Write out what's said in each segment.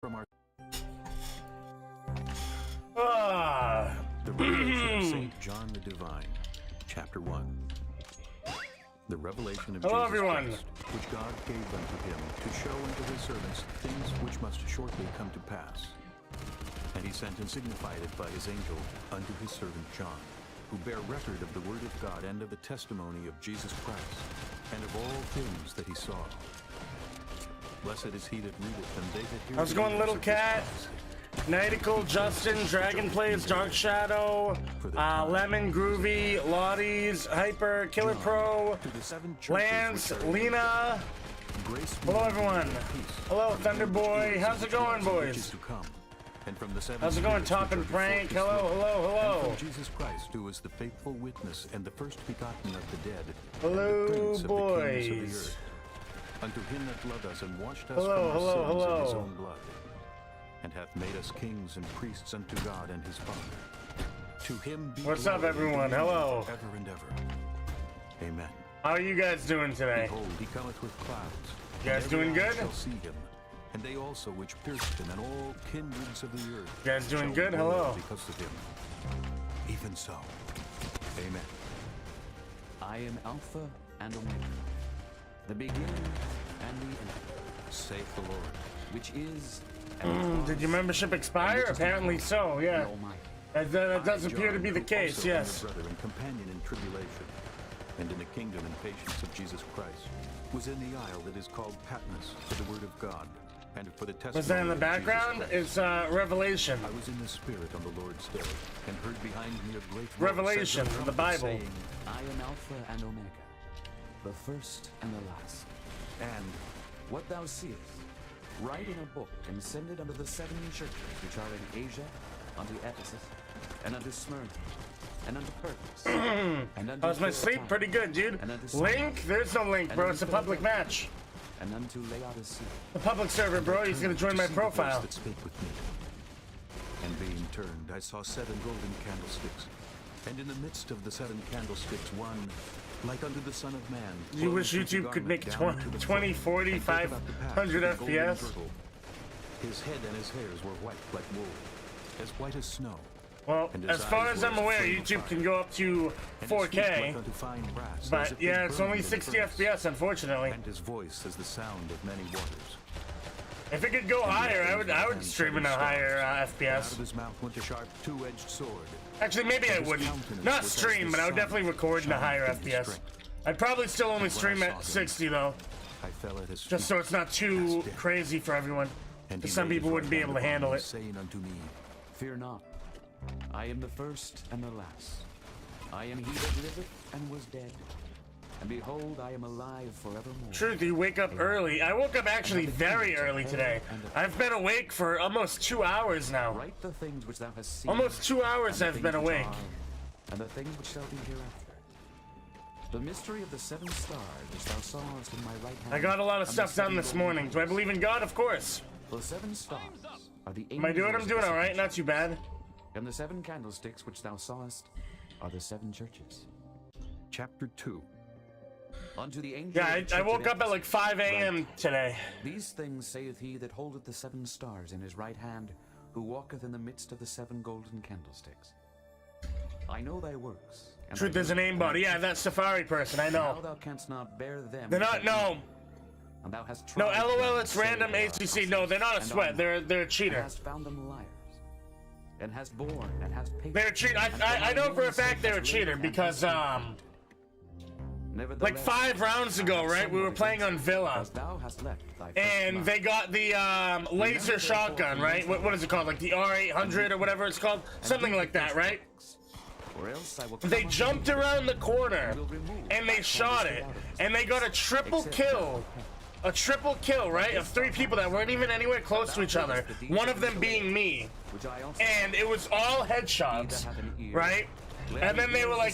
from our The Revelation of St. John the Divine, Chapter 1. The revelation of Hello, Jesus everyone. Christ, which God gave unto him to show unto his servants things which must shortly come to pass. And he sent and signified it by his angel unto his servant John, who bear record of the word of God and of the testimony of Jesus Christ, and of all things that he saw. Blessed is he that readeth, and they that hear. How's it the going, words Little of this Cat? prophecy. Nighticle, Justin, Dragon Plays, Dark Shadow, Lemon, Groovy, Lotties, Hyper, Killer Pro, To the seven churches Lance, which are in Lena. grace be Hello, unto you everyone. and peace Hello, from him Thunder which Boy. is, How's and it going, which was, and which boys? is to come. And from the seven How's it going, spirits Top which and are before Prank? his Hello, throne. hello, And hello. from Jesus Christ, who is the faithful witness and the first begotten of the dead, Hello, and the prince of the kings of boys. the earth. Unto him that loved us and washed us Hello, from our hello, sins in his hello. own blood, and hath made us kings and priests unto God and his Father. To him be What's up, glory and everyone? dominion Hello. forever and ever. Amen. How are you guys doing today? Behold, he cometh with clouds. You guys and every doing eye good? shall see him, and they also which pierced him, and all kindreds of the earth. You guys doing shall good? wail Hello. because of him. Even so. Amen. I am Alpha and Omega, the beginning and the end, Saith the Lord. which is and was, Did your membership expire? Apparently so, the yeah. Almighty. That does I, appear to John, be the who case, also am yes. your brother and companion in tribulation, and in the kingdom and patience of Jesus Christ, was in the isle that is called Patmos for the word of God, and for the testimony What's that in the of Jesus background? Christ. It's Revelation. I was in the Spirit on the Lord's day, and heard behind me a great voice Revelation, as of a the trumpet, Bible. saying, I am Alpha and Omega, the first and the last. and What thou seest, write in a book and send it unto the seven churches which are in Asia, unto Ephesus, and unto Smyrna, and unto Pergamos, and unto How's my sleep? Thyatira, Pretty good, dude. and unto Link? There's no link, bro. It's a public match. and unto Laodicea. The public server, bro. He's gonna join to my see the voice profile. that spake with me. And being turned, I saw 7 golden candlesticks, and in the midst of the 7 candlesticks one, like unto the Son of Man. You wish clothed with a YouTube could garment make down to the 20, foot, 40, and girt about the paps 500 with a golden FPS. girdle. His head and his hairs were white like wool, as white as snow. Well, And his as far eyes as were I'm as a aware, flame of YouTube fire. can go up to And his feet 4K. like unto fine brass, as But if they yeah, it's burned only in a 60 furnace. FPS, unfortunately. And his voice as the sound of many waters. If it could go higher, I would stream in a higher Out of FPS. his mouth went a sharp two-edged sword. Actually, maybe I wouldn't. Not stream, but I would definitely record in a higher FPS. I'd probably still only stream at 60 though, I fell at his just feet, so it's not too crazy for everyone. and Because he some laid his people wouldn't right be hand able to upon handle me, it. saying unto me, Fear not, I am the first and the last. I am he that liveth and was dead, and behold, I am alive forevermore. Truth, you wake up early. I woke up actually very early today. I've been awake for almost 2 hours now. Write the things which thou hast seen. Almost 2 hours and the I've things been which awake. are, and the things which shall be hereafter. The mystery of the 7 stars which thou sawest in my right hand. I got a lot of and the stuff done 7 this golden morning. Do I believe in God? Of course. The 7 stars are the Am I doing? I'm angels of doing the all right. 7 Not too bad. And the 7 candlesticks which thou sawest are the 7 churches. Chapter 2. Unto the angel Yeah, of the I church woke of up at like Ephesus 5 a.m. write, today. These things saith he that holdeth the 7 stars in his right hand, who walketh in the midst of the 7 golden candlesticks. I know thy works. and Truth thy is an labor, aimbot. Yeah, that Safari person. I How know. thou canst not bear them. They're not. that No. eat, and thou hast No. tried LOL. them, It's saying random they are ACC. No, they're not a and sweat. are not. They're a And cheater. hast found them liars, and hast borne, and hast paid. They're a cheater. I know for a fact they're a cheater because like 5 rounds ago, right? We were playing on Villa, and they got the laser shotgun, right? What is it called? Like the R800 or whatever it's called, something like that, right? They jumped around the corner and they shot it, and they got a triple kill. A triple kill, right? Of 3 people that weren't even anywhere close to each other. One of them being me. And it was all headshots, right? And then they were like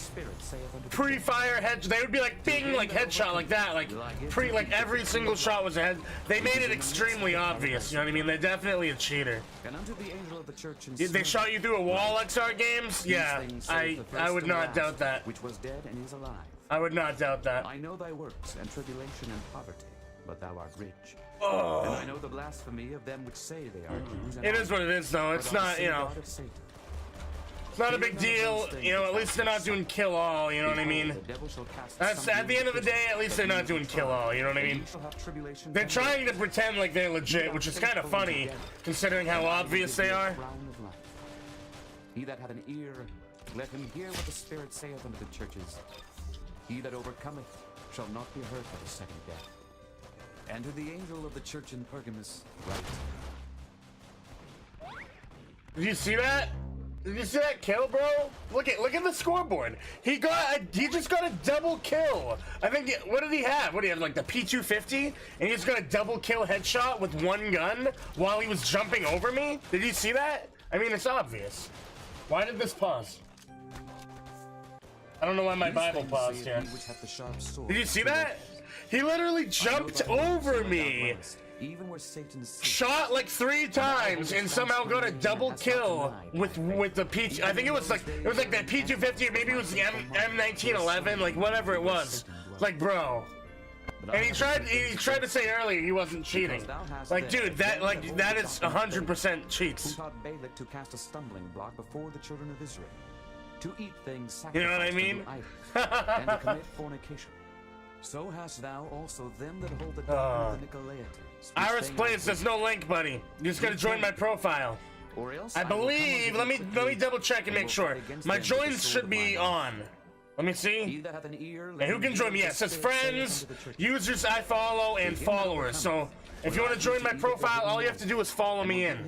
pre-fire head. They would be like bing, like headshot, like that, like like every single shot was a head. They made it extremely obvious. You know what I mean? They're definitely a cheater. And unto the angel of the church in They Smyrna shot you through a wall, XR games. these Yeah, things saith the first I would and the not last, doubt that. which was dead and is alive. I would not doubt that. I know thy works and tribulation and poverty, but thou art rich. Oh. And I know the blasphemy of them which say they are Jews. It is what it is, though. It's not, you know, it's not a big deal. You know, at least they're not doing kill all. You know what I mean? That's at the end of the day. At least they're not doing kill all. You know what I mean? They're trying to pretend like they're legit, which is kind of funny considering how obvious they are. He that hath an ear, let him hear what the Spirit saith unto the churches. He that overcometh shall not be hurt by the second death. And to the angel of the church in Pergamus write. Did you see that? Did you see that kill, bro? Look at the scoreboard. He just got a double kill. I think. What did he have? What did he have? Like the P250, and he just got a double kill headshot with one gun while he was jumping over me. Did you see that? I mean, it's obvious. Why did this pause? I don't know why my Bible paused here. Did you see that? He literally jumped over me, shot like 3 times, and somehow got a double kill with the P. I think it was like that P250, or maybe it was the M1911, like whatever it was. Like, bro. And he tried to say earlier he wasn't cheating. Like, dude, that is 100% cheats. Who taught Balak to cast a stumbling block before the children of Israel, to eat things you know what I mean? And to commit fornication. So hast thou also them that hold the doctrine of the Nicolaitans. Iris Plays, there's no link, buddy. You just gotta join my profile. Or else I believe. Let me double check and make sure. My joins should be on. Let me see. And who can join me? Yeah, it says friends, users I follow, and followers. So if you want to join my profile, all you have to do is follow me in.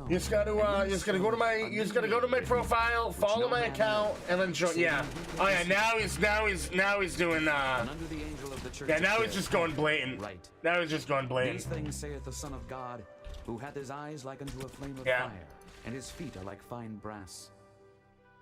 You just gotta go to my profile, follow my account, and then join. Yeah. Oh yeah. Now he's doing. Yeah. Now he's just going blatant. Now he's just going blatant. These things saith the Son of God, who hath his eyes like unto a flame of yeah. fire, and his feet are like fine brass.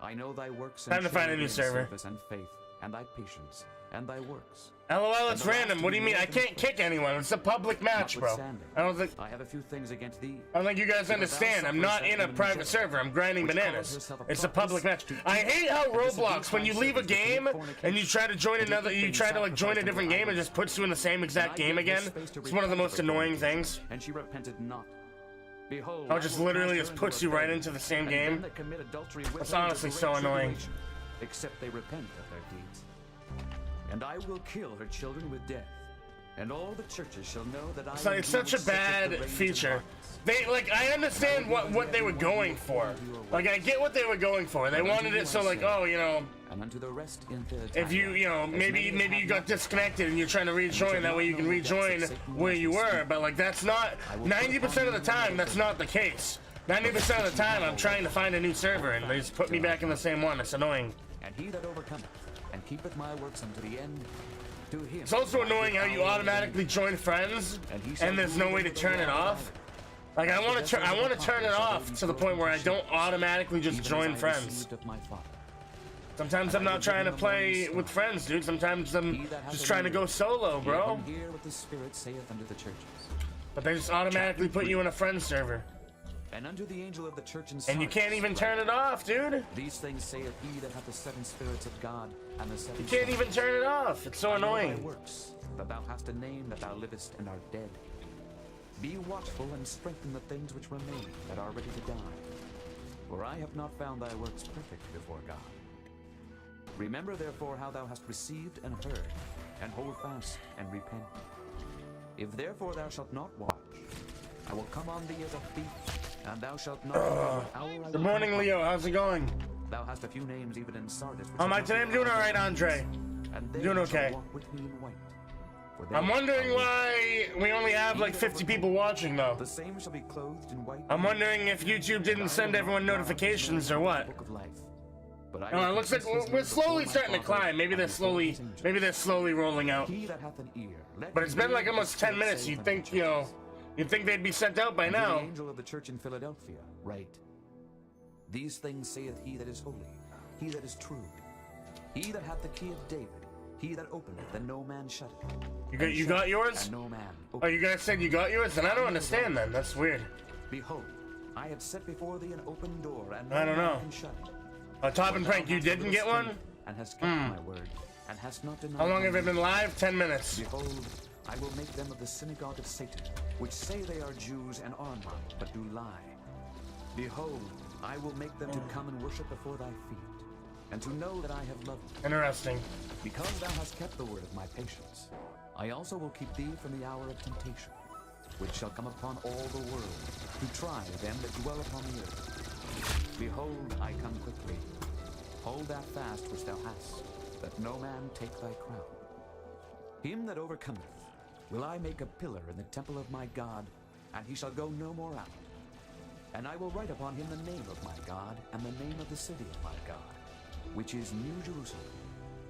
I know thy works and time to find a new server. And faith, and thy patience, and thy works. LOL, it's random. What do you mean? I can't kick anyone. It's a public match, bro. I don't think. I have a few things against thee. I don't think you guys understand. I'm not in a private server. I'm grinding bananas. It's a public match. I hate how Roblox, when you leave a game and you try to join another, you try to like join a different game and just puts you in the same exact game again. It's one of the most annoying things. And she repented not. Behold, oh, it just literally just puts you right into the same game. That's honestly so annoying. Except they repent of their deeds. And I will kill her children with death, and all the churches shall know that I. It's such a bad feature. They I understand what they were going for. Like I get what they were going for. They wanted it so like, oh, you know, and unto the rest if you know maybe you got disconnected and you're trying to rejoin, that way you can rejoin where you were. But like that's not 90% of the time. That's not the case. 90% of the time, I'm trying to find a new server and they just put me back in the same one. It's annoying. And he that overcometh and keepeth my works unto the end, to him. It's also annoying how you automatically join friends and there's no way to turn it off. Like I want to turn it off to the point where I don't automatically just join friends. Sometimes I'm not trying to play with friends, dude. Sometimes I'm just trying to go solo, bro. But they just automatically put you in a friend server. And unto the angel of the church in Sardis, and you can't even turn it off, dude. These things saith he that hath the 7 spirits of God and the 7. You can't even turn it off. It's so annoying. Works, that thou hast a name that thou livest and art dead. Be watchful and strengthen the things which remain that are ready to die. For I have not found thy works perfect before God. Remember therefore how thou hast received and heard, and hold fast and repent. If therefore thou shalt not watch, I will come on thee as a thief, and thou shalt not. Good morning, Leo. How's it going? Thou hast a few names even in Sardis. Today I'm doing all right, Andre. Doing okay. I'm wondering why we only have like 50 people watching, though. The same shall be clothed in white. I'm wondering if YouTube didn't send everyone notifications or what. No, it looks like we're slowly starting to climb. Maybe they're slowly rolling out. But it's been like almost 10 minutes. You'd think, you know. You'd think they'd be sent out by now. The angel of the church in Philadelphia, write. These things saith he that is holy, he that is true, he that hath the key of David, he that openeth, and no man shutteth. You got yours? And no man oh, you guys said you got yours? Then I don't understand then. That's weird. Behold, I have set before thee an open door, and no I don't know. man can shut it. Top and Prank, you didn't get one? And hast kept my word, and hast not denied. How long have it been live? 10 minutes. Behold, I will make them of the synagogue of Satan, which say they are Jews and are not, but do lie. Behold, I will make them to come and worship before thy feet, and to know that I have loved thee. Interesting. Because thou hast kept the word of my patience, I also will keep thee from the hour of temptation, which shall come upon all the world, to try them that dwell upon the earth. Behold, I come quickly. Hold that fast which thou hast, that no man take thy crown. Him that overcometh will I make a pillar in the temple of my God, and he shall go no more out. And I will write upon him the name of my God, and the name of the city of my God, which is New Jerusalem,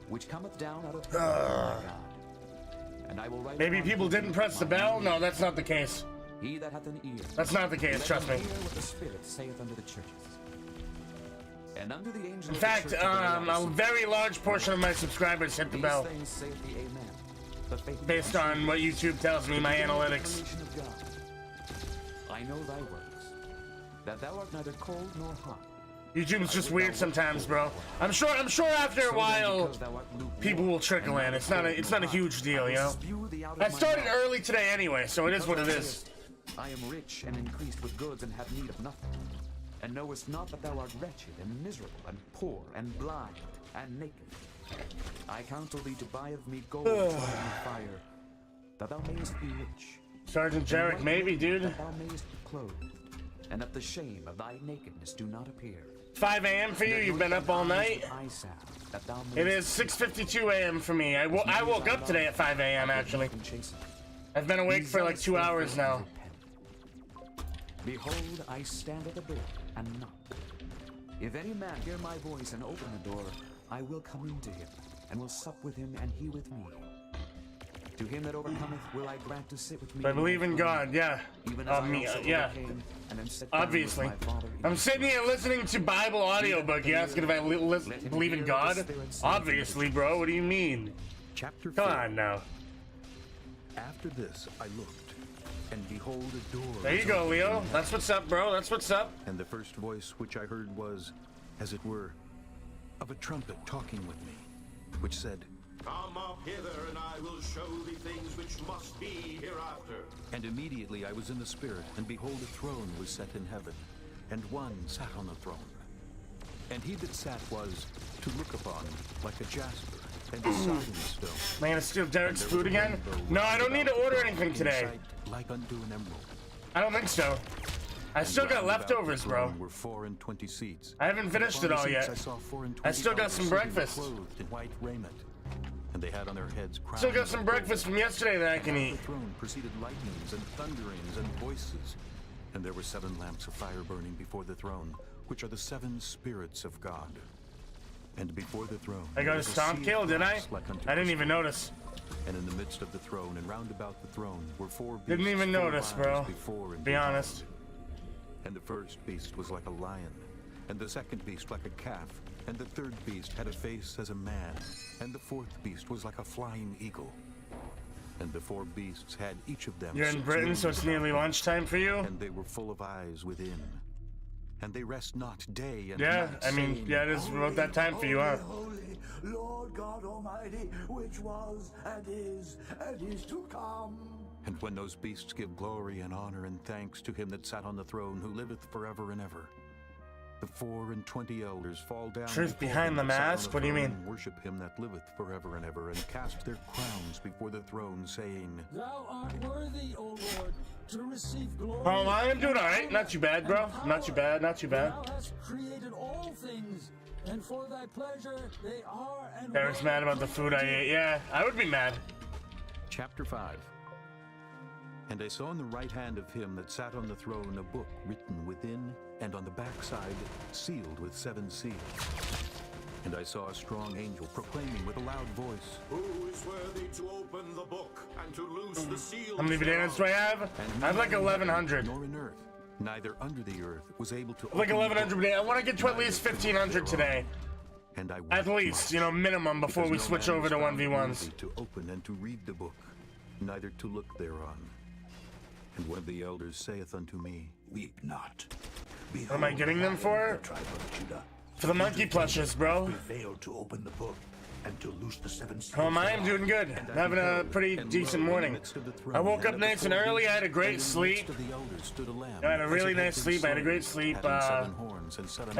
which cometh down out of heaven of my God. And I will write Maybe upon people him didn't press the my bell? name. No, that's not the case. He that hath an ear, That's not the case, let trust him me. hear what the Spirit saith unto the churches. And unto the angel In of fact, the church of a Laodicea, very large portion of my subscribers hit the these bell. things saith the Amen, the faithful Based one, on what YouTube tells me, my the analytics. inclination of God. I know thy works, that thou art neither cold nor hot. YouTube's just weird sometimes, bro. I'm sure after a while people will trickle in. It's not a huge deal, you know. I started early today anyway, so it is what it is. I am rich and increased with goods and have need of nothing. And knowest not that thou art wretched and miserable and poor and blind and naked. I counsel thee to buy of me gold tried in fire, that thou mayest be rich. Sergeant Jarek, maybe, dude. That thou mayest be clothed, and that the shame of thy nakedness do not appear. 5 a.m. for you? You've been up all night? It is 6:52 a.m. for me. I woke up today at 5 a.m. actually. I've been awake for like 2 hours now. Behold, I stand at the door and knock. If any man hear my voice and open the door, I will come into him, and will sup with him, and he with me. To him that overcometh will I grant to sit with me. I believe in God, yeah. Even as I also Yeah. overcame, and am set down with Obviously. my Father in I'm sitting here listening to Bible audiobook. You asking if I believe in God? Obviously, bro. What do you mean? Chapter Come 4. on now. After this I looked, and behold a door. There you was go, opened Leo. in heaven. That's what's up, bro. That's what's up. And the first voice which I heard was, as it were, of a trumpet talking with me, which said, Come up hither, and I will show thee things which must be hereafter. And immediately I was in the Spirit, and behold a throne was set in heaven, and one sat on the throne. And he that sat was to look upon like a jasper, and a sardine stone. Man, it's still Derek's And there was food a again? rainbow No, I round don't need to about order the throne, anything in today. sight like unto an emerald. I don't think so. I still got Round about the leftovers, bro. throne were 24 seats. I haven't finished And it upon all the seats yet. I saw 24 I still got elders some sitting breakfast. clothed in white raiment, and they had on their heads crowns. Still got of some gold. breakfast from yesterday that I can Out eat. of the throne proceeded lightnings and thunderings and voices, and there were 7 lamps of fire burning before the throne, which are the 7 spirits of God. And before the throne, I got there a was a stomp sea of kill, didn't I? glass like unto I didn't even crystal. notice. And in the midst of the throne and round about the throne were 4 beasts. Didn't even full notice, of bro. eyes before and Be behind. honest. And the first beast was like a lion, and the second beast like a calf, and the third beast had a face as a man, and the fourth beast was like a flying eagle. And the 4 beasts had each of them You're in 6 Britain, so wings it's about nearly them, lunchtime for you? and they were full of eyes within. And they rest not day and Yeah, night, I mean, saying, yeah, it is about that time for you, huh? Holy, Lord God Almighty, which was and is to come. And when those beasts give glory and honor and thanks to him that sat on the throne, who liveth forever and ever, the 24 elders fall down Truth before behind him the that sat on mask? What do you throne mean? and worship him that liveth forever and ever, and cast their crowns before the throne, saying, Thou art worthy, O Lord, to receive glory. Oh, I am doing alright. Not too bad, bro. Not too bad, not too bad. Thou hast created all things, and for thy pleasure they are and Derek's will mad about the be food I ate. Yeah, I would be mad. Chapter 5. And I saw in the right hand of him that sat on the throne a book written within, and on the backside sealed with 7 seals. And I saw a strong angel proclaiming with a loud voice, Who is worthy to open the book and to loose the seals? How many bananas do I have? I have like 1,100. nor in earth, neither under the earth, was able to Like open the 1,100 book, bananas. I want to get to at least 1,500 today. and I At wept least, much, you know, minimum before because we no switch man over was to found 1v1s. worthy to open and to read the book, neither to look thereon. And one of the elders saith unto me, Weep not. What am I getting them for? The tribe of Judah For the monkey plushes, bro. prevailed to open the book and to loose the seven seals. I am doing good. Having a pretty decent morning. I woke up nice and early. I had a great sleep. I had a really nice sleep. I had a great sleep. I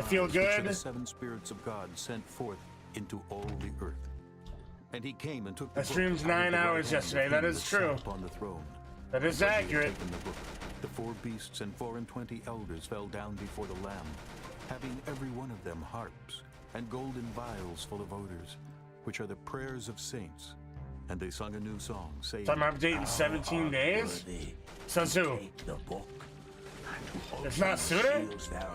feel good. The seven spirits of God sent forth into all the earth. And he came and took the I streamed book 9 out of the right hours hand yesterday. of That him is true. sat upon the throne. That is When he had accurate. taken the book, the 4 beasts and 24 elders fell down before the Lamb, having every one of them harps and golden vials full of odors, which are the prayers of saints. And they sung a new song, saying, Time update in 17 days? Says who? The book, and to It's not open the sooner? seals thereof.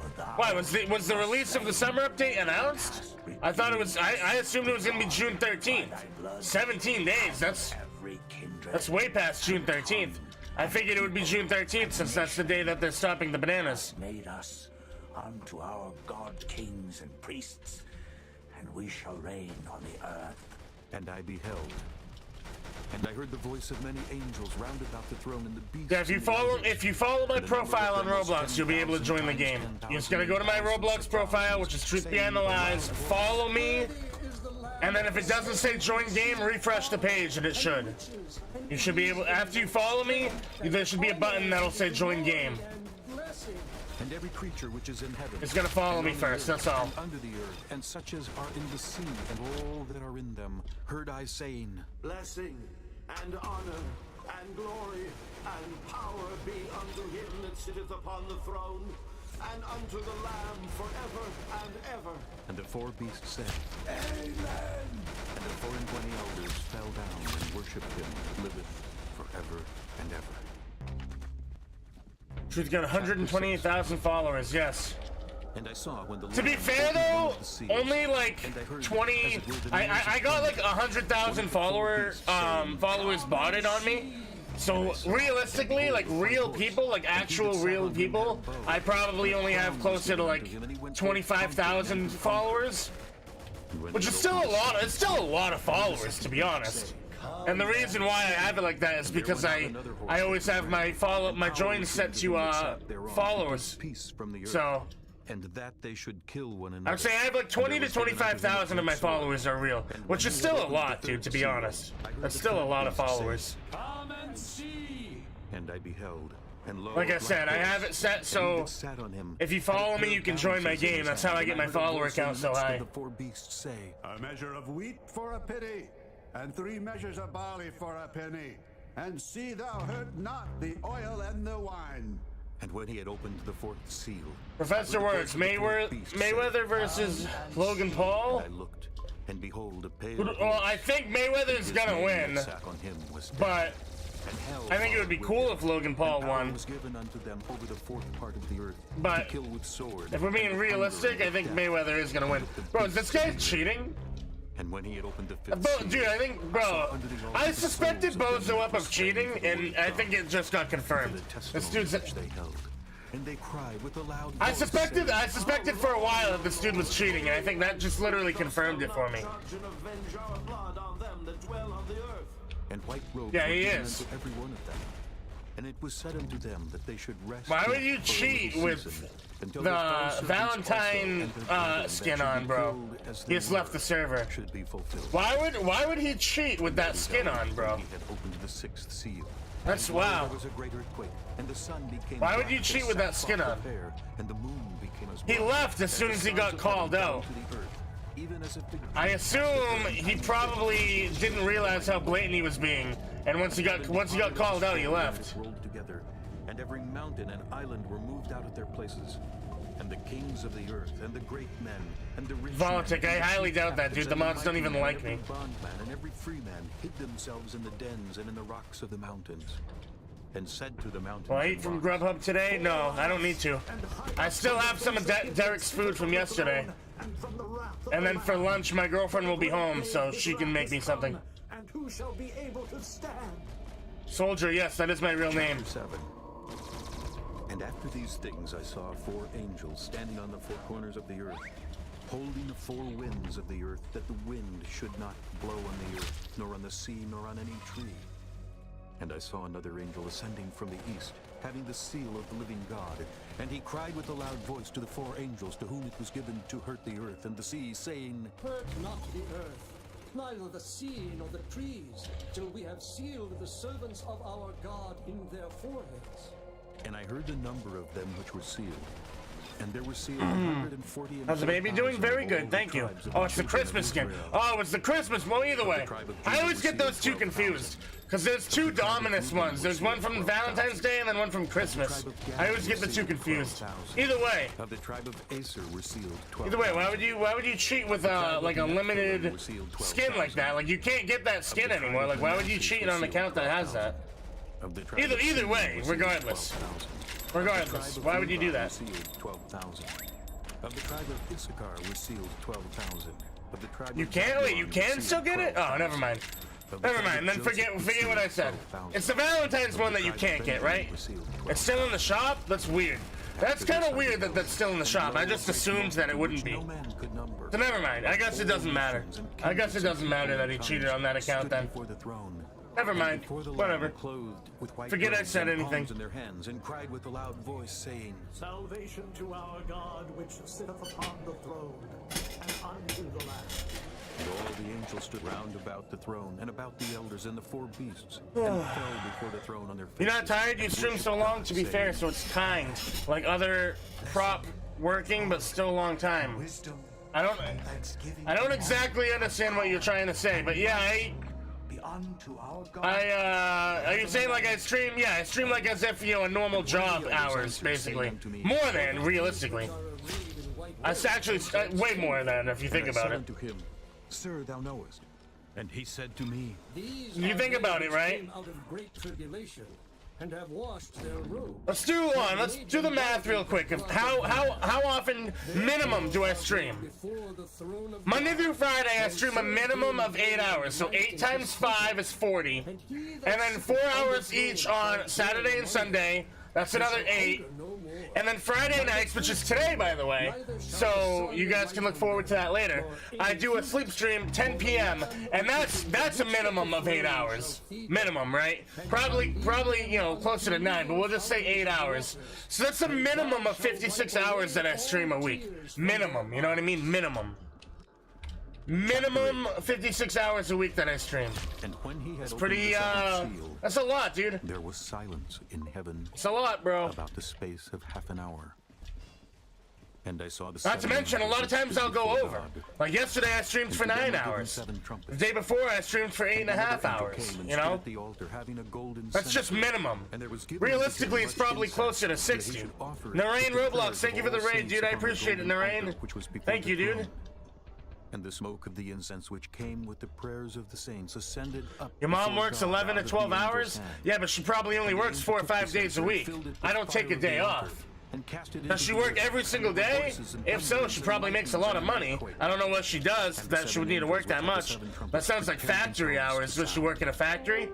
For thou Why, was the release of the summer update announced? I thought it was, I assumed it was gonna be June 13th. 17 days, that's every kindred way past June 13th. I figured it would be June 13th since that's the day that they're stopping the bananas. made us unto our God kings and priests, and we shall reign on the earth. And I beheld. And I heard the voice of many angels round about the throne, and the beasts. Yeah, if you and the follow elders. my And the number profile of on them was Roblox, you'll be able to join the 10,000 game. times You're just gonna go to my 10,000 Roblox profile, which is Truth Behind the Lies, follow me, and then if it doesn't say join game, refresh the page and it should. You should be able, after you follow me, there should be a button that'll say join game. And every creature which is in heaven. It's gonna follow and me on the first, earth, that's all. And under the earth, and such as are in the sea, and all that are in them, heard I saying, Blessing and honor and glory and power be unto him that sitteth upon the throne, and unto the Lamb forever and ever. And the 4 beasts said, Amen. and the 24 elders fell down and worshipped him that liveth forever and ever. Truth got 128,000 followers, yes. And I saw when the To be Lamb fair opened one though, of the seals, only like and I heard, 20. as it were, the I noise of got like thunder. 100,000 followers botted on me. So realistically, like real people, like actual real people, I probably only have closer to like 25,000 followers, which is still a lot. It's still a lot of followers, to be honest. And the reason why I have it like that is because I always have my join set to followers. So and that they should kill one another. I'd say I have like 20 to 25,000 of my followers are real, which is still a lot, dude, to be honest. That's still a lot of followers. Come and see. And I beheld, and lo, Like I a said, black I have horse, it set and he so that sat on him if you had a follow pair me, you of can join my balances in game. his That's how I hand. get And my heard a follower voice in count the so midst of high. the 4 beasts say, A measure of wheat for a penny, and 3 measures of barley for a penny. And see thou hurt not the oil and the wine. and when he had opened the 4th seal, Professor I heard the Words, voice of the 4th beast say, Mayweather versus Logan Paul. I looked, and behold, a pale Well, horse. I think Mayweather's His gonna name win, that sat on him was Death, but and hell I think it would be followed cool with if him. Logan Paul And power won. was given unto them over the 4th part of the earth, But to kill with sword. if we're being and with realistic, hunger I think and death. Mayweather is gonna win. Bro, is this guy cheating? And when he had opened the 5th Bro, seal, dude, I think, bro, I suspected Bozo up of cheating, and I think it just got confirmed. This dude's. which they held, and they cried with a loud I voice, suspected saying, for a while that this dude was cheating, and I think that just literally confirmed it for me. Judge and avenge our blood on them that dwell on the earth. and white robes Yeah, were he given is. unto every one of them. And it was said unto them that they should rest. Why would yet you for a cheat little with season, until the their fellow servants Valentine, also and their brethren that skin should on, be bro? killed as He they just left were the server. should be fulfilled. Why would he cheat with that skin on, bro? He had opened the 6th seal. That's And lo, wow. There was a great earthquake, and the sun became Why would black you as cheat with that skin sackcloth on? of hair, and the moon became as He blood, left as and soon the as he stars got of called heaven out. fell to the earth, even as if the I assume he probably didn't realize how blatant he was being, and once he got called out, he left. rolled together, and every mountain and island were moved out of their places. And the kings of the earth, and the great men, and the rich Volatic, men, I and the highly chief doubt that, captains, dude. The and mods don't mighty even men, like every me. bondman and every free man hid themselves in the dens and in the rocks of the mountains, and said to the mountains, Will I and eat from rocks, Grubhub today? No, I don't need to. I still have some of Derek's food from yesterday. And from the wrath of And the then for Lamb. lunch, my girlfriend will be home, so she can make me something. And who shall be able to stand? Soldier, yes, that is my real name. 7. And after these things I saw 4 angels standing on the 4 corners of the earth, holding the 4 winds of the earth, that the wind should not blow on the earth, nor on the sea, nor on any tree. And I saw another angel ascending from the east, having the seal of the living God. And he cried with a loud voice to the 4 angels to whom it was given to hurt the earth and the sea, saying, Hurt not the earth, neither the sea nor the trees, till we have sealed the servants of our God in their foreheads. And I heard the number of them which were sealed. And there were sealed 140. How's the baby doing? Very good, thank you. Oh, it's the Christmas skin. Oh, it's the Christmas. Well, either way, I always get those two confused. Because there's 2 Dominus ones. There's one from Valentine's Day and then one from Christmas. I always get the 2 confused. Either way. Of the tribe of Aser were sealed 12. Either way, why would you cheat with like a limited skin like that? Like you can't get that skin anymore. Like why would you cheat on an account that has that? Either way, regardless. Regardless, why would you do that? 12,000. Of the tribe of Issachar were sealed 12,000. Of the tribe you can't wait. You can still get it? Oh, never mind. Never mind. Then forget what I said. It's the Valentine's one that you can't get, right? It's still in the shop. That's weird. That's kind of weird that that's still in the shop. I just assumed that it wouldn't be. So never mind. I guess it doesn't matter. I guess it doesn't matter that he cheated on that account then. Never mind. Whatever. Forget I said anything. In their hands and cried with a loud voice, saying, Salvation to our God, which sitteth upon the throne, and unto the Lamb. And all the angels stood round about the throne, and about the elders and the 4 beasts, and fell before the throne on their faces. You're not tired? You stream so long, to be fair, so it's kind. Like other prop working, but still a long time. I don't exactly understand what you're trying to say, but yeah, are you saying like I stream? Yeah, I stream like as if, you know, a normal job hours, basically. More than, realistically. It's actually way more than, if you think about it. Sir, thou knowest. And he said to me, you think about it, right? Out of great tribulation, and have washed their robes. Let's do the math real quick. How often minimum do I stream? Monday through Friday I stream a minimum of 8 hours. So 8 times 5 is 40. And then 4 hours each on Saturday and Sunday. That's another 8. And then Friday nights, which is today, by the way, so you guys can look forward to that later. I do a sleep stream 10 p.m. and that's a minimum of 8 hours, minimum, right? Probably you know closer to 9, but we'll just say 8 hours. So that's a minimum of 56 hours that I stream a week, minimum. You know what I mean? Minimum 56 hours a week that I stream. And when he had it's pretty that's a lot, dude. There was silence in heaven. It's a lot, bro. About the space of half an hour. And I saw the not to mention, a lot of times I'll go over. Like yesterday I streamed for 9 hours. The day before I streamed for 8.5 hours, you know? That's just minimum. Realistically, it's probably closer to 60. Narain Roblox, thank you for the raid, dude. I appreciate it, Narain. Thank you, dude. And the smoke of the incense which came with the prayers of the saints ascended up. Your mom works 11 to 12 hours? Yeah, but she probably only works 4 or 5 days a week. I don't take a day off. Does she work every single day? If so, she probably makes a lot of money. I don't know what she does that she would need to work that much. That sounds like factory hours. Does she work in a factory?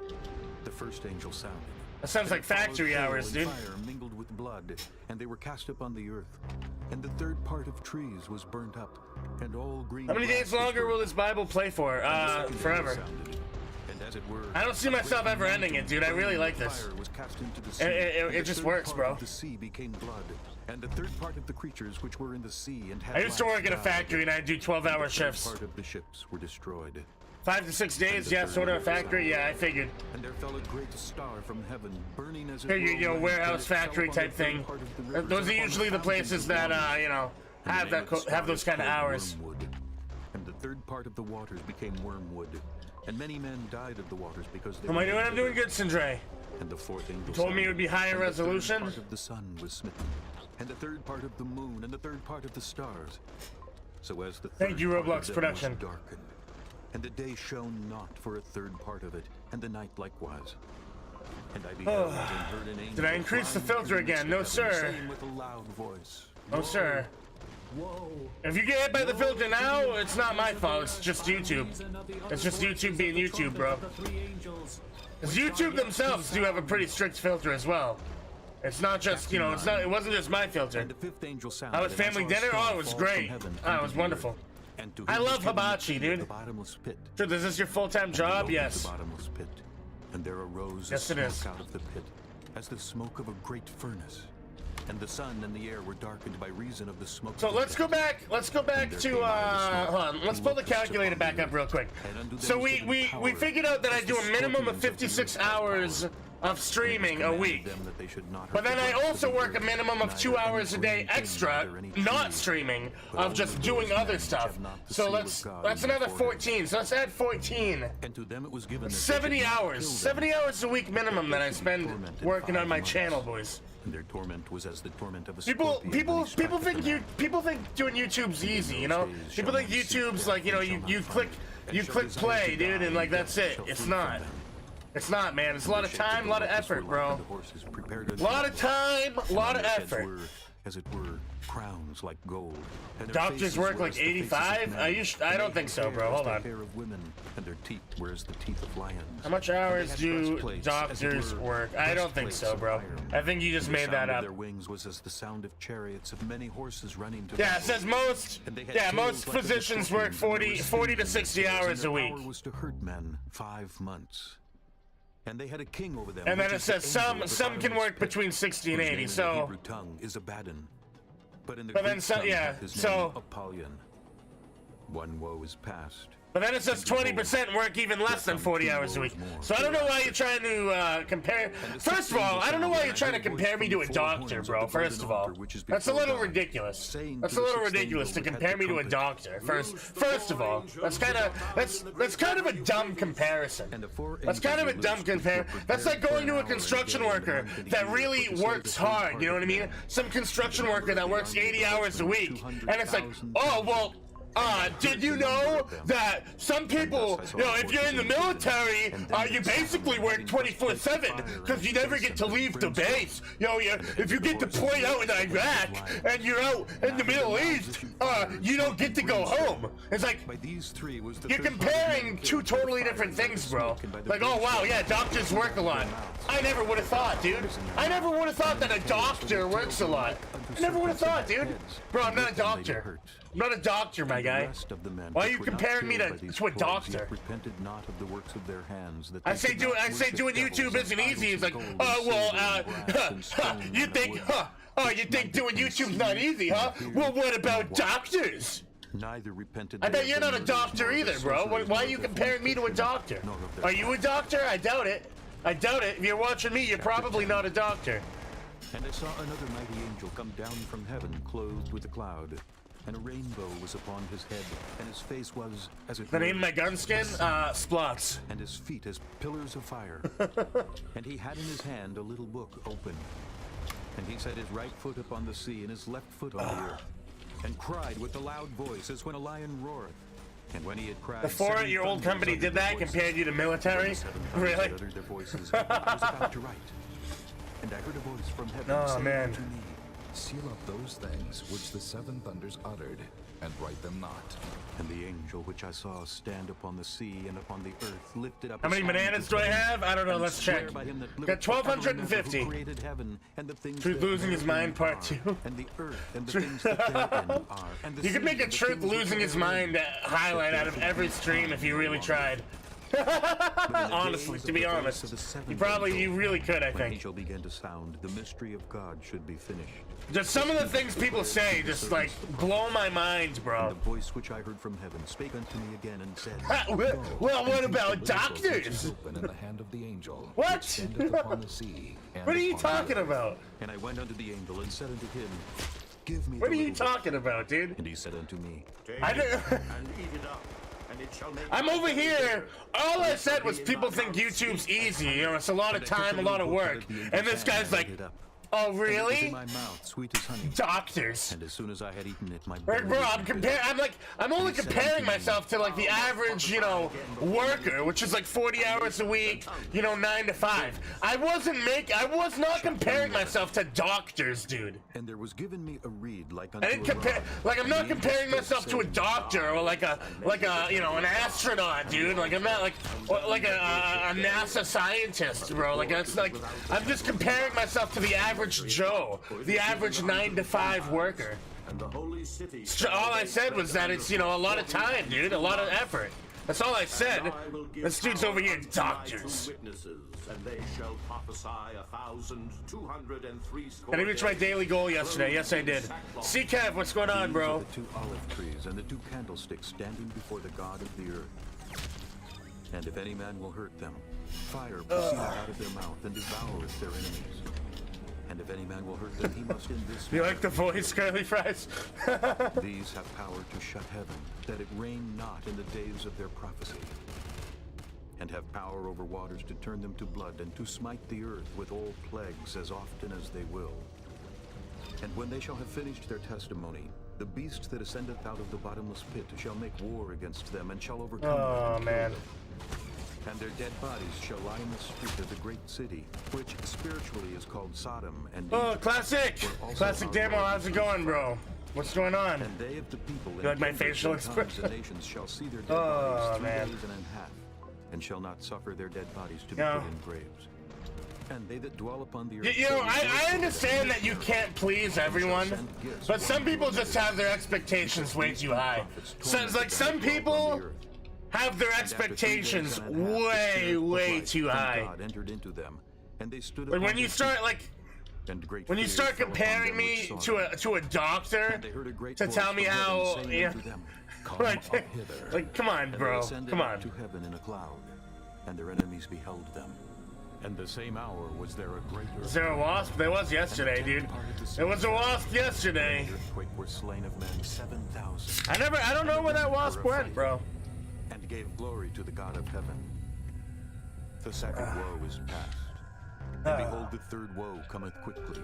The first angel sounded. That sounds like factory hours, dude. Fire mingled with blood, and they were cast upon the earth. And the third part of trees was burnt up, and all green. How many days longer will this Bible play for? Forever. And as it were, I don't see myself ever ending it, dude. I really like this. It just works, bro. The sea became blood, and the third part of the creatures which were in the sea and had I used to work at a factory, and I'd do 12-hour shifts. Part of the ships were destroyed. 5 to 6 days, yeah, sort of a factory, yeah, I figured. And there fell a great star from heaven, burning as you know, warehouse, factory type thing. Those are usually the places that, you know, have those kind of hours. And the third part of the waters became wormwood, and many men died of the waters because they. Am I doing? I'm doing good, Sindre. And the fourth angel. You told me it would be higher resolution. The third part of the sun was smitten, and the third part of the moon, and the third part of the stars. So as the thank you, Roblox production. Darkened. And the day shone not for a third part of it, and the night likewise. And I beheld and heard an angel. Did I increase the filter again? No, sir. With a loud voice. No, sir. If you get hit by the filter now, it's not my fault. It's just YouTube. It's just YouTube being YouTube, bro. Because YouTube themselves do have a pretty strict filter as well. It's not just, you know, it wasn't just my filter. And the fifth angel sounded. How was family dinner? Oh, it was great. Oh, it was wonderful. I love hibachi, dude. Dude, is this your full-time job? Yes. The bottomless pit, and there arose yes, a smoke out of the pit, as the smoke of a great furnace, and the sun and the air were darkened by reason of the smoke. So let's go back. Let's go back to hold on. Let's pull the calculator back up real quick. So we figured out that I do a minimum of 56 hours of streaming a week, but then I also work a minimum of 2 hours a day extra, not streaming, of just doing other stuff. So that's another 14. So let's add 14. And to them it was given 70 hours. 70 hours a week minimum that I spend working on my channel, boys. And their torment was as the torment of a People scorpion. think doing YouTube's easy, you know? People think YouTube's like, you know, you click play, dude, and like that's it. It's not. It's not, man. It's a lot of time, a lot of effort, bro. A lot of time, a lot of effort. As it were, crowns like gold. Doctors work like 85? I don't think so, bro. Hold on. Of women, and their teeth were as the teeth of lions. How much hours do doctors work? I don't think so, bro. I think you just made that up. Their wings was as the sound of chariots of many horses running to. Yeah, it says most physicians work 40 to 60 hours a week. Their power was to hurt men 5 months. And they had a king over them. And then it says some can work between 60 and 80. So. The Hebrew tongue is Abaddon, but in the But then Greek so tongue yeah. his So. name Apollyon. One woe is past. But then it says 20% work even less than 40 hours a week. So I don't know why you're trying to compare. First of all, I don't know why you're trying to compare me to a doctor, bro. First of all, that's a little ridiculous. That's a little ridiculous to compare me to a doctor. First of all, that's kind of a dumb comparison. That's kind of a dumb comparison. That's like going to a construction worker that really works hard. You know what I mean? Some construction worker that works 80 hours a week, and it's like, oh well. Did you know that some people, you know, if you're in the military, you basically work 24/7 because you never get to leave the base. You know, if you get deployed out in Iraq and you're out in the Middle East, you don't get to go home. It's like, you're comparing two totally different things, bro. Like, oh wow, yeah, doctors work a lot. I never would have thought, dude. I never would have thought that a doctor works a lot. I never would have thought, dude. Bro, I'm not a doctor. I'm not a doctor, my guy. Why are you comparing me to a doctor? I say doing YouTube isn't easy. It's like, you think doing YouTube's not easy, huh? Well, what about doctors? I bet you're not a doctor either, bro. Why are you comparing me to a doctor? Are you a doctor? I doubt it. I doubt it. If you're watching me, you're probably not a doctor. And I saw another mighty angel come down from heaven, clothed with a cloud. And a rainbow was upon his head, and his face was as it The name of my gun skin? Splots. And his feet as pillars of fire. And he had in his hand a little book open. And he set his right foot upon the sea, and his left foot on the earth, and cried with a loud voice, as when a lion roareth. And when he had cried, the 4-year-old company did that, compared you to military? Really? Their voices, and I was about to write. And I heard a voice from heaven saying to me, seal up those things which the 7 thunders uttered, and write them not. And the angel which I saw stand upon the sea and upon the earth lifted up. How many bananas do I have? I don't know. Let's check. Got 1,250. Truth losing his mind, part 2. And the earth and the things that therein are. You could make a Truth losing his mind highlight out of every stream if you really tried. Honestly, to be honest, you really could, I think. He shall begin to sound, the mystery of God should be finished. Just some of the things people say just like blow my mind, bro. And the voice which I heard from heaven spake unto me again and said, well, what about doctors? Open in the hand of the angel. What? Upon the sea, what are you talking about? And I went unto the angel and said unto him, give me. What are you talking about, dude? And he said unto me, I don't. And eat it up. I'm over here. All I said was people think YouTube's easy. You know, it's a lot of time, a lot of work. And this guy's like, oh really? In my mouth, sweet as honey. Doctors. And as soon as I had eaten it, my bro, I'm only comparing myself to like the average, you know, worker, which is like 40 hours a week, you know, 9 to 5. I was not comparing myself to doctors, dude. And there was given me a reed like I didn't compare, like I'm not comparing myself to a doctor or like a you know, an astronaut, dude. Like I'm not like a NASA scientist, bro. Like that's like I'm just comparing myself to the average Joe, the average 9 to 5 worker. And the holy city. All I said was that it's, you know, a lot of time, dude, a lot of effort. That's all I said. And I will give This dude's power over here, unto my doctors. true witnesses, and they shall prophesy 1,203 score. I reached my daily goal yesterday. Yes, I did. See, Kev, what's going on, These bro? are the 2 olive trees and the 2 candlesticks standing before the God of the earth. And if any man will hurt them, fire proceedeth out of their mouth and devoureth their enemies. And if any man will hurt them, he must in this You like the voice, curly fries? These have power to shut heaven, that it rain not in the days of their prophecy, and have power over waters to turn them to blood, and to smite the earth with all plagues as often as they will. And when they shall have finished their testimony, the beast that ascendeth out of the bottomless pit shall make war against them, and shall overcome them. Oh, and kill man. them. And their dead bodies shall lie in the street of the great city, which spiritually is called Sodom and Oh, Egypt, classic! where also Classic our demo, Lord how's it Jesus going, bro? Christ. What's going on? And they of the people You like my and facial kindreds and tongues expression? and nations shall see their dead Oh, bodies 3 man. days and an half, and shall not suffer their dead bodies to be Yeah. put in graves. And they that dwell upon the earth You know, shall rejoice I over understand them, that you can't please everyone, but some people just have their expectations way too high. So, it's like some people have their expectations way too high. God entered into them, and they stood Like when upon you their start feet, like and great when you fear start fell upon comparing them me which saw to them. a doctor And they heard a great to voice tell me from heaven how, saying yeah, unto them, Come like, up hither. like come on, And they bro, ascended come up on. to heaven in a cloud, and their enemies beheld them. And the same hour was there a great Is there a wasp? There was yesterday, dude. There was a wasp yesterday. earthquake were slain of men 7,000. I don't know where that wasp went, bro. And gave glory to the God of heaven. The second woe is past. And behold, the third woe cometh quickly.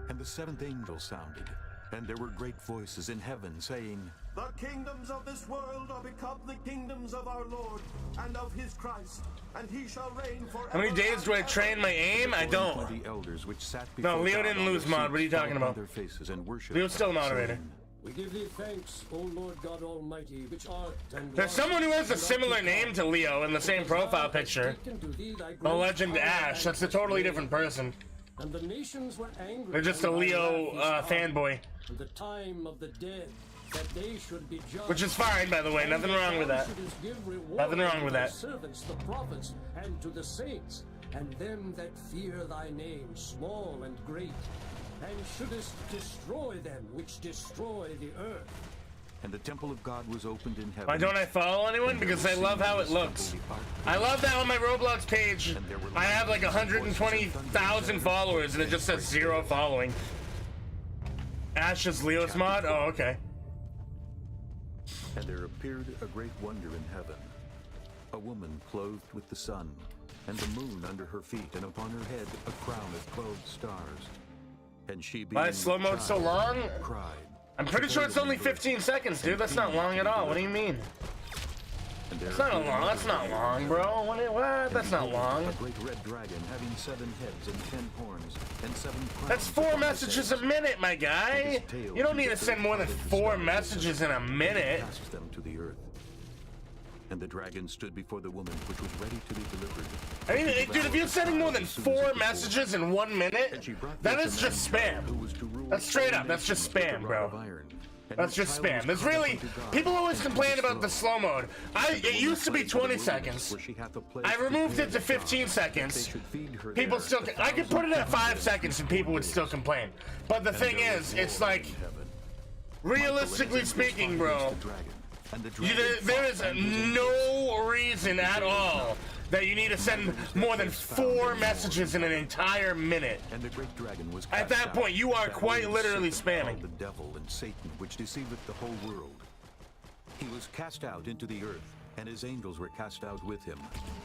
And the 7th angel sounded, and there were great voices in heaven saying, The kingdoms of this world are become the kingdoms of our Lord and of his Christ, and he shall reign forever. How many days do I train my aim? I don't. 20 elders which sat No, before Leo God didn't on lose their mod. What are you seats talking fell on about? their faces and worshiped, Leo's still a moderator. saying, We give thee thanks, O Lord God Almighty, which art and There's was someone who has a and art similar to name come. to Leo in the same profile picture. Taken to thee thy The great legend power Ash. and That's a totally different person. And the nations were angry. They're just a and thy Leo wrath is come. fanboy, And the time of the dead, that they should be judged. which is fine, by the way. Nothing wrong with that. Nothing wrong with that. Servants, the prophets, and to the saints, and them that fear thy name, small and great, and shouldest destroy them which destroy the earth. And the temple of God was opened in heaven. Why don't I follow anyone? Because I love how it looks. I love that on my Roblox page. I have like 120,000 followers and it just says 0 following. Ash is Leo's mod? Oh, okay. And there appeared a great wonder in heaven, a woman clothed with the sun, and the moon under her feet, and upon her head a crown of 12 stars. And she being Why is slow mode so long? cried. I'm pretty sure it's only 15 seconds, dude. That's not long at all. What do you mean? And there That's not appeared long. That's not long, bro. What? That's not long. a great red dragon having 7 heads and 10 horns, and 7 crowns. That's 4 upon his messages a heads. minute, my guy. You don't need to send more than 4 messages in a minute. Cast them to the earth. And the dragon stood before the woman which was ready to be delivered. I mean, dude, if you're sending more than 4 messages in 1 minute, that is just spam. That's straight up. That's just spam, bro. That's just spam. There's really... People always complain about the slow mode. It used to be 20 seconds. I removed it to 15 seconds. People still... I could put it at 5 seconds and people would still complain. But the thing is, it's like... Realistically speaking, bro, there is no reason at all that you need to send more than 4 messages in an entire minute. And the great dragon was At cast that out, point, you are that quite old literally serpent spamming. called the devil and Satan, which deceiveth the whole world. He was cast out into the earth, and his angels were cast out with him.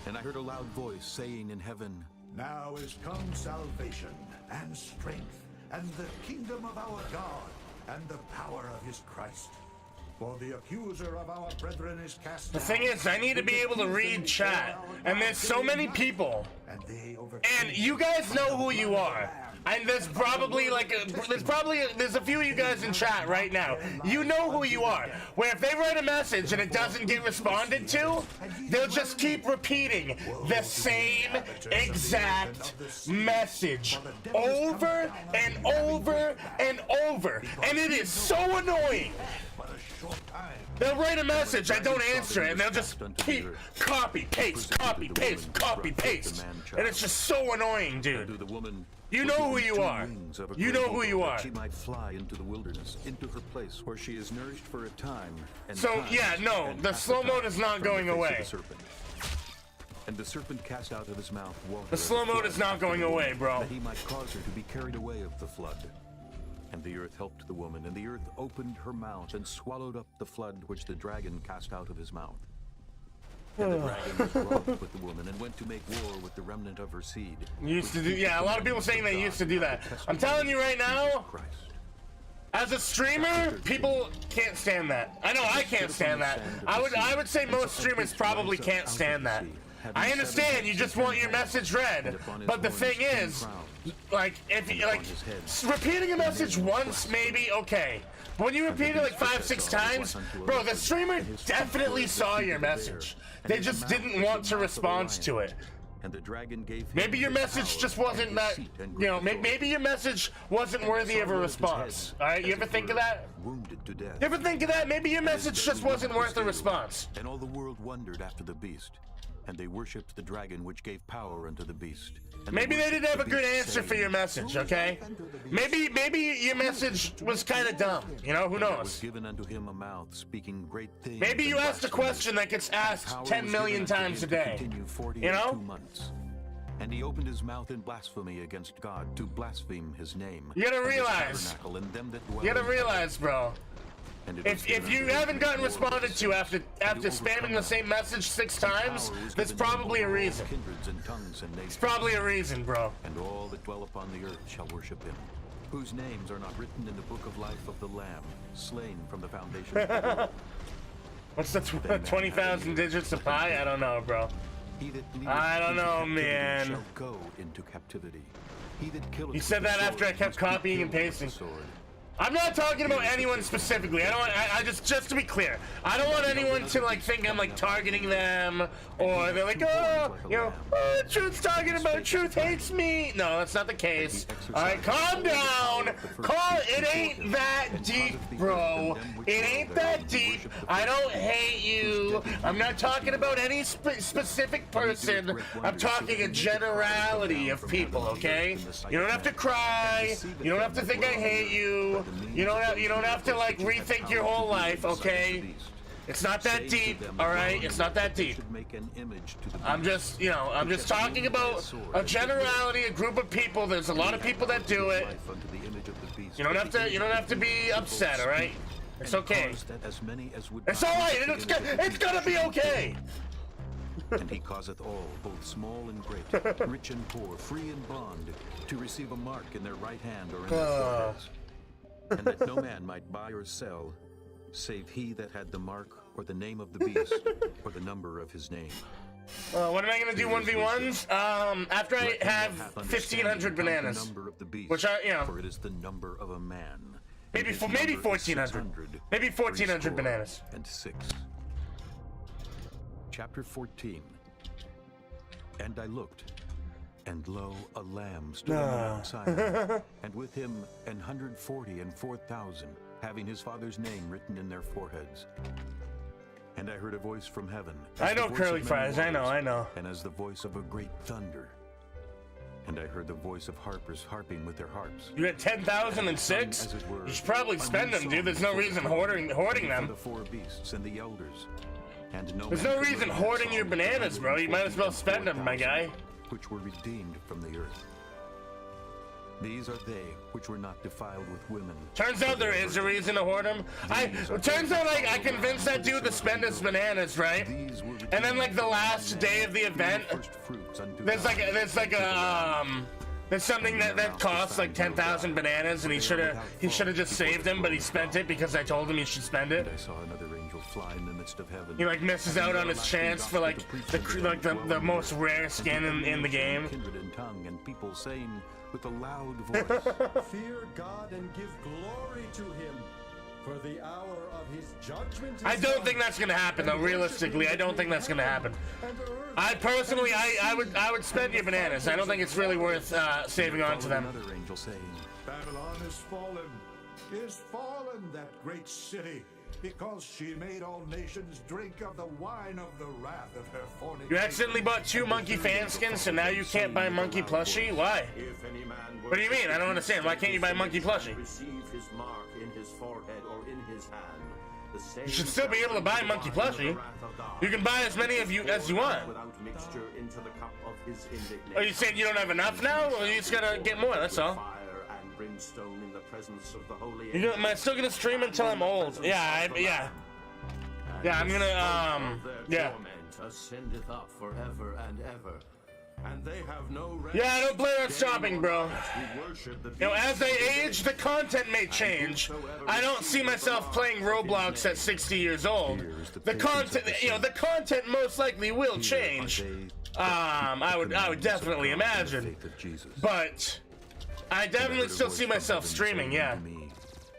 And I heard a loud voice saying in heaven, Now is come salvation and strength and the kingdom of our God and the power of his Christ. For the accuser of our brethren is cast The thing down, is, I need to be able to read chat, and there's so many people, and they overcame and you guys know who you are. And there's probably like there's a few of you guys in chat right now. You know who you are. Where if they write a message and it doesn't get responded to, they'll just keep repeating the same exact message over and over and over, and it is so annoying. but a short time. They'll write a message, I don't answer it, and they'll just keep copy, paste, copy, paste, copy, paste. And it's just so annoying, dude. You know who you are. You know who you are. She might fly into the wilderness, into her place where she is nourished for a time. So yeah, no, the slow mode is not going away. And the serpent cast out of his mouth water. The slow mode is not going away, bro. That he might cause her to be carried away of the flood. And the earth helped the woman, and the earth opened her mouth and swallowed up the flood which the dragon cast out of his mouth. And the dragon was wroth with the woman and went to make war with the remnant of her seed. Used to do, yeah, a lot of people saying they used to do that. I'm telling you right now, as a streamer, people can't stand that. I know I can't stand that. I would say most streamers probably can't stand that. I understand you just want your message read, but the thing is, like, if you, like, repeating a message once, maybe, okay. But when you repeat it like 5-6 times, bro, the streamer definitely saw your message. They just didn't want to respond to it. Maybe your message just wasn't that, you know, maybe your message wasn't worthy of a response. All right, you ever think of that? You ever think of that? Maybe your message just wasn't worth a response. And all the world wondered after the beast, and they worshipped the dragon which gave power unto the beast. Maybe they didn't have a good answer for your message, okay? Maybe your message was kind of dumb, you know, who knows? Given unto him a mouth speaking great things. Maybe you asked a question that gets asked 10 million times a day, you know? And he opened his mouth in blasphemy against God to blaspheme his name. You gotta realize, bro. If you haven't gotten responded to after spamming the same message 6 times, that's probably a reason. It's probably a reason, bro. And all that dwell upon the earth shall worship him, whose names are not written in the book of life of the Lamb, slain from the foundation of the world. What's the 20,000 digits of pi? I don't know, bro. I don't know, man. Shall go into captivity. You said that after I kept copying and pasting. I'm not talking about anyone specifically. I just to be clear, I don't want anyone to like think I'm like targeting them, or they're like, oh, you know, oh, Truth's talking about Truth hates me. No, that's not the case. All right, calm down. It ain't that deep, bro. It ain't that deep. I don't hate you. I'm not talking about any specific person. I'm talking a generality of people, okay? You don't have to cry. You don't have to think I hate you. You don't have to like rethink your whole life, okay? It's not that deep, all right? It's not that deep. I'm just, you know, I'm just talking about a generality, a group of people. There's a lot of people that do it. You don't have to be upset, all right? It's okay. It's all right. It's gonna be okay. And he causeth all, both small and great, rich and poor, free and bond, to receive a mark in their right hand or in their foreheads. And that no man might buy or sell, save he that had the mark or the name of the beast or the number of his name. What am I gonna do 1v1s? After I have 1,500 bananas, which I, you know, for it is the number of a man. Maybe 1,400. Maybe 1,400 bananas. And 6. Chapter 14. And I looked, and lo, a lamb stood on the Mount Sinai, and with him 144,000, having his father's name written in their foreheads. And I heard a voice from heaven. I know curly fries, I know. And as the voice of a great thunder. And I heard the voice of harpers harping with their harps. You had 10,006? You should probably spend them, dude. There's no reason hoarding them. The 4 beasts and the elders. There's no reason hoarding your bananas, bro. You might as well spend them, my guy. Which were redeemed from the earth. These are they which were not defiled with women. Turns out there is a reason to hoard them. Turns out like I convinced that dude to spend his bananas, right? And then like the last day of the event, there's something that costs like 10,000 bananas, and he should have just saved them, but he spent it because I told him he should spend it. I saw another angel fly in the midst of heaven. He like misses out on his chance for like the most rare skin in the game. Kindred and tongue and people saying with a loud voice, fear God and give glory to him, for the hour of his judgment is I don't think that's gonna happen though. Realistically, I don't think that's gonna happen. I personally, I would spend your bananas. I don't think it's really worth saving on to them. Another angel saying, Babylon is fallen, that great city, because she made all nations drink of the wine of the wrath of her fornication. You accidentally bought 2 monkey fan skins, so now you can't buy monkey plushie? Why? What do you mean? I don't understand. Why can't you buy monkey plushie? Receive his mark in his forehead or in his hand. You should still be able to buy monkey plushie. You can buy as many of you as you want. Without mixture into the cup of his indignation. Are you saying you don't have enough now, or you just gotta get more? That's all. Fire and brimstone in the presence of the holy. Am I still gonna stream until I'm old? Yeah, yeah. Yeah, I'm gonna, yeah. Ascendeth up forever and ever. And they have no rest. Yeah, I don't plan on stopping, bro. You know, as I age, the content may change. I don't see myself playing Roblox at 60 years old. The content, you know, the content most likely will change. I would definitely imagine. But I definitely still see myself streaming, yeah.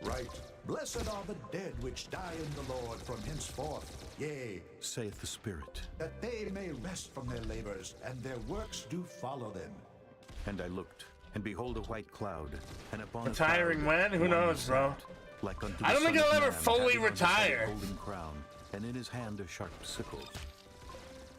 Right. Blessed are the dead which die in the Lord from henceforth. Yea, saith the Spirit, that they may rest from their labors, and their works do follow them. And I looked, and behold a white cloud, and upon retiring when? Who knows, bro? Like unto I don't think I'll ever fully having on his retire. head a golden crown, and in his hand a sharp sickle.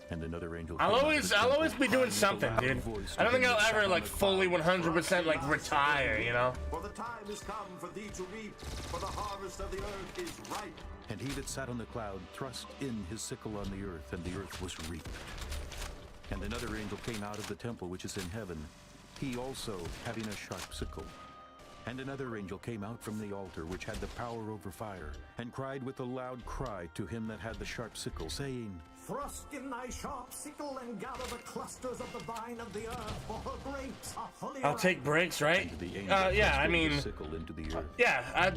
And another angel. I'll always be doing something, dude. I don't think I'll ever like fully 100% like retire, you know? For the time is come for thee to reap, for the harvest of the earth is ripe. And he that sat on the cloud thrust in his sickle on the earth, and the earth was reaped. And another angel came out of the temple which is in heaven, he also having a sharp sickle. And another angel came out from the altar which had the power over fire, and cried with a loud cry to him that had the sharp sickle, saying, Thrust in thy sharp sickle and gather the clusters of the vine of the earth, for her grapes are fully I'll take breaks, right? yeah, I mean, yeah, I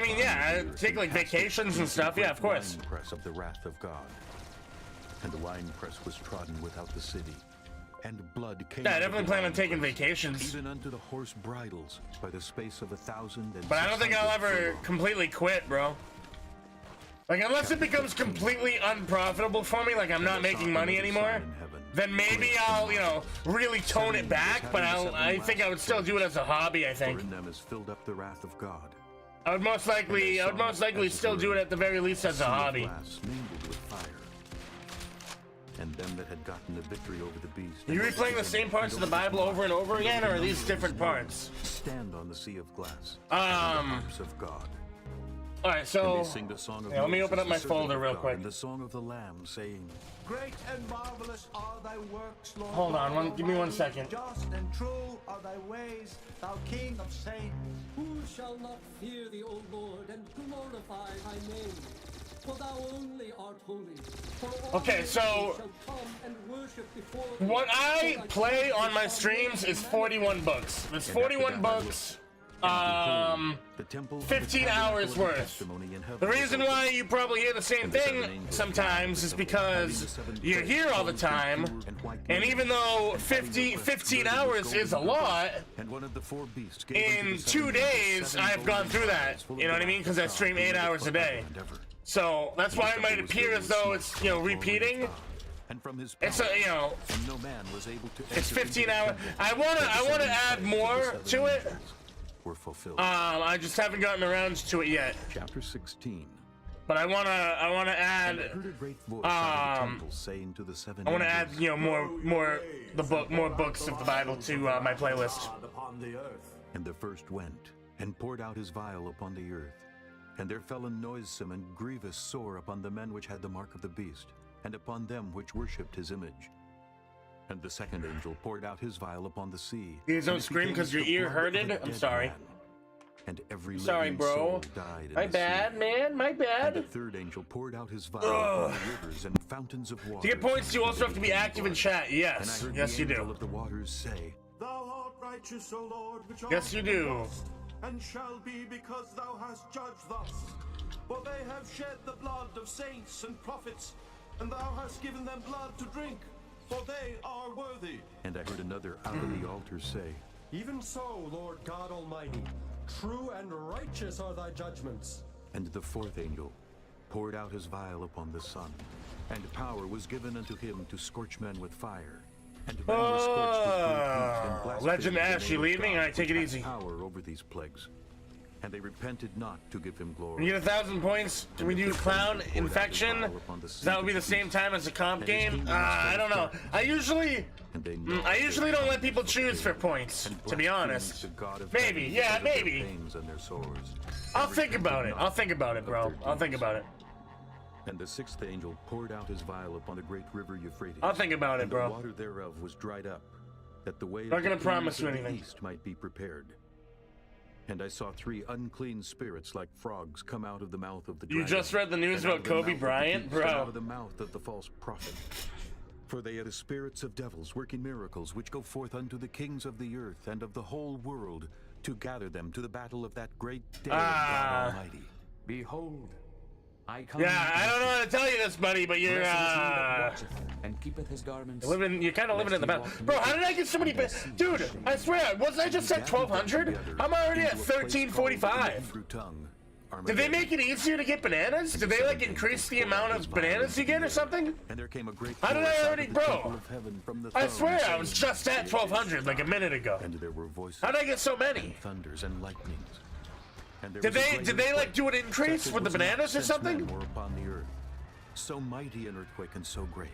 mean, yeah, I take like vacations and stuff, yeah, of course. Press of the wrath of God. And the winepress was trodden without the city, and blood came. Yeah, I definitely plan on taking vacations. Even unto the horse bridles by the space of 1,000. But I don't think I'll ever completely quit, bro. Like, unless it becomes completely unprofitable for me, like I'm not making money anymore, then maybe I'll, you know, really tone it back, but I think I would still do it as a hobby, I think. In them is filled up the wrath of God. I would most likely still do it at the very least as a hobby. Mingled with fire. And them that had gotten the victory over the beast. Are you replaying the same parts of the Bible over and over again, or are these different parts? Stand on the sea of glass. Of God. All right, so yeah, let me open up my folder real quick. The song of the Lamb, saying, Great and marvelous are thy works, Lord. Hold on, give me 1 second. Just and true are thy ways, thou King of saints. Who shall not fear thee, O Lord, and glorify thy name? For thou only art holy. For all okay, so shall come and worship before thee. What I play on my streams is 41 books. There's 41 books. 15 hours worth. The reason why you probably hear the same thing sometimes is because you're here all the time, and even though 15 hours is a lot, in 2 days I've gone through that, you know what I mean, because I stream 8 hours a day. So that's why it might appear as though it's, you know, repeating. It's a, you know, it's 15 hours. I wanna add more to it. Were fulfilled. I just haven't gotten around to it yet. Chapter 16. But I wanna add. I wanna add, you know, more books of the Bible to my playlist. And the first went and poured out his vial upon the earth, and there fell a noisome and grievous sore upon the men which had the mark of the beast, and upon them which worshipped his image. And the second angel poured out his vial upon the sea. You guys don't scream because your ear hurted? I'm sorry. And every sorry, bro. My bad, man. My bad. And the third angel poured out his vial upon the rivers and fountains of water. To get points, you also have to be active in chat. Yes. Yes, you do. Of the waters say, Thou art righteous, O Lord, which yes, you do. And shall be because thou hast judged thus. For they have shed the blood of saints and prophets, and thou hast given them blood to drink. For they are worthy. And I heard another out of the altar say, Even so, Lord God Almighty, true and righteous are thy judgments. And the fourth angel poured out his vial upon the sun, and power was given unto him to scorch men with fire. And men were scorched with great heat and blasphemy Legend Ash, you leaving? Alright, take it easy. Power over these plagues. And they repented not to give him We glory. get 1,000 points. Can we do clown infection? That would be the same time as a comp game. I don't know. I usually don't let people choose for points, to be honest. Maybe, yeah, maybe. I'll think about it. I'll think about it, bro. I'll think about it. And the sixth angel poured out his vial upon the great river Euphrates. I'll think about it, and bro. The water thereof was dried up, that the way Not of gonna the promise kings you of the anything. east might be prepared. And I saw 3 unclean spirits like frogs come out of the mouth of the dragon. You just read the news and out about of the Kobe mouth of the Bryant, beast, and bro. out of the mouth of the false prophet. For they are the spirits of devils working miracles, which go forth unto the kings of the earth and of the whole world, to gather them to the battle of that great day of God Almighty. Behold, I come. Yeah, I don't know how to tell you this, buddy, but you're and keepeth his garments. you're kind of living in the battle, bro. How did I get so many? Dude, I swear, wasn't I just at 1,200? I'm already at 1,345. Did they make it easier to get bananas? Did they like increase the amount of bananas you get or something? And there came a great How did I chorus out already, of the temple bro? of heaven from the I throne, swear I saying, was just at 1,200 like a minute ago. And there were voices. How did I get so many? Thunders and lightnings. And there Did was a they great like do an earthquake, increase such as with the was not bananas or since something? men were upon the earth. So mighty an earthquake and so great.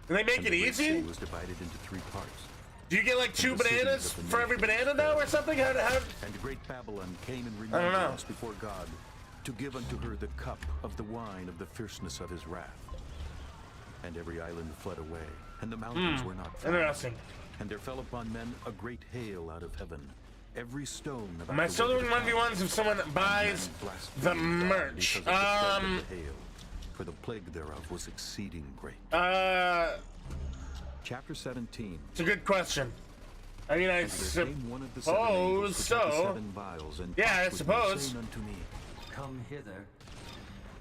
Did they make And it the great easy? city was divided into 3 parts. Do you get like 2 the cities bananas of the for every nations banana now or something? How? And the great Babylon came in I don't know. remembrance before God, to give unto her the cup of the wine of the fierceness of his wrath. And every island fled away, and the mountains were not found. Interesting. And there fell upon men a great hail out of heaven. Every stone about Am I the still way doing of the 1v1s if someone buys the merch? because of the plague of the hail, for the plague thereof was exceeding great. Chapter 17. It's a good question. I mean, I And there came one of the 7 angels suppose which had the so. 7 vials, and Yeah, I talked with me, suppose. saying unto me, Come hither.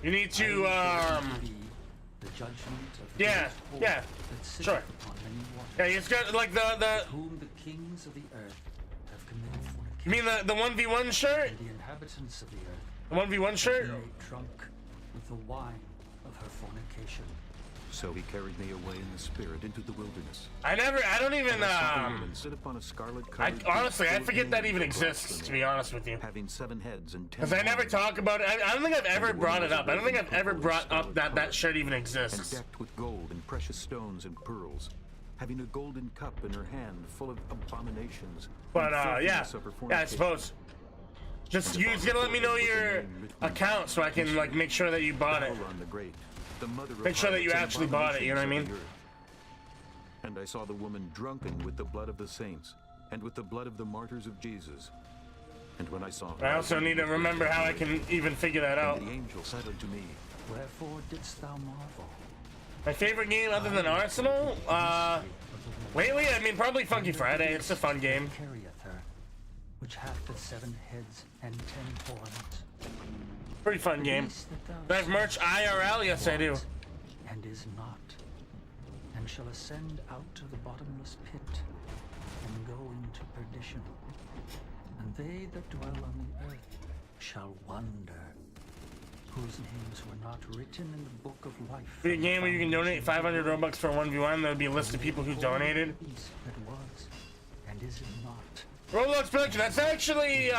You need to, The judgment of yeah, the yeah, that sitteth sure. upon many waters, Yeah, you just got like the. whom the kings of the earth have committed You mean fornication, the 1v1 shirt? and the inhabitants of the earth The 1v1 shirt? be made drunk with the wine of her fornication. So he carried me away in the spirit into the wilderness. I don't even And I saw a woman sit upon a scarlet-colored beast honestly, I full of forget that nails even of brass exists, and to be honest with you. having 7 heads and 10 Because I never horns, talk about it. I don't think I've ever brought it up. I don't think I've ever brought up that shirt even and exists. decked with gold and precious stones and pearls, having a golden cup in her hand full of abominations. But and yeah, filthiness of her yeah, I fornication. suppose. Just you gotta let me know your account so I can like make sure that you bought it. Babylon the Great, the mother of Make sure that you harlots and actually bought it, you know what I abominations mean? of the earth. And I saw the woman drunken with the blood of the saints and with the blood of the martyrs of Jesus. And when I saw her, I also need to remember how I can even figure that out. and the angel said unto me, Wherefore didst thou marvel? My favorite game other than Arsenal? Lately, I mean, probably Funky Friday. It's a fun game. Carrieth her, which hath the 7 heads and 10 horns. Pretty fun game. Beast that Do thou I have merch IRL? Yes, I do. was, and is not, and shall ascend out of the bottomless pit, and go into perdition. And they that dwell on the earth shall wonder, whose names were not written in the book of life. Be a game where you can donate 500 Robux for 1v1. There'll be a list of people who donated. Beast that was, and is not. Roblox production. That's actually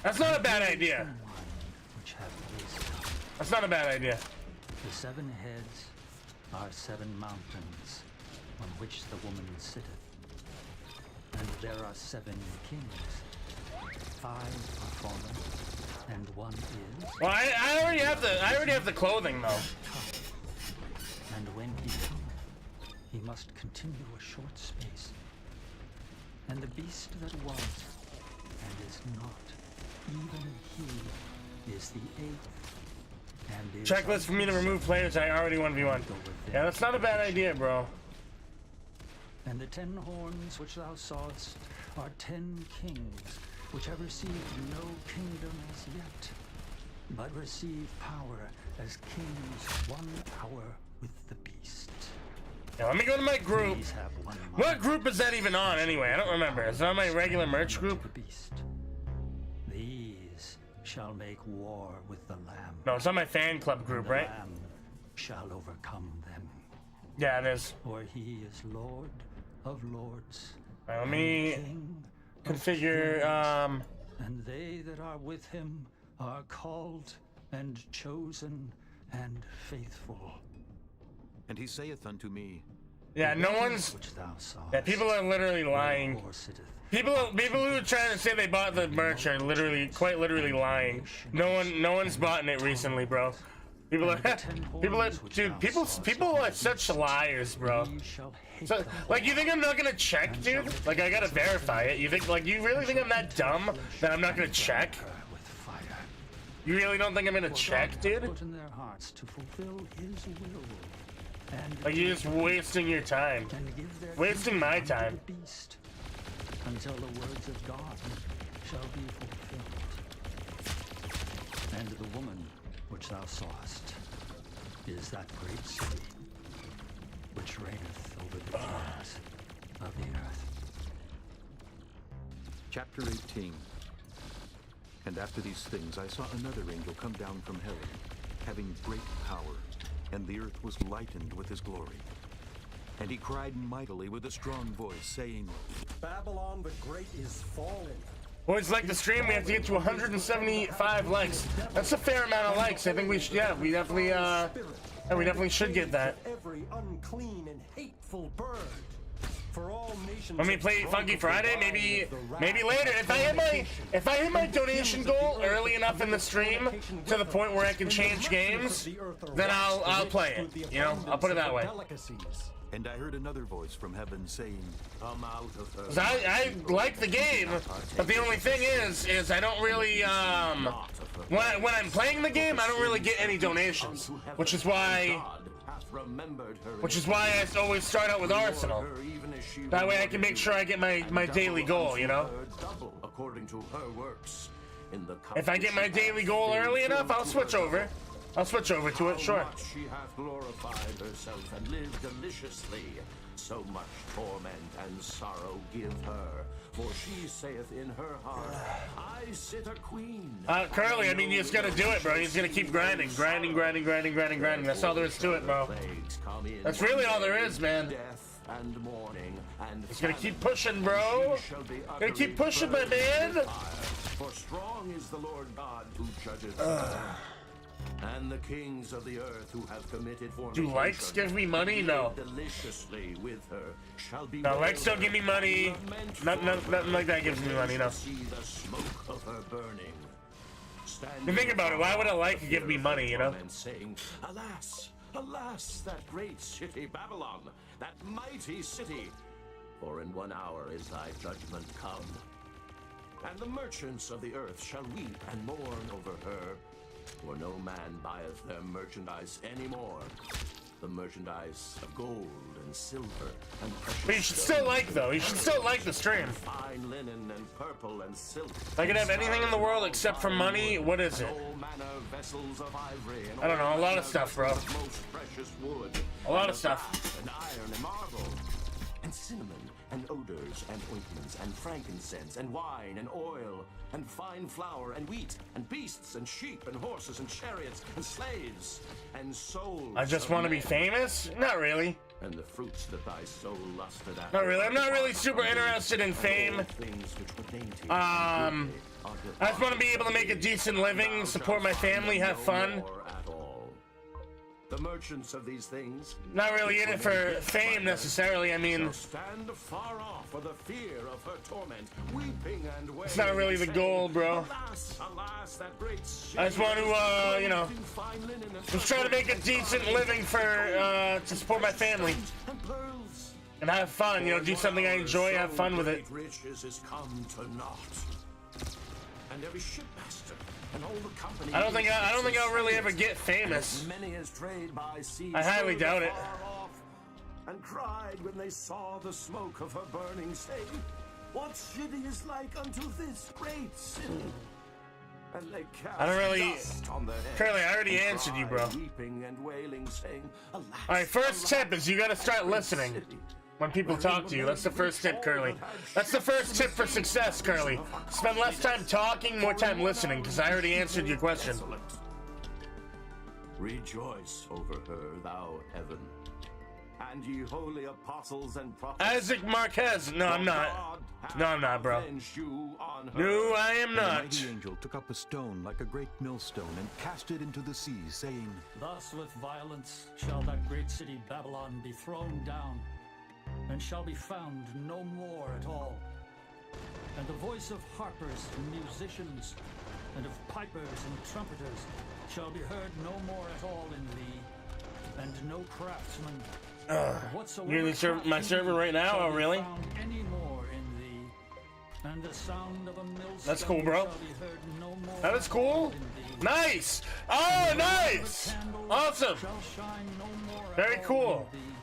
that's not a bad idea. One which hath wisdom. That's not a bad idea. The 7 heads are 7 mountains on which the woman sitteth. And there are 7 kings. 5 are fallen, and 1 is. Well, I already have the clothing though. Tough. And when he cometh, he must continue a short space. And the beast that was, and is not, even he is the 8th. And is Checklist for me to remove players. I already 1v1. Yeah, that's not a bad idea, bro. And the 10 horns which thou sawest are 10 kings, which have received no kingdom as yet, but receive power as kings 1 hour with the beast. Yeah, let me go to my group. These have 1 What mind, group is that even on anyway? I don't remember. Is it on my regular merch group? the beast. These shall make war with the Lamb. No, it's on my fan club group, The right? Lamb shall overcome them, Yeah, it is. for he is Lord of lords, Let and me King configure, And they that are with him are called and chosen and faithful. And he saith unto me, yeah, no one's, Which thou sawest. yeah, people are literally lying. Wherefore sitteth People who are trying to say they bought the merch are literally, quite literally lying. No one's bought it recently, bro. People are, dude, people are such liars, bro. ye shall hate So, the like, you think I'm not gonna check, dude? Like, I gotta verify it. You think, like, you really think I'm that dumb that I'm not gonna check? her with fire. You really don't think I'm gonna For check, God dude? hath put in their hearts to fulfill his will, and Like, you're just wasting your time. and give their Wasting my kingdom unto time. the beast, until the words of God shall be fulfilled. And the woman which thou sawest is that great city which reigneth over the kings of the earth. Chapter 18. And after these things I saw another angel come down from heaven, having great power, and the earth was lightened with his glory. And he cried mightily with a strong voice, saying, Babylon the Great is fallen. Boys, like the stream, we have to get to 175 likes. That's a fair amount of likes. I think we should, yeah, we definitely should get that. Every unclean and hateful bird. For all nations. Let me play Funky Friday, maybe later. If I hit my donation goal early enough in the stream to the point where I can change games, then I'll play it. You know, I'll put it that way. And I heard another voice from heaven saying, Come out of her. 'Cause I like the game, but the only thing is I don't really when I'm playing the game I don't really get any donations, which is why I always start out with Arsenal. That way I can make sure I get my daily goal, you know. According to her works. If I get my daily goal early enough, I'll switch over. I'll switch over to it, sure. How much she hath glorified herself and lived deliciously. So much torment and sorrow give her. For she saith in her heart, I sit a queen. Curly, I mean, you just gotta do it, bro. You just gotta keep grinding. That's all there is to it, bro. That's really all there is, man. Death and mourning and Just gotta keep pushing, bro. Gotta keep pushing, my man. For strong is the Lord God who judges. And the kings of the earth who have committed fornication. Do likes give me money? No. Deliciously with her shall be. No, likes don't give me money. Nothing like that gives me money, no. See the smoke of her burning. You think about it, why would a like give me money, you know? Saying, alas, alas, that great city Babylon, that mighty city. For in 1 hour is thy judgment come. And the merchants of the earth shall weep and mourn over her. For no man buyeth their merchandise anymore. The merchandise of gold and silver and precious. But you should still like, though. You should still like the stream. Fine linen and purple and silk. If I could have anything in the world except for money, what is it? All manner vessels of ivory and I don't know, a lot of stuff, bro. most precious wood. A lot of stuff. And iron and marble. And cinnamon and odors and ointments and frankincense and wine and oil and fine flour and wheat and beasts and sheep and horses and chariots and slaves and souls. I just want to be famous? Not really. And the fruits that thy soul lusted after. Not really. I'm not really super interested in fame. I just want to be able to make a decent living, support my family, have fun. The merchants of these things. Not really in it for fame necessarily. I mean, Stand afar off for the fear of her torment, weeping and wailing. it's not really the goal, bro. Alas, alas, that great city. I just want to, you know, just try to make a decent living for, to support my family. And have fun, you know, do something I enjoy, have fun with it. Riches is come to naught. And every shipmaster and all the company. I don't think I'll really ever get famous. Many as trade by sea. I highly doubt it. And cried when they saw the smoke of her burning, saying, what city is like unto this great city? And they cast I don't really. dust on their heads Curly, I already and answered you, cried, bro. weeping and wailing, saying, alas, Alright, first alas, tip is you gotta start listening when people talk to you. That's the first tip, Curly. That's the first tip for success, Curly. Spend less time talking, more time listening, because I already answered your question. Rejoice over her, thou heaven. and ye holy apostles and prophets. Isaac Marquez. No, I'm not. No, I'm not, bro. No, I am And the not. mighty angel took up a stone like a great millstone and cast it into the sea, saying, Thus with violence shall that great city Babylon be thrown down, and shall be found no more at all. And the voice of harpers and musicians, and of pipers and trumpeters, shall be heard no more at all in thee, and no craftsman. Whatsoever You're in my server right now? shall Oh, be really? found any more in thee, and the sound of a millstone That's cool, bro. shall be heard no more That is at cool. all in thee. Nice. Oh, nice. Awesome. Shall shine no more at Very all cool. in thee,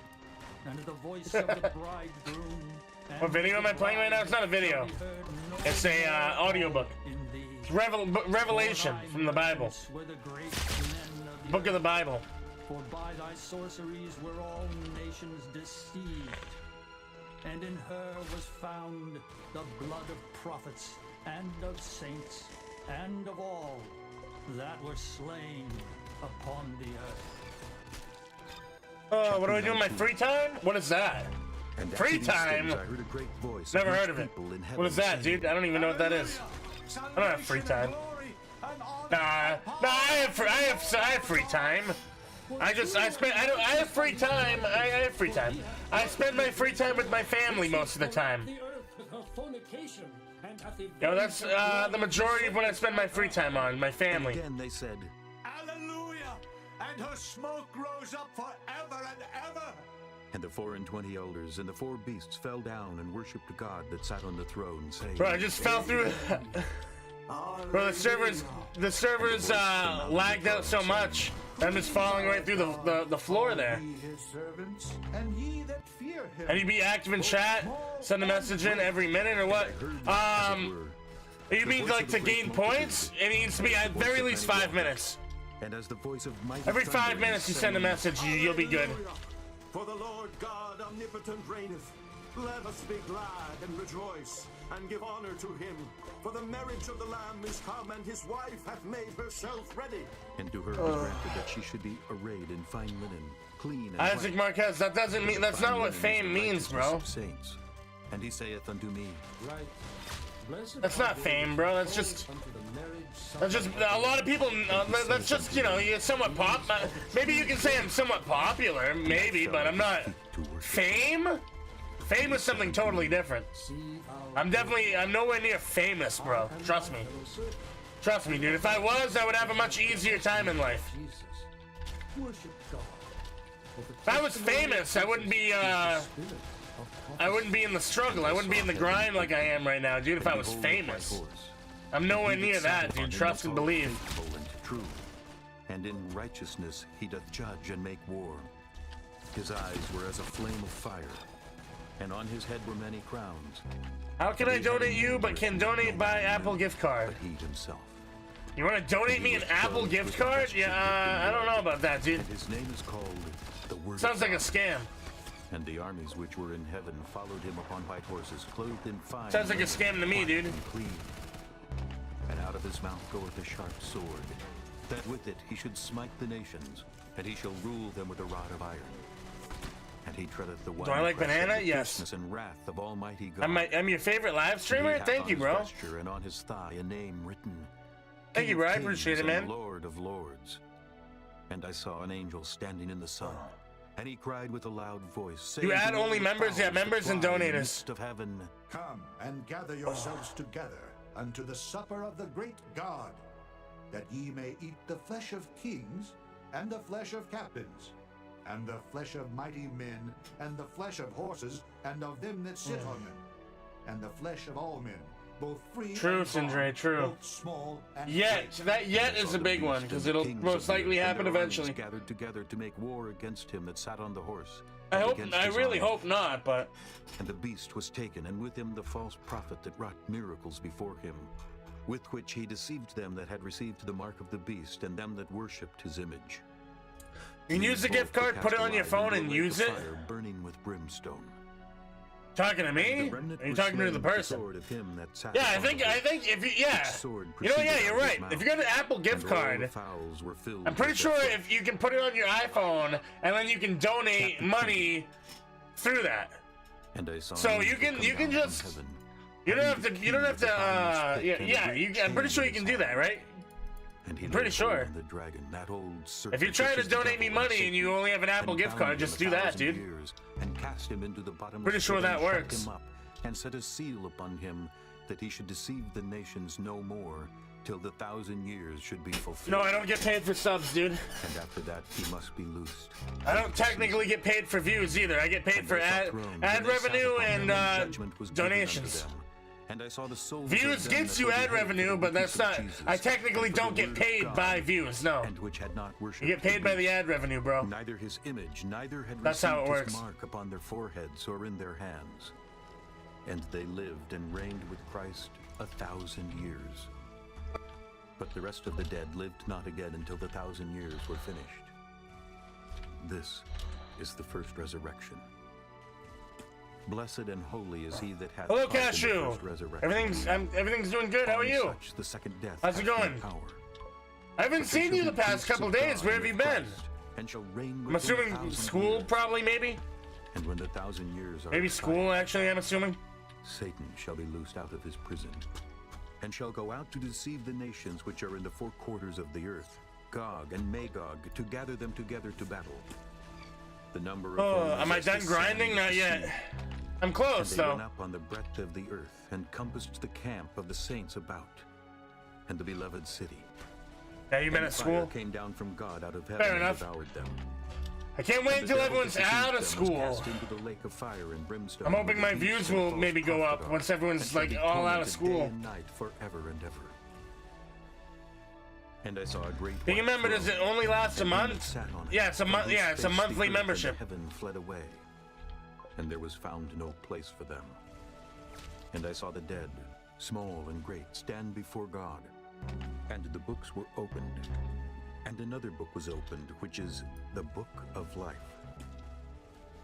and the voice of the bridegroom. What video am I playing right now? It's not a video. It's a audiobook. It's Revelation from the Bible. Book of the Bible. For by thy sorceries were all nations deceived, and in her was found the blood of prophets and of saints and of all that were slain upon the earth. Oh, what do I do in my free time? What is that? And after Free these time? things I heard a great voice Never of heard of it. people in heaven What is that, saying, dude? I don't even know what that is. I don't have free time. Nah, I have free time. I have free time. I have free time. I spend my free time with my family most of the time. Yo, that's the majority of what I spend my free time on, my family. Again they said, Hallelujah! And her smoke rose up forever and ever! and the 24 elders and the 4 beasts fell down and worshipped God that sat on the throne, saying, Bro, I just fell through. Bro, the servers lagged out so much. I'm just falling right through the floor there. Ye his servants, and ye that fear him. And you be active in chat, send a message in every minute or what? You mean like to gain points? It needs to be at very least 5 minutes. and as the voice of mighty Every thunder 5 minutes you send a saying, message, you'll be good. For the Lord God omnipotent reigneth. Let us be glad and rejoice, and give honor to him. For the marriage of the Lamb is come, and his wife hath made herself ready. And to her was granted that she should be arrayed in fine linen, clean and Isaac white. Marquez, that doesn't mean, that's Fine not what linen is fame the means, righteousness bro. of saints. And he saith unto me, Right. Blessed That's are not they fame, bro. That's just, unto the marriage that's just, a lot of people, that's just, you know, you're somewhat maybe you can say I'm somewhat popular, maybe, but I'm not. to worship. Fame? Fame is something totally different. I'm nowhere near famous, bro. Trust me. Trust me, dude. If I was, I would have a much easier time in life. Jesus. Worship God. If I was famous, I wouldn't be in the struggle. I wouldn't be in the grind like I am right now, dude, if I was Behold, my famous. horse. I'm nowhere He near that that, sitteth dude. on him Trust is and all believe. faithful and true. And in righteousness he doth judge and make war. His eyes were as a flame of fire, and on his head were many crowns. How can I donate you, but can donate by Apple gift card? But he himself. You want to donate me an Apple gift card? Yeah, I don't know about that, dude. And his name is called the Word Sounds of like a God. scam. And the armies which were in heaven followed him upon white horses, clothed in fine. Sounds like a linen, scam to me, white dude. and clean. And out of his mouth goeth a sharp sword, that with it he should smite the nations, and he shall rule them with a rod of iron. And he treadeth the I like winepress of banana? the Yes. fierceness and wrath of Almighty God. I'm your favorite live And he streamer? hath Thank on you, his bro. vesture and on his thigh a name written. Thank King you, of bro. I Kings appreciate it, and man. Lord of Lords. And I saw an angel standing in the sun, and he cried with a loud voice, saying, You add to all only the members? Yeah, powers that members and fly in the donators. midst of heaven, Come and gather yourselves together unto the supper of the great God, that ye may eat the flesh of kings, and the flesh of captains, and the flesh of mighty men, and the flesh of horses, and of them that sit on them, and the flesh of all men, both free True, and bond, Sindre, true. both small and Yet, great. that yet is a big one, because it'll kings most of the likely earth and happen their armies eventually. gathered together to make war against him that sat on the horse. I and hope, against I his really army. hope not, but And the beast was taken, and with him the false prophet that wrought miracles before him, with which he deceived them that had received the mark of the beast, and them that worshipped his image. you can use the These gift both were card, put it cast on your alive phone into a and lake use of it. fire burning with brimstone. Talking to me? Are you talking to the person? Yeah, I think if you, yeah. You know, yeah, you're right. If you got an Apple gift card, I'm pretty sure if you can put it on your iPhone and then you can donate money through that. So you can just, you don't have to, yeah, I'm pretty sure you can do that, right? I'm pretty sure. If you're trying to donate me money and you only have an Apple gift card, just do that, dude. Pretty sure that works. And set a seal upon him that he should deceive the nations no more till the 1,000 years should be fulfilled. No, I don't get paid for subs, dude. And after that he must be loosed. I don't technically get paid for views either. I get paid for ad revenue and donations. And I saw the souls views gets you ad revenue, but that's not. I technically don't get paid by views. No. And which had not you get paid by the ad revenue, bro. Neither his image, neither had that's how it works. His mark upon their foreheads or in their hands. And they lived and reigned with Christ 1,000 years. But the rest of the dead lived not again until the 1,000 years were finished. This is the first resurrection. Blessed and holy is he that hath hello, Cashew. Everything's doing good. How are you? The second death how's it going? I haven't seen you the past couple days. Where have you been? I'm assuming school, probably, maybe. And when the 1,000 years are maybe school, actually, I'm assuming. Satan shall be loosed out of his prison, and shall go out to deceive the nations which are in the four quarters of the earth, Gog and Magog, to gather them together to battle. The number of am I done grinding? Not yet. I'm close, and they though. went up on the breadth of the earth and compassed the camp of the saints about, and the beloved city. Yeah, you been at school? Came down from God out of heaven fair enough. And devoured them. I can't wait until everyone's out of school. Into the lake of fire and brimstone. I'm hoping my views will maybe go up once everyone's like all out of school. Day and night forever and ever. And I saw a great. Do you remember? Does it only last a month? Yeah, it's a month. Yeah, it's a monthly membership. Heaven fled away, and there was found no place for them. And I saw the dead, small and great, stand before God, and the books were opened. And another book was opened, which is the book of life.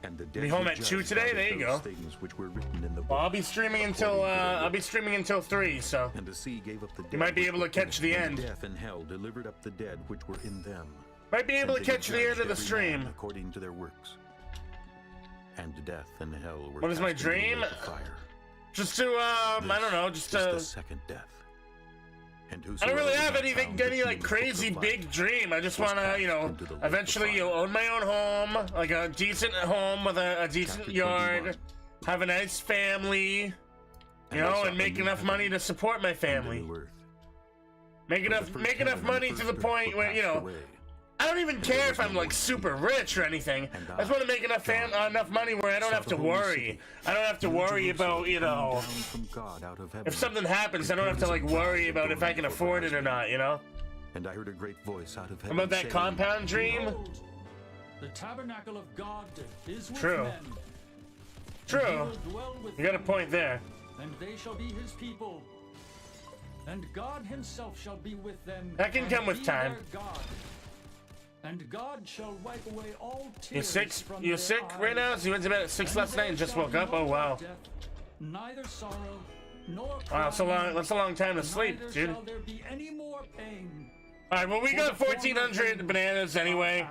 And the dead be home at 2 today. There you go. Which were written in the book, well, I'll be streaming until 3. So and the sea gave up the dead, you might be able to catch the end. Death and hell delivered up the dead which were in them. Might be able to catch the end of the stream according to their works. And death and hell were. What is my dream? Just to I don't know, just the second death. I don't really have any like crazy big dream. I just want to, you know, eventually own my own home, like a decent home with a decent yard, have a nice family, you know, and make enough money to support my family. Make enough money to the point where, you know, I don't even care if I'm like super rich or anything. I just want to make enough money where I don't have to worry. I don't have to worry about, you know, if something happens, I don't have to like worry about if I can afford it or not, you know? And I heard a great voice out of heaven. About that compound dream? The tabernacle of God is with true. Men. True. You got a point there. And they shall be his people. And God himself shall be with them. That can come with time. And God shall wipe away all tears. You're sick right now? So you went to bed at 6 last night and just woke up? Oh wow. Neither sorrow nor wow, that's a long time to sleep, dude. Shall there be any more pain. Alright, well we got 1,400 bananas anyway.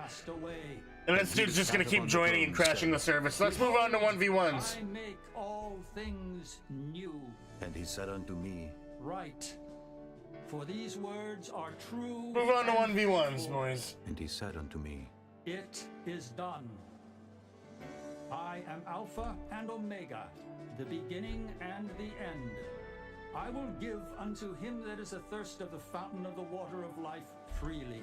And this dude's just gonna keep joining and crashing the service. Let's move on to 1v1s. I make all things new. And he said unto me, right. For these words are true. Move on to 1v1s, boys. And he said unto me, it is done. I am Alpha and Omega, the beginning and the end. I will give unto him that is athirst of the fountain of the water of life freely.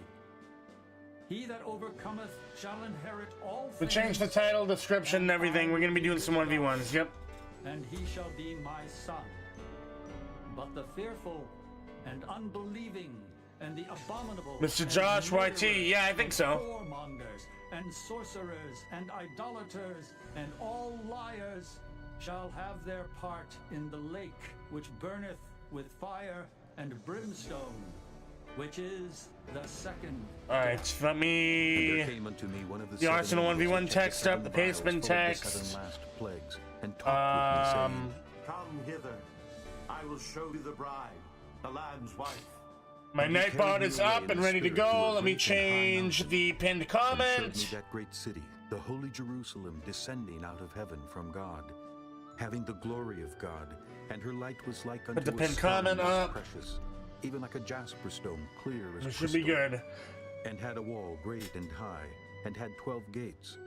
He that overcometh shall inherit all things. We changed the title, description, and everything. We're gonna be doing some 1v1s, yep. And he shall be my son. But the fearful and unbelieving and the abominable, Mr. Josh YT, yeah, I think so. Whoremongers and sorcerers and idolaters and all liars shall have their part in the lake which burneth with fire and brimstone, which is the second. All right, let me. Came unto me one of the Arsenal 1v1 text up, the Paceman text. and talked with me, saying, Come hither. I will show you the bride, the Lamb's wife. My And he Nightbot carried me is away up in and the ready to spirit to go. a Let me great and high change mountain, the pinned and showed me comment. that great city, the holy Jerusalem, descending out of heaven from God, having the glory of God, and her light was like unto the a pinned stone comment most up. precious, even like a jasper stone, clear as This crystal. should be good. And had a wall great and high, and had 12 gates.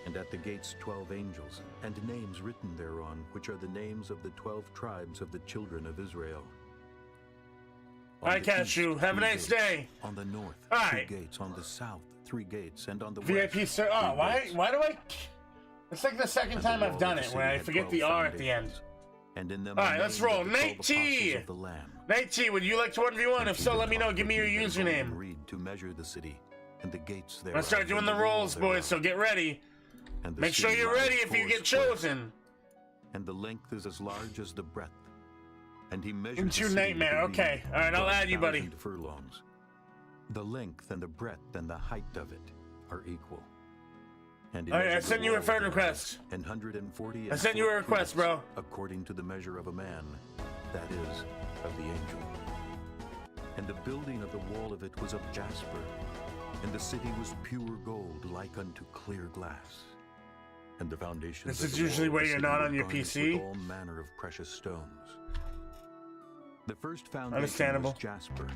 And at the gates 12 angels, and names written thereon, which are the names of the 12 tribes of the children of Israel. On I the catch east, you. Have a 3 nice gates. day. On the north, All 2 right. gates. On the south, 3 gates. And on the VIP west, sir. Oh, 3 why? gates. Why do I? It's like the second And the time I've wall done of it the where city I had forget 12 the R at the end. foundations, and in them All the right, let's names roll. of the 12 Nate T. apostles of the Lamb. Nate T, would you like to 1v1? If And so, he let me know. talked Give me your with and username. read to measure the city, and the gates there. Let's start doing the rolls, boys, so get ready. And the Make sure city you're lies ready if you 4 get square, chosen. and the length is as large as the breadth. And he measured Into the city Nightmare. with a Okay. reed, All right, I'll add you, buddy. 12,000 furlongs. The length and the breadth and the height of it are equal. And he All right, I measured the sent you a wall friend thereof, request. and 140 I sent you a request, bro. according to the measure of a man, that is, of the angel. And the building of the wall of it was of jasper, and the city was pure gold, like unto clear glass. And the foundations This of is the wall usually of where the you're city not were on your garnished PC. with all manner of precious stones. The first foundation Understandable. was jasper,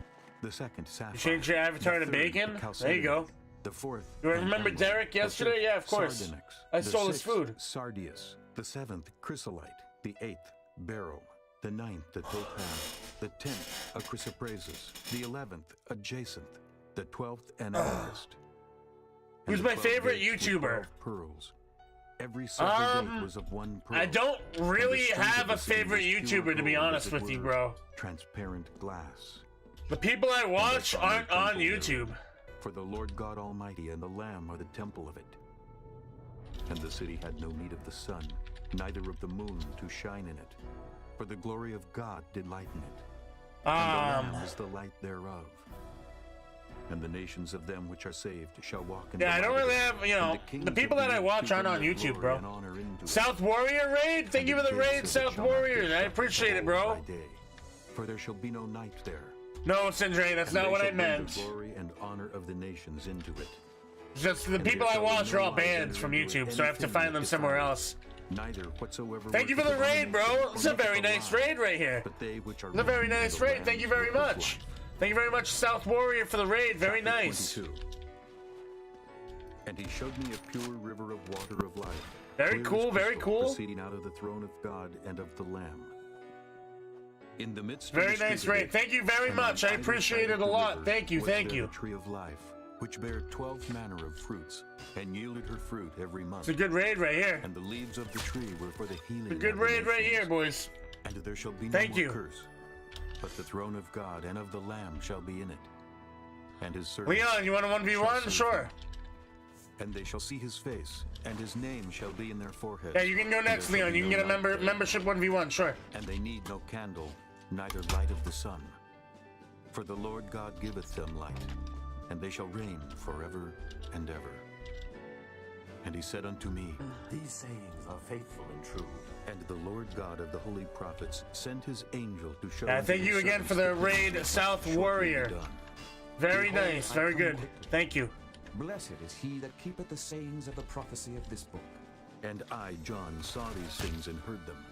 the second sapphire. You changed your avatar the to third bacon? There you chalcedony, go. The fourth. You remember emerald, Derek the yesterday? fifth, Yeah, of course. sardonyx, I the stole his sixth, food. Sardius, the seventh, chrysolite, the eighth, beryl, the ninth, a topaz, the 10th, a chrysoprasus, the 11th, a jacinth, the 12th, an amethyst. And Who's the my 12 favorite gates were YouTuber? 12 pearls. Every silver gate was of 1 pearl. I don't really And the street have of a the city favorite was pure YouTuber, to be gold, honest as it with you, were, bro. Transparent glass. The people I watch And I aren't found on the temple YouTube. thereof, for the Lord God Almighty and the Lamb are the temple of it. And the city had no need of the sun, neither of the moon to shine in it, for the glory of God did lighten it. And the Lamb is the light thereof. And the nations of them which are saved shall walk in Yeah, the I don't light of really it, have, you and know, the kings the people of that I earth watch do aren't on bring YouTube, glory bro. and honor into it. South Warrior Raid, thank you for the raid, South Warrior. I appreciate it, bro. By day, for there shall be no night there. No, Sindre, that's And not they what shall I bring meant. The glory and honor of the nations into it. Just the And people there I shall be watch no are all light banned enter from into it, YouTube, so I have to anything find them that somewhere defileth, else. Neither whatsoever Thank you for the raid, bro. It's a very nice raid right here. But they which are It's a very written in nice the raid. Thank you very Lamb's book of much. life. Thank you very much, South Warrior, for the raid. Very Chapter nice. 22. And he showed me a pure river of water of life. Very clear as cool, very crystal, cool. Proceeding out of the throne of God and of the Lamb. In the midst of Very the street nice of raid. it, Thank you very and much. on I either appreciate side it of a the lot. river Thank you, was thank there you. the tree of life, which bare 12 manner of fruits, and yielded her fruit every month. It's a good raid right here. And the leaves of the tree were for the healing. It's a good of the raid right nations. here, boys. And there shall be no Thank more you. curse, but the throne of God and of the Lamb shall be in it, and his servants. Leon, you want a shall 1v1? serve Sure. him. And they shall see his face, and his name shall be in their foreheads. Yeah, you can go And next, there shall Leon. be You can no get a night there. membership 1v1. Sure. And they need no candle, neither light of the sun. For the Lord God giveth them light, and they shall reign forever and ever. And he said unto me, These sayings are faithful and true. and the Lord God of the holy prophets sent his angel to show. Yeah, unto thank his you again servants for the things raid, which must South shortly be Warrior. done. Very Behold, nice. I Very come good. quickly. Thank you. Blessed is he that keepeth the sayings of the prophecy of this book. And I, John, saw these things and heard them.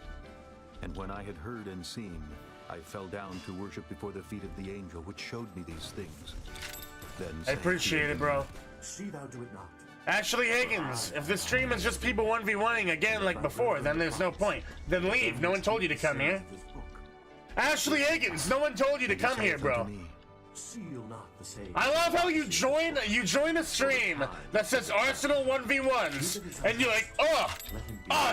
And when I had heard and seen, I fell down to worship before the feet of the angel which showed me these things. Then I said he appreciate unto it, me, bro. See thou do it not. Ashley Higgins, if this stream is just people 1v1ing again like before, then there's no point. Then leave. No one told you to come here. This book. Ashley Higgins, no one told you to And he come here, saith bro. unto me, Seal not the saying. I love how you join a stream that says Arsenal 1v1s, and you're like, oh,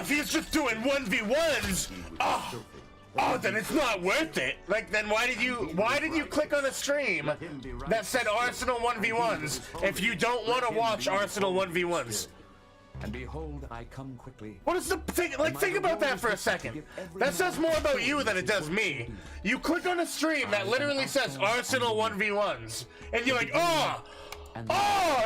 if he's just doing 1v1s, oh, then it's not worth it. Like, then why did you click on a stream that said Arsenal 1v1s if you don't want to watch Arsenal 1v1s? And behold, I come quickly. What is the thing? Like, think about that for a second. That says more about you than it does me. You click on a stream that literally says Arsenal 1v1s, and you're like,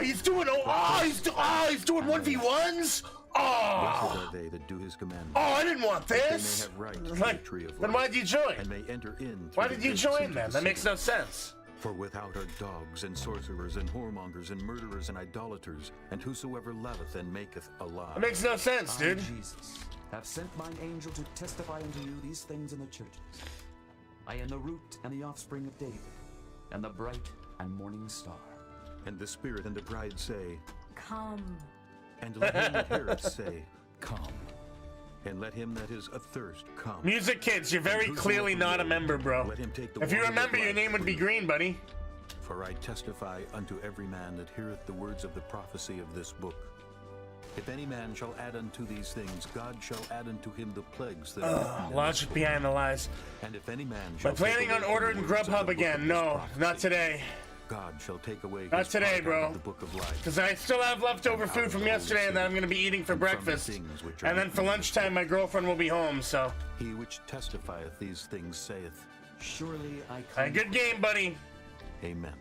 he's doing 1v1s. Blessed are they that do his commandments. Oh, I didn't want They may this. have right to Like, the tree of then life, why'd you join? and may enter in. Why through did the you gates join into then? the That makes city. no sense. For without are dogs and sorcerers and whoremongers and murderers and idolaters and whosoever loveth and maketh a lie. That makes no sense, I, dude. Jesus, have sent mine angel to testify unto you these things in the churches. I am the root and the offspring of David, and the bright and morning star. And the Spirit and the bride say, Come. and let him that heareth say, Come. And let him that is athirst come. Music Kids, you're very clearly not a member, bro. Let him take the If you water of remember, your life name would be freely. green, buddy. For I testify unto every man that heareth the words of the prophecy of this book. If any man shall add unto these things, God shall add unto him the plagues that are written in Logic this book. behind the lies. And if any man shall I'm planning take on away from ordering the words of the Grubhub book of again. this No, prophecy, not today. God shall take away Not his today, part out bro. of the book of life. Because I still have leftover food from yesterday that I'm going to be eating for And from the breakfast. things which are And then for written in this lunchtime, book. my girlfriend will be home, so. He which testifieth these things saith, Surely I come. Alright, good game, buddy. Amen.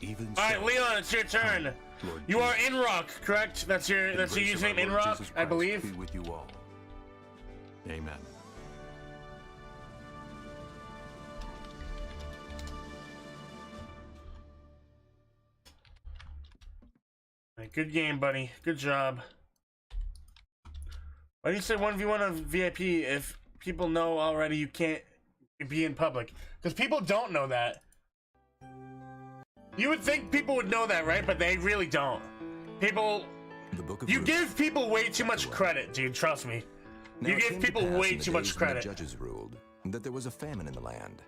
Even Alright, so, Leon, it's your turn. Lord You are Jesus. Inrock, correct? That's your The grace of our username, Lord Inrock, Jesus I Christ believe. Be with you all. Amen. Alright, good game, buddy. Good job. Why do you say 1v1 on VIP if people know already you can't be in public? Because people don't know that. You would think people would know that, right? But they really don't. People... The book of You Ruth. give people way too much credit, dude. Trust me. Now You it give came to people pass way in the too much days when credit. The judges ruled that there was a famine in the land,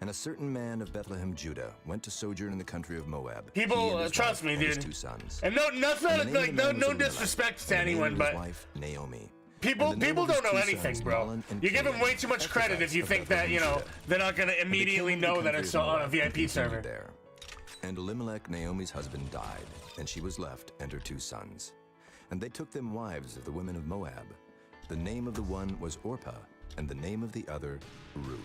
and a certain man of Bethlehem, Judah, went to sojourn in the country of Moab. People, he and his trust wife me, and his dude. 2 sons. And no, that's not And the name of like the man was no Elimelech, disrespect to and the name anyone, of his but wife, Naomi. people And the name people of his don't know 2 anything, sons, bro. Mahlon and You give them Chilion, way too much credit if you Ephrathites think of that, you know, Bethlehem, they're not gonna And they immediately came to the know that country it's of on a Moab and VIP continued server. there. And Elimelech, Naomi's husband, died, and she was left and her 2 sons. And they took them wives of the women of Moab. The name of the one was Orpah, and the name of the other, Ruth.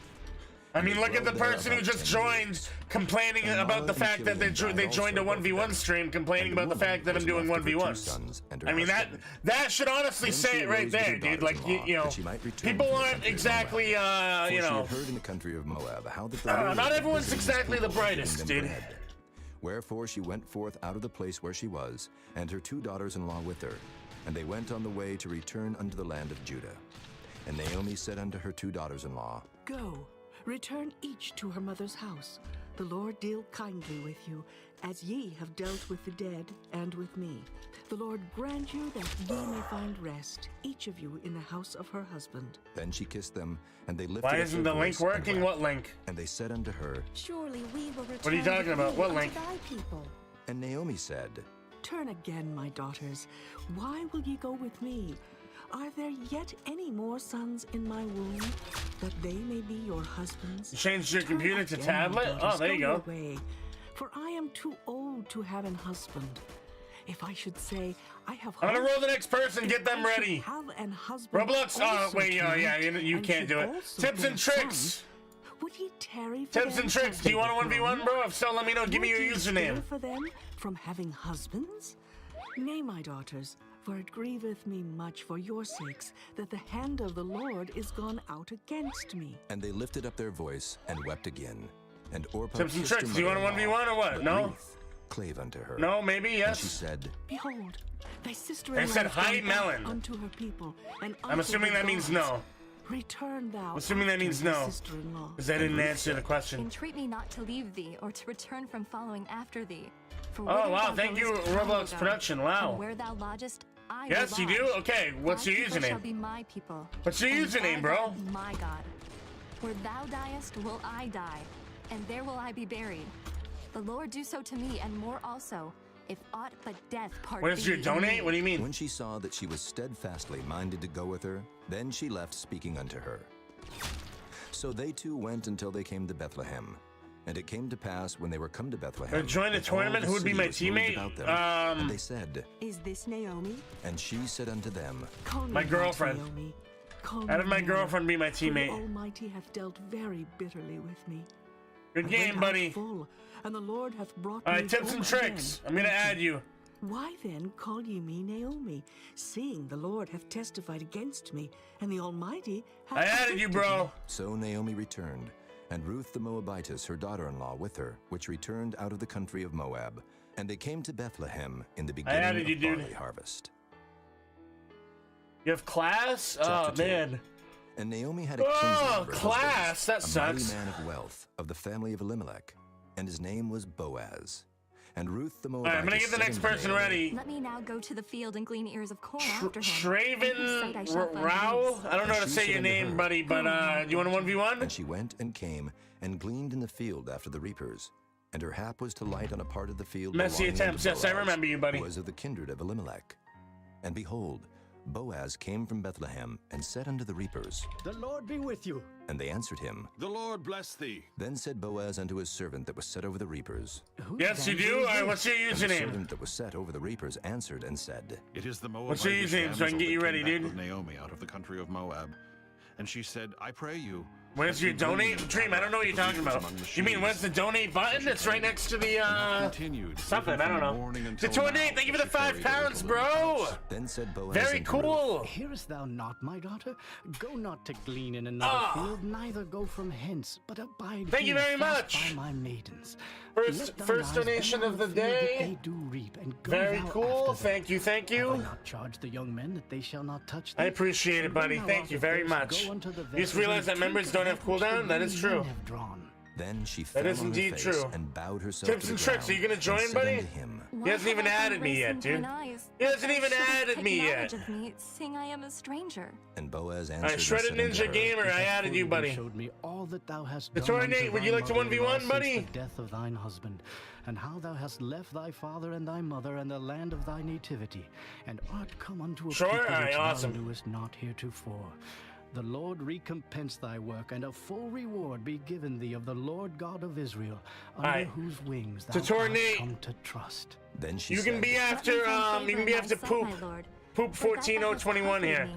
I mean, And look they at the dwelled there person who about just 10 joined, years. complaining And about the Mahlon fact that and Chilion they died joined a also, both of 1v1 them. stream, complaining And the about the woman fact that I'm was doing left with her 2 1v1s. sons and her I mean, husband. that should honestly Then say she it right arose with her there, dude. Like, daughters-in-law, you know, that she might return people to the aren't country of exactly, Moab. you For she know, had heard in the country of Moab how that the Lord not had everyone's visited his exactly the people and given brightest, them dude. bread. Wherefore she went forth out of the place where she was, and her 2 daughters-in-law with her. And they went on the way to return unto the land of Judah. And Naomi said unto her 2 daughters-in-law, Go, return each to her mother's house. The Lord deal kindly with you, as ye have dealt with the dead and with me. The Lord grant you that ye may find rest, each of you in the house of her husband. Then she kissed them, and they lifted Why up isn't their the link voice and working? wept. What link? And they said unto her, Surely we will return What are you talking about? with What thee link? unto thy people. and Naomi said, Turn again, my daughters. Why will ye go with me? Are there yet any more sons in my womb, that they may be your husbands? You changed your Turn computer to again, my tablet? daughters, Oh, there you your go. way, for I am too old to have an husband. If I should say, I have I'm gonna hopes, roll the next person. if Get them I should ready. have an husband Roblox. Oh, also wait. Oh, tonight, yeah. You and can't should do it. also Tips bear and sons, tricks. would he tarry for Tips them and tricks. till Do you they want a were 1v1, grown? bro? If so, let me know. Give me Would your ye username. spare for them from having husbands? Nay, my daughters, for it grieveth me much for your sakes that the hand of the Lord is gone out against me. and they lifted up their voice and wept again. And Orpah Tips and kissed her tricks. Do you want a mother-in-law, 1v1 or what? but No? Ruth clave unto her. No, maybe, And she yes. said, Behold, thy sister They said, "Hi, Melon." unto her people, and I'm unto assuming her that means gods. no. Return thou. Assuming that after means thy no. sister-in-law. Because they didn't answer the question. Entreat me not to leave thee, or to return from following after thee. For Oh, whither wow. thou Thank you, goest, I will Roblox go, Production. and Wow. where thou lodgest, I Yes, will you do? lodge. Okay, what's Thy your people shall username? be my people. What's your and username, thy bro? God my God. Where thou diest, will I die, and there will I be buried. The Lord do so to me, and more also, if aught but death part What is thee your and donate? me. What do you mean? When she saw that she was steadfastly minded to go with her, then she left speaking unto her. So they 2 went until they came to Bethlehem. And it came to pass when they were come to Bethlehem. Join a that all tournament? the Who would be city my was moved teammate? about them. And they said, Is this Naomi? and she said unto them, Call me My not girlfriend. Naomi. Call How me did my Mary, girlfriend be my for the teammate? Almighty hath dealt very bitterly with me. Good I game, went out buddy. full, and the Lord hath brought All me right, tips home and tricks. again I'm gonna empty. add you. Why then call ye me Naomi, seeing the Lord hath testified against me, and the Almighty hath I added you, bro. So Naomi returned, and Ruth the Moabitess, her daughter-in-law, with her, which returned out of the country of Moab. And they came to Bethlehem in the beginning of barley harvest. You have class? Oh, man. And Naomi had a kinsman for class. That sucks. A mighty man of wealth, of the family of Elimelech, and his name was Boaz. And Ruth the Moabitess. All right, I'm gonna get the next person ready. Let me now go to the field and glean ears of corn after him. Shraven Rao? I don't know how to say your name, buddy, but you want a 1v1? And she went and came and gleaned in the field after the reapers. And her hap was to light on a part of the field. Messy attempts. Yes, I remember you, buddy. Who was of the kindred of Elimelech. And behold, Boaz came from Bethlehem and said unto the reapers, The Lord be with you. And they answered him, The Lord bless thee. Then said Boaz unto his servant that was set over the reapers, Yes, you do? All right, what's your And the username? servant that was set over the reapers answered and said, It is the Moabite What's your username so I can get you ready, dude? Naomi out of the country of Moab. And she said, I pray you. Where's your donate? Dream, I don't know what you're talking about. You mean where's the donate button? That's right next to the, something, I don't know. The tornado, thank you for the £5, bro! Then said Boaz, very cool! Hearest thou not, my daughter? Go not to glean in another field, neither go from hence, but abide Thank you very much! by my maidens. First donation of the day. Very cool. Thank you, thank you. Have I not charged the young men that they shall not touch I appreciate it, buddy. Thank you very much. You just realized that members don't have cooldown? That is true. Then she fell That is on her indeed face true. and bowed herself Tips to and the tricks. Are ground you gonna join, and said buddy? unto him, He hasn't even added me yet, dude. He hasn't even added me yet. Of me, seeing I am a stranger. And Boaz answered. All right, Shredded and said Ninja unto her, Gamer, I added you, buddy. Showed me all that thou hast The done Tory unto Nate, would thy you like to mother-in-law 1v1, since buddy? the death of thine husband, and how thou hast left thy father and thy mother and the land of thy nativity, and art come unto a Sure, people alright, which awesome. thou knewest not heretofore. The Lord recompense thy work, and a full reward be given thee of the Lord God of Israel, under Alright. whose wings thou Tutor art Nate. come to trust. Then she You can said, be after Poop 14021 here.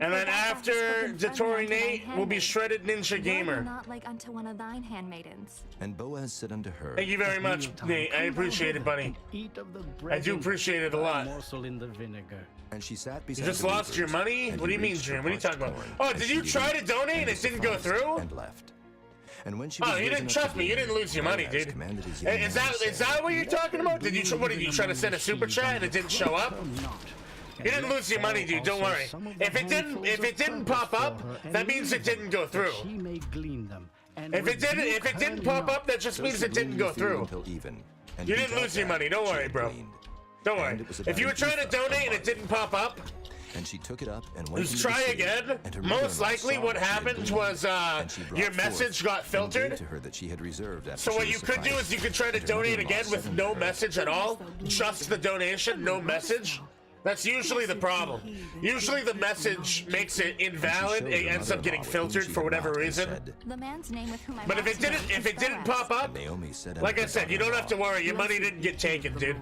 And then after Datori Nate will be Shredded Ninja Gamer. Not like unto one of thine handmaidens. And Boaz said unto her, Thank you very much, Nate. I appreciate it, buddy. Eat of the bread I do appreciate it a lot. morsel in the vinegar. And she sat You beside just the lost your reapers, money? and What do he you mean, reached Jim? her What are you talking about? parched Oh, corn, did and you she try to divided donate and and it didn't go through? And left. And when she was Oh, you risen didn't up trust to me. You leave, didn't lose your money, Boaz dude. commanded his young Is man, that saying, what you're talking about? What did you try to send a super chat and it didn't show up? You didn't lose your money, dude. Don't worry. If it didn't pop up, that means it didn't go through. She may glean them. If it didn't pop up, that just means it didn't go through. Until even, and You he didn't told lose your that money. Don't she worry, had bro. gleaned. Don't And worry. it was If about you an were trying to ephah of donate and it barley. didn't pop up, And she took it up and went let's into try the city, again. and her Most mother-in-law likely saw what she had happened gleaned, was and she brought your message forth got and filtered. gave to her that she had reserved after So she what was you could do sufficed. is you could try to And her donate mother-in-law again said with unto no her, message at all, just the donation, no message. That's usually the problem. Usually the message makes it invalid. It ends up getting filtered for whatever reason. The man's name with whom I But if walked it didn't pop up, Naomi said unto like I her said, you don't have to daughter-in-law, worry. Your money didn't get taken, dude.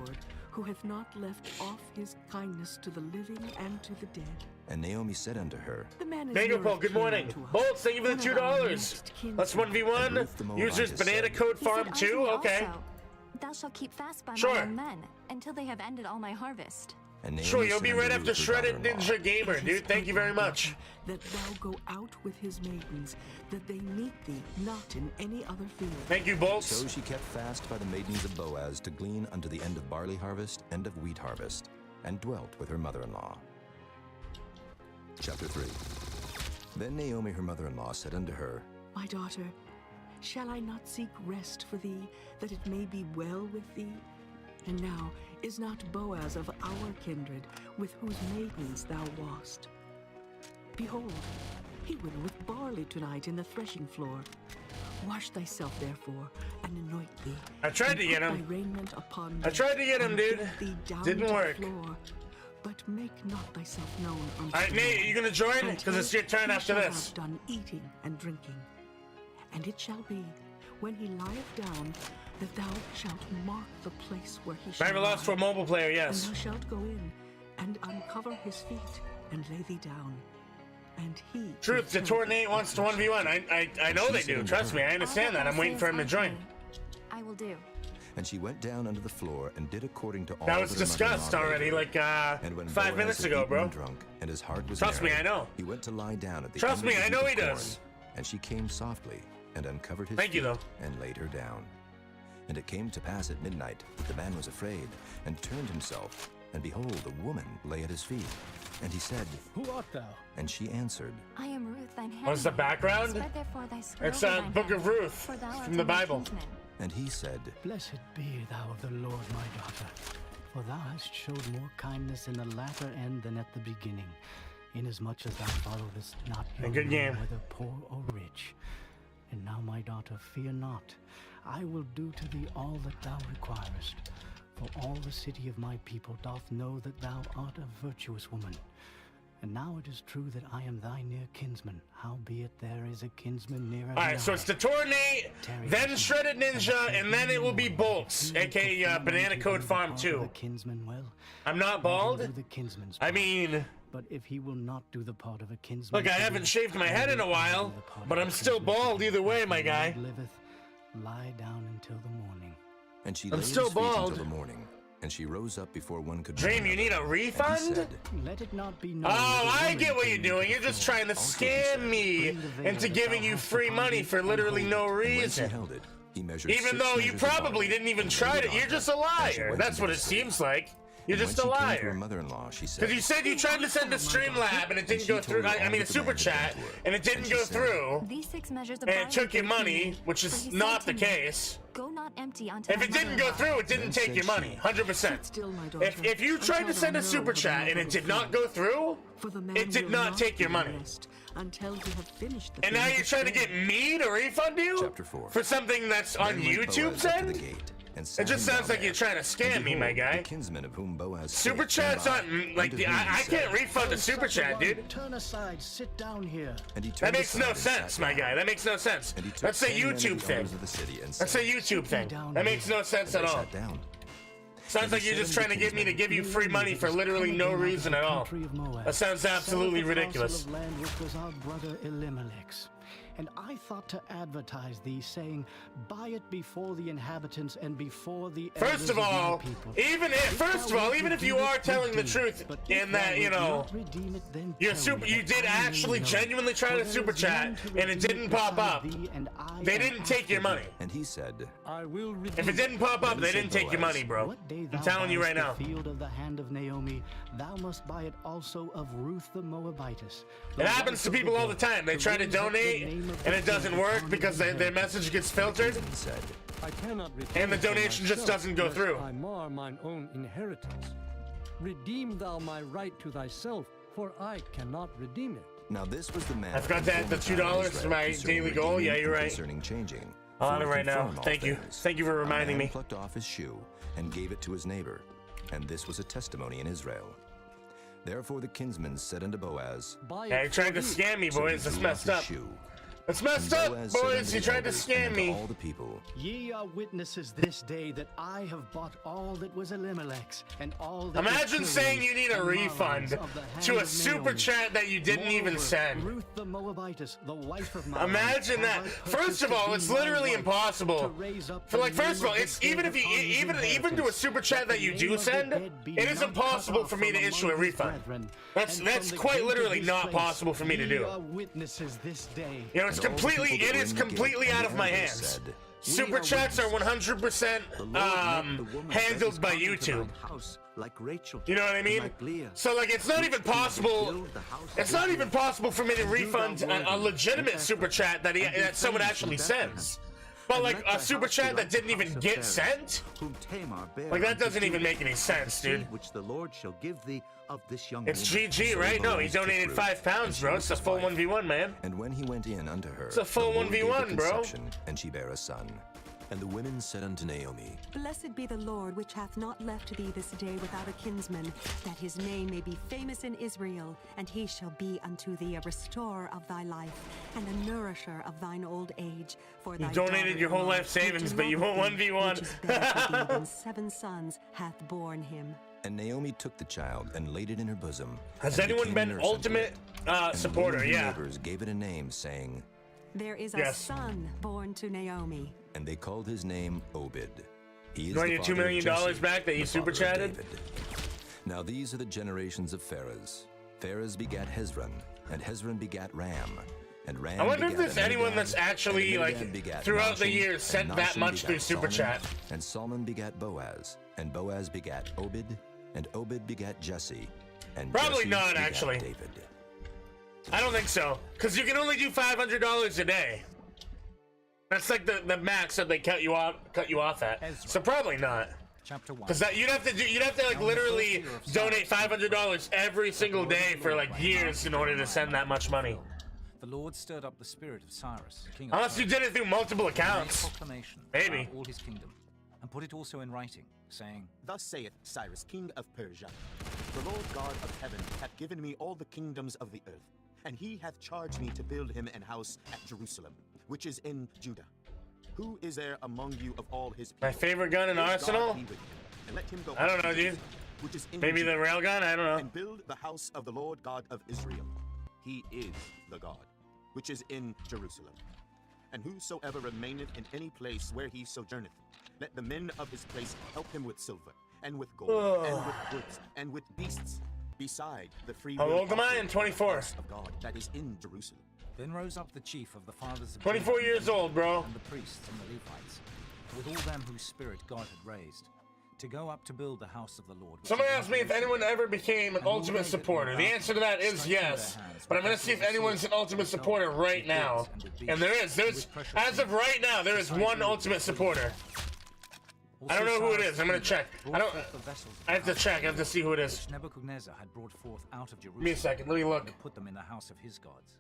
Who hath not left off his kindness to the living and to the dead. And Naomi said unto her, The man is Megaphone, nearest good kin morning. to us, Bolts, thank you for the one of our $2. next kinsmen. Let's And 1v1. Ruth the Users Moabitess banana said, code He farm said unto 2. me Okay. also, Thou shalt keep fast by Sure. my own men until they have ended all my harvest. and Naomi Sure, you'll said be unto right Ruth, after her Shredded daughter-in-law, Ninja Gamer, It is dude. Thank you very my much. daughter, That thou go out with his maidens, that they meet thee not in any other field. Thank you, Bolts. So she kept fast by the maidens of Boaz to glean unto the end of barley harvest and of wheat harvest, and dwelt with her mother-in-law. Chapter 3. Then Naomi her mother-in-law said unto her, My daughter, shall I not seek rest for thee, that it may be well with thee? And now, is not Boaz of our kindred, with whose maidens thou wast? Behold, he will with barley tonight in the threshing floor. Wash thyself therefore, and anoint thee. I tried and to get put him. thy raiment upon I thee, tried to get him, and dude. get thee down Didn't to the work. floor, but make not thyself known unto Alright, the Nate, Lord. are you gonna join? And Because it's your turn he after shall this. have done eating and drinking. And it shall be, when he lieth down, that thou shalt mark the place where he shall Driver lost for a lie. mobile player, And yes. thou shalt go in, and uncover his feet, and lay thee down. And he... Truth, the Tornate wants to 1v1. I know they do. Trust me, I understand that. I'm waiting for him to join. I will do. And she went down under the floor and did according to all that was that her discussed mother-in-law already, made her. like And when 5 Boaz minutes had ago, eaten bro. and drunk, and his heart was Trust me, merry, I know. he went to lie down at the Trust end me, of the I know heap he of corn. does. And she came softly and uncovered his Thank you, feet though. and laid her down. And it came to pass at midnight that the man was afraid and turned himself, and behold, a woman lay at his feet. And he said, Who art thou? And she answered, I am Ruth, thine handmaid. What's the background? Spread therefore thy scroll It's over thine Book of hand, Ruth for thou art from the my Bible. kinsman. and he said, Blessed be thou of the Lord, my daughter, for thou hast showed more kindness in the latter end than at the beginning, inasmuch as thou followedst not your good game. name, whether poor or rich. And now, my daughter, fear not. I will do to thee all that thou requirest. For all the city of my people doth know that thou art a virtuous woman. And now it is true that I am thy near kinsman, howbeit there is a kinsman nearer. Alright, so it's the Tornate, then Shredded Ninja, and then it will be Bolts, aka Banana Code Farm 2. I'm not bald? I mean... But if he will not do the part of a kinsman... Look, I haven't shaved my head in a while, but I'm still bald either way, my guy. Lie down until the morning. And she I'm lay still at his feet bald. until the morning. And she rose up before one could... Dream, you need a refund? Let it not be known. Oh, I get what you're doing. You're just trying to scam me into giving you free money for literally no reason. Even though you probably didn't even try it. You're just a liar. That's what it seems like. You're just a liar. Mother-in-law, she said, Because you said you tried to send a Streamlab and it didn't go through. I mean, a super chat and it didn't go through. These 6 measures of And it took your money, which For is he not said the to me, case. Go not empty unto If it didn't go through, it didn't take your money. 100%. If you tried to send a super chat and it did not go through, it did not take your money. Until you have finished the And now you're trying to get me to refund you? Chapter 4. For something that's on YouTube's end? It just sounds like you're trying to scam me, my guy. Kinsman of whom Boaz Super chats aren't like I can't refund a super chat, dude. Turn aside, sit down here. That makes no sense, my guy. That makes no sense. That's a YouTube thing. That's a YouTube thing. That makes no sense at all. Sounds like you're just trying to get me to give you free money for literally no reason at all. That sounds absolutely ridiculous. Land which was our brother Elimelech's. And I thought to advertise thee, saying, buy it before the inhabitants and before the First of all, even if you are telling the truth in that, you know, you did actually genuinely try to super chat and it didn't pop up, they didn't take your money. And he said, if it didn't pop up, they didn't take your money, bro. I'm telling you right now. Field of the hand of Naomi, thou must buy it also of Ruth the Moabitess. It happens to people all the time. They try to donate and it doesn't work because their message gets filtered and the donation just doesn't go through. I mar mine own inheritance. Redeem thou my right to thyself, for I cannot redeem it. Now this was the man. I forgot to add the $2 to my daily goal. Yeah, you're right. Concerning changing. I'll add it right now. Thank you. Thank you for reminding me. Plucked off his shoe and gave it to his neighbor, and this was a testimony in Israel. Therefore the kinsman said unto Boaz, Yeah, you tried to scam me, boys. That's messed up. That's messed up, boys. You tried to scam me. All the people. Ye are witnesses this day that I have bought all that was Elimelech's and all that. Imagine saying you need a refund to a super chat that you didn't even send. Ruth the Moabitess, the wife of my Imagine that. First of all, it's literally impossible. First of all, it's even to a super chat that you do send, it is impossible for me to issue a refund. That's quite literally not possible for me to do. Witnesses this day. You know, it is completely out of my hands. Super chats are 100% handled by YouTube. You know what I mean? So like, it's not even possible. It's not even possible for me to refund a legitimate super chat that someone actually sends. But like a super chat that didn't even get sent? Like that doesn't even make any sense, dude. Which the Lord shall give thee of this young It's GG, right? No, he donated £5, bro. It's a full 1v1, man. And when he went in unto her, it's a full 1v1, bro. And she bare a son. And the women said unto Naomi, Blessed be the Lord, which hath not left thee this day without a kinsman, that his name may be famous in Israel, and he shall be unto thee a restorer of thy life, and a nourisher of thine old age. For you donated your whole life savings, but you won't 1v1. And 7 sons hath borne him. And Naomi took the child and laid it in her bosom. Has anyone been ultimate supporter? Yeah. Neighbors gave it a name, saying, There is a son born to Naomi. And they called his name Obed. He is You want the your $2 father of million Jesse, back that you the super father of chatted? David. Now these are the generations of Pharez. Pharez begat Hezron, and Hezron begat Ram. And Ram I wonder if begat there's anyone Amminadab, that's actually, and like, Amminadab begat throughout the Nahshon, years and sent that Nahshon much through begat Super Solomon, Chat. And Solomon begat Boaz, and Boaz begat Obed, and Obed begat Jesse, and Probably Jesse not, begat actually. David. I don't think so, because you can only do $500 a day. That's like the max that they cut you off at. So probably not. Chapter 1. Because you'd have to like literally donate $500 every single day for like years in order to send that much money. The Lord stirred up the spirit of Cyrus, king of Unless you did it through multiple accounts. proclamation Maybe. throughout all his kingdom, and put it also in writing, saying, Thus saith Cyrus, king of Persia, the Lord God of heaven hath given me all the kingdoms of the earth, and he hath charged me to build him an house at Jerusalem, which is in Judah. Who is there among you of all his people? My favorite gun in His God Arsenal? be with him, and let him go I don't up to know, dude. Jerusalem, which is in Maybe the Judah, railgun? I don't know. and build the house of the Lord God of Israel. He is the God, which is in Jerusalem. And whosoever remaineth in any place where he sojourneth, let the men of his place help him with silver, and with gold, and with goods, and with beasts, beside the free How will old am I? offering I'm of the 24. house of God that is in Jerusalem. Then rose up the chief of the fathers of 24 Judah, years old, bro. and the priests and the Levites, with all them whose spirit God had raised, to go up to build the house of the Lord. which Someone is in asked me if Jerusalem. anyone ever became an And all ultimate they that supporter. were The about answer to that is strengthened their yes. hands But I'm with gonna see if pressure of anyone's an sword, ultimate with supporter dogs, right with now. goods, and with beasts, And there's with pressure as of right now, there is besides one all ultimate the supporter. I don't know who it is. I'm gonna check. I don't. I have to check. I have to see who it is. Which Nebuchadnezzar had brought forth out of Jerusalem. Give me a second. Let me look. And had put them in the house of his gods.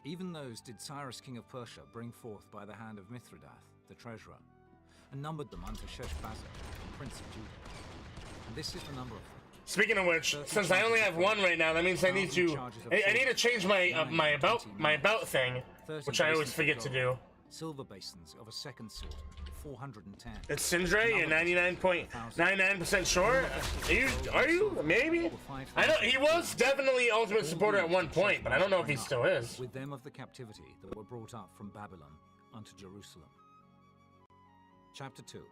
Even those did Cyrus king of Persia bring forth by the hand of Mithridath, the treasurer, and numbered them unto Sheshbazzar, prince of Judah. And this is the number of them. Speaking of which, since I only have one right now, that means I need to. I need to change my my about thing, which I always forget to do. Silver basins of a second sort, 410. It's Sindre. You're 99.99% sure. Are you? Maybe. I know he was definitely ultimate supporter at one point, but I don't know if he still is. With them of the captivity that were brought up from Babylon unto Jerusalem. Chapter 2.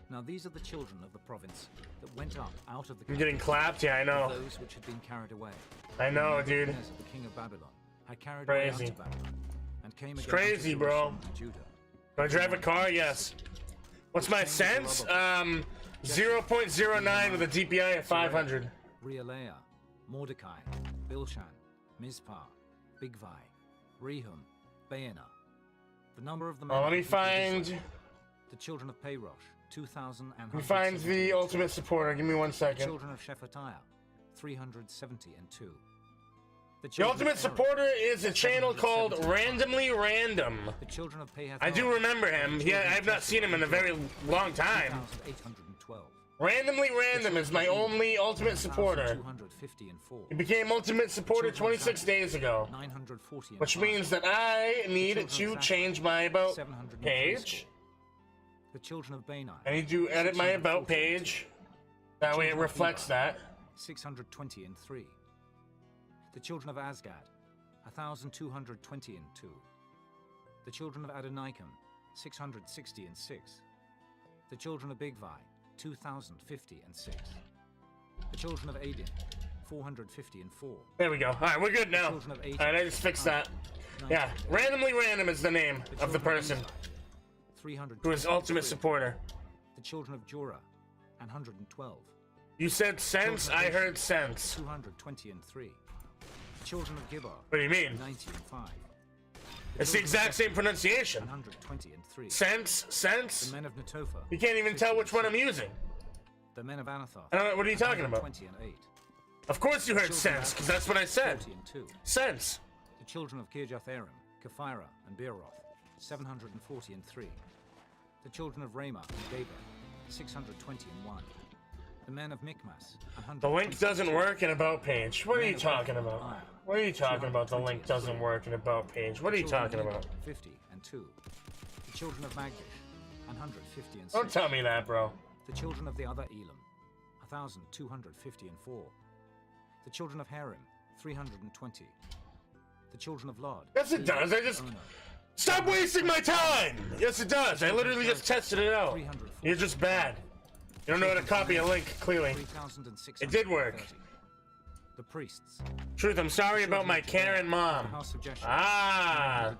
Now these are the children of the province that went up out of the I'm getting clapped. Yeah, I know. those which had been carried away. I know, dude. Nebuchadnezzar, the king of Babylon, had carried away Crazy. unto Babylon, and came It's again unto crazy, bro. Jerusalem and Judah. Do I drive a car? Yes. What's my sense? 0.09 with a DPI of 500. Realiah, Mordecai, Bilshan, Mizpah, Bigvai, Rehum, Baanah. The number of the men Oh, let me of the people of find. Israel, the children of Peirosh, 2,000 and Let me find the ultimate supporter. Give me 1 the second. children of Shephatiah, 372. The ultimate supporter is a channel called Randomly Random. The children of Pahath. I do remember him. Yeah, I have not seen him in a very long time. 812. Randomly Random is my only ultimate supporter. 254. He became ultimate supporter 26 days ago, 940. which means that I need to change my about page. The children of Bani. I need to edit my about page. That way it reflects that. 620. The children of Asgad, 1,222. The children of Adonikam, 666. The children of Bigvai, 2,056. The children of Adin, 454. There we go. All right, we're good now. All right, I just fixed that. Yeah, Randomly Random is the name of the person who is ultimate supporter. The children of Jorah, 112. You said sense, I heard sense. 223. The children of Gibbar. What do you mean? 90 and 5. It's the exact same pronunciation. 120 and 3. Sense, sense. The men of Netophah. You can't even tell which one I'm using. The men of Anathoth. I don't know, what are you talking about? 20 and 8. Of course you heard sense, because that's what I said. 40 and 2. Sense. The children of Kirjath-Arim, Kephirah, and Beeroth, 740 and 3. The children of Ramah and Geba, 620 and 1. The men of Michmas, 100. The link doesn't work in about page. What are you talking about? What are you talking about? The link doesn't work in about page. What are you talking about? 50 and 2. The children of Magdish, 150 and 6. Don't tell me that, bro. The children of the other Elam, 1,250 and 4. The children of Harim, 320. The children of Lod. Yes, it does. I just... Stop wasting my time! Yes, it does. I literally just tested it out. You're just bad. You don't know how to copy a link, clearly. It did work. The priests. Truth, I'm sorry about my Karen mom. Ah.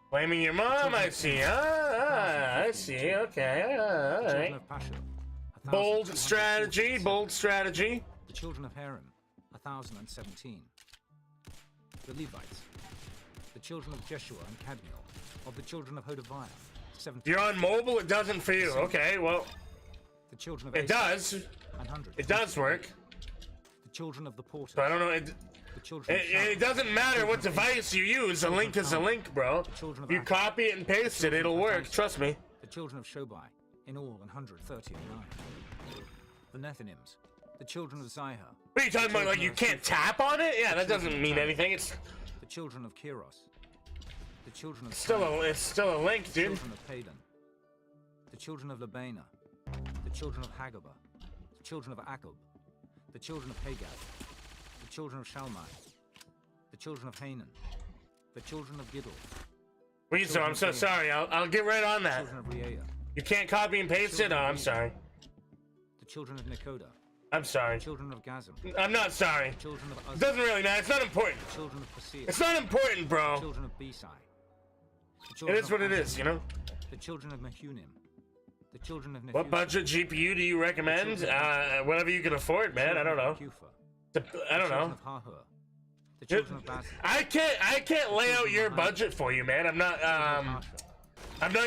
Blaming your mom, I see. I see. Okay. All right. Bold strategy. Bold strategy. The children of Harem, 1,017. The Levites. The children of Jeshua and Kadmiel. Of the children of Hodaviah, 17. You're on mobile. It doesn't for you. Okay. Well. The children of it does. It does work. The children of the porters. So I don't know. It doesn't matter what device you use. A link is a link, bro. If you copy it and paste it, it'll work. Trust me. The children of Shobai, in all 139. The Nethinims. The children of Zihah. What are you talking about? Like you can't tap on it? Yeah, that doesn't mean anything. It's the children of Kiros. The children of it's still a link, dude. The children of Padan. The children of Labana. The children of Hagabah. The children of Akub. The children of Hagab. The children of Shalmai. The children of Hanan. The children of Giddel. Wait, so I'm so sorry. I'll get right on that. The children of Reaiah. You can't copy and paste it? Oh, I'm sorry. The children of Nekoda. I'm sorry. The children of Gazam. I'm not sorry. The children of It doesn't really matter. It's not important. The children of Pasir. It's not important, bro. The children of Besai. It is what it is, you know? The children of Mehunim. The children of Nephusim. What budget GPU do you recommend? Whatever you can afford, man. I don't know. I don't know. The children of Basil. I can't lay out your budget for you, man. I'm not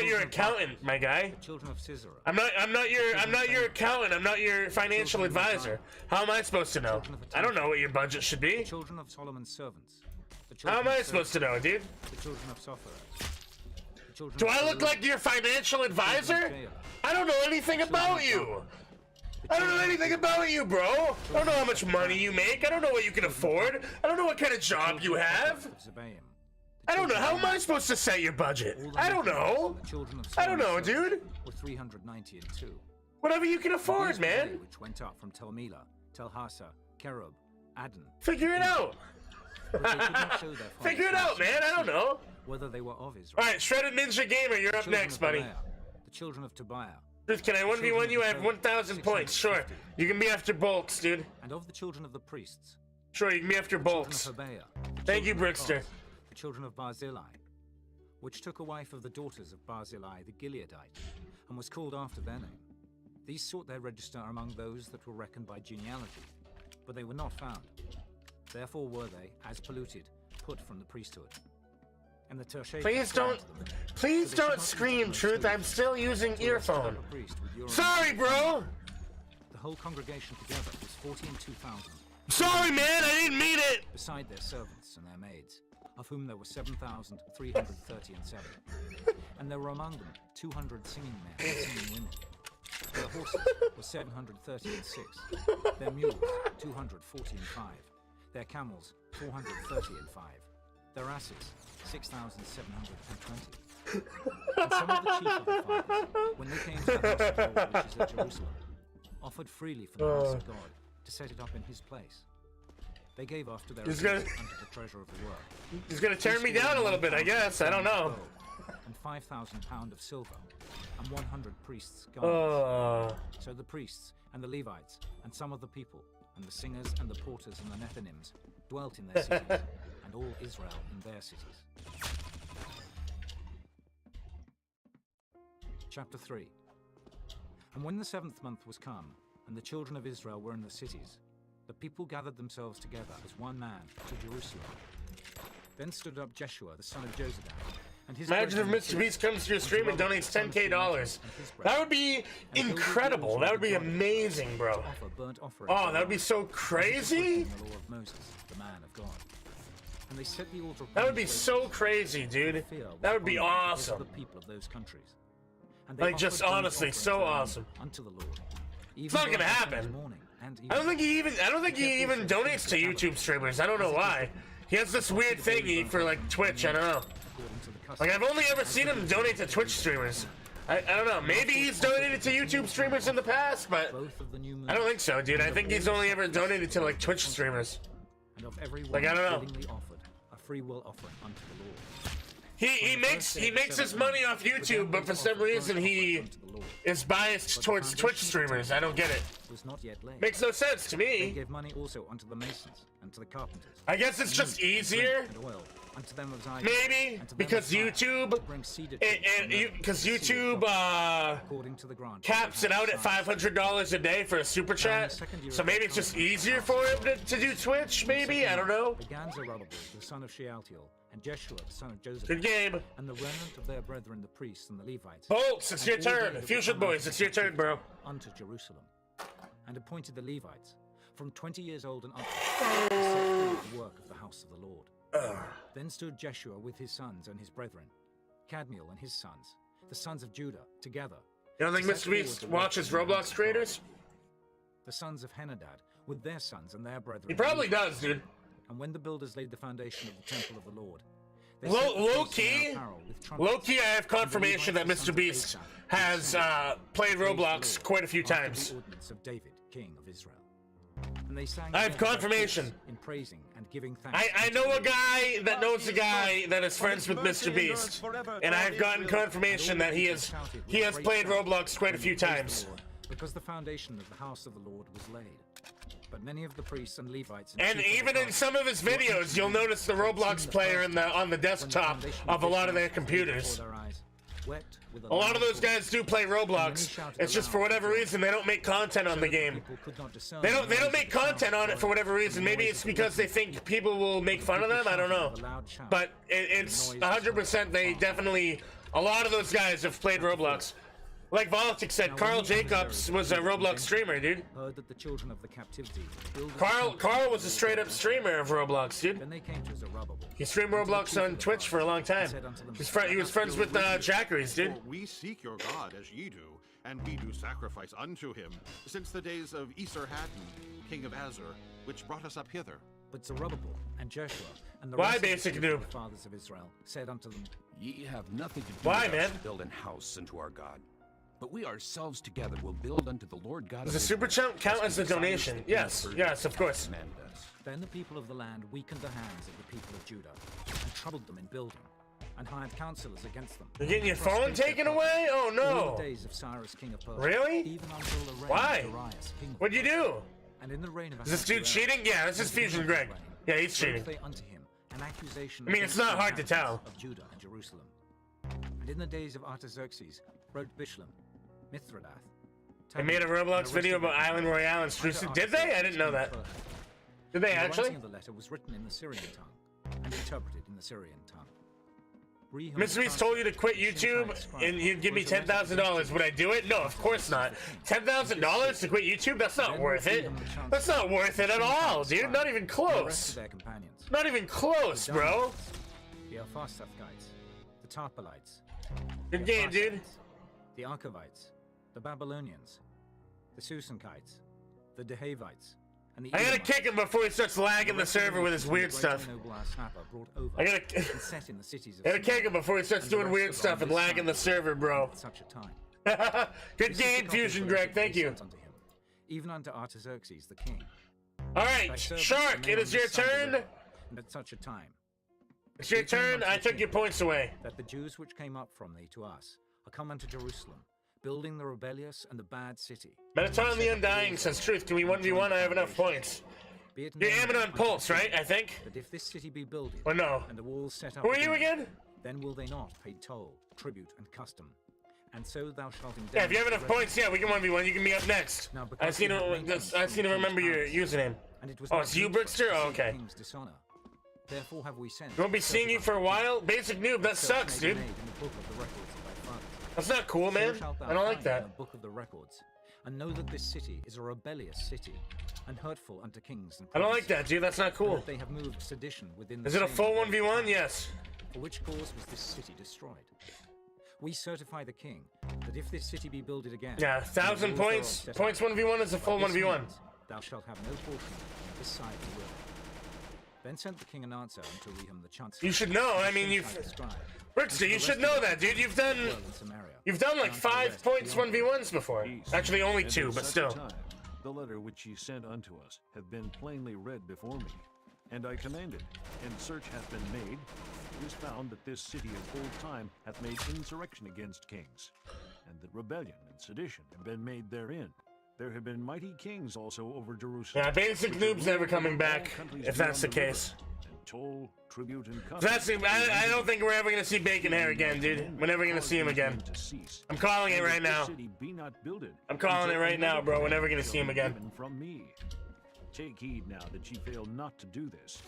your accountant, my guy. The children of Sisera. I'm not your accountant. I'm not your financial advisor. How am I supposed to know? I don't know what your budget should be. The children of Solomon's servants. How am I supposed to know, dude? The children of Sophereth. Do I look like your financial advisor? I don't know anything about you. I don't know anything about you, bro. I don't know how much money you make. I don't know what you can afford. I don't know what kind of job you have. I don't know. How am I supposed to set your budget? I don't know. I don't know, dude. Were 390 and 2. Whatever you can afford, man. Which went up from Tel Mela, Tel Hassa, Kerub, Adon. Figure it out. Figure it out, man. I don't know. Whether they were of Israel. All right, Shredded Ninja Gamer, you're up next, buddy. The children of Tobiah. Dude, can I 1v1 you? I have 1,000 points. Sure. You can be after Bolts, dude. And of the children of the priests. Sure, you can be after Bolts. Thank you, Brickster. The children of Barzillai, which took a wife of the daughters of Barzillai the Gileadite, and was called after their name. These sought their register among those that were reckoned by genealogy, but they were not found. Therefore were they, as polluted, put from the priesthood. And the Please don't scream, Truth. I'm still using earphone. Sorry, bro. The whole congregation together was 42,000. Sorry, man. I didn't mean it. Beside their servants and their maids, of whom there were 7,337. And there were among them 200 singing men and singing women. Their horses were 736. Their mules 245. Their camels 435. Their asses 6,720. And some of the chief of the fathers, when they came to the house of God which is at Jerusalem, offered freely for the house of God to set it up in his place. They gave after their unto the treasure of the work. He's gonna turn me down a little bit, I guess. I don't know. And 5,000 pounds of silver, and 100 priests' garments. So the priests and the Levites and some of the people and the singers and the porters and the Nethinims dwelt in their cities, and all Israel in their cities. Chapter 3. And when the 7th month was come, and the children of Israel were in the cities, the people gathered themselves together as one man to Jerusalem. Then stood up Jeshua, the son of Jozadak, and his Imagine if Mr. Beast comes to your stream and donates $10K. That would be incredible. That would be amazing, bro. Oh, that would be so crazy. That would be so crazy, dude. That would be awesome. Like, just honestly, so awesome. It's not gonna happen. I don't think he even donates to YouTube streamers. I don't know why. He has this weird thingy for like Twitch. I don't know. Like, I've only ever seen him donate to Twitch streamers. I don't know. Maybe he's donated to YouTube streamers in the past, but I don't think so, dude. I think he's only ever donated to like Twitch streamers. Like, I don't know. A free will offering unto the Lord. He makes his money off YouTube, but for some reason he is biased towards Twitch streamers. I don't get it. Was not yet laid. Makes no sense to They me. gave money also unto the masons and to the carpenters. I guess it's just easier. And oil unto them of Zion, Maybe and to them because of fire, YouTube to bring cedar trees from them, because the cedar YouTube crops, according to the grant caps it out at $500 a day for a super chat. So maybe it's just easier for him to do Twitch. Maybe I don't know. began Zerubbabel, the son of Shealtiel, and Jeshua, the son of Joseph, Good game. and the remnant of their brethren, the priests and the Levites. Bolts, it's and your all turn. they that Fusion were boys, it's your turn, bro. Unto Jerusalem, and appointed the Levites from 20 years old and up to the work of the house of the Lord. Then stood Jeshua with his sons and his brethren, Cadmiel and his sons, the sons of Judah, together. You don't think Mr. Beast watches Roblox creators? The sons of Henadad with their sons and their brethren. He probably does, dude. And when the builders laid the foundation of the temple of the Lord, they Low key, I have confirmation that Mr. Beast has played Roblox quite a few times. The ordinance of David, king of Israel. And they sang I have confirmation. in praising and giving thanks. I know a guy that knows a guy that is friends with Mr. Beast, and I have gotten confirmation that he has played Roblox quite a few times. Because the foundation of the house of the Lord was laid. But many of the priests and Levites And even in some of his videos, you'll notice the Roblox player on the desktop of a lot of their computers. A lot of those guys do play Roblox. It's just for whatever reason they don't make content on the game. They don't make content on it for whatever reason. Maybe it's because they think people will make fun of them. I don't know. But it's 100%. They definitely. A lot of those guys have played Roblox. Like Voltic said, Carl Jacobs was a Roblox streamer, dude. Heard that the children of the captivity Carl was a straight up streamer of Roblox, dude. Then they came to Zerubbabel. He streamed Roblox on Twitch for a long time. He was friends with Jackeries, dude. For we seek your God as ye do, and we do sacrifice unto him, since the days of Esarhaddon, king of Azur, which brought us up hither. But Zerubbabel and Joshua and the Why, rest basic of the noob? fathers of Israel said unto them, Ye have nothing to do Why, with us man? to build an house unto our God. But we ourselves together will build unto the Lord God. Does the super chat count as a donation? Yes, yes, of course. Then the people of the land weakened the hands of the people of Judah, and troubled them in building, and hired counselors against them. You're getting your phone taken away? Oh All no! the days of Cyrus, king of Persia, Really? even until the reign Why? of Darius, king of What'd you do? And in the reign of Is this dude Ahasuerus, cheating? Yeah, this is Fusion Greg. Yeah, he's cheating. wrote they unto him an accusation I mean, it's against not the hard to tell. inhabitants of Judah and Jerusalem. And in the days of Artaxerxes wrote Bishlam, Mithridath. They made a Roblox video about Island Royale and Strusu. Did they? I didn't know that. Did they The actually? writing of the letter was written in the Syrian tongue and interpreted in the Syrian tongue. Mr. Beast told you to quit YouTube and he'd give me $10,000. Would I do it? No, of course not. $10,000 to quit YouTube? That's not worth it. That's not worth it at all, dude. Not even close. Not even close, bro. The Alphasathkites, the Tarpalites, Good game, dude. the Archavites, the Babylonians, the Susankites, the Dehavites, and the I gotta Edomites. kick him before he starts lagging the server with his weird stuff. I gotta kick him before he starts doing weird stuff and lagging the server, bro. Such a time. Good game, Fusion Greg. Thank you. Even unto Artaxerxes the king. All right, Shark, it is your turn. And at such a time. It's your turn. I took your points away. That the Jews which came up from thee to us are come unto Jerusalem, building the rebellious and the bad city. Metatron the Undying says, Truth, can we 1v1? I have enough points. Be it You're known aiming on by Pulse, the right? I think. That if this city be builded, Or no. and the walls set up, Who are you again? Then will they not pay toll, tribute, and custom. And so thou shalt endeavor. Yeah, if you have enough points, yeah, we can 1v1. You can be up next. Now, I just need to remember your username. Oh, it's you, Brickster? Oh, okay. Dishonor. Therefore have we sent. We won't be seeing you for a while? Basic noob, that sucks, dude. That's not cool, man. I don't like that. In the book of the records, and know that this city is a rebellious city, and hurtful unto kings and I don't like that, dude. That's not cool. and that they have moved sedition within the Is it a same full of their 1v1? towns, Yes. For which cause was this city destroyed? We certify the king that if this city be builded again, Yeah, 1,000 points. Points 1v1 is a full 1v1. Thou shalt have no portion this side the will. Then sent the king an answer unto Rehum the chancellor. You should know. I mean, Brickster, you should know that, dude. You've done like 5 points 1v1s before. Actually, only 2, but still. The letter which ye sent unto us have been plainly read before me, and I commanded, and search hath been made, it is found that this city of old time hath made insurrection against kings, and that rebellion and sedition have been made therein. There have been mighty kings also over Jerusalem. Yeah, basic noob's never coming back, if that's the case. Toll, tribute, and I don't think we're ever gonna see Bacon Hair again, dude. We're never gonna see him again. I'm calling it right now. I'm calling it right now, bro. We're never gonna see him again. From me. Take heed now that ye fail not to do this.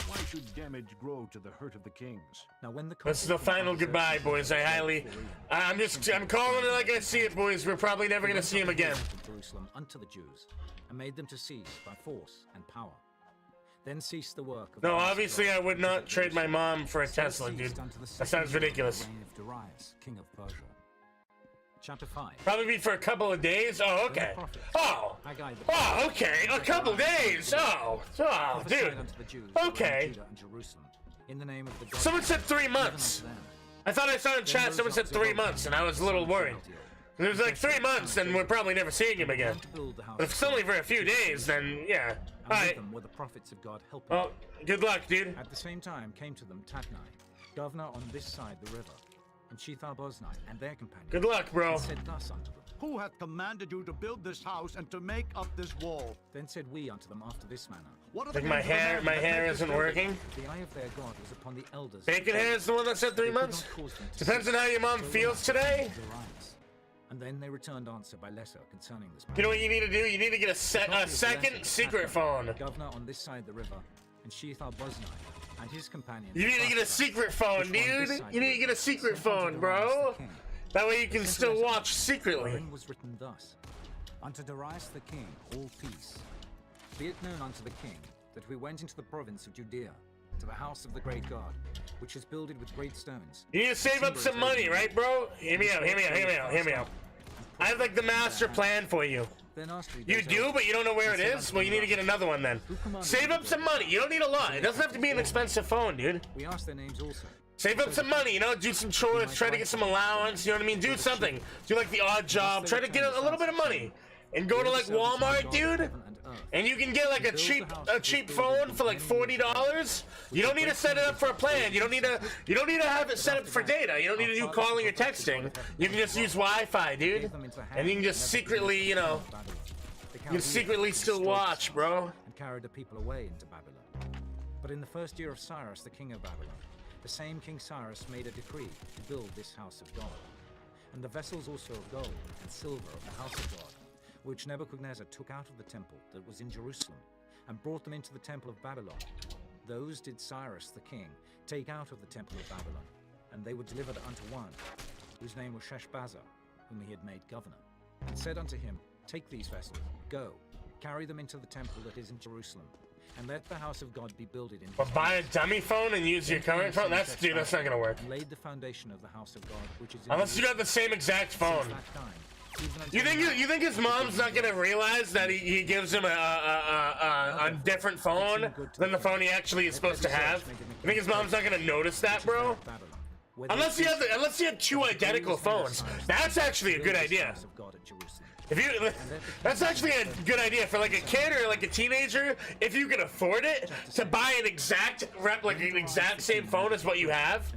Why should damage grow to the hurt of the kings? Now when the this is the final goodbye, boys. I'm calling it like I see it, boys. We're probably never gonna see him again. Jerusalem unto the Jews, and made them to cease by force and power. Then ceased the work of no, obviously I would not trade my mom for a Tesla, dude. That sounds ridiculous. Darius, king of Persia. Chapter 5. Probably be for a couple of days. Oh, okay. Oh, okay. A couple of days. Oh, dude. Okay. In the name of the someone said 3 months. I thought I saw in chat someone said 3 months, and I was a little worried. It was like 3 months, and we're probably never seeing him again. But if it's only for a few days, then yeah. Alright. Were the prophets of God helping well, good luck, dude. At the same time came to them Tatnai, governor on this side the river, and Shethar-boznai and their companions. Good luck, bro. And said thus unto them, who hath commanded you to build this house and to make up this wall? Then said we unto them after this manner. What like my hair isn't working. The eye of their God was upon the elders. Bacon Hair is the one that said 3 months? Depends on how your mom feels today. And then they returned answer by letter concerning this matter. You know what you need to do? You need to get a second secret phone. Governor on this side the river, and Shethar-boznai and his companions. You need to get a secret phone, dude. You need to get a secret phone, bro. That way you can still watch secretly. Wherein was written thus: Unto Darius the king, all peace. Be it known unto the king that we went into the province of Judea, to the house of the great God, which is builded with great stones. You need to save up some money, right, bro? Hear me out. I have like the master plan for you. You do, but you don't know where it is? Well, you need to get another one then. Save up some money. You don't need a lot. It doesn't have to be an expensive phone, dude. We asked their names also. Save up some money, you know, do some chores, try to get some allowance, you know what I mean? Do something. Do like the odd job, try to get a little bit of money. And go to like Walmart, dude. And you can get like a cheap phone for like $40. You don't need to set it up for a plan. You don't need to have it set up for data. You don't need to do calling or texting. You can just use Wi-Fi, dude. And you can just secretly, you know, you can secretly still watch, bro. And carried the people away into Babylon. But in the first year of Cyrus, the king of Babylon, the same King Cyrus made a decree to build this house of God. And the vessels also of gold and silver of the house of God, which Nebuchadnezzar took out of the temple that was in Jerusalem, and brought them into the temple of Babylon. Those did Cyrus the king take out of the temple of Babylon, and they were delivered unto one, whose name was Sheshbazzar, whom he had made governor, and said unto him, Take these vessels, go, carry them into the temple that is in Jerusalem, and let the house of God be builded in. But buy a dummy phone and use your current phone? That's not gonna work. And laid the foundation of the house of God, which is in unless you got the same exact phone. You think his mom's not gonna realize that he gives him a different phone than the phone he actually is supposed to have? You think his mom's not gonna notice that, bro? Unless you have two identical phones. That's actually a good idea. That's actually a good idea for like a kid or like a teenager, if you can afford it, to buy an exact same phone as what you have.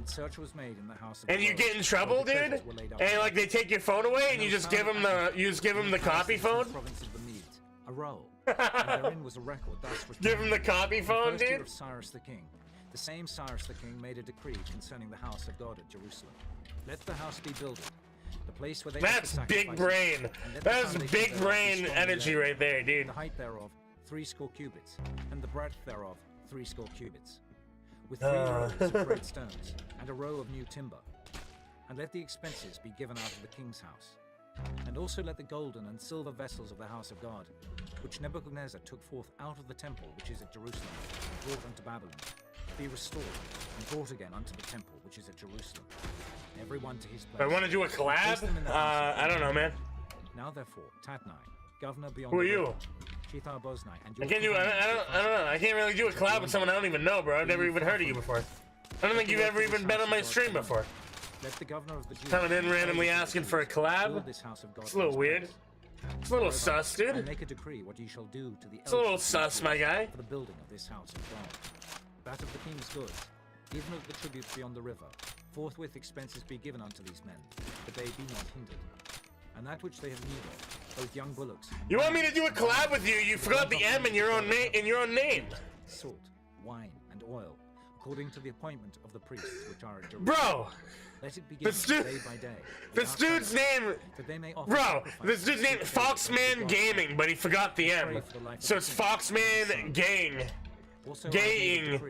And you get in trouble, dude. And like they take your phone away, and you just give them the copy phone. A roll. And therein was a record thus written. Give him the copy phone, dude. Year of Cyrus the king. The same Cyrus the king made a decree concerning the house of God at Jerusalem. Let the house be builded. The place where they That's big brain. That's big brain energy right there, dude. The height thereof 80 cubits, and the breadth thereof 80 cubits, with 3 rows of great stones, and a row of new timber. And let the expenses be given out of the king's house. And also let the golden and silver vessels of the house of God, which Nebuchadnezzar took forth out of the temple which is at Jerusalem, and brought unto Babylon, be restored, and brought again unto the temple which is at Jerusalem. Everyone to his place. I want to do a collab? I don't know, man. Now therefore, Tatnai, governor beyond. Who are you? Shethar-boznai, and I can't do. I don't know. I can't really do a collab with someone I don't even know, bro. I've never even heard of you before. I don't think you've ever even been on my stream before. Let the governor of the Jews coming in randomly asking for a collab. It's a little weird. It's a little sus, dude. And make a decree what ye shall do to the. It's a little sus, my guy. For the building of this house of God, that of the king's goods, even of the tributes beyond the river, forthwith expenses be given unto these men, that they be not hindered. And that which they have need of, both young bullocks. You want me to do a collab with you? You forgot the M in your own name. Salt, wine, and oil, according to the appointment of the priests which are at Jerusalem. Bro, let it begin day by day. This dude's name, bro, this dude's name Foxman Gaming, but he forgot the M. So it's Foxman Gang. Gaying.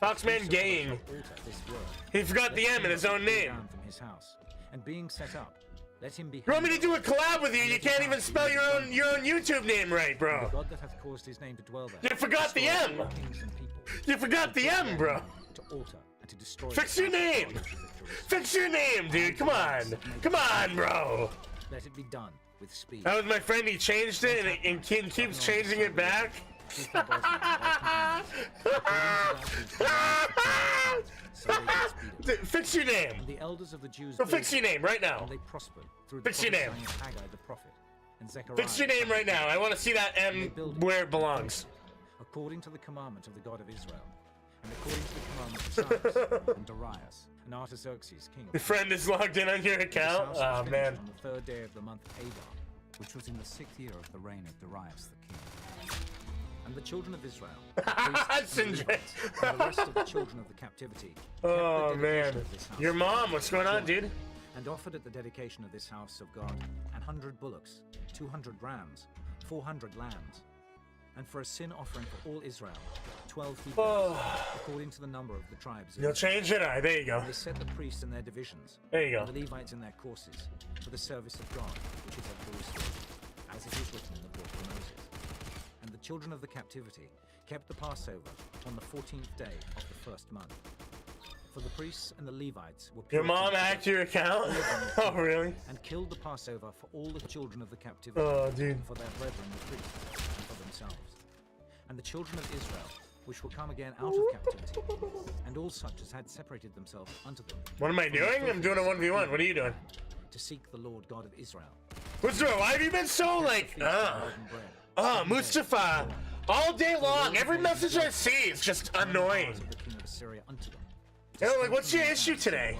Foxman Gaying. He forgot the M in his own name. And being set up, let him be. You want me to do a collab with you? You can't even spell your own YouTube name right, bro. God that hath caused his name to dwell there. You forgot the M. You forgot the M, bro. To alter and to destroy. Fix your name. Fix your name, dude. Come on. Come on, bro. Let it be done with speed. That was my friend. He changed it and keeps changing it back. Fix your name. The elders of the Jews. Go fix your name right now. They prospered through fix your name. Haggai the prophet and Zechariah. Fix your name right now. I want to see that M where it belongs. According to the commandment of the God of Israel, and according to the commandment of Cyrus and Darius and Artaxerxes, king. Your friend is logged in on your account. Oh man. On the 3rd day of the month Adar, which was in the 6th year of the reign of Darius the king. And the children of Israel, and the rest of the children of the captivity. Oh man, your mom. What's going on, dude? And offered at the dedication of this house of God 100 bullocks, 200 rams, 400 lambs, and for a sin offering for all Israel, 12 Hebrews, according to the number of the tribes. You'll change it. All right, there you go. And they set the priests in their divisions. There you go. And the Levites in their courses for the service of God, which is at Jerusalem, as it is written in the book of Moses. And the children of the captivity kept the Passover on the 14th day of the 1st month. For the priests and the Levites were your mom hacked your account? Oh, really? And killed the Passover for all the children of the captivity. Oh, dude. For their brethren, the priests, and for themselves. And the children of Israel, which will come again out of captivity, and all such as had separated themselves unto them. What am I doing? I'm doing a 1v1. What are you doing? To seek the Lord God of Israel. What's wrong? Why have you been so like, Mustafa, all day long? Every message I see is just annoying. Yo, like, what's your issue today?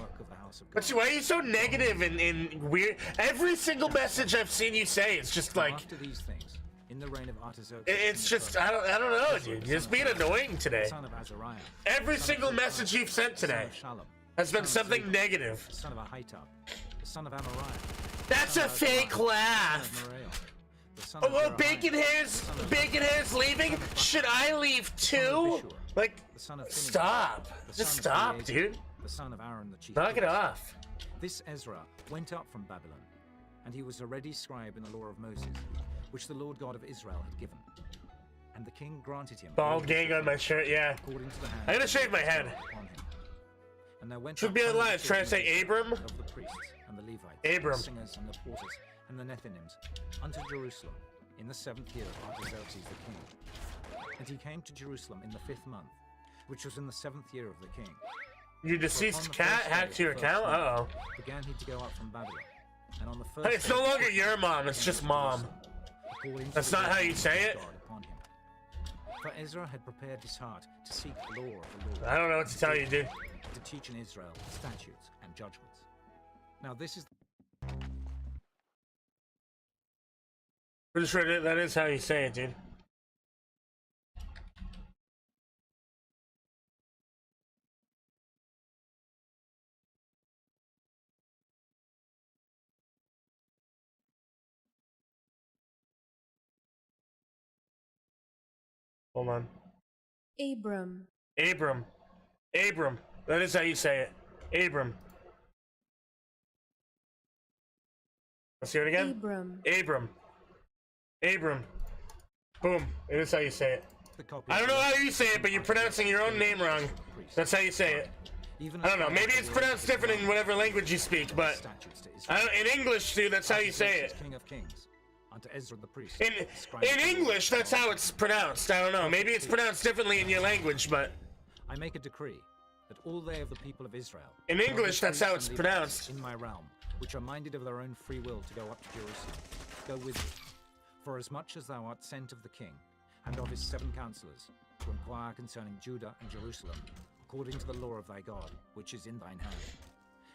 Why are you so negative and weird? Every single message I've seen you say is just like. After these things, in the reign of Artaxerxes, it's just I don't know, dude. You're just being annoying today. Every single message you've sent today has been something negative. The son of Ahitub, the son of Amariah. That's a fake laugh. Oh, Bacon Hair's leaving? Should I leave too? Like, stop. Just stop, dude. The son of Aaron the chief. Knock it off. This Ezra went up from Babylon, and he was a ready scribe in the law of Moses, which the Lord God of Israel had given. And the king granted him. Bald gang on my shirt, yeah. I gotta shave my head. And there went should be alive. Trying to say Abram. Of the priests and the Levites, Abram. The singers and the porters and the Nethinims unto Jerusalem in the 7th year of Artaxerxes the king. And he came to Jerusalem in the 5th month, which was in the 7th year of the king. Your deceased cat hacked your account? Uh-oh. Began he to go up from Babylon. And on the first hey, it's no longer your mom, it's just mom. That's not how you say it? For Ezra had prepared his heart to seek the law of the Lord. I don't know what to tell you, dude. To teach in Israel statutes and judgments. Now this is... Pretty sure that is how you say it, dude. Hold on. Abram. Abram. Abram. That is how you say it. Abram. Let's hear it again. Abram. Abram. Abram. Boom. It is how you say it. I don't know how you say it, but you're pronouncing your own name wrong. That's how you say it. I don't know. Maybe it's pronounced different in whatever language you speak, but in English, dude, that's how you say it. King of Kings. Unto Ezra the priest. In English, that's how it's pronounced. I don't know. Maybe it's pronounced differently in your language, but I make a decree that all they of the people of Israel. In English, that's how it's pronounced. In my realm, which are minded of their own free will to go up to Jerusalem, go with me. For as much as thou art sent of the king, and of his 7 counselors, to inquire concerning Judah and Jerusalem, according to the law of thy God, which is in thine hand,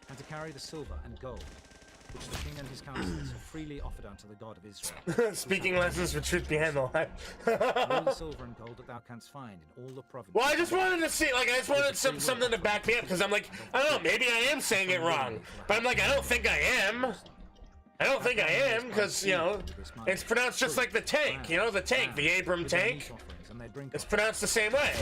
and to carry the silver and gold, which the king and his counselors have freely offered unto the God of Israel. Speaking lessons for truth behind the lie. All the silver and gold that thou canst find in all the provinces. Well, I just wanted to see, like, I just wanted something to back me up, because I'm like, I don't know, maybe I am saying it wrong, but I'm like, I don't think I am. I don't think I am, because, you know, it's pronounced just like the tank, you know, the tank, the Abram tank. It's pronounced the same way.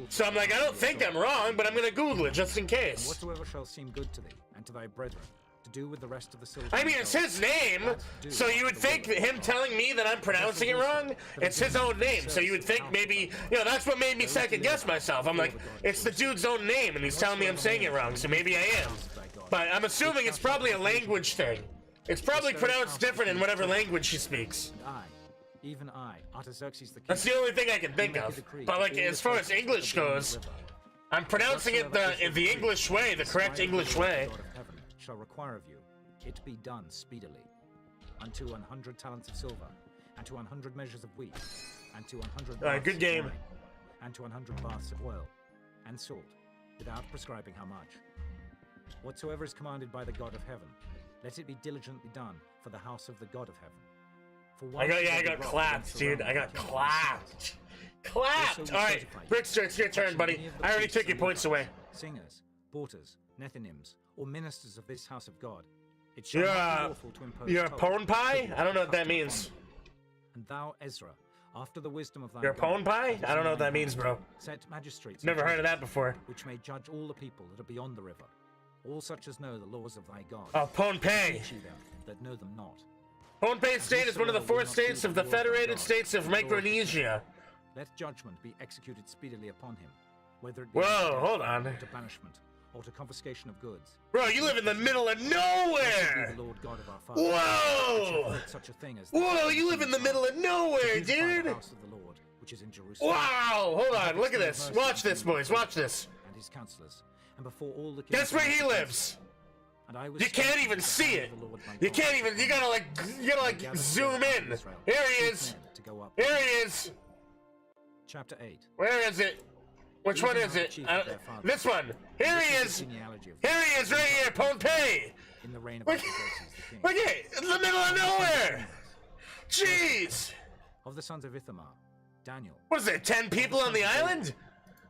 So I'm like, I don't think I'm wrong, but I'm going to Google it just in case. Whatsoever shall seem good to thee and to thy brethren, to do with the rest of the silver. I mean, it's his name, so you would think that him telling me that I'm pronouncing it wrong, it's his own name, so you would think maybe, you know, that's what made me second guess myself. I'm like, it's the dude's own name, and he's telling me I'm saying it wrong, so maybe I am. But I'm assuming it's probably a language thing. It's probably pronounced different in whatever language he speaks. Even I, Artaxerxes the king. That's the only thing I can think of. But like, as far as English goes, I'm pronouncing it the English way, the correct English way. Shall require of you, it be done speedily, unto 100 talents of silver, and to 100 measures of wheat, and to 100 Alright, good game. wine, and to 100 baths of oil, and salt, without prescribing how much. Whatsoever is commanded by the God of heaven, let it be diligently done for the house of the God of heaven. For I got clapped, dude. I got clapped. Clapped! Alright, Brickster, it's your turn, buddy. I already took your points away. Singers, porters, Nethinims, or ministers of this house of God, it shall not be lawful to impose you're a toll pone pie? I don't know what that means. And thou, Ezra, after the wisdom of thy You're a pone pie? I don't know what that means, bro. Set magistrates. Never heard of that before. Which may judge all the people that are beyond the river, all such as know the laws of thy God. Oh, Pone Pay. Teach ye them that know them not. Pone Pay State is one of the 4 states of the Federated States of Micronesia. Let judgment be executed speedily upon him, whether it be Whoa, hold on. to banishment or to confiscation of goods. Bro, you live in the middle of nowhere! The Lord God of our fathers, Whoa! such a thing as Whoa, you live in the middle of nowhere, dude! The house of the Lord, which is in Jerusalem. Wow! Hold on, look at this. Watch this, boys, watch this. And his counselors, and before all the Guess where he lives? And I was you can't even see it. You can't even, you gotta like zoom in. Here he is. Here he is. Chapter 8. Where is it? Which one is it? This one. Here he is. Here he is right here, Pompey. In the reign of look at it, in the middle of nowhere. Jeez. Of the sons of Ithamar, Daniel. What is there, 10 people on the island?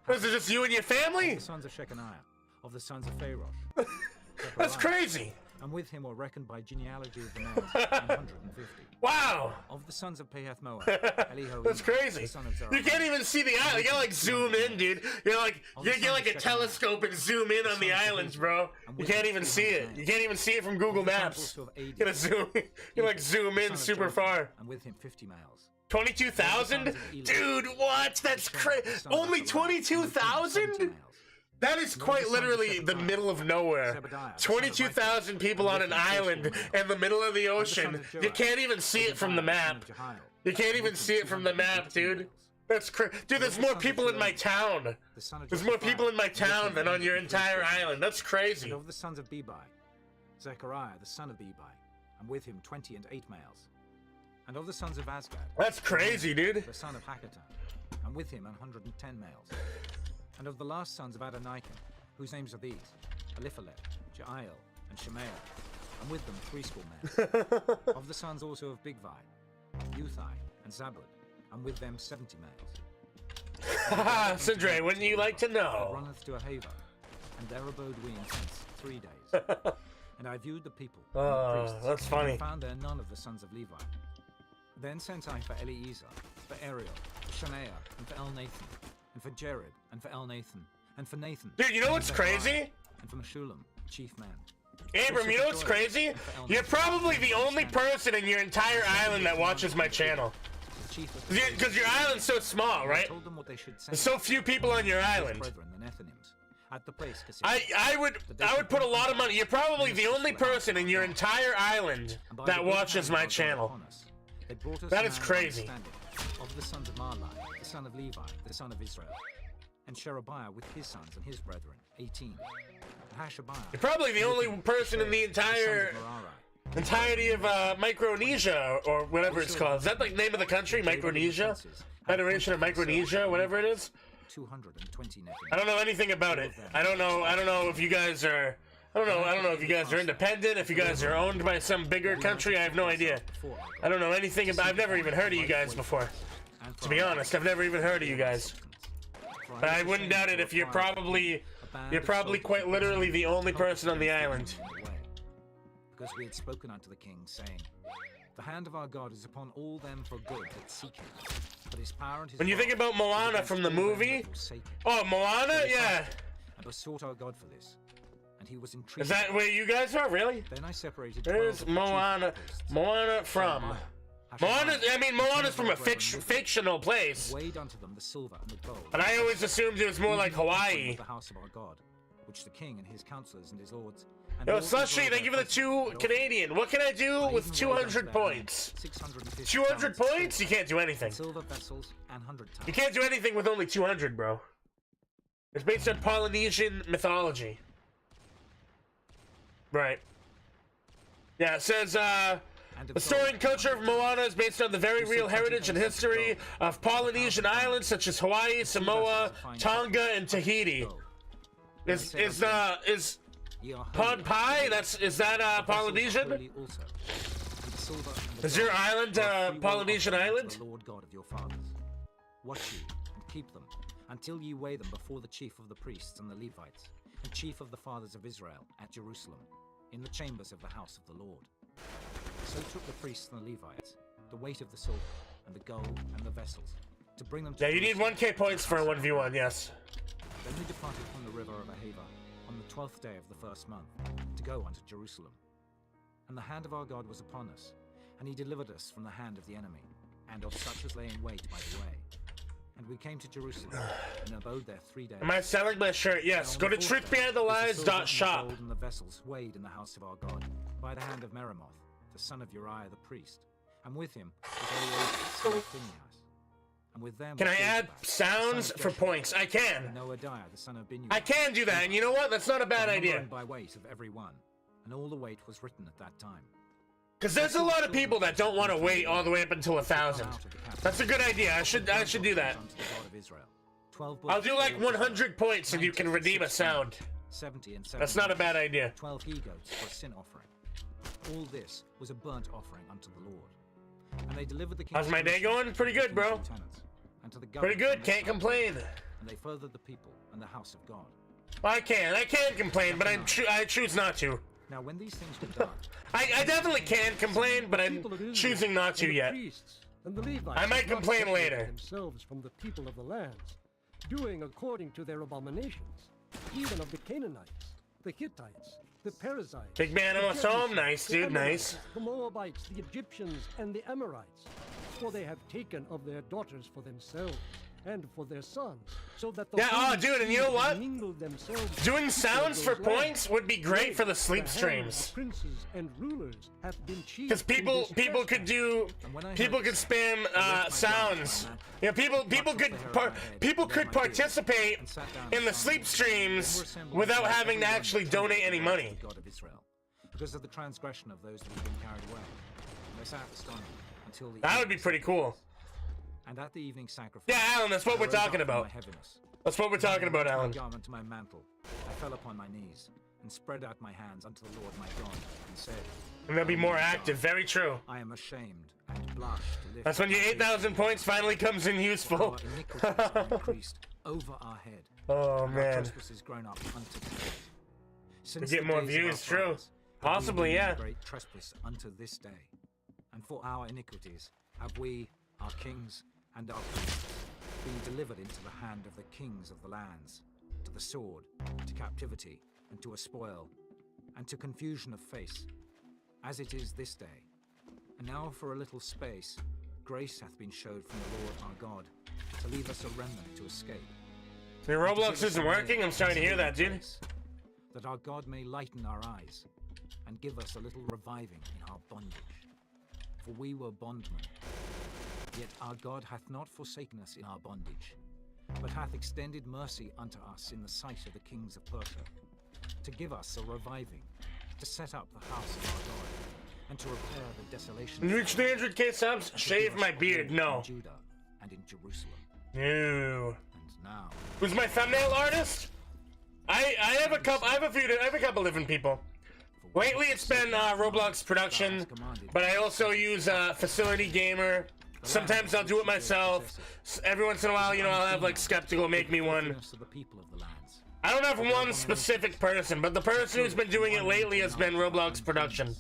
Was it just you and your family? Of the sons of Shechaniah, of the sons of Pharaoh. That's crazy. And with him were reckoned by genealogy of the males 150. Wow. Of the sons of Pahath Moab, Eliho. That's crazy. You can't even see the island. You gotta like zoom in, dude. You're like you get like a telescope and zoom in on the islands, bro. You can't even see it. You can't even see it from Google Maps. You gotta zoom. You like zoom in super far. And with him 50 males. 22,000? Dude, what? That's crazy. Only 22,000? That is quite literally the middle of nowhere. 22,000 people on an island in the middle of the ocean. You can't even see it from the map. You can't even see it from the map, dude. That's crazy. Dude, there's more people in my town. There's more people in my town than on your entire island. That's crazy. And of the sons of Bebai, Zechariah, the son of Bebai, and with him 20 and 8 males. And of the sons of Azgad. That's crazy, dude. The son of Hakatan, and with him 110 males. And of the last sons of Adoniram, whose names are these, Eliphalet, Jael, and Shemaiah, and with them 80 men. Of the sons also of Bigvai, Uthai, and Zabud, and with them 70 males. Haha, Sindre, wouldn't you like to know? Runneth to Ahava, and there abode we in tents 3 days. And I viewed the people, and the priests, that's funny. and found there none of the sons of Levi. Then sent I for Eliezer, for Ariel, for Shemaiah, and for Elnathan, and for Jared, and for Elnathan, and for Nathan. Dude, you know what's crazy? And for Meshulam, chief man. Abram, you know what's crazy? You're probably the only person in your entire island that watches my channel. Because your island's so small, right? There's so few people on your island. I would put a lot of money. You're probably the only person in your entire island that watches my channel. That is crazy. Of the sons of Marlai, the son of Levi, the son of Israel, and Sherebiah with his sons and his brethren, 18. And Hashabiah. You're probably the only person in the entirety of Micronesia, or whatever it's called. Is that the name of the country, Micronesia? Federation of Micronesia, whatever it is? 220 net. I don't know anything about it. I don't know if you guys are. I don't know if you guys are independent, if you guys are owned by some bigger country. I have no idea. I don't know anything about. I've never even heard of you guys before. To be honest, I've never even heard of you guys. But I wouldn't doubt it if you're probably quite literally the only person on the island. Because we had spoken unto the king, saying, the hand of our God is upon all them for good that seek him. But his power and his When you think about Moana from the movie, oh, Moana, yeah. And besought our God for this. And he was entreated. Is that where you guys are, really? Then I separated. Where's Moana? Moana from? Moana's from a fictional place. Weighed unto them the silver and the gold. But I always assumed it was more like Hawaii. The house of our God, which the king and his counselors and his lords. Yo, Slushy, thank you for the 2 Canadian. What can I do with 200 points? 200 points? You can't do anything. Silver vessels and 100 tons. You can't do anything with only 200, bro. It's based on Polynesian mythology. Right. Yeah, it says, the story and culture of Moana is based on the very real heritage and history of Polynesian islands such as Hawaii, Samoa, Tonga, and Tahiti. Is Pod Pie? Is that Polynesian? Is your island Polynesian island? The Lord God of your fathers. Watch ye and keep them until ye weigh them before the chief of the priests and the Levites and chief of the fathers of Israel at Jerusalem in the chambers of the house of the Lord. So took the priests and the Levites the weight of the silver and the gold and the vessels to bring them to Yeah, you need 1k points for a 1v1, yes. Then we departed from the river of Ahava on the 12th day of the first month to go unto Jerusalem. And the hand of our God was upon us, and he delivered us from the hand of the enemy, and of such as lay in wait by the way. And we came to Jerusalem, and abode there 3 days. Am I selling my shirt? Yes. Go to truthbehindthelies.shop. And the vessels weighed in the house of our God by the hand of Meremoth, the son of Uriah the priest, and with him was Eleazar, son of Phinehas. And with them Can I add sounds for points? I can. Noadiah, the son of Binuel. I can do that, and you know what? That's not a bad idea. By weight of every one, and all the weight was written at that time. Because there's a lot of people that don't want to wait all the way up until 1,000. That's a good idea. I should do that. I'll do like 100 points and you can redeem a sound. 70 and 70. That's not a bad idea. 12 he-goats for a sin offering. All this was a burnt offering unto the Lord. And they delivered the king. How's my day going? Pretty good, bro. Pretty good. Can't complain. And they furthered the people and the house of God. I can complain, but I choose not to. Now, when these things were done, I definitely can complain, but I'm choosing not to yet. I might complain later. Themselves from the people of the lands, doing according to their abominations, even of the Canaanites, the Hittites, the Perizzites. Big man almost home. Nice, dude. Nice. The Moabites, the Egyptians, and the Amorites, for they have taken of their daughters for themselves and for their sons, so that the dude, and you know what? Doing sounds for points would be great for the sleep streams. Princes and rulers have been because people could spam sounds. You know, people could participate in the sleep streams without having to actually donate any money. God of Israel, because of the transgression of those that have been carried away. And they sat astonished until the that would be pretty cool. And at the evening sacrifice, yeah, Alan, that's what we're talking about. That's what we're talking about, Alan. My garment to my mantle, I fell upon my knees and spread out my hands unto the Lord my God, and said, and they'll be more active. Very true. I am ashamed and blush to lift. That's when your 8,000 points finally comes in useful. Our iniquities are increased over our head. Oh and man. Our trespasses grown up unto death. Since get more views, true. Possibly, yeah. Great trespass unto this day, and for our iniquities have we, our kings, and our priests, being delivered into the hand of the kings of the lands, to the sword, to captivity, and to a spoil, and to confusion of face, as it is this day. And now for a little space, grace hath been showed from the Lord our God, to leave us a remnant to escape. Your Roblox isn't working? I'm sorry to hear that, dude. That our God may lighten our eyes, and give us a little reviving in our bondage. For we were bondmen. Yet our God hath not forsaken us in our bondage, but hath extended mercy unto us in the sight of the kings of Persia, to give us a reviving, to set up the house of our God, and to repair the desolation. Reach 300k subs, shave my beard. No. In Judah and in Jerusalem. No. now. Who's my thumbnail artist? I have a couple. I have a couple different people. Lately, it's been Roblox production, but I also use Facility Gamer. Sometimes I'll do it myself. Every once in a while, you know, I'll have like Skeptical make me one. I don't have one specific person, but the person who's been doing it lately has been Roblox production.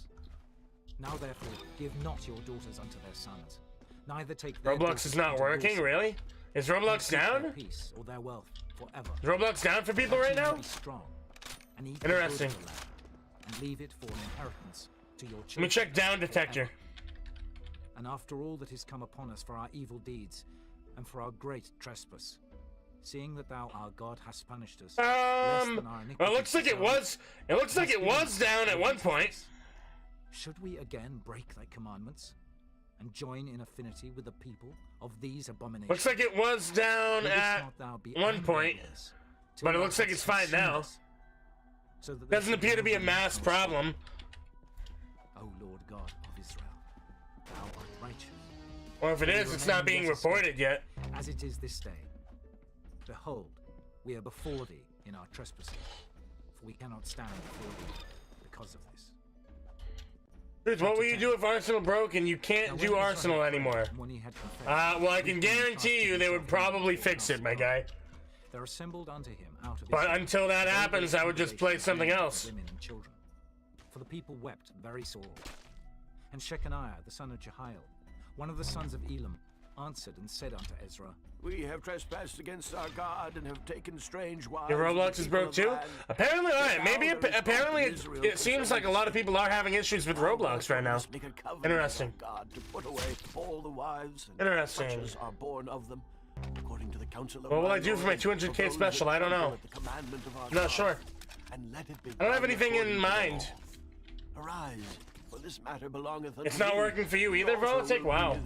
Now therefore, give not your daughters unto their sons. Neither take their Roblox is not working, really? Is Roblox down? Peace or their wealth forever. Is Roblox down for people right now? Interesting. And leave it for an inheritance to your children. Let me check down detector. And after all that is come upon us for our evil deeds, and for our great trespass, seeing that thou, our God, hast punished us. Well, it looks like it was. It looks like it was down at one point. Should we again break thy commandments, and join in affinity with the people of these abominations? Looks like it was down at one point, but it looks like it's fine now. So that doesn't appear to be a mass problem. O Lord God of Israel, thou art righteous. Or if it is, it's not being reported yet. As it is this day. Behold, we are before thee in our trespasses, for we cannot stand before thee because of this. Dude, what will you do if Arsenal broke and you can't do Arsenal anymore? Well, I can guarantee you they would probably fix it, my guy. There assembled unto him out of but until that happens, I would just play something else. Women and children. For the people wept very sore. And Shechaniah, the son of Jehiel, one of the sons of Elam, answered and said unto Ezra, We have trespassed against our God and have taken strange wives. Your Roblox is broke too? Apparently, alright. Maybe apparently it seems like a lot of people are having issues with Roblox right now. Interesting. God to put away all the wives and interesting. such as are born of them, according to the counsel of what will I do for my 200k special? I don't know. I'm not sure. I don't have anything in mind. Arise, for this matter belongeth unto It's not thee. working for you either, Volatic? Wow.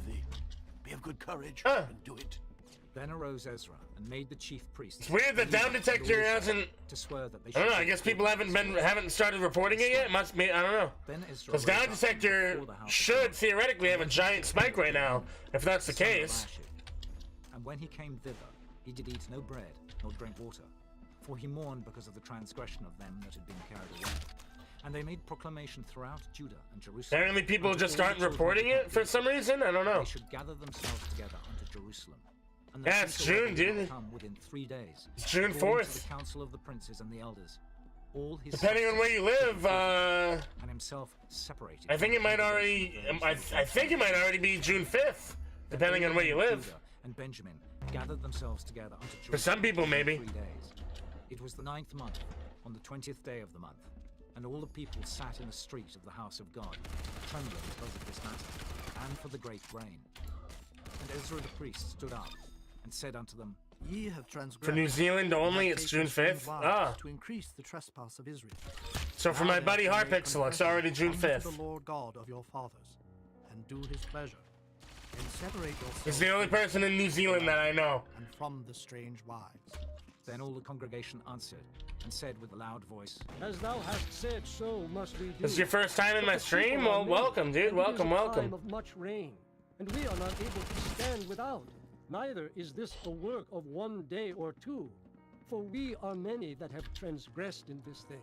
Be of good courage and do it. Then arose Ezra and made the chief priests. It's weird that down detector hasn't. To swear that they I don't know. I guess people haven't started reporting it yet. It must be. I don't know. Because down detector should theoretically have a giant spike right now, if that's the case. And when he came thither, he did eat no bread nor drink water, for he mourned because of the transgression of them that had been carried away. And they made proclamation throughout Judah and Jerusalem. Apparently people just aren't reporting it for some reason. I don't know. They should gather themselves together unto Jerusalem. And yeah, it's June, dude. Come within 3 days. It's June 4th. The council of the princes and the elders. All his depending on where you live, and himself separated. I think it might already. I think it might already be June 5th, depending on where you live. Judah and Benjamin gathered themselves together unto Jerusalem. For some people, maybe. 3 days. It was the 9th month, on the 20th day of the month. And all the people sat in the street of the house of God, trembling because of this matter, and for the great rain. And Ezra the priest stood up, and said unto them, Ye have transgressed. For New Zealand only, it's June 5th? Ah. To increase the trespass of Israel. So for my buddy Harpixel, it's already June 5th. The Lord God of your fathers, and do his pleasure, and separate yourselves. He's the only person in New Zealand that I know. And from the strange wives. Then all the congregation answered, and said with a loud voice, As thou hast said, so must we do. This is your first time in my stream? Well, welcome, dude. Welcome, welcome. Time of much rain, and we are not able to stand without. Neither is this a work of 1 day or 2, for we are many that have transgressed in this thing.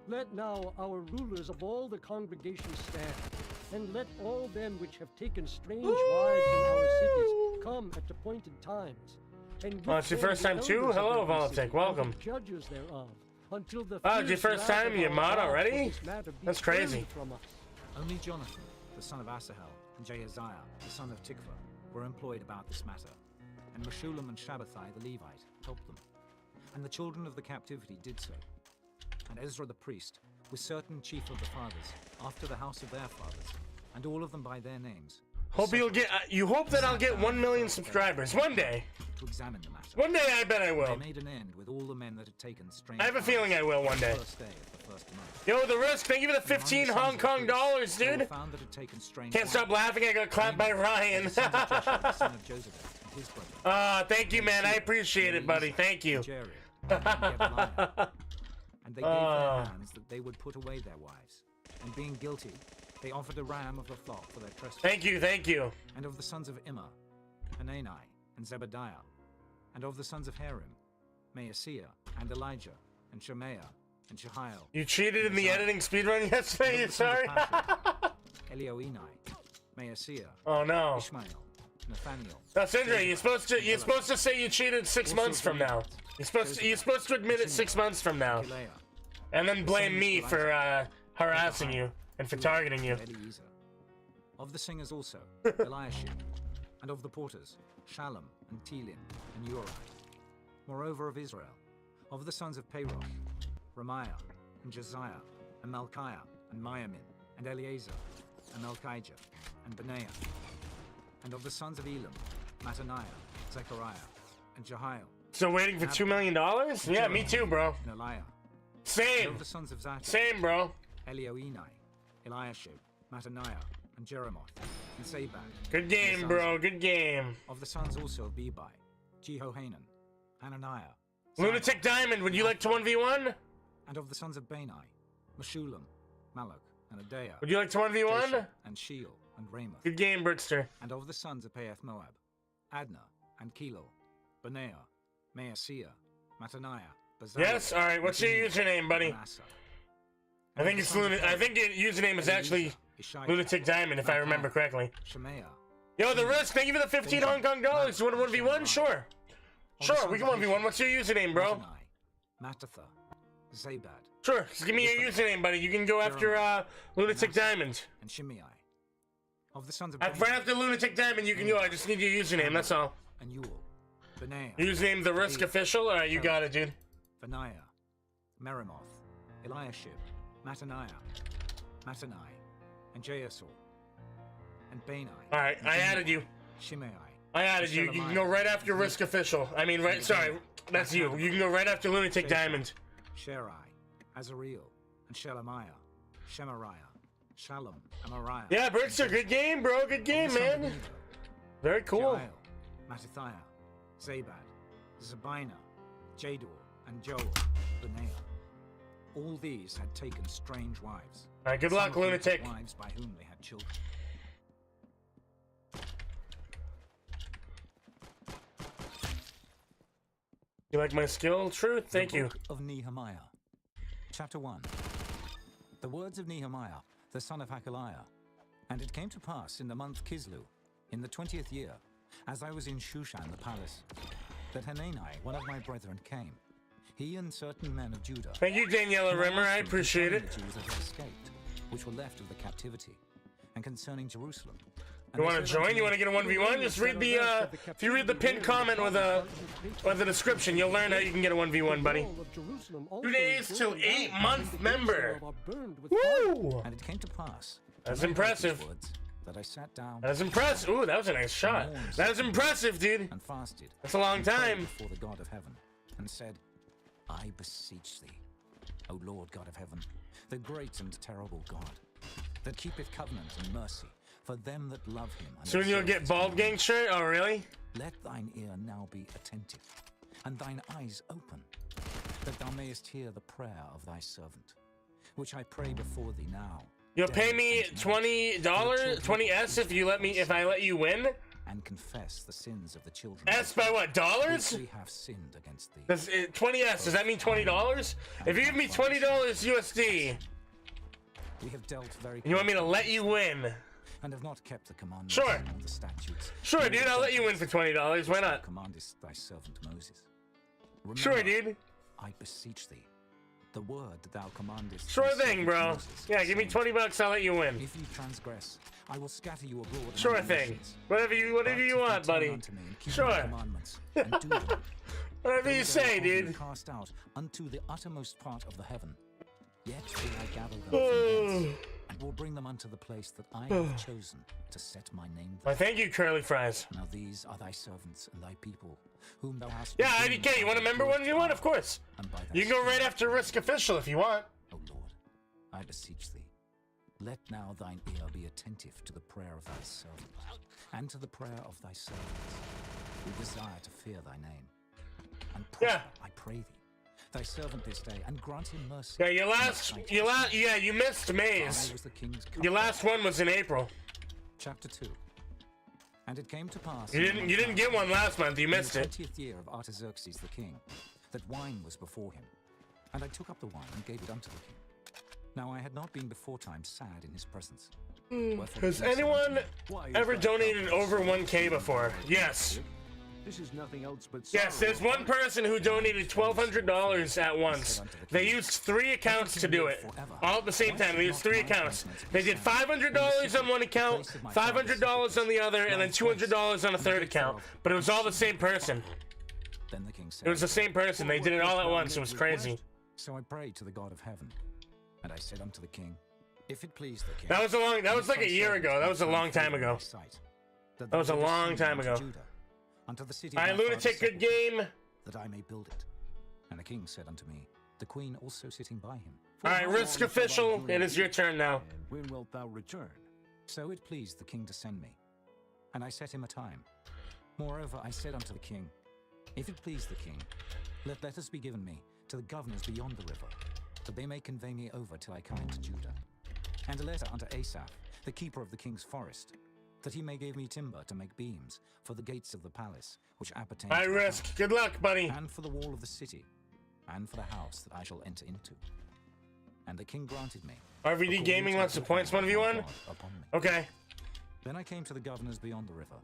Let now our rulers of all the congregation stand, and let all them which have taken strange wives in our cities come at appointed times. Oh, it's your first time too? Hello, Volatic. Welcome. Judges thereof, until the oh, it's your first time? You're mod already? That's crazy. Only Jonathan, the son of Asahel, and Jehaziah, the son of Tikva, were employed about this matter. And Meshullam and Shabbathai the Levite helped them. And the children of the captivity did so. And Ezra the priest, with certain chief of the fathers, after the house of their fathers, and all of them by their names. Hope you'll get. You hope that I'll get 1 million subscribers one day. To examine the matter. One day, I bet I will. They made an end with all the men that had taken strange. I have a feeling I will one day. First day of the first month. Yo, the risk. Thank you for the 15 Hong Kong dollars, dude. Can't stop laughing. I got clapped by Ryan. Thank you, man. I appreciate it, buddy. Thank you. And they gave their hands that they would put away their wives, and being guilty, they offered a ram of the flock for their trespass. Thank you, thank you. And of the sons of Immer, Hanani, and Zebediah, And of the sons of Harim, Maaseiah, and Elijah, and Shemaiah, and Jehiel. You cheated in the editing speedrun yesterday, sorry? Elioenai, Maaseiah. Oh no. Ishmael, Nathaniel. Now, Sindri, you're supposed to say you cheated 6 months from now. You're supposed to admit it 6 months from now. And then blame me for harassing you and for targeting you. Of the singers also, Eliashib, and of the porters, Shallum, and Telin, and Uri. Moreover of Israel, of the sons of Parosh, Ramiah, and Josiah, and Malchiah, and Miamin, and Eleazar, and Melchijah, and Benaiah. And of the sons of Elam, Mattaniah, Zechariah, and Jehiel. Still waiting for $2 million? Yeah, me too, bro. And Eliah. Same. And of the sons of Zatu, Same, bro. Elioenai, Eliashib, Mattaniah, and Jeremoth, and Zabad. Good game, bro. Good game. Of the sons also of Bebai, Jehohanan, Hananiah. Lunatic Diamond, would you like to 1v1? And of the sons of Bani, Meshulam, Malach, and Adaiah. Would you like to 1v1? And Sheol, and Ramoth. Good game, Brickster. And of the sons of Paeth Moab, Adnah, and Kelal, Benaiah, Maaseiah, Mattaniah, Bazalel. Yes? Alright, what's your username, buddy? I think it's your username is actually Lunatic Diamond, if I remember correctly. Shemaiah. Yo, the Risk, thank you for the 15 Hong Kong dollars. You want to 1v1? Sure. Sure, we can 1v1. What's your username, bro? Mattatha, Zabad. Sure, just give me your username, buddy. You can go after Lunatic Diamond. And Shimei. Of the sons of right after Lunatic Diamond, you can go. I just need your username, that's all. And Yul, Benaiah. Username The Risk Official? Alright, you got it, dude. Benaiah, Merimoth, Eliashib, Mattaniah, Mattanai, and Jaasor, and Bani. Alright, I added you. Shimei. I added you. You can go right after Risk Official. I mean, right. Sorry, that's you. You can go right after Lunatic Diamond. Sherai, Azareel, and Shelemiah, Shemariah, Shalom, and Mariah. Yeah, Brickster, good game, bro. Good game, man. Very cool. Mattathiah, Zabad, Zabina, Jador, and Joel, Benaiah. All these had taken strange wives. Alright, good luck, Lunatic. Wives by whom they had children. You like my skill? Truth? Thank you. Book of Nehemiah. Chapter 1. The words of Nehemiah, the son of Hakaliah. And it came to pass in the month Kislew, in the 20th year, as I was in Shushan the palace, that Hanani, one of my brethren, came. He and certain men of Judah. Thank you, Daniela Rimmer. I appreciate it. The Jews that had escaped, which were left of the captivity, and concerning Jerusalem. You want to join? You want to get a 1v1? Just read the, if you read the pinned comment with the description, you'll learn how you can get a 1v1, buddy. 2 days till 8-month member. Woo! And it came to pass. That's impressive. That I sat down. That's impressive. Ooh, that was a nice shot. That was impressive, dude. And fasted. That's a long time. Before the God of heaven, and said, I beseech thee, O Lord God of heaven, the great and terrible God, that keepeth covenant and mercy for them that love him. Soon you'll get Bald Gang shirt? Oh, really? Let thine ear now be attentive, and thine eyes open, that thou mayest hear the prayer of thy servant, which I pray before thee now. You'll pay me $20, 20S if I let you win? And confess the sins of the children. S by what, dollars? We have sinned against thee. 20S, does that mean $20? If you give me $20 USD, we have dealt very. You want me to let you win? And have not kept the commandments sure. and the statutes. Sure, dude, I'll let you win for $20. Why not? Commandest thy servant Moses. Remember, sure, dude. I beseech thee, the word that thou commandest. Sure thing, bro. Yeah, give me $20, I'll let you win. If you transgress, I will scatter you abroad. Sure thing. Whatever you want, buddy. Sure. Whatever you say, dude. Cast out unto the uttermost part of the heaven. Yet will I gather them from thence, and will bring them unto the place that I have chosen to set my name there. Why, thank you, Curly Fries. Now these are thy servants and thy people, whom thou hast. Yeah, IDK, you want to member one? You want, of course. You can go right after Risk Official if you want. O Lord, I beseech thee, let now thine ear be attentive to the prayer of thy servant, and to the prayer of thy servants, who desire to fear thy name. And prosper, I pray thee, thy servant this day, and grant him mercy. Yeah, you missed Maze. Your last one was in April. Chapter 2. And it came to pass. You didn't get one last month. You missed it. In the 20th year of Artaxerxes the king, that wine was before him, and I took up the wine and gave it unto the king. Now I had not been beforehime sad in his presence. Has anyone ever donated over 1K before? Yes. This is nothing else but yes, there's one person who donated $1,200 at once. They used 3 accounts to do it. All at the same time. They used 3 accounts. They did $500 on one account, $500 on the other, and then $200 on a third account. But it was all the same person. Then the king said, it was the same person. They did it all at once. It was crazy. So I prayed to the God of heaven, and I said unto the king, if it please the king. That was like a year ago. That was a long time ago. That was a long time ago. Unto the city Alright, Lunatic, good game. That I may build it. And the king said unto me, the queen also sitting by him. Alright, Risk Official, it is your turn now. And when wilt thou return? So it pleased the king to send me. And I set him a time. Moreover, I said unto the king, if it please the king, let letters be given me to the governors beyond the river, that they may convey me over till I come into Judah. And a letter unto Asaph, the keeper of the king's forest, that he may give me timber to make beams for the gates of the palace, which appertain to Risk. Good luck, buddy. And for the wall of the city, and for the house that I shall enter into. And the king granted me. RVD Gaming wants the points 1v1? Okay. Then I came to the governors beyond the river,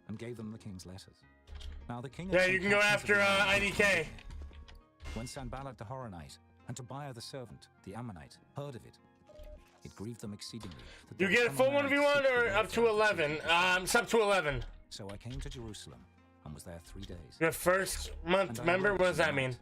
and gave them the king's letters. Now the king... Yeah, you can go after IDK. When Sanballat the Horonite, and Tobiah the servant, the Ammonite, heard of it, it grieved them exceedingly. You get a full 1v1 or up to 11? It's up to 11. So I came to Jerusalem and was there 3 days. You're a first month member? What does that mean?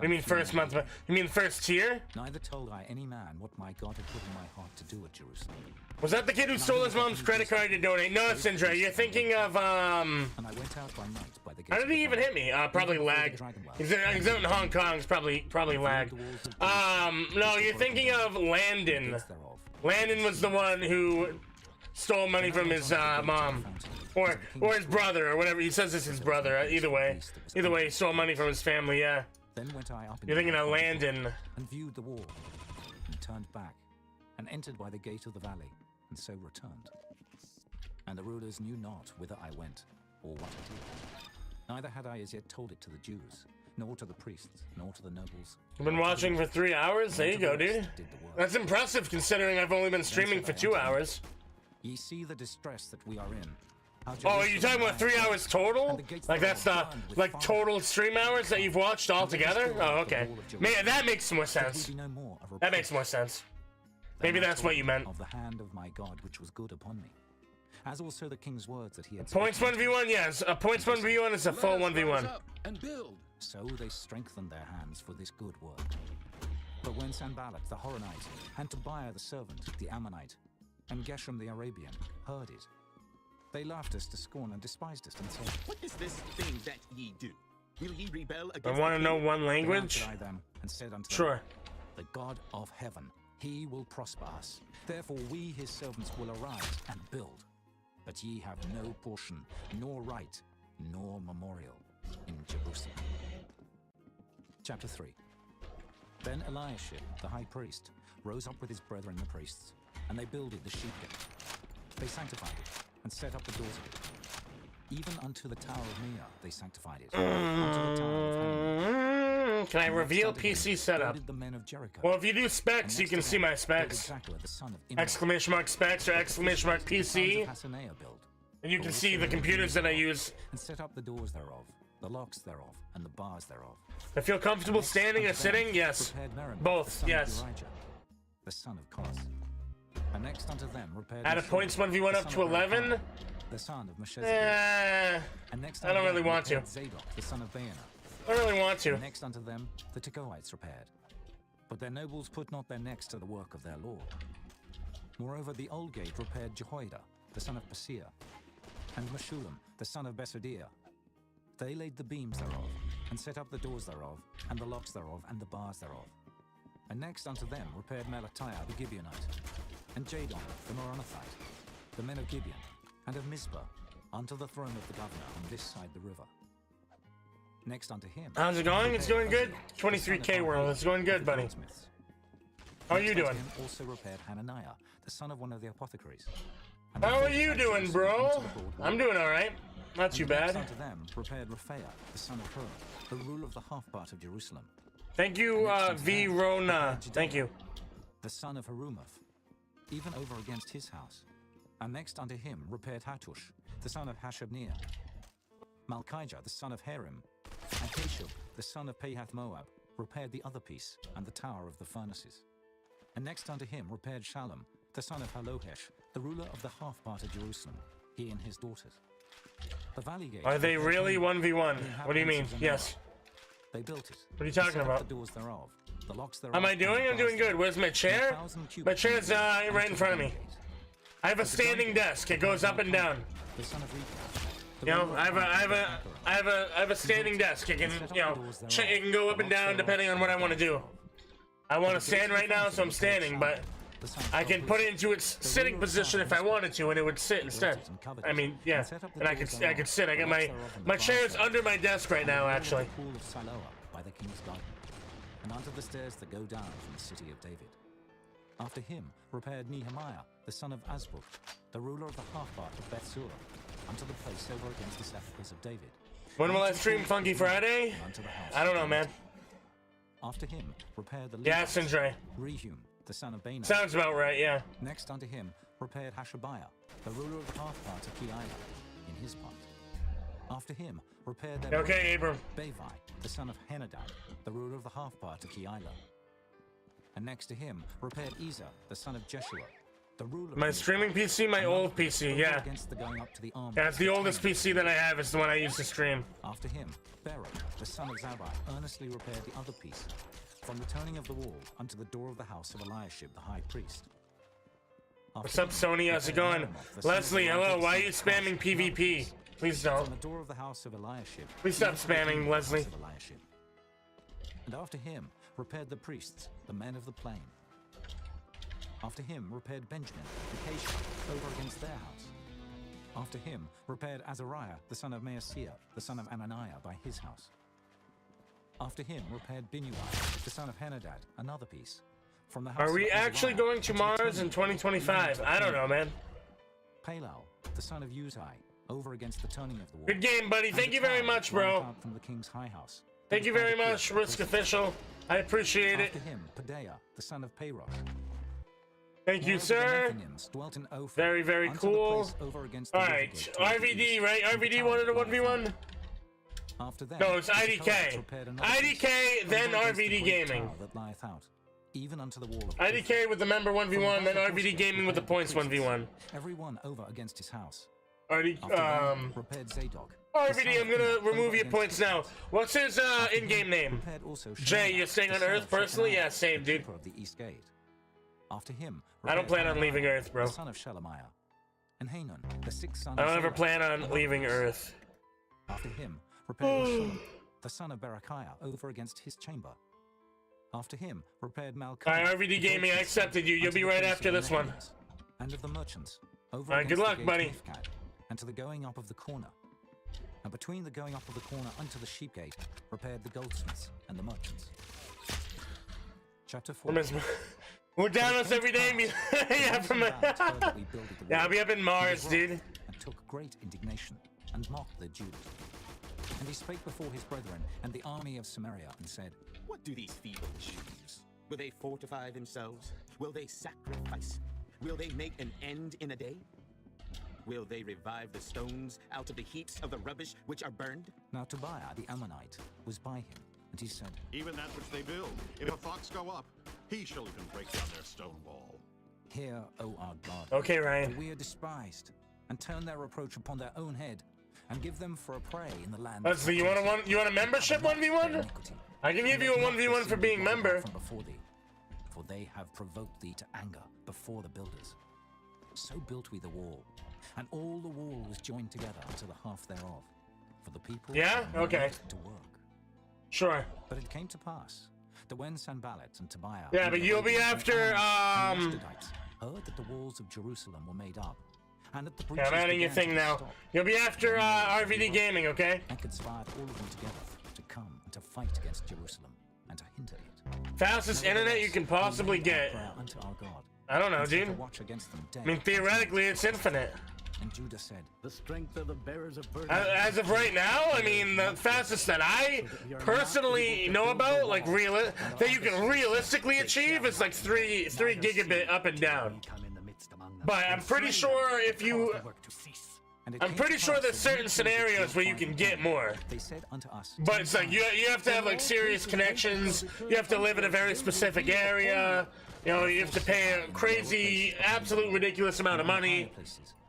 You mean first month? You mean first tier? Neither told I any man what my God had put in my heart to do at Jerusalem. Was that the kid who stole his mom's credit card to donate? No, Syndra, you're thinking of And I went out by night by the gate. How did he even hit me? Probably lag. He's out in Hong Kong. It's probably lag. No, you're thinking of Landon. Landon was the one who stole money from his mom, or his brother, or whatever. He says it's his brother. Either way, he stole money from his family. Yeah. Then went I up you're thinking of Landon. And viewed the wall, and turned back, and entered by the gate of the valley, and so returned. And the rulers knew not whither I went, or what I did. Neither had I as yet told it to the Jews, nor to the priests, nor to the nobles. You've been watching for 3 hours? There you go, dude. That's impressive considering I've only been streaming for 2 hours. Ye see the distress that we are in. Oh, are you talking about 3 hours total? Like that's the total stream hours that you've watched all together? Oh, okay. Man, that makes more sense. That makes more sense. Maybe that's what you meant. Of the hand of my God which was good upon me. As also the king's words that he had points 1v1, yes. A points 1v1 is a full 1v1. And build. So they strengthened their hands for this good work. But when Sanballat the Horonite, and Tobiah the servant, the Ammonite, and Geshem the Arabian heard it, they laughed us to scorn and despised us, and said, what is this thing that ye do? Will ye rebel against I want to know one language? Then answered I them, and said unto sure. them, the God of heaven, he will prosper us. Therefore we, his servants, will arise and build. But ye have no portion, nor right, nor memorial in Jerusalem. Chapter 3. Then Eliashib, the high priest, rose up with his brethren the priests, and they builded the sheep gate. They sanctified it, and set up the doors of it. Even unto the tower of Mia they sanctified it. Unto the tower of Hanani. Can I reveal PC setup? Well, if you do specs, you can see my specs. Exclamation mark specs or exclamation mark PC. And you can see the computers that I use. And set up the doors thereof, the locks thereof, and the bars thereof. I feel comfortable standing or sitting? Yes. Both, yes. The son of Koz. And next unto them repaired. Add a points 1v1 up to 11? The son of Meshezabel. And next I don't really want to. Zadok, the son of Baana. I don't really want to. And next unto them the Tekoites repaired. But their nobles put not their necks to the work of their lord. Moreover, the old gate repaired Jehoiada, the son of Paseah, and Meshullam, the son of Besodiah. They laid the beams thereof, and set up the doors thereof, and the locks thereof, and the bars thereof. And next unto them repaired Melatiah the Gibeonite, and Jadon the Moronothite, the men of Gibeon, and of Mizpah, unto the throne of the governor on this side the river. Next unto him. How's it going? It's going good. 23K world. It's going good, buddy. How are you doing? Also repaired Hananiah, the son of one of the apothecaries. How are you doing, bro? I'm doing all right. Not too bad. Unto them prepared Raphael, the son of Hur, the ruler of the half part of Jerusalem. Thank you, Verona. Thank you. The son of Harumaph, even over against his house. And next unto him repaired Hattush, the son of Hashabnir, Malchijah, the son of Harim, and Hashub, the son of Pahath Moab, repaired the other piece and the tower of the furnaces. And next unto him repaired Shallum, the son of Halohesh, the ruler of the half part of Jerusalem, he and his daughters. The valley gate. Are they really 1v1? What do you mean? Yes. They built it. What are you talking about? The doors thereof, the locks thereof. How am I doing? I'm doing good. Where's my chair? My chair's right in front of me. I have a standing desk. It goes up and down. The son of You know, I have a standing desk. It can, you know, it can go up and down depending on what I want to do. I want to stand right now, so I'm standing, but I can put it into its sitting position if I wanted to, and it would sit instead. I mean, yeah, and I could sit. I got my chair's under my desk right now, actually. Pool of Siloah by the king's garden, and onto the stairs that go down from the city of David. After him repaired Nehemiah, the son of Azbuk, the ruler of the half part of Bethsura, unto the place over against the sepulchres of David. When will I stream Funky Friday? I don't know, man. After him repaired the yeah, Sindre. Rehum, the son of Baanah. Sounds about right, yeah. Next unto him repaired Hashabiah, the ruler of the half part of Keilah, in his part. After him repaired their okay, Abram. Bavai, the son of Henadad, the ruler of the half part of Keilah. And next to him repaired Ezer, the son of Jeshua, the ruler. My streaming PC, my old PC, yeah. Against the going up to the army. Yeah, it's the oldest PC that I have. It's the one I use to stream. After him, Barak, the son of Zabai, earnestly repaired the other piece, from the turning of the wall unto the door of the house of Eliashib, the high priest. What's up, Sony? How's it going? Leslie, hello. Why are you spamming PvP? Please don't. From the door of the house of Eliashib. Please stop spamming, Leslie. And after him repaired the priests, the men of the plain. After him repaired Benjamin, the Acacia, over against their house. After him repaired Azariah, the son of Maaseiah, the son of Ananiah, by his house. After him repaired Binuai, the son of Henadad, another piece. From the house Are we actually going to Mars in 2025? I don't know, man. Palal, the son of Uzai, over against the turning of the wall. Good game, buddy. Thank you very much, bro. From the king's high house. Thank you very much, Risk Official. I appreciate it. After him, Pedaiah, the son of Parosh. Thank you, sir. Very, very cool. Alright, RVD, right? RVD wanted a 1v1? After that, no, it's IDK. IDK, then RVD Gaming. Even unto the wall of IDK with the member 1v1, then RVD Gaming with the points 1v1. Everyone over against his house. Repaired Zadok. RVD, I'm gonna remove your points now. What's his in-game name? Jay, you're staying on Earth personally? Yeah, same, dude. Of the East Gate. After him, I don't plan on leaving Earth, bro. The son of Shelemiah. And Hanan, the sixth son I don't ever plan on leaving Earth. After him, repaired Shalom, the son of Berechiah, over against his chamber. After him, repaired Malchijah. Alright, RVD Gaming, I accepted you. You'll be right after this one. And of the merchants, over Alright, good luck, buddy. And to the going up of the corner. And between the going up of the corner unto the sheep gate, repaired the goldsmiths and the merchants. Chapter 4. We're down us every day. Yeah, yeah, I'll be up in Mars, dude. And took great indignation, and mocked the Jews. And he spake before his brethren and the army of Samaria, and said, What do these feeble Jews? Will they fortify themselves? Will they sacrifice? Will they make an end in a day? Will they revive the stones out of the heaps of the rubbish which are burned? Now Tobiah the Ammonite was by him, and he said, Even that which they build, if a fox go up, he shall even break down their stone wall. Hear, O our God. Okay, Ryan. For we are despised, and turn their reproach upon their own head, and give them for a prey in the land. Leslie, you want a membership 1v1? I can give you a 1v1 for being member. From before thee, for they have provoked thee to anger before the builders. So built we the wall, and all the wall was joined together unto the half thereof, for the people okay to work. Sure. But it came to pass that when Sanballat and Tobiah, yeah, but you'll be after heard that the walls of Jerusalem were made up, and that the breaches I'm adding your thing now. You'll be after RVD Gaming, okay? And conspired all of them together to come and to fight against Jerusalem and to hinder it. Fastest internet you can possibly get. Unto our God, I don't know, dude. Watch against them I mean, theoretically, it's infinite. And Judah said, "The strength of the bearers of burden." As of right now, I mean, the fastest that I personally know about, like that you can realistically achieve, is like 3 gigabit up and down. But I'm pretty sure if you, I'm pretty sure there's certain scenarios where you can get more. They said unto us, but it's like you have to have like serious connections. You have to live in a very specific area. You know, you have to pay a crazy, absolute ridiculous amount of money.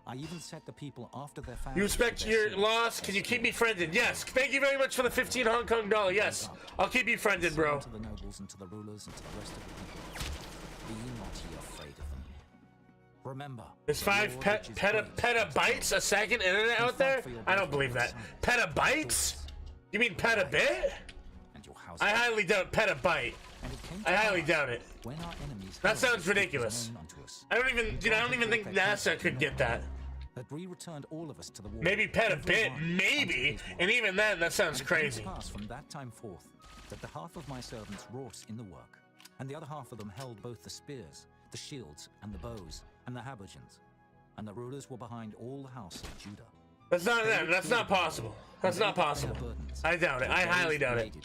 I even set the people after their families. You respect your loss? Can you keep me friended? Yes. Thank you very much for the 15 Hong Kong dollar. Yes. I'll keep you friended, bro. To the nobles and to the rulers and to the rest of the people. Be not ye afraid of them. Remember. There's 5 petabytes a second internet out there? I don't believe that. Petabytes? You mean petabit? I highly doubt petabyte. I highly doubt it. That sounds ridiculous. I don't even think NASA could get that. That we returned all of us to the war. Maybe petabit, maybe, and even then, that sounds crazy. From that time forth, that the half of my servants wrought in the work, and the other half of them held both the spears, the shields, and the bows, and the habergeons, and the rulers were behind all the house of Judah. That's not possible. That's not possible. I doubt it. I highly doubt it.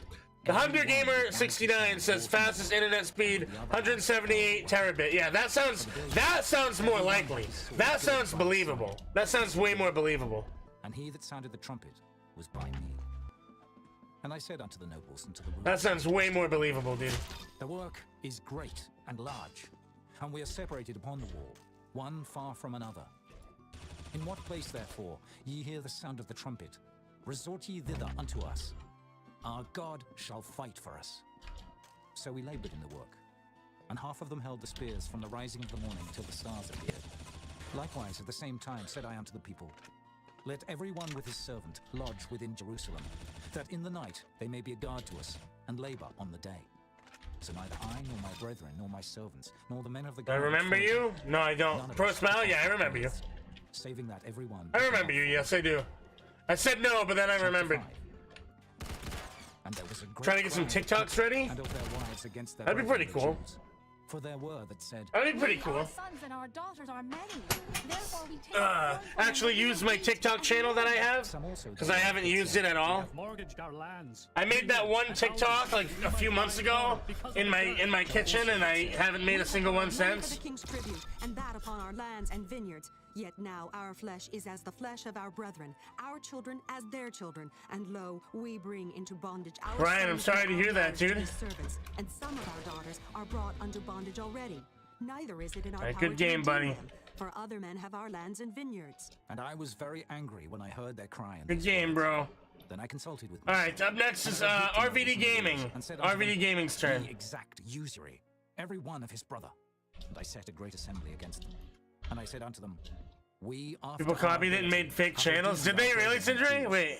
The Hunter Gamer 69 says fastest internet speed 178 terabit. Yeah, that sounds more likely. That sounds believable. That sounds way more believable. And he that sounded the trumpet was by me. And I said unto the nobles and to the rulers, that sounds way more believable, dude. The work is great and large, and we are separated upon the wall, one far from another. In what place, therefore, ye hear the sound of the trumpet, resort ye thither unto us. Our God shall fight for us. So we labored in the work, and half of them held the spears from the rising of the morning till the stars appeared. Likewise, at the same time said I unto the people, let every one with his servant lodge within Jerusalem, that in the night they may be a guard to us, and labor on the day. So neither I, nor my brethren, nor my servants, nor the men of the guard... I remember you? No, I don't. Pro Smile? Yeah, I remember you. Saving that every one... I remember you, yes, I do. I said no, but then I remembered. And there was a great trying to get some TikToks ready? And of their wives against their that'd be pretty cool. For there were that said, that'd be pretty cool. Our sons and our daughters are many. Therefore we take actually use my TikTok channel that I have, because I haven't used it at all. I made that one TikTok like a few months ago in my kitchen, and I haven't made a single one since. The king's tribute, and that upon our lands and vineyards. Yet now our flesh is as the flesh of our brethren, our children as their children, and lo, we bring into bondage our Ryan, I'm sorry to hear that, dude. Servants, and some of our daughters are brought unto bondage already. Neither is it in our power good game, to buddy. them, for other men have our lands and vineyards. And I was very angry when I heard their cry. Good game, bro. Then I consulted with. All right, up next is RVD Gaming. RVD Gaming's turn. The exact usury, every one of his brother. And I set a great assembly against them. And I said unto them, we people copied it and made fake channels. Did they really, Sindri? Wait.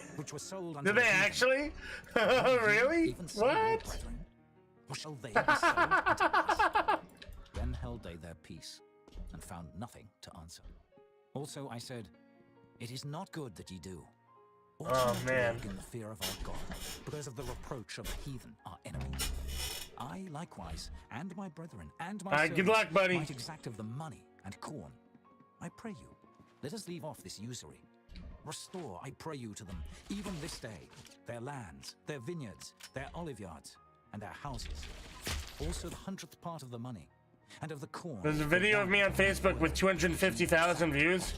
Did they actually? Really? What? Or shall they be sold unto us? Then held they their peace, and found nothing to answer. Also I said, it is not good that ye do. Oh man. In the fear of our God, because of the reproach of the heathen, our enemy. I likewise, and my brethren, and my servants, good luck, buddy. might exact of them money and corn. I pray you, let us leave off this usury. Restore, I pray you, to them, even this day, their lands, their vineyards, their oliveyards, and their houses. Also the 100th part of the money, and of the corn. There's a video of me on Facebook with 250,000 views.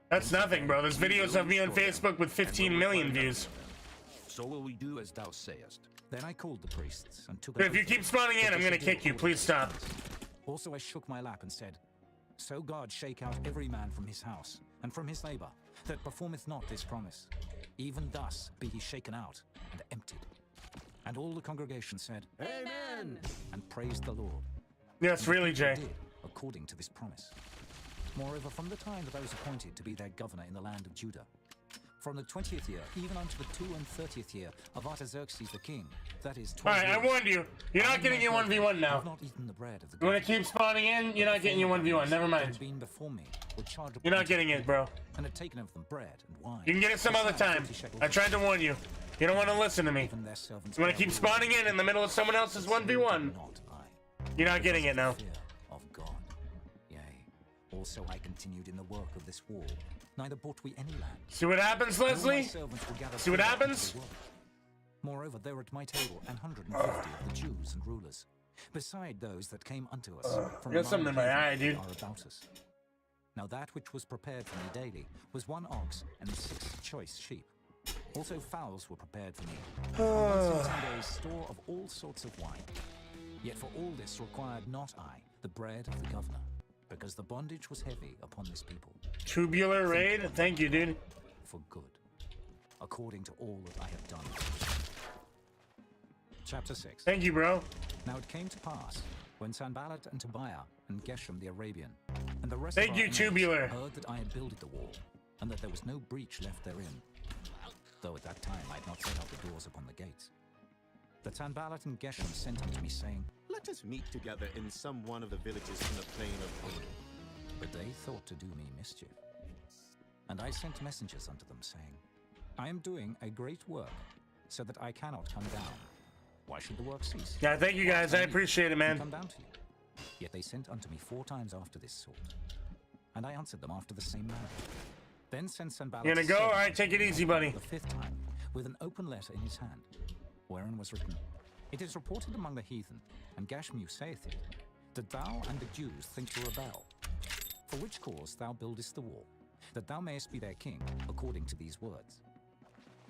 That's nothing, bro. There's videos of me on Facebook with 15 million views. So will we do as thou sayest. Then I called the priests and took... If you keep spawning in, I'm gonna kick you. Please stop. Also I shook my lap and said, so God shake out every man from his house, and from his labor, that performeth not this promise. Even thus be he shaken out, and emptied. And all the congregation said, Amen! And praised the Lord. Yes, really, Jay. Did, according to this promise. Moreover, from the time that I was appointed to be their governor in the land of Judah, from the 20th year, even unto the 32nd year of Artaxerxes the king, that is 12 Alright, I warned you. You're not getting your 1v1 now. I've not eaten the bread of the you wanna keep spawning in? You're not getting your 1v1. Never mind. Been before me, you're not getting it, bro. And had taken of them bread and wine. You can get it some other time. I tried to warn you. You don't want to listen to me. You want to keep spawning in the middle of someone else's 1v1. You're not getting it now. Also, I continued in the work of this wall. Neither bought we any land. See what happens, Leslie? See what happens? Moreover, there at my table 150 of the Jews and rulers, beside those that came unto us from I got something in my eye, dude. are about us. Now that which was prepared for me daily was 1 ox and 6 choice sheep. Also fowls were prepared for me, and 1 days store of all sorts of wine. Yet for all this required not I the bread of the governor, because the bondage was heavy upon this people. Tubular raid? Thank you, dude. For good, according to all that I have done. Chapter 6. Thank you, bro. Now it came to pass, when Sanballat and Tobiah and Geshem the Arabian, and the rest Thank of you, our enemies Tubular. heard that I had builded the wall, and that there was no breach left therein, though at that time I had not set up the doors upon the gates, that Sanballat and Geshem sent unto me, saying, Let us meet together in some one of the villages in the plain of Ono. But they thought to do me mischief. And I sent messengers unto them, saying, I am doing a great work, so that I cannot come down. Why should the work cease? Yeah, thank you guys. I appreciate it, man. Come down to you. Yet they sent unto me 4 times after this sort, and I answered them after the same manner. Then sent Sanballat. You gonna go? All right, take it easy, buddy. The 5th time, with an open letter in his hand, wherein was written, It is reported among the heathen, and Gashmu saith it, that thou and the Jews think to rebel. For which cause thou buildest the wall, that thou mayest be their king, according to these words.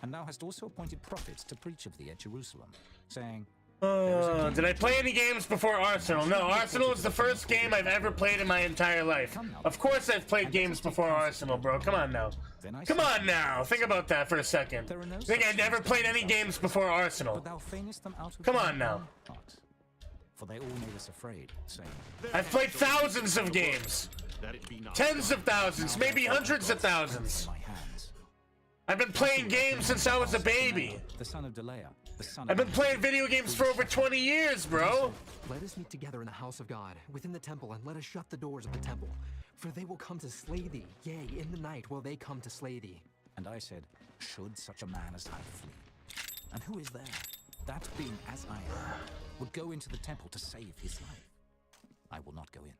And thou hast also appointed prophets to preach of thee at Jerusalem, saying, Did I play any games before Arsenal? No, Arsenal is the first game I've ever played in my entire life. Of course I've played games before Arsenal, bro. Come on now. Come on now. Think about that for a second. Think I never played any games before Arsenal. Come on now. For they all made us afraid, saying, I've played thousands of games. Tens of thousands, maybe hundreds of thousands. I've been playing games since I was a baby. The son of Delaiah, the son of I've been playing video games for over 20 years, bro. Let us meet together in the house of God, within the temple, and let us shut the doors of the temple. For they will come to slay thee. Yea, in the night will they come to slay thee. And I said, should such a man as I flee? And who is there, that being as I am, would go into the temple to save his life? I will not go in.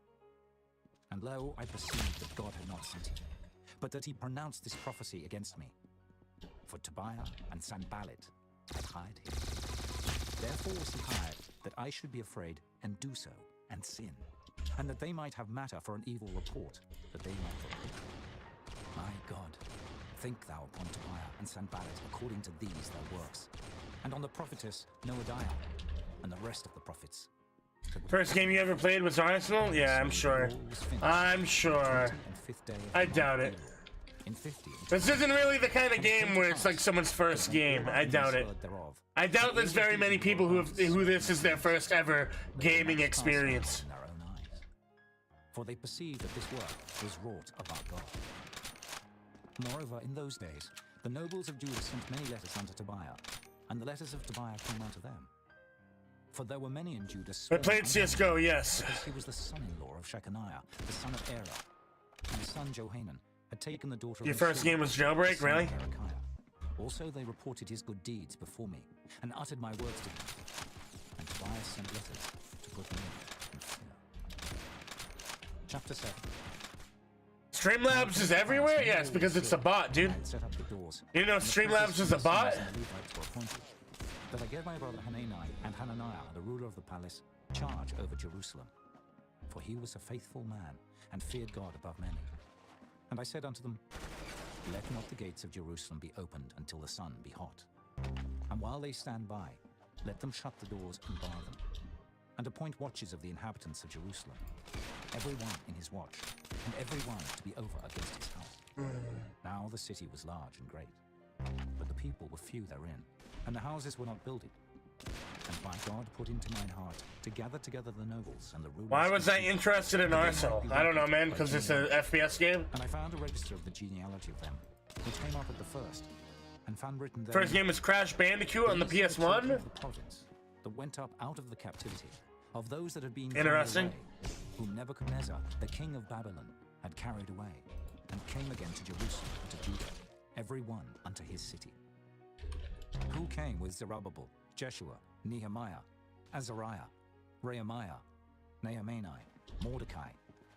And lo, I perceived that God had not sent him, but that he pronounced this prophecy against me. For Tobiah and Sanballat had hired him. Therefore was he hired, that I should be afraid, and do so, and sin, and that they might have matter for an evil report, that they might repent. My God, think thou upon Tobiah and Sanballat according to these thy works, and on the prophetess Noadiah, and the rest of the prophets. First game you ever played was Arsenal? Yeah, I'm sure. I'm sure. I doubt it. This isn't really the kind of game where it's like someone's first game. I doubt it. I doubt there's very many people who this is their first ever gaming experience. For they perceived that this work was wrought about God. Moreover, in those days, the nobles of Judah sent many letters unto Tobiah, and the letters of Tobiah came unto them. For there were many in Judah. I played CSGO, yes. Because he was the son-in-law of Shechaniah, the son of Era, and his son Johanan had taken the daughter of Your first game was Jailbreak, really? Also they reported his good deeds before me, and uttered my words to him. And Tobiah sent letters to put me in fear. Chapter 7. Streamlabs is everywhere? Yes, because it's a bot, dude. You know Streamlabs is a bot? That I gave my brother Hanani and Hananiah, the ruler of the palace, charge over Jerusalem. For he was a faithful man, and feared God above many. And I said unto them, Let not the gates of Jerusalem be opened until the sun be hot. And while they stand by, let them shut the doors and bar them. And appoint watches of the inhabitants of Jerusalem, every one in his watch, and every one to be over against his house. Now the city was large and great, but the people were few therein, and the houses were not builded. And my God put into mine heart to gather together the nobles and the rulers. Why was I interested in Arsenal? I don't know, man, because it's an FPS game. And I found a register of the genealogy of them, which came up at the first, and found written there. First game was Crash Bandicoot on the PS1. The province that went up out of the captivity of those that had been interesting, away, whom Nebuchadnezzar, the king of Babylon, had carried away, and came again to Jerusalem and to Judah, every one unto his city. Who came with Zerubbabel, Jeshua, Nehemiah, Azariah, Rehemiah, Nehemiah, Mordecai,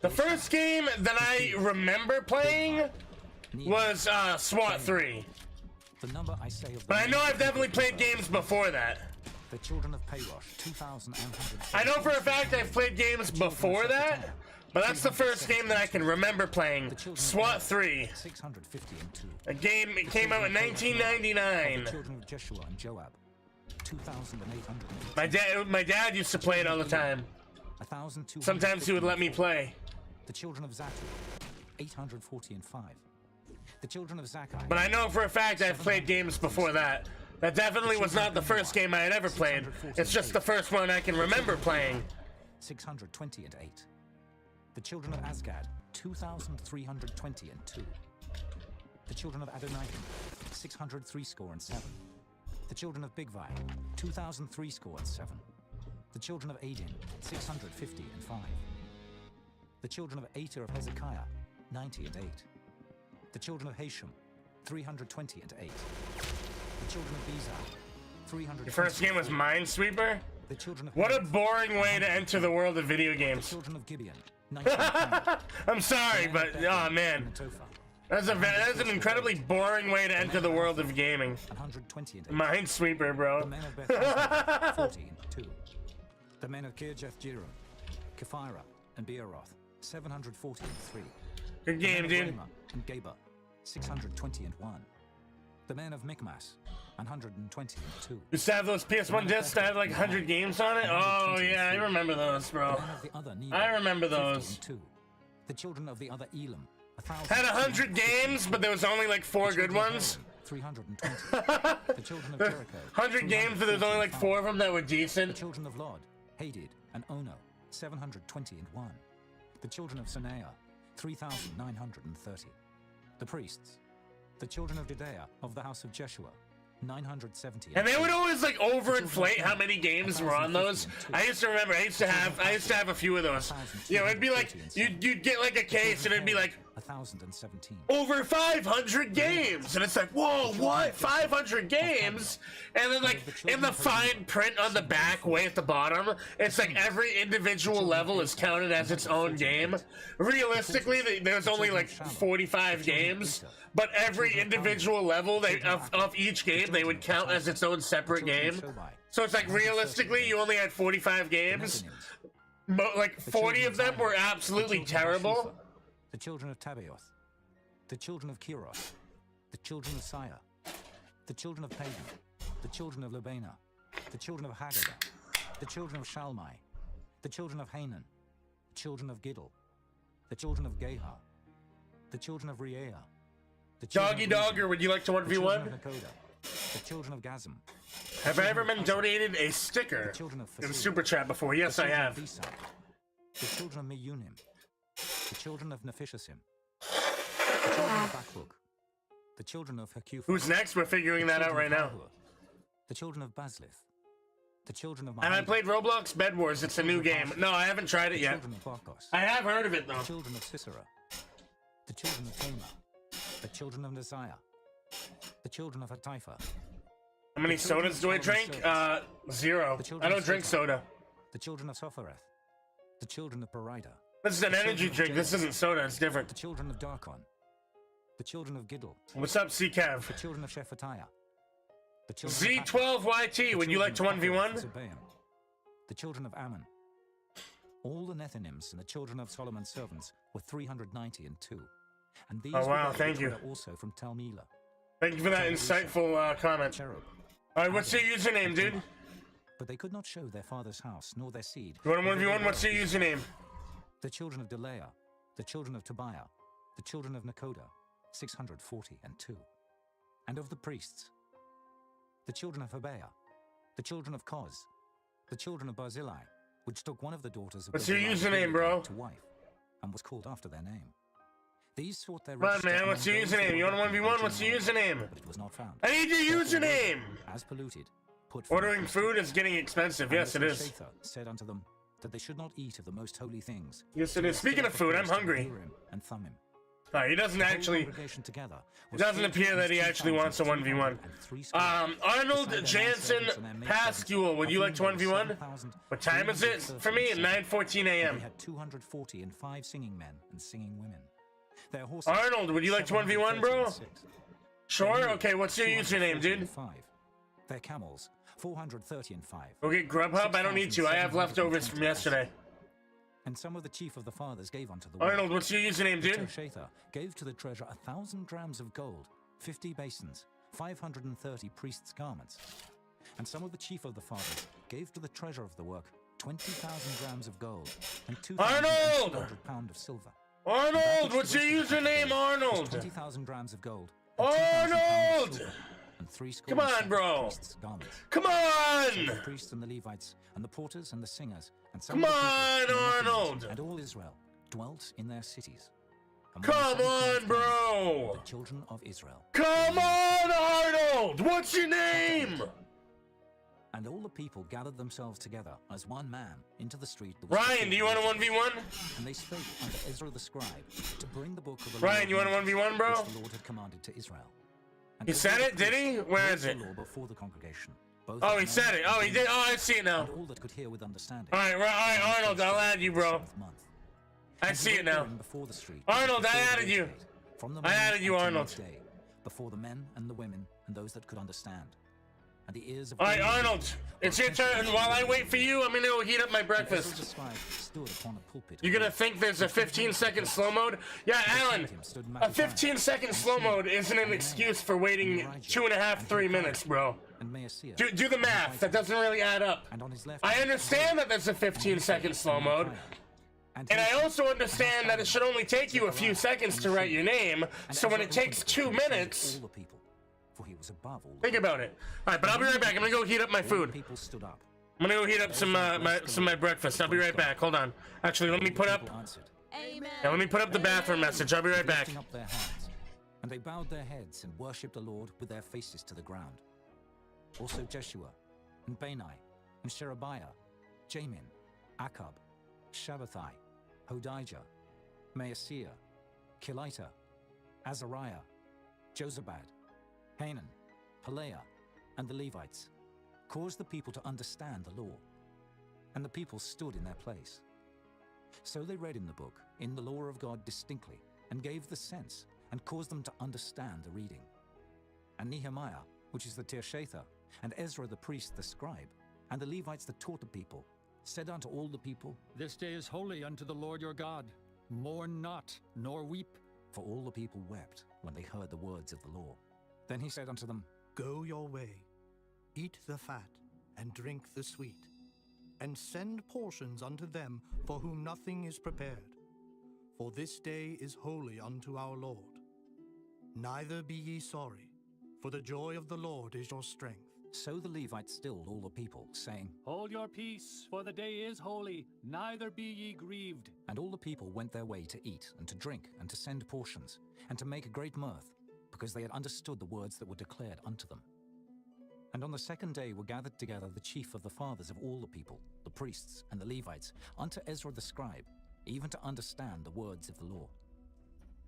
The first game that I remember playing was SWAT 3. The number I say of but I know I've definitely played games before that. The Children of Payrosh, 2,100. I know for a fact I've played games before that, but that's the first game that I can remember playing. SWAT 3. 652. A game it came out in 1999. The Children of Jeshua and Joab, 2,800. My dad used to play it all the time. Sometimes he would let me play. The Children of Zatu, 840 and 5. The Children of Zakai. But I know for a fact I've played games before that. That definitely was not the first game I had ever played. It's just the first one I can remember playing. 620 and 8. The Children of Asgad, 2,320 and 2. The Children of Adonijah, 603 score and 7. The Children of Bigvai, 2,003 score and 7. The Children of Adin, 650 and 5. The Children of Ater of Hezekiah, 90 and 8. The Children of Hashem, 320 and 8. The Children of Bezai, 300. Your first game was Minesweeper? The Children of what a boring way to enter the world of video games. The Children of Gibeon, I'm sorry, but oh man. That's an incredibly boring way to enter the world of gaming. 120 and 8. Minesweeper, bro. The men of Bethlehem, 40 and 2. The men of Kirjath Jearim, Kephira, and Beeroth, 740 and 3. Good game, dude. And Geba, 620 and 1. The men of Michmas, 120 and 2. Used to have those PS1 discs that had like 100 games on it? Oh yeah, I remember those, bro. I remember those. The children of the other Elam, 1,000. Had 100 games, but there was only like 4 good ones. 320. The children of Jericho. 100 games, but there's only like 4 of them that were decent. The children of Lod, Hadid, and Ono, 720 and 1. The children of Sanea, 3,930. The priests. The children of Judea of the house of Jeshua, 970. And they would always like overinflate how many games were on those. I used to remember. I used to have a few of those. You know, it'd be like you'd get like a case, and it'd be like 1,017. Over 500 games, and it's like, whoa, what? 500 games? And then like in the fine print on the back, way at the bottom, it's like every individual level is counted as its own game. Realistically, there's only like 45 games. But every individual level of each game, they would count as its own separate game. So it's like, realistically, you only had 45 games. But like 40 of them were absolutely terrible. The children of Tabaoth. The children of Kiros. The children of Sire. The children of Pagan. The children of Lobana. The children of Haggadah. The children of Shalmai. The children of Hanan. The children of Giddel. The children of Gehar. The children of Reah. Doggy Dogger, would you like to 1v1? The children of Gazim. Have I ever been donated a sticker in Super Chat before? Yes, I have. The children of Meyunim. The children of Nephishasim. The children of Bakhuk. The children of Hakuf. Who's next? We're figuring that out right now. The children of Baslith. The children of And I played Roblox Bed Wars. It's a new game. No, I haven't tried it yet. I have heard of it though. The children of Sisera. The children of Tamar. The children of Nasiah. The children of Hataifa. How many sodas do I drink? 0. I don't drink soda. The children of Sophareth. The children of Perida. This is an energy drink. This isn't soda. It's different. The children of Darkon. The children of Giddel. What's up, CCav? The children of Shephatiah. The children Z12YT, would you like to 1v1? The children of Ammon. All the Nethinims and the children of Solomon's servants were 390 and 2. And these thank you. Were also from Talmila. Thank you for that insightful comment. Alright, what's your username, dude? But they could not show their father's house, nor their seed. You want to 1v1? What's your username? The children of Delaiah, the children of Tobiah, the children of Nakoda, 640 and 2. And of the priests, the children of Habeah, the children of Koz, the children of Barzillai, which took one of the daughters of What's your username, bro? To wife, and was called after their name. These sought their Come on, man, what's your username? You want to 1v1? What's your username? But it was not found. I need your username! As polluted, Ordering food is getting expensive. Yes, it is. Said unto them that they should not eat of the most holy things. Yes, it is. Speaking of food, I'm hungry. And Thummim. No, he doesn't actually. It doesn't appear that he actually wants a 1v1. Arnold Jansen Pascual, would you like to 1v1? What time is it? For me, at 9:14 a.m. They had 240 and 5 singing men and singing women. Their horses, Arnold, would you like to 1v1, bro? Sure. Okay. What's your username, dude? Their camels, 430 and 5. Okay, Grubhub. I don't need to. I have leftovers from yesterday. And some of the chief of the fathers gave unto the Arnold, what's your username, dude? Tershatha gave to the treasure 1,000 drams of gold, 50 basins, 530 priests' garments. And some of the chief of the fathers gave to the treasure of the work 20,000 drams of gold and 2,200 pounds of silver. Arnold, what's your username, Arnold? 20,000 drams of gold. Arnold! And 3 Come on, bro. Garments. Come on! So the priests and the Levites and the porters and the singers and some Come of the on, people Arnold! and all Israel dwelt in their cities. And Come on, bro! The children of Israel. Come on, Arnold! What's your name? And all the people gathered themselves together as one man into the street. Ryan, do you want a 1v1? And they spake unto Ezra the scribe to bring the book of the Ryan, you want a 1v1, bro? which the Lord had commanded to Israel. And He said it, did he? Where is it? Before the congregation. Oh, he said it. Oh, he did. Oh, I see it now. And all that could hear with understanding. All right, Arnold, I'll add you, bro. I see it now. Arnold, I added you. I added you, Arnold. Before the men and the women and those that could understand. And the ears of all right, Arnold, it's your turn. While I wait for you, I'm gonna go heat up my breakfast. You're gonna think there's a 15-second slow mode? Yeah, Alan, a 15-second slow mode isn't an excuse for waiting 2.5, 3 minutes, bro. Do the math. That doesn't really add up. I understand that there's a 15-second slow mode. And I also understand that it should only take you a few seconds to write your name, so when it takes 2 minutes... Think about it. All right, but I'll be right back. I'm gonna go heat up my food. I'm gonna go heat up some my breakfast. I'll be right back. Hold on. Actually, let me put up. Yeah, let me put up the bathroom message. I'll be right back. And they bowed their heads and worshipped the Lord with their faces to the ground. Also Jeshua, and Bani, and Sherebiah, Jamin, Akab, Shabbathai, Hodijah, Maaseiah, Kelita, Azariah, Jozabad, Hanan, Pelaiah, and the Levites caused the people to understand the law, and the people stood in their place. So they read in the book, in the law of God distinctly, and gave the sense, and caused them to understand the reading. And Nehemiah, which is the Tershatha, and Ezra the priest the scribe, and the Levites that taught the people, said unto all the people, This day is holy unto the Lord your God. Mourn not, nor weep. For all the people wept when they heard the words of the law. Then he said unto them, Go your way, eat the fat, and drink the sweet, and send portions unto them for whom nothing is prepared. For this day is holy unto our Lord. Neither be ye sorry, for the joy of the Lord is your strength. So the Levites stilled all the people, saying, Hold your peace, for the day is holy, neither be ye grieved. And all the people went their way to eat, and to drink, and to send portions, and to make a great mirth, because they had understood the words that were declared unto them. And on the second day were gathered together the chief of the fathers of all the people, the priests and the Levites, unto Ezra the scribe, even to understand the words of the law.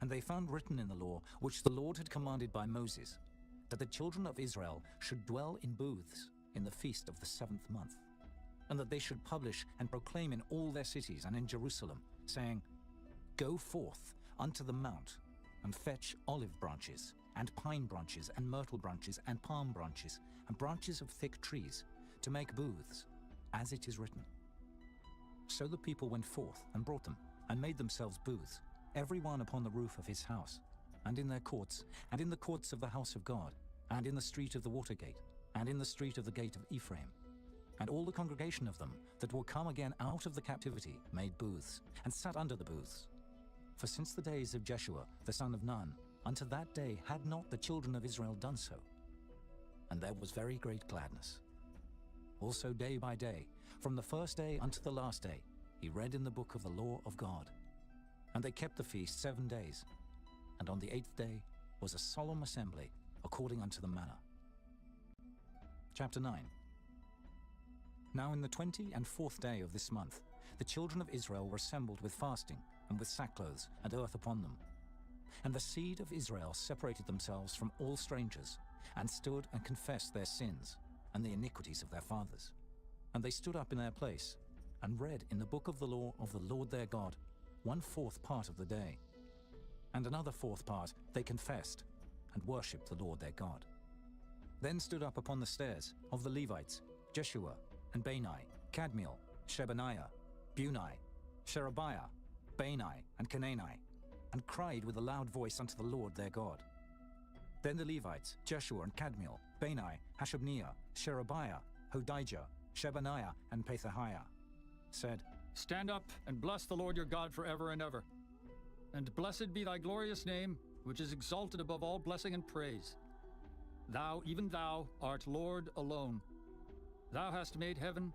And they found written in the law, which the Lord had commanded by Moses, that the children of Israel should dwell in booths in the feast of the 7th month, and that they should publish and proclaim in all their cities and in Jerusalem, saying, Go forth unto the mount, and fetch olive branches, and pine branches, and myrtle branches, and palm branches, and branches of thick trees, to make booths, as it is written. So the people went forth, and brought them, and made themselves booths, every one upon the roof of his house, and in their courts, and in the courts of the house of God, and in the street of the water gate, and in the street of the gate of Ephraim. And all the congregation of them that were come again out of the captivity made booths, and sat under the booths. For since the days of Jeshua the son of Nun, unto that day had not the children of Israel done so. And there was very great gladness. Also day by day, from the first day unto the last day, he read in the book of the law of God. And they kept the feast 7 days. And on the 8th day was a solemn assembly, according unto the manner. Chapter 9. Now in the 24th day of this month, the children of Israel were assembled with fasting, and with sackcloths and earth upon them. And the seed of Israel separated themselves from all strangers, and stood and confessed their sins, and the iniquities of their fathers. And they stood up in their place, and read in the book of the law of the Lord their God, 1/4 part of the day. And another 4th part they confessed, and worshipped the Lord their God. Then stood up upon the stairs of the Levites, Jeshua, and Bani, Kadmiel, Shebaniah, Bunai, Sherebiah, Bani, and Canaani, and cried with a loud voice unto the Lord their God. Then the Levites, Jeshua and Kadmiel, Bani, Hashabniah, Sherebiah, Hodijah, Shebaniah, and Pethahiah, said, Stand up and bless the Lord your God forever and ever. And blessed be thy glorious name, which is exalted above all blessing and praise. Thou, even thou, art Lord alone. Thou hast made heaven,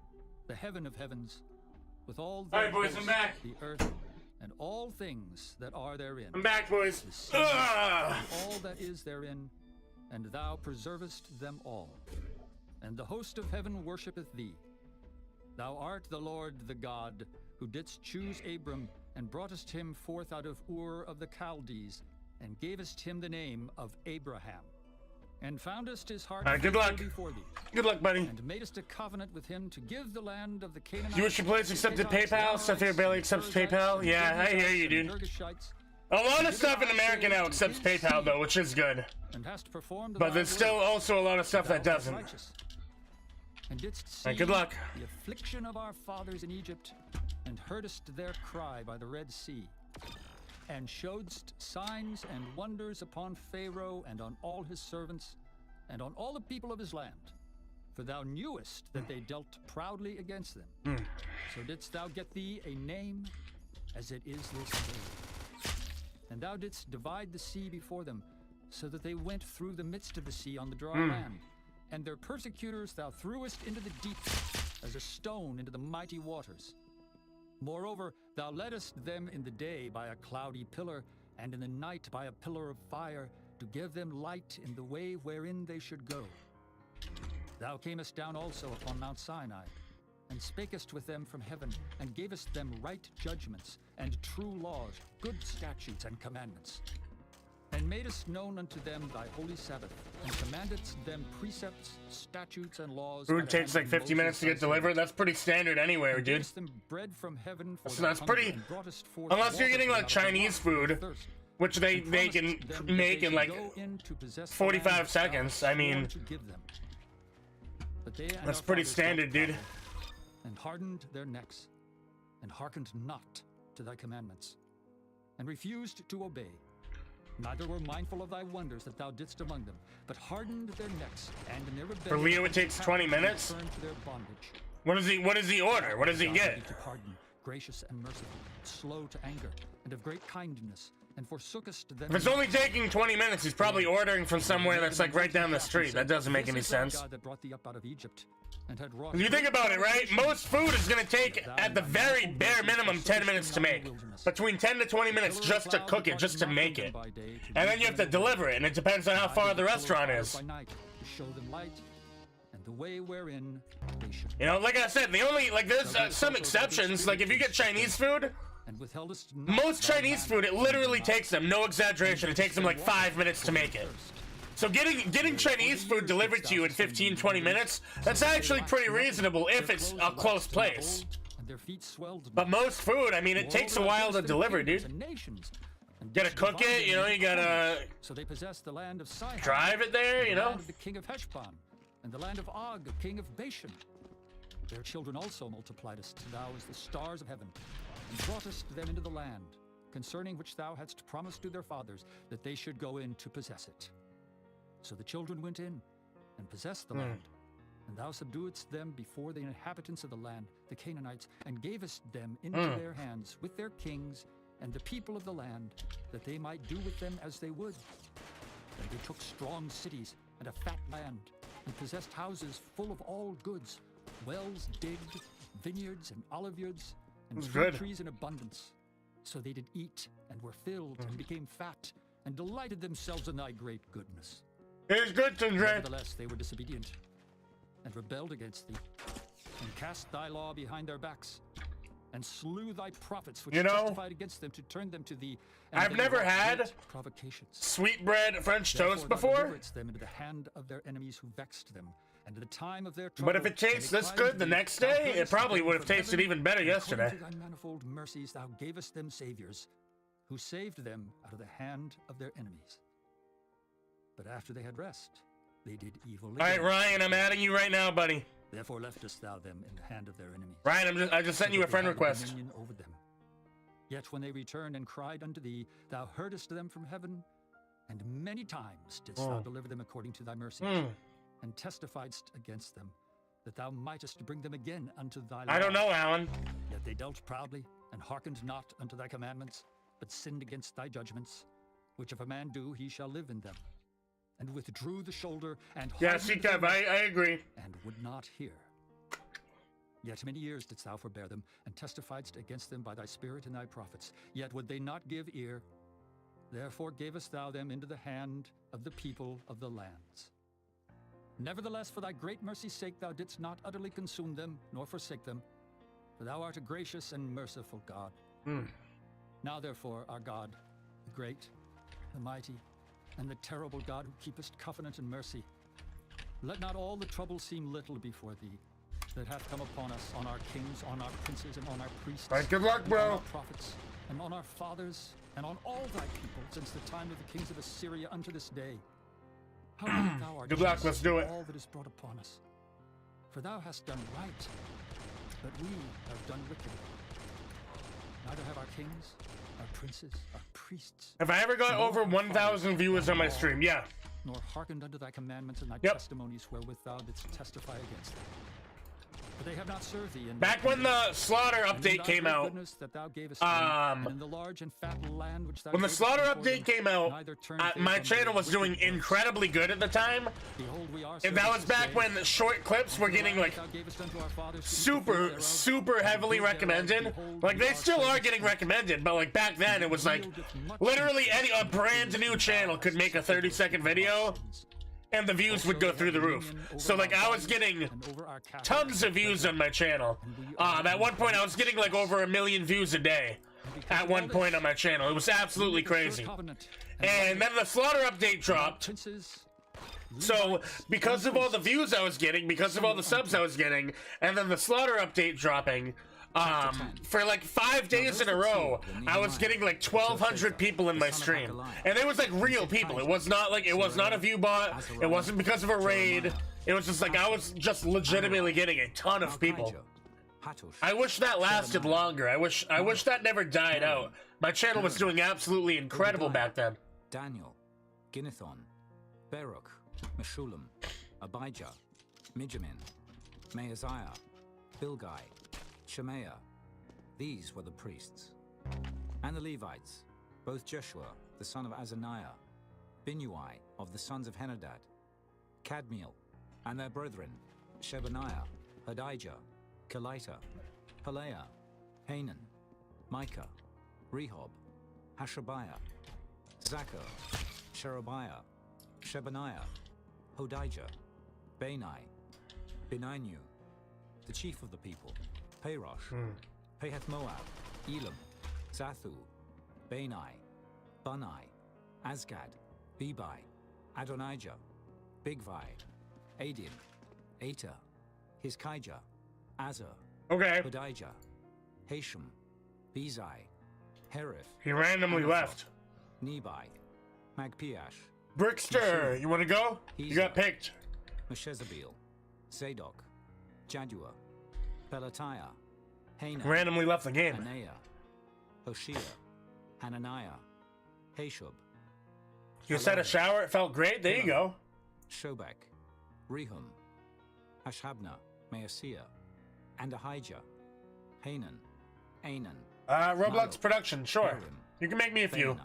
the heaven of heavens, with all the, boys, I'm back. The earth, and all things that are therein. I'm back, boys. The sea, and all that is therein, and thou preservest them all. And the host of heaven worshipeth thee. Thou art the Lord, the God, who didst choose Abram, and broughtest him forth out of Ur of the Chaldees, and gavest him the name of Abraham, and foundest his heart good luck before thee. Good luck, buddy. And madest a covenant with him to give the land of the Canaanites. You wish your place accepted PayPal? Stuff here barely accepts PayPal? Yeah, I hear you, dude. A lot of stuff in America now accepts PayPal, though, which is good. But there's still also a lot of stuff that doesn't. And didst see good luck. The affliction of our fathers in Egypt, and heardest their cry by the Red Sea, and showedst signs and wonders upon Pharaoh and on all his servants, and on all the people of his land. For thou knewest that they dealt proudly against them. So didst thou get thee a name, as it is this day. And thou didst divide the sea before them, so that they went through the midst of the sea on the dry land. And their persecutors thou threwest into the deep, as a stone into the mighty waters. Moreover, thou leddest them in the day by a cloudy pillar, and in the night by a pillar of fire, to give them light in the way wherein they should go. Thou camest down also upon Mount Sinai, and spakest with them from heaven, and gavest them right judgments, and true laws, good statutes and commandments. And madest known unto them thy holy Sabbath, and commandedst them precepts, statutes, and laws. Food takes like 50 minutes to get delivered. That's pretty standard anywhere, dude. Them bread from heaven for So that's pretty. Unless you're getting like Chinese food, which they can make in like 45 seconds. I mean, that's pretty standard, dude. And hardened their necks, and hearkened not to thy commandments, and refused to obey. Neither were mindful of thy wonders that thou didst among them, but hardened their necks, and in their rebellion. For Leo, it takes 20 minutes. To their bondage. What does he order? What does he get? To pardon, gracious and merciful, slow to anger, and of great kindness, and forsookest them. If it's only taking 20 minutes, he's probably ordering from somewhere that's like right down the street. That doesn't make any sense. God that brought thee up out of Egypt, and had wrought. If you think about it, right? Most food is gonna take, at the very bare minimum, 10 minutes to make. Between 10 to 20 minutes just to cook it, just to make it. And then you have to deliver it, and it depends on how far the restaurant is. Show them light, and the way wherein they should. You know, like I said, the only, like, there's some exceptions. Like, if you get Chinese food, most Chinese food, it literally takes them, no exaggeration, it takes them like 5 minutes to make it. So getting Chinese food delivered to you in 15, 20 minutes, that's actually pretty reasonable if it's a close place. But most food, I mean, it takes a while to deliver, dude. You gotta cook it, you know, you gotta drive it there, you know. The king of Heshbon, and the land of Og, king of Bashan. Their children also multipliedest thou as the stars of heaven, and broughtest them into the land, concerning which thou hadst promised to their fathers, that they should go in to possess it. So the children went in, and possessed the land, and thou subduedst them before the inhabitants of the land, the Canaanites, and gavest them into their hands, with their kings, and the people of the land, that they might do with them as they would. And they took strong cities, and a fat land, and possessed houses full of all goods, wells digged, vineyards and oliveyards, and fruit trees in abundance. So they did eat, and were filled, and became fat, and delighted themselves in thy great goodness. It is good to drink. Nevertheless, they were disobedient, and rebelled against thee, and cast thy law behind their backs, and slew thy prophets which You know, testified against them to turn them to thee. And I've they never wrought had great provocations. sweetbread French Therefore toast thou before. deliveredst them into the hand of their enemies who vexed them, and in the time of their trouble. But if it tastes this good the next day, it probably would have tasted even better yesterday. According to thy manifold mercies, thou gavest them saviors, who saved them out of the hand of their enemies. But after they had rest, they did evil. All right, Ryan, I'm adding you right now, buddy. Therefore leftest thou them in the hand of their enemies. Ryan, I just sent you a friend request. Dominion over them. Yet when they returned and cried unto thee, thou heardest them from heaven, and many times didst thou deliver them according to thy mercies, and testifiedst against them, that thou mightest bring them again unto thy I don't law. know, Alan. Yet they dealt proudly, and hearkened not unto thy commandments, but sinned against thy judgments, which if a man do, he shall live in them. And withdrew the shoulder, and Yeah, hardened see, their Kev, I neck, agree. and would not hear. Yet many years didst thou forbear them, and testifiedst against them by thy spirit and thy prophets. Yet would they not give ear. Therefore gavest thou them into the hand of the people of the lands. Nevertheless, for thy great mercy's sake, thou didst not utterly consume them, nor forsake them. For thou art a gracious and merciful God. Now therefore, our God, the great, the mighty, and the terrible God who keepest covenant and mercy, let not all the trouble seem little before thee, that hath come upon us, on our kings, on our princes, and on our priests. All right, good luck, and bro. on our prophets, and on our fathers, and on all thy people, since the time of the kings of Assyria unto this day. How great thou art, Good luck, Jesus, let's do in it. all that is brought upon us. For thou hast done right, but we have done wickedly. Neither have our kings, our princes, our priests, If I ever got nor over our 1,000 viewers on my stream, yeah. nor hearkened unto thy commandments and thy Yep. testimonies wherewith thou didst testify against them. For they have not served thee in Back when the Slaughter update came out, when the Slaughter update came out, my channel was doing incredibly good at the time. And that was back when short clips were getting like super heavily recommended. Like they still are getting recommended, but like back then it was like literally a brand new channel could make a 30-second video and the views would go through the roof. So like I was getting tons of views on my channel. At one point I was getting like over 1 million views a day at one point on my channel. It was absolutely crazy. And then the Slaughter update dropped. So because of all the views I was getting, because of all the subs I was getting, and then the Slaughter update dropping, for like 5 days in a row, I was getting like 1,200 people in my stream, and it was like real people. It was not a view bot. It wasn't because of a raid. It was just like I was just legitimately getting a ton of people. I wish that lasted longer. I wish that never died out. My channel was doing absolutely incredible back then. Daniel, Ginnethon, Baruch, Meshulam, Abijah, Mijamin, Maaziah, Bilgai, Shemaiah. These were the priests. And the Levites, both Jeshua, the son of Azaniah, Binnui of the sons of Henadad, Kadmiel, and their brethren, Shebaniah, Hodijah, Kelita, Pelaiah, Hanan, Micah, Rehob, Hashabiah, Zachar, Sherebiah, Shebaniah, Hodijah, Bani, Beninu, the chief of the people, Parosh, Pahath Moab, Elam, Zathu, Bani, Bunai, Azgad, Bebai, Adonijah, Bigvai, Adin, Eta, Hizkijah, Azar, Hodijah, Hashem, Bezai, Herif. He randomly left. Nebai, Magpiash, Brickster, you want to go? You got picked. Meshezabeel, Zadok, Jadua, Pelatiah, Hanan, Randomly left the game. Anaiah, Hoshea, Hananiah, Hashub. You just had a shower, it felt great. There you go. Shobek, Rehum, Hashabna, Maaseiah, and Ahijah, Hanan, Anan. Roblox production, sure. You can make me a few.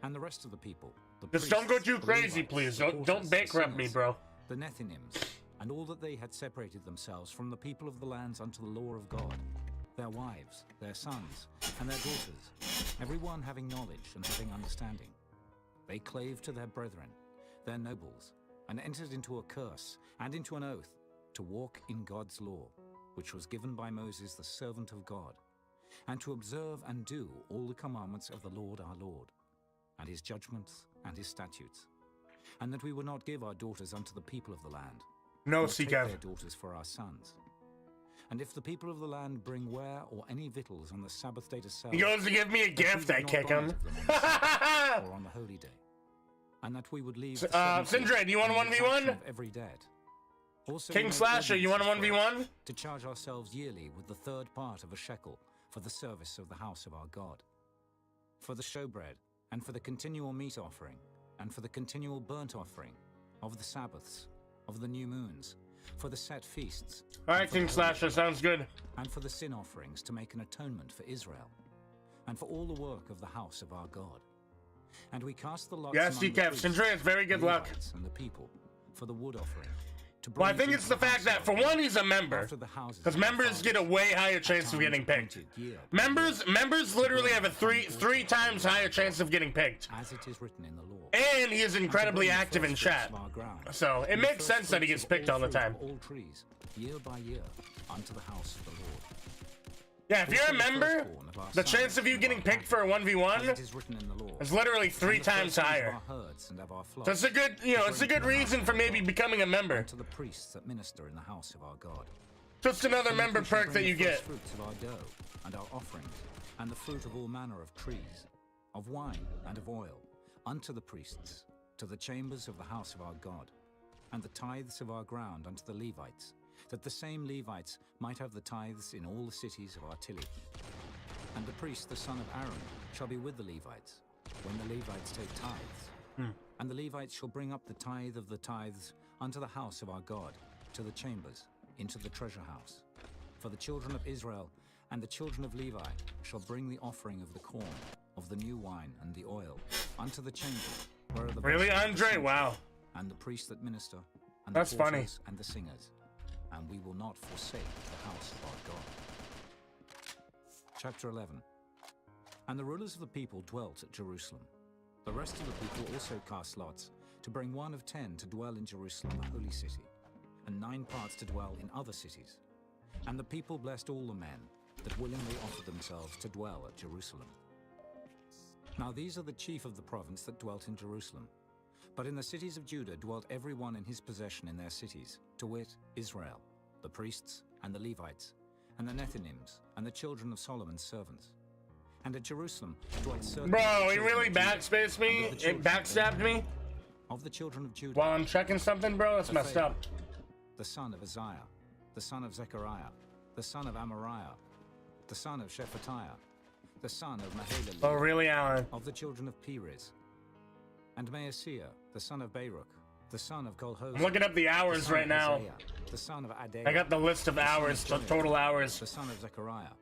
And the rest of the people. Just don't go too crazy, please. Don't bankrupt me, bro. The Nethinims, and all that they had separated themselves from the people of the lands unto the law of God, their wives, their sons, and their daughters, everyone having knowledge and having understanding. They clave to their brethren, their nobles, and entered into a curse and into an oath to walk in God's law, which was given by Moses the servant of God, and to observe and do all the commandments of the Lord our Lord, and his judgments and his statutes, and that we would not give our daughters unto the people of the land, no, nor take Seeker. their daughters for our sons. And if the people of the land bring ware or any victuals on the Sabbath day to sell, He goes to give me a gift, I kick him. or on the holy day, and that we would leave. Sindre, do you want a 1v1? Every dead. Also, King Slasher, you want a 1v1? To charge ourselves yearly with the third part of a shekel for the service of the house of our God, for the showbread, and for the continual meat offering, and for the continual burnt offering, of the Sabbaths, of the new moons, for the set feasts. Alright, King Slasher, sounds good. And for the sin offerings to make an atonement for Israel, and for all the work of the house of our God. And we cast the lots yes, among Decaf, Sindre, it's very good luck. And the people for the wood offering. Well, I think it's the fact that, for one, he's a member, because members get a way higher chance of getting picked. Members literally have a three times higher chance of getting picked. As it is written in the law. And he is incredibly active in chat, so it makes sense that he gets picked all the time. All trees, year by year, unto the house of the Lord. Yeah, if you're a member, the chance of you getting picked for a 1v1 is literally 3 times higher. So it's a good, it's a good reason for maybe becoming a member. To the priests that minister in the house of our God. Just another member perk that you get. Fruits of our dough and our offerings, and the fruit of all manner of trees, of wine and of oil, unto the priests, to the chambers of the house of our God, and the tithes of our ground unto the Levites, that the same Levites might have the tithes in all the cities of our tillage. And the priest, the son of Aaron, shall be with the Levites, when the Levites take tithes. And the Levites shall bring up the tithe of the tithes unto the house of our God, to the chambers, into the treasure house. For the children of Israel and the children of Levi shall bring the offering of the corn, of the new wine and the oil, unto the chamber, where are the really, Andre? Wow. And the priests that minister, and that's the funny. And the singers. And we will not forsake the house of our God. Chapter 11. And the rulers of the people dwelt at Jerusalem. The rest of the people also cast lots, to bring 1 of 10 to dwell in Jerusalem, the holy city, and 9 parts to dwell in other cities. And the people blessed all the men that willingly offered themselves to dwell at Jerusalem. Now these are the chief of the province that dwelt in Jerusalem. But in the cities of Judah dwelt every one in his possession in their cities, to wit, Israel, the priests, and the Levites, and the Nethinims, and the children of Solomon's servants. And at Jerusalem dwelt certain... Bro, he really backspaced me? It backstabbed me? Of the children of Judah... While I'm checking something, bro, that's messed up. The son of Uzziah, the son of Zechariah, the son of Amariah, the son of Shephatiah, the son of Mahalalel. Oh, really, Alan? Of the children of Perez, and Maaseiah, the son of Baruch, the son of Kolhosha. I'm looking up the hours right now. Isaiah, the son of Adaiah, I got the list of hours, the total hours. The son of Zechariah,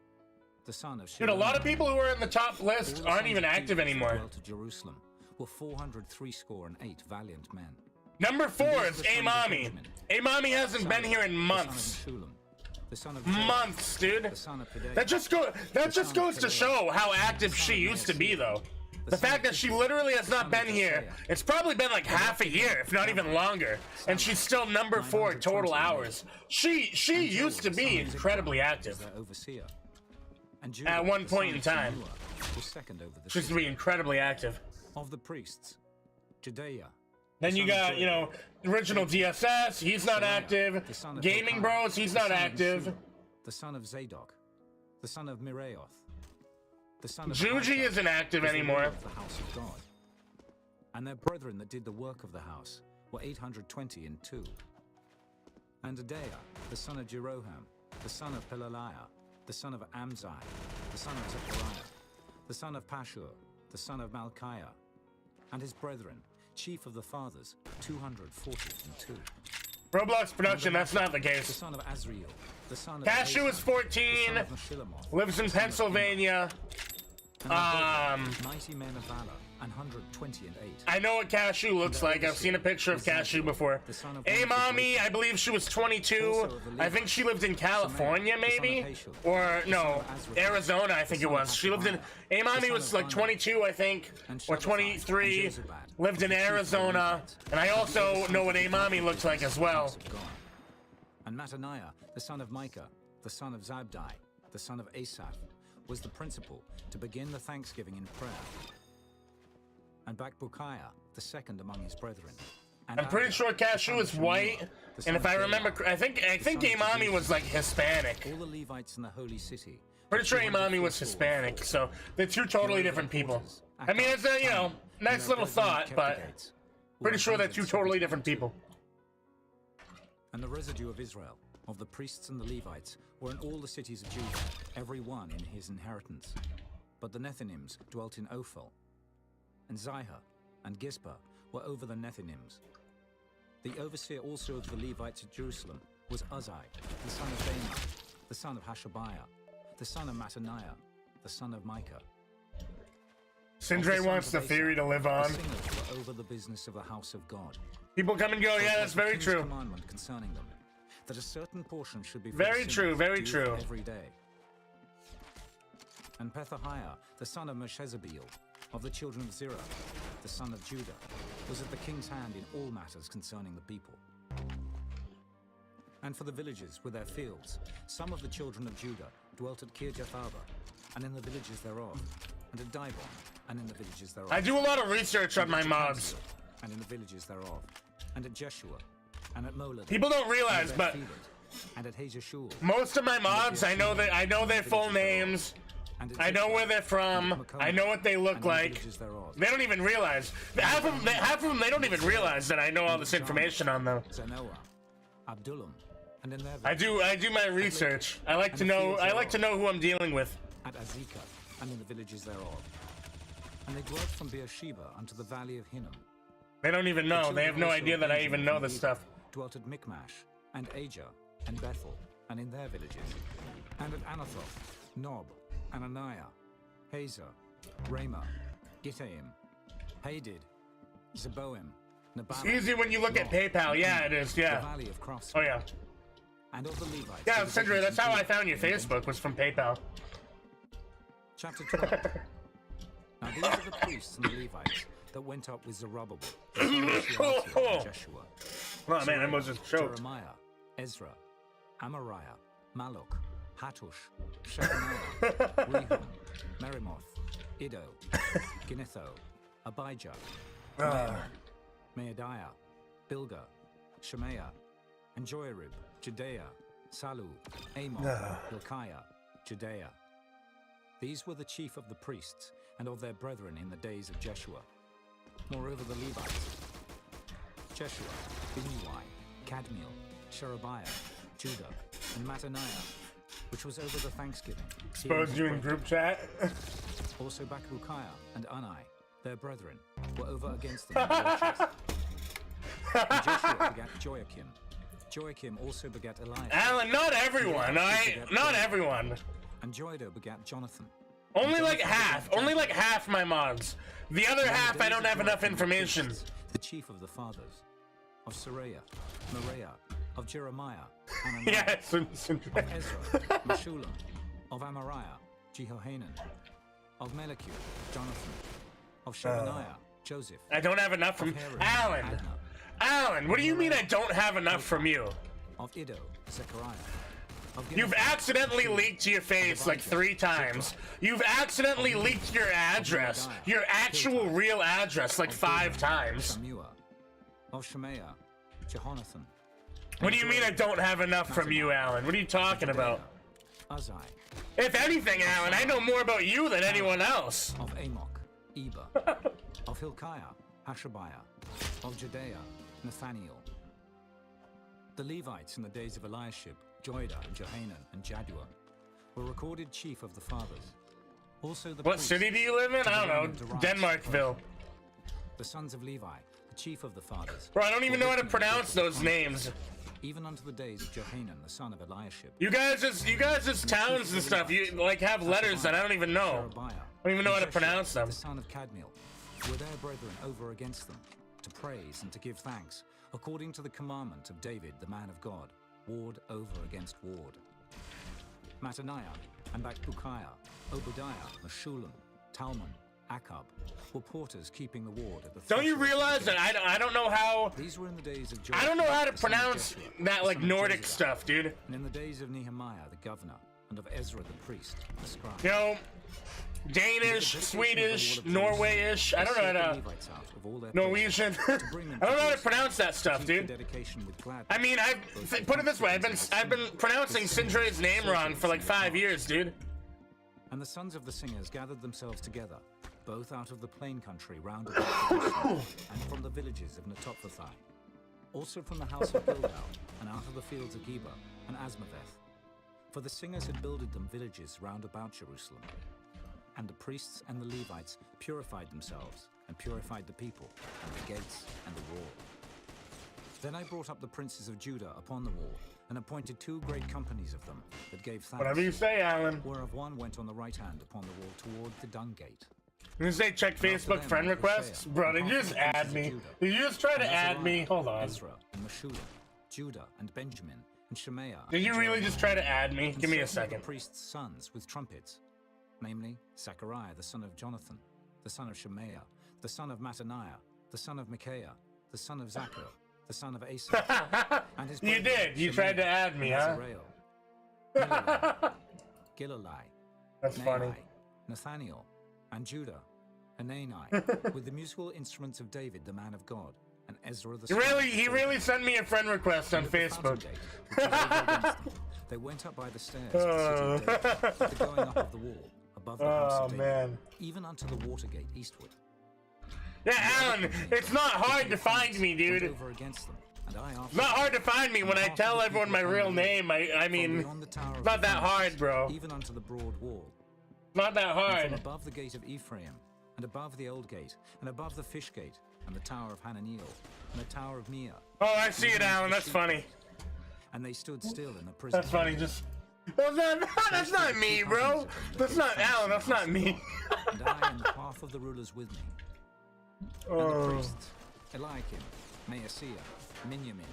the son of Dude, a lot of people who are in the top list aren't even active anymore. To Jerusalem were 468 valiant men. Number 4 is Amami. Amami hasn't been here in months. Months, dude. That just goes to show how active she used to be, though. The fact that she literally has not been here, it's probably been like half a year, if not even longer, and she's still number 4 total hours. She used to be incredibly active. At one point in time, she used to be incredibly active. Of the priests, Judea. Then you got, original DSS, he's not active. Gaming Bros, he's not active. The son of Zadok, the son of Miraioth. Juji isn't active anymore. The house of God. And their brethren that did the work of the house were 820 in 2. And Adaiah, the son of Jeroham, the son of Pelaliah, the son of Amzai, the son of Zechariah, the son of Pashur, the son of Malchiah, and his brethren, chief of the fathers, 240 in 2. Roblox production, that's not the case. The son of Azriel, the son of Cashew is 14, lives in Pennsylvania. Mighty men of valor, and 120 and 8. I know what Cashew looks like. I've seen a picture of Cashew before. Amami, I believe she was 22. I think she lived in California, maybe? Or, no, Arizona, I think it was. She lived in... Amami was like 22, I think, or 23. Lived in Arizona. And I also know what Amami looks like as well. And Mattaniah, the son of Micah, the son of Zabdi, the son of Asaph, was the principal to begin the thanksgiving in prayer. And Bakbukiah, the second among his brethren. And I'm pretty sure Cashew is white, and if I remember, I think Imami was like Hispanic. All the Levites in the holy city. Pretty sure Imami was Hispanic, so they're two totally different people. I mean, it's a, you know, nice little thought, but pretty sure they're two totally different people. And the residue of Israel, of the priests and the Levites, were in all the cities of Judah, every one in his inheritance. But the Nethinims dwelt in Ophel, and Zihah and Gizpah were over the Nethinims. The overseer also of the Levites at Jerusalem was Uzzi, the son of Bani, the son of Hashabiah, the son of Mattaniah, the son of Micah. Sindre wants the theory to live on. The singers were over the business of the house of God. People come and go, yeah, that's very true. Commandment concerning them, that a certain portion should be very true, very true. Every day. And Pethahiah, the son of Meshezabeel, of the children of Zerah, the son of Judah, was at the king's hand in all matters concerning the people. And for the villages with their fields, some of the children of Judah dwelt at Kirjatharba, and in the villages thereof, and at Dibon, and in the villages thereof. I do a lot of research on my mods. And in the villages thereof, and at Jeshua, and at Molad. People don't realize, but and at Hazashul. Most of my mods, I know their full names. I know where they're from. I know what they look like. They don't even realize. Half of them, they don't even realize that I know all this information on them. Abdullam, and in their I do my research. I like to know who I'm dealing with. At Azekah, and in the villages thereof. And they dwelt from Beersheba unto the valley of Hinnom. They don't even know. They have no idea that I even know this stuff. Dwelt at Michmash, and Ajah, and Bethel, and in their villages. And at Anathoth, Nob, Ananiah, Hazor, Ramah, Gittaim, Hadid, Zeboim, It's easy when you look at PayPal. Yeah, it is. Yeah. The valley of Crafts. Oh yeah. And of the Levites. Yeah, Sindre, that's how I found your Facebook, was from PayPal. Chapter 12. Now these are the priests and the Levites that went up with Zerubbabel, the son of Shealtiel, and Jeshua. Oh man, I almost just choked. Jeremiah, Ezra, Amariah, Maluk, Hattush, Shebaniah, Rehum, Merimoth, Iddo, Ginnetho, Abijah, Maadiah, Bilgah, Shemaiah, and Joarib, Judea, Salu, Amon, Hilkiah, Judea. These were the chief of the priests and of their brethren in the days of Jeshua. Moreover, the Levites: Jeshua, Binnui, Kadmiel, Sherebiah, Judah, and Mattaniah, which was over the thanksgiving. Exposed you in group chat. Also Bakbukiah and Unai, their brethren, were over against them in the watches. And Joshua begat Joachim. Joachim also begat Elias. Alan, not everyone. Not everyone. And Joiada begat Jonathan. Only like half. Only like half my mods. The other half, I don't have enough information. The chief of the fathers, of Sariah, Moriah, of Jeremiah, yes, of Ezra, Meshullam, of Amariah, Jehohanan, of Melechio, Jonathan, of Shebaniah, Joseph. I don't have enough from Alan. Alan, what do you mean I don't have enough from you? Of Iddo, Zechariah. You've accidentally leaked your face like 3 times. You've accidentally leaked your address, your actual real address, like 5 times. Of Shemaiah, Jehonathan. What do you mean I don't have enough from you, Alan? What are you talking about? Uzzi. If anything, Alan, I know more about you than anyone else. Of Amok, Eber. Of Hilkiah, Hashabiah. Of Judea, Nathaniel. The Levites in the days of Eliashib, Joiada, Johanan, and Jaddua were recorded chief of the fathers. Also the What city do you live in? I don't know. Denmarkville. The sons of Levi, the chief of the fathers. Bro, I don't even know how to pronounce those names. Even unto the days of Johanan, the son of Eliashib. You guys just towns and stuff. You like have letters that I don't even know. I don't even know how to pronounce them. The son of Kadmiel were their brethren over against them, to praise and to give thanks, according to the commandment of David, the man of God, ward over against ward. Mattaniah, and Bakbukiah, Obadiah, Meshullam, Talmon, Akab, were porters keeping the ward at the Don't you threshold. realize that I don't know how... These were in the days of I don't know how to the son of pronounce Jeshua, that, the like, son of Nordic Jozadak, stuff, dude. And in the days of Nehemiah the governor, and of Ezra the priest, the scribe. Yo, Danish, Swedish, Norwayish, I don't know how to... Norwegian. I don't know how to pronounce that stuff, dude. I mean, put it this way, I've been pronouncing Sindre's name wrong for like 5 years, dude. And the sons of the singers gathered themselves together, both out of the plain country round about Jerusalem, and from the villages of Netophathai, also from the house of Gilgal, and out of the fields of Geba and Asmaveth. For the singers had builded them villages round about Jerusalem. And the priests and the Levites purified themselves, and purified the people, and the gates, and the wall. Then I brought up the princes of Judah upon the wall, and appointed 2 great companies of them, that gave thanks. Whatever you say, Alan. Whereof one went on the right hand upon the wall toward the dung gate. You say check Facebook friend requests? Bro, did you just add me? Did you just try to add me? Hold on. Ezra and Meshulam, Judah and Benjamin, and Shemaiah. Did you really just try to add me? Give me a second. The priests' sons with trumpets, namely Zechariah the son of Jonathan, the son of Shemaiah, the son of Mattaniah, the son of Micaiah, the son of Zachar, the son of Asa. And his You did. You tried to add me, huh? Gilalai, That's funny. Nathaniel, and Judah, Hanani, with the musical instruments of David, the man of God, and Ezra the son. He really sent me a friend request on Facebook. They went up by the stairs to the city of David, at the going up of the wall, above the house of David, man. even unto the water gate eastward. Yeah, Alan, it's not hard to find me, dude. Over against them, and it's not hard to find me when I tell everyone my real name. I mean, it's not that hard, bro. Even unto the broad wall. Not that hard. And from above the gate of Ephraim, and above the old gate, and above the fish gate, and the tower of Hananiel, and the tower of Mia. Oh, I see it, Alan. That's funny. And they stood still in the prison. That's funny. That's not me, bro. That's not Alan. That's not me. And I and the half of the rulers with me. And the priests, Eliakim, Maaseiah, Miniamin,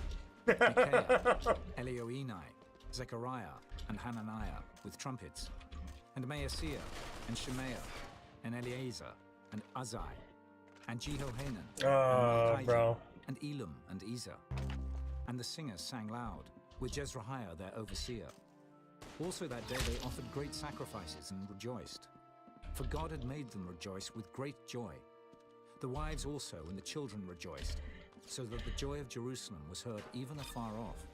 Micaiah, Elioenai, Zechariah, and Hananiah, with trumpets, and Maaseiah, and Shemaiah, and Eleazar, and Uzai, and Jehohanan, and bro. and Elam, and Ezer. And the singers sang loud, with Jezrahiah their overseer. Also that day they offered great sacrifices and rejoiced, for God had made them rejoice with great joy. The wives also and the children rejoiced, so that the joy of Jerusalem was heard even afar off.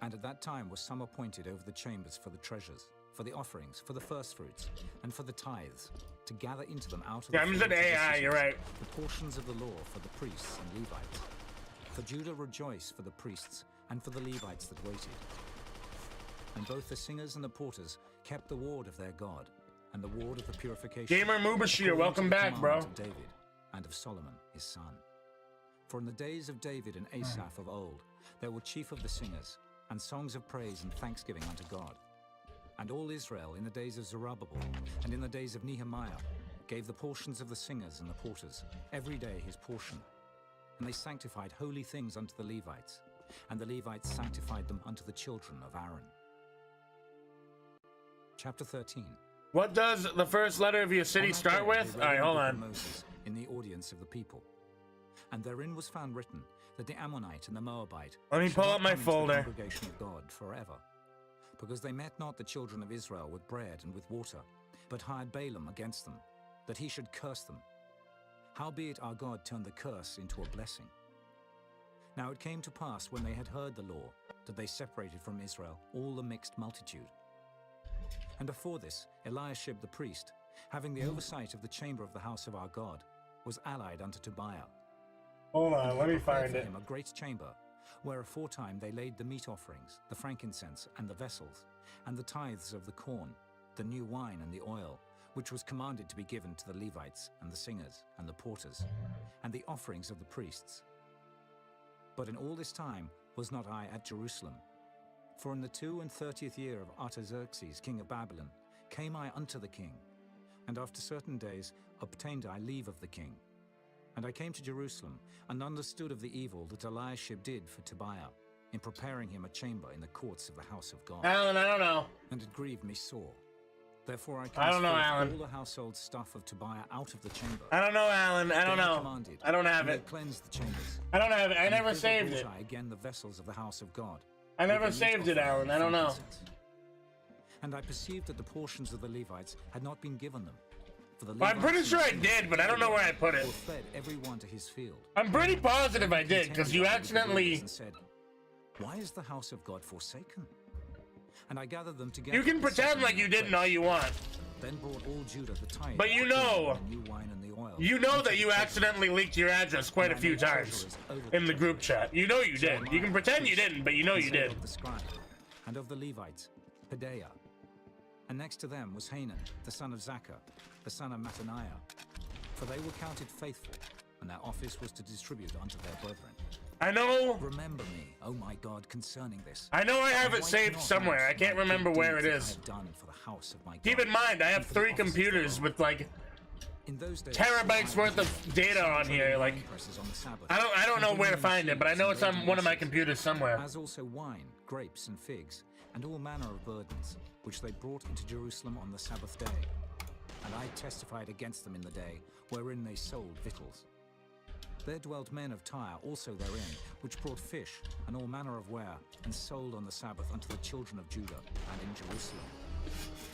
And at that time was some appointed over the chambers for the treasures, for the offerings, for the firstfruits, and for the tithes, to gather into them out of the I'm just an AI, you're right. the portions of the law for the priests and Levites. For Judah rejoiced for the priests and for the Levites that waited. And both the singers and the porters kept the ward of their God, and the ward of the purification. Gamer Mubashir, welcome back, bro. Of David and of Solomon his son. For in the days of David and Asaph of old, there were chief of the singers, and songs of praise and thanksgiving unto God. And all Israel in the days of Zerubbabel, and in the days of Nehemiah, gave the portions of the singers and the porters, every day his portion. And they sanctified holy things unto the Levites, and the Levites sanctified them unto the children of Aaron. Chapter 13. What does the first letter of your city start with? Alright, hold on. Moses in the audience of the people. And therein was found written that the Ammonite and the Moabite Let me should pull not up my come into the folder. congregation of God forever, because they met not the children of Israel with bread and with water, but hired Balaam against them, that he should curse them. Howbeit our God turned the curse into a blessing. Now it came to pass, when they had heard the law, that they separated from Israel all the mixed multitude. And before this, Eliashib the priest, having the oversight of the chamber of the house of our God, was allied unto Tobiah. Hold on, let me find for it. him a great chamber, where aforetime they laid the meat offerings, the frankincense, and the vessels, and the tithes of the corn, the new wine and the oil, which was commanded to be given to the Levites, and the singers, and the porters, and the offerings of the priests. But in all this time was not I at Jerusalem. For in the 32nd year of Artaxerxes, king of Babylon, came I unto the king, and after certain days obtained I leave of the king. And I came to Jerusalem, and understood of the evil that Eliashib did for Tobiah, in preparing him a chamber in the courts of the house of God. Alan, I don't know. And it grieved me sore, Therefore, I don't know, Alan. all the household stuff of Tobiah out of the chamber. I don't know, Alan. I don't Then know. commanded, I don't have and it. they cleansed the chambers. I don't have it. I And never they saved brought it. I again the vessels of the house of God. I with never the meat saved it, offering Alan. and I don't know. frankincense. And I perceived that the portions of the Levites had not been given them. For the Well, I'm pretty Levites sure I and did, but I don't know where I put it. or fed every one to his field. I'm pretty positive I did, because you Contended with the accidentally... rulers and said, "Why is the house of God forsaken?" And I gathered them together. You can and pretend set like them you in didn't place. all you want. Then brought all Judah the tithe. But you of know... the new wine and the oil. You know that you accidentally leaked your address quite a few times in the group chat. You know you did. You can pretend you didn't, but you know you did. Of the scribe, and of the Levites, Pedaiah. And next to them was Hanan, the son of Zaccur, the son of Mattaniah. For they were counted faithful, and their office was to distribute unto their brethren. I know. Remember me, O my God, concerning this. I know I have it Why saved cannot somewhere. I can't my good remember where it deeds that I is. have done for the house of my God, Keep in mind, I have and for the 3 office of the computers Lord. with like In those days, terabytes worth of data on here. Like, I don't know where to find it, but I know it's on one of my computers somewhere. As also wine, grapes, and figs, and all manner of burdens, which they brought into Jerusalem on the Sabbath day. And I testified against them in the day, wherein they sold victuals. There dwelt men of Tyre also therein, which brought fish, and all manner of ware, and sold on the Sabbath unto the children of Judah, and in Jerusalem.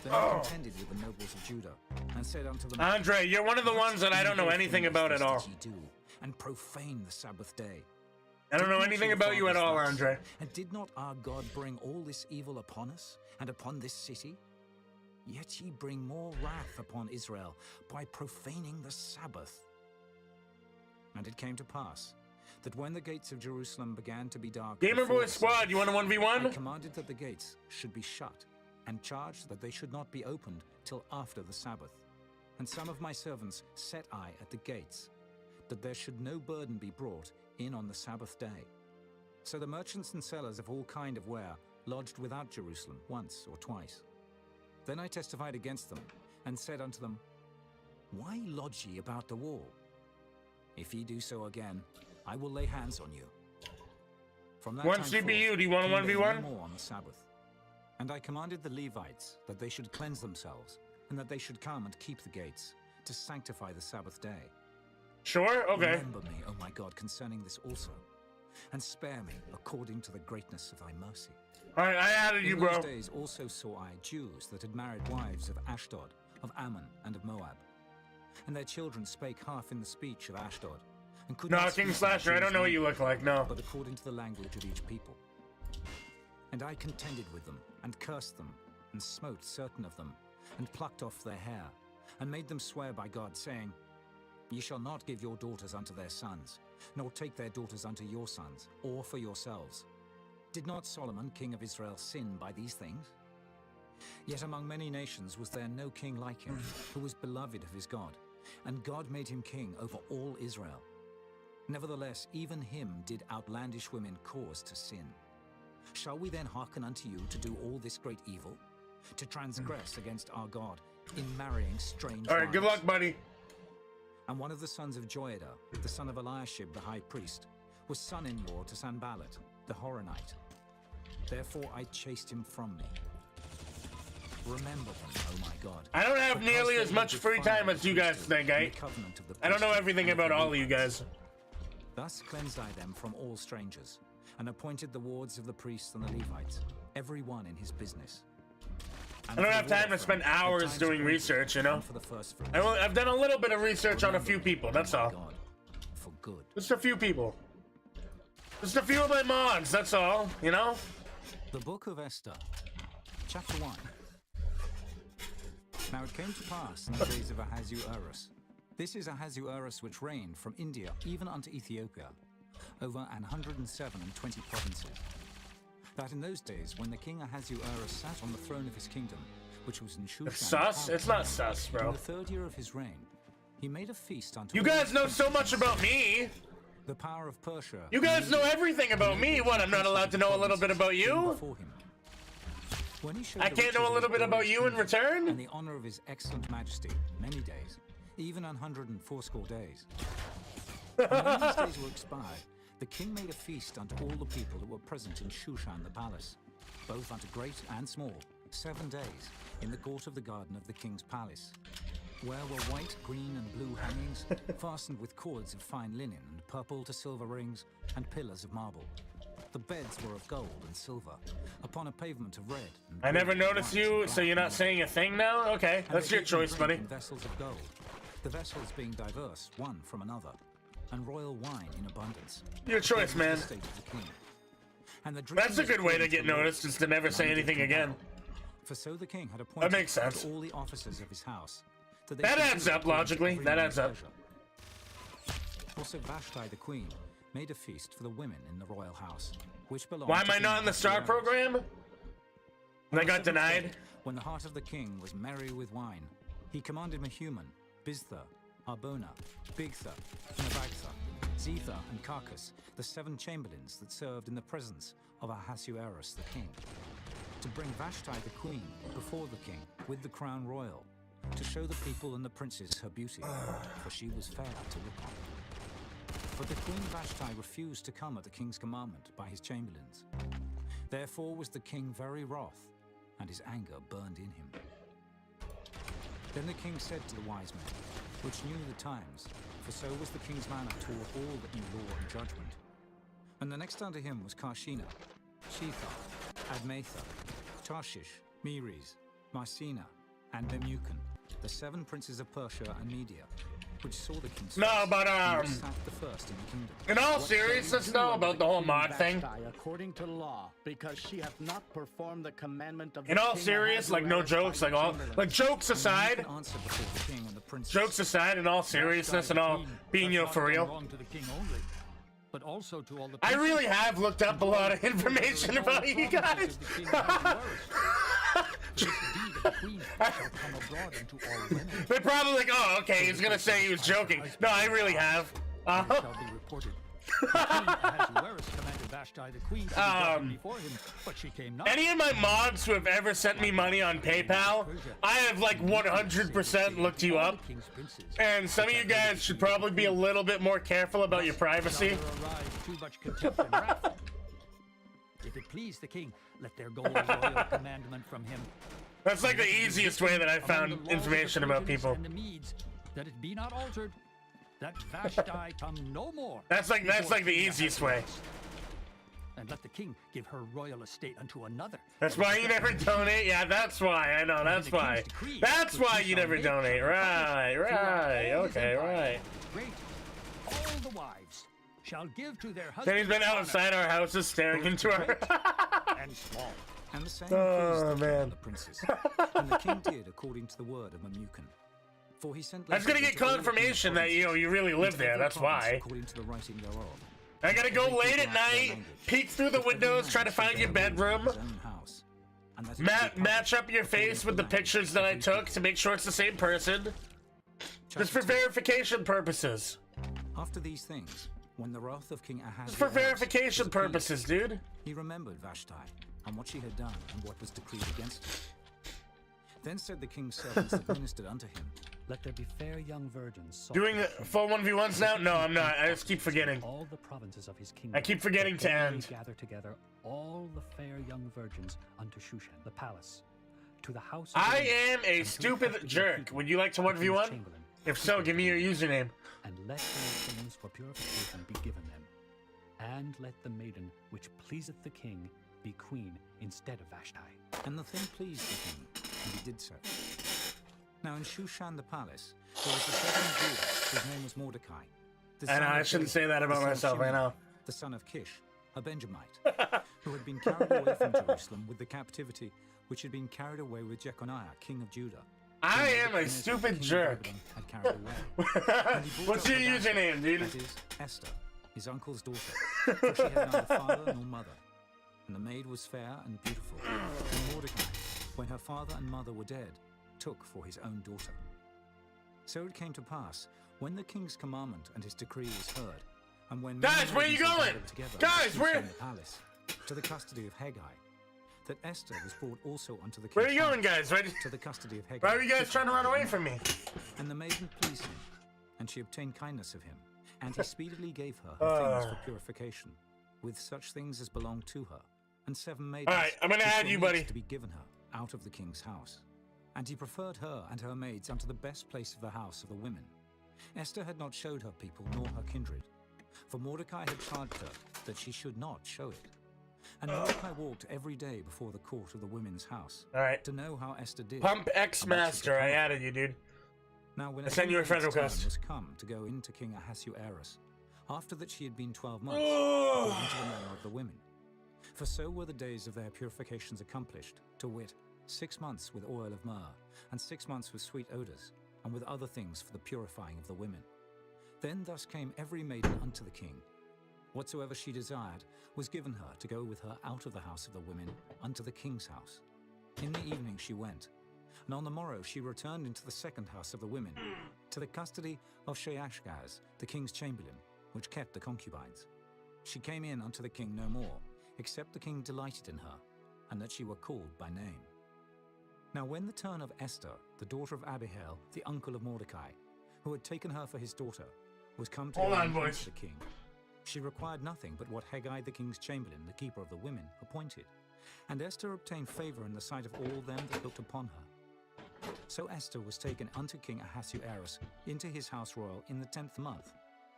Then I contended with the nobles of Judah, and said unto them, Andre, you're one of the ones that I don't know anything about at all. Did ye do, and profane the Sabbath day? I don't know Did not anything your about you at fathers all, thus? Andre. And did not our God bring all this evil upon us, and upon this city? Yet ye bring more wrath upon Israel by profaning the Sabbath. And it came to pass that when the gates of Jerusalem began to be dark, Gamer before Boy the Squad, Sabbath, you want a 1v1? I commanded that the gates should be shut, and charged that they should not be opened till after the Sabbath. And some of my servants set I at the gates, that there should no burden be brought in on the Sabbath day. So the merchants and sellers of all kind of ware lodged without Jerusalem once or twice. Then I testified against them, and said unto them, Why lodge ye about the wall? If ye do so again, I will lay hands on you. From that One time CPU, forth, do you want a came they 1v1? no more on the Sabbath. And I commanded the Levites that they should cleanse themselves, and that they should come and keep the gates, to sanctify the Sabbath day. Sure, okay. Remember me, O my God, concerning this also, and spare me according to the greatness of thy mercy. Alright, I added you, In bro. those days also saw I Jews that had married wives of Ashdod, of Ammon, and of Moab. And their children spake half in the speech of Ashdod, and could No, not King speak Slasher, I the don't know what you Jews' look like, no. but according to the language of each people. And I contended with them, and cursed them, and smote certain of them, and plucked off their hair, and made them swear by God, saying, Ye shall not give your daughters unto their sons, nor take their daughters unto your sons, or for yourselves. Did not Solomon, king of Israel, sin by these things? Yet among many nations was there no king like him, who was beloved of his God, and God made him king over all Israel. Nevertheless, even him did outlandish women cause to sin. Shall we then hearken unto you to do all this great evil? To transgress against our God in marrying strange Alright, good wives? luck, buddy. And one of the sons of Joiada, the son of Eliashib the high priest, was son-in-law to Sanballat, the Horonite. Therefore I chased him from me. Remember them, O my God. I don't have because nearly they as much had free time defiled as you guys the think, eh? covenant of the I don't know priesthood everything and about the all of you Levites. guys. Thus cleansed I them from all strangers, and appointed the wards of the priests and the Levites, every one in his business. I don't have time to spend hours doing research, you know? I've done a little bit of research on a few people, that's all. For good. Just a few people. Just a few of my mods, that's all, you know? The Book of Esther, Chapter 1. Now it came to pass in the days of Ahasuerus. This is Ahasuerus which reigned from India even unto Ethiopia, over 107 provinces. That in those days, when the king Ahasuerus sat on the throne of his kingdom, which was in Shushan, Sus? It's not sus, bro. in the 3rd year of his reign, he made a feast unto You all guys his know so princes. much about me. The power of Persia. You guys know everything about me. What, I'm not allowed to know a little bit about you? Before him. When he showed I the can't know riches a of little his bit about glorious you in kingdom, return? And the honor of his excellent majesty, many days, even 180 days. And when these days were expired, the king made a feast unto all the people that were present in Shushan the palace, both unto great and small, 7 days in the court of the garden of the king's palace, where were white, green, and blue hangings fastened with cords of fine linen and purple to silver rings and pillars of marble. The beds were of gold and silver, upon a pavement of red. I never noticed you, so you're not saying a thing now? Okay, that's your choice, buddy. Vessels of gold, the vessels being diverse one from another, and royal wine in abundance. Your choice, man. That's a good way to get noticed, is to never say anything again. For so the king had appointed that makes sense. all the officers of his house. That adds up, logically. That adds up. Also, Vashti the queen made a feast for the women in the royal house, which belonged Why am I not in the star program? And I got denied. When the heart of the king was merry with wine, he commanded Mehuman, Biztha, Arbona, Bigtha, Nabagtha, Zetha, and Carcass, the 7 chamberlains that served in the presence of Ahasuerus the king, to bring Vashti the queen before the king with the crown royal, to show the people and the princes her beauty, for she was fair to look on. But the queen Vashti refused to come at the king's commandment by his chamberlains. Therefore was the king very wroth, and his anger burned in him. Then the king said to the wise men, which knew the times, for so was the king's manner toward all that knew law and judgment. And the next unto him was Karshina, Shethar, Admatha, Tarshish, Meres, Marcina, and Memucan, the 7 princes of Persia and Media, which saw the king's no, but the first in the kingdom. In all seriousness, though, about the whole mod thing. According to law, because she hath not performed the commandment of in all serious, like no jokes, like jokes aside. Jokes aside, in all seriousness and all being for real. But also to all the I really have looked up a lot of information about you guys. They're probably like, oh, okay, he's gonna say he was joking. No, I really have. Any of my mods who have ever sent me money on PayPal, I have like 100% looked you up. And some of you guys should probably be a little bit more careful about your privacy. If it please the king, let there go a royal commandment from him. That's like the easiest way that I found information about people. And the Medes, that it be not altered, that Vashti come no more. That's like the easiest way. And let the king give her royal estate unto another. That's why you never donate? Yeah, that's why. I know, that's why. That's why you never donate. Right, okay, right. Great. All the wives shall give to their husbands. Then he's been outside our houses staring into our... and small. And the same man. The princes. And the king did according to the word of Memucan. For he sent I was gonna get confirmation that you really live there, that's why. According to the writing thereof. I gotta go late at night, peek through the windows, try to find your bedroom. Match up your face with the pictures that I took to make sure it's the same person. Just for verification purposes. After these things, when the wrath of King Ahasuerus just for verification purposes, dude. He remembered Vashti and what she had done and what was decreed against her. Then said the king's servants that ministered unto him, let there be fair young virgins. Doing full 1v1s now? No, I'm not. I just keep forgetting. All the provinces of his kingdom. I keep forgetting to end. Gather together all the fair young virgins unto Shushan, the palace, to the house. I am a stupid jerk. Would you like to 1v1? If so, give me your username. And let their things for purification be given them. And let the maiden which pleaseth the king be queen instead of Vashti. And the thing pleased the king, and he did so. Now in Shushan the palace, there was a certain Jew, whose name was Mordecai. I know, I shouldn't say that about myself, I know. The son of Kish, a Benjamite, who had been carried away from Jerusalem with the captivity which had been carried away with Jeconiah, king of Judah. I am a stupid jerk. What's your username, dude? That is Esther, his uncle's daughter, for she had neither father nor mother. And the maid was fair and beautiful. And Mordecai, when her father and mother were dead, took for his own daughter. So it came to pass, when the king's commandment and his decree was heard, and when guys, where are you going? Guys, where? The palace, to the custody of Haggai, that Esther was brought also unto the king. Where are you going, guys? To the custody of Haggai. Why are you guys trying to run away from me? And the maiden pleased him, and she obtained kindness of him, and he speedily gave her things for purification, with such things as belonged to her, and 7 maidens. All right, I'm gonna add you, buddy. To be given her out of the king's house, and he preferred her and her maids unto the best place of the house of the women. Esther had not showed her people nor her kindred, for Mordecai had charged her that she should not show it. And Mordecai walked every day before the court of the women's house, to know how Esther did. Pump X Master, I added you, dude. Now when I sent you a friend time request. was come to go into King Ahasuerus, after that she had been 12 months, according to the manner of the women. For so were the days of their purifications accomplished, to wit, 6 months with oil of myrrh, and 6 months with sweet odors, and with other things for the purifying of the women. Then thus came every maiden unto the king. Whatsoever she desired was given her to go with her out of the house of the women unto the king's house. In the evening she went, and on the morrow she returned into the second house of the women, to the custody of Sheashgaz, the king's chamberlain, which kept the concubines. She came in unto the king no more, except the king delighted in her, and that she were called by name. Now when the turn of Esther, the daughter of Abihail, the uncle of Mordecai, who had taken her for his daughter, was come to go in unto the king, she required nothing but what Hegai the king's chamberlain, the keeper of the women, appointed. And Esther obtained favor in the sight of all them that looked upon her. So Esther was taken unto King Ahasuerus into his house royal in the 10th month,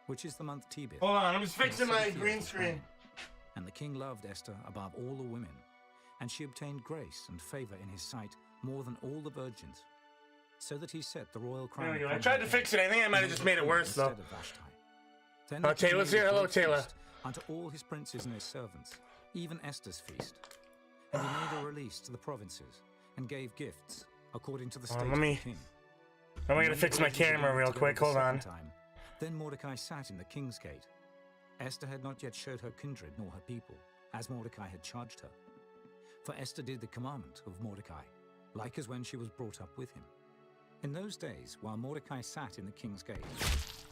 which is the month Tebeth. Hold on, I'm just fixing my green screen. And the king loved Esther above all the women, and she obtained grace and favor in his sight more than all the virgins, so that he set the royal crown. There we go. I upon tried her to fix it. I think I might have just made it worse, though. instead of Vashti. Then Oh, the king Taylor's made a here. Hello, great Taylor. feast unto all his princes and his servants, even Esther's feast. And he made a release to the provinces, and gave gifts according to the state of the king. I'm gonna fix my camera real quick. Hold on. Then Mordecai sat in the king's gate. Esther had not yet showed her kindred nor her people, as Mordecai had charged her. For Esther did the commandment of Mordecai, like as when she was brought up with him. In those days, while Mordecai sat in the king's gate,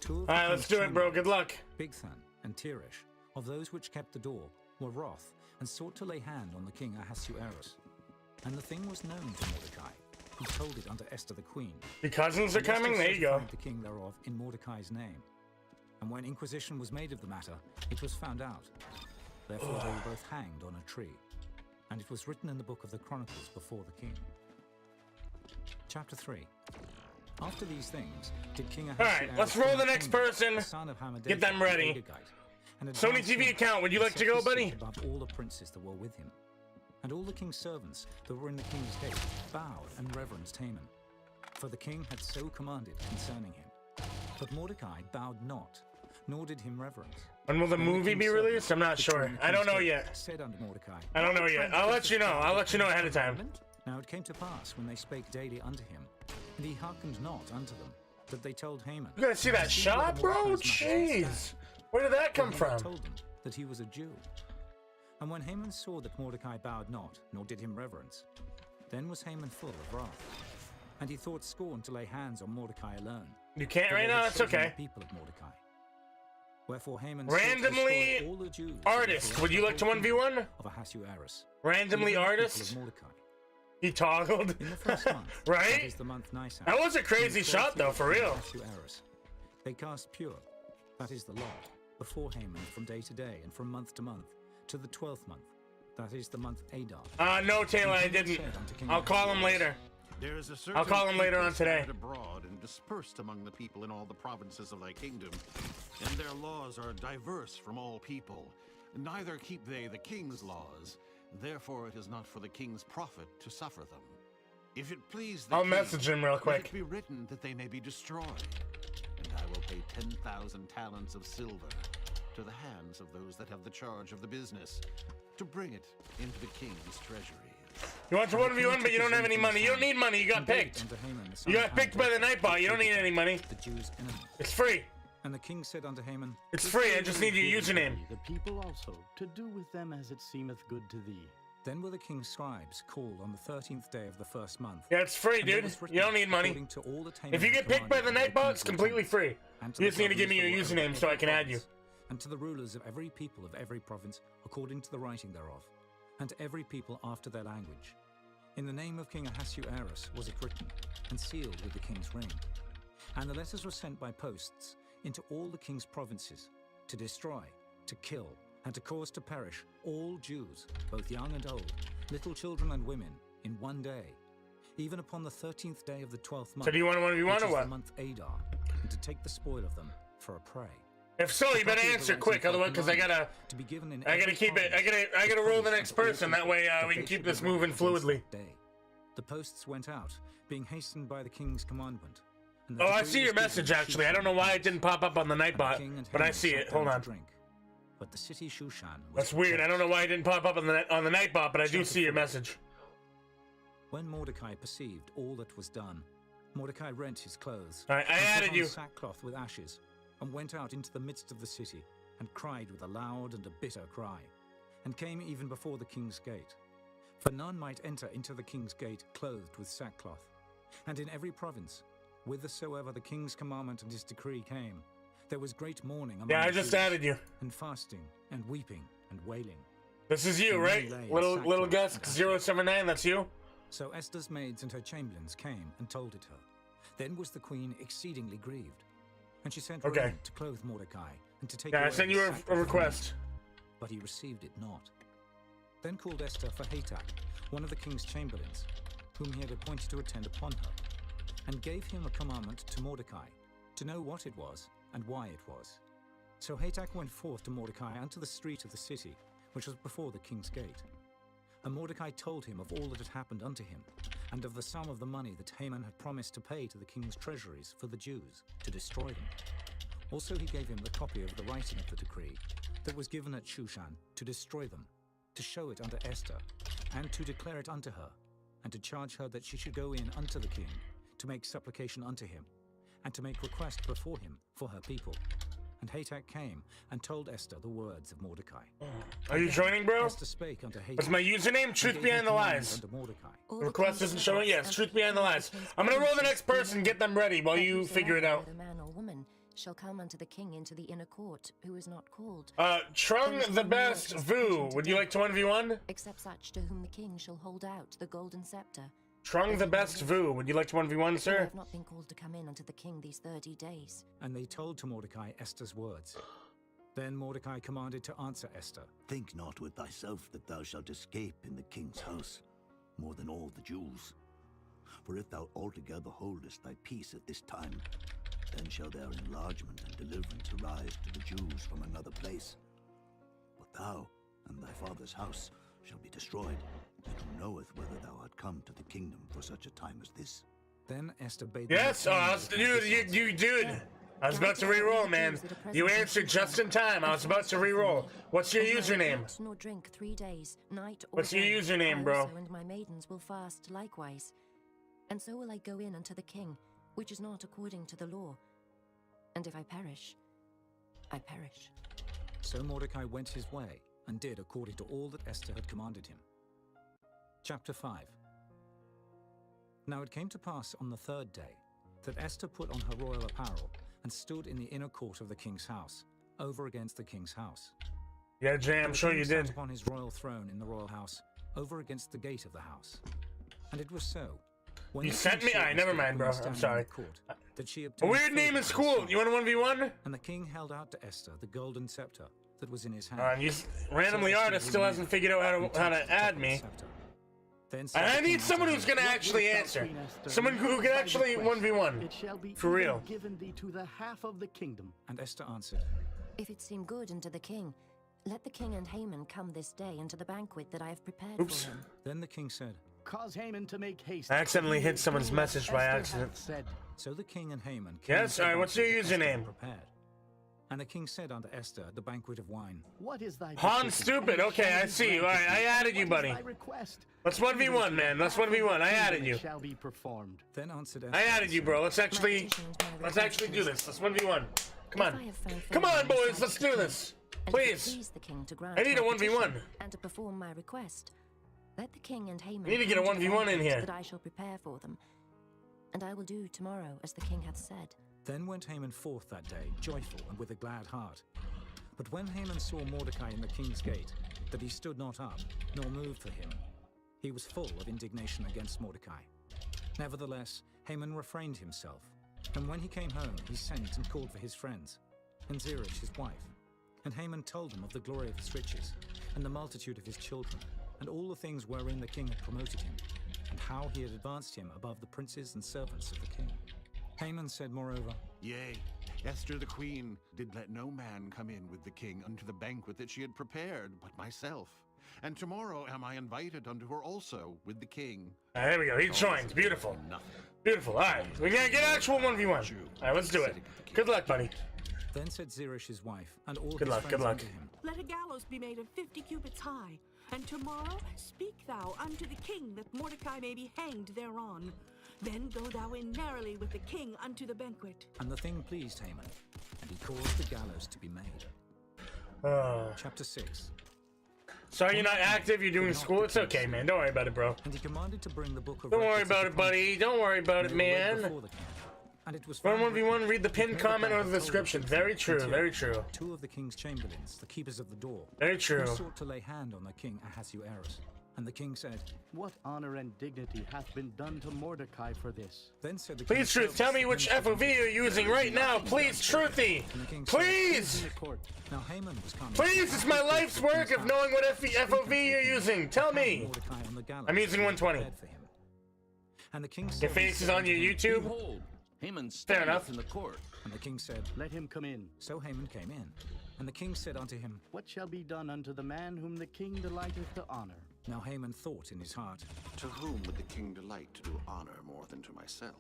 two of the Alright, let's king's do it, bro. chamberlains, Good luck. Bigthan and Teresh, of those which kept the door, were wroth, and sought to lay hand on the king Ahasuerus. And the thing was known to Mordecai, who told it unto Esther the queen. The cousins are And Esther coming? There you go. certified the king thereof in Mordecai's name. And when inquisition was made of the matter, it was found out. Therefore they were both hanged on a tree. And it was written in the book of the Chronicles before the king. Chapter 3. After these things, did King Ahasuerus... Alright, let's roll the next person. Get them ready. Sony TV account, would you like to go, buddy? Above all the princes that were with him. And all the king's servants that were in the king's gate bowed and reverenced Haman, for the king had so commanded concerning him. But Mordecai bowed not, nor did him reverence. When will the movie be released? I'm not sure. I don't know yet. Said unto Mordecai, I don't know yet. I'll let you know. I'll let you know ahead of time. Now it came to pass when they spake daily unto him, and he hearkened not unto them, that they told Haman. You gotta see that shot, bro? Jeez. Where did that come from? Told them that he was a Jew. And when Haman saw that Mordecai bowed not, nor did him reverence, then was Haman full of wrath. And he thought scorn to lay hands on Mordecai alone. You can't for right they now, had that's chosen okay. the people of Mordecai. Wherefore Haman Randomly sought to destroy all the Jews artist. Would you like to 1v1? of Ahasuerus. Randomly even the people artist? of Mordecai. He toggled. In the first month, Right? that is the month Nisan, That was a crazy in the shot, 12th though, year for of real. Ahasuerus, they cast pure, that is the lot, before Haman from day to day and from month to month, to the 12th month, that is the month Adar. No, Taylor, I didn't. I'll call him later. There is a certain I'll call him later people on today. scattered abroad and dispersed among the people in all the provinces of thy kingdom, and their laws are diverse from all people. Neither keep they the king's laws, therefore it is not for the king's profit to suffer them. If it please the I'll king, message him real let quick. it be written that they may be destroyed, and I will pay 10,000 talents of silver to the hands of those that have the charge of the business, to bring it into the king's treasury. You want to 1v1, but you don't have any money. You don't need money. You got picked. You got picked by the Nightbot. You don't need any money. It's free. And the king said unto Haman, It's free. I just need your username. The people also, to do with them as it seemeth good to thee. Then were the king's scribes called on the 13th day of the first month. Yeah, it's free, And there dude. was written, You don't need money. according to all that Haman If you had get picked by the commanded, Nightbot, it's completely free. and to You the just need to give me your governors that were username over so I every can add you. province, and to the rulers of every people of every province, according to the writing thereof, and to every people after their language. In the name of King Ahasuerus was it written, and sealed with the king's ring. And the letters were sent by posts into all the king's provinces, to destroy, to kill, and to cause to perish all Jews, both young and old, little children and women, in one day, even upon the 13th day of the 12th month. So do you want 1v1 which or is what? the month Adar, and to take the spoil of them for a prey. If so, you better answer quick, otherwise, because I gotta keep it. I gotta roll the next person. That way, we can keep this moving fluidly. The posts went out, being hastened by the king's commandment. Oh, I see your message. Actually, I don't know why it didn't pop up on the Nightbot, but I see it. Hold on. But the city Shushan was That's weird. I don't know why it didn't pop up on the Nightbot, but I do see your message. When Mordecai perceived all that was done, Mordecai rent his clothes. All right, I added you. Sackcloth with ashes, and went out into the midst of the city, and cried with a loud and a bitter cry, and came even before the king's gate. For none might enter into the king's gate clothed with sackcloth. And in every province, whithersoever the king's commandment and his decree came, there was great mourning among Yeah, I the just Jews, added you. and fasting, and weeping, and wailing. This is you, And right? many lay in Little sackcloth Gus and 079. That's you. So Esther's maids and her chamberlains came and told it her. Then was the queen exceedingly grieved, and she sent raiment to clothe Mordecai, and to take Yeah, away I sent the you a sackcloth from request. him. But he received it not. Then called Esther for Hatak, one of the king's chamberlains, whom he had appointed to attend upon her, and gave him a commandment to Mordecai, to know what it was and why it was. So Hatak went forth to Mordecai unto the street of the city, which was before the king's gate. And Mordecai told him of all that had happened unto him, and of the sum of the money that Haman had promised to pay to the king's treasuries for the Jews, to destroy them. Also he gave him the copy of the writing of the decree that was given at Shushan, to destroy them, to show it unto Esther, and to declare it unto her, and to charge her that she should go in unto the king, to make supplication unto him, and to make request before him for her people. And Hatak came and told Esther the words of Mordecai. Are you joining, bro? Esther spake unto Hatak. What's my username? Truth Behind the Lies. The request isn't showing. Yes, Truth Behind the Lies. I'm gonna roll the next person. Get them ready while you figure it out. Whether man or woman shall come unto the king into the inner court, who is not called. Trung the Best Vu. Would you like to 1v1? Except such to whom the king shall hold out the golden scepter. Trung the Best Vu. Would you like to 1v1, I sir? have not been called to come in unto the king these 30 days. And they told to Mordecai Esther's words. Then Mordecai commanded to answer Esther. Think not with thyself that thou shalt escape in the king's house, more than all the Jews. For if thou altogether holdest thy peace at this time, then shall their enlargement and deliverance arise to the Jews from another place. But thou and thy father's house shall be destroyed, and who knoweth whether thou art come to the kingdom for such a time as this? Then Esther bade them Yes, return dude. I was about to re-roll, man. You answered just in time. I was about to re-roll. What's your username? Nor drink 3 days, night or What's your day. username, I bro? also and my maidens will fast likewise. And so will I go in unto the king, which is not according to the law. And if I perish, I perish. So Mordecai went his way, and did according to all that Esther had commanded him. Chapter 5. Now it came to pass on the 3rd day, that Esther put on her royal apparel, and stood in the inner court of the king's house, over against the king's house. Yeah, Jay, I'm sure you did. Sat upon his royal throne in the royal house, over against the gate of the house. And it was so, when You the sent king me? saw Alright, never Esther mind, bro. standing I'm in sorry. the court, that she A obtained weird name favor in with school. the You want a 1v1? And the king held out to Esther the golden scepter that was in his hand. Randomly So Esther artist still removed hasn't figured out how and to touched the add top of me. the scepter. Then said I the king need unto someone her, who's gonna actually answer. Someone who can actually 1v1. It shall be For real. given thee to the half of the kingdom. And Esther answered, If it seem good unto the king, let the king and Haman come this day unto the banquet that I have prepared Oops. for him. Then the king said, Cause Haman to make haste. I accidentally hit someone's message by accident. So the king and Haman came Yes? to the Alright, what's your banquet that Esther username? had prepared. And the king said unto Esther at the banquet of wine, What is thy Han petition? Stupid. Okay, I see you. Alright, I added you, buddy. Thy request. Let's 1v1, man. Let's 1v1. I added you. Shall be performed. Then answered Esther, I added you, bro. Let's actually do this. Let's 1v1. Come on. Come on, boys. Let's do this. And if it Please. please the king to grant I need a my 1v1. petition and to perform my request, let the king and Haman We need to get a come the 1v1 in banquet here. that I shall prepare for them, and I will do tomorrow as the king hath said. Then went Haman forth that day, joyful and with a glad heart. But when Haman saw Mordecai in the king's gate, that he stood not up, nor moved for him, he was full of indignation against Mordecai. Nevertheless, Haman refrained himself, and when he came home, he sent and called for his friends, and Zeresh his wife. And Haman told them of the glory of his riches, and the multitude of his children, and all the things wherein the king had promoted him. and how he had advanced him above the princes and servants of the king. Haman said moreover, Yea, Esther the queen did let no man come in with the king unto the banquet that she had prepared, but myself. And tomorrow am I invited unto her also with the king. There we go. He joins. Beautiful. Beautiful. All right. We're going to get actual 1v1. All right, let's do it. Good luck, buddy. Then said Zeresh his wife, and all good his luck, friends good luck. unto him, Let a gallows be made of 50 cubits high, and tomorrow speak thou unto the king that Mordecai may be hanged thereon. Then go thou in narrowly with the king unto the banquet. And the thing pleased Haman, and he caused the gallows to be made. Chapter 6. Sorry you're not active, you're doing school. It's okay, man. Don't worry about it, bro. And he commanded to bring the book of Don't worry records about of it, the buddy. Don't worry about it, man. And it was Run found 1v1, read the pinned comment or the description. Very true, very true. Two of the king's chamberlains, the keepers of the door, Very true. who sought to lay hand on the king Ahasuerus. And the king said, What honor and dignity hath been done to Mordecai for this? Then said the Please, Truth, tell me which FOV you're using right now. Please, Truthy. Please. Now Haman was coming. Please, it's my life's work of knowing what FOV you're using. Tell me. I'm using 120. And the king said, Your face is on your YouTube? Behold, Haman Fair enough. standeth in the court. And the king said, Let him come in. So Haman came in. And the king said unto him, What shall be done unto the man whom the king delighteth to honor? Now Haman thought in his heart, To whom would the king delight to do honor more than to myself?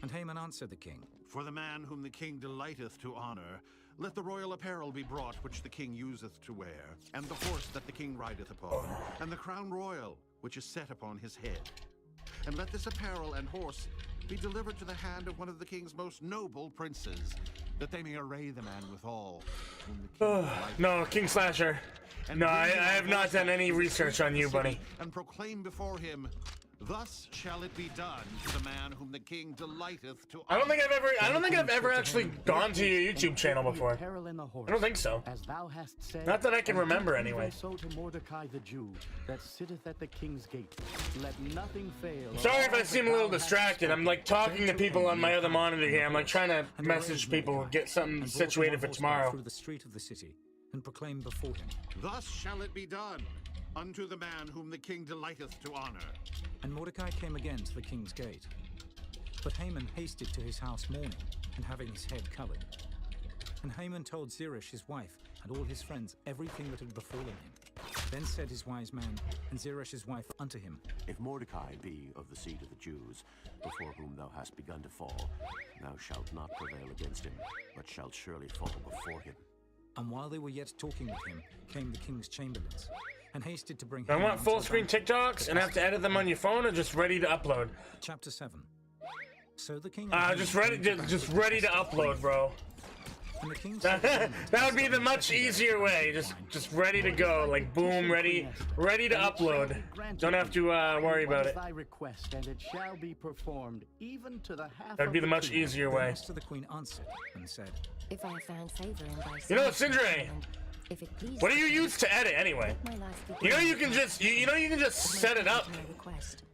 And Haman answered the king, For the man whom the king delighteth to honor, let the royal apparel be brought which the king useth to wear, and the horse that the king rideth upon, and the crown royal which is set upon his head. And let this apparel and horse be delivered to the hand of one of the king's most noble princes, that they may array the man withal. Whom the king delighteth. No, King Slasher. No, I have not done any research on you, buddy. And proclaim before him, Thus shall it be done to the man whom the king delighteth to honor. I don't think I've ever actually gone to your YouTube channel before. I don't think so. As thou hast said, Not that I can and remember do even anyway. So to Mordecai the Jew, that sitteth at the king's gate, let nothing fail. I'm sorry if I seem a little distracted. I'm like talking to people on my other monitor here. I'm like trying to message people and get something situated for tomorrow. through the street of the city, and proclaimed before him, Thus shall it be done unto the man whom the king delighteth to honor. And Mordecai came again to the king's gate. But Haman hasted to his house mourning, and having his head covered. And Haman told Zeresh his wife, and all his friends, everything that had befallen him. Then said his wise man, and Zeresh's wife unto him, If Mordecai be of the seed of the Jews, before whom thou hast begun to fall, thou shalt not prevail against him, but shalt surely fall before him. And while they were yet talking with him, came the king's chamberlains, and hasted to bring I Haman want unto full the screen banquet. TikToks and have to edit them on your phone or just ready to upload? Chapter 7. So the king Just ready to upload, bro. And the king That would be the much easier way. Just ready to go, like boom, ready to upload. Don't have to worry about it. Thy request, and it shall be performed, even to the half. That'd be the much easier way. So the queen answered and said, If I have found favor in thy sight, You know, Sindre, if it please what do you use to edit anyway? You know you can just set it up.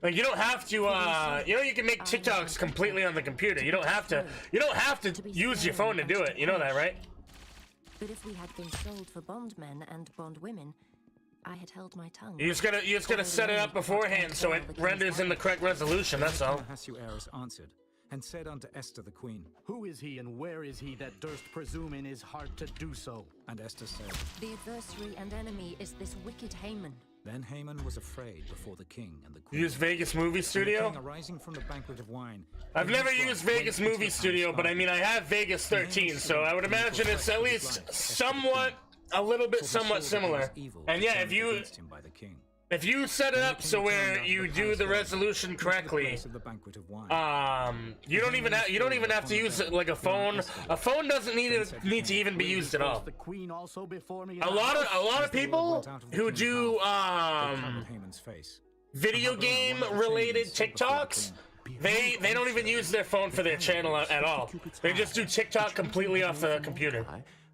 Like you don't have to you know you can make TikToks completely on the computer. You don't have to use your phone to do it. You know that, right? But if we had been sold for bondmen and bondwomen, I had held my tongue. You just gotta set it up beforehand so it renders in the correct resolution, that's all. Ahasuerus answered, and said unto Esther the queen, Who is he and where is he that durst presume in his heart to do so? And Esther said, The adversary and enemy is this wicked Haman. Then Haman was afraid before the king and the You queen. use Vegas Movie Studio? And the king, arising from the banquet of wine, I've never used Vegas Movie Studio, but I mean I have Vegas 13, so I would imagine it's at least a little bit somewhat similar. And yeah, if you set it up so where you do the resolution correctly, you don't even have to use like a phone. A phone doesn't need to even be used at all. A lot of people who do video game related TikToks, they don't even use their phone for their channel at all. They just do TikTok completely off the computer.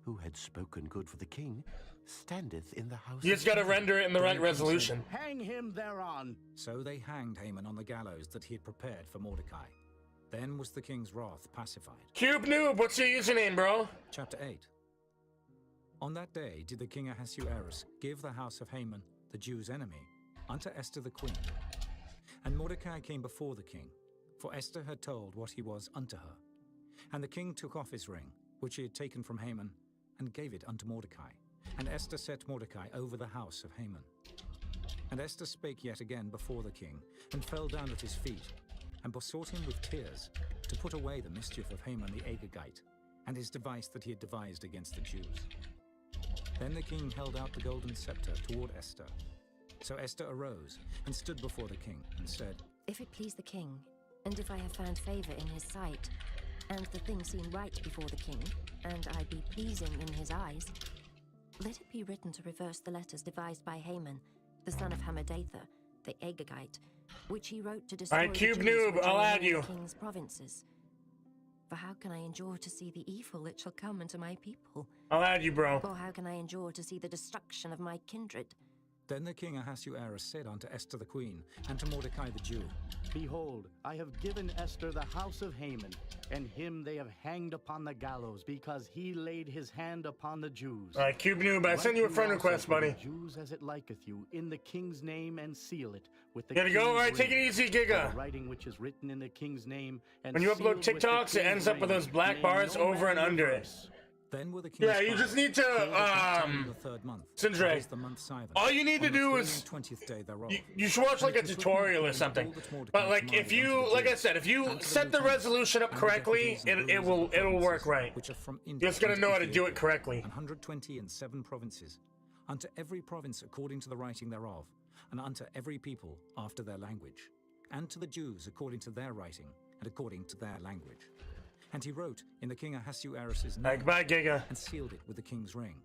Who had spoken good for the king standeth in the house. You just gotta render it in the right resolution. Hang him thereon. So they hanged Haman on the gallows that he had prepared for Mordecai. Then was the king's wrath pacified. Cube Noob, what's your username, bro? Chapter 8. On that day did the king Ahasuerus give the house of Haman, the Jews' enemy, unto Esther the queen. And Mordecai came before the king, for Esther had told what he was unto her. And the king took off his ring, which he had taken from Haman, and gave it unto Mordecai. And Esther set Mordecai over the house of Haman. And Esther spake yet again before the king, and fell down at his feet, and besought him with tears to put away the mischief of Haman the Agagite, and his device that he had devised against the Jews. Then the king held out the golden scepter toward Esther. So Esther arose, and stood before the king, and said, If it please the king, and if I have found favor in his sight, and the thing seem right before the king, and I be pleasing in his eyes, let it be written to reverse the letters devised by Haman, the son of Hammedatha, the Agagite, which he wrote to destroy Alright, the Cube Jews Noob, which I'll are in add you. the king's provinces. For how can I endure to see the evil that shall come into my people? I'll add you, bro. Or how can I endure to see the destruction of my kindred? Then the king Ahasuerus said unto Esther the queen, and to Mordecai the Jew, Behold, I have given Esther the house of Haman, and him they have hanged upon the gallows, because he laid his hand upon the Jews. Alright, Cube Noob, I sent you a friend request, buddy. Jews as it liketh you, in the king's name, and seal it with the Gotta go? king's Alright, take it ring. easy, Giga. The writing which is written in the king's name, and When you upload sealed with the TikToks, it king's ends up with ring. those black May bars no over man and under it. reverse. Then were the king's Yeah, you just need to, Sindre, all you need to do is, you should watch like a tutorial or something. But like, if you, like I said, if you set the resolution up correctly, it'll work right. You just gotta know how to do it correctly. 127 provinces, unto every province according to the writing thereof, and unto every people after their language, and to the Jews according to their writing, and according to their language. And he wrote in the king Ahasuerus' name, Goodbye, Giga. and sealed it with the king's ring,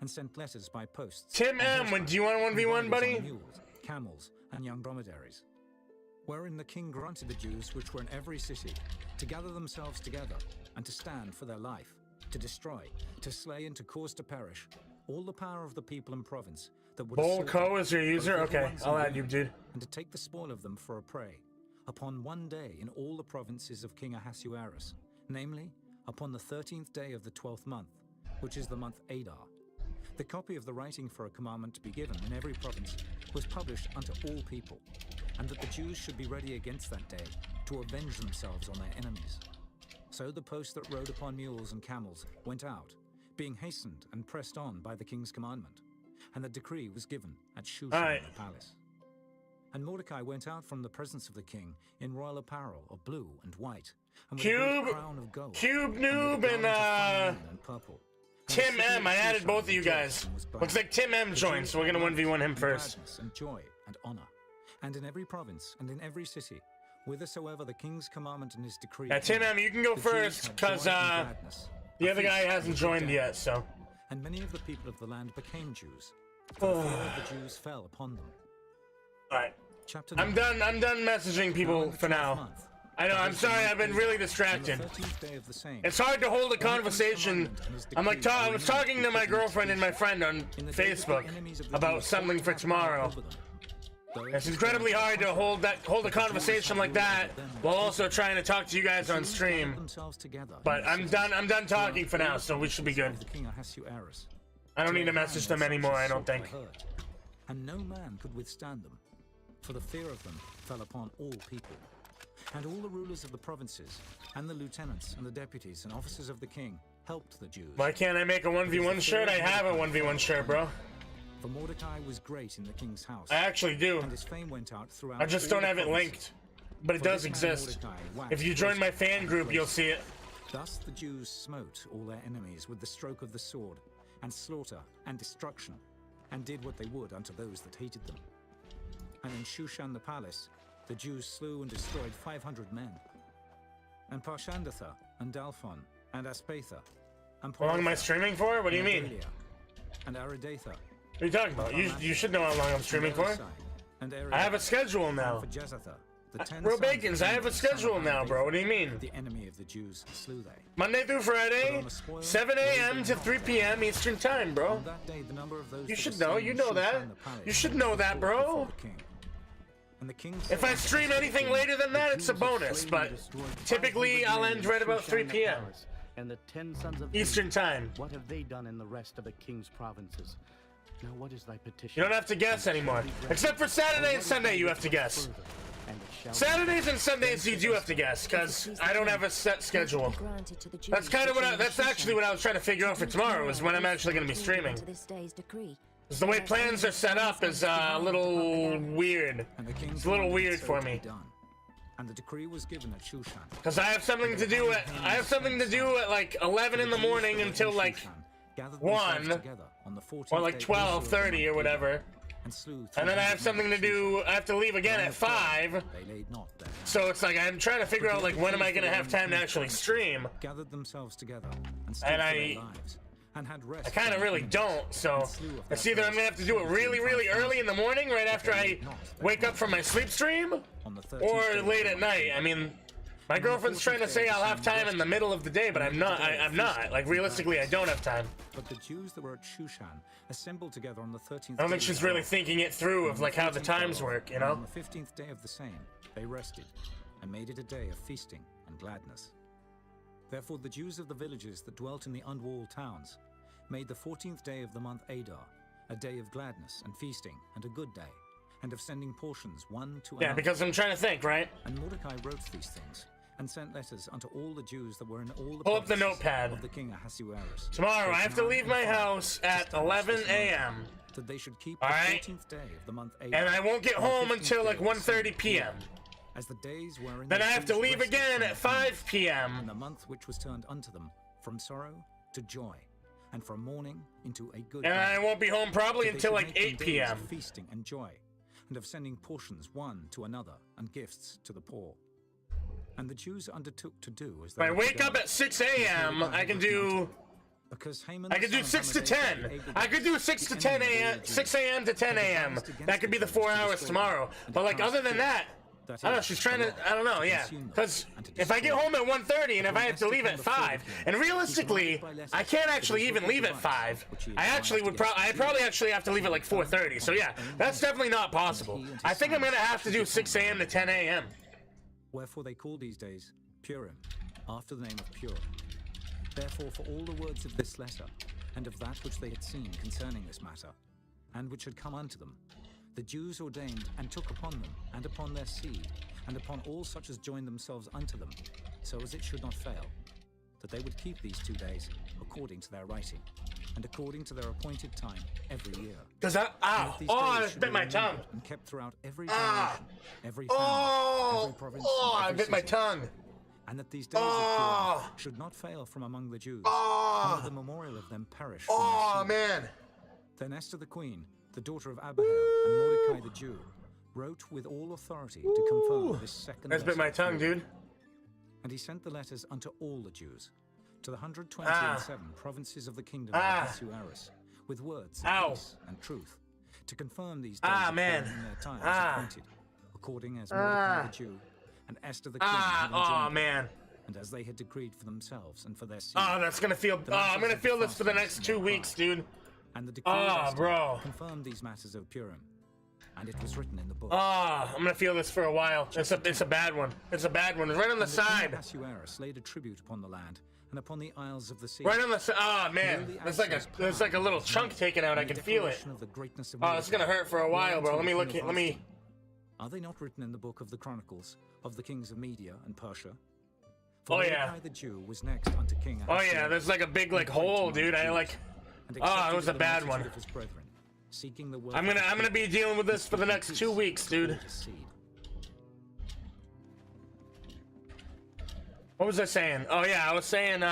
and sent letters by posts. Tim M, do you want a 1v1, buddy? Mules, camels, and young dromedaries. Wherein the king granted the Jews which were in every city to gather themselves together, and to stand for their life, to destroy, to slay, and to cause to perish all the power of the people and province that would Bull assault Co them, is your user? both little Okay, ones I'll and add you, women, dude. and to take the spoil of them for a prey, upon one day in all the provinces of King Ahasuerus, namely, upon the 13th day of the 12th month, which is the month Adar. The copy of the writing for a commandment to be given in every province was published unto all people, and that the Jews should be ready against that day to avenge themselves on their enemies. So the post that rode upon mules and camels went out, being hastened and pressed on by the king's commandment, and the decree was given at Shushan the palace. And Mordecai went out from the presence of the king in royal apparel of blue and white, and with a great crown of gold, Cube and with a Noob, garment of fine and linen and purple. And the Tim city M, of I added Shushan both of you rejoiced guys. and was glad. Looks like Tim M The joined, joy so we're gonna of 1v1 him and first. gladness and joy and honor, and in every province and in every city, whithersoever the king's commandment and his decree. Yeah, Tim M, you can go the Jews first, had because joy and gladness, the a other guy feast hasn't and a joined good yet, dance. so. And many of the people of the land became Jews, for the fear of the Jews fell upon them. Alright. Chapter I'm 9. done messaging people for now. I know, I'm sorry, I've been really distracted. It's hard to hold a conversation. I'm like, I was talking to my girlfriend and my friend on Facebook about something for tomorrow. It's incredibly hard to hold a conversation like that while also trying to talk to you guys on stream. But I'm done talking for now, so we should be good. I don't need to message them anymore, I don't think. And no man could withstand them, for the fear of them fell upon all people. And all the rulers of the provinces, and the lieutenants, and the deputies, and officers of the king helped the Jews. Why can't I make a 1v1 shirt? I have a 1v1 shirt, bro. For Mordecai was great in the king's house. I actually do. And his fame went out throughout. I just don't have it linked. But it does exist. If you join my fan group, you'll see it. Thus the Jews smote all their enemies with the stroke of the sword, and slaughter, and destruction, and did what they would unto those that hated them. And in Shushan the palace, the Jews slew and destroyed 500 men. And Parshandatha, and Dalphon, and Aspatha, and How long am I streaming for? What do you mean? And Aridatha. What are you talking about? You should know how long I'm streaming for. I have a schedule now. Bro Bacons, I have a schedule now, bro. What do you mean? The enemy of the Jews slew they. Monday through Friday, 7 a.m. to 3 p.m. Eastern time, bro. You should know. You know that. You should know that, bro. If I stream anything later than that, it's a bonus, but typically I'll end right about 3 p.m. And the 10 sons of Eastern time. What have they done in the rest of the king's provinces? Now what is thy petition? You don't have to guess anymore. Except for Saturday and Sunday, you have to guess. Saturdays and Sundays you do have to guess, because I don't have a set schedule. That's kind of what that's actually what I was trying to figure out for tomorrow, is when I'm actually going to be streaming. Because the way plans are set up is a little weird. It's a little weird for me. And the decree was given at Shushan. Because I have something to do at like 11 in the morning until like 1 or like 12:30 or whatever. And then I have something to do. I have to leave again at 5. So it's like I'm trying to figure out like when am I going to have time to actually stream. Gathered themselves together And I kind of really don't, so it's either I'm gonna have to do it really, really early in the morning, right after I wake up from my sleep stream, or late at night. I mean, my girlfriend's trying to say I'll have time in the middle of the day, but I'm not. I'm not. Like, realistically, I don't have time. But the Jews that were at Shushan assembled together on the 13th. I don't think she's really thinking it through of like how the times work, you know? On the 15th day of the same, they rested and made it a day of feasting and gladness. Therefore, the Jews of the villages that dwelt in the unwalled towns made the 14th day of the month Adar a day of gladness and feasting and a good day, and of sending portions one to another. Yeah, because I'm trying to think, right? And Mordecai wrote these things and sent letters unto all the Jews that were in all the Pull up the notepad. of the king Ahasuerus. Tomorrow, I have to leave my house at 11 a.m. That they should keep all the right? 14th day of the month Adar, and I won't get home until like 1:30 p.m. As the days were in then I have to leave again at 5 p.m. in the month which was turned unto them from sorrow to joy, and from mourning into a good And day. I won't be home probably So they until should like make 8 them days p.m. of feasting and joy, and of sending portions one to another, and gifts to the poor. And the Jews undertook to do as they If I were wake up together. at 6 a.m., I can do. Because Haman I could do 6 to 10. I could do 6 to 10 a.m. 6 a.m. to 10 a.m. That could be the 4 hours tomorrow. But like other than that, I don't know. She's trying to. I don't know. Yeah, because if I get home at 1:30 and if I have to leave at 5, and realistically, I can't actually even leave at 5. I actually would. I probably actually have to leave at like 4:30. So yeah, that's definitely not possible. I think I'm gonna have to do 6 a.m. to 10 a.m. Wherefore they call these days Purim, after the name of Pur. Therefore, for all the words of this letter, and of that which they had seen concerning this matter, and which had come unto them, the Jews ordained and took upon them, and upon their seed, and upon all such as joined themselves unto them, so as it should not fail, that they would keep these 2 days according to their writing, and according to their appointed time every year. Does that? I bit my tongue. And kept throughout every generation, every family, every province, and I every bit my city. tongue. And that these days of Purim should not fail from among the Jews, nor the memorial of them perish from their seed. Man. Then Esther the queen, the daughter of Abihail, and Mordecai the Jew, wrote with all authority to confirm this second That's bit my tongue, dude. And he sent the letters unto all the Jews, to the 127 provinces of the kingdom of Ahasuerus, with words of peace and truth, to confirm these days of man. Purim in their times appointed, according as Mordecai the Jew and Esther the queen had enjoined, man. and as they had decreed for themselves and for their seed. That's gonna feel. I'm gonna feel this for the next 2 weeks, dude. And the decree of Esther confirmed these matters of Purim, and it was written in the book. I'm gonna feel this for a while. It's a bad one. It's a bad one. Right on the side. Ahasuerus laid a tribute upon the land and upon the isles of the sea. Right on the side. Man, there's like a little chunk taken out. I can feel it. It's gonna hurt for a while, bro. Let me look. Let me. Are they not written in the book of the Chronicles of the kings of Media and Persia? For Mordecai the Jew was next unto King Oh yeah, there's like a big like hole, dude. I like. It was a bad one. I'm gonna be dealing with this for the next 2 weeks, dude. What was I saying? Oh yeah, I was saying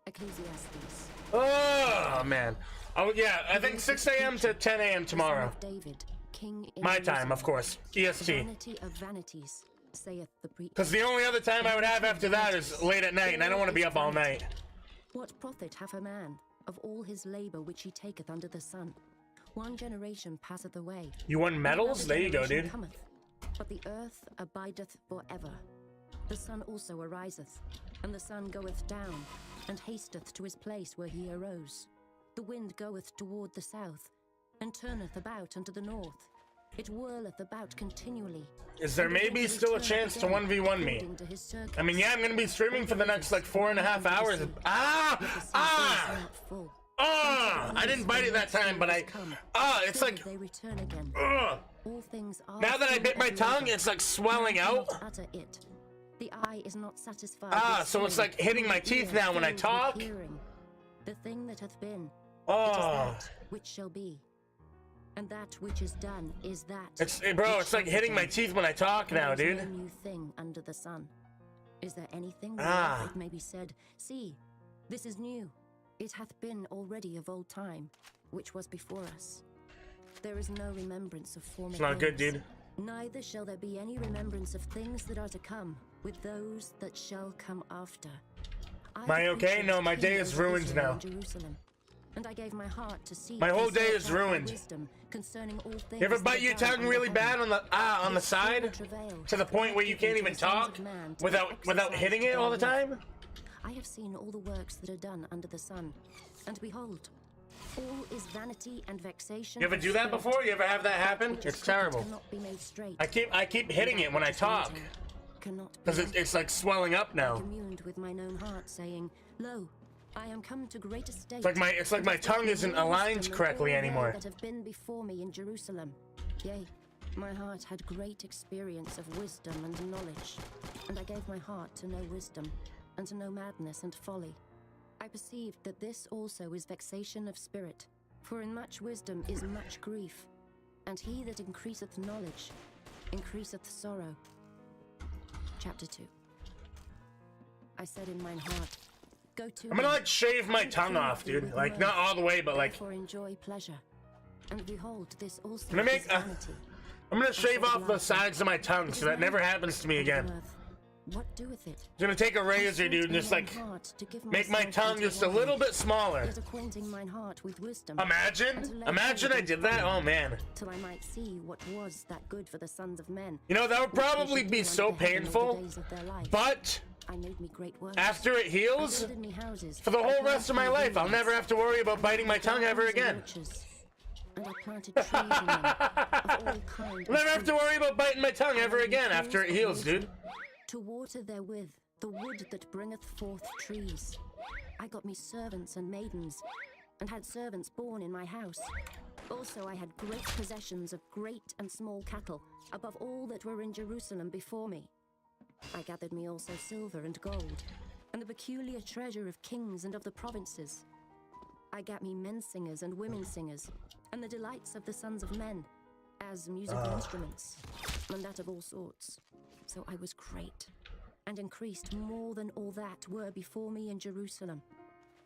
Ecclesiastes. Oh man. Oh yeah, I think 6 a.m. to 10 a.m. tomorrow. David, king in My time, of course. EST. Vanity of vanities, saith the preacher. Because the only other time I would have after that is late at night, and I don't want to be up all night. What profit hath a man of all his labor which he taketh under the sun? One generation passeth away. You won medals? There you go, dude. Cometh, but the earth abideth forever. The sun also ariseth, and the sun goeth down, and hasteth to his place where he arose. The wind goeth toward the south, and turneth about unto the north. It whirleth about continually. Is there maybe still a chance to 1v1 me? I mean, yeah, I'm gonna be streaming for the next like 4.5 hours. Oh, I didn't bite it that time, but it's like, they return again. All things are now that I bit my tongue, it's like swelling out. Utter it. The eye is not satisfied. So it's like hitting my teeth now when I talk. The thing that hath been, Oh, it is that which shall be, and that which is done is that. It's like hitting my teeth when I talk now, dude. There is no new thing under the sun. Is there anything whereof it may be said, see, this is new, it hath been already of old time, which was before us. There is no remembrance of former It's not good, dude. Neither shall there be any remembrance of things that are to come with those that shall come after. Am I okay? No, my day is ruined now. Jerusalem, and I gave my heart to see. My whole day is ruined. Concerning all things. You ever bite your tongue really bad on the side, to the point where you can't even talk without hitting it all the time? I have seen all the works that are done under the sun, and behold, all is vanity and vexation. You ever do that before? You ever have that happen? It's terrible. I keep hitting it when I talk, because it's like swelling up now. I communed with mine own heart, saying, "Lo, I am come to great estate." It's like my tongue isn't aligned correctly anymore. That have been before me in Jerusalem. Yea, my heart had great experience of wisdom and knowledge, and I gave my heart to know wisdom, and to know madness and folly. I perceived that this also is vexation of spirit, for in much wisdom is much grief, and he that increaseth knowledge increaseth sorrow. Chapter 2. I said in mine heart, go to. I'm gonna like shave my tongue off, dude. Like not all the way, but like. Therefore enjoy pleasure, and behold, this also I'm gonna is vanity. I'm gonna shave off the sides of my tongue so that never happens to me again. What doeth it? I'm gonna take a razor, dude, and just like make my tongue just a little bit smaller. Yet acquainting mine heart with wisdom. Imagine I did that. Oh man. Till I might see what was that good for the sons of men. You know, that would probably be so painful, but after it heals, for the whole rest of my life, I'll never have to worry about biting my tongue ever again. And I planted trees in them of all kinds. I'll never have to worry about biting my tongue ever again after it heals, dude. To water therewith the wood that bringeth forth trees. I got me servants and maidens, and had servants born in my house. Also I had great possessions of great and small cattle, above all that were in Jerusalem before me. I gathered me also silver and gold, and the peculiar treasure of kings and of the provinces. I gat me men singers and women singers, and the delights of the sons of men, as musical instruments, and that of all sorts. So I was great, and increased more than all that were before me in Jerusalem.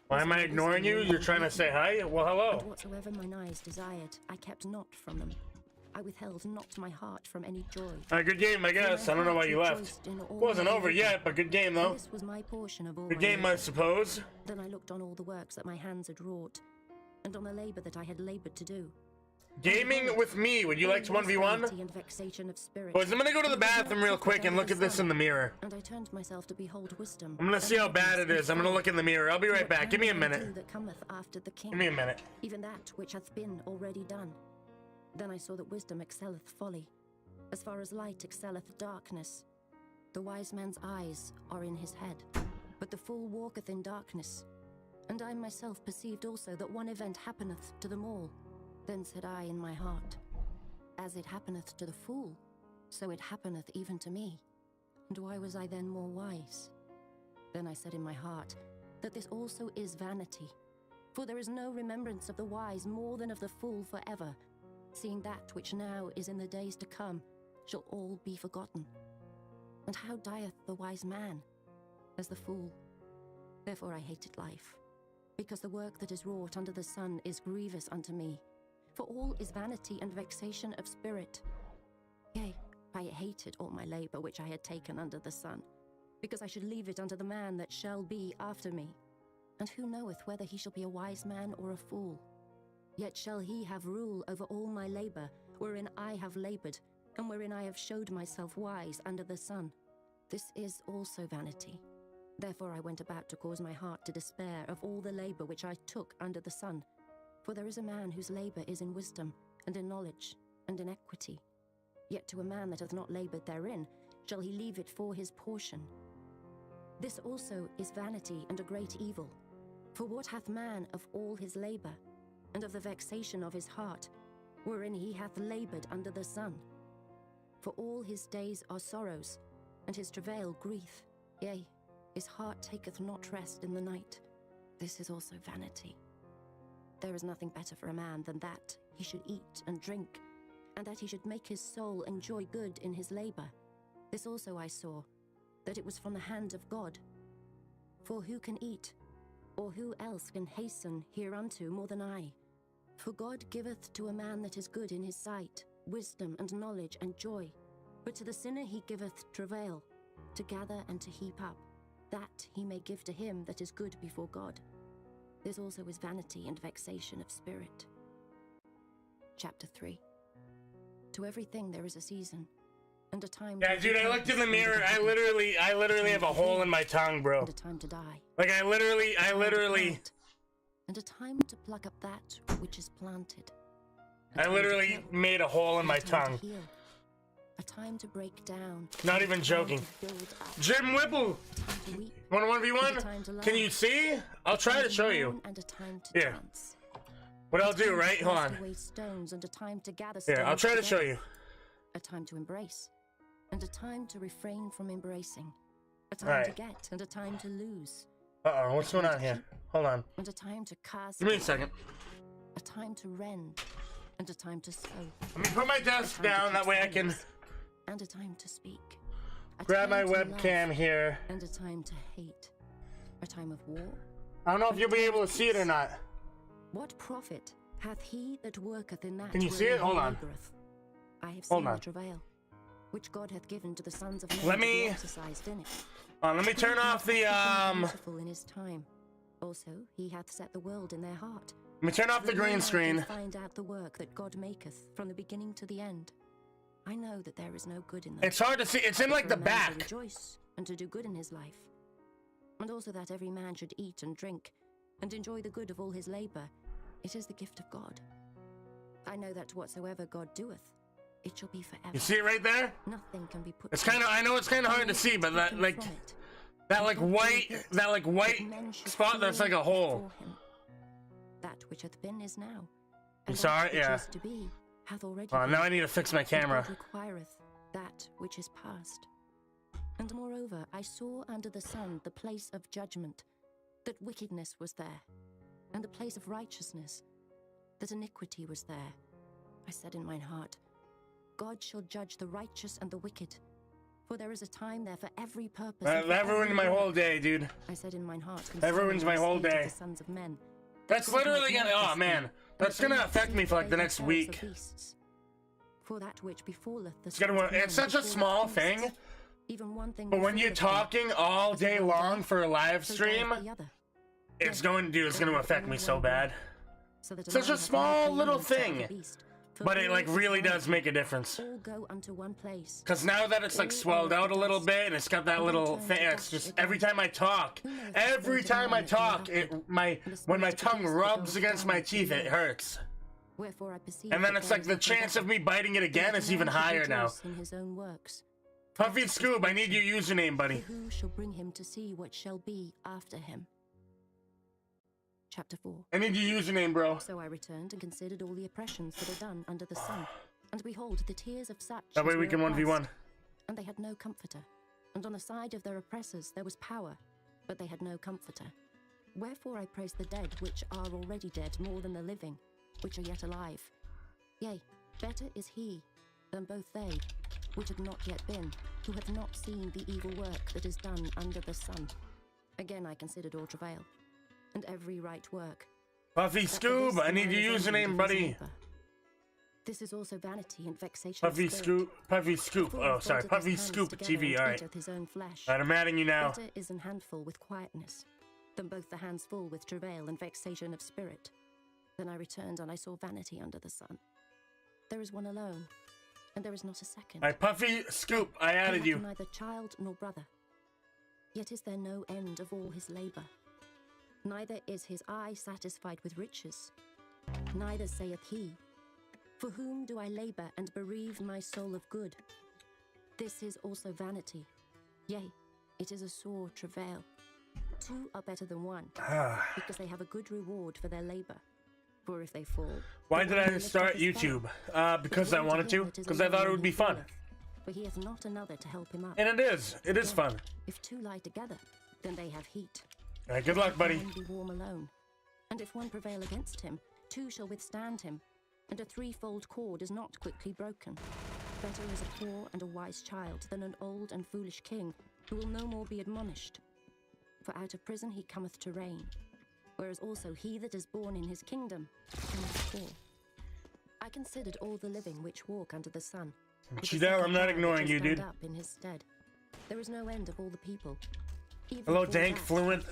Why am I ignoring you? You're trying to say hi? Well, hello. And whatsoever mine eyes desired, I kept not from them. I withheld not my heart from any joy. Good game, I guess. I don't know why you left. Wasn't over yet, but good game, though. This was my portion of all good game, I suppose. Then I looked on all the works that my hands had wrought, and on the labor that I had labored to do. Gaming with me, would you like to 1v1? Boys, I'm gonna go to the bathroom real quick and look at this in the mirror. And I turned myself to behold wisdom. I'm gonna see how bad it is. I'm gonna look in the mirror. I'll be right back. Give me a minute. Give me a minute. Even that which hath been already done. Then I saw that wisdom excelleth folly, as far as light excelleth darkness. The wise man's eyes are in his head, but the fool walketh in darkness. And I myself perceived also that one event happeneth to them all. Then said I in my heart, as it happeneth to the fool, so it happeneth even to me. And why was I then more wise? Then I said in my heart, that this also is vanity. For there is no remembrance of the wise more than of the fool forever, seeing that which now is in the days to come shall all be forgotten. And how dieth the wise man? As the fool. Therefore I hated life, because the work that is wrought under the sun is grievous unto me. For all is vanity and vexation of spirit. Yea, I hated all my labor which I had taken under the sun, because I should leave it unto the man that shall be after me. And who knoweth whether he shall be a wise man or a fool? Yet shall he have rule over all my labor, wherein I have labored, and wherein I have showed myself wise under the sun. This is also vanity. Therefore I went about to cause my heart to despair of all the labor which I took under the sun. For there is a man whose labor is in wisdom, and in knowledge, and in equity. Yet to a man that hath not labored therein, shall he leave it for his portion. This also is vanity and a great evil. For what hath man of all his labor, and of the vexation of his heart, wherein he hath labored under the sun? For all his days are sorrows, and his travail grief. Yea, his heart taketh not rest in the night. This is also vanity. There is nothing better for a man than that he should eat and drink, and that he should make his soul enjoy good in his labor. This also I saw, that it was from the hand of God. For who can eat, or who else can hasten hereunto more than I? For God giveth to a man that is good in his sight wisdom and knowledge and joy, but to the sinner he giveth travail, to gather and to heap up, that he may give to him that is good before God. This also is vanity and vexation of spirit. Chapter 3. To everything there is a season, and a time. Yeah, dude, I looked in the mirror. I literally have a hole in my tongue, bro. And a time to die. Like I literally. And a time to pluck up that which is planted. I literally made a hole in my tongue. A time to break down. Not even joking. Jim Whipple. 1v1? Can you see? I'll try to show you. Yeah. What I'll do, right? Hold on. Here, I'll try to show you. A time to embrace, and a time to refrain from embracing. A time to get, and a time to lose. Uh-oh, what's going on here? Hold on. And a time to cast. Give me a second. A time to rend, and a time to sow. Let me put my desk down, that way I can. And a time to speak. Grab my webcam here. And a time to hate. A time of war. I don't know if you'll be able to see it or not. What profit hath he that worketh in that? Can you see it? Hold on. I have seen the travail, which God hath given to the sons of men. Let me. Exercised in it. Let me turn off the Beautiful in his time. Also, he hath set the world in their heart. Let me turn off the green screen. Find out the work that God maketh from the beginning to the end. I know that there is no good in them. It's hard to see. It's in like the back. To rejoice and to do good in his life, and also that every man should eat and drink, and enjoy the good of all his labor. It is the gift of God. I know that whatsoever God doeth, it shall be forever. You see it right there? Nothing can be put. It's kind of. I know it's kind of hard to see, but that like white spot that's like a hole. That which hath been is now. You saw it? Yeah. To be, hath already now I need to fix my camera. God requireth that which is past. And moreover, I saw under the sun the place of judgment, that wickedness was there, and the place of righteousness, that iniquity was there. I said in mine heart, God shall judge the righteous and the wicked, for there is a time there for every purpose. That ruined my whole day, dude. I said in mine heart, that ruins my whole day. The sons of men, that's literally gonna. Oh man, that's gonna affect me for like the next week. For that which befalleth the it's such a small thing. Even one thing. But when you're talking all day long for a live stream, it's going to affect me so bad. Such a small little thing, but it like really does make a difference. Because now that it's like swelled out a little bit and it's got that little thing, it's just every time I talk, when my tongue rubs against my teeth, it hurts. And then it's like the chance of me biting it again is even higher now. Puffy Scoob, I need your username, buddy. Who shall bring him to see what shall be after him? Chapter 4. I need your username, bro. So I returned and considered all the oppressions that are done under the sun, and behold, the tears of such. That way we can 1v1. And they had no comforter, and on the side of their oppressors there was power, but they had no comforter. Wherefore I praise the dead, which are already dead, more than the living, which are yet alive. Yea, better is he than both they, which have not yet been, who have not seen the evil work that is done under the sun. Again I considered all travail, and every right work. Puffy Scoob, I need your username, buddy. This is also vanity and vexation. Puffy Scoop. Oh, sorry, Puffy Scoop TV. All right. I'm adding you now. Better is an handful with quietness, than both the hands full with travail and vexation of spirit. Then I returned and I saw vanity under the sun. There is one alone, and there is not a second. Alright, Puffy Scoop, I added you. Neither child nor brother. Yet is there no end of all his labor. Neither is his eye satisfied with riches. Neither saith he, for whom do I labor and bereave my soul of good? This is also vanity. Yea, it is a sore travail. 2 are better than 1, because they have a good reward for their labor. For if they fall... Why did I start YouTube? Because I wanted to. Because I thought it would be fun. For he hath not another to help him up. And it is. It is fun. If 2 lie together, then they have heat. Alright, good luck, buddy. One be warm alone. And if 1 prevail against him, 2 shall withstand him. And a 3-fold cord is not quickly broken. Better is a poor and a wise child than an old and foolish king who will no more be admonished. For out of prison he cometh to reign, whereas also he that is born in his kingdom cometh poor. I considered all the living which walk under the sun. Chidel, I'm not ignoring you, dude. Up in his stead. There is no end of all the people. Even Hello, Dank Fluent.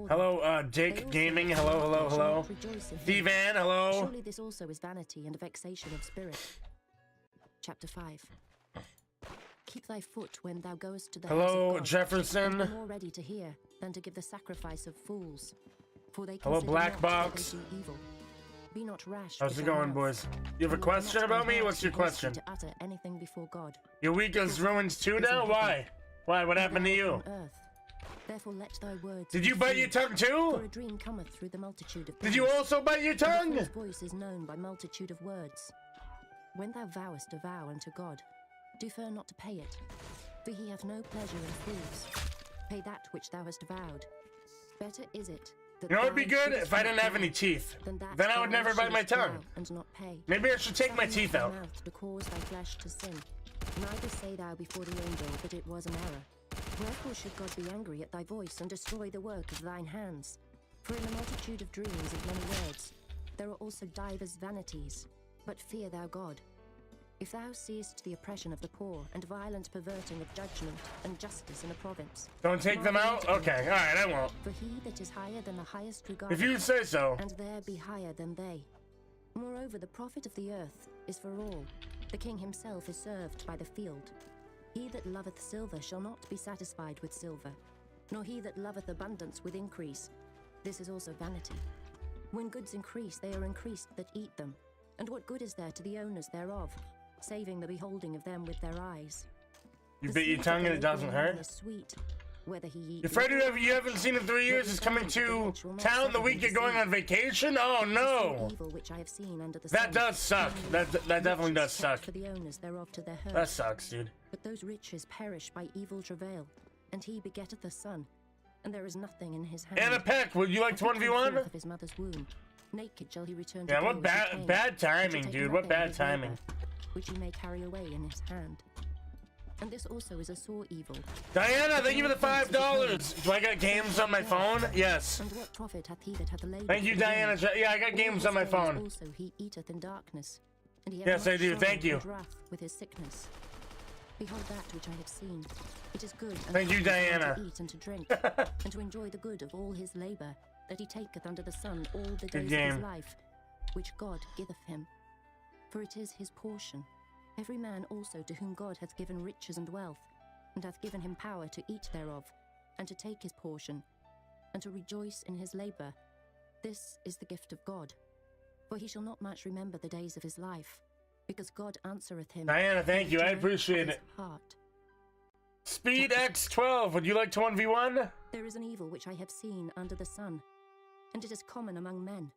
Hello, Jake Gaming. Hello, hello, hello. Thivan, hello. Surely this also is vanity and a vexation of spirit. Chapter 5. Keep thy foot when thou goest to the house of God, Jefferson. and be more ready to hear than to give the sacrifice of fools. For they Hello, consider Black not Box. that they do evil. Be not rash. How's with it thy going, mouth. boys? You have a For will question not about me? thine What's your heart be hasty question? to utter anything before God. Your week is ruined too now? Why? Why? What happened to you? Therefore let thy words Did be you bite few, your tongue too? For a dream cometh through the multitude of Did you things, also bite your and a tongue? fool's voice is known by multitude of words. When thou vowest a vow unto God, defer not to pay it, for he hath no pleasure in fools. Pay that which thou hast vowed. Better is it that You know what would be thou good? shouldest If I not didn't have vow any teeth. than that Then I would thou never bite my shouldest vow tongue. and not pay. Maybe I should take my Sign teeth not thy out. mouth to cause thy flesh to sin. Neither say thou before the angel that it was an error. Wherefore should God be angry at thy voice and destroy the work of thine hands? For in the multitude of dreams of many words, there are also divers vanities. But fear thou God. If thou seest the oppression of the poor and violent perverting of judgment and justice in a province, Don't take them marvel out? not at Okay, it. alright, I won't. For he that is higher than the highest regard, If you say so. and there be higher than they. Moreover, the profit of the earth is for all. The king himself is served by the field. He that loveth silver shall not be satisfied with silver, nor he that loveth abundance with increase. This is also vanity. When goods increase, they are increased that eat them. And what good is there to the owners thereof, saving the beholding of them with their eyes? You The bit your sweet of tongue the and it doesn't living man hurt? is sweet, whether he eat Your friend little who you haven't seen in 3 years is coming to town the week you're going on vacation? Oh no! evil which I have seen under the That sun. does suck. That definitely does Riches kept suck. for the owners thereof to their hurt. That sucks, dude. But those riches perish by evil travail, and he begetteth a son, and there is nothing in his hand. Anna Peck, would you like to And he came 1v1? forth of his mother's womb. Naked shall he return to Yeah, go what as he came, bad and shall timing, take dude. What nothing of bad his labour, timing. which he may carry away in his hand. And this also is a sore evil. Diana, thank you for the $5. Do I got games on my phone? Yes. And what profit hath he that hath laboured Thank you, for Diana. gain? Yeah, I got All games his on my days phone. Also he eateth in darkness, and he hath Yes, not I do. sorrow Thank you. and wrath with his sickness. Behold that which I have seen. It is good and Thank you, happy for him Diana. to eat and to drink, and to enjoy the good of all his labour that he taketh under the sun all the Good days of his game. life, which God giveth him. For it is his portion. Every man also to whom God hath given riches and wealth, and hath given him power to eat thereof, and to take his portion, and to rejoice in his labour. This is the gift of God. For he shall not much remember the days of his life, because God answereth him. Diana, thank you. I with the joy appreciate of his it. heart. Speed X12, would you like to 1v1? There is an evil which I have seen under the sun, and it is common among men.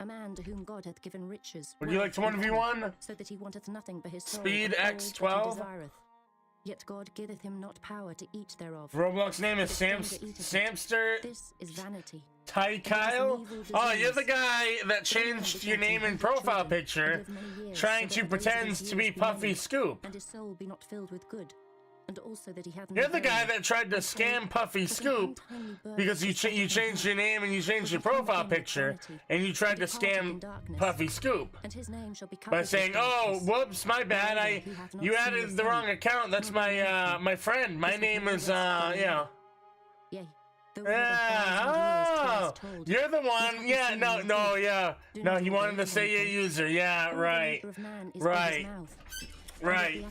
A man to whom God hath given riches. Would you like to wealth, and 1v1? honor, so that he wanteth nothing for his soul. Speed of all that X12? he desireth. Yet God giveth him not power to eat thereof. Roblox name is but his finger eateth it. Samster This is vanity. Ty Kyle? Oh, you're the guy that changed your name and profile picture, trying to pretend to be Puffy Scoop. And his soul be not filled with good. And also that he have no You're the guy brain. that tried to scam Puffy Scoop because you changed your name and you changed your profile picture and you tried to scam Puffy Scoop And his name shall be by covered with saying, "Oh, darkness. whoops, my bad. You added the wrong account. That's my my friend. My name is Yea, Yeah, oh, you're the one. Yeah, no, yeah. No, he wanted to say your user. Yeah, right. Right.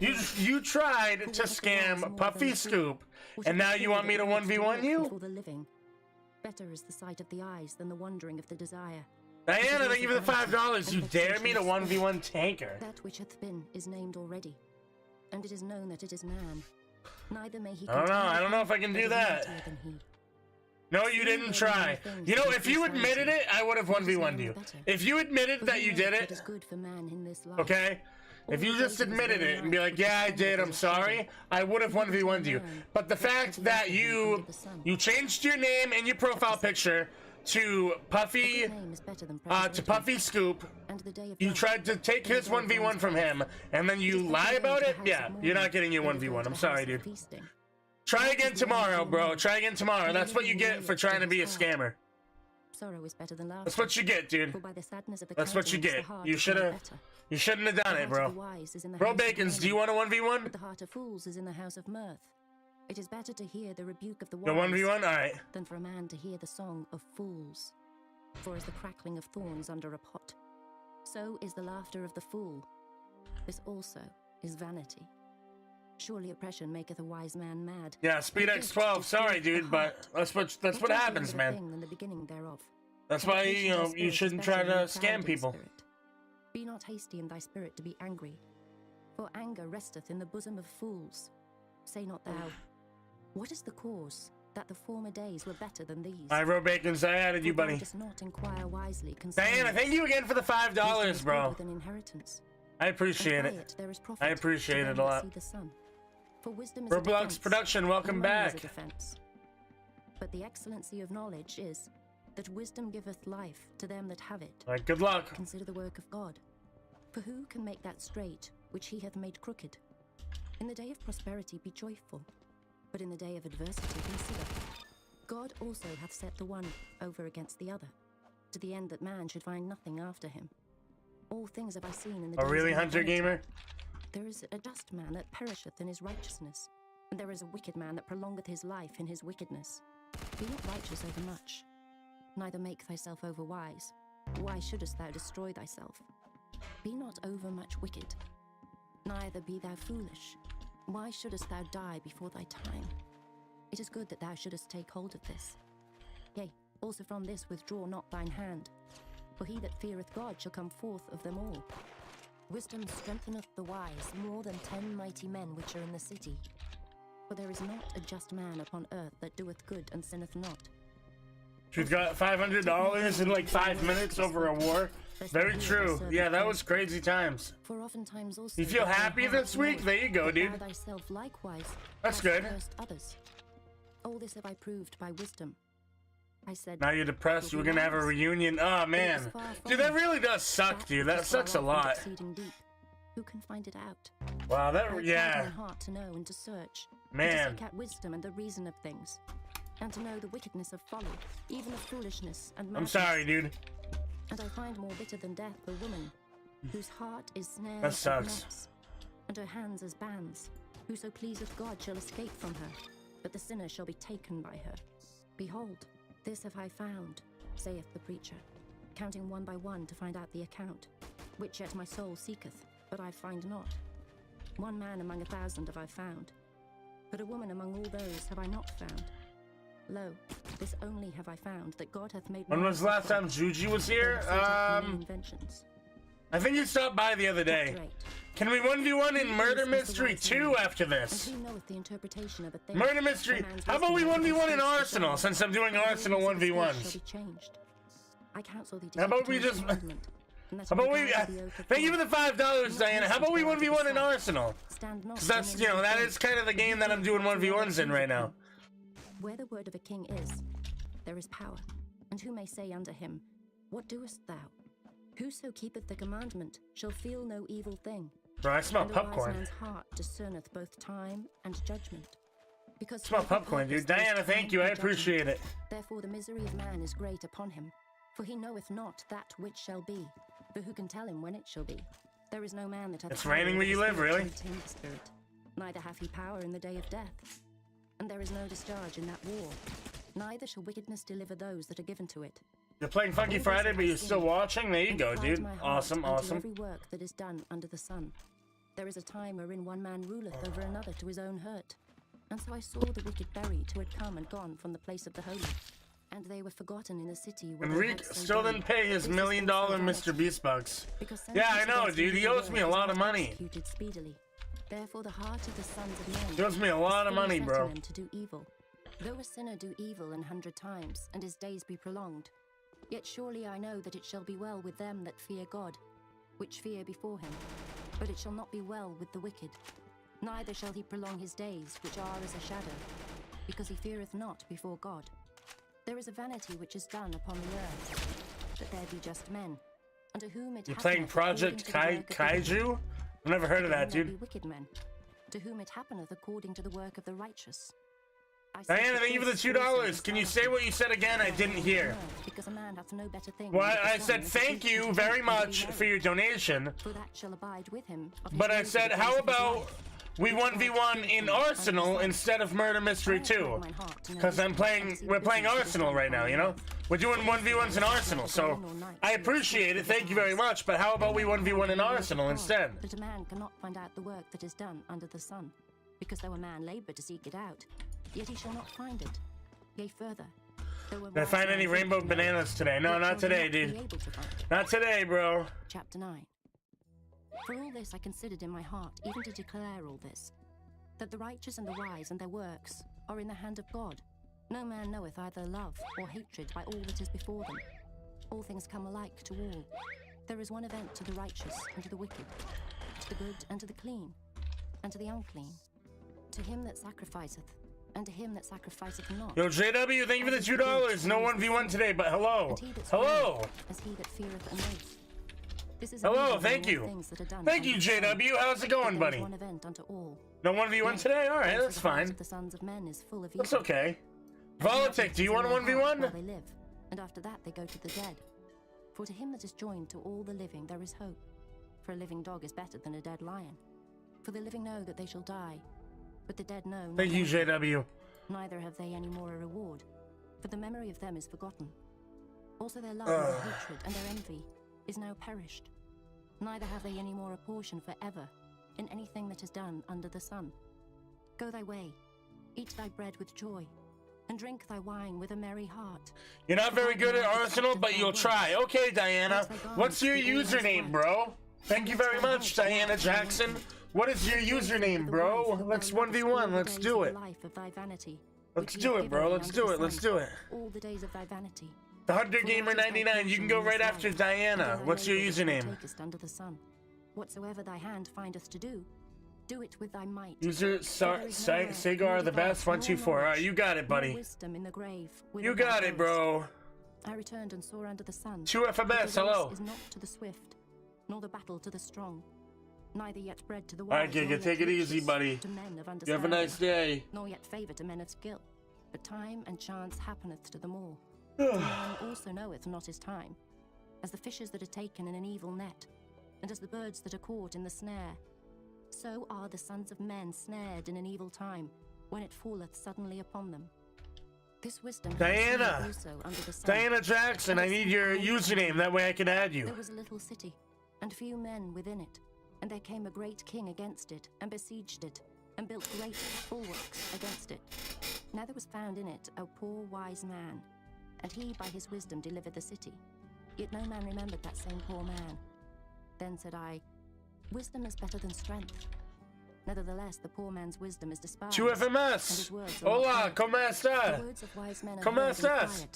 You tried to scam Puffy Scoop, and now you want me to 1v1 you? For the living. Better is the sight of the eyes than the wandering of the desire. Diana, thank you for the $5. You dare me to 1v1 Tanker? That which hath been is named already, and it is known that it is man. Neither may he. I don't know if I can do contend, that. but is mightier than he. No, you didn't try. You know, if you admitted it, I would have 1v1'd you. If you admitted that you did it, okay? If you just admitted it and be like, yeah, I did, I'm sorry, I would have 1v1'd you. But the fact that you changed your name and your profile picture to Puffy Scoop, you tried to take his 1v1 from him, and then you lie about it, yeah, you're not getting your 1v1. I'm sorry, dude. Try again tomorrow, bro. Try again tomorrow. That's what you get for trying to be a scammer. Sorrow is better than laughter. That's what you get, dude. That's what you get. You shouldn't have done it, bro. Bro Bacons, do you want a 1v1? The heart of fools is in the house of mirth. It is better to hear the rebuke of the The wise 1v1? Alright. than for a man to hear the song of fools. For as the crackling of thorns under a pot, so is the laughter of the fool. This also is vanity. Surely oppression maketh a wise man mad. Yeah, Speed X12. Sorry, dude, but that's what happens, man. That's why, you know, you shouldn't try to scam people. Be not hasty in thy spirit to be angry, for anger resteth in the bosom of fools. Say not thou, what is the cause that the former days were better than these? I wrote Bacons. I added you, buddy. Diana, thank you again for the $5, bro. I appreciate it. I appreciate it a lot. Roblox production, welcome back. But the excellency of knowledge is that wisdom giveth life to them that have it. All right, good luck. Consider the work of God. For who can make that straight which he hath made crooked? In the day of prosperity be joyful, but in the day of adversity consider. God also hath set the one over against the other, to the end that man should find nothing after him. All things have I seen in the days Oh, really, of Hunter vanity. Gamer? There is a just man that perisheth in his righteousness, and there is a wicked man that prolongeth his life in his wickedness. Be not righteous over much, neither make thyself over wise. Why shouldest thou destroy thyself? Be not over much wicked, neither be thou foolish. Why shouldest thou die before thy time? It is good that thou shouldest take hold of this. Yea, also from this withdraw not thine hand, for he that feareth God shall come forth of them all. Wisdom strengtheneth the wise more than 10 mighty men which are in the city. For there is not a just man upon earth that doeth good and sinneth not. She's got $500 in like 5 minutes over a war. Very true. Yeah, that was crazy times. For oftentimes also You feel happy this week? There you go, dude. Thyself likewise That's hast good. cursed others. All this have I proved by wisdom. I said, Now you're depressed. We're gonna have a reunion. Oh man, dude, that really does suck, dude. That sucks a lot. Who can find it out? Wow, that I yeah. my heart to know and to search, Man. and to seek out wisdom and the reason of things, and to know the wickedness of folly, even of foolishness and I'm madness. sorry, dude. And I find more bitter than death the woman, whose heart is snared That of sucks. nets, and her hands as bands. Whoso pleaseth God shall escape from her, but the sinner shall be taken by her. Behold, this have I found, saith the preacher, counting one by one to find out the account, which yet my soul seeketh, but I find not. One man among 1,000 have I found, but a woman among all those have I not found. Lo, this only have I found, that God hath made. When was the last time Juji was here? I think he stopped by the other day. Can we 1v1 in Murder Mystery 2 after this? Murder Mystery. How about we 1v1 in Arsenal, since I'm doing Arsenal 1v1s? How about we just... How about we... thank you for the $5, Diana. How about we 1v1 in Arsenal? Because that's, you know, that is kind of the game that I'm doing 1v1s in right now. Where the word of a king is, there is power. And who may say unto him, what doest thou? Whoso keepeth the commandment shall feel no evil thing. Bro, I smell And a popcorn. wise man's heart discerneth both time and judgment. Because Smell popcorn, dude. Diana, thank you. I appreciate it. therefore the misery of man is great upon him, for he knoweth not that which shall be. But who can tell him when it shall be? There is no man that hath It's power raining over where you the live, spirit to really? retain the spirit. Neither hath he power in the day of death. And there is no discharge in that war. Neither shall wickedness deliver those that are given to it. You're playing Funky Friday, but you're still watching? There you go, Incline to dude. my heart Awesome, unto awesome. every work that is done under the sun. There is a time wherein one man ruleth over another to his own hurt. And so I saw the wicked buried who had come and gone from the place of the holy. And they were forgotten in a city where they Enrique had so still done. didn't pay his $1 million Mr. Beast bucks. Yeah, I know, dude. He owes me a lot of money. Executed speedily. Therefore the heart of the sons of men He owes me a lot of is full money, set bro. in them to do evil. Though a sinner do evil 100 times, and his days be prolonged, yet surely I know that it shall be well with them that fear God, which fear before him. But it shall not be well with the wicked, neither shall he prolong his days, which are as a shadow, because he feareth not before God. There is a vanity which is done upon the earth, that there be just men, unto whom it You're playing Project Kaiju? I've never heard of that, dude. Wicked men, to whom it happeneth according to the work of the righteous. Diana, thank you for the $2. Can you say what you said again? I didn't hear. Because a man hath no better thing. Well, I said thank you very much for your donation. For that shall abide with him. But I said, how about we 1v1 in Arsenal instead of Murder Mystery 2? Because we're playing Arsenal right now, you know? We're doing 1v1s in Arsenal, so I appreciate it. Thank you very much. But how about we 1v1 in Arsenal instead? But a man cannot find out the work that is done under the sun, because though a man labor to seek it out, yet he shall not find it. Yea, further. Did I find any rainbow bananas today? No, not today, dude. Not today, bro. Chapter 9. For all this I considered in my heart, even to declare all this, that the righteous and the wise and their works are in the hand of God. No man knoweth either love or hatred by all that is before them. All things come alike to all. There is one event to the righteous and to the wicked, to the good and to the clean, and to the unclean, to him that sacrificeth, and to him that sacrificeth not. Yo, JW, thank you for the $2. No 1v1 today, but hello. Hello. As he that feareth and knows. This is hello, thank you. Thank you, JW. How's it going, buddy? One event unto all. No 1v1 today? Alright, that's fine. The sons of men is full of that's okay. Volatic, do you want a 1v1? They live, and after that they go to the dead. For to him that is joined to all the living there is hope. For a living dog is better than a dead lion. For the living know that they shall die, but the dead know not. Thank you, JW. Neither have they any more a reward, for the memory of them is forgotten. Also their love and their hatred and their envy is now perished. Neither have they any more a portion forever in anything that is done under the sun. Go thy way, eat thy bread with joy, and drink thy wine with a merry heart. You're not very good at Arsenal, but you'll try. Okay, Diana. What's your username, bro? Thank you very much, Diana Jackson. What is your username, bro? Let's 1v1. Let's do it. Let's do it, bro. Let's do it. Let's do it. All the days of thy vanity. The Hunter Gamer 99. You can go right after Diana. What's your username? Under the sun. Whatsoever thy hand findeth to do, do it with thy might. User Sagar the best. 124. All right, you got it, buddy. You got it, bro. I returned and saw under the sun. 2FMS. Hello. Is not to the swift, nor the battle to the strong. Neither yet bread to the wise. All right, Giga, take it easy, buddy. You have a nice day. Nor yet favor to men of skill, but time and chance happeneth to them all. Man also knoweth not his time, as the fishes that are taken in an evil net, and as the birds that are caught in the snare. So are the sons of men snared in an evil time, when it falleth suddenly upon them. This wisdom Diana! Diana Jackson, I need your username, that way I can add you. There was a little city, and few men within it. And there came a great king against it, and besieged it, and built great bulwarks against it. Now there was found in it a poor wise man, and he by his wisdom delivered the city. Yet no man remembered that same poor man. Then said I, wisdom is better than strength. Nevertheless, the poor man's wisdom is despised. 2FMS! Hola, ¿cómo estás? The words of wise men are ¿Cómo estás?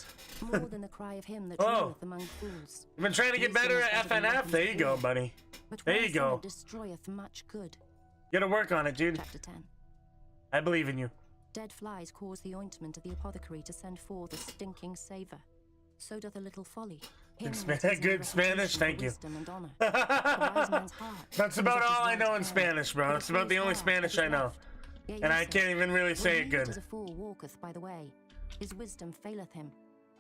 More than the cry of him that dwelleth among fools. You've been trying to get better at FNF. There you go, buddy. There you go. Destroyeth much good. You gotta work on it, dude. Chapter 10. I believe in you. Dead flies cause the ointment of the apothecary to send forth a stinking savor. So doth a little folly. Good Spanish, thank you. That's about all I know in Spanish, bro. That's about the only Spanish I know. And I can't even really say it good. As a fool walketh by the way, his wisdom faileth him,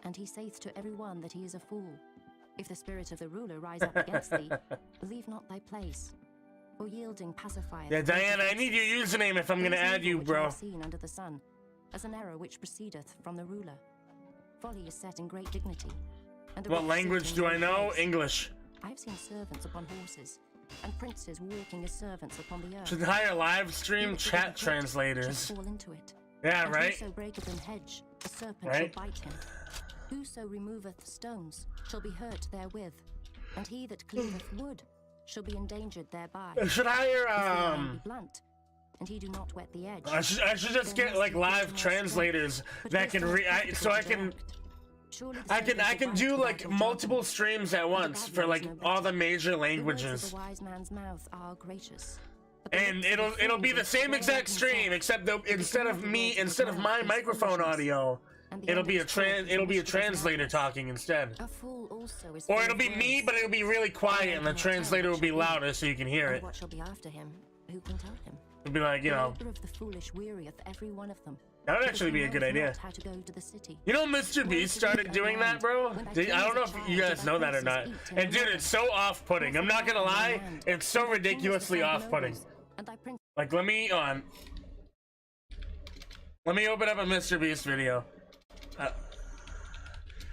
and he saith to every one that he is a fool. If the spirit of the ruler rise up against thee, leave not thy place. For yielding pacifieth. Yeah, Diana, I need your username if I'm gonna add you, bro. Seen under the sun, as an error which proceedeth from the ruler. Folly is set in great dignity. And what language do I know? English. I have seen servants upon horses, and princes walking as servants upon the earth. Should hire live stream chat translators. Fall into it. Yeah, and right. Whoso breaketh an hedge, a serpent shall bite him. Whoso removeth stones shall be hurt therewith, and he that cleaveth wood shall be endangered thereby. Should hire be blunt, and he do not wet the edge. I should just get like live translators that can I can do like multiple streams at once for like all the major languages. The wise man's mouth are gracious. And it'll be the same exact stream, except instead of my microphone audio, it'll be a translator talking instead. Or it'll be me, but it'll be really quiet, and the translator will be louder so you can hear it. What shall be after him? Who can tell him? It'll be like, you know. The of the foolish wearieth every one of them. That would actually be a good idea. You know, Mr. Beast started doing that, bro? I don't know if you guys know that or not. And dude, it's so off-putting. I'm not gonna lie, it's so ridiculously off-putting. Like, let me open up a Mr. Beast video. I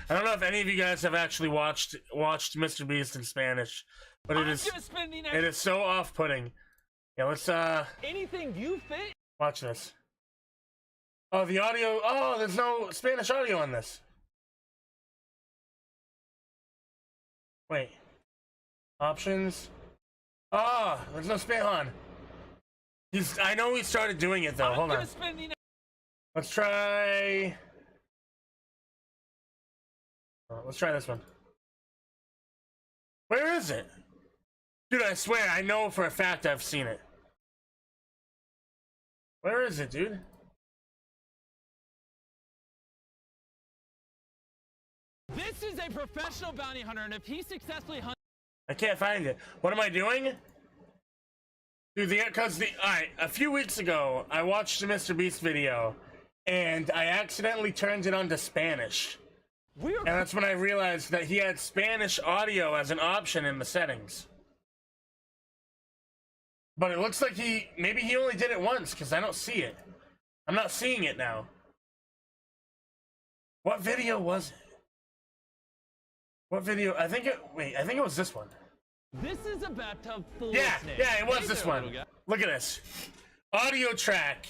don't know if any of you guys have actually watched Mr. Beast in Spanish, but it is so off-putting. Yeah, let's anything you fit. Watch this. Oh, the audio. Oh, there's no Spanish audio on this. Wait. Options. Oh, there's no Spanish on. I know he started doing it though. Hold on. Let's try. Let's try this one. Where is it? Dude, I swear, I know for a fact I've seen it. Where is it, dude? This is a professional bounty hunter, and if he successfully hunts... I can't find it. What am I doing? Dude, alright, a few weeks ago, I watched a Mr. Beast video, and I accidentally turned it on to Spanish. And that's when I realized that he had Spanish audio as an option in the settings. But it looks like maybe he only did it once, because I don't see it. I'm not seeing it now. What video was it? What video? I think it was this one. This is a bathtub full yeah, of snakes. Yeah, it was this one. Look at this. Audio track.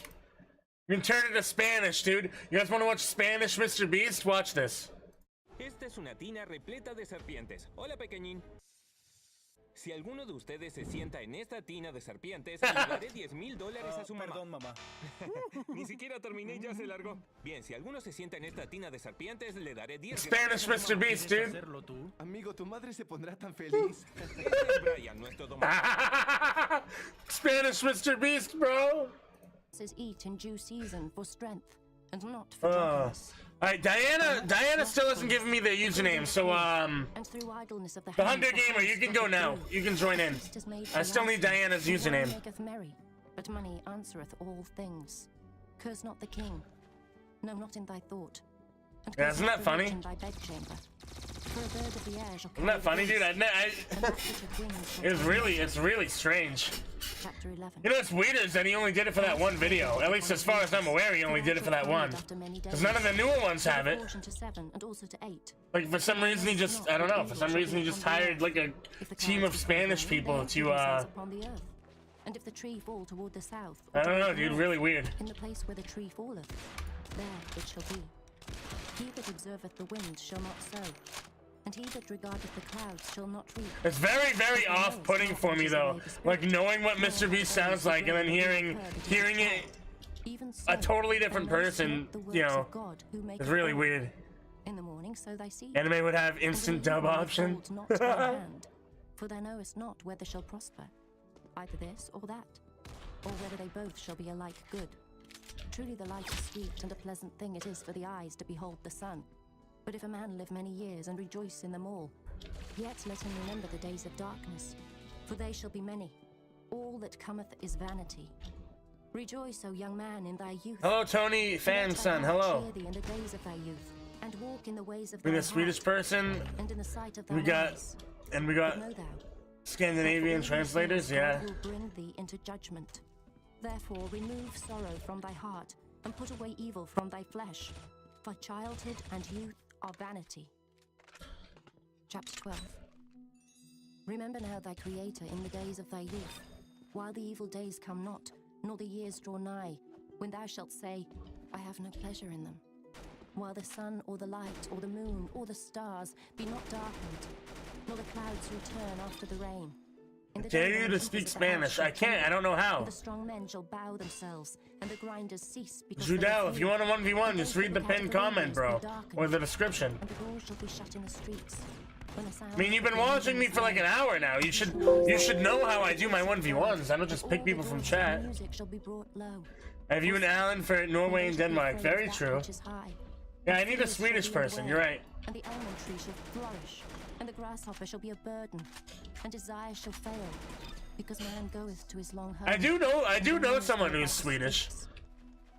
You can turn it to Spanish, dude. You guys want to watch Spanish Mr. Beast? Watch this. Esta es una tina repleta de serpientes. Hola, pequeñín. Si alguno de ustedes se sienta en esta tina de serpientes, le daré $10,000 a su mamá. Perdón, mamá. Ni siquiera terminé y ya se largó. Bien, si alguno se sienta en esta tina de serpientes, le daré 10 Spanish Mr. Beast, dude. Amigo, tu madre se pondrá tan feliz. Brian, no es todo mal. Spanish Mr. Beast, bro. Says eat in due season for strength and not for drunkenness. Alright, Diana still hasn't given me the username, so the Hunter Gamer, you can go now. You can join in. I still need Diana's username. But money answereth all things. Curse not the king. No, not in thy thought. Yeah, isn't that funny? Isn't that funny, dude? It's really strange. You know what's weird is that he only did it for that one video. At least as far as I'm aware, he only did it for that one. Because none of the newer ones have it. Like, for some reason he just, I don't know, for some reason he just hired like a team of Spanish people to, And if the tree fall toward the south, I don't know, dude, really weird. In the place where the tree falleth, there it shall be. He that observeth the wind shall not sow, and he that regardeth the clouds shall not reap. It's very, very off-putting for me, though. Like, knowing what Mr. Beast sounds like and then hearing it a totally different person, you know, is really weird. In the morning sow thy seed. Anime would have instant dub option. For thou knowest not whether shall prosper, either this or that, or whether they both shall be alike good. Truly the light is sweet, and a pleasant thing it is for the eyes to behold the sun. But if a man live many years and rejoice in them all, yet let him remember the days of darkness, for they shall be many. All that cometh is vanity. Rejoice, O young man, in thy youth. Hello, Tony Fanson. Hello. Cheer thee in the days of thy youth, and walk in the ways of We're the Swedish person. And in the sight of we got Scandinavian translators. Yeah. Will bring thee into judgment. Therefore remove sorrow from thy heart, and put away evil from thy flesh, for childhood and youth are vanity. Chapter 12. Remember now thy Creator in the days of thy youth, while the evil days come not, nor the years draw nigh, when thou shalt say, I have no pleasure in them. While the sun or the light or the moon or the stars be not darkened, nor the clouds return after the rain, Dare you to speak Spanish? I can't. I don't know how. The strong men shall bow themselves, and the grinders cease because Judel, if you want a 1v1, just read the pinned comment, bro, or the description. And the doors shall be shut in the streets. I mean, you've been watching me for like an hour now. You should know how I do my 1v1s. I don't just pick people from chat. I have you and Alan for Norway and Denmark. Very true. Yeah, I need a Swedish person. You're right. And the almond tree shall flourish, and the grasshopper shall be a burden, and desire shall fail, because man goeth to his long home. I do know someone who's Swedish.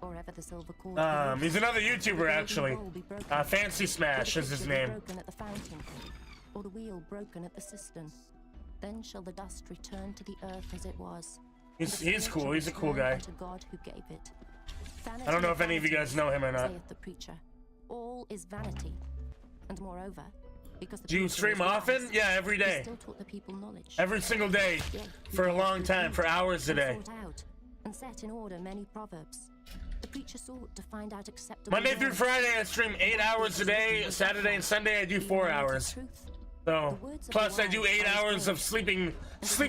Forever the silver cord He's another YouTuber actually. Fancy Smash is his name. broken at the fountain, or the wheel broken at the cistern. Then shall the dust return to the earth as it was. He's cool. He's a cool guy. To God who gave it. I don't know if any of you guys know him or not. Saith the preacher. All is vanity, and moreover, because the Do you stream often? Yeah, every day. still taught the people knowledge. Every single day, for a long time, for hours a day. Sought out and set in order many proverbs. The preacher sought to find out acceptable Monday through words. Friday, I stream 8 hours a day. Saturday and Sunday, I do 4 hours. So, plus I do 8 hours of sleep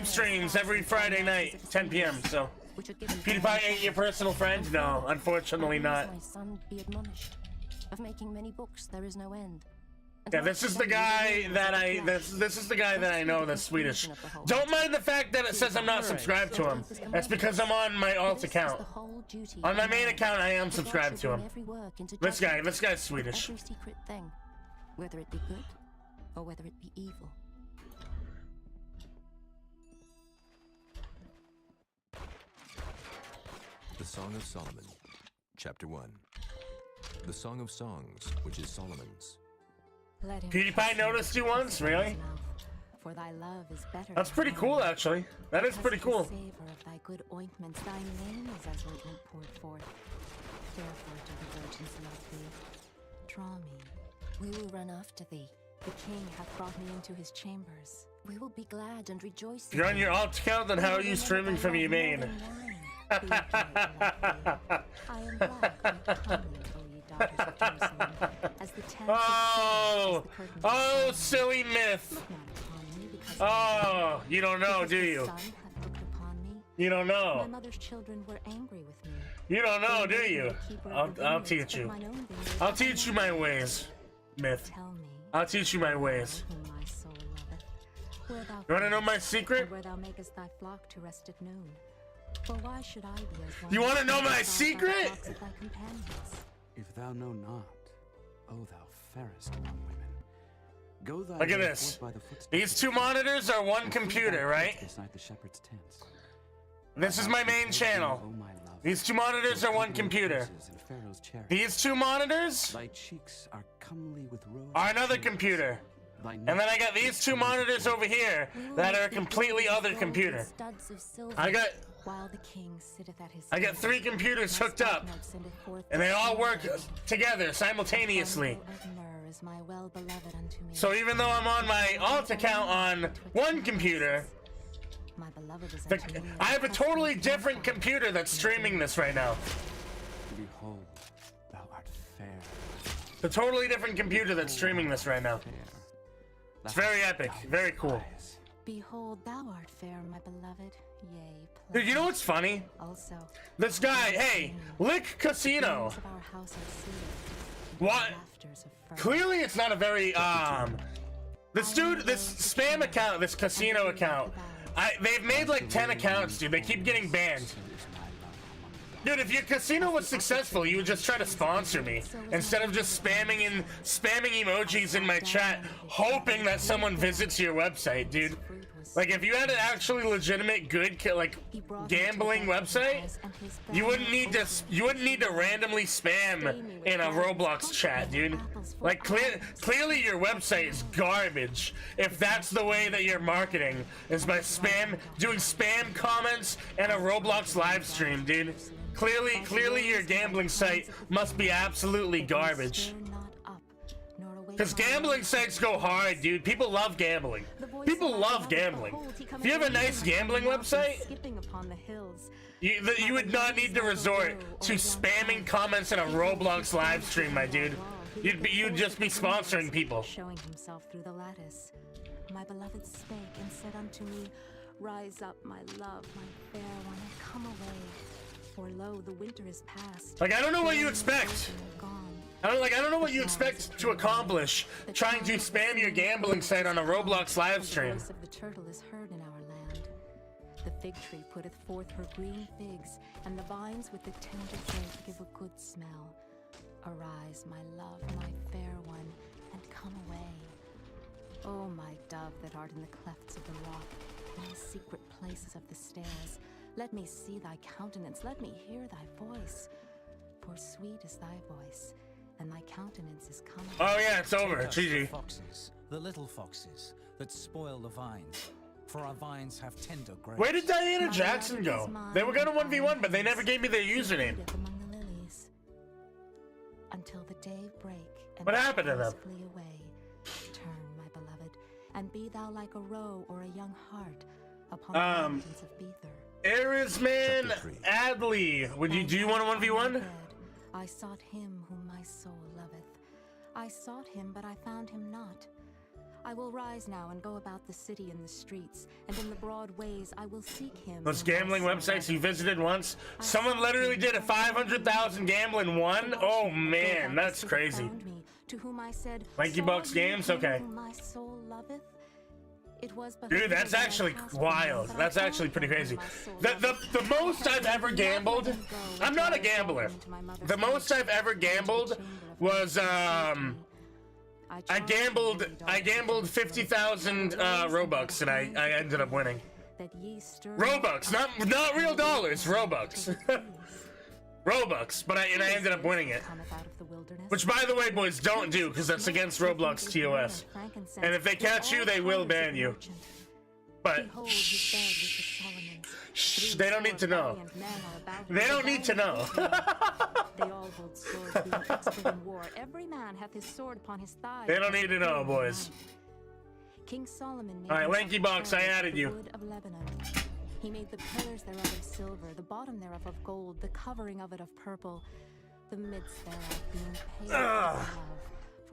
streams every Friday night, 10 p.m. So, PewDiePie ain't your personal friend? No, unfortunately not. My son be admonished. Of making many books there is no end. Yeah, this is the guy that this is the guy that I know that's Swedish. Don't mind the fact that it says I'm not subscribed to him. That's because I'm on my alt account. On my main account, I am subscribed to him. This guy's Swedish. Every secret thing, whether it be good or whether it be evil. The Song of Solomon, Chapter 1. The Song of Songs, which is Solomon's. PewDiePie noticed you once? Really? For thy love is better. That's pretty cool, actually. That is pretty cool. Savor of thy good ointments, thy name is as ointment poured forth. Therefore do the virgins love thee. Draw me. We will run after thee. The king hath brought me into his chambers. We will be glad and rejoice. If you're on your alt account, then how are you streaming from your main? I am glad, come, O ye daughters of Jerusalem, as the tents Oh, silly myth. Oh, you don't know, do you? You don't know. My mother's children were angry with me. You don't know, do you? I'll teach you. I'll teach you my ways, myth. I'll teach you my ways. You wanna know my secret? Where thou makest thy flock to rest at noon. For why should I be as one You wanna know my secret? of thy companions? If thou know not, O thou fairest among women, go thy Look at way this. forth by the footsteps These two monitors are one computer, right? beside the shepherd's tents. This is my main channel. These two monitors are one computer. These two monitors Thy cheeks are comely with rose are another computer. And then I got these two monitors over here that are a completely other computer. While the king sitteth at his I got 3 computers hooked up, and they all work together simultaneously. is my well-beloved unto me. So even though I'm on my alt account on one computer, My beloved is I have a totally different computer that's streaming this right now. Behold, thou art fair. The totally different computer that's streaming this right now. It's very epic, very cool. Behold, thou art fair, my beloved. Yea, Dude, you know what's funny? Also, This guy, hey, Lick Casino. What? Clearly it's not a very, this dude, this spam account, this casino account, they've made like 10 accounts, dude. They keep getting banned. Dude, if your casino was successful, you would just try to sponsor me instead of just spamming emojis in my chat, hoping that someone visits your website, dude. Like, if you had an actually legitimate, good, like, gambling website, you wouldn't need to randomly spam in a Roblox chat, dude. Like, clearly your website is garbage if that's the way that you're marketing, is by doing spam comments and a Roblox live stream, dude. Clearly your gambling site must be absolutely garbage. Because gambling sites go hard, dude. People love gambling. People love gambling. If you have a nice gambling website, you would not need to resort to spamming comments in a Roblox live stream, my dude. You'd just be sponsoring people. Showing himself through the lattice, my beloved spake and said unto me, Rise up, my love, my fair one, and come away. For lo, the winter is past. Like, I don't know what you expect. I don't know what you expect to accomplish trying to spam your gambling site on a Roblox live stream. The voice of the turtle is heard in our land. The fig tree putteth forth her green figs, and the vines with the tender grape give a good smell. Arise, my love, my fair one, and come away. O my dove that art in the clefts of the rock, in the secret places of the stairs, let me see thy countenance, let me hear thy voice. For sweet is thy voice, and thy countenance is coming. Oh yeah, it's over. Take us GG. the foxes, the little foxes that spoil the vines, for our vines have tender grapes. Where did Diana Jackson go? They were gonna 1v1, but they never gave me their username. Among the lilies, until the day break and What happened to them? flee away. Turn, my beloved, and be thou like a roe or a young hart upon the mountains of Bether. Erisman Adley, would you want a 1v1? I sought him whom my soul loveth. I sought him, but I found him not. I will rise now and go about the city and the streets, and in the broad ways I will seek him. Those gambling websites you visited once? Someone literally did a 500,000 gambling one? Oh man, that's crazy. To whom I said, Lanky Bucks Games? Okay. my soul loveth. It was but Dude, that's actually wild. That's actually pretty crazy. The most I've ever gambled, I'm not a gambler. The most I've ever gambled was I gambled 50,000 Robux and I ended up winning. Robux, not real dollars, Robux. Robux, but I ended up winning it. Which, by the way, boys, don't do, because that's against Roblox TOS. And if they catch you, they will ban you. But shh, they don't need to know. They don't need to know. They all hold swords, being expert in war. Every man hath his sword upon his thigh. They don't need to know, boys. King Solomon made Alright, Lanky Box, I added you. wood of Lebanon. He made the pillars thereof of silver, the bottom thereof of gold, the covering of it of purple, the midst thereof being paved with love.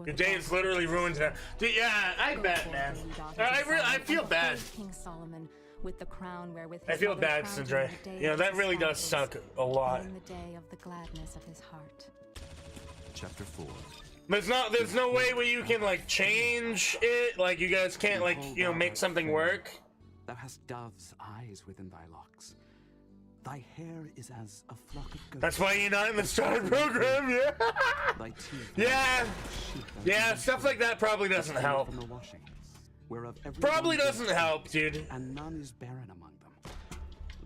Your day is literally ruined now. Dude, yeah, I bet, man. I feel bad. King Solomon with the crown wherewith I feel bad, Sindre. You know, that really does suck a lot. in the day of the gladness of his heart. Chapter 4. There's no way where you can like change it. Like you guys can't like, you know, make something work. Thou hast dove's eyes within thy locks. Thy hair is as a flock of goats. That's why you're not in the starter program, yeah. Thy teeth yeah, stuff like that probably doesn't help. from the washing, whereof every Probably one doesn't is help, dude. And none is barren among them.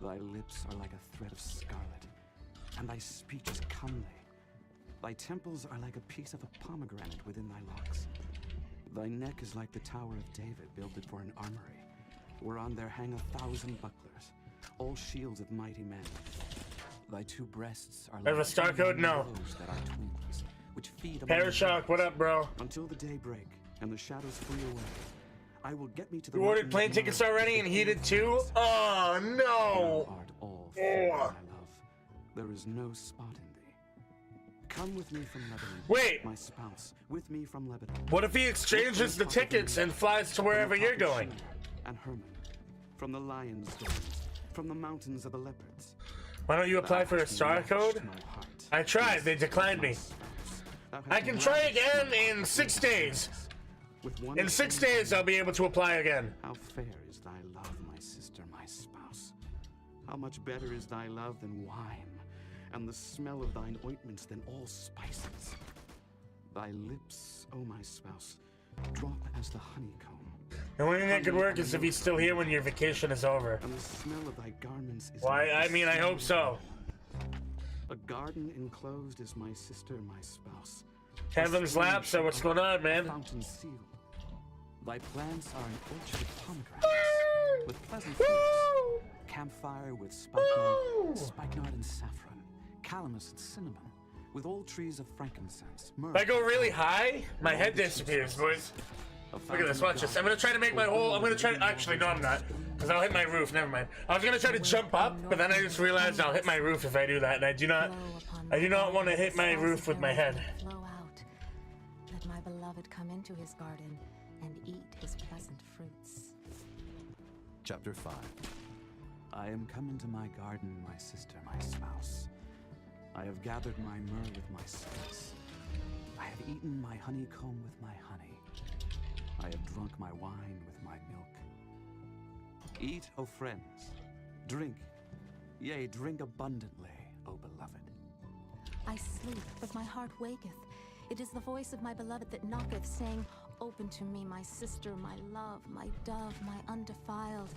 Thy lips are like a thread of scarlet, and thy speech is comely. Thy temples are like a piece of a pomegranate within thy locks. Thy neck is like the Tower of David, builded for an armory, whereon there hang 1,000 bucklers, all shields of mighty men. Thy two breasts are I have like a star code? No. rows that are twins, which feed among Parashock, what up, bro? until the day break and the shadows flee away. I will get me to the You ordered mountain plane of tickets Mara, already and heated too? Oh no! Thou art all fair, my love. There is no spot in thee. Come with me from Lebanon. Wait. My spouse, with me from Lebanon. What if he exchanges the tickets and flies to wherever you're going? And Hermon, from the lion's dens, from the mountains of the leopards. Why don't you apply for a star code? I tried, they declined me. I can try again in 6 days. In 6 days, I'll be able to apply again. How fair is thy love, my sister, my spouse. How much better is thy love than wine, and the smell of thine ointments than all spices. Thy lips, O my spouse, drop as the honeycomb. The only thing that could work is if he's still here when your vacation is over. And the smell of thy garments is Why? like I mean, I hope so. a garden enclosed is my sister, my spouse. Kevin's lap, so what's going on, man? Fountain sealed. Thy plants are an orchard of pomegranates with pleasant fruits. Campfire with spikenard and saffron, calamus and cinnamon, with all trees of frankincense. If I go really high, my head disappears, boys. Look at this, watch this. I'm gonna try to make my whole, actually, no I'm not. Because I'll hit my roof, never mind. I was gonna try to jump up, but then I just realized I'll hit my roof if I do that, and I do not want to hit my roof with my head. Flow out. Let my beloved come into his garden and eat his pleasant fruits. Chapter 5. I am come into my garden, my sister, my spouse. I have gathered my myrrh with my spice. I have eaten my honeycomb with my honey. I have drunk my wine with my milk. Eat, O friends. Drink. Yea, drink abundantly, O beloved. I sleep, but my heart waketh. It is the voice of my beloved that knocketh, saying, Open to me, my sister, my love, my dove, my undefiled.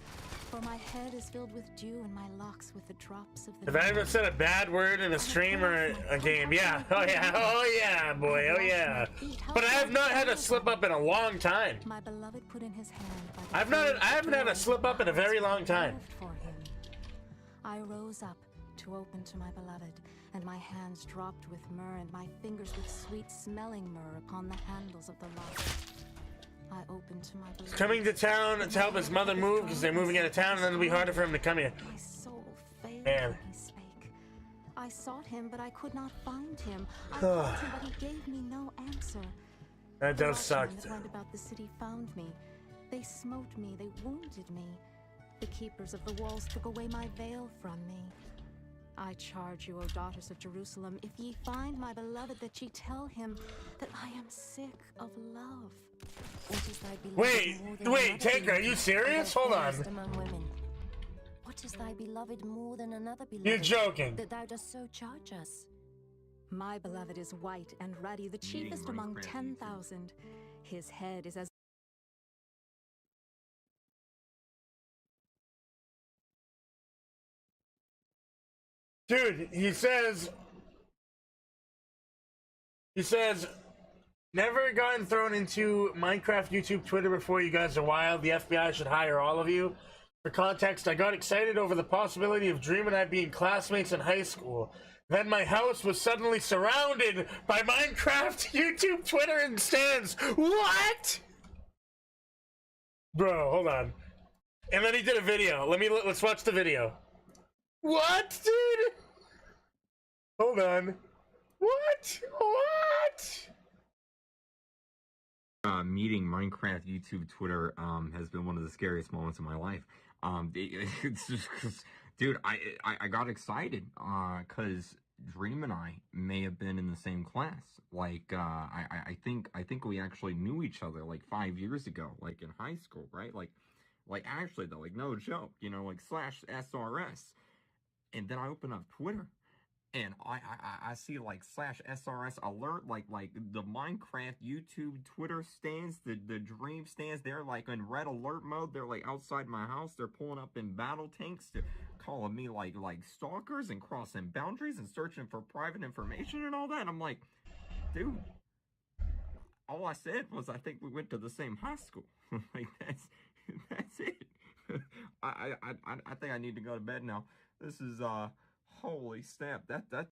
For my head is filled with dew, and my locks with the drops of the... Have I ever said a bad word in a stream or a game? Yeah. Oh yeah. Oh yeah, boy. Oh yeah. But I have not had a slip up in a long time. My beloved put in his hand. I haven't had a slip up in a very long time. For him. I rose up to open to my beloved, and my hands dropped with myrrh, and my fingers with sweet-smelling myrrh upon the handles of the lock. I opened to my beloved. He's coming to town to help his mother move because they're moving out of town, and then it'll be harder for him to come here. My soul failed Man. when he spake. I sought him, but I could not find him. I called him, but he gave me no answer. That does suck. The watchmen that went about the city found me. They smote me, they wounded me. The keepers of the walls took away my veil from me. I charge you, O daughters of Jerusalem, if ye find my beloved, that ye tell him that I am sick of love. What is thy beloved Wait, more than wait, another Taker, are you serious? Hold on. among women? What is thy beloved more than another beloved? You're joking. That thou dost so charge us. My beloved is white and ruddy, the chiefest among 10,000. His head is as Dude, he says, never gotten thrown into Minecraft, YouTube, Twitter before. You guys are wild. The FBI should hire all of you. For context, I got excited over the possibility of Dream and I being classmates in high school. Then my house was suddenly surrounded by Minecraft, YouTube, Twitter, and stands. What? Bro, hold on. And then he did a video. Let's watch the video. What, dude? Hold on. What? Meeting Minecraft, YouTube, Twitter has been one of the scariest moments of my life. It's just, dude, I got excited because Dream and I may have been in the same class. Like, I think we actually knew each other like 5 years ago, like in high school, right? Like actually though, like no joke, you know, like /SRS. And then I open up Twitter, and I see like /SRS alert, like the Minecraft, YouTube, Twitter stands, the Dream stands. They're like in red alert mode. They're like outside my house. They're pulling up in battle tanks to calling me like stalkers and crossing boundaries and searching for private information and all that. And I'm like, dude, all I said was I think we went to the same high school. Like that's it. I think I need to go to bed now. This is holy snap. That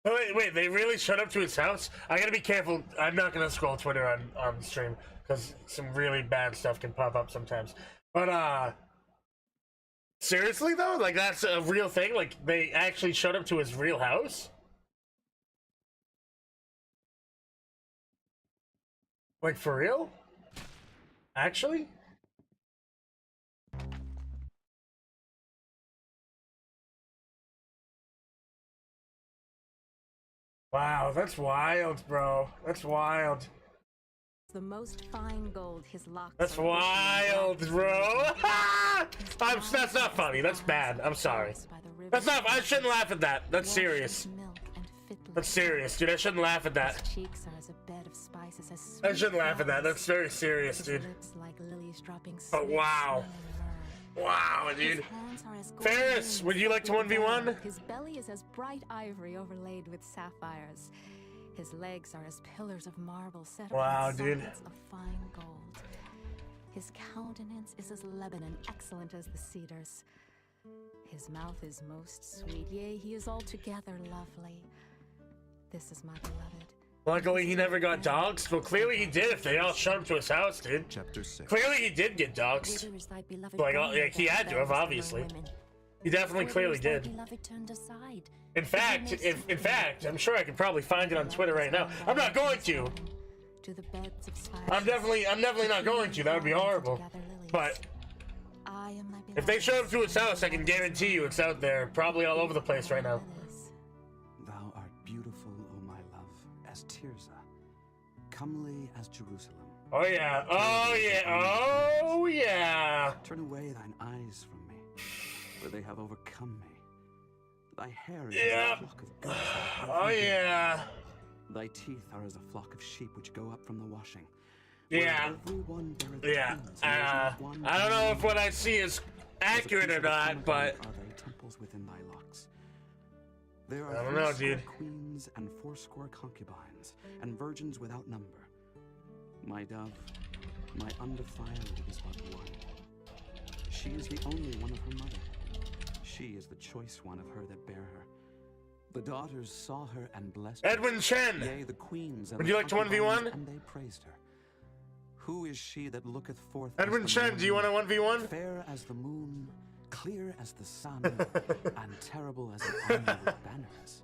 Oh, wait, they really showed up to his house? I gotta be careful. I'm not gonna scroll Twitter on stream because some really bad stuff can pop up sometimes. But seriously though, like that's a real thing? Like they actually showed up to his real house? Like for real? Actually? Wow, that's wild, bro. That's wild. the most fine gold his locks. That's wild, bro. That's not funny. That's bad. I'm sorry. That's not. I shouldn't laugh at that. That's serious. That's serious, dude. I shouldn't laugh at that. Cheeks are as a bed of spices, as I shouldn't laugh at that. That's very serious, dude. Oh wow. Wow, dude. Ferris, would you like to 1v1? His belly is as bright ivory overlaid with sapphires. His legs are as pillars of marble set wow, upon dude. sockets of fine gold. His countenance is as Lebanon, excellent as the cedars. His mouth is most sweet, yea, he is altogether lovely. This is my beloved. Luckily, he never got doxxed. Well, clearly he did if they all showed up to his house, dude. Chapter 6. Clearly he did get doxxed. Like, he had to have, obviously. He definitely clearly did. In fact, I'm sure I could probably find it on Twitter right now. I'm not going to. I'm definitely not going to. That would be horrible. But I am my If they show up to his house, I can guarantee you it's out there, probably all over the place right now. Thou art beautiful, O my love, as Tirzah, comely as Jerusalem. Oh yeah, oh yeah, oh yeah. Turn away thine eyes from me, for they have overcome me. Thy hair is Yeah. as a flock of goats. Oh yeah. Thy teeth are as a flock of sheep which go up from the washing. Yeah. Yeah. I don't know if what I see is accurate or not, but Are thy temples within thy locks? There are I don't know, dude. 80 queens and 80 concubines, and virgins without number. My dove, my undefiled is but one. She is the only one of her mother. She is the choice one of her that bare her. The daughters saw her and blessed her. Edwin Chen. Yea, the queens and Would the you like to 1v1? concubines, and they praised her. Who is she that looketh forth? Edwin as the Chen, do you want a morning, 1v1? Fair as the moon, clear as the sun, and terrible as an army with banners.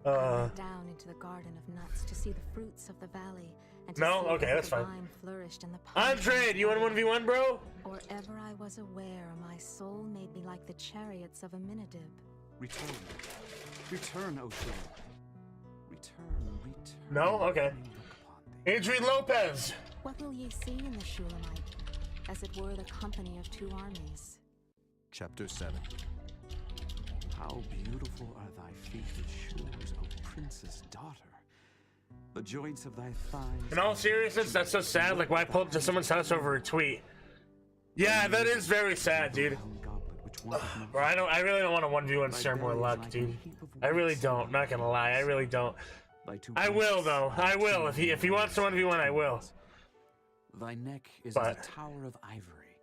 I went down into the garden of nuts to see the fruits of the valley, and to No? see Okay, how that's the fine. vine flourished and the Andre, do you want a 1v1, bro? Or ever I was aware, my soul made me like the chariots of a Minidib. Return, return, O Shore. Return, return. No? Okay. Adrian Lopez. What will ye see in the Shulamite? As it were the company of two armies. Chapter 7. How beautiful are thy feet with shoes, O princess daughter. The joints of thy thighs. In all seriousness, that's so sad. Like, why pull up to someone's house over a tweet? Yeah, that is very sad, dude. Bro, I really don't want to 1v1 share more luck, dude. I really don't. Not gonna lie, I really don't. I will though. I will. If he wants to 1v1, I will. Thy neck is But- as a tower of ivory.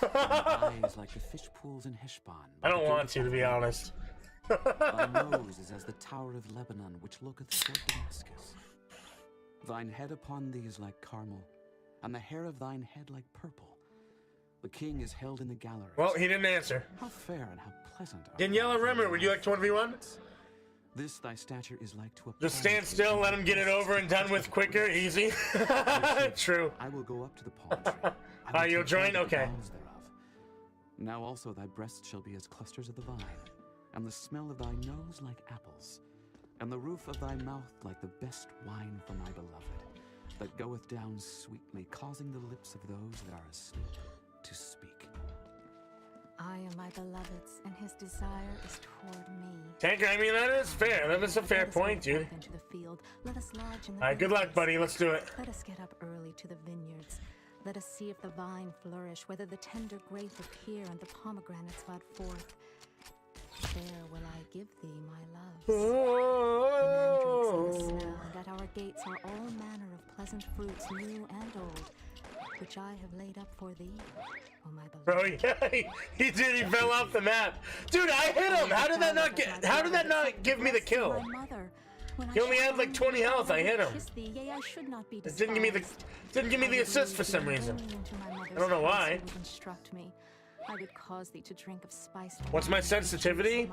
Thy eyes like the fish pools in Heshbon. I don't want to be honest. Thy nose is as the tower of Lebanon, which looketh toward Damascus. Thine head upon thee is like Carmel, and the hair of thine head like purple. The king is held in the galleries. Well, he didn't answer. How fair and how pleasant are Daniela Rimmer, would you like to 1v1? this thy stature is like to a Just stand still, let him get it over and done with quicker, easy. True. I will go up to the palm tree. You'll join? Okay. Now also thy breasts shall be as clusters of the vine, and the smell of thy nose like apples, and the roof of thy mouth like the best wine for my beloved, that goeth down sweetly, causing the lips of those that are asleep to speak. I am my beloved's, and his desire is toward me. Tanker, I mean, that is fair. That is a fair point, dude. Into the field. Let us lodge in the Alright, good luck, buddy. Let's do it. Let us get up early to the vineyards. Let us see if the vine flourish, whether the tender grape appear and the pomegranates bud forth. There will I give thee my loves. The mandrakes in the smell, and at our gates are all manner of pleasant fruits, new and old, which I have laid up for thee, oh my beloved. Bro, yeah, he did. He fell off the map, dude. I hit him. How did that not get? How did that not give me the kill? He only had like 20 health. I hit him. It didn't give me the assist for some reason. I don't know why. I would cause thee to drink of spiced What's my sensitivity?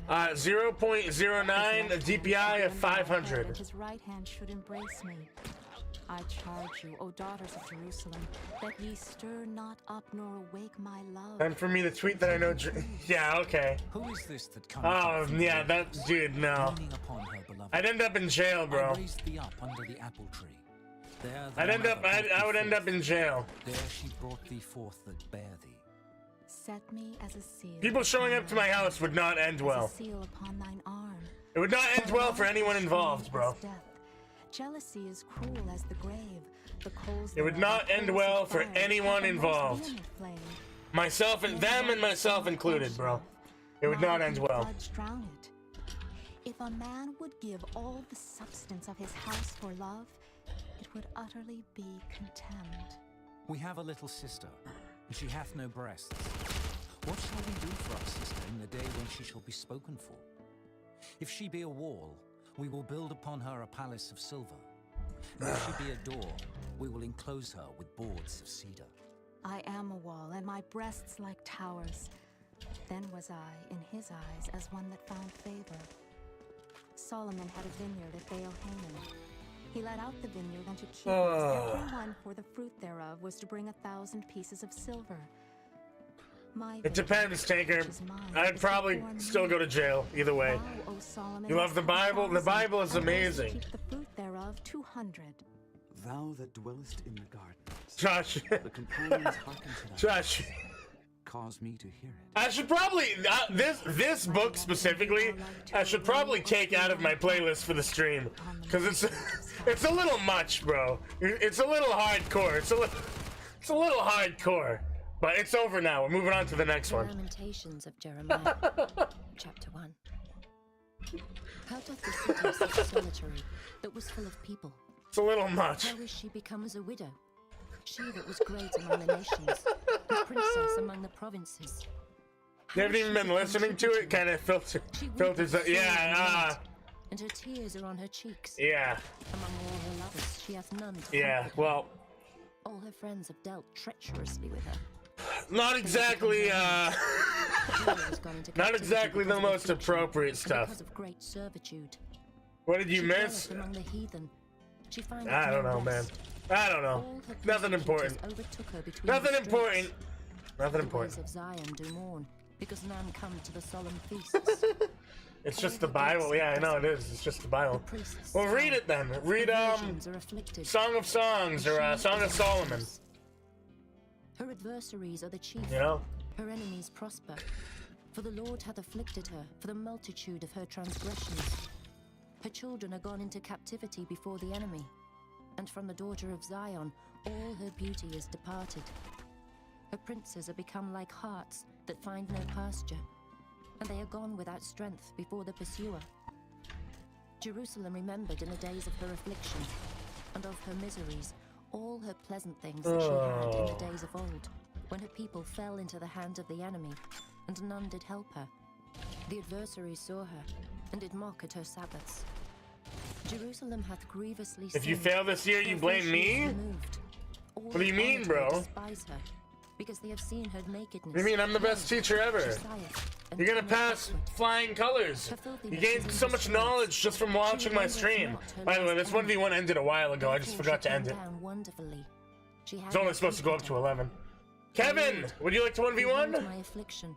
0.09 DPI of 500. His right hand should embrace me. I charge you, O daughters of Jerusalem, that ye stir not up nor awake my love. Time for me to tweet that I know. Yeah, okay. Who is this that comes? Oh, yeah, that dude. No. I'd end up in jail, bro. I raised thee up under the apple tree. There I would end up in jail. There she brought thee forth that bare thee. Set me as a seal. People showing up to my house would not end well. As a seal upon thine arm. It would not end well for anyone involved, bro. Jealousy is cruel as the grave. The coals It would not end well for anyone involved. Myself and them and myself included, bro. It would not end well. Drown it. If a man would give all the substance of his house for love, it would utterly be contemned. We have a little sister, and she hath no breasts. What shall we do for our sister in the day when she shall be spoken for? If she be a wall, we will build upon her a palace of silver. And if she be a door, we will enclose her with boards of cedar. I am a wall, and my breasts like towers. Then was I, in his eyes, as one that found favor. Solomon had a vineyard at Baal-Hamon. He let out the vineyard unto keepers. Every one for the fruit thereof was to bring 1,000 pieces of silver. It depends, Tanker. I'd probably still go to jail either way. You love the Bible? The Bible is amazing. Keep the fruit thereof 200. Thou that dwellest in the garden. Josh. The companions hearken to thy Josh. Cause me to hear it. I should probably this book specifically. I should probably take out of my playlist for the stream because it's a little much, bro. It's a little hardcore. It's a little hardcore. But it's over now. We're moving on to the next one. Lamentations of Jeremiah, chapter 1. How doth the city such solitary that was full of people? It's a little much. How is she become as a widow? She that was great among the nations, a princess among the provinces. You haven't even been listening to it? Kind of filters up. Yeah, and her tears are on her cheeks. Yeah. Among all her lovers, she hath none to Yeah, comfort her. well. All her friends have dealt treacherously with her. Not exactly, not exactly the most appropriate stuff. Because of great servitude. What did you miss? Among the heathen. She findeth I don't no know, man. rest. I don't know. Nothing important. Overtook her between Nothing the important. streets. Nothing The important. ways of Zion do mourn, because none come to the solemn feasts. It's just the Bible. Yeah, I know it is. It's just the Bible. Well, read it then. Read Song of Songs or Song of Solomon. Her adversaries are the chief. You know? Her enemies prosper. For the Lord hath afflicted her for the multitude of her transgressions. Her children are gone into captivity before the enemy, and from the daughter of Zion all her beauty is departed. Her princes are become like harts that find no pasture, and they are gone without strength before the pursuer. Jerusalem remembered in the days of her affliction, and of her miseries, all her pleasant things that she had in the days of old, when her people fell into the hand of the enemy, and none did help her. The adversaries saw her, and did mock at her Sabbaths. Jerusalem hath grievously If you sinned. fail this year, you blame me? What do you mean, bro? Despise her, because they have seen her nakedness. What do you mean? I'm the best teacher ever. You're gonna pass flying colors. You gained so much knowledge just from watching my stream. By the way, this 1v1 ended a while ago. I just forgot to end it. It's only supposed to go up to 11. Kevin, would you like to 1v1? My affliction,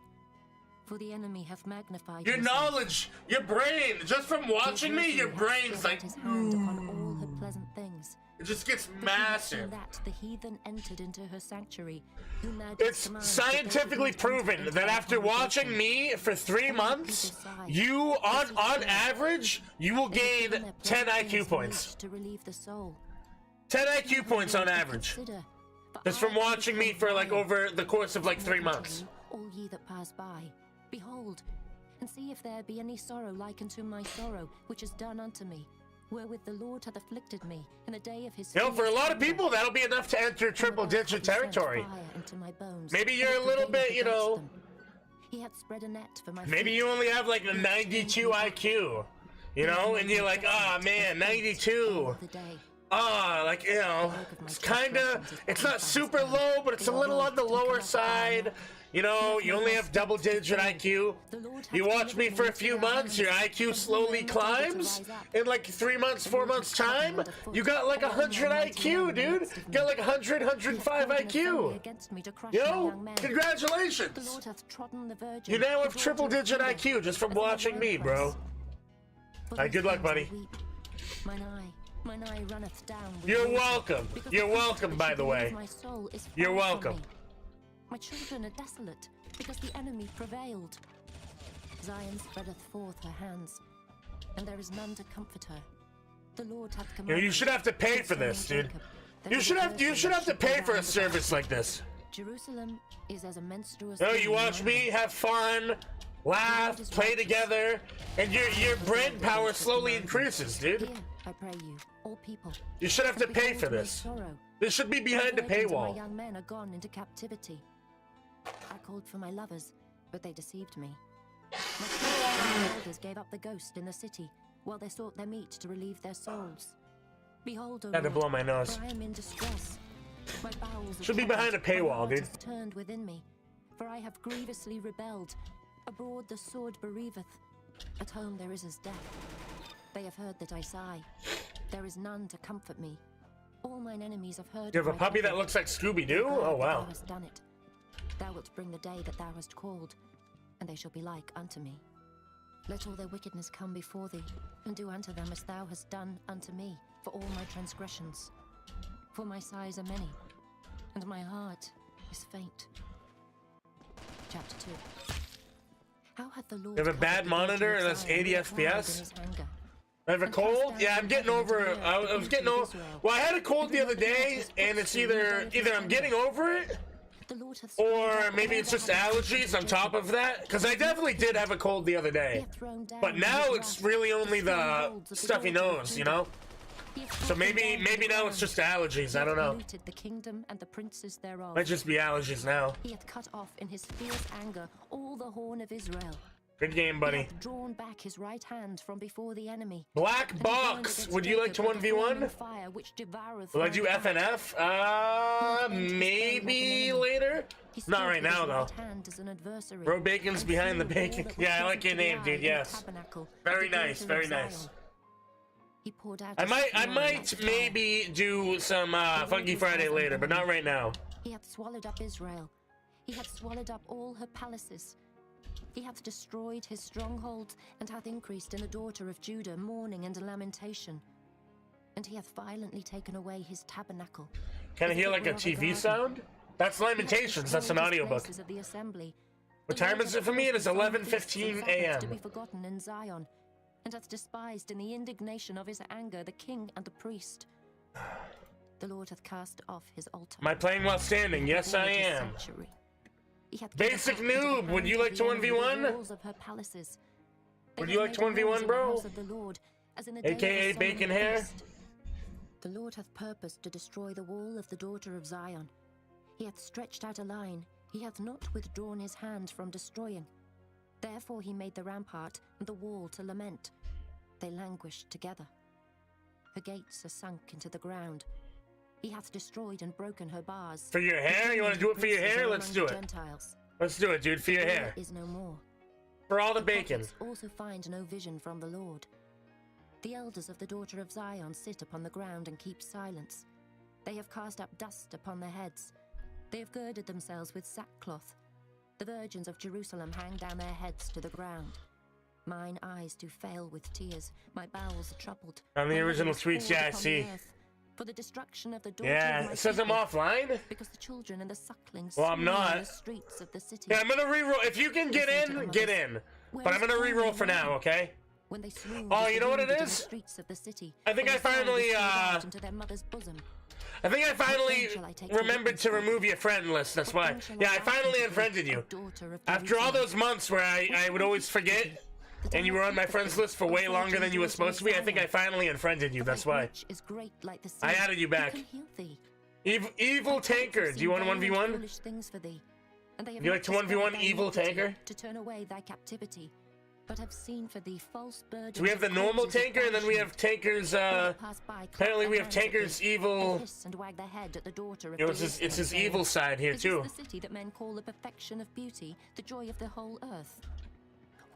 for the enemy hath magnified Your himself. knowledge, your brain, just from watching me, your brain's like, his hand upon all her pleasant things. it just gets In massive. that the heathen entered into her sanctuary, who now It's scientifically proven that after watching me for 3 months, you, on average, you will gain 10 IQ points. to relieve the soul. 10 IQ points on average. Just from watching me for like over the course of like 3 months. All ye that pass by, behold, and see if there be any sorrow like unto my sorrow, which is done unto me, wherewith the Lord hath afflicted me in the day of his. You know, for a lot of people, that'll be enough to enter triple-digit territory. Maybe you're a little bit, you know. He hath spread a net for my Maybe feet. you only have like a 92 IQ, you know, and you're like, ah, man, 92. Like, you know, it's kinda, it's not super low, but it's a little on the lower side. You know, you only have double-digit IQ. You watch me for a few months, your IQ slowly climbs. In like 3 months, 4 months time, you got like 100 IQ, dude. You got like 100, 105 IQ. You know, congratulations. You now have triple-digit IQ just from watching me, bro. Alright, good luck, buddy. Mine eye runneth down. You're welcome. You're welcome, by the way. You're welcome. My children are desolate, because the enemy prevailed. Zion spreadeth forth her hands, and there is none to comfort her. The Lord hath You know, commanded. you should have to pay for this, dude. You should have to pay for a service like this. Jerusalem is as a menstruous. No, you watch me have fun, laugh, play together, and your brain power slowly increases, dude. Hear, I pray you, all people. You should have to pay for this. This should be behind a My paywall. young men are gone into captivity. I called for my lovers, but they deceived me. My elders gave up the ghost in the city, while they sought their meat to relieve their souls. Behold, O Had to Lord, blow my nose. for I am in distress. My bowels are Should be behind a troubled, my paywall, heart dude. is turned within me, for I have grievously rebelled. Abroad the sword bereaveth. At home there is as death. They have heard that I sigh. There is none to comfort me. All mine enemies have heard. You have a of my puppy that trouble. looks like Scooby-Doo? Glad Oh, that wow. thou hast done it. Thou wilt bring the day that thou hast called, and they shall be like unto me. Let all their wickedness come before thee, and do unto them as thou hast done unto me, for all my transgressions. For my sighs are many, and my heart is faint. Chapter 2. How hath the Lord You have a bad monitor and that's 80 FPS? I have a cold? Yeah, I'm getting over it. I was getting over. Well, I had a cold the other day, and it's either I'm getting over it, or maybe it's just allergies on top of that. Because I definitely did have a cold the other day, but now it's really only the stuffy nose, you know. So maybe now it's just allergies. I don't know. The kingdom and the princes thereof. Might just be allergies now. He hath cut off in his fierce anger all the horn of Israel. Good game, buddy. He hath drawn back his right hand from before the enemy. Black Box, would you like to 1v1? Will I do FNF? Maybe later? Not right now, though. Bro Bacon's behind the bacon. Yeah, I like your name, dude, yes. Very nice, very nice. I might maybe do some Funky Friday later, but not right now. He hath swallowed up Israel. He hath swallowed up all her palaces. He hath destroyed his strongholds, and hath increased in the daughter of Judah mourning and lamentation. And he hath violently taken away his tabernacle. Can I hear like a TV sound? That's Lamentations, that's an audiobook. What time is it for me? It is 11:15 a.m. To be forgotten in Zion, and hath despised in the indignation of his anger the king and the priest. The Lord hath cast off his altar. Am I playing while standing? Yes, I am. Basic noob, would you like to 1v1? Would you like to 1v1, bro? AKA Bacon Hair? The Lord hath purposed to destroy the wall of the daughter of Zion. He hath stretched out a line. He hath not withdrawn his hand from destroying. Therefore he made the rampart and the wall to lament. They languished together. Her gates are sunk into the ground. He hath destroyed and broken her bars. For your hair? You want to do it for your hair? Let's do it. Let's do it, dude, for your hair. Is no more. For all the bacon. Also find no vision from the Lord. The elders of the daughter of Zion sit upon the ground and keep silence. They have cast up dust upon their heads. They have girded themselves with sackcloth. The virgins of Jerusalem hang down their heads to the ground. Mine eyes do fail with tears. My bowels are troubled. On the original tweets, yeah, I see. For the destruction of the daughter yeah, it says I'm offline. Because the children and the sucklings well, I'm not. In the streets of the city. Yeah, I'm gonna reroll. If you can get in, get in. But I'm gonna reroll for now, okay? When they oh, you know what it is? I think I finally remembered to remove your friend list. That's why. Yeah, I finally unfriended you. After all those months where I would always forget. And you were on my friends list for way longer than you were supposed to be. I think I finally unfriended you. That's why. I added you back. Evil Tanker. Do you want a 1v1? You like to 1v1 Evil Tanker? To turn away thy captivity, but have seen for thee false burdens. So we have the normal Tanker, and then we have Tanker's. Apparently, we have Tanker's evil. It's his evil side here too. The city that men call the perfection of beauty, the joy of the whole earth.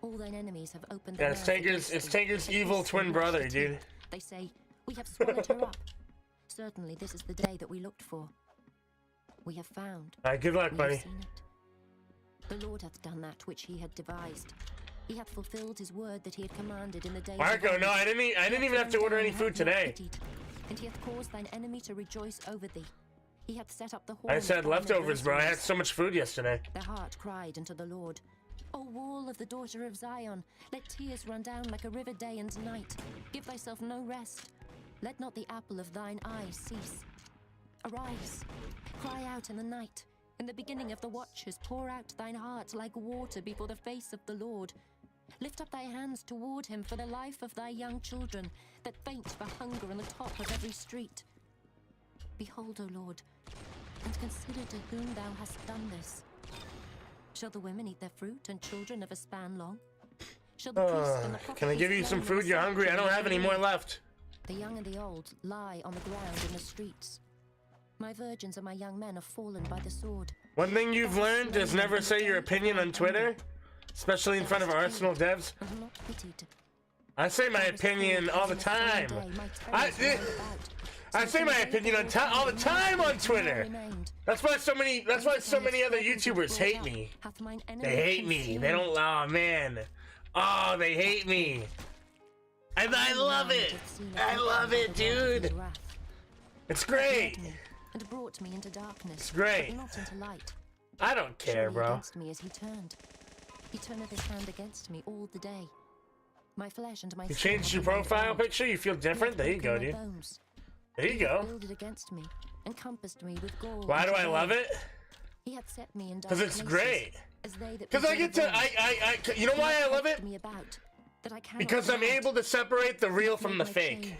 All thine enemies have opened their mouths. It's Tanker's evil twin brother, dude. They say, we have swallowed her up. Certainly this is the day that we looked for. We have found. Alright, good luck, buddy. The Lord hath done that which he had devised. He hath fulfilled his word that he had commanded in the day. Marco, no, I didn't even have to order any food today. And he hath caused thine enemy to rejoice over thee. He hath set up the horn. I said leftovers, bro. I had so much food yesterday. Their heart cried unto the Lord. O wall of the daughter of Zion, let tears run down like a river day and night. Give thyself no rest. Let not the apple of thine eye cease. Arise, cry out in the night. In the beginning of the watches, pour out thine heart like water before the face of the Lord. Lift up thy hands toward him for the life of thy young children, that faint for hunger in the top of every street. Behold, O Lord, and consider to whom thou hast done this. Shall the women eat their fruit and children of a span long? Shall the priest and the prophet can I give you some food? You're hungry. I don't have any more left. The young and the old lie on the ground in the streets. My virgins and my young men are fallen by the sword. One thing you've learned is never say your opinion on Twitter, especially in front of Arsenal devs. I say my opinion all the time. I say my opinion on all the time on Twitter. That's why so many other YouTubers hate me. They hate me. They don't. Oh man. Oh, they hate me. And I love it. I love it, dude. It's great. And brought me into darkness. It's great. But not into light. I don't care, bro. Against me as he turned. He turneth his hand against me all the day. My flesh and my You changed your profile picture? You feel different? There you go, dude. There you go. Builded against me, encompassed me with gall. Why do I love it? He had set me in dark Because it's great. places, Because I get to, you know why I love it? Because I'm able to separate the real from the fake.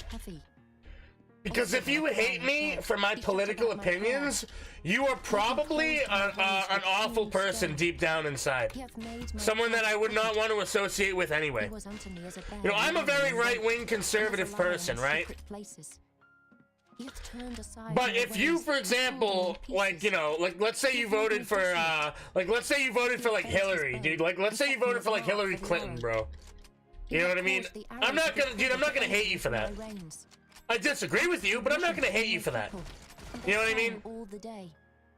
Because if you hate me for my political opinions, you are probably an awful person deep down inside. Someone that I would not want to associate with anyway. You know, I'm a very right-wing conservative person, right? But if you, for example, like, you know, like, let's say you voted for, like, Hillary, dude. Like, let's say you voted for, like, Hillary Clinton, bro. You know what I mean? I'm not gonna hate you for that. I disagree with you, but I'm not gonna hate you for that. You know what I mean?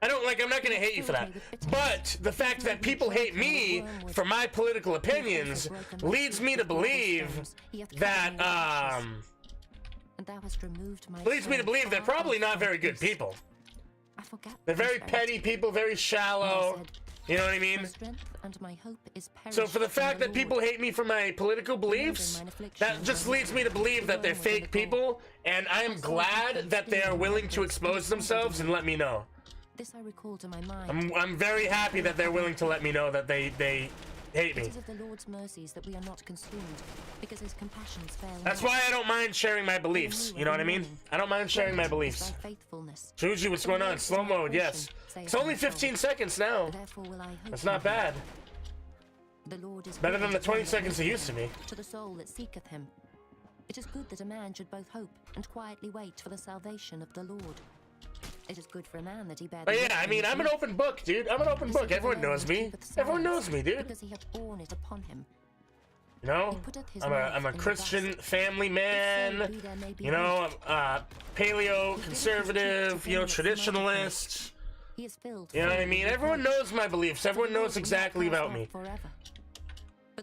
I'm not gonna hate you for that. But the fact that people hate me for my political opinions leads me to believe that, they're probably not very good people. They're very petty people, very shallow. You know what I mean? So for the fact that people hate me for my political beliefs, that just leads me to believe that they're fake people, and I am glad that they are willing to expose themselves and let me know. This I recall to my mind. I'm very happy that they're willing to let me know that they hate me. It is of the Lord's mercies that we are not consumed, because his compassions fail not. That's why I don't mind sharing my beliefs. You know what I mean? I don't mind sharing my beliefs. Juju, what's going on? Slow mode, yes. It's only 15 seconds now. That's not bad. The Lord is better than the 20 seconds it used to be. To the soul that seeketh him. It is good that a man should both hope and quietly wait for the salvation of the Lord. It is good for a man that he bear. But yeah, I mean, I'm an open book, dude. I'm an open book. Everyone knows me. Everyone knows me, dude. Because he hath borne it upon him. You know, I'm a Christian family man. You know, I'm paleo conservative. You know, traditionalist. You know what I mean? Everyone knows my beliefs. Everyone knows exactly about me.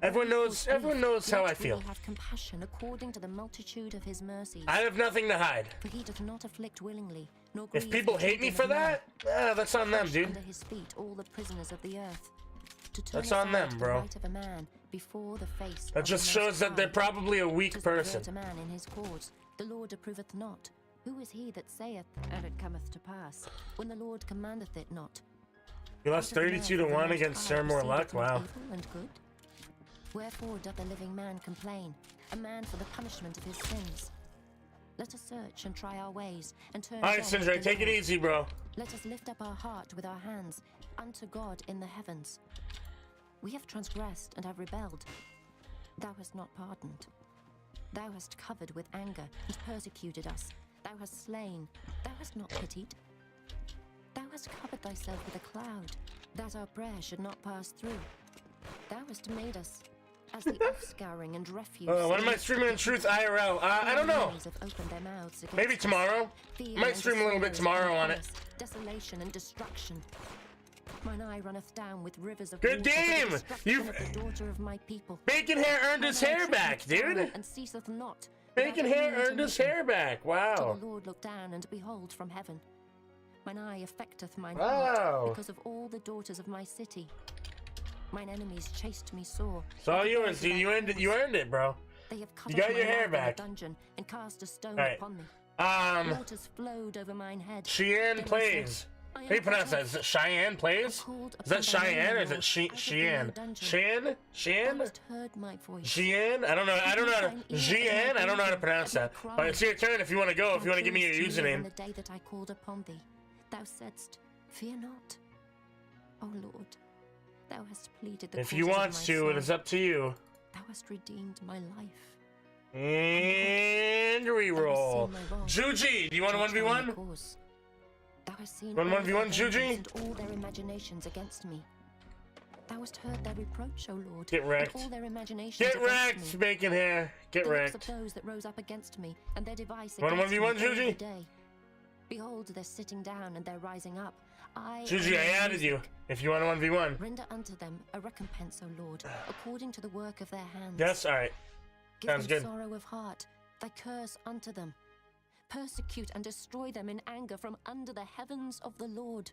Everyone knows how I feel. Have compassion according to the multitude of his mercies. I have nothing to hide. For he doth not afflict willingly, nor if people hate me for that, that's on them, dude. Under his feet all the prisoners of the earth. That's on them, bro. The right of a man before the face that just shows that they're probably a weak person. A man in his cause. The Lord approveth not. Who is he that saith, and it cometh to pass, when the Lord commandeth it not? You lost 32-1 against Sir More Luck. Wow. Wherefore doth the living man complain, a man for the punishment of his sins? Let us search and try our ways, and turn. Alright, Sindre, take it easy, bro. Let us lift up our heart with our hands unto God in the heavens. We have transgressed and have rebelled. Thou hast not pardoned. Thou hast covered with anger and persecuted us. Thou hast slain. Thou hast not pitied. Thou hast covered thyself with a cloud, that our prayer should not pass through. Thou hast made us as the offscouring and refuse. When am I streaming in Truth IRL? I don't know. Maybe tomorrow. I might stream a little bit tomorrow on it. Desolation and destruction. Mine eye runneth down with rivers of good game. You've the daughter of my people. Bacon Hair earned his hair back, dude. And ceaseth not. Bacon Hair earned his hair back. Wow. Till the Lord look down and behold from heaven. Mine eye affecteth mine heart because of all the daughters of my city. Mine enemies chased me sore. It's all yours, dude. You earned it, bro. They have cut you got off your my hair life back. In a dungeon and cast a stone right. upon me. Waters flowed over mine head. Cheyenne plays. How do you pronounce that? Is it Cheyenne plays? Is that Cheyenne or is it Cheyenne? Cheyenne? Cheyenne? Cheyenne? I don't know. I don't know how to. Cheyenne? I don't know how to pronounce that. But it's your turn if you want to go. If you want to give me your username. The day that I called upon thee, thou saidst, "Fear not, O Lord. Thou hast pleaded the if you want to, it is up to you. Thou hast redeemed my life. And reroll. Juji, do you want a 1v1? Thou hast seen 1v1, Juji? And all their imaginations against me. Thou hast heard their reproach, O Lord. Get wrecked. And all their imaginations Get wrecked, Bacon Hair. Get the wrecked. of those that rose up against me, and their device Want a against 1v1, me all Juji? the day. Behold, they're sitting down and they're rising up. Juji, I added you. If you want to 1v1. Render unto them a recompense, O Lord, according to the work of their hands. Yes, alright. Give Sounds them good. sorrow of heart, thy curse unto them. Persecute and destroy them in anger from under the heavens of the Lord.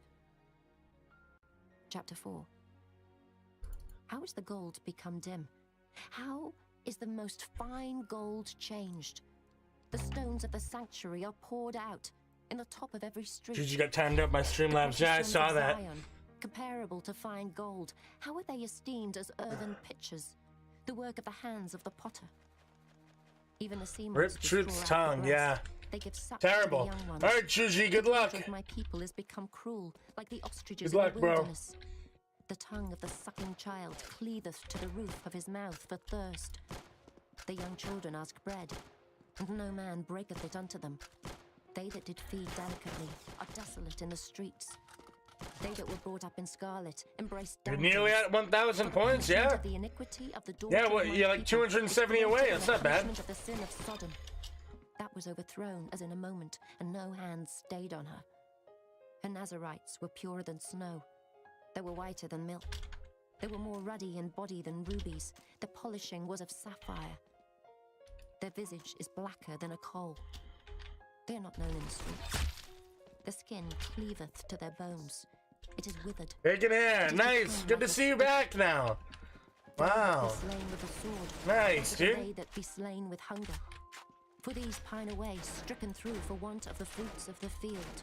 Chapter 4. How is the gold become dim? How is the most fine gold changed? The stones of the sanctuary are poured out in the top of every street. Juji got timed up by Streamlabs. Yeah, I saw that. Zion, comparable to fine gold, how are they esteemed as earthen pitchers, the work of the hands of the potter? Even the sea Rip Truth's tongue, yeah. They give suck Terrible. To the young ones. Alright, Juji, good luck. The of my people has become cruel, like the ostriches Good luck, in the bro. wilderness. The tongue of the sucking child cleaveth to the roof of his mouth for thirst. The young children ask bread, and no man breaketh it unto them. They that did feed delicately are desolate in the streets. They that were brought up in scarlet embraced You're nearly at 1,000 points, yeah? the iniquity of the Yeah, well, you're like 270 away. That's not bad. Of the sin of Sodom. That was overthrown as in a moment, and no hand stayed on her. Her Nazarites were purer than snow. They were whiter than milk. They were more ruddy in body than rubies. Their polishing was of sapphire. Their visage is blacker than a coal. They are not known in the streets. The skin cleaveth to their bones. It is withered. Taking hair. Nice. Good to see you back now. Wow. Slain with a sword. Nice, dude. They that be slain with hunger. For these pine away, stricken through for want of the fruits of the field.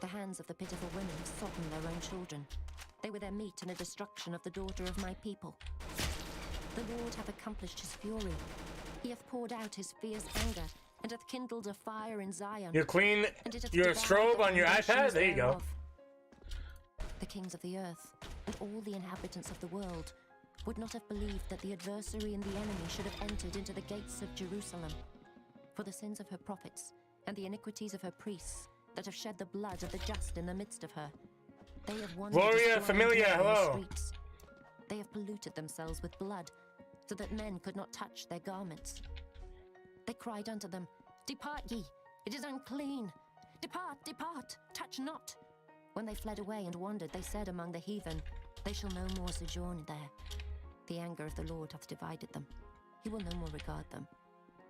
The hands of the pitiful women sodden their own children. They were their meat in the destruction of the daughter of my people. The Lord hath accomplished his fury. He hath poured out his fierce anger, and hath kindled a fire in Zion. You clean your strobe on your iPad? There you go. The kings of the earth, and all the inhabitants of the world, would not have believed that the adversary and the enemy should have entered into the gates of Jerusalem. For the sins of her prophets, and the iniquities of her priests, that have shed the blood of the just in the midst of her, they have wandered Gloria Familia, hello. Streets. They have polluted themselves with blood, so that men could not touch their garments. They cried unto them, Depart ye, it is unclean. Depart, depart, touch not. When they fled away and wandered, they said among the heathen, They shall no more sojourn there. The anger of the Lord hath divided them. He will no more regard them.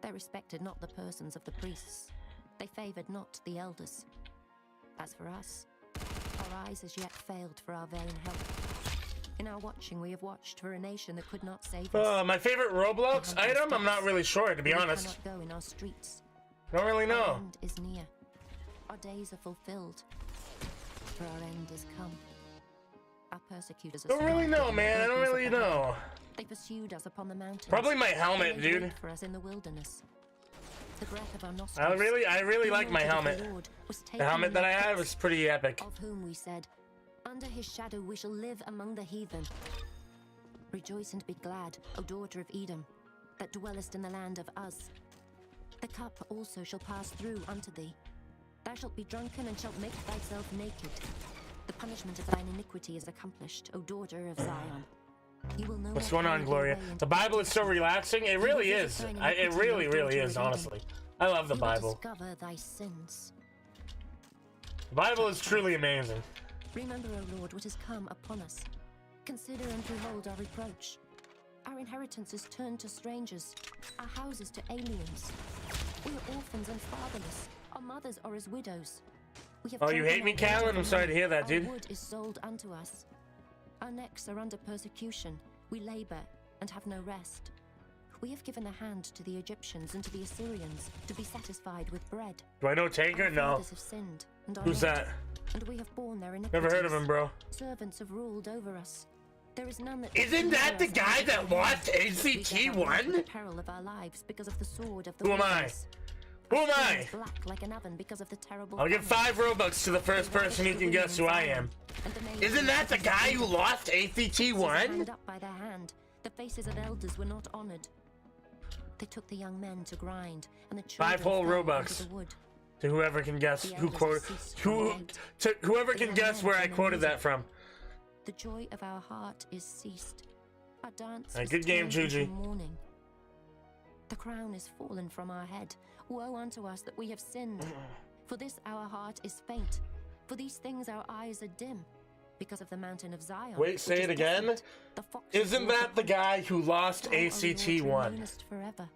They respected not the persons of the priests. They favoured not the elders. As for us, our eyes as yet failed for our vain help. In our watching, we have watched for a nation that could not save us. My favorite Roblox item? I'm not really sure, to be honest. We cannot go in our streets. Don't really know. Our end is near. Our days are fulfilled. For our end is come. Our persecutors are Don't really know, man. I don't really know. They pursued us upon the mountains. Probably my helmet, They dude. wait for us in the wilderness. The breath of our nostrils. I really like my helmet. The helmet that I had was pretty epic. Of whom we said, Under his shadow we shall live among the heathen. Rejoice and be glad, O daughter of Edom, that dwellest in the land of Uz. The cup also shall pass through unto thee. Thou shalt be drunken and shalt make thyself naked. The punishment of thine iniquity is accomplished, O daughter of Zion. You will no What's more going on, carry Gloria? thee away into The Bible is so relaxing. It really is. It really, really is, Edom. honestly. I love the You will Bible. discover thy sins. The Bible is truly amazing. Remember, O Lord, what has come upon us. Consider and behold our reproach. Our inheritance is turned to strangers, our houses to aliens. We are orphans and fatherless. Our mothers are as widows. We have Oh, you hate me, Callan? I'm sorry to hear that, dude. Our wood is sold unto us. Our necks are under persecution. We labor and have no rest. We have given a hand to the Egyptians and to the Assyrians to be satisfied with bread. Do I know Taker? Our No. fathers have sinned and are Who's not, that? And we have borne their iniquities. Never heard of him, bro. Servants have ruled over us. There is none that Isn't that the guy that lost ACT won? Peril of our lives because of the sword of the Who am I? wilderness. Who am I? Black like an oven because of the terrible I'll give 5 Robux to the first person who can guess who I am. Isn't that the guy who lost ACT won? Up by their hand, the faces of elders were not honored. They took the young men to grind, and the children 5 whole fell into Robux the wood. to whoever can guess who quoted whoever can guess where I quoted that from. The joy of our heart is ceased. Our dance Alright, is good game, turned into Juji. mourning. The crown is fallen from our head. Woe unto us that we have sinned. For this our heart is faint. For these things our eyes are dim. Because of the mountain of Zion. Wait, say it again? Isn't that the guy who lost ACT 1? Forever.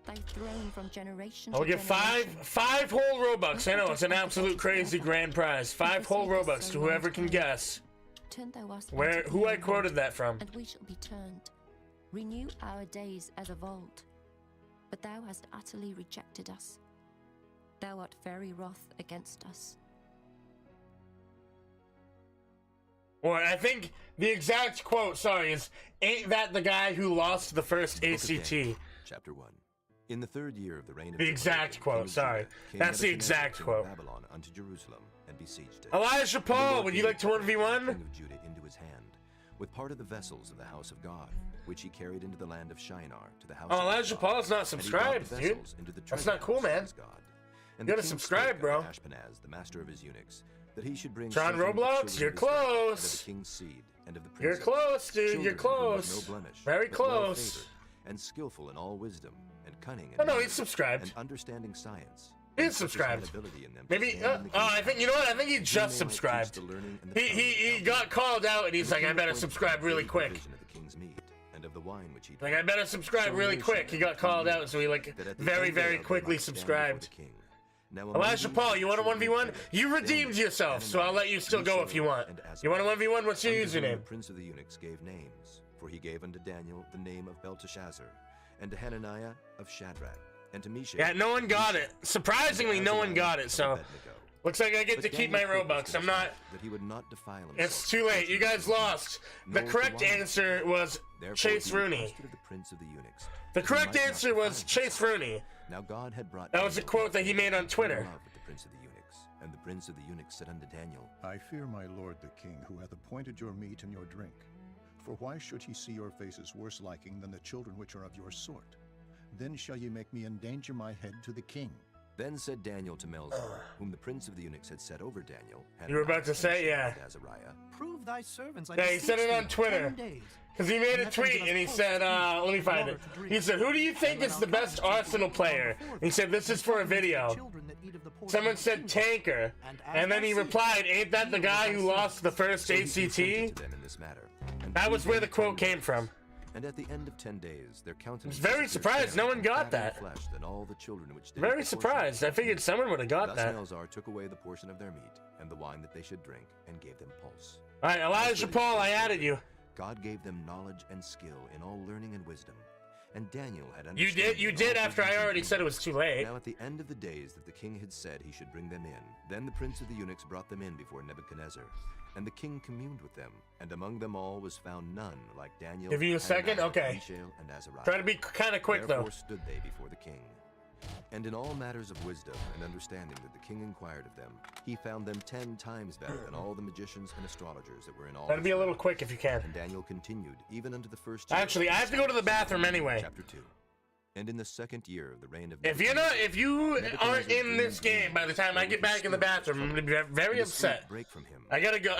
Thy throne from generation I'll to give five whole Robux. I know, it's an absolute crazy grand prize. 5 whole Robux to whoever can guess. Turn thou us Who I quoted that from. And we shall be turned. Renew our days as of old. But thou hast utterly rejected us. Thou art very wroth against us. Or I think the exact quote, sorry, is, ain't that the guy who lost the first ACT? Chapter 1. In the 3rd year of the reign of the exact quote, sorry. That's the exact quote. Babylon unto Jerusalem and besieged it. Elijah Paul, would you like to 1v1? King of Judah into his hand, with part of the vessels of the house of God, which he carried into the land of Shinar to the house of Elijah God. Paul's not subscribed, dude. That's not cool, man. You gotta subscribe, bro. Ashpenaz, the master of his eunuchs, that he should bring John Roblox, you're close. The king's seed and of the you're close, dude. You're close. No blemish, very but close. well-favored, and skillful in all wisdom and cunning. Oh no, he's subscribed. And understanding science. He's subscribed. Maybe. I think you know what? I think he just subscribed. He got called out and he's like, I better subscribe really quick. Like I better subscribe really quick. He got called out, so he like very quickly subscribed. Elijah Paul, you want a 1v1? You redeemed yourself, so I'll let you still go if you want. You want a 1v1? What's your username? The prince of the eunuchs gave names, for he gave unto Daniel the name of Belteshazzar, and to Hananiah of Shadrach, and to Meshach. Yeah, no one got it. Surprisingly, no one got it, so looks like I get to keep my Robux. I'm not. That he would not defile himself. It's too late. You guys lost. The correct answer was Chase Rooney. The correct answer was Chase Rooney. Now God had brought that was a quote that he made on Twitter. The prince of the eunuchs, and the prince of the eunuchs said unto Daniel, I fear my lord the king, who hath appointed your meat and your drink. For why should he see your faces worse liking than the children which are of your sort? Then shall ye make me endanger my head to the king. Then said Daniel to Melzar, whom the prince of the eunuchs had set over Daniel. You were about to say, yeah. Prove thy servants. Yeah, he said it on Twitter. Because he made a tweet and he said, let me find it. He said, who do you think is the best Arsenal player? He said, this is for a video. Someone said Tanker. And then he replied, ain't that the guy who lost the first ACT? That was where the quote came from. And at the end of 10 days, their countenance. I was very surprised no one got that. Very surprised. I figured someone would have got that. Thus Melzar took away the portion of their meat and the wine that they should drink, and gave them pulse. All right, Elijah Paul, I added you. God gave them knowledge and skill in all learning and wisdom. And Daniel had understanding. You did after I already said it was too late. Now at the end of the days that the king had said he should bring them in, then the prince of the eunuchs brought them in before Nebuchadnezzar. And the king communed with them, and among them all was found none like Daniel. Give you a second? Okay. Mishael, and Azariah. Try to be kind of quick, Therefore though. stood they before the king. And in all matters of wisdom and understanding that the king inquired of them, he found them 10 times better than all the magicians and astrologers that were in all. Try to be a little quick if you can. And Daniel continued, even unto the first year. Actually, I have to go to the bathroom anyway. Chapter 2. And in the 2nd year of the reign of if you aren't in this game by the time I get back in the bathroom, I'm gonna be very upset. I gotta go.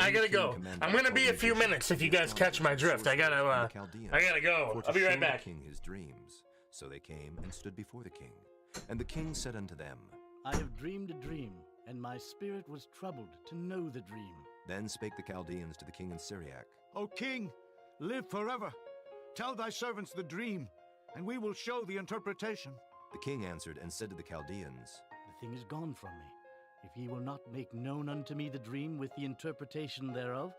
I'm gonna be a few minutes if you guys catch my drift. I gotta go. I'll be right back. King his dreams. So they came and stood before the king. And the king said unto them, I have dreamed a dream, and my spirit was troubled to know the dream. Then spake the Chaldeans to the king in Syriac, O king, live forever. Tell thy servants the dream, and we will show the interpretation. The king answered and said to the Chaldeans, The thing is gone from me. If ye will not make known unto me the dream with the interpretation thereof,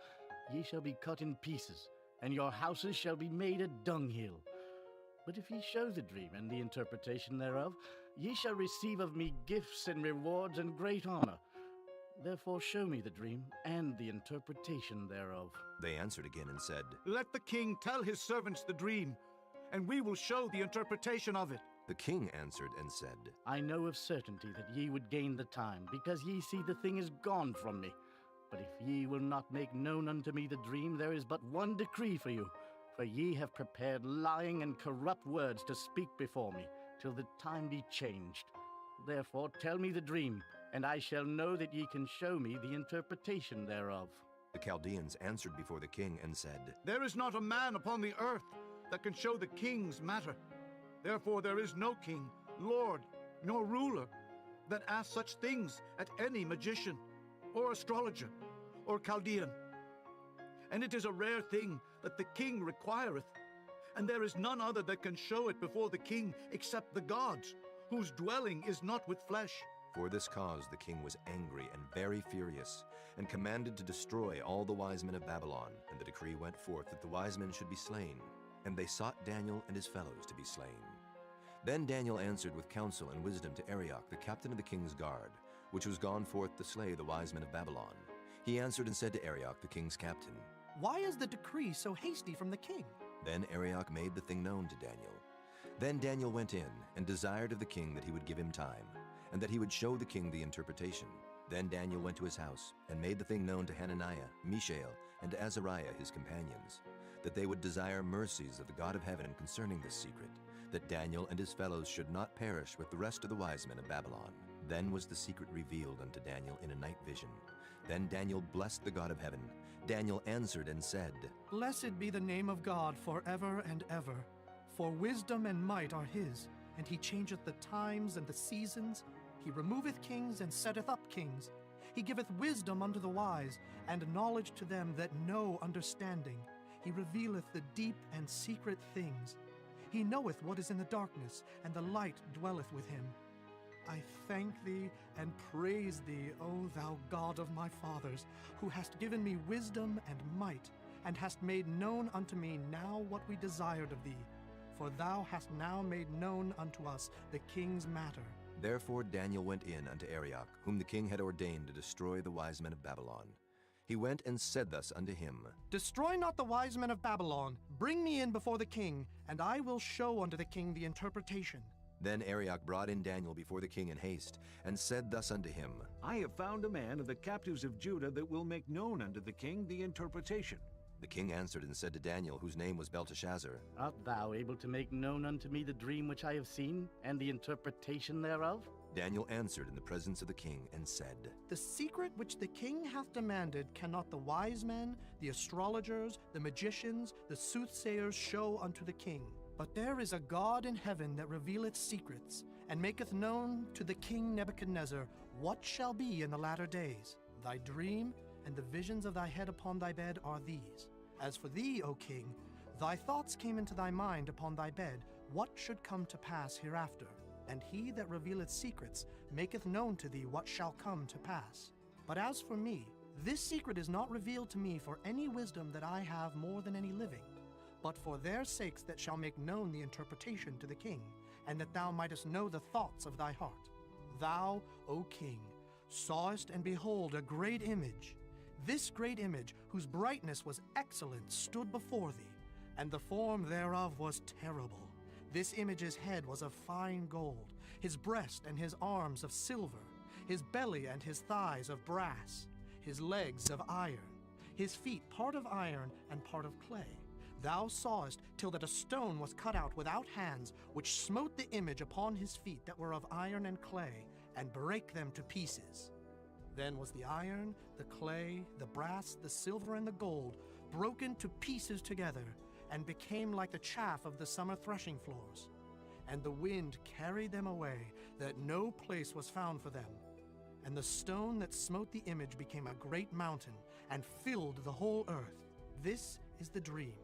ye shall be cut in pieces, and your houses shall be made a dunghill. But if ye show the dream and the interpretation thereof, ye shall receive of me gifts and rewards and great honor. Therefore show me the dream and the interpretation thereof. They answered again and said, Let the king tell his servants the dream, and we will show the interpretation of it. The king answered and said, I know of certainty that ye would gain the time, because ye see the thing is gone from me. But if ye will not make known unto me the dream, there is but one decree for you. For ye have prepared lying and corrupt words to speak before me, till the time be changed. Therefore tell me the dream, and I shall know that ye can show me the interpretation thereof. The Chaldeans answered before the king and said, There is not a man upon the earth that can show the king's matter. Therefore there is no king, lord, nor ruler, that ask such things at any magician, or astrologer, or Chaldean. And it is a rare thing that the king requireth, and there is none other that can show it before the king except the gods, whose dwelling is not with flesh. For this cause the king was angry and very furious, and commanded to destroy all the wise men of Babylon. And the decree went forth that the wise men should be slain. And they sought Daniel and his fellows to be slain. Then Daniel answered with counsel and wisdom to Arioch, the captain of the king's guard, which was gone forth to slay the wise men of Babylon. He answered and said to Arioch, the king's captain, Why is the decree so hasty from the king? Then Arioch made the thing known to Daniel. Then Daniel went in and desired of the king that he would give him time, and that he would show the king the interpretation. Then Daniel went to his house and made the thing known to Hananiah, Mishael, and to Azariah his companions, that they would desire mercies of the God of heaven concerning this secret, that Daniel and his fellows should not perish with the rest of the wise men of Babylon. Then was the secret revealed unto Daniel in a night vision. Then Daniel blessed the God of heaven. Daniel answered and said, Blessed be the name of God forever and ever. For wisdom and might are his, and he changeth the times and the seasons. He removeth kings and setteth up kings. He giveth wisdom unto the wise, and knowledge to them that know understanding. He revealeth the deep and secret things. He knoweth what is in the darkness, and the light dwelleth with him. I thank thee and praise thee, O thou God of my fathers, who hast given me wisdom and might, and hast made known unto me now what we desired of thee. For thou hast now made known unto us the king's matter. Therefore Daniel went in unto Arioch, whom the king had ordained to destroy the wise men of Babylon. He went and said thus unto him, Destroy not the wise men of Babylon. Bring me in before the king, and I will show unto the king the interpretation. Then Arioch brought in Daniel before the king in haste, and said thus unto him, I have found a man of the captives of Judah that will make known unto the king the interpretation. The king answered and said to Daniel, whose name was Belteshazzar, Art thou able to make known unto me the dream which I have seen, and the interpretation thereof? Daniel answered in the presence of the king and said, The secret which the king hath demanded cannot the wise men, the astrologers, the magicians, the soothsayers show unto the king. But there is a God in heaven that revealeth secrets, and maketh known to the king Nebuchadnezzar what shall be in the latter days. Thy dream and the visions of thy head upon thy bed are these. As for thee, O king, thy thoughts came into thy mind upon thy bed, what should come to pass hereafter. And he that revealeth secrets maketh known to thee what shall come to pass. But as for me, this secret is not revealed to me for any wisdom that I have more than any living, but for their sakes that shall make known the interpretation to the king, and that thou mightest know the thoughts of thy heart. Thou, O king, sawest and behold a great image. This great image, whose brightness was excellent, stood before thee, and the form thereof was terrible. This image's head was of fine gold, his breast and his arms of silver, his belly and his thighs of brass, his legs of iron, his feet part of iron and part of clay. Thou sawest till that a stone was cut out without hands, which smote the image upon his feet that were of iron and clay, and brake them to pieces. Then was the iron, the clay, the brass, the silver, and the gold broken to pieces together, and became like the chaff of the summer threshing floors. And the wind carried them away, that no place was found for them. And the stone that smote the image became a great mountain, and filled the whole earth. This is the dream,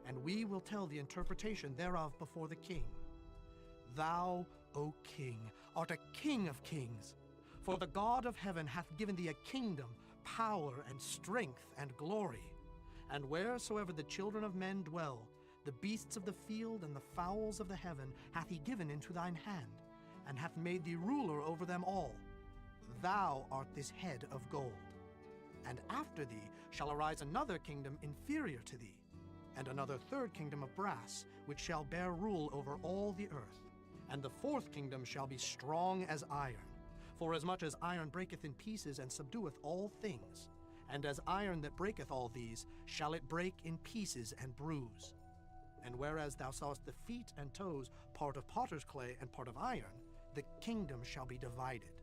and we will tell the interpretation thereof before the king. Thou, O king, art a king of kings. For the God of heaven hath given thee a kingdom, power, and strength, and glory. And wheresoever the children of men dwell, the beasts of the field and the fowls of the heaven hath he given into thine hand, and hath made thee ruler over them all. Thou art this head of gold. And after thee shall arise another kingdom inferior to thee, and another third kingdom of brass, which shall bear rule over all the earth. And the fourth kingdom shall be strong as iron. For as much as iron breaketh in pieces and subdueth all things, and as iron that breaketh all these, shall it break in pieces and bruise. And whereas thou sawest the feet and toes, part of potter's clay and part of iron, the kingdom shall be divided.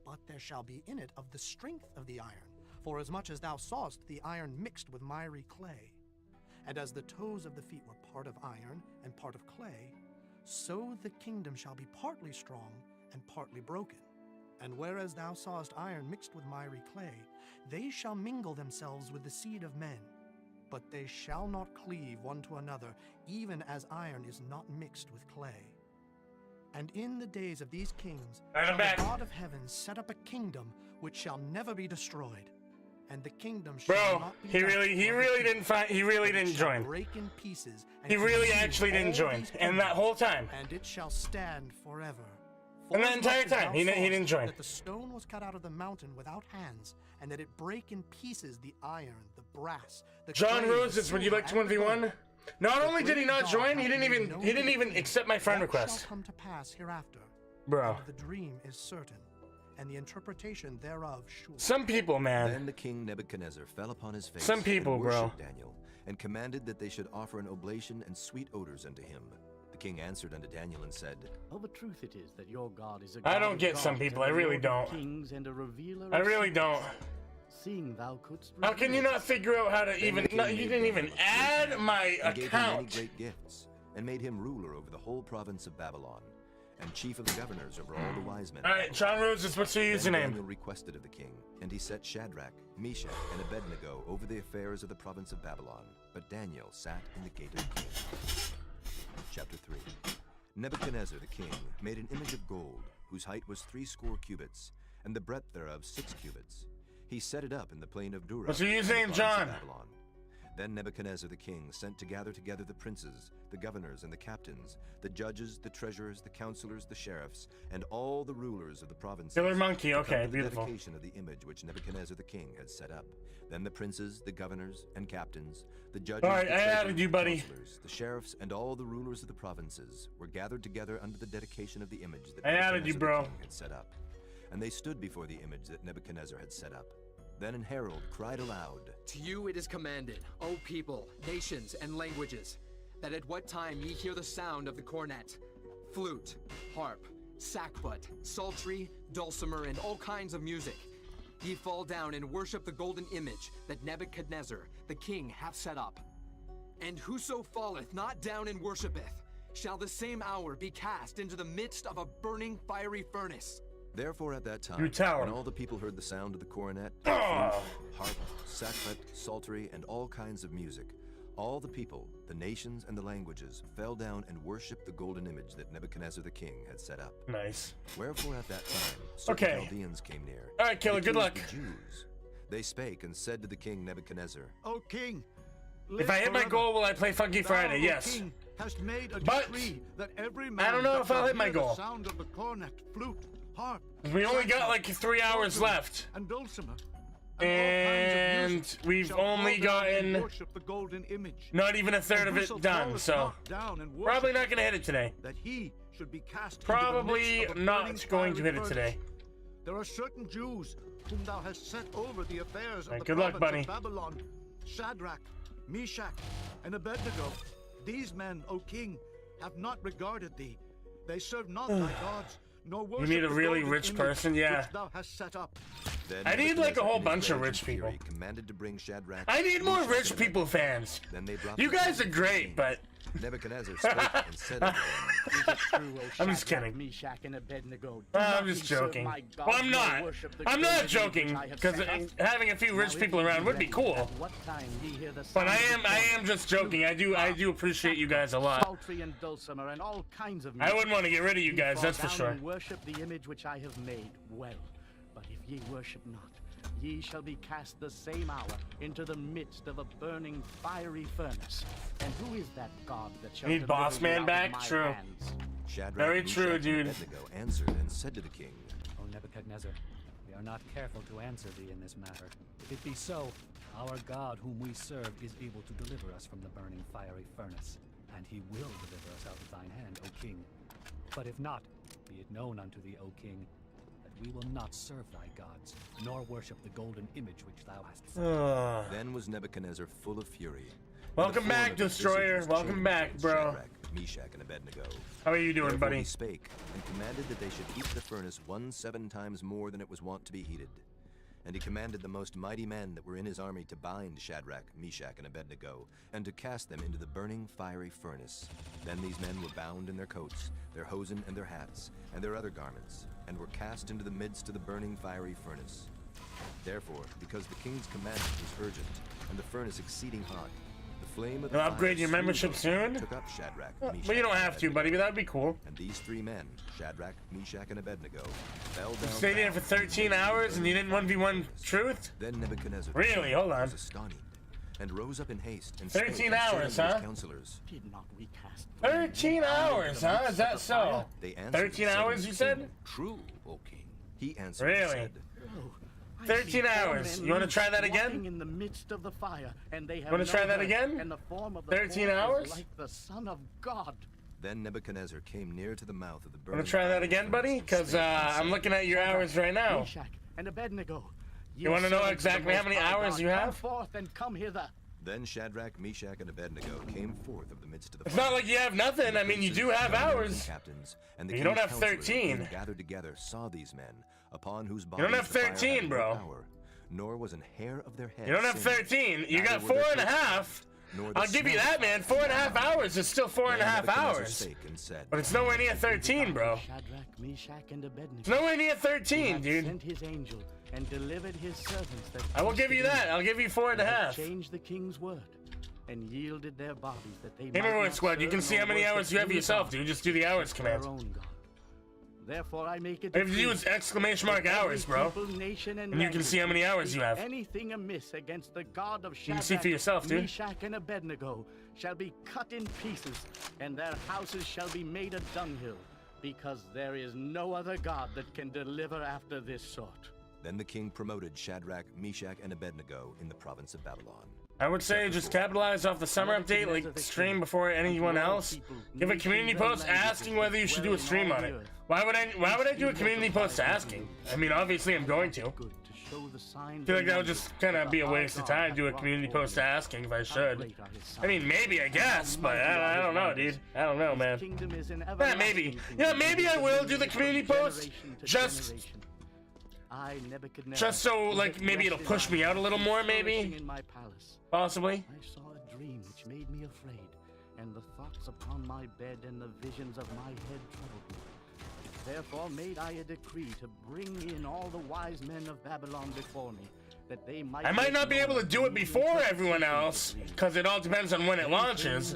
But there shall be in it of the strength of the iron, for as much as thou sawest the iron mixed with miry clay. And as the toes of the feet were part of iron and part of clay, so the kingdom shall be partly strong and partly broken. And whereas thou sawest iron mixed with miry clay, they shall mingle themselves with the seed of men. But they shall not cleave one to another, even as iron is not mixed with clay. And in the days of these kings shall the God of heaven set up a kingdom which shall never be destroyed. And the kingdom shall not be he really didn't join. Break in pieces. He really actually didn't join. And that whole time. And it shall stand forever. And that entire time, he didn't join. That the stone was cut out of the mountain without hands, and that it break in pieces the iron, the brass, the John clay, Roses, the would you like to silver, and the 1v1? gold. Not only did he not join, he didn't even accept my friend request. Shall come to pass hereafter. Bro. And the dream is certain, and the interpretation thereof sure. Some people, man. Then the king Nebuchadnezzar fell upon his face. Some people, and bro. worshiped Daniel, and commanded that they should offer an oblation and sweet odors unto him. The king answered unto Daniel and said, Of a truth it is that your God is a I God don't of get some gods people, and I a really Lord of don't. Kings and a revealer I of really secrets. don't. Seeing thou couldst How can you reveal not figure out how to even... No, you didn't even add my and gave him many account. great gifts, and made him ruler over the whole province of Babylon, and chief of the governors over all the wise men. Alright, John Roses, what's your Then username? Daniel requested of the king, and he set Shadrach, Meshach, and Abednego over the affairs of the province of Babylon. But Daniel sat in the gate of the king. Chapter 3. Nebuchadnezzar the king made an image of gold, whose height was 60 cubits, and the breadth thereof 6 cubits. He set it up in the plain of Dura. What's your in the username, province of John? Babylon. Then Nebuchadnezzar the king sent to gather together the princes, the governors, and the captains, the judges, the treasurers, the counselors, the sheriffs, and all the rulers of the provinces. Killer Monkey, to come okay, to the beautiful. dedication of the image which Nebuchadnezzar the king had set up. Then the princes, the governors, and captains, the judges, Alright, the I treasurers, added you, the buddy. counselors, the sheriffs, and all the rulers of the provinces were gathered together under the dedication of the image that I added you, Nebuchadnezzar bro. the king had set up. And they stood before the image that Nebuchadnezzar had set up. Then an herald cried aloud, To you it is commanded, O people, nations, and languages, that at what time ye hear the sound of the cornet, flute, harp, sackbut, psaltery, dulcimer, and all kinds of music, ye fall down and worship the golden image that Nebuchadnezzar the king hath set up. And whoso falleth not down and worshipeth, shall the same hour be cast into the midst of a burning fiery furnace. Therefore at that time, You tower. when all the people heard the sound of the cornet, Oh. flute, harp, sackbut, psaltery, and all kinds of music, all the people, the nations, and the languages fell down and worshipped the golden image that Nebuchadnezzar the king had set up. Nice. Wherefore at that time, certain Okay. Chaldeans came near. All right, Killer, and good luck. accused the Jews. They spake and said to the king Nebuchadnezzar, O king, If I hit my goal, will I play Funky Friday? Thou, O Yes. king, hast made a But decree that every man I don't know that if I'll shall hit my hear the goal. sound of the cornet, flute, harp, We only got sackbut, like 3 hours psaltery, left. and dulcimer, And all kinds of music, we've shall only fall down and gotten worship the golden image. not even a third And of it whoso done, falleth so not down and probably worshipeth, not gonna hit it today. that he should be cast into the Probably midst of a not burning going to fiery hit it furnace. today. There are certain Jews whom thou hast set over the affairs of Hey, the good luck, province buddy. of Babylon, Shadrach, Meshach, and Abednego. These men, O king, have not regarded thee. They serve not thy gods, nor worship need a the really golden rich image person, yeah. which thou hast set up. Then I need like a Nebuchadnezzar whole in his bunch of rage rich and people. fury commanded to bring Shadrach, I need more Meshach, rich and people Abednego. fans. Then they brought You them guys are before the great, king. but Nebuchadnezzar spake and said unto them, Is it true, O I'm just Shadrach, kidding. Meshach, and Abednego? Do I'm not just ye serve joking. my Well, gods, I'm nor not. worship the I'm golden not image joking which I have because set up? having a few Now, rich if people ye around be would be ready, cool. at what time ye hear the But sound I of the am cornet, just joking. I do appreciate you guys a lot. psaltery and dulcimer and all kinds of I music, wouldn't want to get rid of you ye guys, fall that's for down sure. and worship the image which I have made. Well, but if ye worship not, ye shall be cast the same hour into the midst of a burning fiery furnace. And who is that God that shall Need deliver Boss you Man out of back? my True. hands? Shadrach, Very Meshach, true, and dude. Abednego answered and said to the king, O Nebuchadnezzar, we are not careful to answer thee in this matter. If it be so, our God whom we serve is able to deliver us from the burning fiery furnace, and he will deliver us out of thine hand, O king. But if not, be it known unto thee, O king, that we will not serve thy gods, nor worship the golden image which thou hast set. Then was Nebuchadnezzar full of fury. Welcome back, Destroyer. Welcome back, bro. Shadrach, Meshach, and Abednego. How are you doing, Therefore buddy? He spake and commanded that they should heat the furnace 17 times more than it was wont to be heated. And he commanded the most mighty men that were in his army to bind Shadrach, Meshach, and Abednego, and to cast them into the burning fiery furnace. Then these men were bound in their coats, their hosen, and their hats, and their other garments, and were cast into the midst of the burning fiery furnace. Therefore, because the king's commandment was urgent, and the furnace exceeding hot, the flame of the You'll upgrade your membership soon? took up Shadrach, Meshach, Well, you don't have to, buddy, but that'd be cool. And these three men, Shadrach, Meshach, and Abednego, fell down. You stayed there for 13 hours and you didn't 1v1 truth? Then Nebuchadnezzar Really? Hold on. was astonished, and rose up in haste and 13 spake and hours, said unto huh? his counselors. Did not we cast 13 hours, huh? Is that so? They answered 13 and said hours, unto you the said? king, True, O king. He answered and Really? said, 13 hours. You want to try that again? In the midst of the fire, and they have Want to try that no again? and the form of the 13 Lord is hours? like the Son of God. Then Nebuchadnezzar came near to the mouth of the burning Want to try that again, buddy? Because I'm looking at your hours right now. Meshach and Abednego. You want to know servants of the exactly how Most many High hours God, you come have? forth and come hither. Then Shadrach, Meshach, and Abednego came forth of the midst of the It's fire. not like you have nothing. I mean, you do have hours. Captains, and the You don't king's have counselors, 13. being gathered together, saw these men, upon whose You bodies don't have the fire 13, had no bro. power, nor was an hair of their head. You don't have singed, 13. You neither got were 4.5. nor the I'll give you smell that, man. 4.5 hours is still 4.5 Then Nebuchadnezzar hours. spake and said, But it's nowhere near 13, bro. Shadrach, Meshach, and Abednego. It's nowhere near 13, Who hath dude. Sent his angel and delivered his servants that I will give you trusted that. him, I'll give you and 4.5. have changed the king's word and yielded their bodies that they Gamer might Roid not Squad, you serve can see nor how many worship hours you have any yourself, god dude. Just do the hours except their command. own God. Therefore, I make it All you have to do is exclamation mark hours, bro. And you can see how many hours you have. Anything amiss against the God of You can see for yourself, dude. Meshach, and Abednego shall be cut in pieces, and their houses shall be made a dunghill, because there is no other God that can deliver after this sort. Then the king promoted Shadrach, Meshach, and Abednego in the province of Babylon. I would say just capitalize off the summer update, like stream before anyone else. Give a community post asking whether you should do a stream on it. Why would I do a community post asking? I mean, obviously I'm going to. I feel like that would just kind of be a waste of time to do a community post asking if I should. I mean, maybe, I guess, but I don't know, dude. I don't know, man. Yeah, maybe. Yeah, maybe I will do the community post just so, like, maybe it'll push me out a little more, maybe. Possibly. I saw a dream which made me afraid, and the thoughts upon my bed and the visions of my head troubled me. Therefore made I a decree to bring in all the wise men of Babylon before me, that they might... I might not be able to do it before everyone else, because it all depends on when it launches,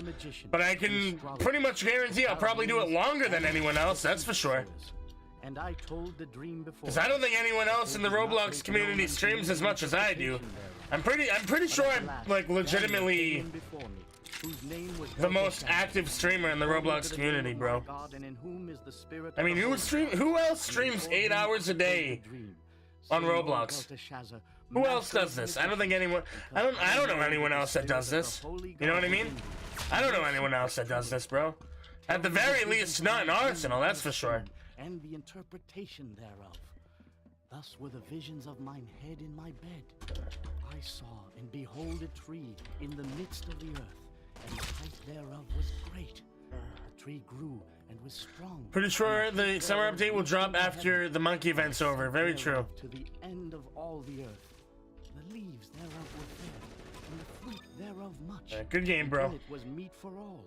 but I can pretty much guarantee I'll probably do it longer than anyone else, that's for sure. And I told the dream before. Because I don't think anyone else in the Roblox community streams as much as I do. I'm pretty sure I'm like legitimately the most active streamer in the Roblox community, bro. I mean, who else streams 8 hours a day on Roblox? Who else does this? I don't think anyone. I don't know anyone else that does this. You know what I mean? I don't know anyone else that does this, bro. At the very least, not in Arsenal, that's for sure. And the interpretation thereof. Thus were the visions of mine head in my bed. I saw and behold a tree in the midst of the earth, and the height thereof was great. The tree grew and was strong. Pretty sure the summer update will drop after the monkey event's over. Very true. To the end of all the earth. The leaves thereof were fair, and the fruit thereof much. Good game, bro. And it was meat for all.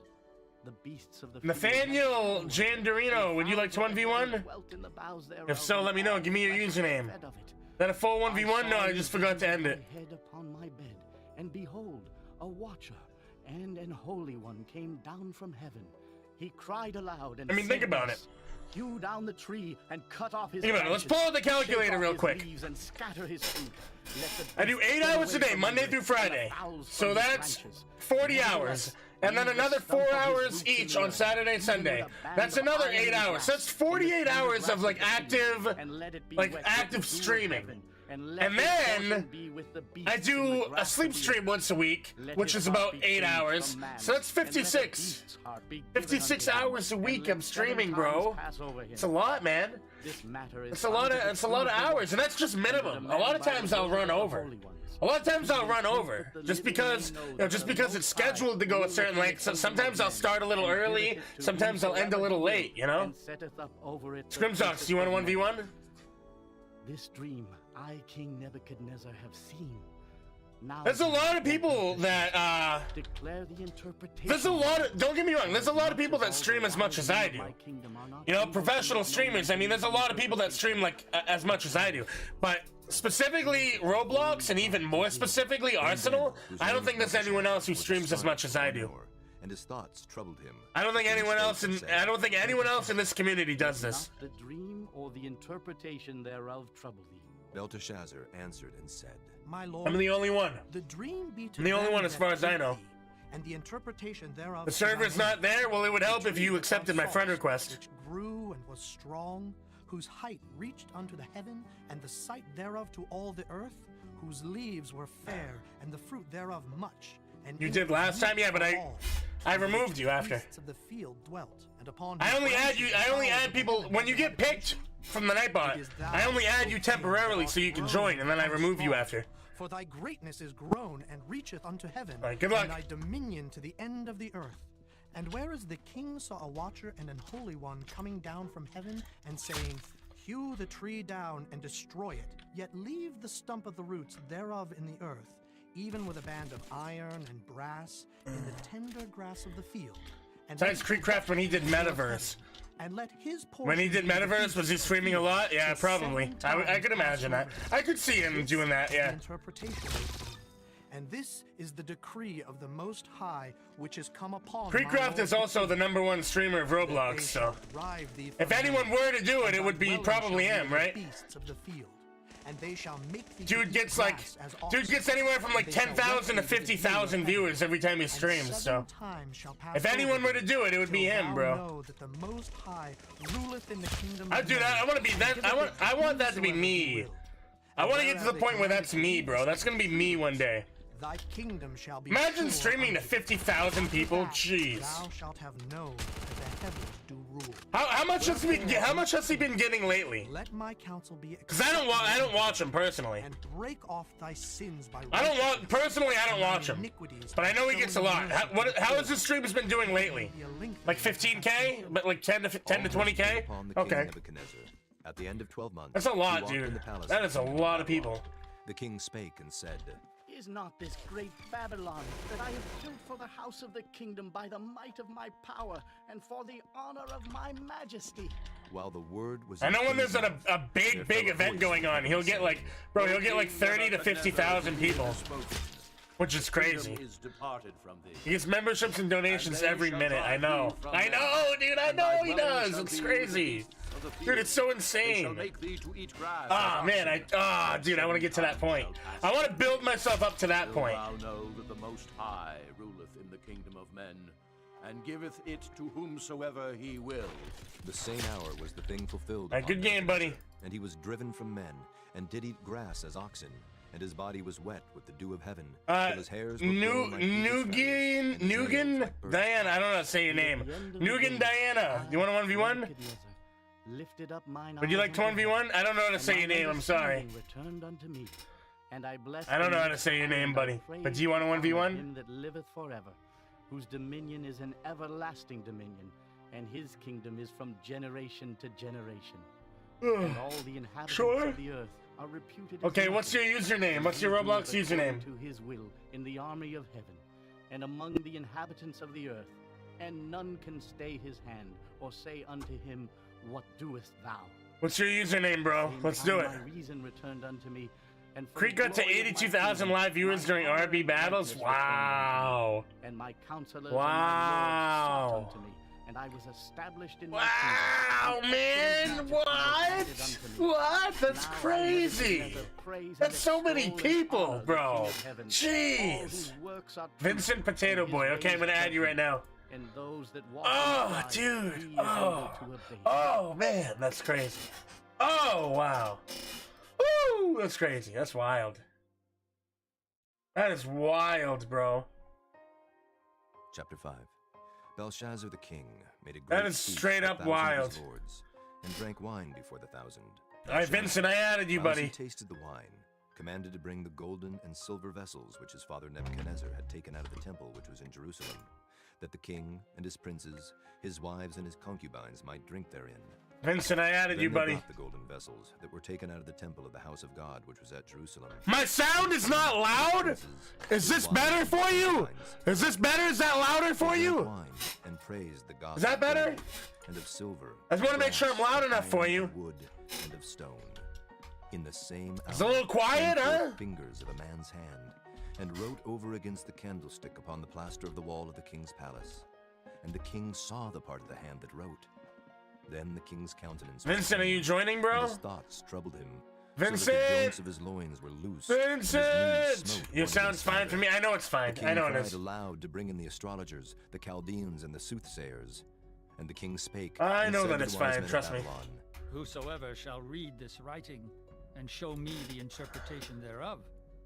The beasts of the Nathaniel Jandarino, would you like to 1v1? If so, let me know. Give me your username. Is that a full 1v1? No, I just forgot to end it. Head upon my bed, and behold, a watcher and an holy one came down from heaven. He cried aloud and I mean, think about it. Hew down the tree and cut off his Think about it. Let's pull out the calculator real quick. And scatter his fruit. I do 8 hours a day, Monday through Friday. So that's 40 hours. And then another 4 hours each on Saturday and Sunday. That's another 8 hours. So that's 48 hours of like active streaming. And then I do a sleep stream once a week, which is about 8 hours. So that's 56. 56 hours a week I'm streaming, bro. It's a lot, man. It's a lot of hours, and that's just minimum. A lot of times I'll run over. Just because, it's scheduled to go a certain length. So sometimes I'll start a little early, sometimes I'll end a little late, you know? Scrimzox, do you want a 1v1? This dream I, King Nebuchadnezzar, have seen. Now there's a lot of people that declare the interpretation. There's a lot of, don't get me wrong, there's a lot of people that stream as much as I do. You know, professional streamers. I mean, there's a lot of people that stream like as much as I do. But specifically Roblox, and even more specifically Arsenal, I don't think there's anyone else who streams as much as I do. And his thoughts troubled him. I don't think anyone else in this community does this. Not the dream or the interpretation thereof trouble thee. Belteshazzar answered and said, My lord, I'm the only one. The dream be to I'm the only them one as far as I know. And the interpretation thereof. The server's not there? Well, it would help if you accepted my friend request. Which grew and was strong, whose height reached unto the heaven, and the sight thereof to all the earth, whose leaves were fair, and the fruit thereof much. And You did last time, yeah, but I removed you after. Of the field dwelt, and upon I only add people when you get picked from the Nightbot. I only add you temporarily so you can join, and then I remove you after. For thy greatness is grown and reacheth unto heaven, All right, good luck. and thy dominion to the end of the earth. And whereas the king saw a watcher and an holy one coming down from heaven, and saying, Hew the tree down and destroy it, yet leave the stump of the roots thereof in the earth, even with a band of iron and brass in the tender grass of the field. Besides Creekcraft when he did Metaverse. And let his When he did Metaverse, was he streaming a lot? Yeah, probably. I could imagine that. I could see him doing that, yeah. And this is the decree of the Most High, which is come upon. Creekcraft is also the #1 streamer of Roblox, so if anyone were to do it, it would be probably him, right? And they shall make Dude gets anywhere from like 10,000 to 50,000 viewers every time he streams. So if anyone were to do it, it would be him, bro. Dude, I want to be that. I want that to be me. I want to get to the point where that's me, bro. That's gonna be me one day. Thy kingdom shall be Imagine streaming to 50,000 people. Jeez. Thou shalt have known that the heavens do rule. How much has he been getting lately? Let my counsel be. Because I don't watch him personally. And break off thy sins by. I don't watch him. But I know he gets a lot. How has his streams been doing lately? Like 15K, but like 10 to 20K. Okay. At the end of 12 months, that's a lot, dude. That is a lot of people. The king spake and said, Is not this great Babylon that I have built for the house of the kingdom by the might of my power and for the honor of my majesty? While the word was, I know when there's a big event going on, he'll get like 30 to 50,000 people, which is crazy. He gets memberships and donations every minute. I know, dude. I know he does. It's crazy. Dude, it's so insane. Ah, man, dude, I want to get to that point. I want to build myself up to that point. Thou know that the Most High ruleth in the kingdom of men, and giveth it to whomsoever he will. The same hour was the thing fulfilled. Good game, buddy. And he was driven from men, and did eat grass as oxen, and his body was wet with the dew of heaven. Till his hairs were grown like Nugan Diana. I don't know how to say your name. Nugan Diana. You want a 1v1? Lifted up mine Would you like to 1v1? I don't know how to say your name. I'm sorry. Returned unto me, and I don't know how to say your name, buddy. But do you want a 1v1? Him that liveth forever, whose dominion is an everlasting dominion, and his kingdom is from generation to generation. And all the inhabitants of the earth are reputed. Okay, what's your username? What's your Roblox username? To his will in the army of heaven, and among the inhabitants of the earth, and none can stay his hand or say unto him, What doest thou? What's your username, bro? Let's do it. My reason returned unto me, and Creek got to 82,000 live viewers during RB battles. Wow. And my counselors wow. and my lords sought unto me, and I was established in wow, man! What? What? That's crazy. That's so many people, bro. Jeez. Vincent Potato Boy. Okay, I'm gonna add you right now. And those that walk dude. Oh, man, that's crazy. Oh, wow. Woo, that's crazy. That's wild. That is wild, bro. Chapter 5. Belshazzar the king made a great That is straight up wild. Lords, and drank wine before the 1,000. All right, Vincent, I added you, buddy. He tasted the wine, commanded to bring the golden and silver vessels which his father Nebuchadnezzar had taken out of the temple which was in Jerusalem, that the king and his princes, his wives and his concubines might drink therein. Vincent, I added Then you, they buddy. brought the golden vessels that were taken out of the temple of the house of God, which was at Jerusalem. My sound is not loud? Is this better for you? Is this better? Is that louder for you? Wine and praised the gods Is that of better? gold and of silver. I just want to make sure I'm brass, loud enough for iron, you. Wood and of stone. In the same hour, It's a little quiet, came forth huh? fingers of a man's hand, and wrote over against the candlestick upon the plaster of the wall of the king's palace. And the king saw the part of the hand that wrote. Then the king's countenance. Vincent, are you joining, bro? And his thoughts troubled him. Vincent! So that the joints of his loins were loose. and his knees Vincent! smote Your one sound's against fine another. for me. I know it's fine. The king I know it cried is. aloud to bring in the astrologers, the Chaldeans, and the soothsayers. And the king spake. I and know said that to it's the wise fine, men of trust me. Babylon, Whosoever shall read this writing and show me the interpretation thereof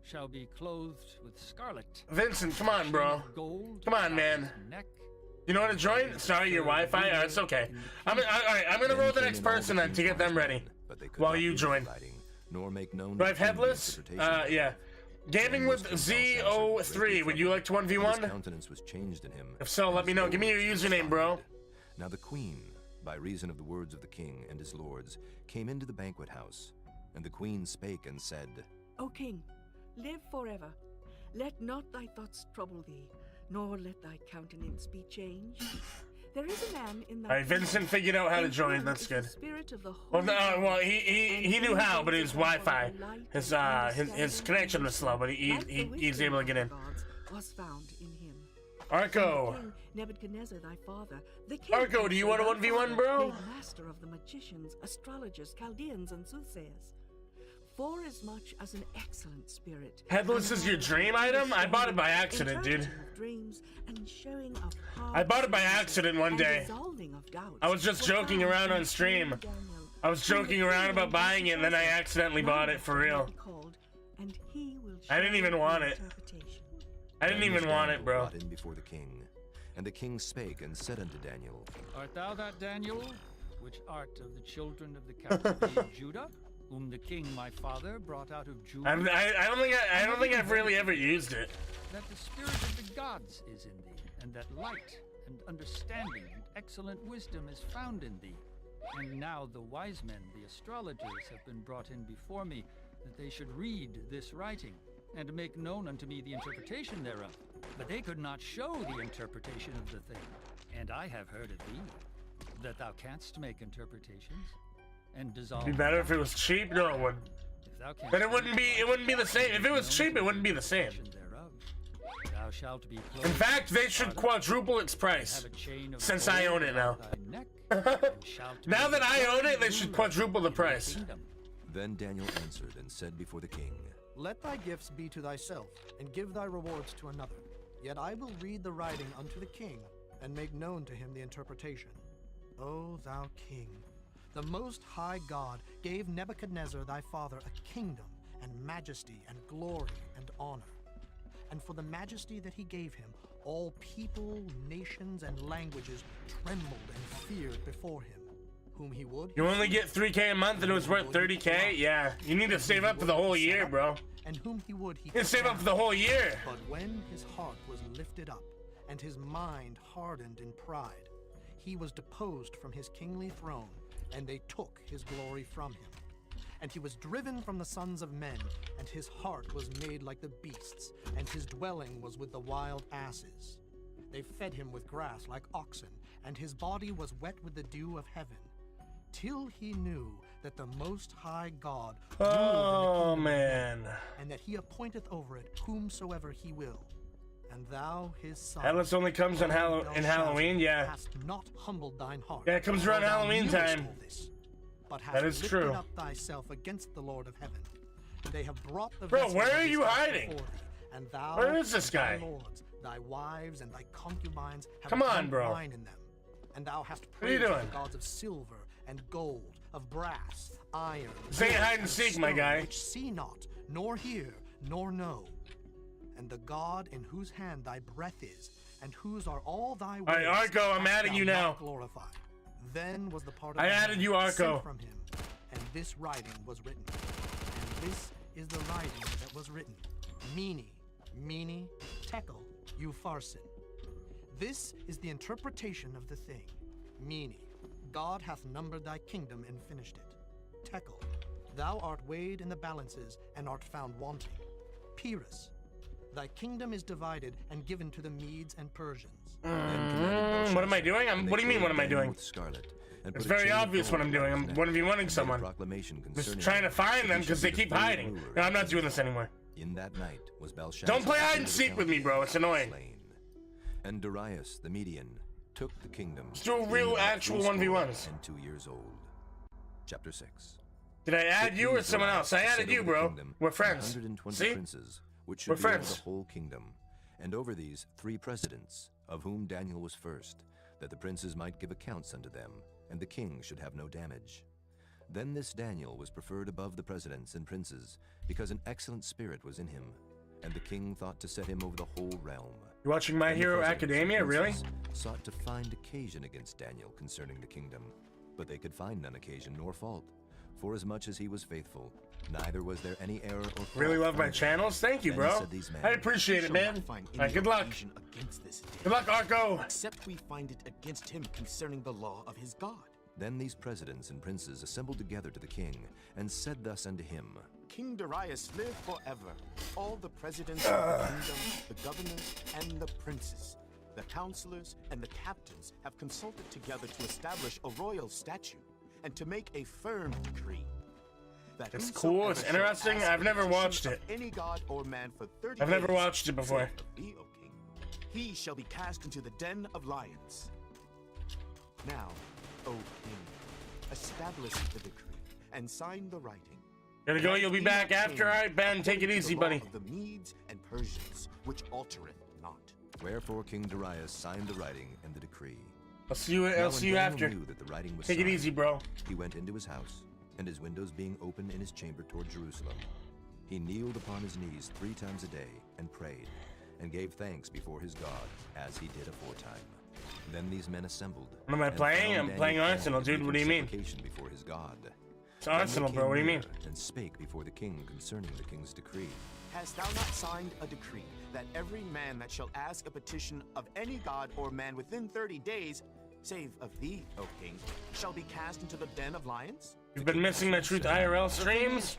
shall be clothed with scarlet. Vincent, come on, bro. Gold. Come on, man. Neck. You know how to join? Sorry, your Wi-Fi? Oh, it's okay. All right, I'm gonna roll the next person then to get them ready. While you join. nor make known. Do I have headless? Yeah. Gaming with Z03. Would you like to 1v1? His countenance was changed in him. If so, let me know. Give me your username, bro. Now the queen, by reason of the words of the king and his lords, came into the banquet house. And the queen spake and said, O king, live forever. Let not thy thoughts trouble thee, nor let thy countenance be changed. There is a man in thy Alright, Vincent figured out how to join. That's good. spirit of the Well, no, he knew how, but his Wi-Fi, his connection was slow, but he's able to get in. was found in him. Arco. King Nebuchadnezzar, thy father, the king Arco, do you want to 1v1, bro? made master of the magicians, astrologers, Chaldeans, and soothsayers. Forasmuch as an excellent spirit. Headless is your dream item? I bought it by accident, dude. Dreams and showing of I bought it by accident one and day. dissolving of doubts. I was just joking around on stream. I was joking around about buying it, and then I accidentally bought it for real. And he will I didn't even want it. I didn't even want it, bro. brought in before the king. And the king spake and said unto Daniel, Art thou that Daniel, which art of the children of the captivity of Judah, whom the king my father brought out of Judah? I don't think I've really ever used it. That the spirit of the gods is in thee, and that light and understanding and excellent wisdom is found in thee. And now the wise men, the astrologers, have been brought in before me, that they should read this writing, and make known unto me the interpretation thereof. But they could not show the interpretation of the thing. And I have heard of thee, that thou canst make interpretations, and dissolve. It'd be better if it was cheap. No, it wouldn't. But it wouldn't be the same. If it was cheap, it wouldn't be the same. Thou shalt be In fact, they should quadruple its price. Since I own it now. Now that I own it, they should quadruple the price. Then Daniel answered and said before the king, Let thy gifts be to thyself, and give thy rewards to another. Yet I will read the writing unto the king, and make known to him the interpretation. O thou king, the most high God gave Nebuchadnezzar thy father a kingdom, and majesty, and glory, and honor. And for the majesty that he gave him, all people, nations, and languages trembled and feared before him. Whom he would. You only get 3K a month and it was worth 30K? Yeah. You need to save up for the whole year, bro. And whom he would he You need to save up for the whole year. But when his heart was lifted up, and his mind hardened in pride, he was deposed from his kingly throne, and they took his glory from him. And he was driven from the sons of men, and his heart was made like the beasts, and his dwelling was with the wild asses. They fed him with grass like oxen, and his body was wet with the dew of heaven, till he knew that the Most High God ruled in the kingdom of men, and that he appointeth over it whomsoever he will. And thou, his son, Headless only comes on Halloween, yeah. hast not humbled thine heart. Yeah, it comes around although thou Halloween knewest time. all this, but hast That is lifted true. up thyself against the Lord of heaven. They have brought the Bro, vessels where of are his you house hiding? before thee, and thou, Where is this and thy guy? lords, thy wives, and thy concubines have Come on, drunk bro. wine in them. And thou hast What are you praised doing? the gods of silver and gold, of brass, iron, This ain't wood, hide and seek, my stone, guy. which see not, nor hear, nor know. And the God in whose hand thy breath is, and whose are all thy ways, Alright, Arco, I'm hast adding thou you not now. glorified. Then was the part of I the added hand you, Arco. sent from him, and this writing was written. And this is the writing that was written. Mene, Tekel, Upharsin. This is the interpretation of the thing. Mene, God hath numbered thy kingdom and finished it. Tekel, thou art weighed in the balances and art found wanting. Pyrrhus, thy kingdom is divided and given to the Medes and Persians. What am I doing? What do you mean, what am I doing? It's very obvious what I'm doing. I'm 1v1ing someone. I'm just trying to find them because they keep hiding. No, I'm not doing this anymore. In that night was Belshazzar. Don't play hide and seek with me, bro. It's annoying. And Darius the Median took the kingdom. Let's do a real, actual 1v1s. And 2 years old. Chapter 6. Did I add you or someone else? I added you, bro. We're friends. 120 See? princes, which should We're be friends. over the whole kingdom, and over these 3 presidents, of whom Daniel was first, that the princes might give accounts unto them, and the king should have no damage. Then this Daniel was preferred above the presidents and princes, because an excellent spirit was in him, and the king thought to set him over the whole realm. You watching My Hero Academia, really? Sought to find occasion against Daniel concerning the kingdom, but they could find none occasion nor fault, for as much as he was faithful, neither was there any error or fault. Really love my channels? Thank you, bro. I appreciate it, man. Alright, good luck. Good luck, Arco. Except we find it against him concerning the law of his God. Then these presidents and princes assembled together to the king, and said thus unto him, King Darius live forever. All the presidents of the kingdom, the governors, and the princes, the counselors, and the captains have consulted together to establish a royal statute and to make a firm decree. That It's cool, it's interesting. I've never watched it. Any god or man for 30 I've never days, watched it before. save of thee, O king, he shall be cast into the den of lions. Now, O king, establish the decree and sign the writing. Gotta go, you'll be back after. Alright, Ben, take it easy, buddy. The Medes and Persians, which altereth not. Wherefore King Darius signed the writing and the decree. I'll see you Now, after. when Daniel knew that the writing was Take it signed, easy, bro. He went into his house, and his windows being open in his chamber toward Jerusalem, he kneeled upon his knees 3 times a day and prayed, and gave thanks before his God, as he did aforetime. Then these men assembled. What am I and playing? found I'm playing Daniel Arsenal, praying dude. What do you mean? supplication before his God. It's Arsenal, bro. What do you mean? And spake before the king concerning the king's decree. Hast thou not signed a decree that every man that shall ask a petition of any god or man within 30 days, save of thee, O king, shall be cast into the den of lions? You've been missing my Truth IRL streams.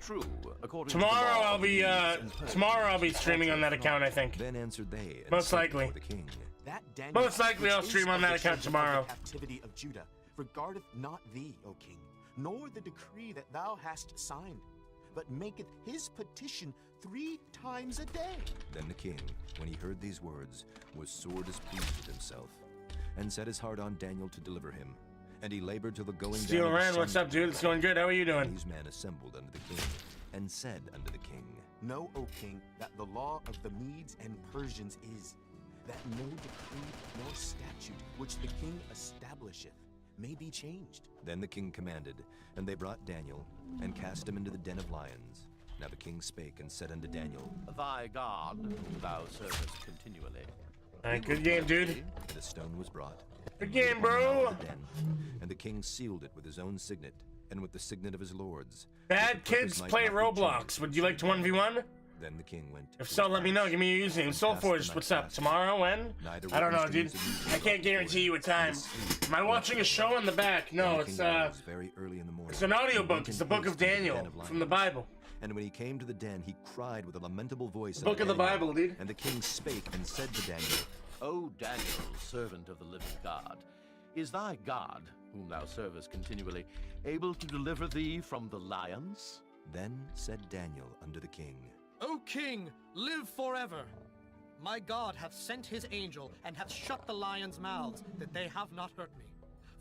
Tomorrow I'll be streaming on that account, I think. Then answered they, and Most said likely. before the king, That Daniel, Most likely I'll which stream is on of that the account children of tomorrow. the captivity of Judah, regardeth not thee, O king, nor the decree that thou hast signed, but maketh his petition 3 times a day. Then the king, when he heard these words, was sore displeased with himself, and set his heart on Daniel to deliver him. And he labored till the going Steel down of the Rand, what's sun. up, dude? It's going good. How are you doing? These men assembled unto the king, and said unto the king, Know, O king, that the law of the Medes and Persians is, that no decree nor statute which the king establisheth may be changed. Then the king commanded, and they brought Daniel, and cast him into the den of lions. Now the king spake and said unto Daniel, Thy God, whom thou servest continually. Alright, good game, dude. And a stone was brought. Good game, bro. And the king sealed it with his own signet, and with the signet of his lords. Bad kids play Roblox. Would you like to 1v1? Then the king went. If so, let me know. Give me your username. Soulforged, what's up? Tomorrow? When? I don't know, dude. I can't guarantee you a time. Am I watching a show in the back? No, it's very early in the morning. it's an audiobook. It's the Book of Daniel from the Bible. And when he came to the den, he cried with a lamentable voice. Book of the Bible, dude. And the king spake and said to Daniel, O Daniel, servant of the living God, is thy God, whom thou servest continually, able to deliver thee from the lions? Then said Daniel unto the king, O king, live forever. My God hath sent his angel, and hath shut the lions' mouths, that they have not hurt me.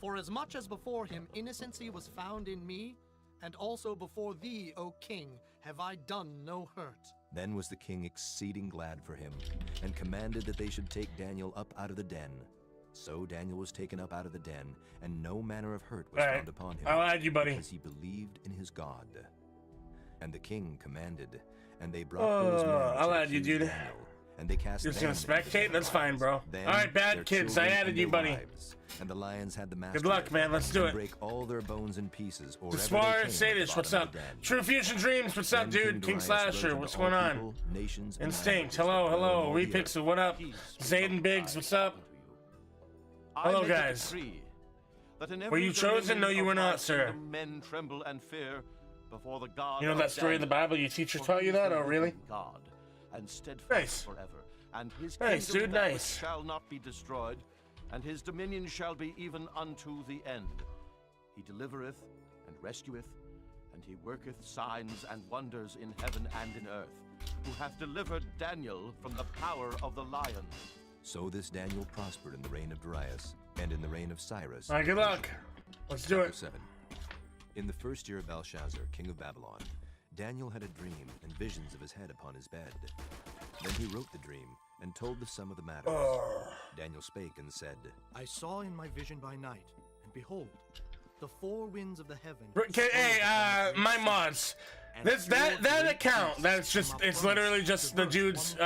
For as much as before him innocency was found in me, and also before thee, O king, have I done no hurt. Then was the king exceeding glad for him, and commanded that they should take Daniel up out of the den. So Daniel was taken up out of the den, and no manner of hurt was found upon him. I'll add you, buddy. Because he believed in his God. And the king commanded, and they brought those men which I'll had add you, accused dude. Daniel, and they cast You're just gonna them into the spectate? That's fine, bro. Then Alright, their bad kids. I children added and you, their buddy. wives, and the lions had the master. Good luck, man. Let's do and it. break all their bones in pieces. Or Despar Sadish, what's up? True Fusion Dreams, what's up, dude? King Slasher, what's going on? Instinct, hello, hello. Repixel, what up? Zayden Biggs, what's up? Hello, guys. But in Were every you chosen? No, you were not, sir. kingdom, men tremble and fear before the God. You know that story in the Bible? Your teacher taught you that? Oh, really? God, and steadfast Nice. forever. And his Nice, kingdom dude, that nice. which shall not be destroyed, and his dominion shall be even unto the end. He delivereth and rescueth, and he worketh signs and wonders in heaven and in earth, who hath delivered Daniel from the power of the lion. So this Daniel prospered in the reign of Darius and in the reign of Cyrus. All right, good luck. Let's do it. 7. In the first year of Belshazzar, king of Babylon, Daniel had a dream and visions of his head upon his bed. Then he wrote the dream and told the sum of the matter. Daniel spake and said, I saw in my vision by night, and behold, the four winds of the heaven. Hey, my mods. That account, it's literally just the dude's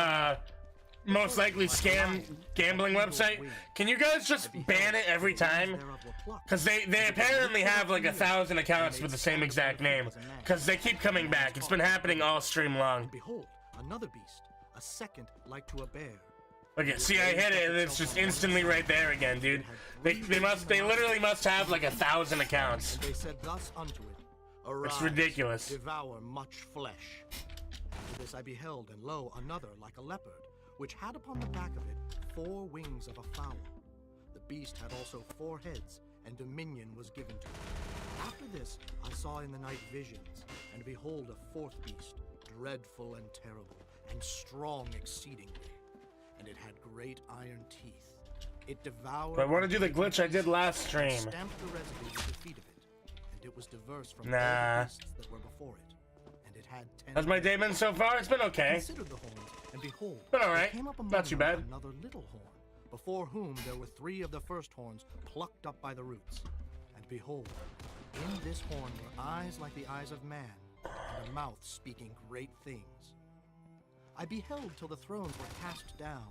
most likely scam gambling website. Can you guys just ban it every time? Because they apparently have like 1,000 accounts with the same exact name. Because they keep coming back. It's been happening all stream long. And behold, another beast, a second like to a bear. Okay, see, I hit it and it's just instantly right there again, dude. They literally must have like 1,000 accounts. And they said thus unto it, Arise, It's ridiculous. Devour much flesh. After this I beheld, and lo, another like a leopard, which had upon the back of it 4 wings of a fowl. The beast had also 4 heads, and dominion was given to it. After this I saw in the night visions, and behold a 4th beast, dreadful and terrible, and strong exceedingly. And it had great iron teeth. It devoured. But I want to do the glitch I did last stream. Stamped the residue with the feet of it, and it was diverse from all Nah. the beasts that were before it. And it had 10. How's my day been so far? It's been okay. Consider the horns, and behold, Been all right. there came up among Not too them bad. another little horn, before whom there were 3 of the first horns plucked up by the roots. And behold, in this horn were eyes like the eyes of man, and a mouth speaking great things. I beheld till the thrones were cast down,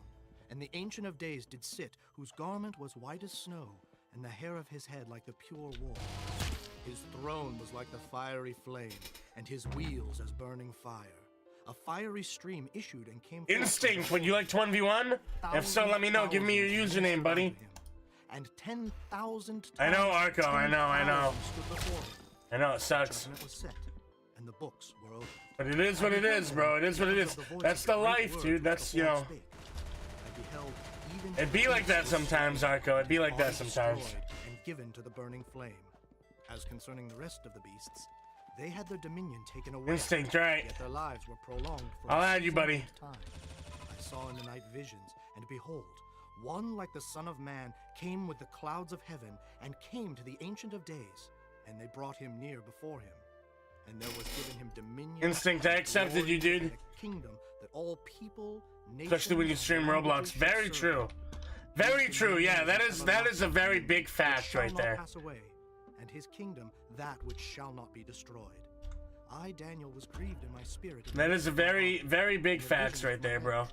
and the Ancient of Days did sit, whose garment was white as snow, and the hair of his head like the pure wool. His throne was like the fiery flame, and his wheels as burning fire. A fiery stream issued and came forth Instinct, would you like to 1v1? If so, let me know. Give me your username, buddy. and 10,000 I know, Arco. I know. 10,000 stood before him. I know, it sucks. Judgment was set, and the books were opened. But it is what it is, bro. It is what it is. That's the life, dude. That's, you know. It'd be like that sometimes, Arco. It'd be like that sometimes. And given to the burning flame. As concerning the rest of the beasts, they had their dominion taken away. Instinct, right. Yet their lives were prolonged for I'll a add you, season buddy. of time. I saw in the night visions, and behold, one like the Son of Man came with the clouds of heaven, and came to the Ancient of Days, and they brought him near before him. And there was given him dominion. Instinct, I accepted you, dude. And a kingdom that all people, nations, Especially when you stream Roblox. Very true. Very true. Yeah, that is a very big fact right there. Pass away, and his kingdom that which shall not be destroyed. I, Daniel, was grieved in my spirit. That is a very, very big facts right there, bro.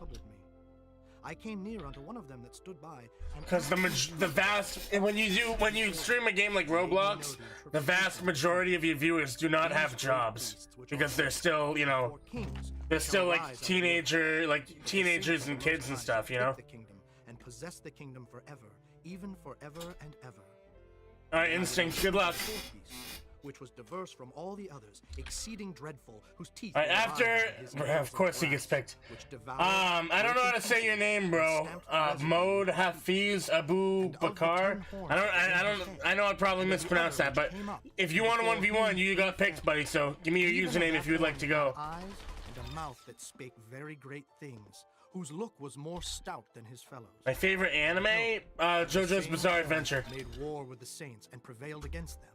I came near unto one of them that stood by. Because the vast when you stream a game like Roblox, the vast majority of your viewers do not have jobs because they're still, you know, they're still like teenagers and kids and stuff, you know. And possess the kingdom forever, even forever and ever. All right, Instinct. Good luck. Which was diverse from all the others, exceeding dreadful, whose teeth. All right, after, of course he gets picked. I don't know how to say your name, bro. Mode Hafiz Abu Bakar. I know I probably mispronounced that, but if you want a 1v1, you got picked, buddy. So give me your username if you would like to go. Eyes and a mouth that spake very great things, whose look was more stout than his fellows. My favorite anime, JoJo's Bizarre Adventure. Made war with the saints and prevailed against them,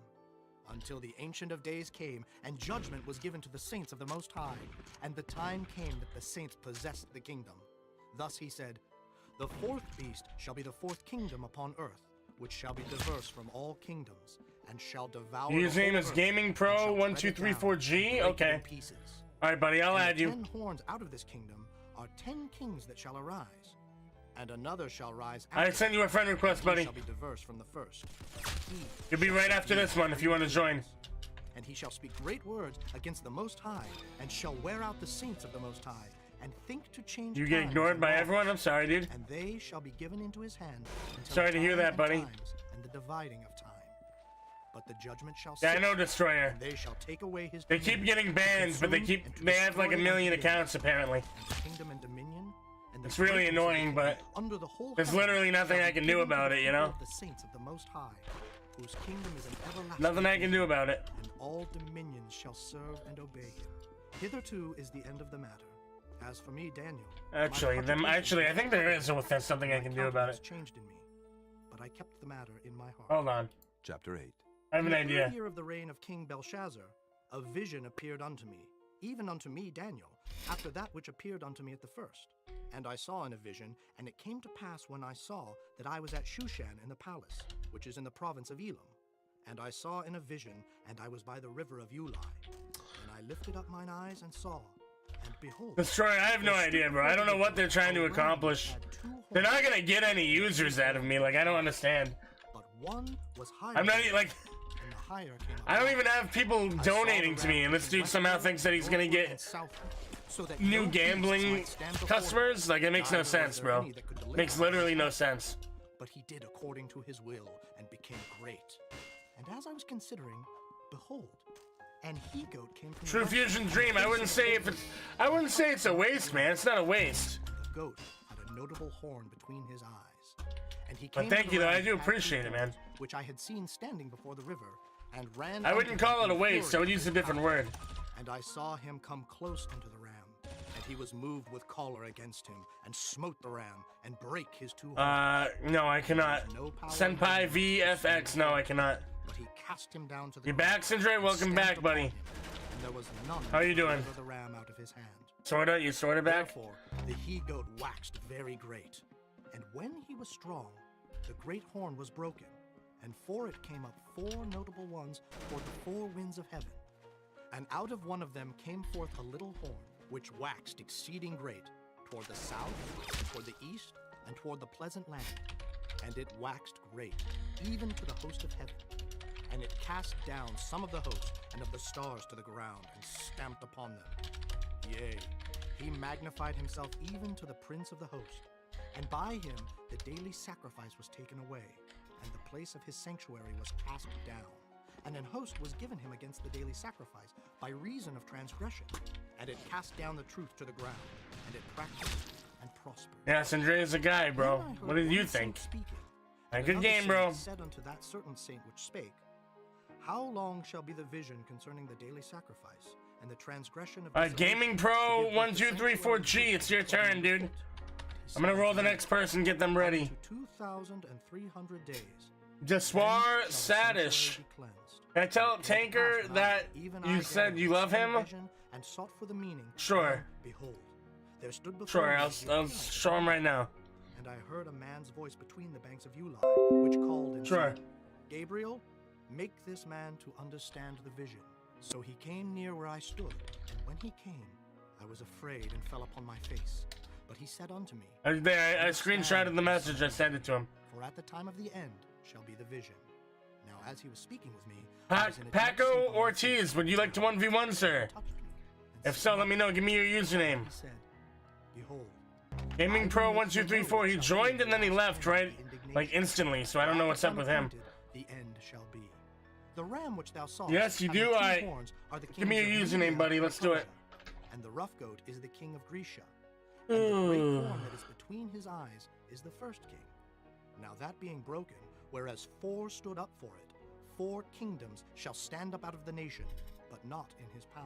until the Ancient of Days came, and judgment was given to the saints of the Most High, and the time came that the saints possessed the kingdom. Thus he said, the 4th beast shall be the 4th kingdom upon earth, which shall be diverse from all kingdoms, and shall devour. Your name is Gaming Pro 1234G. Okay. All right, buddy. I'll add you. 10 horns out of this kingdom are 10 kings that shall arise, and another shall rise. I sent you a friend request, buddy. Shall be diverse from the first. You'll be right after this one if you want to join. And he shall speak great words against the Most High, and shall wear out the saints of the Most High, and think to change. You get ignored by everyone? I'm sorry, dude. And they shall be given into his hand. Sorry to hear that, buddy. And the dividing of time. But the judgment shall Yeah, I sit, know Destroyer. and they shall take away his They keep getting banned, but they have like 1 million accounts apparently. kingdom and dominion, and the It's really greatness of annoying, the but under the whole there's heaven literally nothing shall I be can do given to about the it, you people know? of the saints of the Most High, whose kingdom is an everlasting Nothing I can do about it. and all dominions shall serve and obey him. Hitherto is the end of the matter. As for me, Daniel, Actually, I think there is something I can do about it. changed in me, but I kept the matter in my heart. Hold on. Chapter 8. I have an In the idea. third year of the reign of King Belshazzar, a vision appeared unto me, even unto me, Daniel, after that which appeared unto me at the first. And I saw in a vision, and it came to pass when I saw that I was at Shushan in the palace, which is in the province of Elam. And I saw in a vision, and I was by the river of Ulai. And I lifted up mine eyes and saw, and behold... Destroyer, I have no idea, bro. I don't know what they're trying to accomplish. They're not gonna get any users out of me, like, I don't understand. But one was higher. I'm not like... And the higher came up. I don't even have people donating to me, and this dude somehow thinks that he's gonna get new gambling customers? Like, it makes no sense, bro. Makes literally no sense. But he did according to his will, and became great. And as I was considering, behold, an he-goat came from True Fusion Dream, I wouldn't say it's a waste, man. It's not a waste. The goat had a notable horn between his eyes. And he But came thank to you, the though. I ram do at appreciate it, man. Megaphone, which I had seen standing before the river, and ran. I wouldn't unto him call it in a waste. I would fury use a and different power. word. And I saw him come close unto the ram, and he was moved with choler against him, and smote the ram, and brake his two horns. No, I cannot. Senpai VFX, no, I cannot. But he cast him down to the You ground, back, Sindre? Welcome stamped back, upon buddy. him, and there was none How you to doing? deliver the ram out of his hand. Sorta? You sorta back? Therefore, the he-goat waxed very great. And when he was strong, the great horn was broken, and for it came up 4 notable ones toward the 4 winds of heaven. And out of one of them came forth a little horn, which waxed exceeding great, toward the south, and toward the east, and toward the pleasant land. And it waxed great, even to the host of heaven. And it cast down some of the host and of the stars to the ground, and stamped upon them. Yea, he magnified himself even to the prince of the host. And by him the daily sacrifice was taken away, and the place of his sanctuary was cast down. And an host was given him against the daily sacrifice by reason of transgression. And it cast down the truth to the ground, and it practiced and prospered. Yeah, Sindre is a guy, bro. What did you think? A good game, bro. Said unto that certain saint which spake, how long shall be the vision concerning the daily sacrifice and the transgression of the Gaming Pro 1234G, it's your turn, dude. I'm gonna roll the next person, get them ready. 2,300 days. Deswar Sadish. Can I tell Tanker that you said you love him? And sought for the meaning. Sure. Behold, there stood before Sure, me I'll show him right now. And I heard a man's voice between the banks of Ulai, which called and Sure. said, Gabriel, make this man to understand the vision. So he came near where I stood, and when he came, I was afraid and fell upon my face. But he said unto me, I screenshotted the message, I sent it to him. For at the time of the end shall be the vision. Now as he was speaking with me, Paco Ortiz, would you like to 1v1, sir? If so, let me know. Give me your username. He said, behold, Gaming Pro 1234. He joined and then he left, right? Like instantly, so I don't know what's up with him. the end shall be. The ram which thou sawest, Yes, you having do. 2 I horns, are the give me kings your of username, Media buddy. and Let's do it. Persia, and the rough goat is the king of Grecia. And the great horn that is between his eyes is the first king. Now that being broken, whereas 4 stood up for it, 4 kingdoms shall stand up out of the nation, but not in his power.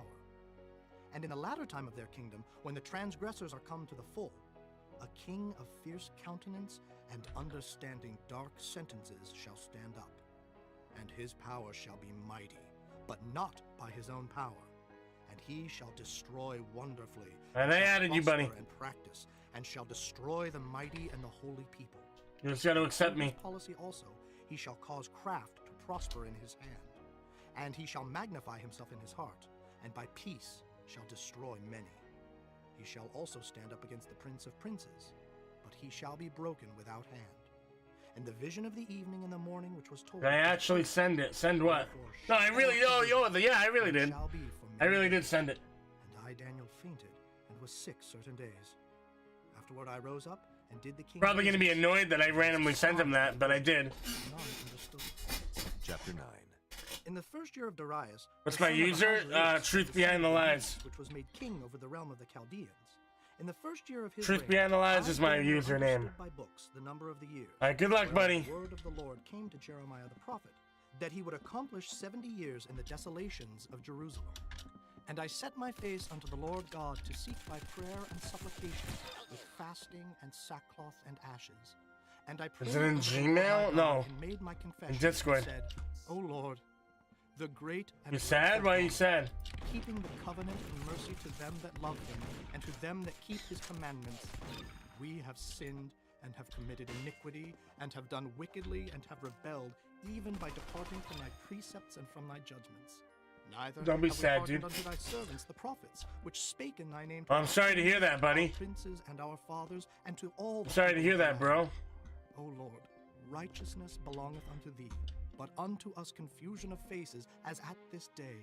And in the latter time of their kingdom, when the transgressors are come to the full, a king of fierce countenance and understanding dark sentences shall stand up. And his power shall be mighty, but not by his own power. And he shall destroy wonderfully. And they shall added you, buddy. prosper and practice, and shall destroy the mighty and the holy people. You just got to accept me. His policy also, he shall cause craft to prosper in his hand. And he shall magnify himself in his heart, and by peace shall destroy many. He shall also stand up against the prince of princes, but he shall be broken without hand. And the vision of the evening and the morning which was told... Did I actually send it? Send what? No, I really... yeah, I really did. I really did send it. And I, Daniel, fainted and was sick certain days. Afterward I rose up and did the king... Probably going to be annoyed that I randomly sent him that, but I did. Chapter 9. In the first year of Darius, What's the my son of user? Ahasuerus, Truth the behind the son of lies. David, which was made king over the realm of the Chaldeans. In the first year of his Truth reign, behind the lies I, is my Daniel, username. understood by books the number of the years. All right, good luck, whereas buddy. The word of the Lord came to Jeremiah the prophet, that he would accomplish 70 years in the desolations of Jerusalem. And I set my face unto the Lord God to seek by prayer and supplication, with fasting and sackcloth and ashes. And I prayed Is it in unto the Lord my Gmail? God No. and made my confession In Discord. and said, O Lord, the great and You sad? Why are you God, sad? keeping the covenant and mercy to them that love him, and to them that keep his commandments. We have sinned and have committed iniquity, and have done wickedly, and have rebelled, even by departing from thy precepts and from thy judgments. Neither Don't be have we sad, hearkened dude. unto thy servants the prophets, which spake in thy name. Oh, I'm sorry to hear that, buddy. Our princes and our fathers, and to all. I'm sorry to hear that, bro. O Lord, righteousness belongeth unto thee, but unto us confusion of faces, as at this day.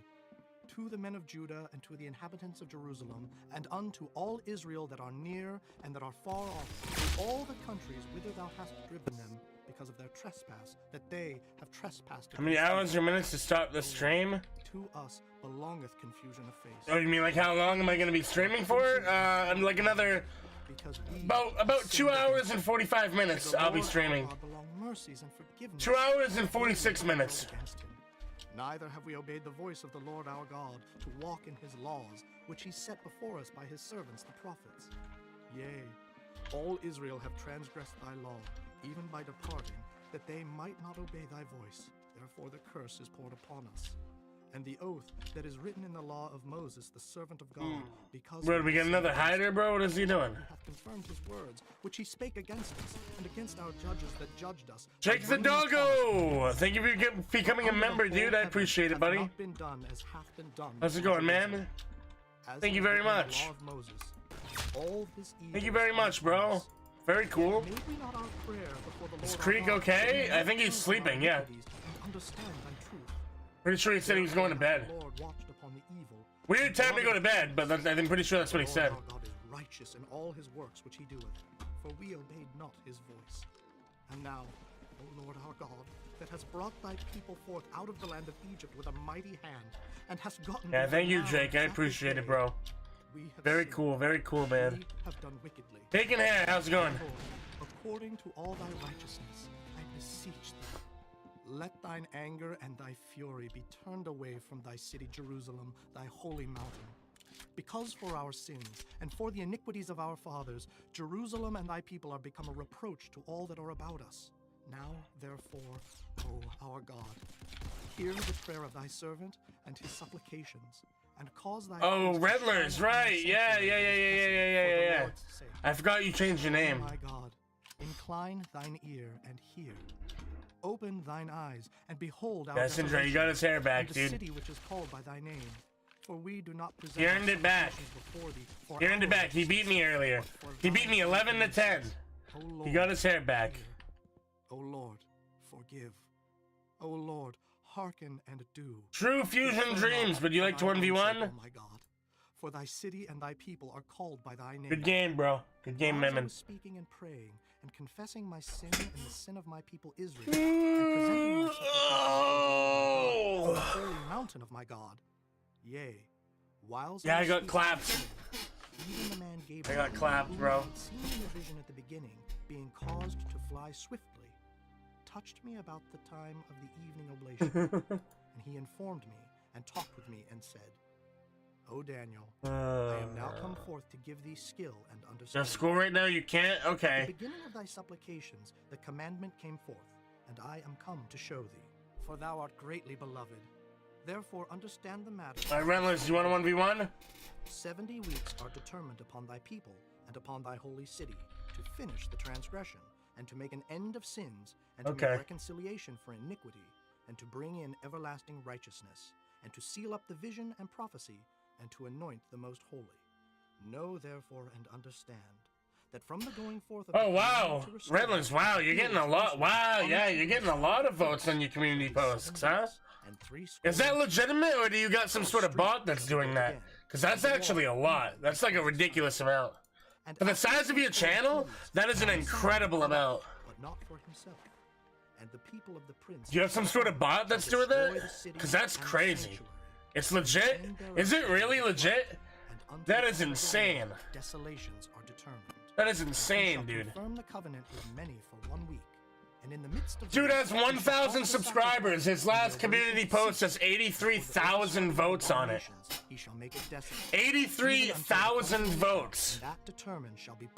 To the men of Judah, and to the inhabitants of Jerusalem, and unto all Israel that are near and that are far off, to all the countries whither thou hast driven them, because of their trespass, that they have trespassed. How many hours or minutes to start the stream? To us belongeth confusion of face. Oh, you mean like how long am I gonna be streaming for? Like another about 2 hours and 45 minutes. I'll be streaming. 2 hours and 46 minutes. Neither have we obeyed the voice of the Lord our God to walk in his laws, which he set before us by his servants the prophets. Yea, all Israel have transgressed thy law, even by departing, that they might not obey thy voice. Therefore the curse is poured upon us. And the oath that is written in the law of Moses, the servant of God, because... Bro, did we get another hider, bro? What is he doing? He hath confirmed his words, which he spake against us, and against our judges that judged us. Jake the doggo! Thank you for becoming a member, dude. I appreciate it, buddy. Not been done as hath been done. How's it going, man? Thank you very much. Thank you very much, bro. Very cool. Is Creek okay? I think he's sleeping, yeah. Pretty sure he said he was going to bed. Weird time to go to bed, but I'm pretty sure that's what he said. God is righteous in all his works which he doeth, for we obeyed not his voice. And now, O Lord our God, that hast brought thy people forth out of the land of Egypt with a mighty hand, and hast gotten... Yeah, thank you, Jake. I appreciate it, bro. Very cool, man. We have done wickedly. Bacon hair, how's it going? According to all thy righteousness, I beseech thee, let thine anger and thy fury be turned away from thy city Jerusalem, thy holy mountain. Because for our sins, and for the iniquities of our fathers, Jerusalem and thy people are become a reproach to all that are about us. Now, therefore, O our God, hear the prayer of thy servant and his supplications, and cause thy... Oh, Redlers, right. Yeah. I forgot you changed your name. My God, incline thine ear and hear. Open thine eyes and behold our Messenger, you got his hair back, the dude. city which is called by thy name. For we do not present He earned it back. before thee, for He earned it back. He beat me earlier. He beat me 11 to 10. He got his hair back. O Lord, forgive. O Lord, hearken and do. True Fusion Dreams, would you like to 1v1? Oh my God, for thy city and thy people are called by thy name. Good game, bro. Good game, As I Memon. was speaking and praying and confessing my sin and the sin of my people Israel, and presenting my supplications on the holy mountain of my God. Yea, whilst Yeah, I got speaking, clapped. even the man Gabriel, I got clapped, whom bro. I had seen in the vision at the beginning, being caused to fly swiftly, touched me about the time of the evening oblation, and he informed me and talked with me and said, O Daniel, I am now come forth to give thee skill and You're understanding. at school right now? You can't? At Okay. the beginning of thy supplications, the commandment came forth, and I am come to show thee. For thou art greatly beloved. Therefore understand the matter. Alright, Rentless, you want a 1v1? 70 weeks are determined upon thy people and upon thy holy city, to finish the transgression, and to make an end of sins, and to Okay. make reconciliation for iniquity, and to bring in everlasting righteousness, and to seal up the vision and prophecy, and to anoint the most holy. Know therefore and understand that from the going forth of Oh, the wow. commandment to restore Redlands, wow, you're getting a lot. Wow, yeah, you're getting a lot of votes on your community posts, huh? Is that legitimate, or do you got some sort of bot that's doing that? Because that's actually a lot. That's like a ridiculous amount. For the size of your channel, that is an incredible amount. But not for himself. and the people of the prince. Do you have some sort of bot that's doing that? Because that's crazy. It's legit? Is it really legit? That is insane. Desolations are determined. That is insane, dude. Confirm the covenant with many for 1 week. And in the midst of Dude has 1,000 subscribers. His last community post has 83,000 votes on it. 83,000 votes.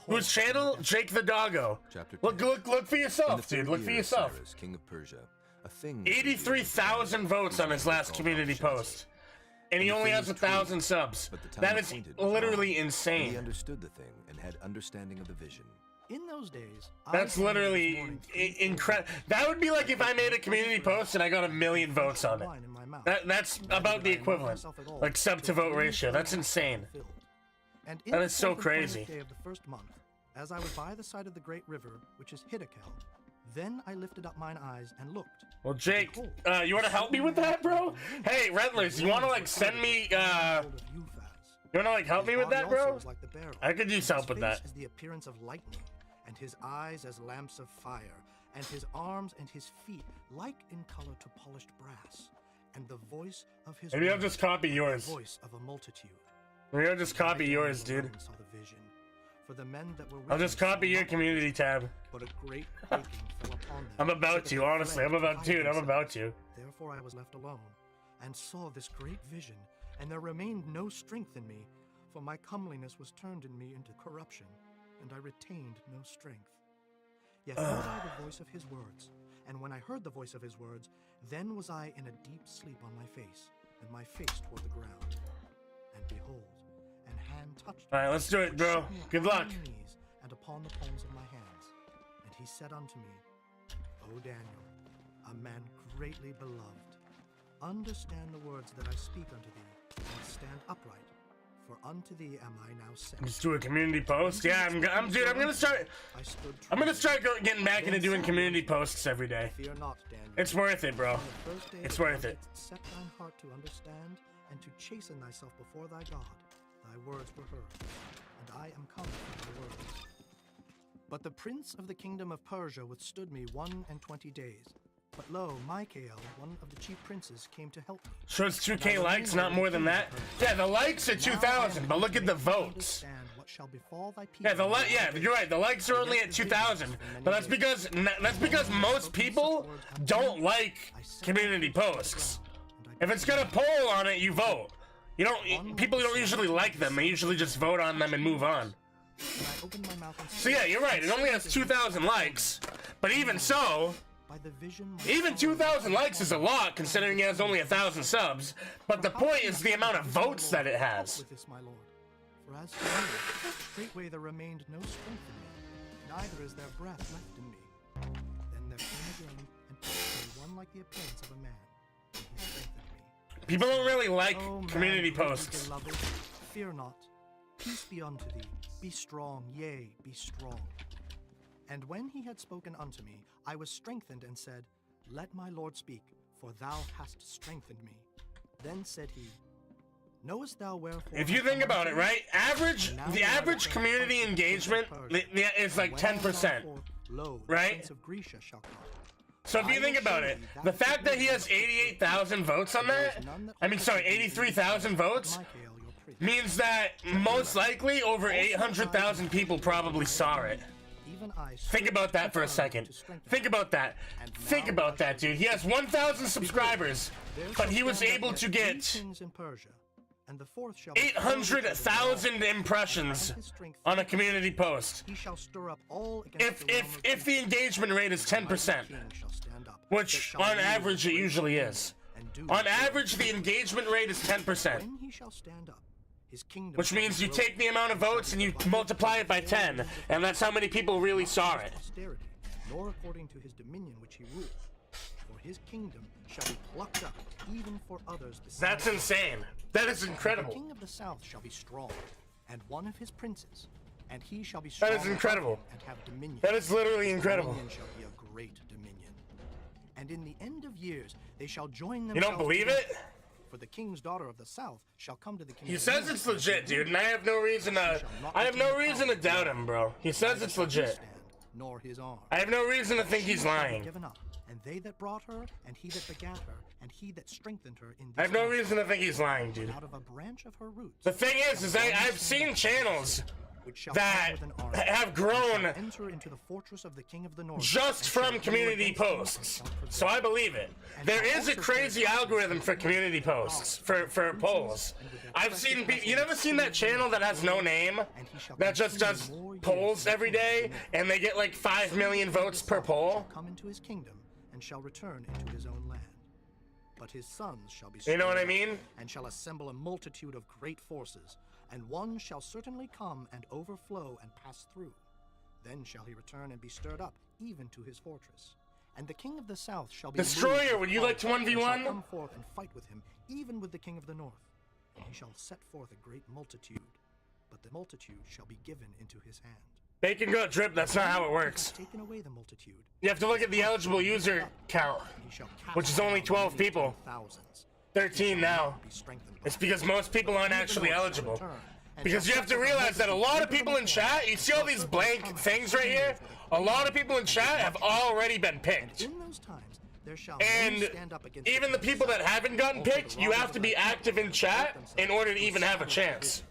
Whose channel? Jake the Doggo. Look for yourself, dude. Look for yourself. King of Persia, a thing 83,000 votes on his last community post. And he only has 1,000 subs. That is literally He insane. understood the thing and had understanding of the vision. In those days, That's literally incredible. That would be like if I made a community post and I got 1 million votes on it. That's about the equivalent. Like sub to vote ratio. That's insane. That is so crazy. Day of the first month, as I was by the side of the great river, which is Hittikel, then I lifted up mine eyes and looked. Well, Jake, you want to help me with that, bro? Hey, Redlers, you want to like send me, you want to like help me with that, bro? I could use help with that. His face is the appearance of lightning, and his eyes as lamps of fire, and his arms and his feet like in color to polished brass, and the voice of his Maybe I'll just copy yours. the voice of a multitude. Maybe I'll just copy yours, dude. Saw the vision. For the men that were I'll just copy your community tab. But a great quaking fell upon them. I'm about to, honestly. I'm about to, dude. I'm about to. Therefore I was left alone, and saw this great vision, and there remained no strength in me, for my comeliness was turned in me into corruption, and I retained no strength. Yet heard I the voice of his words, and when I heard the voice of his words, then was I in a deep sleep on my face, and my face toward the ground. And behold, an hand touched me. Alright, let's do it, bro. Good luck. On my knees and upon the palms of my hands. And he said unto me, O Daniel, a man greatly beloved, understand the words that I speak unto thee, and stand upright. For unto thee am I now sent. Let's do a community post. Yeah, dude. I'm gonna start. I'm gonna start getting back into doing community posts every day. Fear not, Daniel. It's worth it, bro. On the first day It's that worth thou it. didst set thine heart to understand and to chasten thyself before thy God, thy words were heard, and I am come for thy words. But the prince of the kingdom of Persia withstood me 21 days. But lo, Michael, one of the chief princes, came to help me. So it's 2K likes, not more than that. Yeah, the likes are 2,000, but look at the votes. What shall befall thy people? Yeah, you're right. The likes are only at 2,000, but that's because most people don't like community posts. If it's got a poll on it, you vote. You don't. People don't usually like them. They usually just vote on them and move on. So yeah, you're right. It only has 2,000 likes, but even so. Even 2,000 likes is a lot, considering it has only 1,000 subs. But the point is the amount of votes that it has. With this, my lord. For as for me, straightway there remained no strength in me, neither is there breath left in me. Then there came again and touched me one like the appearance of a man, and he strengthened me. People don't really like O community man, greatly posts. beloved, fear not. Peace be unto thee. Be strong, yea, be strong. And when he had spoken unto me, I was strengthened and said, Let my Lord speak, for thou hast strengthened me. Then said he, Knowest thou wherefore? If you think about it, right? The average community engagement is like 10%, right? So if you think about it, the fact that he has 88,000 votes on that, 83,000 votes, means that most likely over 800,000 people probably saw it. Think about that for a second. Think about that. Think about that, dude. He has 1,000 subscribers, but he was able to get 800,000 impressions on a community post. If the engagement rate is 10%, which on average it usually is. On average, the engagement rate is 10%. Which means you take the amount of votes and you multiply it by 10, and that's how many people really saw it. Nor according to his dominion which he ruled. For his kingdom shall be plucked up, even for others. That's insane. That is incredible. The king of the south shall be strong, and one of his princes, and he shall be strong. That is incredible. And have dominion. That is literally incredible. Dominion shall be a great dominion. And in the end of years they shall join themselves. You don't believe it? For the king's daughter of the south shall come to the king. He says it's legit, dude, and I have no reason to doubt him, bro. He says it's legit. Nor his arm. I have no reason to think he's lying. and they that brought her, and he that begat her, and he that strengthened her in this I have no land. reason to think he's lying, dude. Out of a branch of her roots. The thing is I've seen channels that have grown enter into the fortress of the king of the north, just from community posts. So I believe it. There is a crazy algorithm for community posts, for polls. I've seen people, you never seen that channel that has no name, that just does polls every day, and they get like 5 million votes per poll? Come into his kingdom, and shall return into his own land. But his sons shall be You know what I stirred up, mean? and shall assemble a multitude of great forces, and one shall certainly come and overflow and pass through. Then shall he return and be stirred up, even to his fortress. And the king of the south shall be Destroyer, moved would you with like to horror, and 1v1? shall come forth and fight with him, even with the king of the north. And he shall set forth a great multitude, but the multitude shall be given into his hand. Bacon Goat Drip, that's not how it works. Taken away the multitude. You have to look at the eligible user count, which is only 12 people. 13 now. It's because most people aren't actually eligible. Because you have to realize that a lot of people in chat, you see all these blank things right here? A lot of people in chat have already been picked. And even the people that haven't gotten picked, you have to be active in chat in order to even have a chance.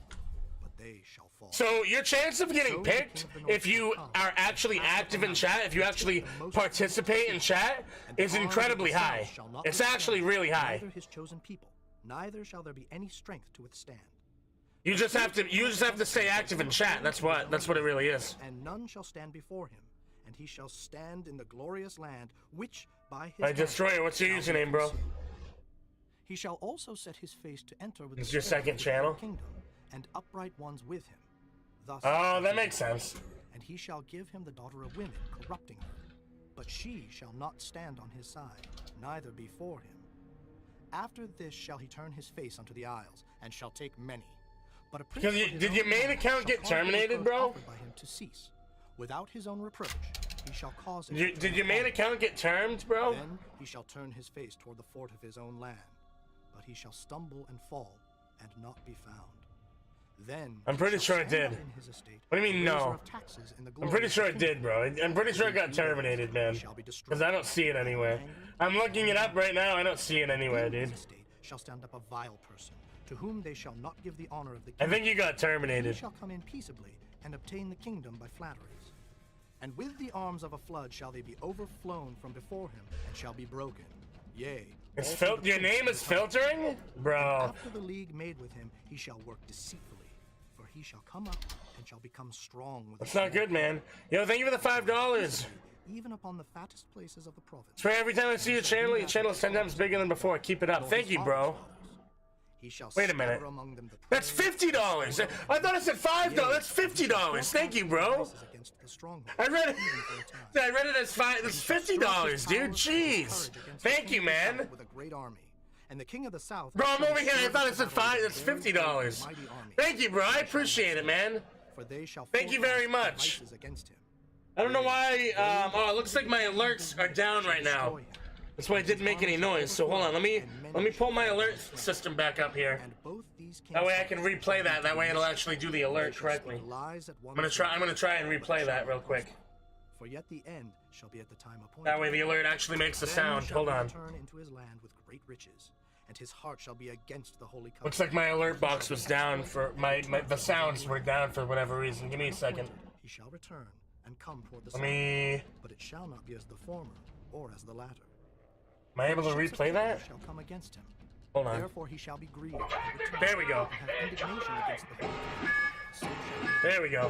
So your chance of getting picked, if you are actually active in chat, if you actually participate in chat, is incredibly high. It's actually really high. Neither his chosen people, neither shall there be any strength to withstand. You just have to stay active in chat. That's what it really is. And none shall stand before him, and he shall stand in the glorious land, which by his Alright, Destroyer, what's your username, bro? He shall also set his face to enter with It's the your strength second of the channel? kingdom, and upright ones with him. Thus Oh, that makes sense. And he shall give him the daughter of women, corrupting her. But she shall not stand on his side, neither before him. After this shall he turn his face unto the isles, and shall take many. But a prince Because for his did own your main hand account shall get cause the terminated, reproach bro? offered by him to cease. Without his own reproach, he shall cause it. Did your main account get termed, bro? Then he shall turn his face toward the fort of his own land, but he shall stumble and fall, and not be found. Then I'm pretty sure it did. What do you mean no? I'm pretty sure it did, bro. I'm pretty sure it got terminated, man. Because I don't see it anywhere. I'm looking it up right now. I don't see it anywhere, dude. Shall stand up a vile person, to whom they shall not give the honor of the I king. think you got terminated. He shall come in peaceably, and obtain the kingdom by flatteries. And with the arms of a flood shall they be overflown from before him, and shall be broken. Yea. It's also the your name prince is shall have filtering? Bro. After the league made with him, he shall work deceitfully, for he shall come up and shall become strong with That's not good, man. Yo, thank you for the $5. even upon the fattest places of the province. Swear every time I see your channel is 10 times bigger than before. Keep it up. Thank you, bro. Wait a minute. That's $50. I thought it said $5. That's $50. Thank you, bro. I read it. I read it as That's $50, dude. Jeez. Thank you, man. With a great army. And the king of the south. Bro, I'm over here. I thought it said That's $50. Thank you, bro. I appreciate it, man. Thank you very much. I don't know why. Oh, it looks like my alerts are down right now. That's why it didn't make any noise. So hold on. Let me pull my alert system back up here. That way I can replay that. That way it'll actually do the alert correctly. I'm gonna try and replay that real quick. For yet the end shall be at the time appointed. That way the alert actually makes the sound. Hold on. Return into his land with great riches, and his heart shall be against the holy covenant. Looks like my alert box was down for the sounds were down for whatever reason. Give me a second. He shall return and come toward the south. But it shall not be as the former or as the latter. Am I able to replay that? Shall come against him. Hold on. Therefore he shall be grieved. There we go. There we go.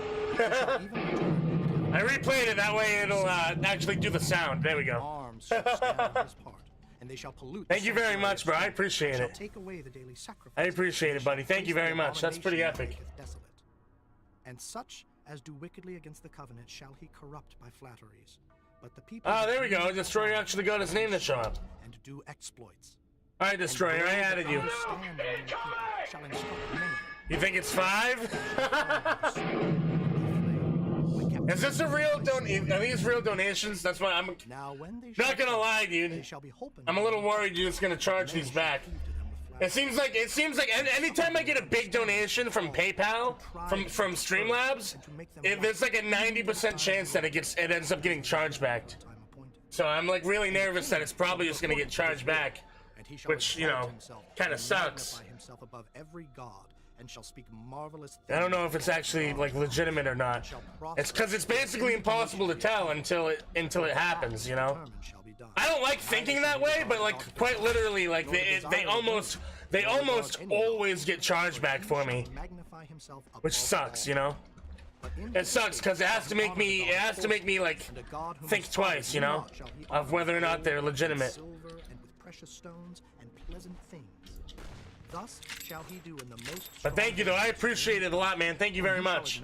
I replayed it, that way it'll actually do the sound. There we go. Arms shall stand on his part, and they shall pollute. Thank you very much, bro. I appreciate it. Take away the daily sacrifice. I appreciate it, buddy. Thank you very much. That's pretty epic. Desolate. And such as do wickedly against the covenant shall he corrupt by flatteries. But the people. Ah, there we go. Destroyer actually got his name to show up. And do exploits. All right, Destroyer, I added you. You think it's 5? Is this a real Are these real donations? That's why I'm not gonna lie, dude. I'm a little worried you're just gonna charge these back. It seems like anytime I get a big donation from PayPal, from Streamlabs, there's like a 90% chance that it ends up getting charged back. So I'm like really nervous that it's probably just gonna get charged back, which, you know, kind of sucks. Himself above every god, and shall speak marvelous I don't know if it's actually like legitimate or not. It's because it's basically impossible to tell until it happens, you know. I don't like thinking that way, but like quite literally, like they almost always get charged back for me, which sucks, you know. It sucks because it has to make me like think twice, you know, of whether or not they're legitimate. Precious stones and pleasant things. Thus shall he do in the most. But thank you though, I appreciate it a lot, man. Thank you very much.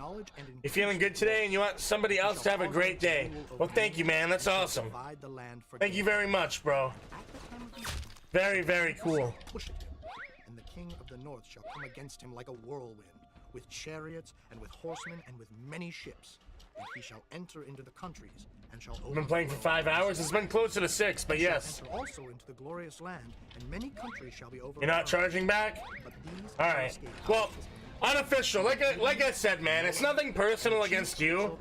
You feeling good today and you want somebody else to have a great day? Well, thank you, man. That's awesome. Thank you very much, bro. Very, very cool. And the king of the north shall come against him like a whirlwind, with chariots and with horsemen and with many ships. And he shall enter into the countries and shall. I've been playing for 5 hours. It's been closer to 6, but yes. Enter also into the glorious land, and many countries shall be overthrown. You're not charging back? All right. Well, unofficial. Like I said, man, it's nothing personal against you.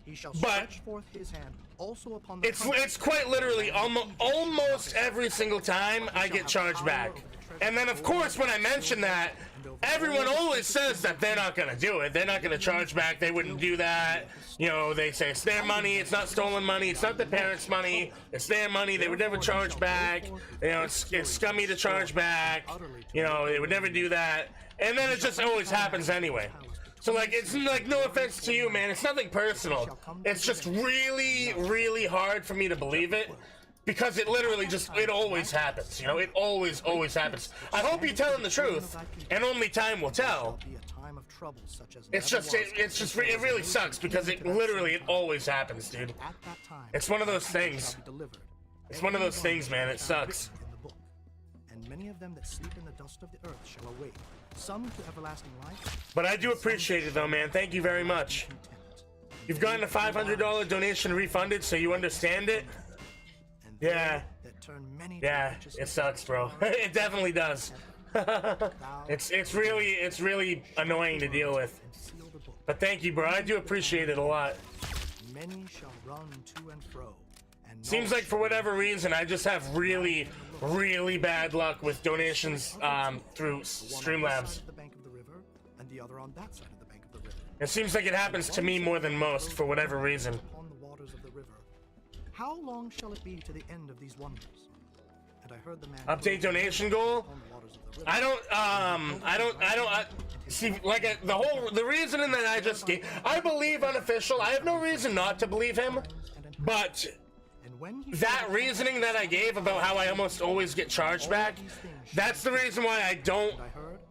He shall but stretch forth his hand also upon the it's quite literally almost every single time I get charged back. And then of course when I mention that, everyone always says that they're not gonna do it. They're not gonna charge back. They wouldn't do that. You know, they say it's their money. It's not stolen money. It's not the parents' money. It's their money. They would never charge back. You know, it's scummy to charge back. You know, they would never do that. And then it just always happens anyway. So like, it's like no offense to you, man. It's nothing personal. It's just really, really hard for me to believe it. Because it literally just, it always happens, you know, it always happens. I hope you're telling the truth, and only time will tell. It really sucks because it always happens, dude. It's one of those things. It's one of those things, man, it sucks. And many of them that sleep in the dust of the earth shall awake, some to everlasting life. But I do appreciate it though, man. Thank you very much. You've gotten a $500 donation refunded, so you understand it. Yeah, it sucks, bro. It definitely does. It's really annoying to deal with. But thank you, bro. I do appreciate it a lot. Many shall run to and fro. Seems like for whatever reason, I just have really bad luck with donations through Streamlabs. It seems like it happens to me more than most for whatever reason. How long shall it be to the end of these wonders? And I heard the man update donation goal. See, like the reasoning that I just gave, I believe unofficial. I have no reason not to believe him, but that reasoning that I gave about how I almost always get charged back, that's the reason why I don't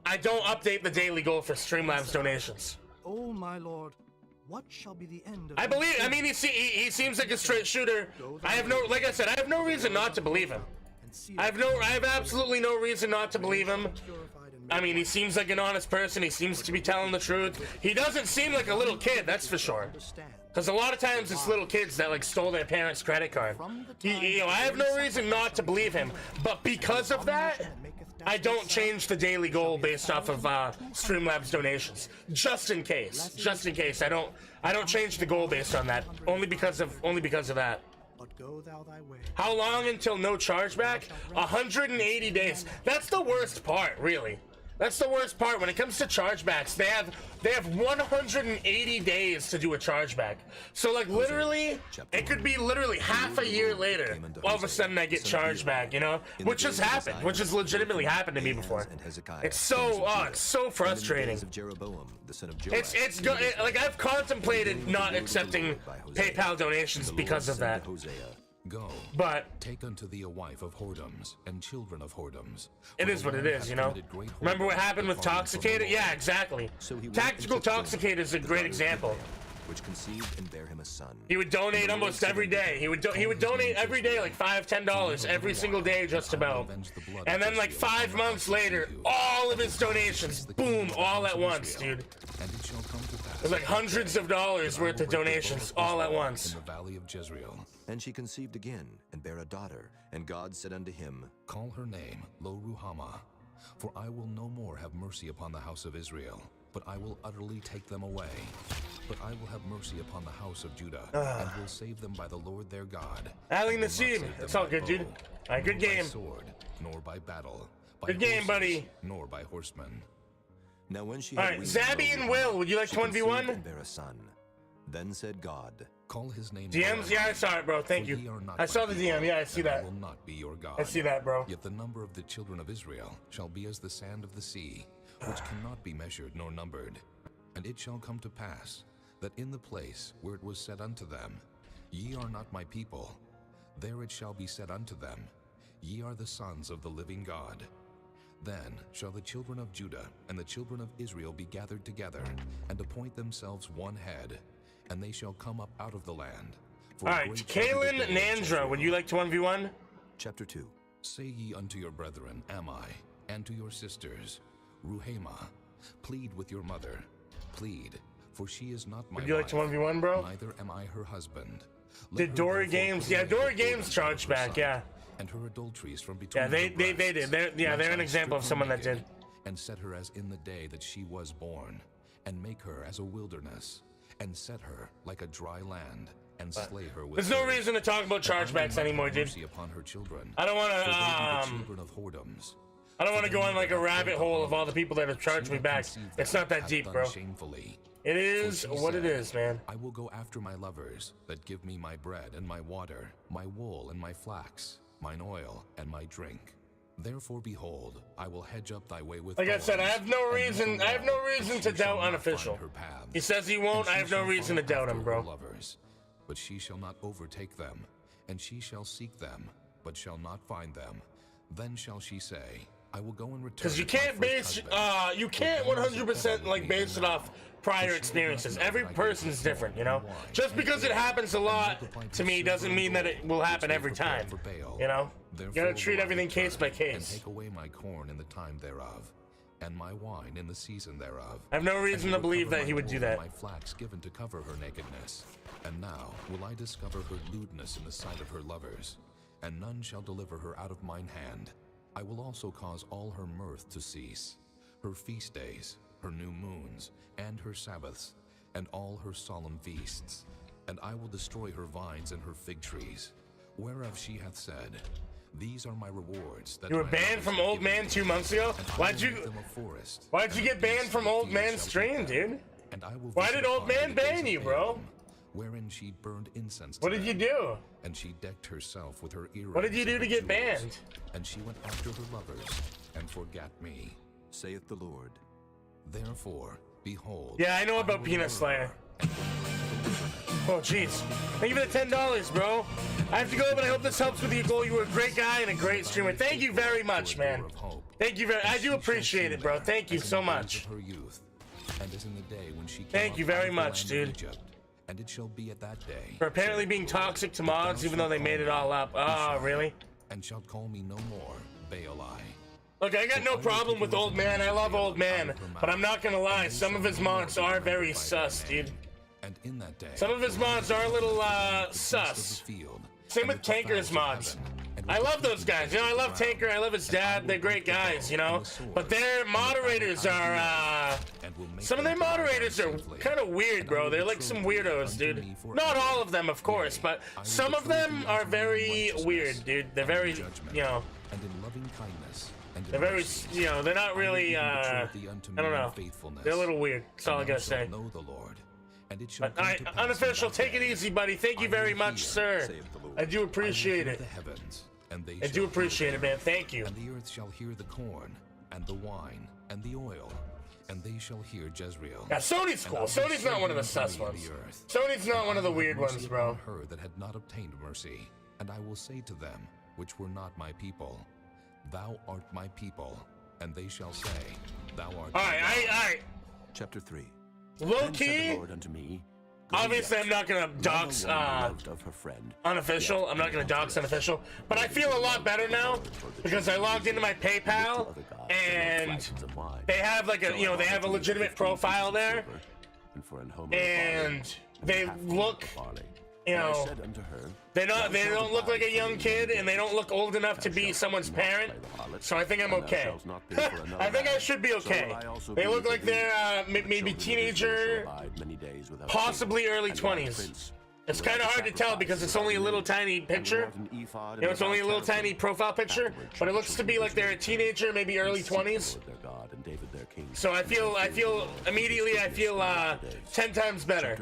update the daily goal for Streamlabs donations. Oh my lord. What shall be the end of I mean, he seems like a straight shooter. Like I said, I have no reason not to believe him. I have absolutely no reason not to believe him. I mean, he seems like an honest person. He seems to be telling the truth. He doesn't seem like a little kid, that's for sure. Because a lot of times it's little kids that like stole their parents' credit card. You know, I have no reason not to believe him. But because of that, I don't change the daily goal based off of Streamlabs donations. Just in case. Just in case. I don't change the goal based on that. Only because of that. How long until no chargeback? 180 days. That's the worst part, really. That's the worst part. When it comes to chargebacks, they have 180 days to do a chargeback. So like literally, it could be literally half a year later, all of a sudden I get charged back, you know? Which has happened, which has legitimately happened to me before. It's so frustrating. It's like I've contemplated not accepting PayPal donations because of that. Go, but take unto thee a wife of whoredoms and children of whoredoms. It is what it is, you know. Remember what happened with Toxicator? Yeah, exactly. Tactical Toxicator is a great example. Which conceived and bare him a son. He would donate almost every day. He would donate every day like $5-10 every single day, just about. And then like 5 months later, all of his donations, boom, all at once, dude. It was like hundreds of dollars worth of donations all at once. In the valley of Jezreel. And she conceived again, and bare a daughter. And God said unto him, Call her name Lo-Ruhamah, for I will no more have mercy upon the house of Israel, but I will utterly take them away. But I will have mercy upon the house of Judah, and will save them by the Lord their God. Ali Nassim, it's all good, dude. All right, good game. By sword, nor by battle. By Good game, horses, buddy. Nor by horsemen. Now when she All had right, weaned Zabby Rome and Will, would you like she to conceived 1v1? and bare a son. Then said God, Call his name. DMs? Yeah, I saw it, bro. Thank you. I saw the DM. Yeah, I see that. Will not be your God. I see that, bro. Yet the number of the children of Israel shall be as the sand of the sea, which cannot be measured nor numbered. And it shall come to pass, that in the place where it was said unto them, Ye are not my people, there it shall be said unto them, Ye are the sons of the living God. Then shall the children of Judah and the children of Israel be gathered together, and appoint themselves one head, and they shall come up out of the land. All right, Kaylin Nandra, would you like to 1v1? Chapter 2. Say ye unto your brethren, Am I, and to your sisters, Ruhama, plead with your mother, plead, for she is not my Would you like to 1v1, bro? Neither am I her husband. Did Dory Games? Yeah, Dory Games charged back. Yeah. And her adulteries from between. Yeah, they did. They're an example of someone that did. And set her as in the day that she was born, and make her as a wilderness, and set her like a dry land, and slay her with. There's no reason to talk about chargebacks anymore, dude. Upon her children. I don't want children of whoredoms. I don't want to go on like a rabbit hole of all the people that have charged me back. It's not that deep, bro. It is what it is, man. I will go after my lovers that give me my bread and my water, my wool and my flax, mine oil and my drink. Therefore, behold, I will hedge up thy way with. Like I said, I have no reason. I have no reason to doubt Unofficial. He says he won't. I have no reason to doubt him, bro. Lovers, but she shall not overtake them, and she shall seek them, but shall not find them. Then shall she say, I will go and return. Because you can't base, you can't 100% like base it off prior experiences. Every person's different, you know. Just because it happens a lot to me doesn't mean that it will happen every time. You know, you gotta treat everything case by case. And take away my corn in the time thereof, and my wine in the season thereof. I have no reason to believe that he would do that. My flax given to cover her nakedness, and now will I discover her lewdness in the sight of her lovers, and none shall deliver her out of mine hand. I will also cause all her mirth to cease, her feast days, her new moons, and her Sabbaths, and all her solemn feasts. And I will destroy her vines and her fig trees, whereof she hath said, These are my rewards. That you were banned from Old Man 2 months ago? Why'd you get banned from Old Man's stream, dude? Why did Old Man ban you, bro? Wherein she burned incense. What did you do? And she decked herself with her earrings. What did you do to get banned? And she went after her lovers and forgat me, saith the Lord. Therefore, behold. Yeah, I know about Peanut Slayer. Oh, jeez. Thank you for the $10, bro. I have to go, but I hope this helps with your goal. You were a great guy and a great streamer. Thank you very much, man. Thank you very. I do appreciate it, bro. Thank you so much. Thank you very much, dude. And it shall be at that day. For apparently being toxic to mods, even though they made it all up. Oh, really? And shalt call me no more, Baali. Look, I got no problem with Old Man. I love Old Man. But I'm not gonna lie, some of his mods are very sus, dude. And in that day, some of his mods are a little, sus. Same with Tanker's mods. I love those guys. You know, I love Tanker. I love his dad. They're great guys, you know. But their moderators are, some of their moderators are kind of weird, bro. They're like some weirdos, dude. Not all of them, of course, but some of them are very weird, dude. They're very, you know. They're very, you know, they're not really, I don't know. They're a little weird. That's all I gotta say. But, Unofficial, take it easy, buddy. Thank you very much, sir. I do appreciate it. I do appreciate it, man. Thank you. And the earth shall hear the corn, and the wine, and the oil, and they shall hear Jezreel. Yeah, Sony's cool. Sony's not one of the sus ones. Sony's not one of the weird ones, bro. Her that had not obtained mercy, and I will say to them, which were not my people, Thou art my people, and they shall say, Thou art. All right. Chapter 3. Low key. Obviously, I'm not gonna dox Unofficial. I'm not gonna dox Unofficial, but I feel a lot better now because I logged into my PayPal and they have like a, you know, they have a legitimate profile there, and they look you And I know, said unto her, they don't look like a young kid, and they don't look old enough to be someone's parent. So I think I'm okay. I think I should be okay. They look like they're maybe teenager, possibly early 20s. It's kind of hard to tell because it's only a little tiny picture. You know, it's only a little tiny profile picture, but it looks to be like they're a teenager, maybe early 20s. So I feel immediately 10 times better.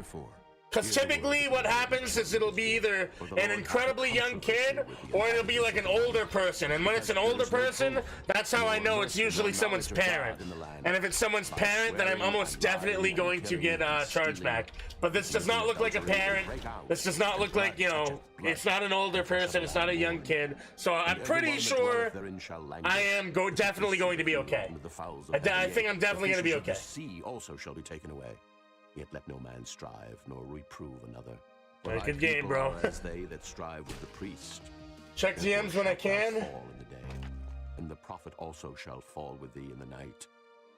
Because typically what happens is it'll be either an incredibly young kid or it'll be like an older person. And when it's an older person, that's how I know it's usually someone's parent. And if it's someone's parent, then I'm almost definitely going to get charged back. But this does not look like a parent. This does not look like, you know, it's not an older person. It's not a young kid. So I'm pretty sure I am definitely going to be okay. I think I'm definitely going to be okay. The sea also shall be taken away. Yet let no man strive nor reprove another. Right, good game, bro. As they that strive with the priest. Check DMs when I can. Fall in the day, and the prophet also shall fall with thee in the night,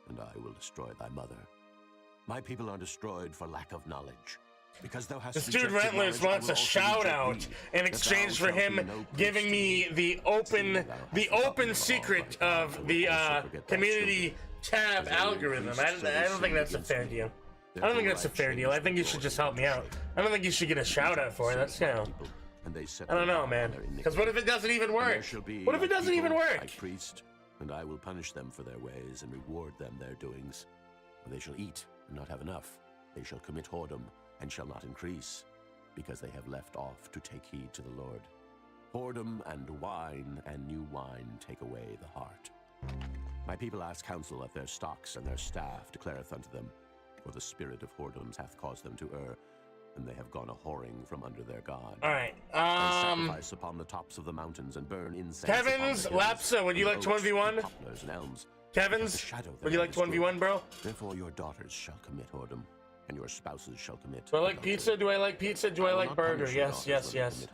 and I will destroy thy mother. My people are destroyed for lack of knowledge. Because thou hast this dude Rentless wants a shout out in exchange for him giving me the open secret of the community tab algorithm. I don't think that's a fair deal. I don't think that's a fair deal. I think you should just help me out. I don't think you should get a shout out for it. That's, you know, I don't know, man. Because what if it doesn't even work? What if it doesn't even work? Priest, and I will punish them for their ways and reward them their doings. For they shall eat and not have enough. They shall commit whoredom and shall not increase, because they have left off to take heed to the Lord. Whoredom and wine and new wine take away the heart. My people ask counsel of their stocks, and their staff declareth unto them. For the spirit of whoredoms hath caused them to err, and they have gone a whoring from under their God. All right. They sacrifice upon the tops of the mountains and burn incense. Kevin's Lapsa, would you like to 1v1? Kevin's, would you like to 1v1, bro? Therefore your daughters shall commit whoredom, and your spouses shall commit. Do I like pizza? Do I like pizza? Do I like burger? Yes, yes, yes.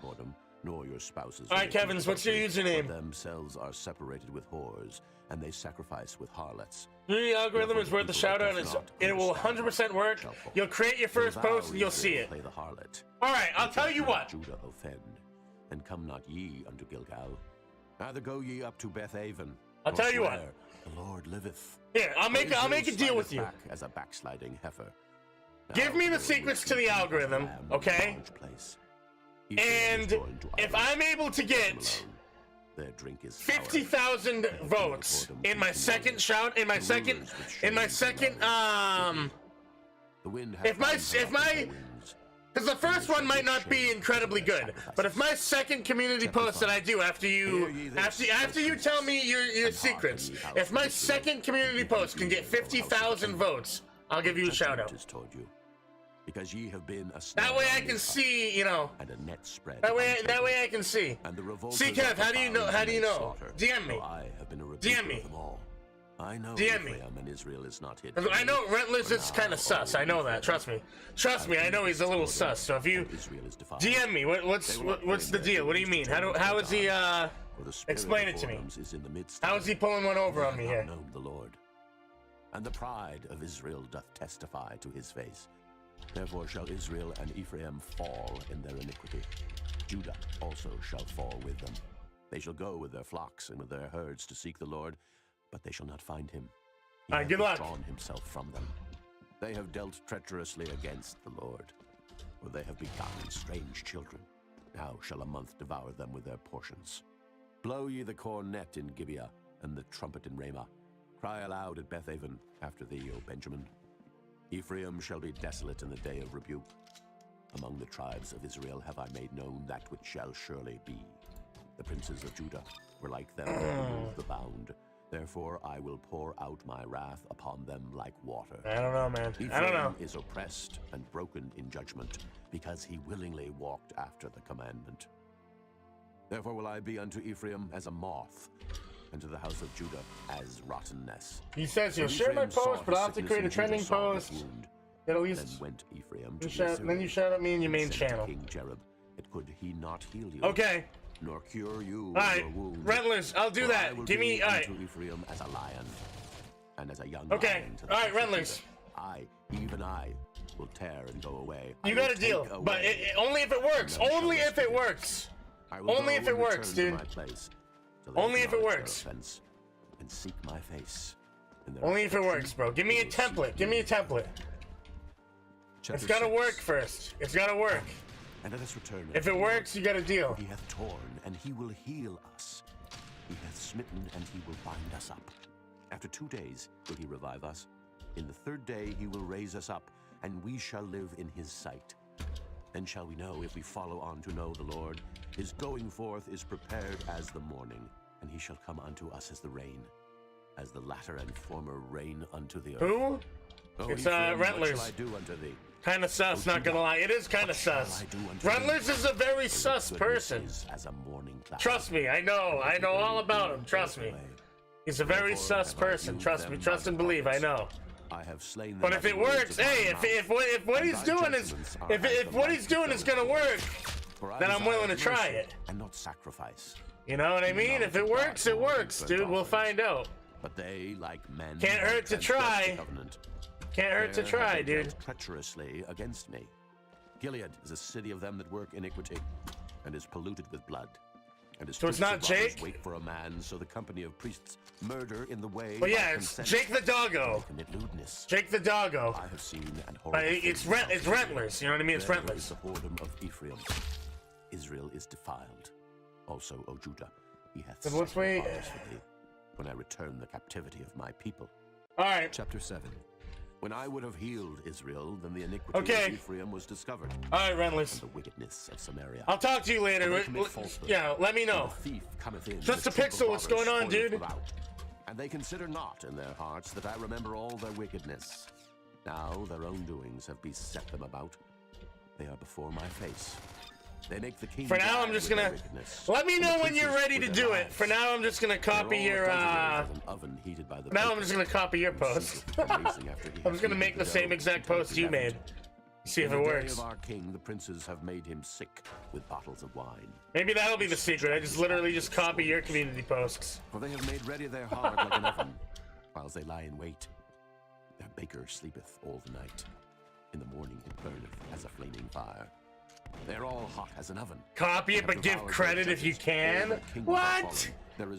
Nor your spouses. All right, Kevin's, what's your username? Themselves are separated with whores, and they sacrifice with harlots. The algorithm is worth the shout out, and it will 100% work. You'll create your first post and you'll see it. Alright, I'll tell you what. Judah offend, and come not ye unto Gilgal. Neither go ye up to Bethaven. I'll tell you what. The Lord liveth. Here, I'll make a deal with you. As a backsliding heifer. Give me the secrets to the algorithm, okay? And if I'm able to get 50,000 votes in my second shout, if my because the first one might not be incredibly good, but if my second community post that I do after you tell me your secrets, if my second community post can get 50,000 votes, I'll give you a shout out. Because ye have been a that way I can see, you know. And a net spread. That way I can see. See, Kev, how do you know? How do you know? DM me. DM me. I know DM me. And Israel is not hid. I know Rentless is kind of sus. I know that. Trust me. Trust me. I know he's a little sus. So if you DM me, what's the deal? What do you mean? How is he? Explain it to me. How is he pulling one over on me here? The Lord, and the pride of Israel doth testify to his face. Therefore shall Israel and Ephraim fall in their iniquity. Judah also shall fall with them. They shall go with their flocks and with their herds to seek the Lord, but they shall not find him. He hath withdrawn himself from them. They have dealt treacherously against the Lord, for they have begotten strange children. Now shall a month devour them with their portions. Blow ye the cornet in Gibeah, and the trumpet in Ramah. Cry aloud at Bethaven after thee, O Benjamin. Ephraim shall be desolate in the day of rebuke. Among the tribes of Israel have I made known that which shall surely be. The princes of Judah were like them that removed the bound. Therefore I will pour out my wrath upon them like water. I don't know, man. I don't know. Ephraim is oppressed and broken in judgment, because he willingly walked after the commandment. Therefore will I be unto Ephraim as a moth, and to the house of Judah as rottenness. He says he'll share my post, but I'll have to create a trending post. At least. Then you shout at me in your main channel. King Jerob, it could he not heal you? Okay. Nor cure you. Alright, Rentless, I'll do that. Give me. Alright. Ephraim as a lion, and as a young okay. lion to the Alright, Rentless. I, even I, will tear and go away. You got a deal, but only if it works. Only if it works. Only if it works, dude. Only if it works. And seek my face. Only if it works, bro. Give me a template. Give me a template. It's gotta work first. It's gotta work. And let us return. If it works, you got a deal. He hath torn, and he will heal us. He hath smitten, and he will bind us up. After 2 days will he revive us. In the 3rd day he will raise us up, and we shall live in his sight. Then shall we know if we follow on to know the Lord. His going forth is prepared as the morning, and he shall come unto us as the rain, as the latter and former rain unto the earth. Who? Oh, It's Ephraim, what Rentlers. shall I do unto thee? Kind of sus, not gonna lie. It is kind of sus. Rentlers is a very sus person. As a morning cloud. Trust me, I know all about him. Trust me. He's a very sus person. Trust me, trust and believe. I know. I have slain them. But if it works, hey, if what he's doing is if what he's doing is gonna work, then I'm willing to try it. And not sacrifice. You know what I mean? If it works, it works, dude. We'll find out. But they, like men, Can't hurt to try. Can't hurt to try, dude. Treacherously against me. Gilead is a city of them that work iniquity, and is polluted with blood. And his So it's not Jake? wait for a man, so the company of priests murder in the way. Well, yeah, it's Jake the Doggo. Jake the Doggo. I have seen and But it's Rentlers. You know what I mean? It's There is Rentlers. the whoredom of Ephraim. Israel is defiled. Also, O Judah, he hath Then let's wait. sacrificed for thee, when I return the captivity of my people. All right. Chapter 7. When I would have healed Israel, then the iniquity of Ephraim was discovered. All right, Rentless. And the wickedness of Samaria. I'll talk to you later. For they commit falsehood. Yeah, let me know. And the thief cometh in, Just the a troop of pixel. What's going on, robbers dude? spoileth without. And they consider not in their hearts that I remember all their wickedness. Now their own doings have beset them about. They are before my face. They make the king. For now, I'm just gonna. Let me know when you're ready to do it. For now, I'm just gonna copy your. Now I'm just gonna copy your post. I'm just gonna make the same exact post you made. See if it works. Of our king, the princes have made him sick with bottles of wine. Maybe that'll be the secret. I just literally just copy your community posts. For they have made ready their heart like an oven, whilst they lie in wait. Their baker sleepeth all the night. In the morning it burneth as a flaming fire. They're all hot as an oven. Copy it, but give credit if you can. What?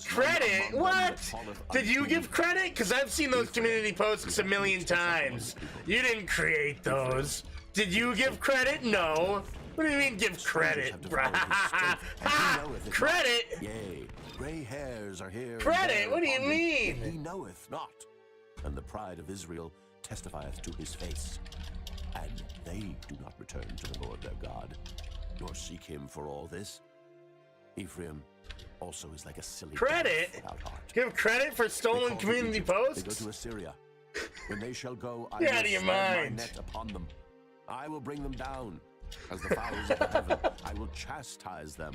Credit? What? Did you give credit? Because I've seen those community posts a million times. You didn't create those. Did you give credit? No. What do you mean give credit? Credit? Yea, gray hairs are here. Credit? What do you mean? He knoweth not. And the pride of Israel testifieth to his face. And they do not return to the Lord their God, nor seek him for all this. Ephraim also is like a silly credit. Without heart. Give credit for stolen community posts. They go to Assyria. When they shall go, I Get will out of your spread my mind. net upon them. I will bring them down as the fowls of the heaven. I will chastise them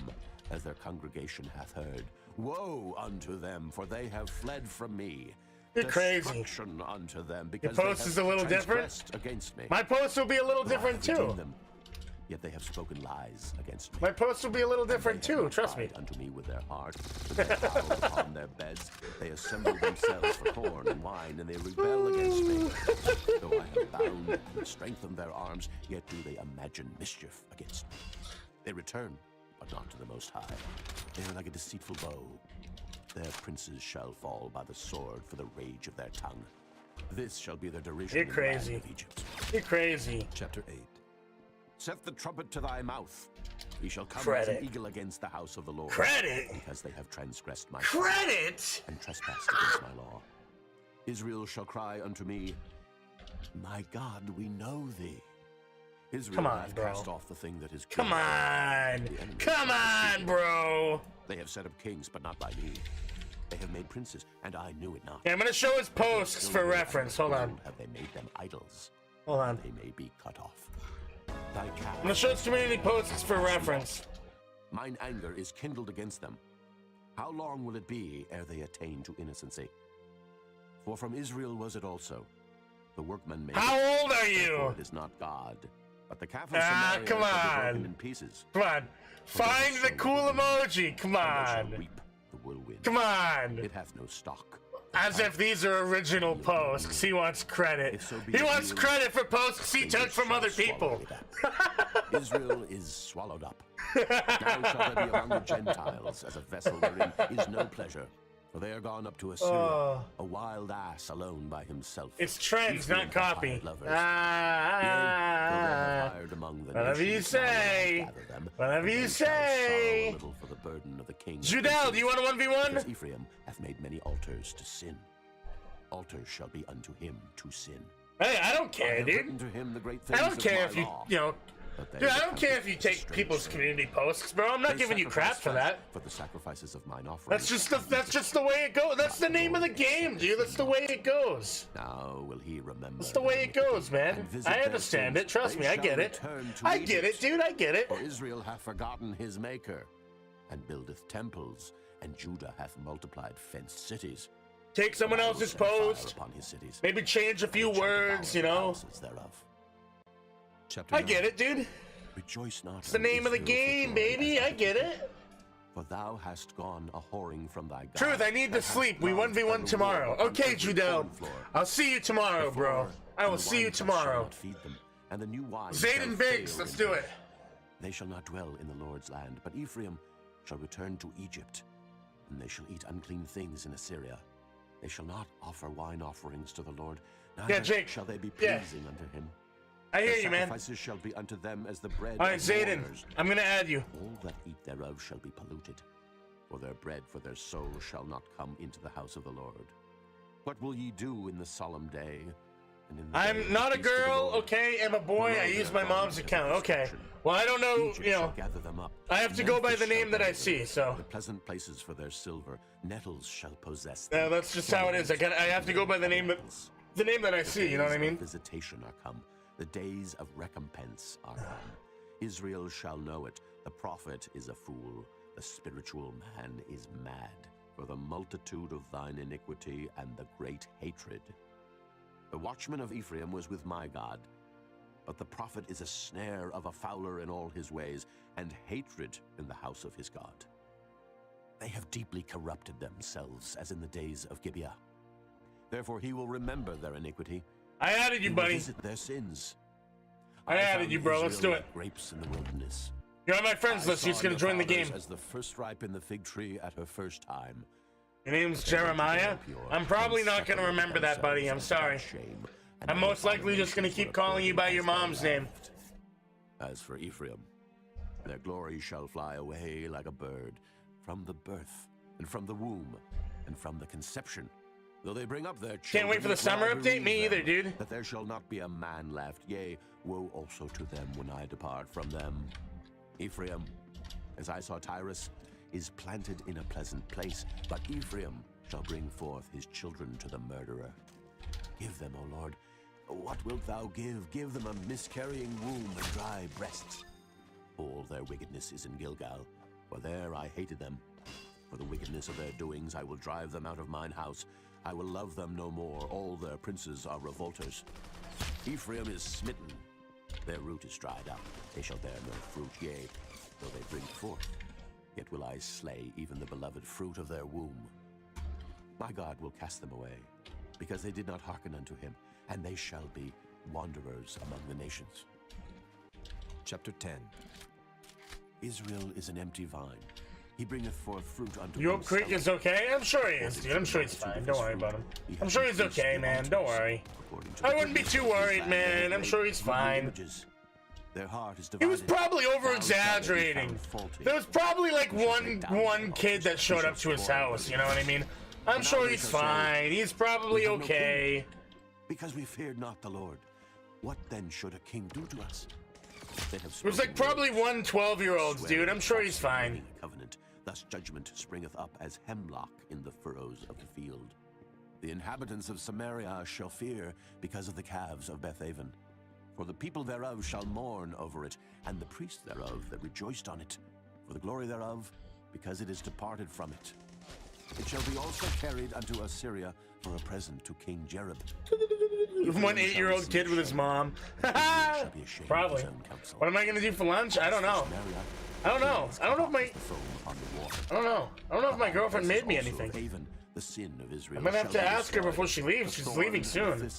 as their congregation hath heard. Woe unto them, for they have fled from me. You're crazy. Destruction unto them, Your because post they have is a little different. transgressed against me. My post will be a little But I different have too. redeemed them, yet they have spoken lies against me. My post will be a little different too. Trust me. Unto me with their heart, with their bowels upon their beds, they assemble themselves for corn and wine, and they rebel against me. Though I have bound and strengthened their arms, yet do they imagine mischief against me. They return, but not to the Most High. They are like a deceitful bow. Their princes shall fall by the sword for the rage of their tongue. This shall be their derision. You're in the land crazy. of Egypt. You're crazy. Chapter 8. Set the trumpet to thy mouth. He shall come as Credit. an eagle against the house of the Lord. Credit. Because they have transgressed my Credit. and trespassed against my law. Israel shall cry unto me, my God, we know thee. Israel Come on, hath bro. cast off the thing that is good. Come on. Come on, bro. They have set up kings, but not by me. They have made princes, and I knew it not. Yeah, I'm gonna show his posts for reference. Hold on. Have they made them idols? Hold on. They may be cut off. Thy calf I'm gonna show his community posts for reference. Mine anger is kindled against them. How long will it be ere they attain to innocency? For from Israel was it also. The workman made How it. old are you? Therefore it is not God, but the calf of Ah, Samaria come shall be on. broken in pieces. Come on. Find the cool emoji. Come And they shall on. reap the whirlwind. Come on. It hath no stock. As if these are original posts. He wants credit. He wants credit for posts he took from other people. Israel is swallowed up. Now shall there be among the Gentiles as a vessel wherein is no pleasure. For they are gone up to Assyria, a wild ass alone by himself. It's trends, not copy. Whatever you say. Whatever you say. Judel, do you want a 1v1? Because Ephraim hath made many altars to sin. Altars shall be unto him to sin. Hey, I don't care, dude. I don't care if you know. Dude, I don't care if you take people's community posts, bro. I'm not giving you crap for that. For the sacrifices of mine offering. That's just the way it goes. That's the name of the game, dude. That's the way it goes. Now will he remember? That's the way it goes, man. I understand it. Trust me, I get it. I get it, dude. I get it. For Israel hath forgotten his maker, and buildeth temples, and Judah hath multiplied fenced cities. Take someone else's post. Maybe change a few words, you know. I get it, dude. Rejoice not. It's the name of the game, baby. I get it. For thou hast gone a whoring from thy God. Truth, I need to sleep. We 1v1 tomorrow. Okay, Judel. I'll see you tomorrow, bro. I will see you tomorrow. And the new wine Zayden Biggs, let's do it. They shall not dwell in the Lord's land, but Ephraim shall return to Egypt, and they shall eat unclean things in Assyria. They shall not offer wine offerings to the Lord, neither Jake. shall they be pleasing unto him. I hear you, man. Sacrifices shall be unto them as the bread All right, of Zayden, mourners. I'm gonna add you. All that eat thereof shall be polluted, for their bread for their soul shall not come into the house of the Lord. What will ye do in the solemn day? And in the day I'm of not the a feast of the girl, Lord? okay? I'm a boy. I use my mom's account. Okay. Well, I don't know, Egypt you know. shall gather them up. I have to go by the name that I see, so. The pleasant places for their silver, nettles shall possess Yeah, them. that's just how it is. I have to go by the name that I see. You know what I mean? Visitation are come. The days of recompense are come. Israel shall know it. The prophet is a fool. The spiritual man is mad. For the multitude of thine iniquity and the great hatred. The watchman of Ephraim was with my God. But the prophet is a snare of a fowler in all his ways, and hatred in the house of his God. They have deeply corrupted themselves, as in the days of Gibeah. Therefore he will remember their iniquity. I added you, He will buddy. visit their sins. I added found you, bro. Let's Israel do it. like grapes in the wilderness. You're on my friends list. You're just gonna join the game. As the first ripe in the fig tree at her first time. Your name's Jeremiah? I'm probably not gonna remember that, buddy. I'm sorry. I'm most likely just gonna keep calling you by your mom's name. As for Ephraim, their glory shall fly away like a bird, from the birth, and from the womb, and from the conception. Though they bring up their children, Can't wait for the summer update. Me either, dude. That there shall not be a man left, yea, woe also to them when I depart from them. Ephraim, as I saw Tyrus, is planted in a pleasant place, but Ephraim shall bring forth his children to the murderer. Give them, O Lord, what wilt thou give? Give them a miscarrying womb and dry breasts. All their wickedness is in Gilgal, for there I hated them. For the wickedness of their doings I will drive them out of mine house. I will love them no more. All their princes are revolters. Ephraim is smitten. Their root is dried up. They shall bear no fruit, yea, though they bring forth. Yet will I slay even the beloved fruit of their womb. My God will cast them away, because they did not hearken unto him, and they shall be wanderers among the nations. Chapter 10. Israel is an empty vine. He bringeth forth fruit unto York Creek is okay? I'm sure he is, dude. I'm sure he's fine. Don't worry about him. I'm sure he's okay, man. Don't worry. I wouldn't be too worried, man. I'm sure he's fine. Their heart is He was probably over-exaggerating. There was probably like one kid that showed up to his house, you know what I mean? I'm sure he's fine. He's probably okay. Because we feared not the Lord. What then should a king do to us? There's like probably one 12-year-old, dude. I'm sure he's fine. Covenant. Thus judgment springeth up as hemlock in the furrows of the field. The inhabitants of Samaria shall fear because of the calves of Bethaven. For the people thereof shall mourn over it, and the priests thereof that rejoiced on it. For the glory thereof, because it is departed from it. It shall be also carried unto Assyria for a present to King Jerub. One 8-year-old kid with his mom. Probably. What am I gonna do for lunch? I don't know. I don't know. I don't know if my girlfriend made me anything. The sin of Israel. I'm gonna have to shall be ask her before she leaves. She's leaving soon.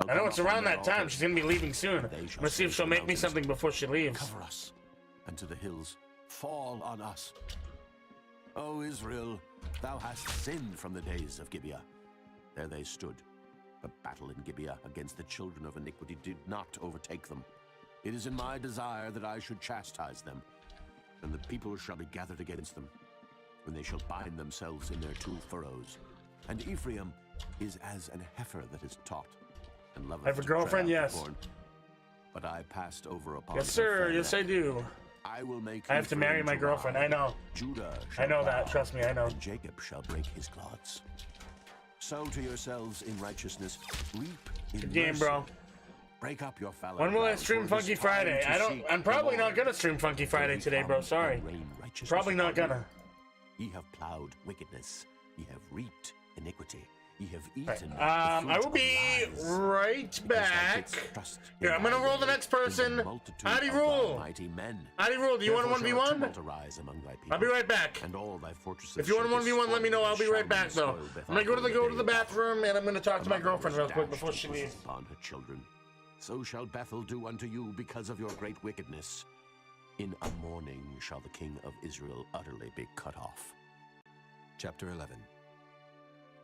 I know it's around that time. She's gonna be leaving soon. I'm gonna see if she'll make me something before she leaves. Cover us, and to the hills fall on us. O Israel, thou hast sinned from the days of Gibeah. There they stood. The battle in Gibeah against the children of iniquity did not overtake them. It is in my desire that I should chastise them, and the people shall be gathered against them, when they shall bind themselves in their 2 furrows. And Ephraim is as an heifer that is taught, and loveth I have a to girlfriend, tread out the yes. corn. But I passed over upon Yes, her sir. fair Yes, neck. I do. I will make I have to marry Ephraim my to girlfriend. ride. I know. Judah I shall know that. bow, Trust me, I know. and Jacob shall break his clods. Sow to yourselves in righteousness, reap in Good game, mercy. bro. Break up your fallow When will I ground, stream for it is Funky time Friday? to seek I'm the probably not Lord. gonna stream Funky Friday today, bro. Sorry. Probably not gonna. Ye have plowed wickedness, ye have reaped iniquity, ye have eaten. I will be right back. Here, I'm gonna roll the next person. How do you roll? Mighty men. How do you roll? Do you want a 1v1? I'll be right back. And all thy fortresses If you want a shall be 1v1, let me know. I'll be spoiled, right back, though. spoiled I'm gonna go to the the bathroom, and I'm gonna talk to my Mother girlfriend was real quick dashed before to she pieces leaves. upon her children. So shall Bethel do unto you because of your great wickedness. In a morning shall the king of Israel utterly be cut off. Chapter 11.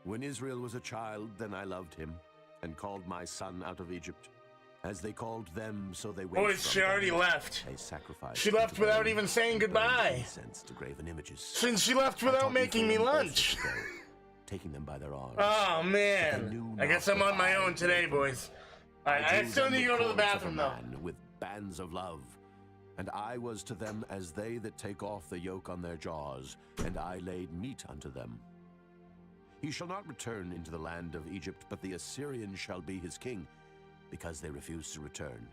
When Israel was a child, then I loved him, and called my son out of Egypt. As they called them, so they went. Boys, she already left. They sacrificed. She left unto without them even saying and burned goodbye. incense to graven images. Since she left I without taught making me Ephraim also lunch. to go, taking them by their arms. Oh, man. I guess I'm on my own today, boys. I drew still them need to with go to the cords of a bathroom, though. man with bands of love. And I was to them as they that take off the yoke on their jaws, and I laid meat unto them. He shall not return into the land of Egypt, but the Assyrian shall be his king, because they refuse to return.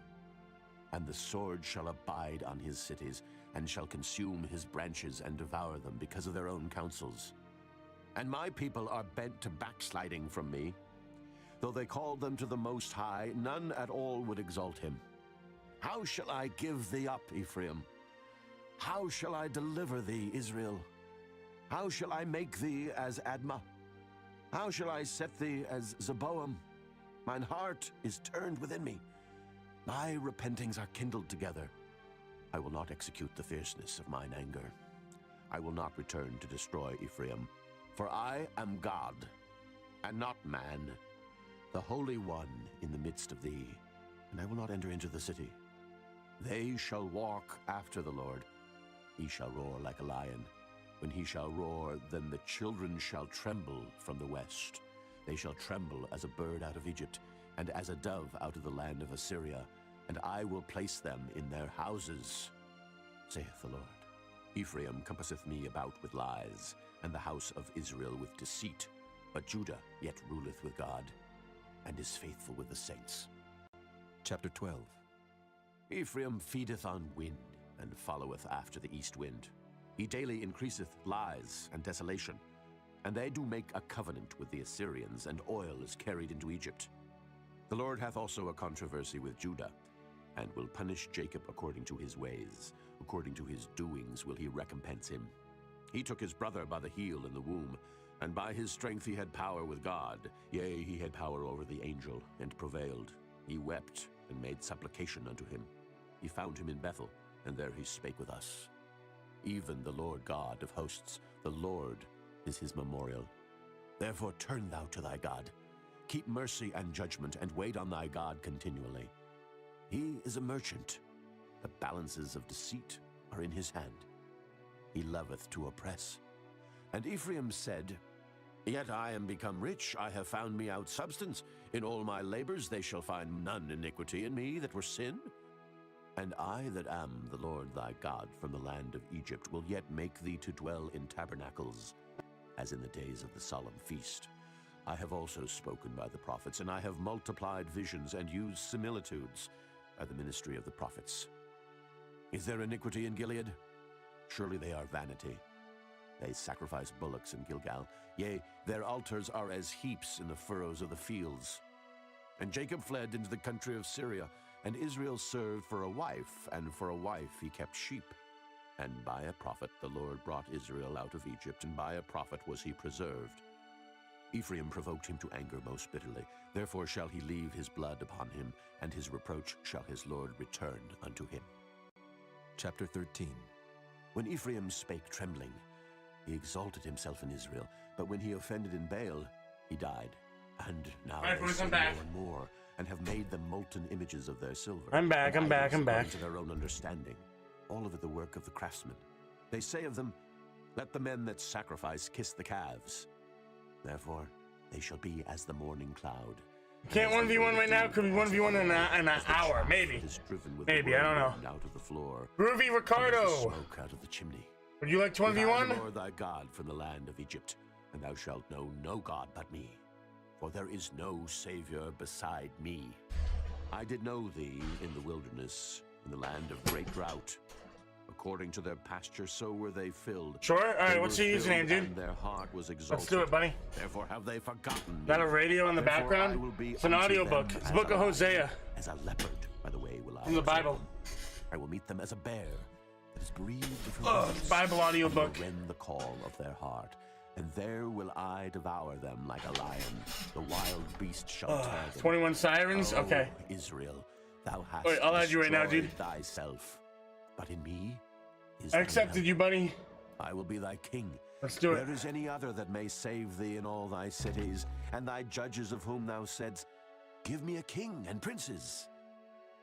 And the sword shall abide on his cities, and shall consume his branches and devour them because of their own counsels. And my people are bent to backsliding from me. Though they called them to the Most High, none at all would exalt him. How shall I give thee up, Ephraim? How shall I deliver thee, Israel? How shall I make thee as Admah? How shall I set thee as Zeboam? Mine heart is turned within me. My repentings are kindled together. I will not execute the fierceness of mine anger. I will not return to destroy Ephraim, for I am God, and not man, the Holy One in the midst of thee, and I will not enter into the city. They shall walk after the Lord. He shall roar like a lion. When he shall roar, then the children shall tremble from the west. They shall tremble as a bird out of Egypt, and as a dove out of the land of Assyria, and I will place them in their houses, saith the Lord. Ephraim compasseth me about with lies, and the house of Israel with deceit, but Judah yet ruleth with God, and is faithful with the saints. Chapter 12. Ephraim feedeth on wind, and followeth after the east wind. He daily increaseth lies and desolation, and they do make a covenant with the Assyrians, and oil is carried into Egypt. The Lord hath also a controversy with Judah, and will punish Jacob according to his ways. According to his doings will he recompense him. He took his brother by the heel in the womb, and by his strength he had power with God. Yea, he had power over the angel, and prevailed. He wept, and made supplication unto him. He found him in Bethel, and there he spake with us. Even the Lord God of hosts, the Lord is his memorial. Therefore turn thou to thy God. Keep mercy and judgment, and wait on thy God continually. He is a merchant. The balances of deceit are in his hand. He loveth to oppress. And Ephraim said, Yet I am become rich, I have found me out substance. In all my labors they shall find none iniquity in me that were sin. And I that am the Lord thy God from the land of Egypt will yet make thee to dwell in tabernacles, as in the days of the solemn feast. I have also spoken by the prophets, and I have multiplied visions and used similitudes by the ministry of the prophets. Is there iniquity in Gilead? Surely they are vanity. They sacrifice bullocks in Gilgal. Yea, their altars are as heaps in the furrows of the fields. And Jacob fled into the country of Syria, and Israel served for a wife, and for a wife he kept sheep. And by a prophet the Lord brought Israel out of Egypt, and by a prophet was he preserved. Ephraim provoked him to anger most bitterly. Therefore shall he leave his blood upon him, and his reproach shall his Lord return unto him. Chapter 13. When Ephraim spake trembling, he exalted himself in Israel, but when he offended in Baal, he died. And now they sin more and more, and have made them molten images of their silver. I'm back. To their own understanding, all of it the work of the craftsmen. They say of them, let the men that sacrifice kiss the calves. Therefore, they shall be as the morning cloud. Can't 1v1 right now. Could be 1v1 in an hour, maybe. Maybe, I don't know. Out of the floor. Groovy Ricardo. Smoke out of the chimney. Would you like to 1v1? Lord thy God from the land of Egypt, and thou shalt know no God but me. For there is no Savior beside me. I did know thee in the wilderness, in the land of great drought. According to their pasture, so were they filled. Sure. All right. What's your username, dude? And their heart was exalted. Let's do it, buddy. Therefore have they forgotten me. Is that a radio in the background? It's an audiobook. It's the Book of Hosea. As a leopard, by the way, will I. From the Bible. I will meet them as a bear that is bereaved of her Bible audiobook. Rend the call of their heart. And there will I devour them like a lion. The wild beast shall tear them. 21 sirens? Okay. Israel, thou hast wait, I'll add you right now, dude. Thyself. But in me is I accepted you, buddy. I will be thy king. Let's do it. There is any other that may save thee in all thy cities, and thy judges of whom thou saidst, give me a king and princes.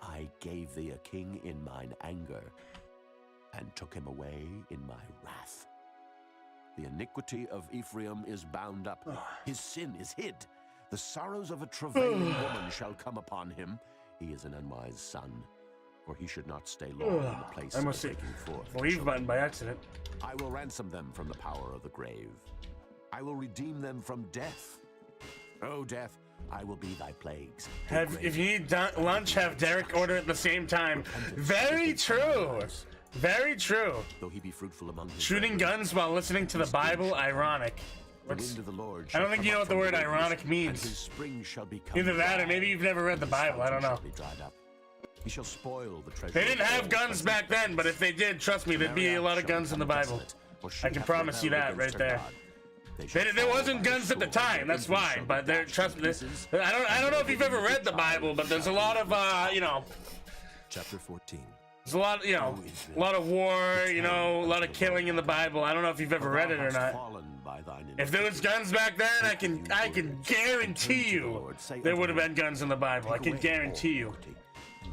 I gave thee a king in mine anger, and took him away in my wrath. The iniquity of Ephraim is bound up. His sin is hid. The sorrows of a travailing woman shall come upon him. He is an unwise son, for he should not stay long in the place of breaking forth. Leave button by accident. I will ransom them from the power of the grave. I will redeem them from death. O death, I will be thy plagues. If you need lunch, have Derek order at the same time. Very true. Very true. Though he be fruitful among his shooting guns while listening to the Bible, ironic. I don't think you know what the word ironic means. Either that or maybe you've never read the Bible. I don't know. He shall spoil the treasure. They didn't have guns back then, but if they did, trust me, there'd be a lot of guns in the Bible. I can promise you that right there. There wasn't guns at the time, that's why. But there, trust me. I don't know if you've ever read the Bible, but there's a lot of you know. Chapter 14. There's a lot, you know, a lot of war, you know, a lot of killing in the Bible. I don't know if you've ever read it or not. If there was guns back then, I can guarantee you there would have been guns in the Bible. I can guarantee you.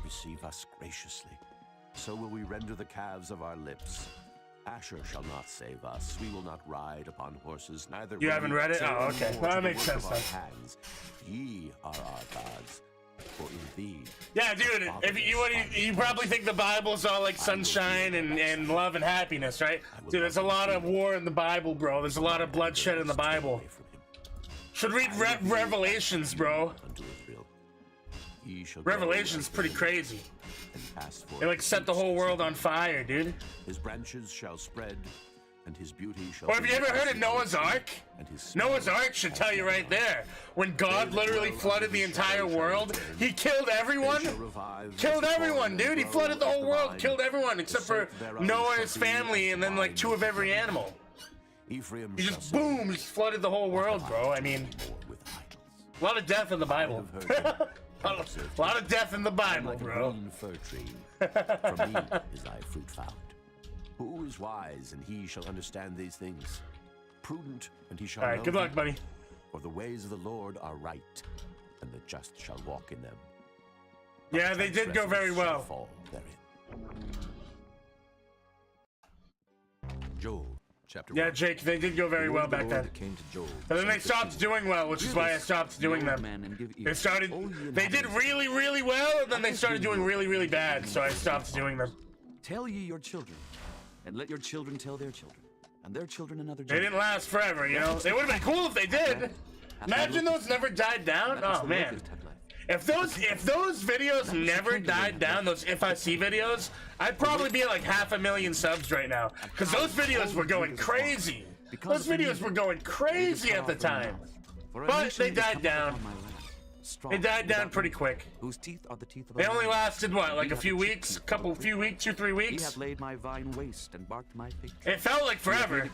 Receive us graciously. So will we render the calves of our lips. Asher shall not save us. We will not ride upon horses, neither. You haven't read it? Oh, okay. Well, that makes sense then. Ye are our gods. For in thee. Yeah, dude. If you probably think the Bible's all like sunshine and love and happiness, right? Dude, there's a lot of war in the Bible, bro. There's a lot of bloodshed in the Bible. Should read Revelations, bro. Revelation's pretty crazy. They like set the whole world on fire, dude. His branches shall spread, and his beauty shall. Or have you ever heard of Noah's Ark? Noah's Ark should tell you right there. When God literally flooded the entire world, he killed everyone. Killed everyone, dude. He flooded the whole world, killed everyone except for Noah and his family, and then like 2 of every animal. He just boom, just flooded the whole world, bro. I mean, a lot of death in the Bible. A lot of death in the Bible, bro. Fir tree. From me is thy fruit found. Who is wise, and he shall understand these things? Prudent, and he shall know. All right, good luck, buddy. For the ways of the Lord are right, and the just shall walk in them. Yeah, they did go very well. Fall therein. Joel. Yeah, Jake, they did go very well back then. But then they stopped doing well, which is why I stopped doing them. They did really, really well, and then they started doing really, really bad, so I stopped doing them. Tell ye your children, and let your children tell their children, and their children another They didn't last forever, you know? It would have been cool if they did. Imagine those never died down. Oh, man. If those videos never died down, those If I See videos, I'd probably be at like 500,000 subs right now. Because those videos were going They died down pretty quick. Whose teeth are the teeth of They only lasted what, like a few weeks, few weeks, 2-3 He weeks. hath laid my vine waste and barked my fig. It felt like forever.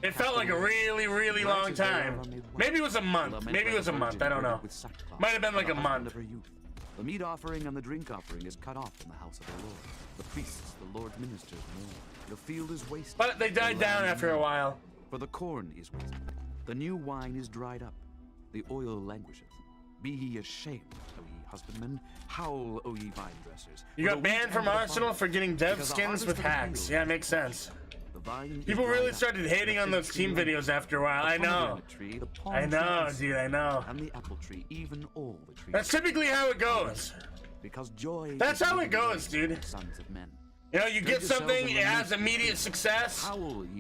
It felt like a really, really long time. Maybe it was a month. Maybe it was a month. I don't know. Might have been like a month. The meat offering and the drink offering is cut off in the house of the Lord. The priests, the Lord's ministers mourn. The field is wasted. But they died down after a while. For the corn is wasted. The new wine is dried up. The oil languisheth. Be ye ashamed, O ye husbandmen. Howl, O ye vine dressers. You got banned from Arsenal for getting dev skins with hacks. Yeah, makes sense. People really started hating on those team videos after a while. I know. I know, dude, I know. And the apple tree, even all the trees. That's typically how it goes. Because joy. That's how it goes, dude. Sons of men. You know, you get something, it has immediate success.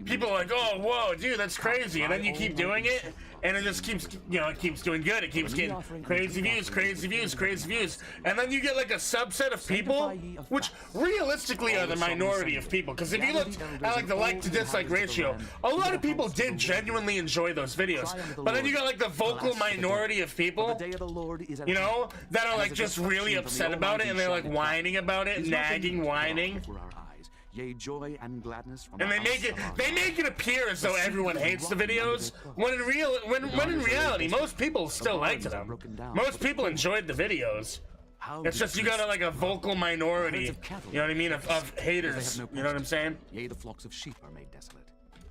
People are like, oh, whoa, dude, that's crazy. And then you keep doing it, and it just keeps, you know, it keeps doing good. It keeps getting crazy views, crazy views, crazy views. And then you get like a subset of people, which realistically are the minority of people. Because if you look at like the like to dislike ratio, a lot of people did genuinely enjoy those videos. But then you got like the vocal minority of people, you know, that are like just really upset about it, and they're like whining about it, nagging, whining. Yea, joy and gladness from and they make it appear as though everyone hates the videos, when in reality most people still liked them. Most people enjoyed the videos. It's just you got like a vocal minority, you know what I mean, of haters. You know what I'm saying? Yea, the flocks of sheep are made desolate.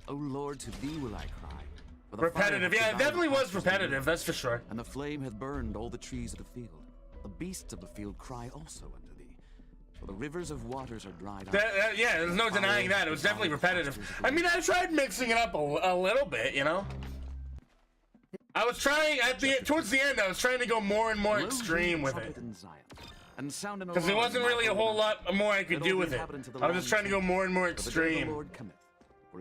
O Lord, to thee will I cry. Repetitive, yeah, it definitely was repetitive, that's for sure. And the flame hath burned all the trees of the field. The beasts of the field cry also unto thee. For the rivers of waters are dried up. Yeah, there's no denying that. It was definitely repetitive. I mean, I tried mixing it up a little bit, you know? I was trying, towards the end, I was trying to go more and more extreme with it. Because there wasn't really a whole lot more I could do with it. I was just trying to go more and more extreme.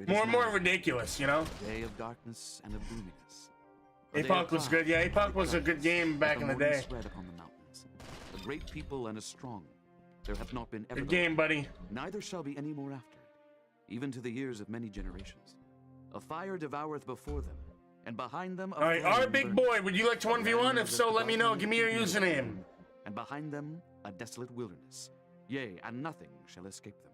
More and more ridiculous, you know? Day of darkness and of gloominess. APOC was good. Yeah, APOC was a good game back in the day. A great people and a strong. There hath not been ever. Good game, buddy. Neither shall be any more after it, even to the years of many generations. A fire devoureth before them, and behind them. All right, our big boy. Would you like to 1v1? If so, let me know. Give me your username. And behind them a desolate wilderness. Yea, and nothing shall escape them.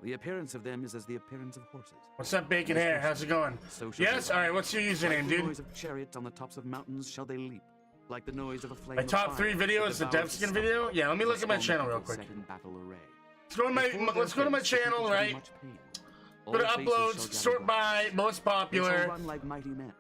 The appearance of them is as the appearance of horses. What's up, Bacon Hair? How's it going? Yes. All right. What's your username, like dude? The noise of chariots on the tops of mountains shall they leap. Like the noise of a flame. My top 3 videos, the dev skin video. Yeah, let me look at my channel real quick. Let's go to my channel, right? Go to uploads, sort by most popular. Run like mighty men.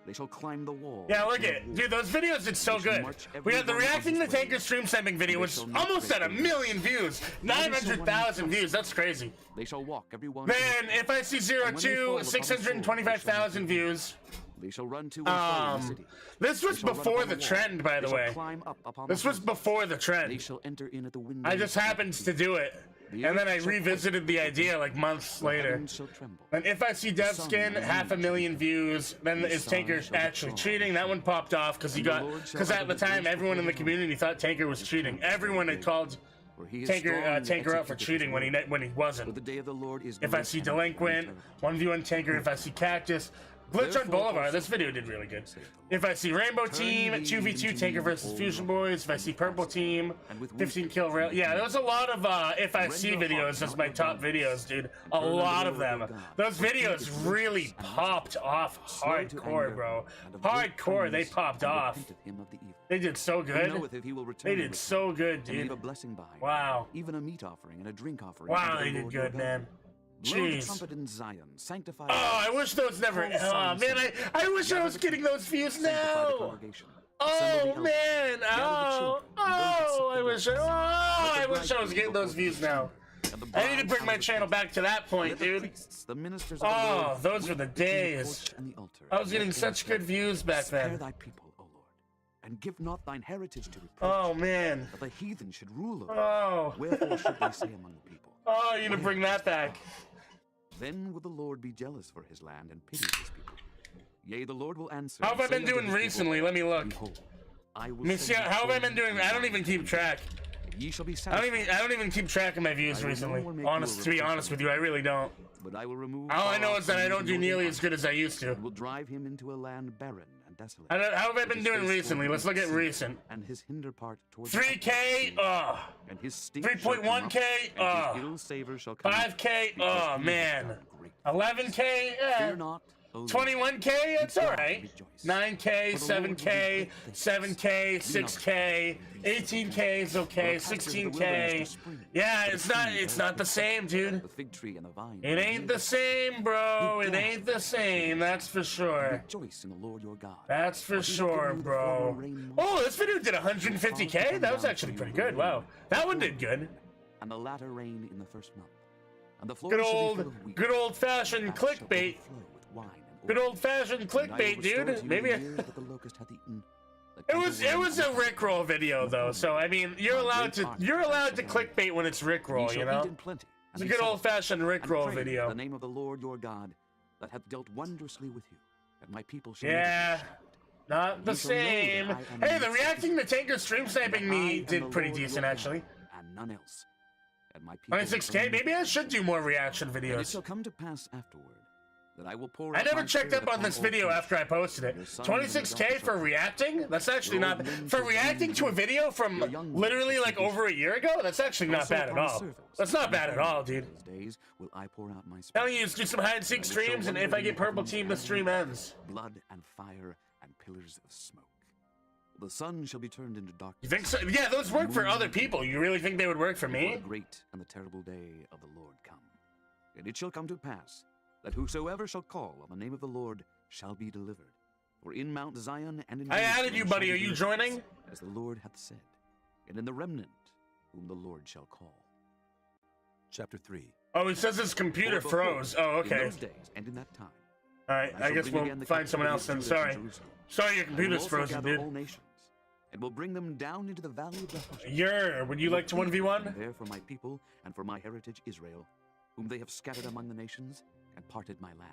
They shall climb the wall. Yeah, look at it. Dude, those videos did so good. We had the reacting to Tanker stream sniping video, which almost had 1 million views. 900,000 views. That's crazy. They shall walk everyone. Then if I see 02, 625,000 views. They shall run to this was before the trend, by the way. This was before the trend. They shall enter in at the window. I just happened to do it. And then I revisited the idea like months later. And if I see dev skin, 500,000 views, then is Tanker actually cheating? That one popped off because because at the time everyone in the community thought Tanker was cheating. Everyone had called Tanker out for cheating when he wasn't. If I see Delinquent, 1v1 Tanker. If I see Cactus, Glitch on Boulevard, this video did really good. If I see Rainbow Team, 2v2 Tanker versus Fusion Boys, if I see Purple Team, 15 kill rail. Yeah, there was a lot of if I see videos as my top videos, dude. A lot of them. Those videos really popped off hardcore, bro. Hardcore, they popped off. They did so good. They did so good, dude. Wow. Even a meat offering and a drink offering. Wow, they did good, man. Jeez. Trumpet in Zion, sanctify. Oh, I wish those never. Oh man, I wish I was getting those views now. Oh man, oh, I wish I was getting those views now. I need to bring my channel back to that point, dude. Oh, those were the days. I was getting such good views back then. And give not thine heritage to reproach. Oh man. That the heathen should rule over. Oh. Wherefore should they say among the people? Oh, you need to bring that back. Then will the Lord be jealous for his land and pity his people. Yea, the Lord will answer. How have I been doing recently? Let me look. Let me see. How have I been doing? I don't even keep track. Ye shall be I don't even keep track of my views recently. To be honest with you, I really don't. But I will remove. All I know is that I don't do nearly as good as I used to. Will drive him into a land barren and desolate. How have I been doing recently? Let's look at recent. And his hinder part towards 3K, and his 3.1K, 5K, oh man. 11K, 21K, that's alright. 9K, 7K, 7K, 6K, 18K is okay, 16K. Yeah, it's not the same, dude. It ain't the same, bro. It ain't the same, that's for sure. That's for sure, bro. Oh, this video did 150K? That was actually pretty good, wow. That one did good. And the latter rain in the first month. And the floor Good old-fashioned clickbait. Good old-fashioned clickbait, dude. Maybe it was a Rickroll video though, so I mean you're allowed to clickbait when it's Rickroll, you know. It's a good old-fashioned Rickroll video. The name of the Lord your God that hath dealt wondrously with you, and my people shall yeah, not the same. Hey, the reacting to Tanker stream sniping me did pretty decent actually. And none else. 26K. Maybe I should do more reaction And it videos. shall come to pass afterward that I will pour I out never my checked spirit up on upon this all video flesh. after I posted it. Your sons 26K for reacting? That's actually not for reacting to a video from literally like over a year ago. That's actually not bad at all. That's not bad at all, dude. Days will I pour out my spirit. Telling you, do some hide and seek streams, and if I get purple team, the stream ends. Blood and fire and pillars of smoke. The sun shall be turned into darkness. You think so? Yeah, those work for other people. You really think they would work for Before me? the great and the terrible day of the Lord come. And it shall come to pass that whosoever shall call on the name of the Lord shall be delivered. For in Mount Zion and in I Jerusalem added you, buddy. shall Are be you deliverance, joining? as the Lord hath said, and in the remnant whom the Lord shall call. Chapter 3. Oh, it says his computer For froze. behold, Oh, okay. In those days and in that time, All right, I guess we'll find someone else then. Sorry. Sorry, your computer's frozen, dude. all nations, and will bring them down into the valley of Jehoshaphat. Would you like to 1v1? There for my people and for my heritage Israel, whom they have scattered among the nations and parted my land.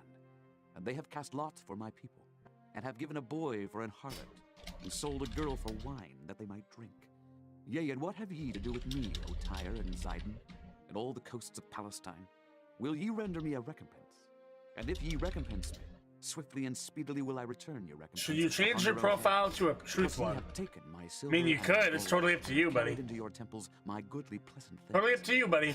And they have cast lots for my people, and have given a boy for an harlot, and sold a girl for wine that they might drink. Yea, and what have ye to do with me, O Tyre and Zidon, and all the coasts of Palestine? Will ye render me a recompense? And if ye recompense me, swiftly and speedily will I return your recompense. Should you change your profile to a truth one? I mean, you could. It's totally up to you, buddy. Into your temples my goodly pleasant things. Totally up to you, buddy.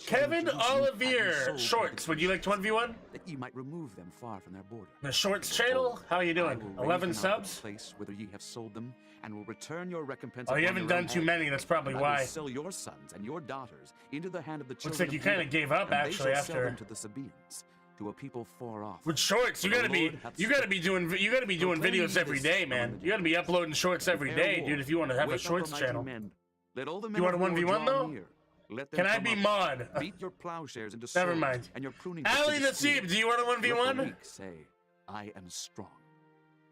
Kevin Olivier Shorts. Would you like to 1v1? That ye might remove them far from their border. The Shorts channel? How are you doing? 11 subs? Place whither ye have sold them, and will return your recompense. Oh, you upon haven't your done own too head. many. That's probably And I will why. sell your sons and your daughters into the hand of the children. Looks like you of kind of Judah, gave up and actually they shall sell after. them to the Sabaeans, to a people far off. With Shorts, you For the gotta be Lord hath doing videos every day, man. You gotta be uploading Shorts every Prepare day, war. dude. If you want to have a Wake up Shorts the mighty channel. men. Let all the men You want a of war 1v1 draw though? near. Let them Can I come be up. mod? Beat your plowshares into Never swords, mind. and your pruning Ali hooks into Nasib, spears. do you want a Let the 1v1? weak say, I am strong.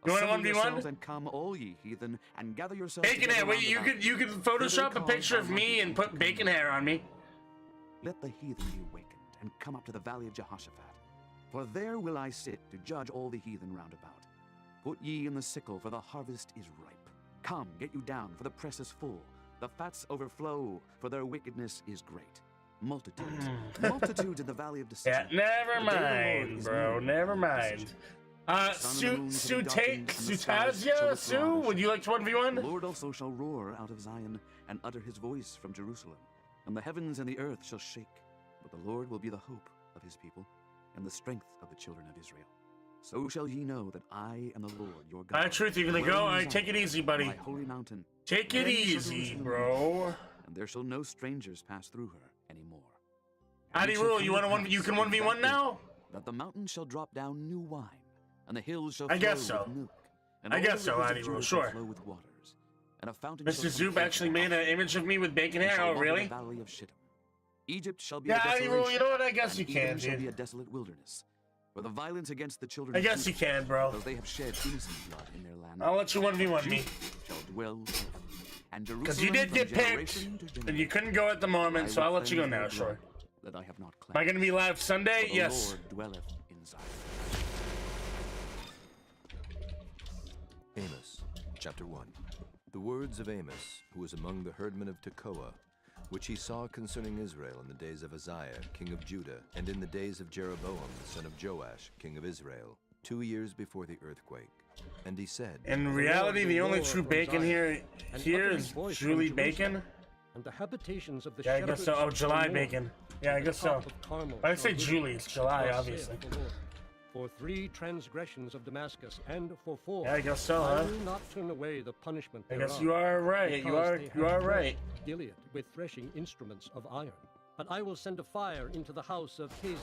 You want a Assemble 1v1? yourselves and come, all ye heathen, and gather yourselves Bacon together hair. Wait, round you about. could Photoshop a picture of me and put bacon hair on me. Let the heathen be awakened, and come up to the valley of Jehoshaphat. For there will I sit to judge all the heathen round about. Put ye in the sickle, for the harvest is ripe. Come, get you down, for the press is full. The fats overflow, for their wickedness is great. Multitudes, multitudes in the valley of Yeah, decision. never The day of the Lord mind, is bro. near. Never mind. Sutazia, Sue, would you like to The 1v1? Lord also shall roar out of Zion, and utter his voice from Jerusalem. And the heavens and the earth shall shake. But the Lord will be the hope of his people, and the strength of the children of Israel. So shall ye know that I am the Lord your God. Alright, Truth, you gonna dwelling go? in Alright, take it Zion, easy, buddy. my holy mountain. Take it Then shall easy, Jerusalem bro. be, and there shall no strangers pass through her anymore. Adi Rule, you can 1v1 now? That the mountains shall drop down new wine, and the hills shall I flow guess so. with milk. And I all guess the so, rivers of Adi Rule, Judah shall sure. flow with waters. And a fountain Mr. shall come Zoop forth actually from made an image of me with bacon and hair. shall Oh, water really? the valley of Shittim. Egypt shall be Yeah, a Adi Rule, you know what? I guess and you can, Edom shall be dude. a desolate wilderness. For the violence against the children I of guess you Judah, can, bro. because they have shed innocent blood in their land. I'll let you 1v1 me. Judah shall dwell safely, and Because you Jerusalem did get from picked, generation to and generation. you couldn't go at the moment, so I I'll will let you go cleanse now, their sure. blood that I have not Am I cleansed. gonna be live Sunday? For the Yes. Lord dwelleth in Zion. Amos, chapter 1. The words of Amos, who was among the herdmen of Tekoa, which he saw concerning Israel in the days of Uzziah, king of Judah, and in the days of Jeroboam, the son of Joash, king of Israel, 2 years before the earthquake. And he said, In reality, the only true bacon here is Julie Bacon. And the habitations of the Yeah, I guess so. Oh, July Bacon. Yeah, I guess so. When I say Julie, it's July, obviously. For 3 transgressions of Damascus, and for 4, Yeah, I guess so, I huh? will not turn away the punishment I thereof, guess you are right. You are right. Gilead with threshing instruments of iron. But I will send a fire into the house of Hazer,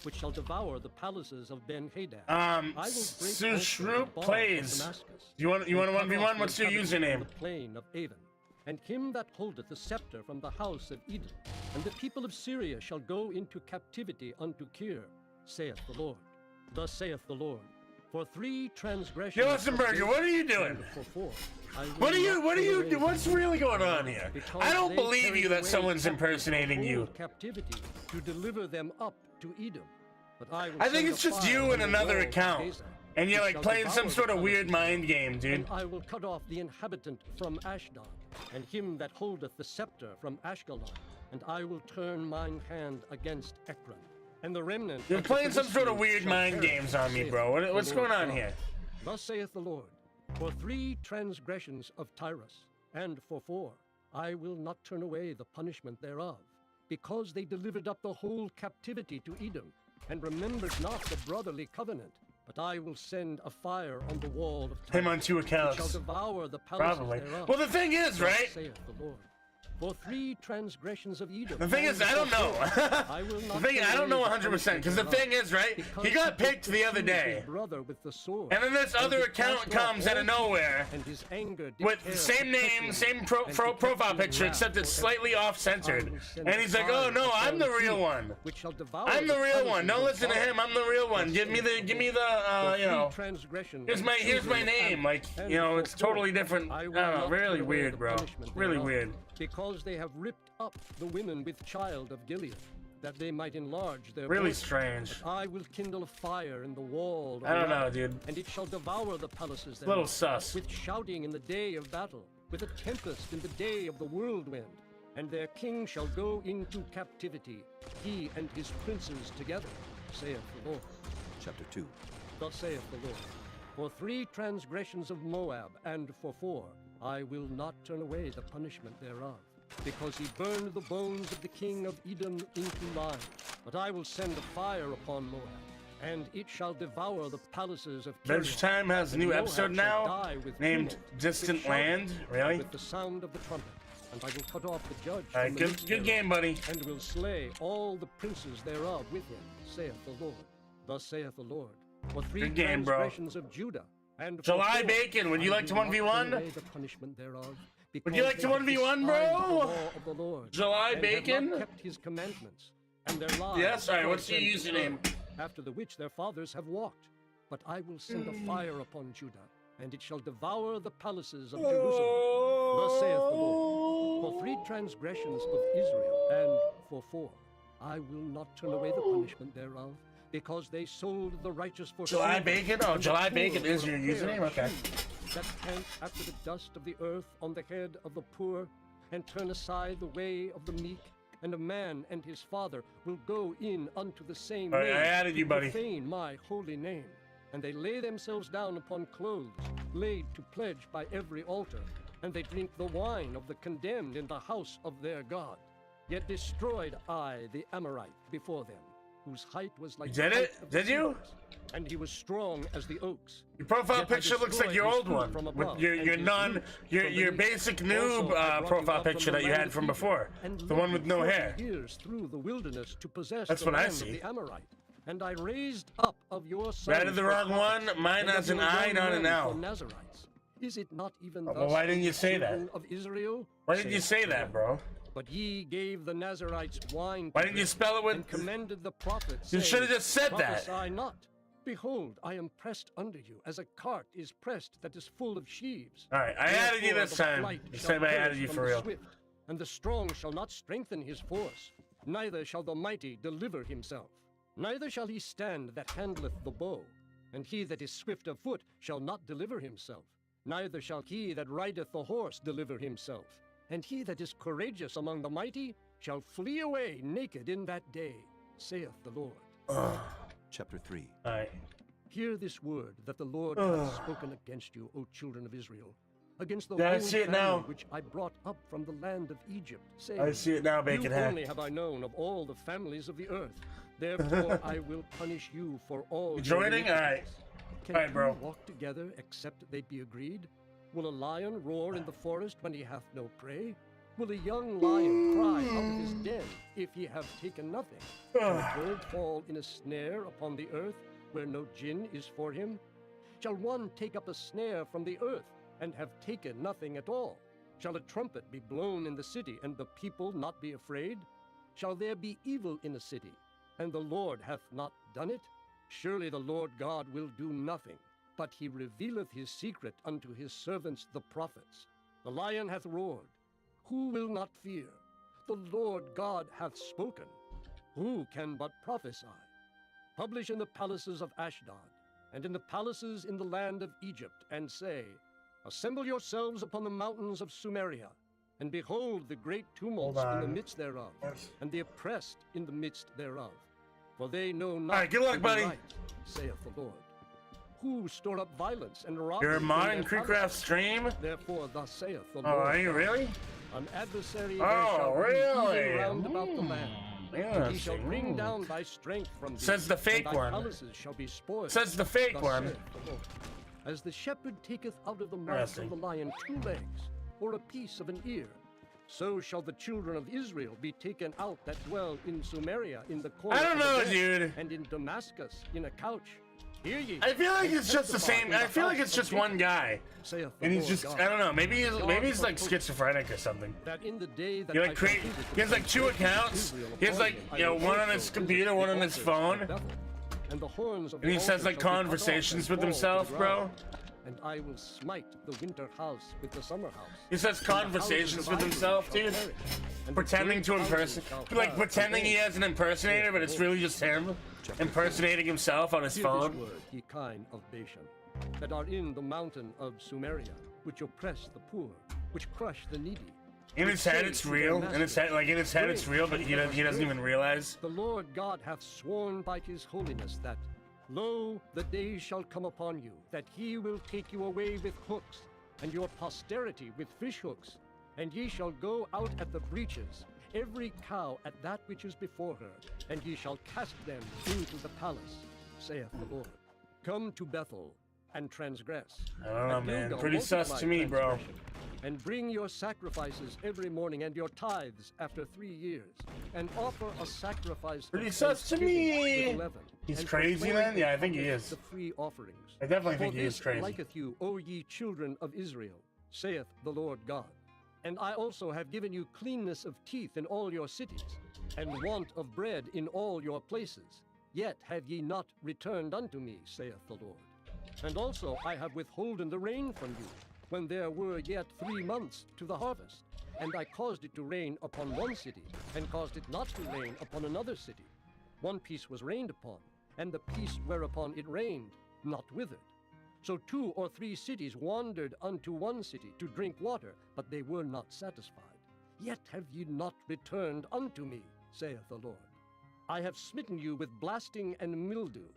which shall devour the palaces of Ben-Hadad. Sushroop plays. You want a 1v1? What's your username? The plain of Avon. And him that holdeth the scepter from the house of Edom, and the people of Syria shall go into captivity unto Kir, saith the Lord. Thus saith the Lord, for 3 transgressions. Josenberger, what are you doing? What are you? What's really going on here? I don't believe you that someone's impersonating you. Captivity to deliver them up to Edom. But I think it's just you and another account. And you're like playing some sort of weird mind game, dude. And I will cut off the inhabitant from Ashdod, and him that holdeth the scepter from Ashkelon, and I will turn mine hand against Ekron. And the remnant. You're playing some sort of weird mind games on me, bro. What's going on here? Thus saith the Lord, for 3 transgressions of Tyrus, and for 4, I will not turn away the punishment thereof, because they delivered up the whole captivity to Edom, and remembered not the brotherly covenant. But I will send a fire on the wall of Tyre, Him on 2 accounts. which shall devour the palaces Probably. thereof. Well, the thing is, right? Saith the Lord. For 3 transgressions of Edom. The thing is, I don't know. I don't know 100%, because the thing is, right? He got picked the other day. And then this other account comes out of nowhere with the same name, same profile picture, except it's slightly off-centered. And he's like, oh no, I'm the real one. I'm the real one. Don't listen to him. I'm the real one. Give me the, you know, here's my name. Like, you know, it's totally different. I don't know, really weird, bro. Really weird. Because they have ripped up the women with child of Gilead, that they might enlarge their Really borders. strange. But I will kindle a fire in the wall of I don't the know, land, dude. and it shall devour the palaces It's a little thereof, sus. with shouting in the day of battle, with a tempest in the day of the whirlwind. And their king shall go into captivity, he and his princes together, saith the Lord. Chapter 2. Thus saith the Lord, for 3 transgressions of Moab, and for 4, I will not turn away the punishment thereof, because he burned the bones of the king of Edom into lime. But I will send a fire upon Moab, and it shall devour the palaces of Kiriath. Bench Time has a new And episode Moab shall now, die with named tumult, Distant with shouting, Land. Really? With the sound of the trumpet. And I will cut off the judge All right, from the good midst thereof, game, buddy. and will slay all the princes thereof with him, saith the Lord. Thus saith the Lord. For 3 Good game, bro. transgressions of Judah, and for July 4, Bacon, would you I like to will not turn 1v1? away the punishment thereof, Would you like to because they have 1v1, despised the bro? law of the Lord, July and have Bacon? not kept his commandments, and their lives Yes, all right, what's your caused them to username? err, after the which their fathers have walked. But I will send a fire upon Judah, and it shall devour the palaces of Jerusalem. Thus saith the Lord, for 3 transgressions of Israel, and for 4, I will not turn away the punishment thereof, because they sold the righteous for July silver, Bacon? Oh, and the July poor Bacon is for a your pair username? of Okay. shoes, that pant after the dust of the earth on the head of the poor, and turn aside the way of the meek. And a man and his father will go in unto the same All right, name I added you, to buddy. profane my holy name. And they lay themselves down upon clothes, laid to pledge by every altar, and they drink the wine of the condemned in the house of their God. Yet destroyed I the Amorite before them, whose height was like You did the it? height of Did you? cedars, and he was strong as the oaks. Your profile Yet I picture looks like destroyed your his old fruit one. from With above, your and his non root your from your beneath. basic Also noob I brought you profile up from picture the that you land had of from Egypt, before. and The one led with you no 40 hair. years through the wilderness to possess That's the what I land see. of the Amorite. And I raised up of your sons Right at the for wrong prophets, one. Mine and has of an your I, young not an men L. for Nazarites. Is it not even Well, thus why didn't with you the say that? children of Israel? Why didn't you Saith say the that, Lord. bro? But ye gave the Nazarites wine. Why to didn't you drink, spell it with- and commended the prophets? You saying, should have just said that. Prophesy not. Behold, I am pressed under you, as a cart is pressed that is full of sheaves. All right, I added you Therefore this the time. flight This shall time I perish added you from for the real. swift, and the strong shall not strengthen his force, neither shall the mighty deliver himself. Neither shall he stand that handleth the bow, and he that is swift of foot shall not deliver himself. Neither shall he that rideth the horse deliver himself. And he that is courageous among the mighty shall flee away naked in that day, saith the Lord. Chapter 3. All right. Hear this word that the Lord hath spoken against you, O children of Israel, against the Yeah, I whole see it family now. which I brought up from the land of Egypt, saying, I see it now, Bacon You Hat. only have I known of all the families of the earth. Therefore I will punish you for all. You joining? your All right. iniquities. Can All right, bro. two walk together except they be agreed? Will a lion roar in the forest when he hath no prey? Will a young lion cry out of his den if he have taken nothing? Shall a bird fall in a snare upon the earth where no gin is for him? Shall one take up a snare from the earth and have taken nothing at all? Shall a trumpet be blown in the city and the people not be afraid? Shall there be evil in a city, and the Lord hath not done it? Surely the Lord God will do nothing, but he revealeth his secret unto his servants the prophets. The lion hath roared. Who will not fear? The Lord God hath spoken. Who can but prophesy? Publish in the palaces of Ashdod, and in the palaces in the land of Egypt, and say, Assemble yourselves upon the mountains of Sumeria, and behold the great tumults in the midst thereof, and the oppressed in the midst thereof. For they know not. All right, good luck, to do buddy. right, saith the Lord. Who store up violence and robbery? You're a in mod their in Creekcraft palaces? stream? Therefore thus saith the Oh, Lord. are you really? An adversary Oh, there shall really? be even round about the land. And he shall Interesting. bring down thy strength from thee. Says the fake and thy one. palaces shall be spoiled. Says the fake Thus one. saith the Lord. As the shepherd taketh out of the mouth Interesting. of the lion 2 legs, or a piece of an ear, so shall the children of Israel be taken out that dwell in Sumeria in the corner I don't of a know, bed, dude. and in Damascus in a couch. Hear ye. I feel like and it's just the testify same. in I the feel like house it's of just one Jacob, guy, saith the and he's Lord just. God. I don't know. Maybe he's like God schizophrenic or something. that in the day that He like I create. completed the He has like 2 transgression of accounts. Israel He has upon like I you know will one on also his visit computer, the one on his altars phone, of Bethel, and the horns of and he the says altar like shall be cut off conversations and with fall to the himself, bro. ground. And I will smite the winter house with the summer house. He says And the houses conversations of with ivory himself, shall dude. perish, and the Pretending great to houses impersonate, shall like have pretending no he end. has an impersonator, but it's really just him impersonating himself on his Hear phone. this word, ye kine of Bashan, that are in the mountain of Sumeria, which oppress the poor, which crush the needy. In which his head, say it's to their real. In his head, like in his head, it's Drink, real, but and he let us doesn't drink. even realize. The Lord God hath sworn by his holiness that, lo, the day shall come upon you, that he will take you away with hooks, and your posterity with fish hooks, and ye shall go out at the breaches, every cow at that which is before her, and ye shall cast them into the palace, saith the Lord. Come to Bethel, and transgress. I don't know, At man. Gilgal Pretty sus multiply to me, bro. transgression. And bring your sacrifices every morning, and your tithes after 3 years, and offer a sacrifice. Pretty of sus to thanksgiving me. with leaven, He's and crazy, proclaim man? Yeah, I think he in public is. The free offerings. I definitely For think he is this crazy. liketh you, O ye children of Israel, saith the Lord God. And I also have given you cleanness of teeth in all your cities, and want of bread in all your places. Yet have ye not returned unto me, saith the Lord. And also I have withholden the rain from you, when there were yet 3 months to the harvest. And I caused it to rain upon one city, and caused it not to rain upon another city. One piece was rained upon, and the piece whereupon it rained, not withered. So 2 or 3 cities wandered unto one city to drink water, but they were not satisfied. Yet have ye not returned unto me, saith the Lord. I have smitten you with blasting and mildew.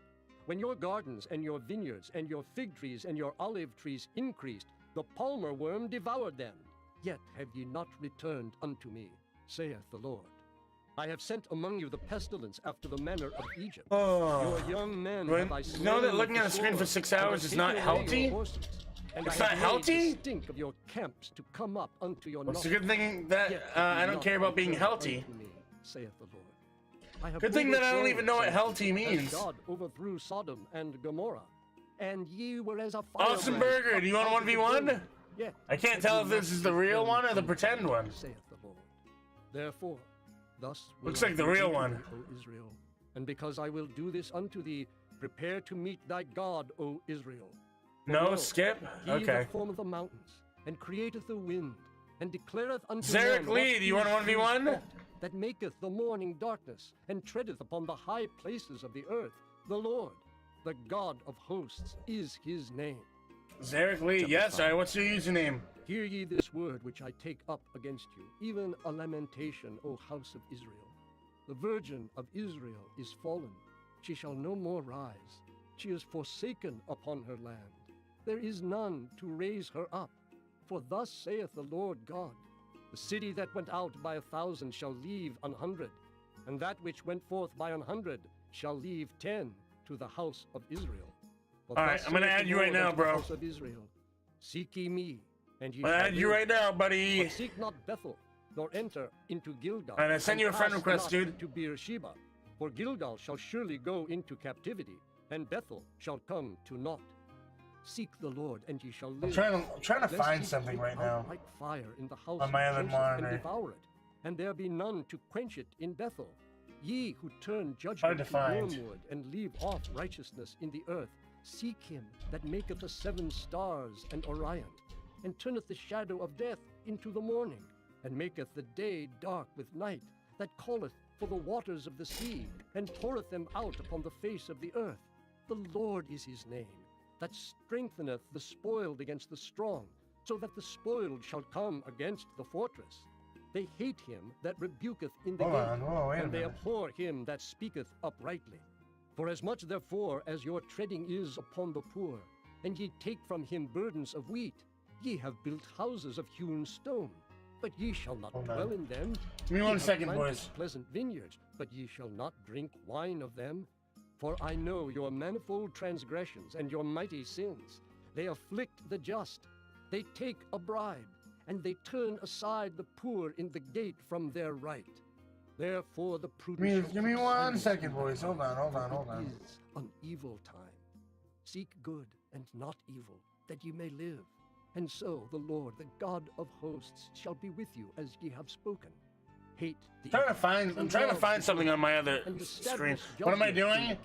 When your gardens and your vineyards and your fig trees and your olive trees increased, the palmer worm devoured them. Yet have ye not returned unto me, saith the Lord. I have sent among you the pestilence after the manner of Egypt. Oh. Your young men Right. have I You know slain that with looking at the the screen for sword, 6 and have hours is taken not away healthy? your horses, and It's I not have made healthy? the stink of your camps to come up unto your It's a nostrils. good thing that Yet I have ye don't not care about being returned healthy. unto me, saith the Lord. I have Good thing that I don't overthrown, even know what saith healthy he, means. as God overthrew Sodom and Gomorrah, and ye were as a Awesome firebrand Burger, do you want out of the 1v1? burning. Yet I can't have tell ye if this not is the real returned one or the unto pretend me, one. saith the Lord. Therefore, thus will Looks I like the do real unto one. thee, O Israel, and because I will do this unto thee, prepare to meet thy God, O Israel. For No, lo, skip? He Okay. that formeth the mountains, and createth the wind, and declareth unto Zarek man Lee, what do you want is a his 1v1? thought, that maketh the morning darkness, and treadeth upon the high places of the earth. The Lord, the God of hosts, is his name. Zarek Lee, yes, alright, what's your username? Hear ye this word which I take up against you, even a lamentation, O house of Israel. The virgin of Israel is fallen, she shall no more rise. She is forsaken upon her land. There is none to raise her up. For thus saith the Lord God, the city that went out by 1,000 shall leave 100, and that which went forth by 100 shall leave 10 to the house of Israel. For all right, I'm gonna add you right now, bro. House of Israel, seek ye me, and ye I'm gonna shall add you live. right now, buddy. But seek not Bethel, nor enter into Gilgal. All right, I send you a friend pass request, not dude. To Beersheba, for Gilgal shall surely go into captivity, and Bethel shall come to naught. Seek the Lord, and ye shall live. I'm trying to Lest find he something break right out now like fire in the house on my of other Joseph, monitor. and devour it, and there be none to quench it in Bethel. Ye who turn Hard judgment to to find. wormwood, and leave off righteousness in the earth, seek him that maketh the 7 stars and Orion, and turneth the shadow of death into the morning, and maketh the day dark with night, that calleth for the waters of the sea, and poureth them out upon the face of the earth. The Lord is his name, that strengtheneth the spoiled against the strong, so that the spoiled shall come against the fortress. They hate him that rebuketh in the Hold gate, on, whoa, wait a and they minute. abhor him that speaketh uprightly. For as much therefore as your treading is upon the poor, and ye take from him burdens of wheat, ye have built houses of hewn stone, but ye shall not Hold on. dwell in them. Give me Ye 1 have second, planted boys. pleasant vineyards, but ye shall not drink wine of them. For I know your manifold transgressions and your mighty sins. They afflict the just. They take a bribe, and they turn aside the poor in the gate from their right. Therefore the prudent Give me 1 second, boys. Hold on, hold on, hold on. It is an evil time. Seek good and not evil, that ye may live. And so the Lord, the God of hosts, shall be with you as ye have spoken. Hate the I'm trying to find something on my other screen. What am I doing?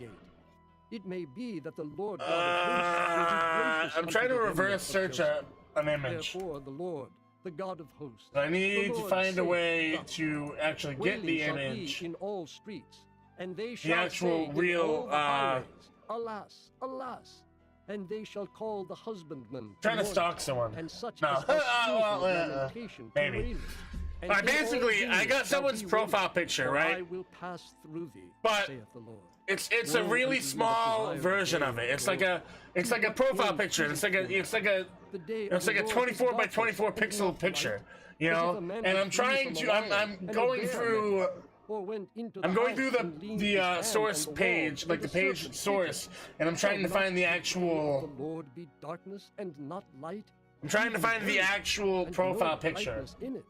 It may be that the Lord God of hosts will be gracious I'm trying unto to the reverse remnant of search Joseph. an image. Therefore the Lord, the God of hosts, I need the to Lord find a saith way thus, to actually get wailing the shall be image. in all streets, and they shall actual say in real, all the highways, alas, alas. And they shall call the husbandman Trying to mourn, stalk someone. and such No. as are skillful lamentation to maybe. wailing. And Alright, in all basically, I vineyards got shall someone's be profile wailing, picture, for right? I will pass through thee, But saith the Lord. It's a Woe really unto you that small desire version the of day it. It's of like the a Lord. like a To profile what picture. end It's like a The day of it's like the a Lord 24 is by 24 darkness, and pixel not picture, light. you As if know. a man And would I'm flee trying from to a lion, I'm and a going bear through. met him, or went into the I'm going house through and leaned his hand source on the page, wall, like and the page serpent source, bit him. and I'm trying to Shall find the not the actual. The Lord be darkness and not light. I'm trying to Even find the good, actual and profile no picture. brightness in it.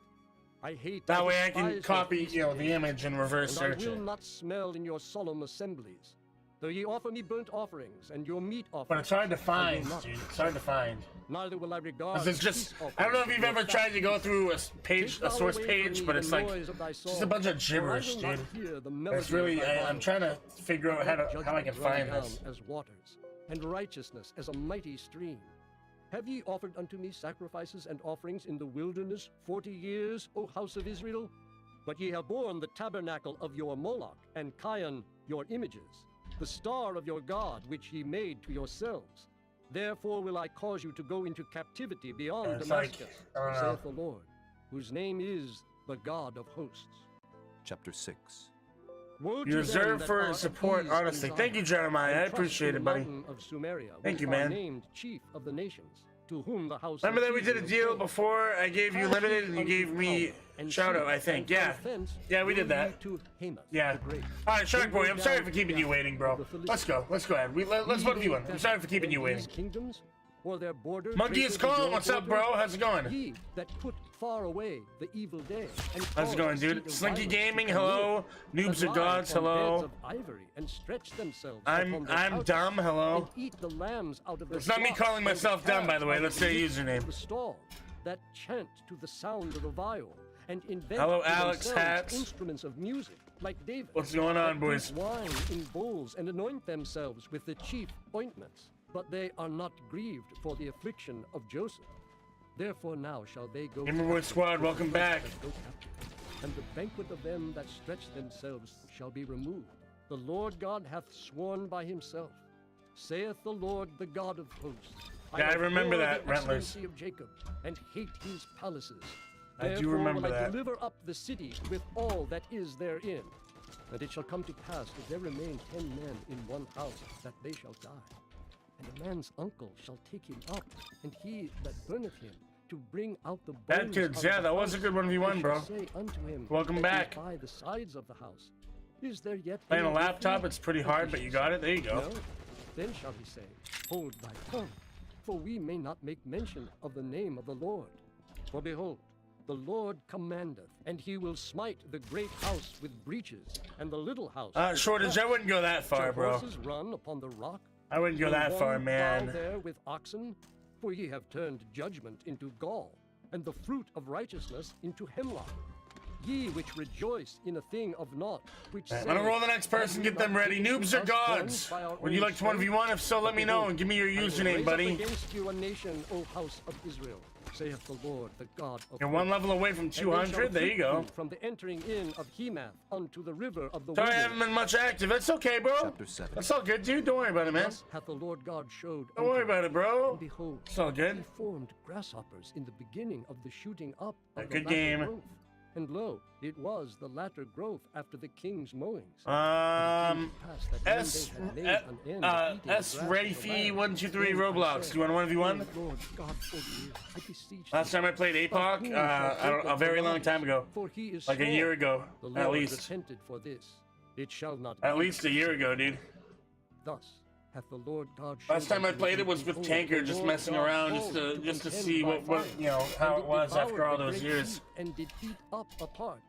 I hate That way I despise can your copy, feast the days, image and reverse and search I will it. not smell in your solemn assemblies. Though ye offer me burnt offerings and your meat offerings. But it's hard to I will find, not. dude. It's hard to find. Neither will I regard. It's just, I don't know if you've ever tried to go through a source page, but it's like just a bunch of gibberish, dude. It's really, I'm trying to figure out how I can find this. As waters, and righteousness as a mighty stream. Have ye offered unto me sacrifices and offerings in the wilderness 40 years, O house of Israel? But ye have borne the tabernacle of your Moloch, and Kian your images, the star of your God which ye made to yourselves. Therefore will I cause you to go into captivity beyond It's like, Damascus, I don't know. saith the Lord, whose name is the God of hosts. Chapter 6. Woe to You them deserve that for are support, at ease in honestly. Zion, Thank you, Jeremiah. I and trust appreciate in it, the buddy. mountain of Sumeria, Thank which you, are man. named chief of the nations, to whom the house Remember of that we did a Israel deal came. before? I gave you limited and you gave me shout out, I think. Yeah. Yeah, we did that. Yeah. Alright, Shark Boy, I'm sorry for keeping you waiting, bro. Let's go. Let's go ahead. Let's 1v1. I'm sorry for keeping you waiting. Kingdoms, or their border Monkey is calling. What's up, bro? How's it going? Ye that put far away the evil day. And How's it going, dude? Slinky Gaming, hello. Noobs are gods, hello. I'm dumb, hello. It's not me calling myself dumb, by the way. Let's say username. That chant to the sound of the viol, and invent Hello, to Alex themselves Hats. instruments of music, like David. What's going on, that boys? drink wine in bowls and anoint themselves with the chief ointments, but they are not grieved for the affliction of Joseph. Therefore now shall they go. Gamerboy Squad, welcome back. And the banquet of them that stretch themselves shall be removed. The Lord God hath sworn by himself, saith the Lord, the God of hosts. Yeah, I remember abhor that, the Rentlers. excellency of Jacob, and hate his palaces. I do Therefore remember will I that. deliver up the city with all that is therein. And it shall come to pass that there remain 10 men in one house, that they shall die. And a man's uncle shall take him up, and he that burneth him, to bring out the bones. Bad kids, out yeah, of the that was a house, good 1v1, and bro. shall say unto him Welcome that back. is by the sides of the house, is there yet Playing a any laptop, with it's pretty thee? hard, And but he you shall got say, it. There you go. No. Then shall he say, hold thy tongue, for we may not make mention of the name of the Lord. For behold, the Lord commandeth, and he will smite the great house with breaches, and the little house. with Shortage, I cuts. wouldn't go that far, Shall bro. horses run upon the rock? I wouldn't go Will that far, one man. plow there with oxen? For ye have turned judgment into gall, and the fruit of righteousness into hemlock. Ye which rejoice in a thing of naught, which I'm say, gonna roll the next person, get them ready. Noobs or gods? Would you like to 1v1? If so, let me know and give me your username, buddy. Against you a nation, O house of Israel, saith the Lord, the God of You're one level away from 200. There you go. From the entering in of Hemath unto the river of the Sorry, I wilderness. haven't been much active. That's okay, bro. Chapter 7. That's all good, dude. Don't worry about it, man. Thus hath the Lord God showed. Don't worry about it, bro. And behold, It's all good. he formed grasshoppers in the beginning of the shooting up of the Good latter game. growth. And lo, it was the latter growth after the king's mowings. S Ready 123 Roblox. Do you want to 1v1? Lord God, forgive, I beseech Last time I played APOC, I don't, a very long time ago. For he is Like a strong. year ago, The at Lord least. repented for this. It shall not At be. least a year ago, dude. Thus hath the Lord God Last showed time I unto played me, it was with behold, Tanker, the just Lord messing God around, called just to contend see by what fire, you know how and it was devoured after all the those great years. heap, and did eat up a part.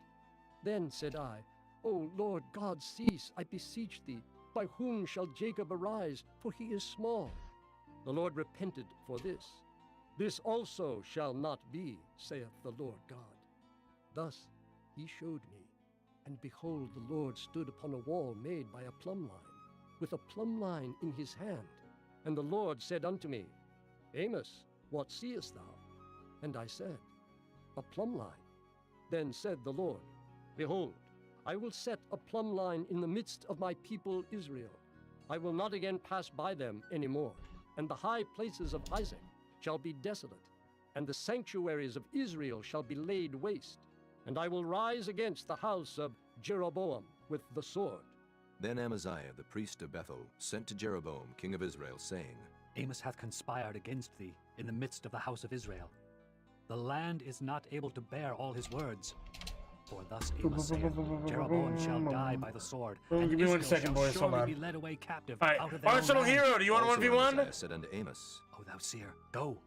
Then said I, O Lord God, cease, I beseech thee. By whom shall Jacob arise? For he is small. The Lord repented for this. This also shall not be, saith the Lord God. Thus he showed me, and behold, the Lord stood upon a wall made by a plumb line, with a plumb line in his hand. And the Lord said unto me, Amos, what seest thou? And I said, A plumb line. Then said the Lord, Behold, I will set a plumb line in the midst of my people Israel. I will not again pass by them any more. And the high places of Isaac shall be desolate, and the sanctuaries of Israel shall be laid waste. And I will rise against the house of Jeroboam with the sword. Then Amaziah, the priest of Bethel, sent to Jeroboam, king of Israel, saying, Amos hath conspired against thee in the midst of the house of Israel. The land is not able to bear all his words. For thus Amos saith, Jeroboam shall die by the sword, and Give me 1 Israel second, shall boys. Hold surely on. be led away captive All right, out of their own Arsenal land. Hero, do you want Also 1v1? Amaziah said unto Amos, O thou seer, go,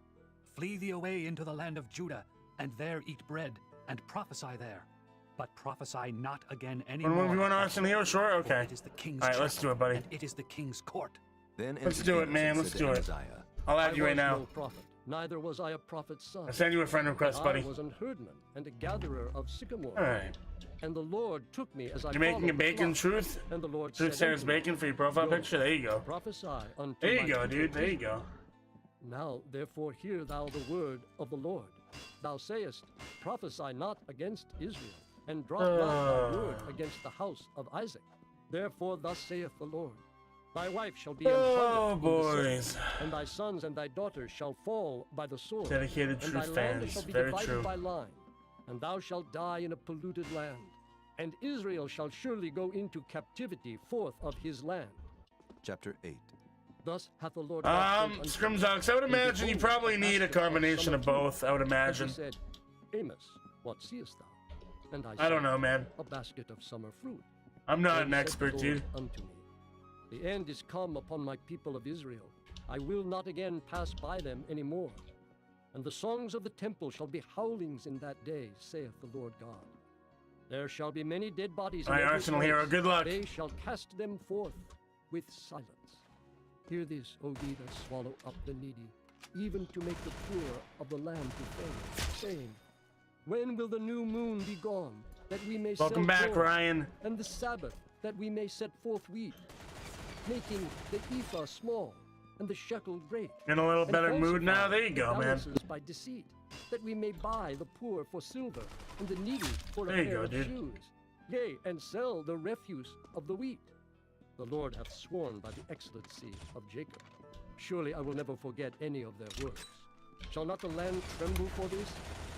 flee thee away into the land of Judah, and there eat bread, and prophesy there. But prophesy not again any more. 1v1 Arsenal Hero, sure? For Okay. it is the king's All right, let's chapel, do it, buddy. And it is the king's court. Then Let's answered do it, Amos man. and Let's said to do it. Amaziah, I'll add you right I now. was no prophet, neither was I a prophet's son. I'll send you a friend request, buddy. I was an herdman and a gatherer of sycamore. All right. And the Lord took me as I You're making a followed the bacon flock. truth? And the Lord Truth said Sarah's unto me, bacon for your profile Go, picture? There you go. prophesy unto There you my go, people dude. There you Israel. go. Now, therefore, hear thou the word of the Lord. Thou sayest, prophesy not against Israel, and drop not thy word against the house of Isaac. Therefore, thus saith the Lord, thy wife shall be Oh, in the boys. sword, and thy sons and thy daughters shall fall by the sword. Dedicated and truth thy land fans. shall be Very divided true. by line, and thou shalt die in a polluted land. And Israel shall surely go into captivity forth of his land. chapter 8. Thus hath the Lord God sent unto me. Scrimzox, I would And imagine you behold, probably a need a basket of combination summer of both, I would fruit. imagine. And he said, Amos, what seest thou? And I I don't said, know, man. A basket of summer fruit. I'm not Then an said the expert, Lord dude. unto me, the end is come upon my people of Israel. I will not again pass by them any more. And the songs of the temple shall be howlings in that day, saith the Lord God. There shall be many dead bodies in All right, every Arsenal place. Hero, good luck. They shall cast them forth with silence. Hear this, O ye that swallow up the needy, even to make the poor of the land to faint, saying, when will the new moon be gone, that we may Welcome sell back, corn, Ryan. and the Sabbath, that we may set forth wheat, making the ephah small, and the shekel great. In a little and better mood now? falsify There you the go, man. balances by deceit, that we may buy the poor for silver, and the needy for There a you pair go, of dude. shoes, yea, and sell the refuse of the wheat. The Lord hath sworn by the excellency of Jacob. Surely I will never forget any of their works. Shall not the land tremble for this,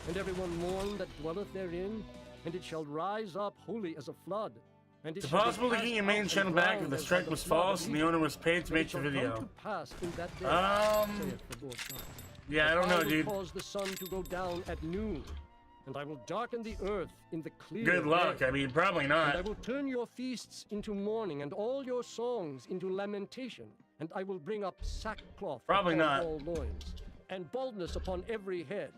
and everyone mourn that dwelleth therein? And it shall rise up wholly as a flood, And Is it possible to get your main channel back if the strike was false and the owner was paid to make the video? Yeah, I don't know, dude. I will cause the sun to go down at noon, and I will darken the earth in the clear Good luck. day. I mean, probably not. And I will turn your feasts into mourning and all your songs into lamentation, and I will bring up sackcloth Probably upon not. all loins, and baldness upon every head.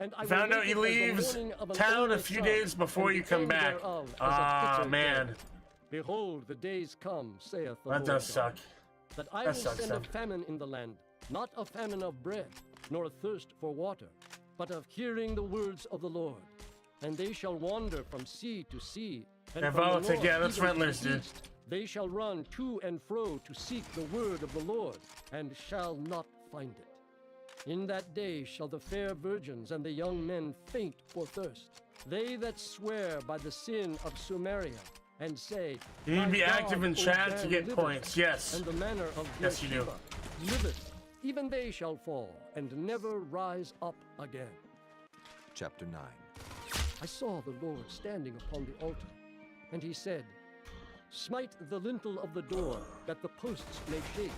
And I will Found out make he it as the leaves morning of an town a early few sun, days before and you the come end back. thereof as a Ah, bitter man. day. Behold, the days come, saith the That Lord does God, suck. that I That will sucks, send though. a famine in the land, not a famine of bread, nor a thirst for water, but of hearing the words of the Lord. And they shall wander from sea to sea, and Yeah, from the Voltic, north yeah, that's even to the Rentlers, dude. east. They shall run to and fro to seek the word of the Lord, and shall not find it. In that day shall the fair virgins and the young men faint for thirst. They that swear by the sin of Sumeria, and say, You need to be "Thy active God, in O chat to Dan, get liveth, points, yes. And the manner of Yes, you do. Beersheba liveth, even they shall fall, and never rise up again." Chapter 9. I saw the Lord standing upon the altar, and he said, "Smite the lintel of the door, that the posts may shake,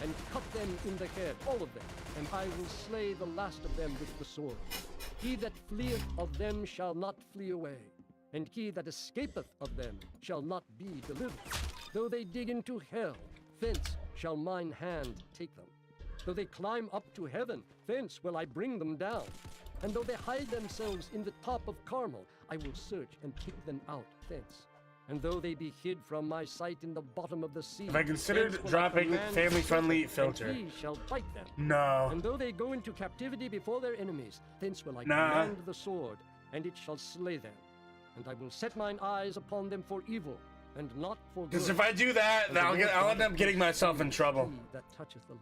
and cut them in the head, all of them, and I will slay the last of them with the sword. He that fleeth of them shall not flee away, and he that escapeth of them shall not be delivered. Though they dig into hell, thence shall mine hand take them. Though they climb up to heaven, thence will I bring them down. And though they hide themselves in the top of Carmel, I will search and pick them out thence. And though they be hid from my sight in the bottom of the sea, Have I considered thence will I dropping command family-friendly the filter? And he shall bite them. No. And though they go into captivity before their enemies, thence will I Nah. command the sword, and it shall slay them. And I will set mine eyes upon them for evil, and not for good. Because if I do that, then I'll end up getting myself in trouble.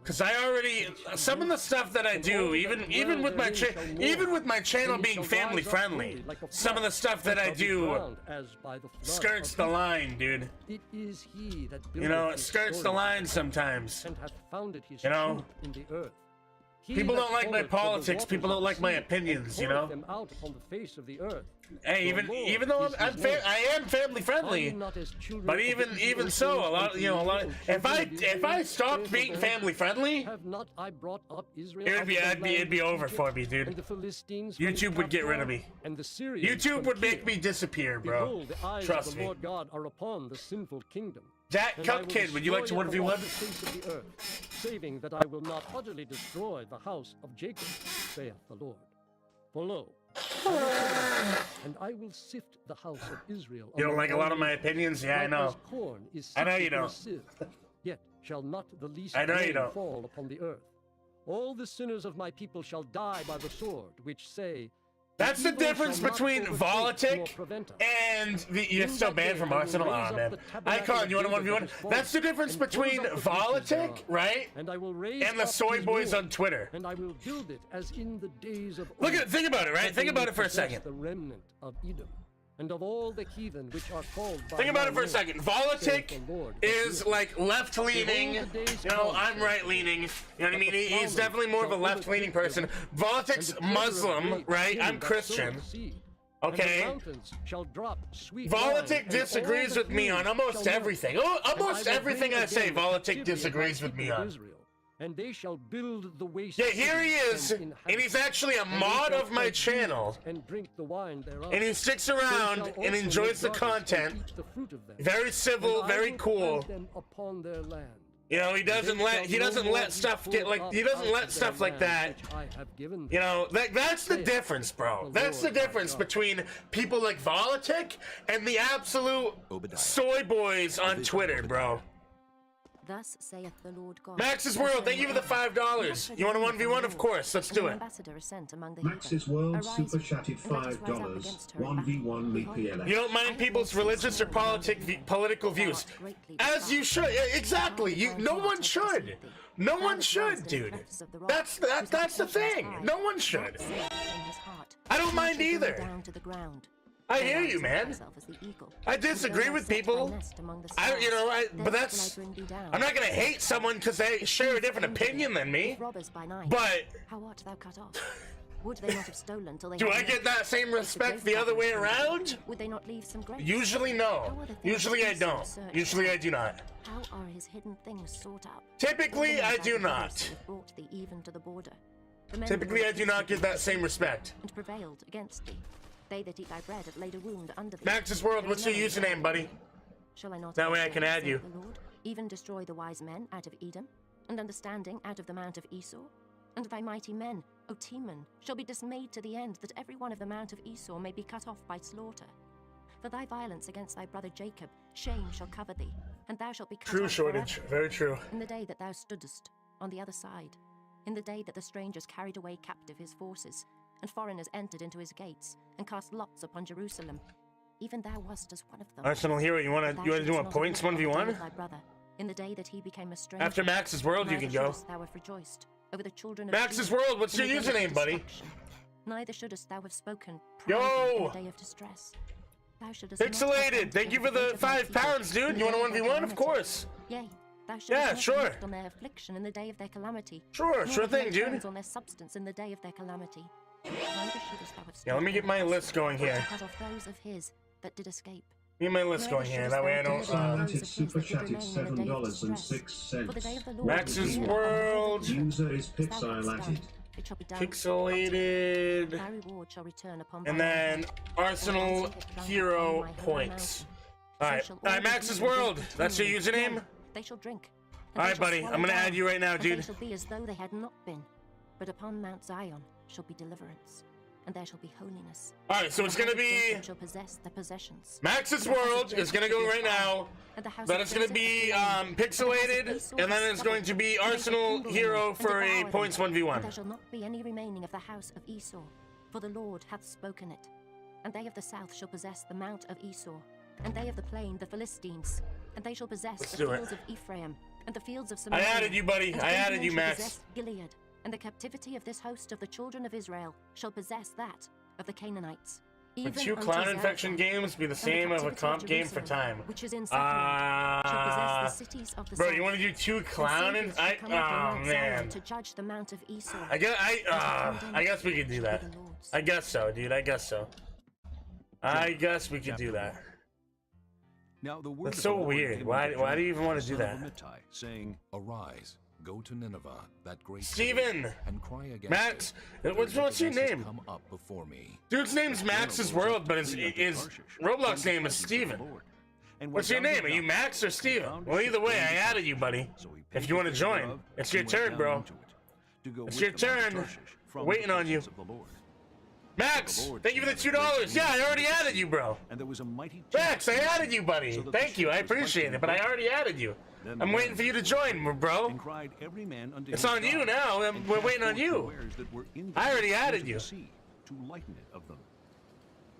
Because I already, some of the stuff that I do, even with my channel being family friendly, some of the stuff that I do skirts the line, dude. It is he that You know, it buildeth his skirts the story line sometimes. and hath founded his You know? truth in the earth. He People that don't like my calleth for the politics, waters people of don't the like my sea, opinions, and you poureth know? them out upon the face of the earth. Hey, The Lord even though is his I name. am family Are friendly, you not as children but of the even evil so, a lot, unto you know, a you, lot. and If children I of the stopped evil being of family friendly, Have not I brought up Israel it'd out be of the it'd be land of over Egypt, for me, dude. and the Philistines from YouTube would get rid of Caphtor, me. and the Syrians YouTube from would make Kir. me disappear, bro. Behold, the eyes Trust of the me. Lord God are upon the sinful kingdom. Jack And I will Cupkid, would you like to destroy it from 1v1? off the face of the earth, saving that I will not utterly destroy the house of Jacob, saith the Lord. For lo, I will come, and I will sift the house of Israel. You don't among like a all lot of my nations, opinions? Yeah, I like know. as corn is I know sifted you in a don't. sieve, yet shall not the least I know you grain don't. fall upon the earth. All the sinners of my people shall die by the sword, which say, That's the evil shall difference not between overtake Volatic nor prevent us. and the. You're In still that banned day from I will Arsenal? raise Aw, up man. the tabernacle Icon, of you want David that 1v1? is fallen, That's the difference and pull between up the pieces Volatic, thereof. right? And I will raise And the up soy his boys wall, on Twitter. and I will build it as in the days of Look old, at, think about it, right? that Think they about may it for a possess second. The remnant of Edom, and of all the heathen which are called by Think about my it for a name, second. saith Volatic the Lord of is Israel. like left-leaning. Behold, the days You know, come, I'm right-leaning. You know what I mean? He's definitely more of a left-leaning person. Volatic's Muslim, right? I'm Christian. Okay. Volatic disagrees with me on almost everything. Oh, almost everything I say, Volatic disagrees with me on. And they shall build the waste. Yeah, here he is, and and he's actually a mod of my channel. And drink the wine thereof. And he sticks around and enjoys the content. Very civil, very cool. Upon their land. You know, he doesn't let stuff get like, he doesn't let stuff like that. You know, that's the difference, bro. That's the difference between people like Volatic and the absolute soy boys on Twitter, bro. Thus saith the Lord God. Max's World, thank you for the $5. You want a 1v1? Of course, let's do it. Max's World super chatted $5. 1v1 me PLF. You don't mind people's religious or political views. As you should. Exactly. No one should. No one should, dude. That's the thing. No one should. I don't mind either. I hear you, man. I disagree with people. But that's. I'm not gonna hate someone because they share a different opinion than me. But how art thou cut off? Would they not have stolen till they Do had I enough? get that same respect the other way around? Would they not leave some grace? Usually no. Usually I don't. Usually I do not. How are his hidden things sought out? Typically I do not. Brought thee even to the border. The men Typically I do not get that same respect. and prevailed against thee. They that eat thy bread have laid a wound under thee. Max's World, what's your username, buddy? Shall I not That way I can add you. the Lord, even destroy the wise men out of Edom, and understanding out of the mount of Esau? And thy mighty men, O Teman, shall be dismayed to the end, that every one of the mount of Esau may be cut off by slaughter. For thy violence against thy brother Jacob, shame shall cover thee, and thou shalt be cut True off shortage, forever. very true. In the day that thou stoodest on the other side, in the day that the strangers carried away captive his forces, and foreigners entered into his gates, and cast lots upon Jerusalem, even thou wast as one of them. Arsenal Hero, you wanna do a points 1v1? Thy brother, in the day that he became a stranger. After Max's World, you Neither can go. shouldest thou have rejoiced over the children of Max's Judah World, what's in your the day of username, buddy? destruction. Neither shouldest thou have spoken Yo! proudly in the day of distress. Thou shouldest not have Pixelated, entered thank you for the the gate of my people £5, dude. in You want the a day of 1v1? their Of course. calamity. Yea, thou shouldest Yeah, not sure. have looked on their affliction in the day of their calamity. Sure, nor sure have laid thing, dude. hands on their substance in the day of their calamity. Neither shouldest thou have Yeah, let me get my list going but to here. cut off those of his that did escape. Get my list going here. That way I don't. Silent super chatted $7.06. For the day of the Lord Max's will be World. User is pixelated. It shall be done. Pixelated. Thy reward shall return upon And thy then head. Arsenal Hero points. Alright, Max's World. That's your username? They shall drink. Alright, buddy. I'm gonna add you right now, They dude. shall be as though they had not been. But upon Mount Zion shall be deliverance, and there shall be holiness. Alright, so it's gonna be Shall possess the possessions. Max's World is gonna go right now. Then it's gonna be pixelated, and then it's going to be Arsenal Hero for a points And 1v1. there shall not be any remaining of the house of Esau, for the Lord hath spoken it. And they of the south shall possess the mount of Esau, and they of the plain the Philistines, and they shall possess Let's the do it. fields of Ephraim, and the fields of I Samaria. added you, buddy. And I added Benjamin you, shall Max. possess Gilead, and the captivity of this host of the children of Israel shall possess that of the Canaanites. Would Even two unto clown Zarephath, infection games be the and same of a captivity comp game for Jerusalem, time? which is in Sepharad, shall possess the cities of the Bro, south. you want to do two And clown? Saviors I shall come up on oh Mount Zion man. to judge the mount of Esau. I guess we could do that. I guess so, dude. I guess so. I guess we could do that. Now the word That's of so the Lord weird. came Why unto do you Jonah, even want to the do son of that? Amittai, saying, Arise, go to Nineveh, that great Steven! city, and cry against Max, it, what's because your it has name? Come up before me. Dude's name's Max's World, but his Roblox name is Steven. What's your name? Are you Max or Steven? Well, either way, I added you, buddy. If you want to join, it's your turn, bro. It's your turn. We're waiting on you. Max, thank you for the $2. Yeah, I already added you, bro. And there was a mighty Max, I added you, buddy. So that Thank the you. I ship was appreciate went it, but I already added you. Then I'm the waiting man for you to join, bro. and cried every man unto It's his on you God, now. and We're cast waiting on forth the you. wares that were in I already the added into you. the sea, to lighten it of them.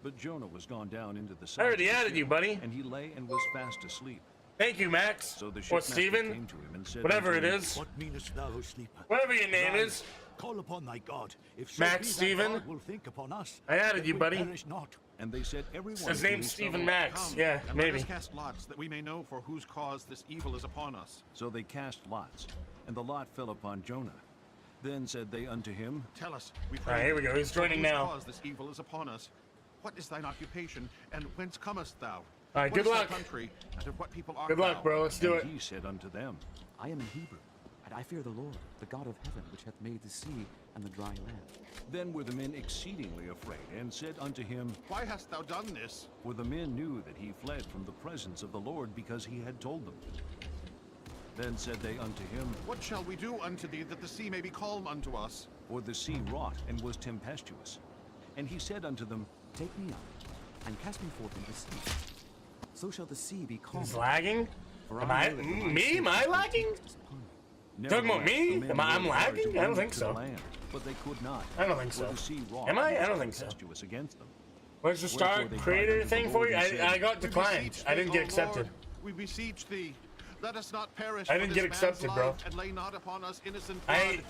But Jonah was gone down into the I already sides of the added ship, you, buddy. And he lay and was fast asleep. Thank you, Max. So the Or shipmaster Steven. came to him and said Whatever unto it him, is. What meanest thou, O sleeper? Whatever your name Rise, is. Call upon thy God. If so Max be thy Steven. God will think upon us, I added that you, we buddy. perish not. And they said everyone His to name's his Steven fellow, Max. "Come, Yeah, And maybe. let us cast lots, that we may know for whose cause this evil is upon us. So they cast lots, and the lot fell upon Jonah. Then said they unto him, Tell us, we All pray. right, here we go. He's for joining whose now. cause this evil is upon us. What is thine occupation, and whence comest thou? All right, What good is thy luck. country, and of what people art Good luck, thou? bro. Let's do and it. he said unto them, I am a Hebrew, and I fear the Lord, the God of heaven, which hath made the sea and the dry land. Then were the men exceedingly afraid, and said unto him, Why hast thou done this? For the men knew that he fled from the presence of the Lord, because he had told them. Then said they unto him, What shall we do unto thee, that the sea may be calm unto us? For the sea wrought, and was tempestuous. And he said unto them, Take me up, and cast me forth into the sea. So shall the sea be calm. He's lagging? For Am I I? know that the Lord Me? Am I saith, lagging? Talking about Nevertheless, me? the men I'm rowed hard lagging? to I don't bring think to so. the land, but they could not. I don't think for so. the sea wrought, Am I? and I was don't think so. tempestuous against them. Where's the star Wherefore they creator cried unto the thing for Lord you? and said, I got We declined. beseech I thee, didn't get O accepted. Lord, we beseech thee. Let us not perish I for didn't this get man's accepted, bro. life, and lay not upon us innocent I- blood.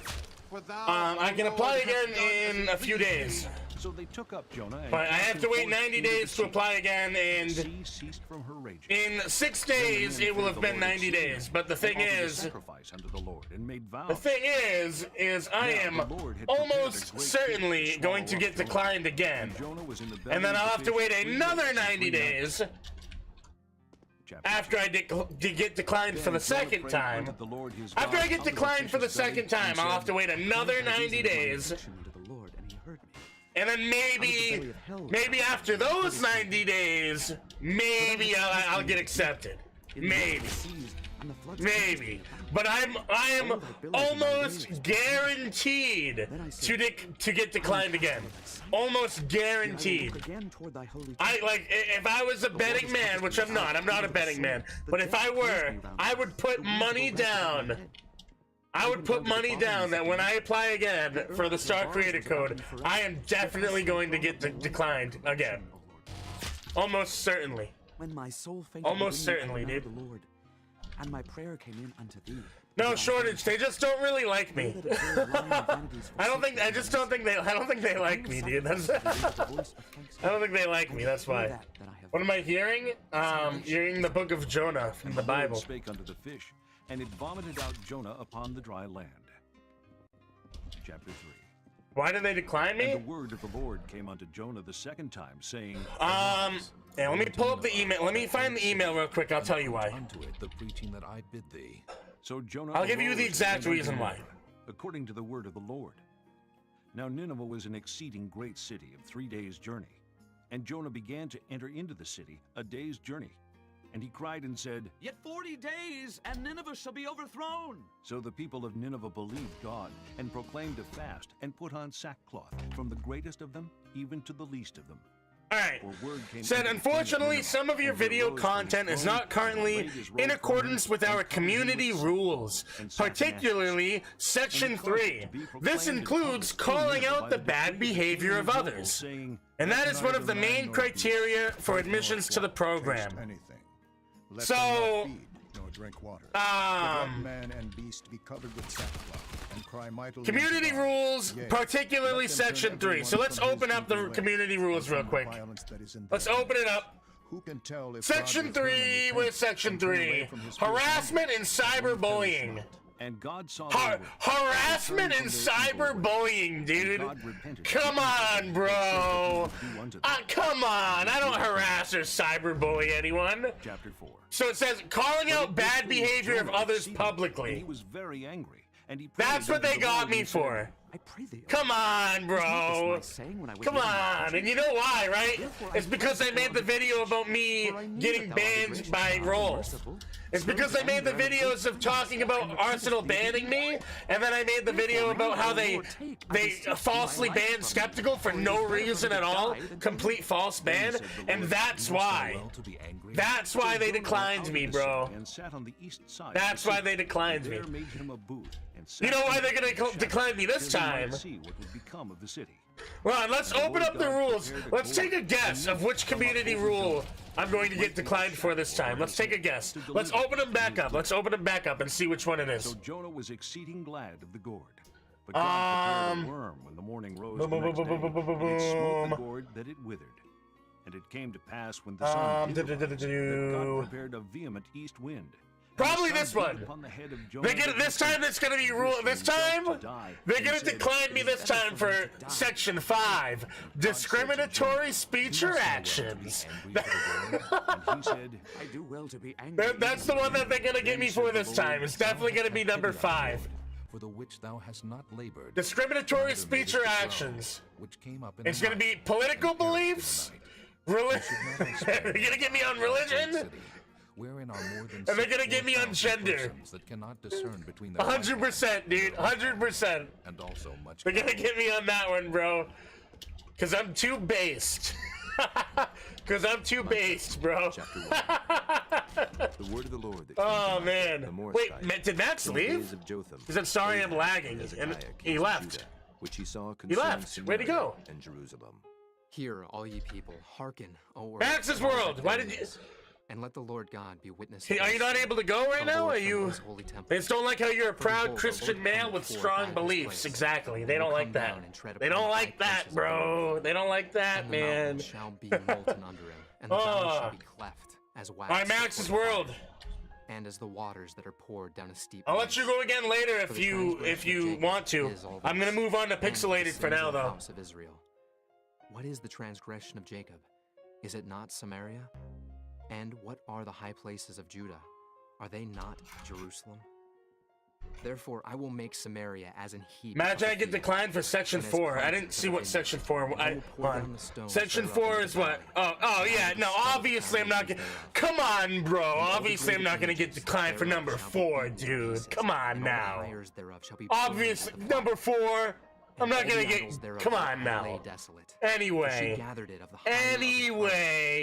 For thou, I O can Lord, apply hast again done as in it a few pleased days. thee. So they took up Jonah and But I have to wait 90 days to apply again, and ceased from her raging. in 6 days it will have been 90 days. But the thing is, sacrifice unto the Lord and made vows. the thing is I am almost certainly going to get declined again, and then I'll have to wait another 90 days after I get declined for the second time. After I get declined for the second time, I'll have to wait another 90 days. And then maybe after those 90 days, maybe I'll get accepted. Maybe. But I am almost guaranteed to get declined again. Almost guaranteed. If I was a betting man, which I'm not a betting man, but if I were, I would put money down. I would put money down that when I apply again for the Star Creator Code, I am definitely going to get declined again. Almost certainly. Almost certainly, dude. And my prayer came in unto thee. No shortage. They just don't really like me. I just don't think they like me, dude. I don't think they like me. That's why. What am I hearing? Hearing the book of Jonah from the Bible. Spake unto the fish, and it vomited out Jonah upon the dry land. Chapter 3. Why did they decline me? And the word of the Lord came unto Jonah the second time, saying, yeah, let me pull up the email. Let me find the email real quick. I'll tell you why. Unto it the preaching that I bid thee. So Jonah I'll give you the exact reason why. According to the word of the Lord. Now Nineveh was an exceeding great city of 3 days' journey. And Jonah began to enter into the city a day's journey. And he cried and said, Yet 40 days, and Nineveh shall be overthrown. So the people of Nineveh believed God, and proclaimed a fast, and put on sackcloth, from the greatest of them even to the least of them. Alright, said unfortunately some of your video content is not currently in accordance with our community rules, particularly Section 3. This includes calling out the bad behavior of others, and that is one of the main criteria for admissions to the program. So, drink water. Man and beast be covered with sackcloth and cry mightily. Community rules, particularly Section 3. So let's open up the community rules real quick. Let's open it up. Who can tell if Section 3, where's Section 3? Harassment and cyberbullying. And God saw harassment and cyberbullying, dude. Come on, bro. Come on. I don't harass or cyberbully anyone. Chapter 4. So it says calling out bad behavior of others publicly. He was very angry, and he That's what they got me for. Come on, bro. Come on. And you know why, right? It's because I made the video about me getting banned by ROLVe. It's because I made the videos of talking about Arsenal banning me, and then I made the video about how they falsely banned Skeptical for no reason at all. Complete false ban. And that's why. That's why they declined me, bro. That's why they declined me. You know why they're gonna decline me this time? Ron, let's open up the rules. Let's take a guess of which community rule I'm going to get declined for this time. Let's take a guess. Let's open them back up. Let's open them back up and see which one it is. So Jonah was exceeding glad of the gourd. But God prepared a worm when the morning rose the next day, and it smote the gourd that it withered. And it came to pass when the sun did that God prepared a vehement east wind. Probably this one. They get it this time. It's gonna be rule. This time, they're gonna decline me this time for Section 5, discriminatory speech or actions. That's the one that they're gonna get me for this time. It's definitely gonna be number 5. For the which thou hast not labored. Discriminatory speech or actions. It's gonna be political beliefs. Religion. They're gonna get me on religion. Wherein are more than and they're gonna get me on gender. That cannot discern between 100%, dude. 100%. And also much. They're gonna get me on that one, bro. Cause I'm too based. Cause I'm too based, bro. The word of the Lord. Oh man. Wait, did Max leave? He said, "Sorry, I'm lagging," and he left. Which he saw. He left. Where'd he go? And Jerusalem. Hear, all ye people, hearken, O earth. Max's world. Why did you? And let the Lord God be witness. Hey, are you not able to go right now? Are you? They just don't like how you're a proud Christian male with strong beliefs. Exactly. They don't like that. They don't like that, bro. They don't like that, man. Shall be molten under him, and the valley shall be cleft as wax. All right, Max's World. And as the waters that are poured down a steep. I'll let you go again later if you want to. I'm gonna move on to Pixelated for now, though. House of Israel. What is the transgression of Jacob? Is it not Samaria? And what are the high places of Judah? Are they not Jerusalem? Therefore, I will make Samaria as an heap. Imagine I get declined for Section 4. I didn't see what Section 4. Section 4 is what? Oh yeah. No, obviously I'm not gonna. Come on, bro. Obviously I'm not gonna get declined for number 4, dude. Come on now. Obviously, number 4. I'm not gonna get. Come on now. Anyway,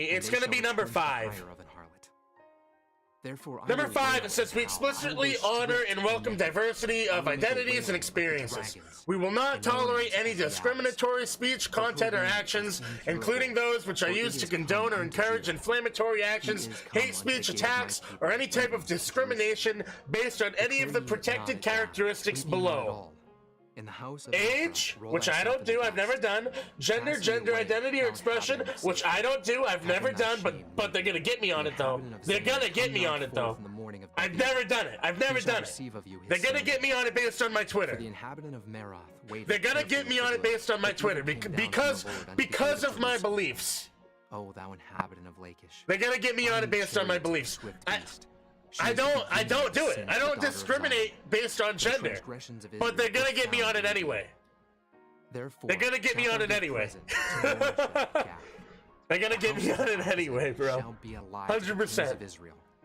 it's gonna be number 5. Number 5, it says we explicitly honor and welcome diversity of identities and experiences. We will not tolerate any discriminatory speech, content, or actions, including those which are used to condone or encourage inflammatory actions, hate speech, attacks, or any type of discrimination based on any of the protected characteristics below. In the house of age, which I don't do, I've never done. Gender identity or expression, which I don't do, I've never done, but they're gonna get me on it though. They're gonna get me on it though. I've never done it. I've never done it. They're gonna get me on it based on my Twitter. They're gonna get me on it based on my Twitter because of my beliefs. Oh, thou inhabitant of Lachish. They're gonna get me on it based on my beliefs. I don't do it. I don't discriminate based on gender. But they're gonna get me on it anyway. They're gonna get me on it anyway. They're gonna get me on it anyway, bro. 100%.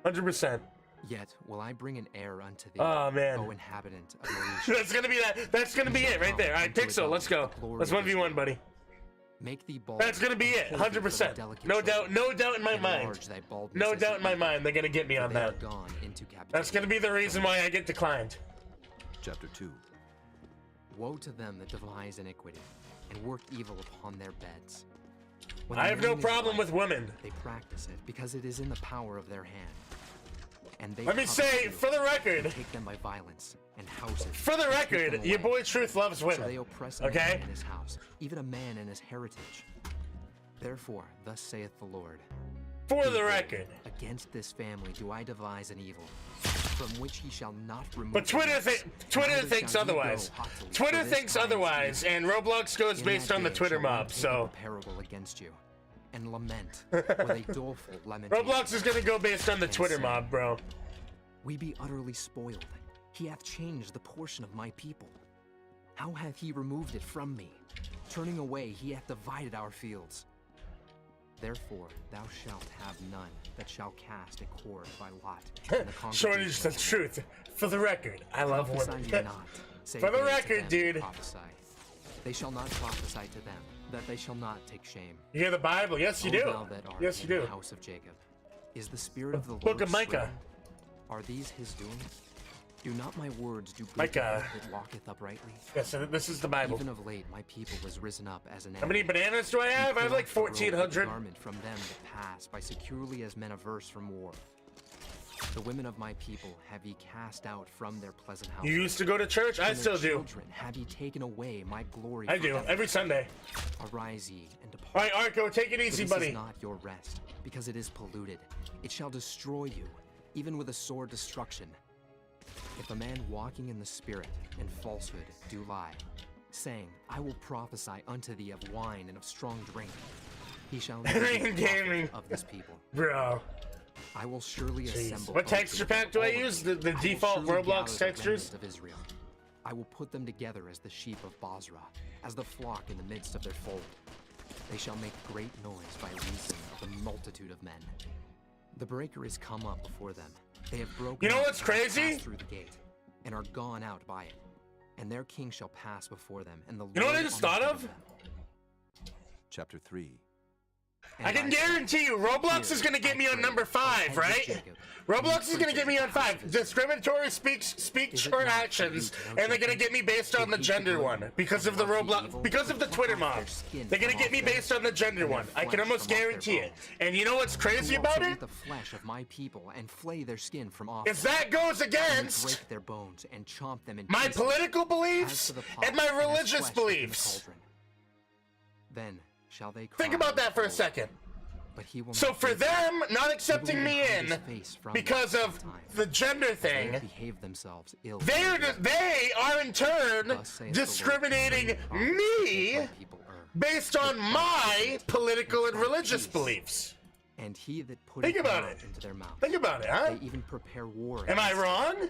100%. Yet will I bring an heir unto thee, oh man, O inhabitant of Lachish. That's gonna be that. That's gonna be it right there. All right, Pixel, let's go. Let's 1v1, buddy. Make thee bald. That's gonna be it, 100%. No doubt in my mind. No doubt in my mind. They're gonna get me on that. That's gonna be the reason why I get declined. Chapter 2. Woe to them that devise iniquity and work evil upon their beds. I have no problem with women. They practice it because it is in the power of their hand. And they let me say, for the record, take them by violence and houses. For the record, your boy Truth loves women. So they oppress a man in his house, even a man in his heritage. Therefore, thus saith the Lord. For the record, against this family do I devise an evil, from which he shall not remove. But Twitter thinks otherwise. Twitter thinks otherwise, and Roblox goes based on the Twitter mob. So. Parable against you. And lament with a doleful lamentation. Roblox is gonna go based on the Twitter mob, bro. We be utterly spoiled. He hath changed the portion of my people. How hath he removed it from me? Turning away, he hath divided our fields. Therefore, thou shalt have none that shall cast a cord by lot. Shortage the truth. For the record, I love women. For the record, dude. They shall not prophesy to them, that they shall not take shame. You hear the Bible? Yes, you do. Yes, you do. The house of Jacob. Is the spirit of the Book of Micah. Are these his doings? Do not my words do good Micah that walketh uprightly? Yes, this is the Bible. Even of late, my people was risen up as an enemy. How many bananas do I have? I have like 1,400. Garment from them that pass by securely as men averse from war. The women of my people have ye cast out from their pleasant house. You used to go to church? I still do. Have ye taken away my glory? I do, every Sunday. Arise ye and depart. All right, Arco, take it easy, buddy. This is not your rest, because it is polluted. It shall destroy you, even with a sword destruction. If a man walking in the spirit and falsehood do lie, saying, I will prophesy unto thee of wine and of strong drink, he shall not be of this people. Bro. I will surely assemble. What texture pack do I use? The default Roblox textures? Of Israel. I will put them together as the sheep of Bozrah, as the flock in the midst of their fold. They shall make great noise by reason of the multitude of men. The breaker is come up before them. They have broken. You know what's crazy? Through the gate, and are gone out by it. And their king shall pass before them, and the You know what I just thought of? Chapter 3. I can guarantee you, Roblox is gonna get me on number 5, right? Roblox is gonna get me on 5. Discriminatory speech or actions, and they're gonna get me based on the gender one because of the Roblox, because of the Twitter mob. They're gonna get me based on the gender one. I can almost guarantee it. And you know what's crazy about it? The flesh of my people and flay their skin from off. If that goes against break their bones and chomp them in my pieces. political beliefs and my religious beliefs. Then shall they think about that for a second. But he will so for them not accepting me in because of the gender thing, they are in turn discriminating me based on my political and religious beliefs. And he that think about it. Think about it, huh? They even prepare war. Am I wrong?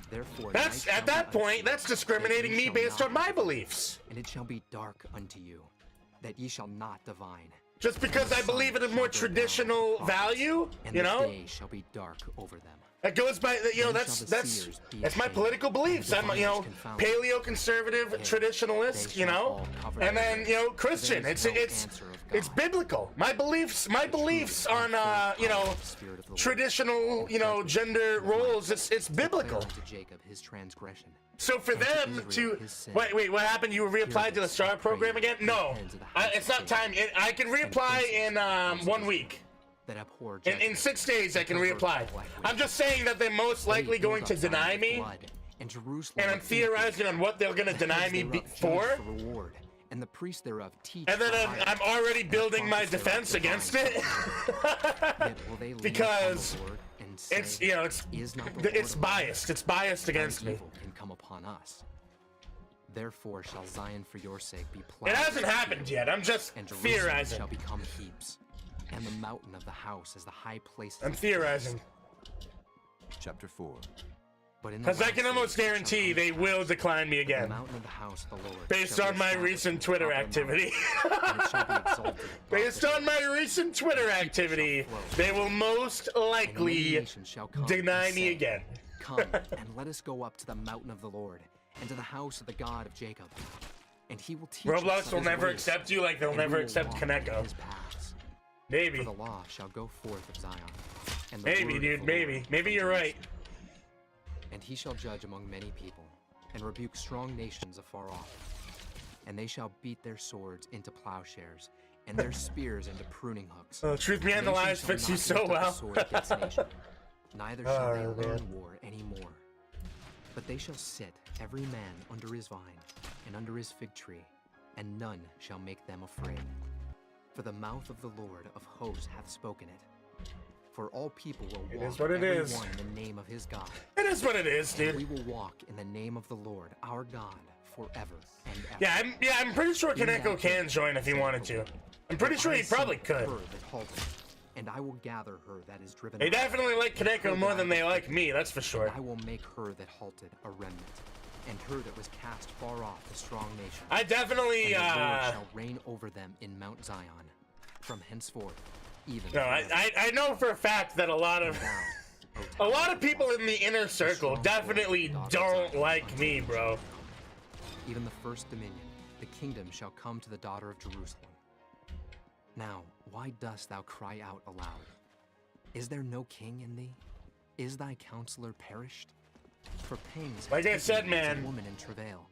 Therefore, that's at that point. That's discriminating me based on my beliefs. And it shall be dark unto you, that ye shall not divine. Just because I believe in a more traditional value, you know? And the day shall be dark over them. That goes by, you know, that's my political beliefs. I'm, you know, paleo-conservative, traditionalist, you know, and then, you know, Christian. It's biblical. My beliefs on, you know, traditional, you know, gender roles. It's biblical. So for them to wait, what happened? You reapplied to the STAR program again? No, it's not time. I can reapply in 1 week. In 6 days, I can reapply. I'm just saying that they're most likely going to deny me, and I'm theorizing on what they're going to deny me for. And the priests thereof teach. And then I'm already building my defense against it because it's, you know, it's biased. It's biased against me. Can come upon us. Therefore shall Zion for your sake be plowed. It hasn't happened yet. I'm just theorizing. Shall become heaps, and the mountain of the house is the high place. I'm theorizing. Chapter 4. Because I can almost guarantee they will decline me again. Based on my recent Twitter activity. Based on my recent Twitter activity, they will most likely deny me again. Come and let us go up to the mountain of the Lord and to the house of the God of Jacob. And he will teach Roblox will never accept you like they'll never accept Kaneko. Maybe. For the law shall go forth of Zion. And maybe, dude, maybe. Maybe you're right. And he shall judge among many people, and rebuke strong nations afar off. And they shall beat their swords into plowshares, and their spears into pruning hooks. Oh, truth behind the lies fits you so well. Neither shall they learn war any more. But they shall sit, every man under his vine, and under his fig tree, and none shall make them afraid. For the mouth of the Lord of hosts hath spoken it. For all people will walk, it is what it is. Everyone in the name of his God. It is what it is, dude. And we will walk in the name of the Lord, our God, forever and ever. Yeah, I'm pretty sure Kaneko can join if he wanted to. I'm pretty sure he probably could. And I will gather her that is driven. They definitely like Kaneko more than they like me, that's for sure. I will make her that halted a remnant, and her that was cast far off a strong nation. I definitely and the Lord shall reign over them in Mount Zion, from henceforth. No, I know for a fact that a lot of people in the inner circle definitely don't like me, bro. Even the first dominion, the kingdom shall come to the daughter of Jerusalem. Now, why dost thou cry out aloud? Is there no king in thee? Is thy counselor perished? For pangs, like I said, man, woman in travail.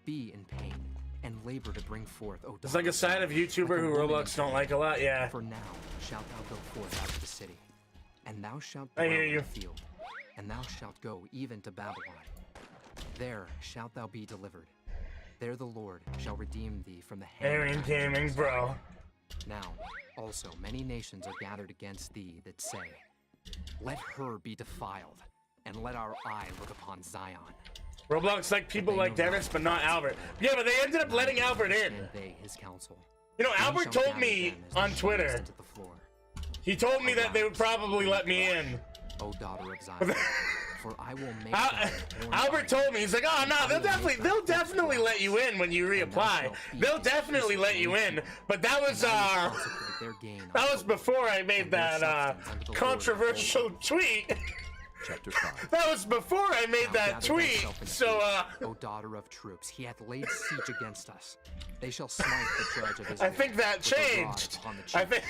Be in pain and labor to bring forth. Oh, it's like a side of YouTuber who Roblox don't like a lot. Yeah. For now shalt thou go forth out of the city, and thou shalt dwell in the field, and thou shalt go even to Babylon. There shalt thou be delivered. There the Lord shall redeem thee from the hand. Aaron Gaming, bro. Now also many nations are gathered against thee that say, let her be defiled, and let our eye look upon Zion. Roblox like people like Dennis, but not Albert. Yeah, but they ended up letting Albert in. And they, his counsel. You know, Albert told me on Twitter. He told me that they would probably let me in. O daughter of Zion, for I will make. Albert told me, he's like, oh no, they'll definitely let you in when you reapply. They'll definitely let you in. But that was before I made that controversial tweet. Chapter 5. That was before I made that tweet, so, O daughter of troops, he hath laid siege against us. They shall smite the judge of Israel. I think that with a rod changed. upon the I cheek. think...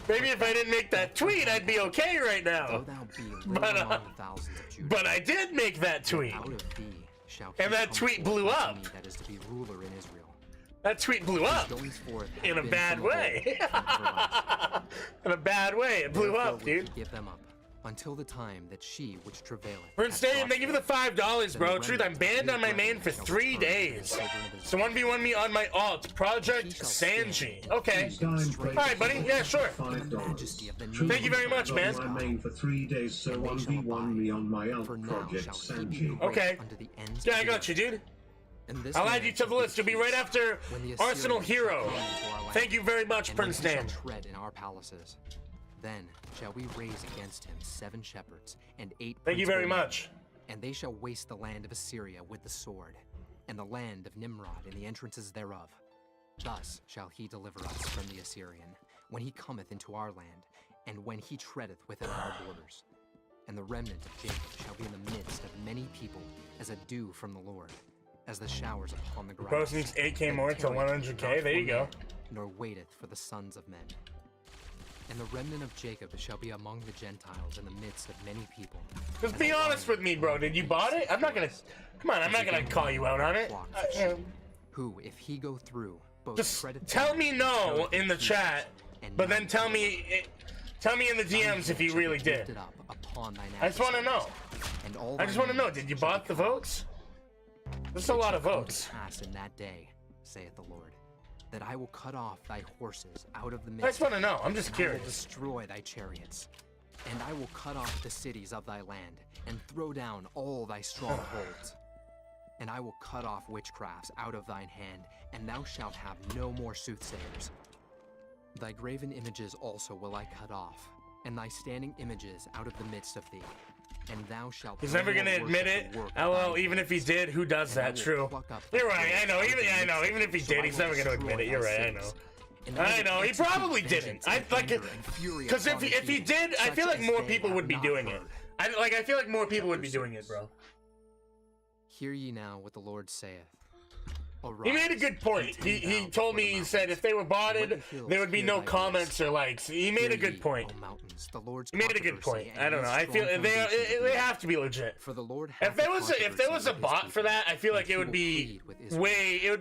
Maybe if I didn't make that tweet, I'd be okay right now. Though thou be little among the thousands of Judah, But I did make that tweet. out of thee shall And he that come tweet forth blew unto up. me that is to be ruler in Israel. That tweet blew His up. goings forth have In a been bad from the way. Lord, from everlasting. In a bad way. It blew Therefore up, will dude. he give them up until the time that she which travaileth. Prince Dave, thank you for the $5, bro. Truth, I'm banned on my main for 3 days. So 1v1 me on my alt, Project Sanji. Okay. Alright, buddy. Yeah, sure. Thank you very much, man. My main for 3 days, so 1v1 me on my alt, Project Sanji. Okay. Yeah, I got you, dude. I'll add you to the list. You'll be right after Arsenal Hero. Thank you very much, Prince Dan. Tread in our palaces. Then shall we raise against him 7 shepherds and 8. Thank you very principal men, much. And they shall waste the land of Assyria with the sword, and the land of Nimrod and the entrances thereof. Thus shall he deliver us from the Assyrian, when he cometh into our land, and when he treadeth within our borders. And the remnant of Jacob shall be in the midst of many people, as a dew from the Lord, as the showers upon the grass. Bros needs 8K more to 100K. There you go. Nor waiteth for the sons of men. And the remnant of Jacob shall be among the Gentiles in the midst of many people. Just be honest with me, bro. Did you bought it? I'm not gonna... Come on, I'm not gonna call you out on it. Who, if he go through, both Just tell me no in the chat, but then tell me in the DMs if you really did. I just want to know. I just want to know. Did you bought the votes? There's a lot of votes. Pass in that day, saith the Lord, that I will cut off thy horses out of the midst. I just want to know. I'm just and curious. I will destroy thy chariots, and I will cut off the cities of thy land, and throw down all thy strongholds. And I will cut off witchcrafts out of thine hand, and thou shalt have no more soothsayers. Thy graven images also will I cut off, and thy standing images out of the midst of thee. And thou shalt. He's never gonna admit it. LOL, even if he did, who does that? True. You're right, I know. Even if he did, he's never gonna admit it. You're right, I know. I know, he probably didn't. I like it, because if he did, I feel like more people would be doing it. I feel like more people would be doing it, bro. Hear ye now what the Lord saith. He made a good point. He told me, he said if they were botted, there would be no comments or likes. He made a good point. He made a good point. I don't know. I feel they have to be legit. If there was a bot for that, I feel like it would be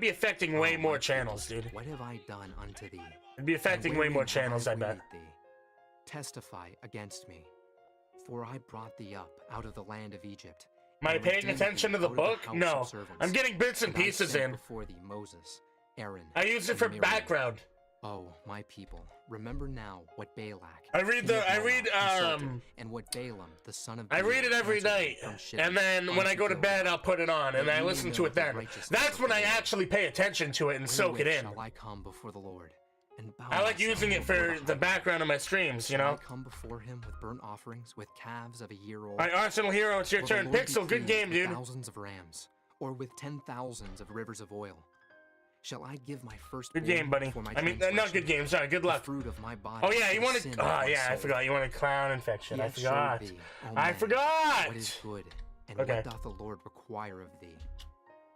affecting way more channels, dude. What have I done unto thee? It'd be affecting way more channels, I bet. Testify against me, for I brought thee up out of the land of Egypt. Am I paying attention to the book? No. I'm getting bits and pieces in. Before thee Moses, Aaron, I use it for background. Oh, my people, remember now what Balak. and what Balaam, the son of I read it every night, and then when I go to bed, I'll put it on, and I listen to it then. That's when I actually pay attention to it and soak it in. Shall I come before the Lord? I like using it for the background of my streams, you know? I come before him with burnt offerings, with calves of a year old. Alright, Arsenal Hero, it's your turn. Pixel, good game, dude. Thousands of rams, or with 10,000s of rivers of oil. Shall I give my first good game, buddy. I mean, not good game. Sorry, good luck. Fruit of my body. Oh yeah, you wanted. Oh yeah, I forgot. You wanted clown infection. I forgot. I forgot. What is good, and okay. what doth the Lord require of thee?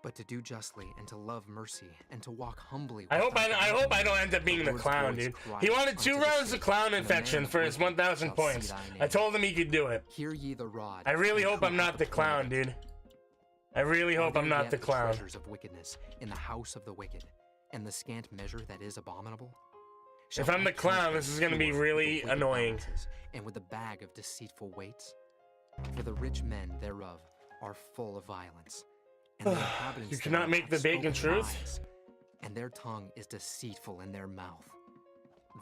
But to do justly, and to love mercy, and to walk humbly. I hope I don't end up being the clown, dude. He wanted 2 rounds of clown infection for his 1,000 points. I told him he could do it. Hear ye the rod. I really hope I'm not the clown, dude. I really hope I'm not the clown. Treasures of wickedness in the house of the wicked, and the scant measure that is abominable. If I'm the clown, this is gonna be really annoying. And with the bag of deceitful weights, for the rich men thereof are full of violence. And the inhabitants you cannot make the bacon truth. Lies, and their tongue is deceitful in their mouth.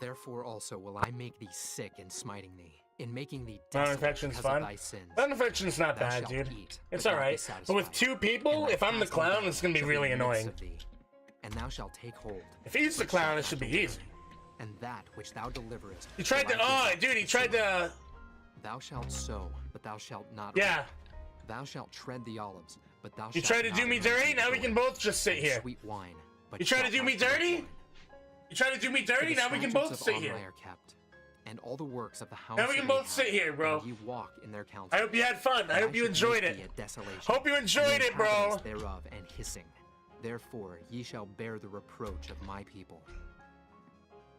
Therefore also will I make thee sick in smiting thee, in making thee desolate because of thy sins. Clown infection's not bad, dude. It's alright. But with 2 people, if I'm the clown, it's gonna be really annoying. And thou shalt take hold. If he's the clown, it should be easy. And that which thou deliverest. He tried to. Oh, dude, he tried to. Thou shalt sow, but thou shalt not. Yeah. Thou shalt tread the olives, but thou shalt. You tried to do me dirty. Now we can both just sit here. Sweet wine. You tried to do me dirty. You tried to do me dirty. Now we can both sit here. and all the works of the house. Now we can both sit here, bro. You walk in their counsel. I hope you had fun. I hope you enjoyed it. Hope you enjoyed it, bro. Thereof and hissing. Therefore ye shall bear the reproach of my people.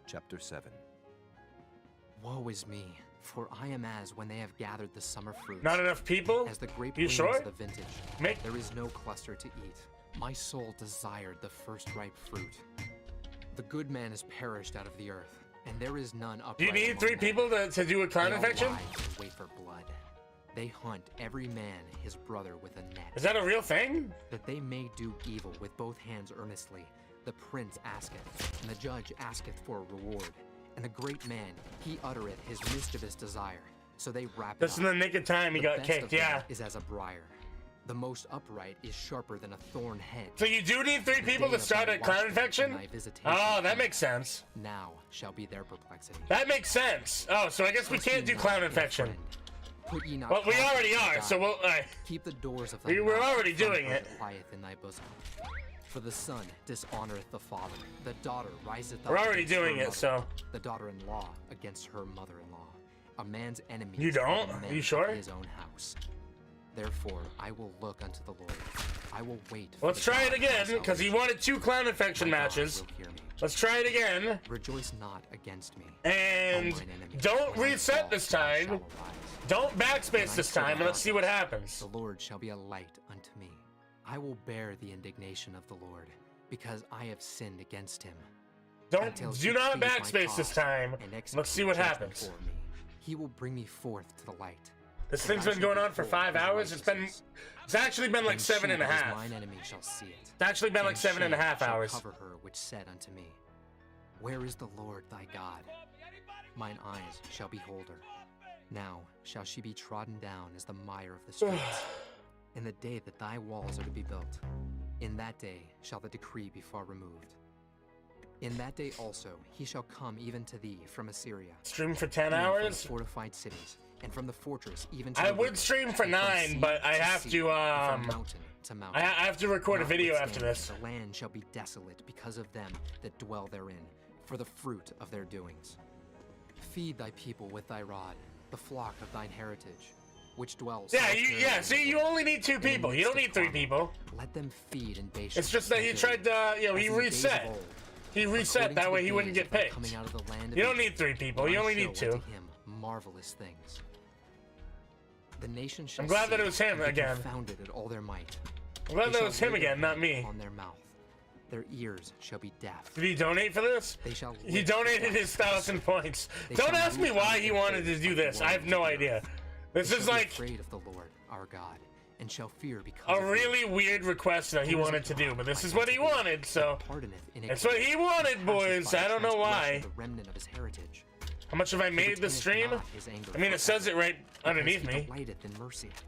Chapter 7. Woe is me, for I am as when they have gathered the summer fruits. Not enough people? As the grape You sure? of the vintage. There is no cluster to eat. My soul desired the first ripe fruit. The good man is perished out of the earth, and there is none upright. Do you need 3 people to do a clown infection? They wait for blood. They hunt every man his brother with a net. Is that a real thing? That they may do evil with both hands earnestly. The prince asketh, and the judge asketh for a reward. And the great man, he uttereth his mischievous desire. So they wrap it Just in the nick of time he got kicked, yeah. Is as a briar. The most upright is sharper than a thorn head. So you do need 3 people to start a clown infection? Oh, that makes sense. Now shall be their perplexity. That makes sense. Oh, so I guess we can't do clown infection. Well, we already are, so we'll... Keep the doors of thy we're already doing it. Quiet in thy bosom. For the son dishonoreth the father. The daughter riseth up. We're already doing it, so... The daughter-in-law against her mother-in-law. A man's enemy. You don't? Are you sure? His own house. Therefore, I will look unto the Lord. I will wait. Let's try it again, because he wanted 2 clown infection matches. Let's try it again. Rejoice not against me. And don't reset this time. Don't backspace this time, and let's see what happens. The Lord shall be a light unto me. I will bear the indignation of the Lord, because I have sinned against him. Do not backspace this time. Let's see what happens. He will bring me forth to the light. This thing's been going on for 5 hours. It's actually been like 7.5. Mine enemy shall see it. It's actually been like 7.5 hours. Cover her which said unto me, Where is the Lord thy God? Mine eyes shall behold her. Now shall she be trodden down as the mire of the streets. In the day that thy walls are to be built, in that day shall the decree be far removed. In that day also he shall come even to thee from Assyria. Stream for 10 hours? From the fortified cities, and from the fortress even to I would stream for 9, but I have to mountain to mountain. I have to record a video after this. The land shall be desolate because of them that dwell therein, for the fruit of their doings. Feed thy people with thy rod, the flock of thine heritage, which dwells. Yeah, see, you only need 2 people. You don't need 3 people. Let them feed in Bashan. It's just that he tried to, he reset. He reset, that way he wouldn't get picked. You don't need 3 people, you only need 2. Marvelous things. The nation shall I'm glad that it was him again. Founded at all their might. I'm glad that it was him again, not me. On their mouth. Their ears shall be deaf. Did he donate for this? He donated his 1,000 points. Don't ask me why he wanted to do this. I have no idea. This is like afraid of the Lord our God, and shall fear because a really weird request that he wanted to do, but this is what he wanted, so it's what he wanted, boys. I don't know why. The remnant of his heritage. How much have I made this stream? I mean, it says it right underneath me.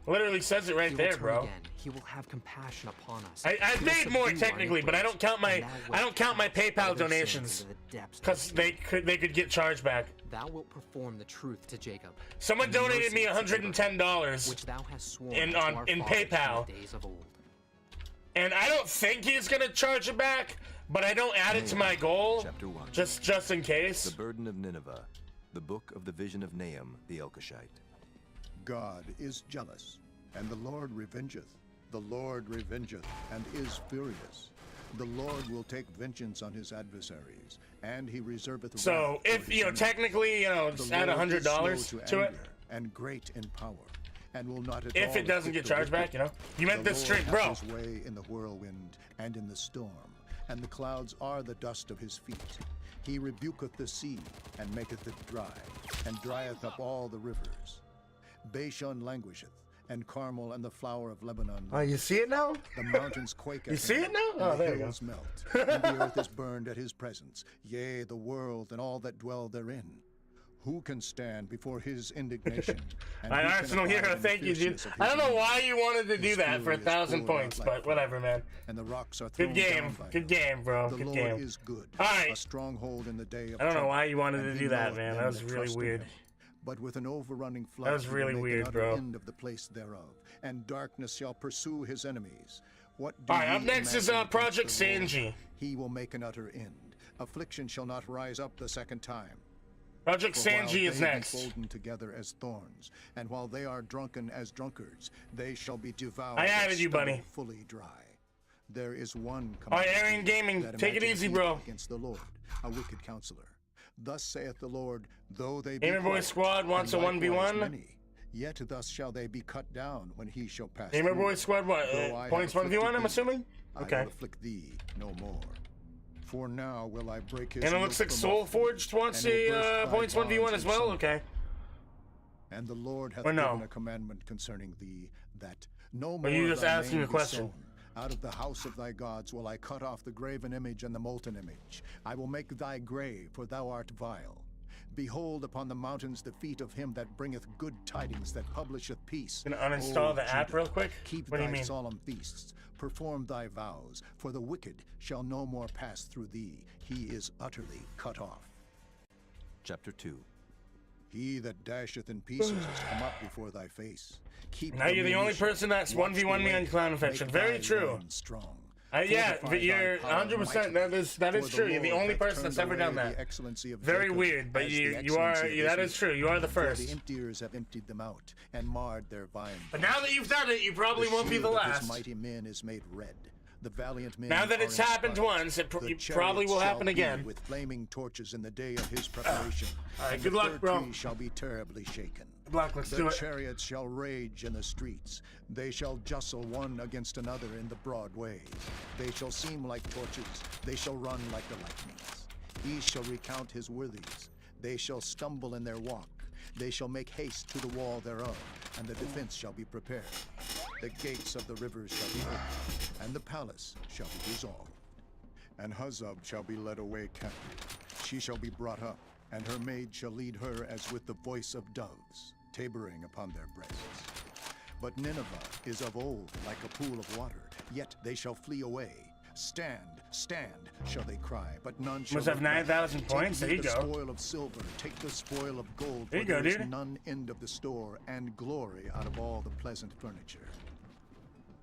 Literally says it right there, bro. He will have compassion upon us. I've made more technically, but I don't count my PayPal donations because they could get charged back. Thou wilt perform the truth to Jacob. Someone donated me $110 which thou hast sworn in PayPal, and I don't think he's gonna charge it back, but I don't add it to my goal. Chapter 1. Just in case. The burden of Nineveh. The book of the vision of Nahum the Elkoshite. God is jealous, and the Lord revengeth. The Lord revengeth, and is furious. The Lord will take vengeance on his adversaries, and he reserveth. So if technically, just add $100 to it, and great in power, and will not at if all it doesn't get charged back, you meant this stream, bro. His way in the whirlwind and in the storm, and the clouds are the dust of his feet. He rebuketh the sea, and maketh it dry, and drieth up all the rivers. Bashan languisheth, and Carmel and the flower of Lebanon. Oh, you see it now? The mountains quake at You see it now? and Oh, the there you hills go. melt, and the earth is burned at his presence, yea, the world and all that dwell therein. Who can stand before his indignation? And An who can Arsenal abide hero, in the thank you, dude. fierceness of I his don't know anger? why you wanted to do His that for fury is 1,000 poured out points, like but whatever, man. And the rocks are thrown Good game. down by Good him. game, bro. The Good Lord game. is good. All right. A stronghold in the day of I don't know trouble, why you wanted and to he do that, knoweth man. them That was that really trust in weird. him. But with an overrunning flood, That was he will really make weird, an utter bro. end of the place thereof, and darkness shall pursue his enemies. What do All right, ye up next is imagine Project against the Lord? Sanji. He will make an utter end. Affliction shall not rise up the second time. Project For while Sanji is they be next. folden together as thorns, and while they are drunken as drunkards, they shall be devoured. I added as you, buddy. stubble fully dry. There is one All right, commandment Aryan Gaming, that take it imagines easy, evil bro. Against the Lord, a wicked counselor. Thus saith the Lord, though they be Gamer Boy quiet, Squad wants a and likewise 1v1. many, yet thus shall they be cut down when he shall pass Gamer through. Boy Squad, what? Though I Points have 1v1, I'm afflicted assuming? thee, I Okay. will afflict thee no more. For now will I break his And it yoke looks like from Soul off thee, Forged wants and will burst a thy points 1v1 bonds as in well? sunder. Okay. And the Lord hath Or no? given a commandment concerning thee, that no Or more you just thy asking name a be question? sown. Out of the house of thy gods will I cut off the graven image and the molten image. I will make thy grave, for thou art vile. Behold upon the mountains the feet of him that bringeth good tidings, that publisheth peace. Gonna uninstall O the app Judah, real quick? Keep What do you thy mean? solemn feasts, perform thy vows, for the wicked shall no more pass through thee. He is utterly cut off. Chapter 2. He that dasheth in pieces has come up before thy face. Keep Now you're the only person that's 1v1 me on Clown Infection. Very true. Strong. Yeah, but you're 100%. That is true. You're the only person that's ever done that. Very weird, but you are. That is true. You are the first. The emptiers have emptied them out and marred their vine. But now that you've done it, you probably won't be the shield of his last. mighty men is made red. The valiant men Now that are it's happened inspired. once, it The probably will chariots happen shall be again. with flaming torches in the day of his preparation. All right, and good the luck, third bro. tree shall be terribly shaken. Good luck, let's the do it. chariots shall rage in the streets. They shall jostle one against another in the broad ways. They shall seem like torches. They shall run like the lightnings. He shall recount his worthies. They shall stumble in their walk. They shall make haste to the wall thereof, and the defense shall be prepared. The gates of the rivers shall be opened, and the palace shall be dissolved. And Huzzab shall be led away captive. She shall be brought up, and her maid shall lead her as with the voice of doves, tabering upon their breasts. But Nineveh is of old like a pool of water, yet they shall flee away. Stand, stand, shall they cry, but none shall Must have look back. 9,000 points. There you Take ye go. the spoil of silver, take the spoil of gold, There you for go, there is dude. none end of the store, and glory out of all the pleasant furniture.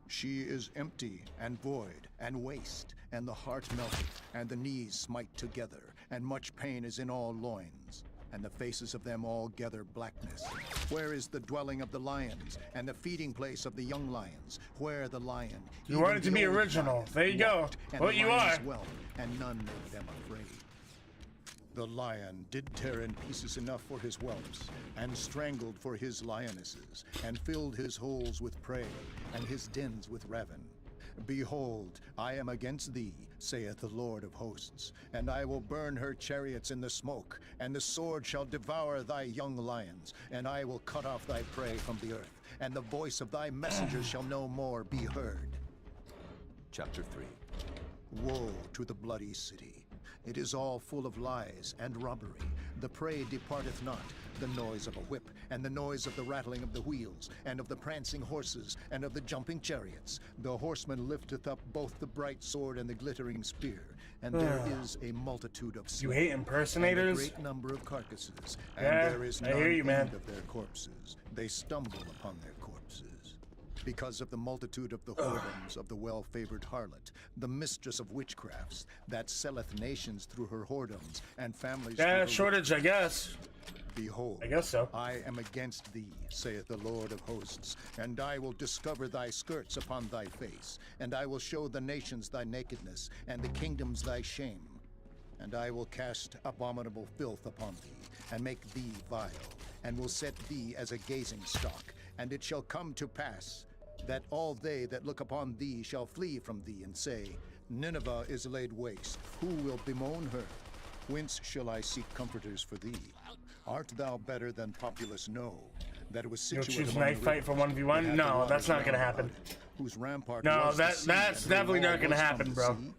She is empty and void and waste, and the heart melteth, and the knees smite together, and much pain is in all loins, and the faces of them all gather blackness. Where is the dwelling of the lions, and the feeding place of the young lions? Where the lion? You Even wanted to the be old original. lion There you go. walked, and Well, the you lions are. dwelt, and none made them afraid. The lion did tear in pieces enough for his whelps, and strangled for his lionesses, and filled his holes with prey, and his dens with ravin. Behold, I am against thee, saith the Lord of hosts, and I will burn her chariots in the smoke, and the sword shall devour thy young lions, and I will cut off thy prey from the earth, and the voice of thy messengers shall no more be heard. Chapter 3. Woe to the bloody city! It is all full of lies and robbery. The prey departeth not, the noise of a whip, and the noise of the rattling of the wheels, and of the prancing horses, and of the jumping chariots. The horseman lifteth up both the bright sword and the glittering spear, and there is a multitude of You slain, hate impersonators? and a great number of carcasses, and Yeah, there is I none hear you, man. end of their corpses. They stumble upon their corpses. Because of the multitude of the whoredoms of the well-favored harlot, the mistress of witchcrafts, that selleth nations through her whoredoms, and families through Yeah, her shortage, I guess. Behold, I guess so. I am against thee, saith the Lord of hosts, and I will discover thy skirts upon thy face, and I will show the nations thy nakedness, and the kingdoms thy shame. And I will cast abominable filth upon thee, and make thee vile, and will set thee as a gazing stock. And it shall come to pass that all they that look upon thee shall flee from thee, and say, Nineveh is laid waste. Who will bemoan her? Whence shall I seek comforters for thee? Art thou better than populace know, that it was You'll situate choose among knife the fight for rivers, that 1v1? had the No, waters that's not gonna round happen. about it, whose rampart No, was the sea, that's and her definitely wall not gonna was from happen, the bro. sea.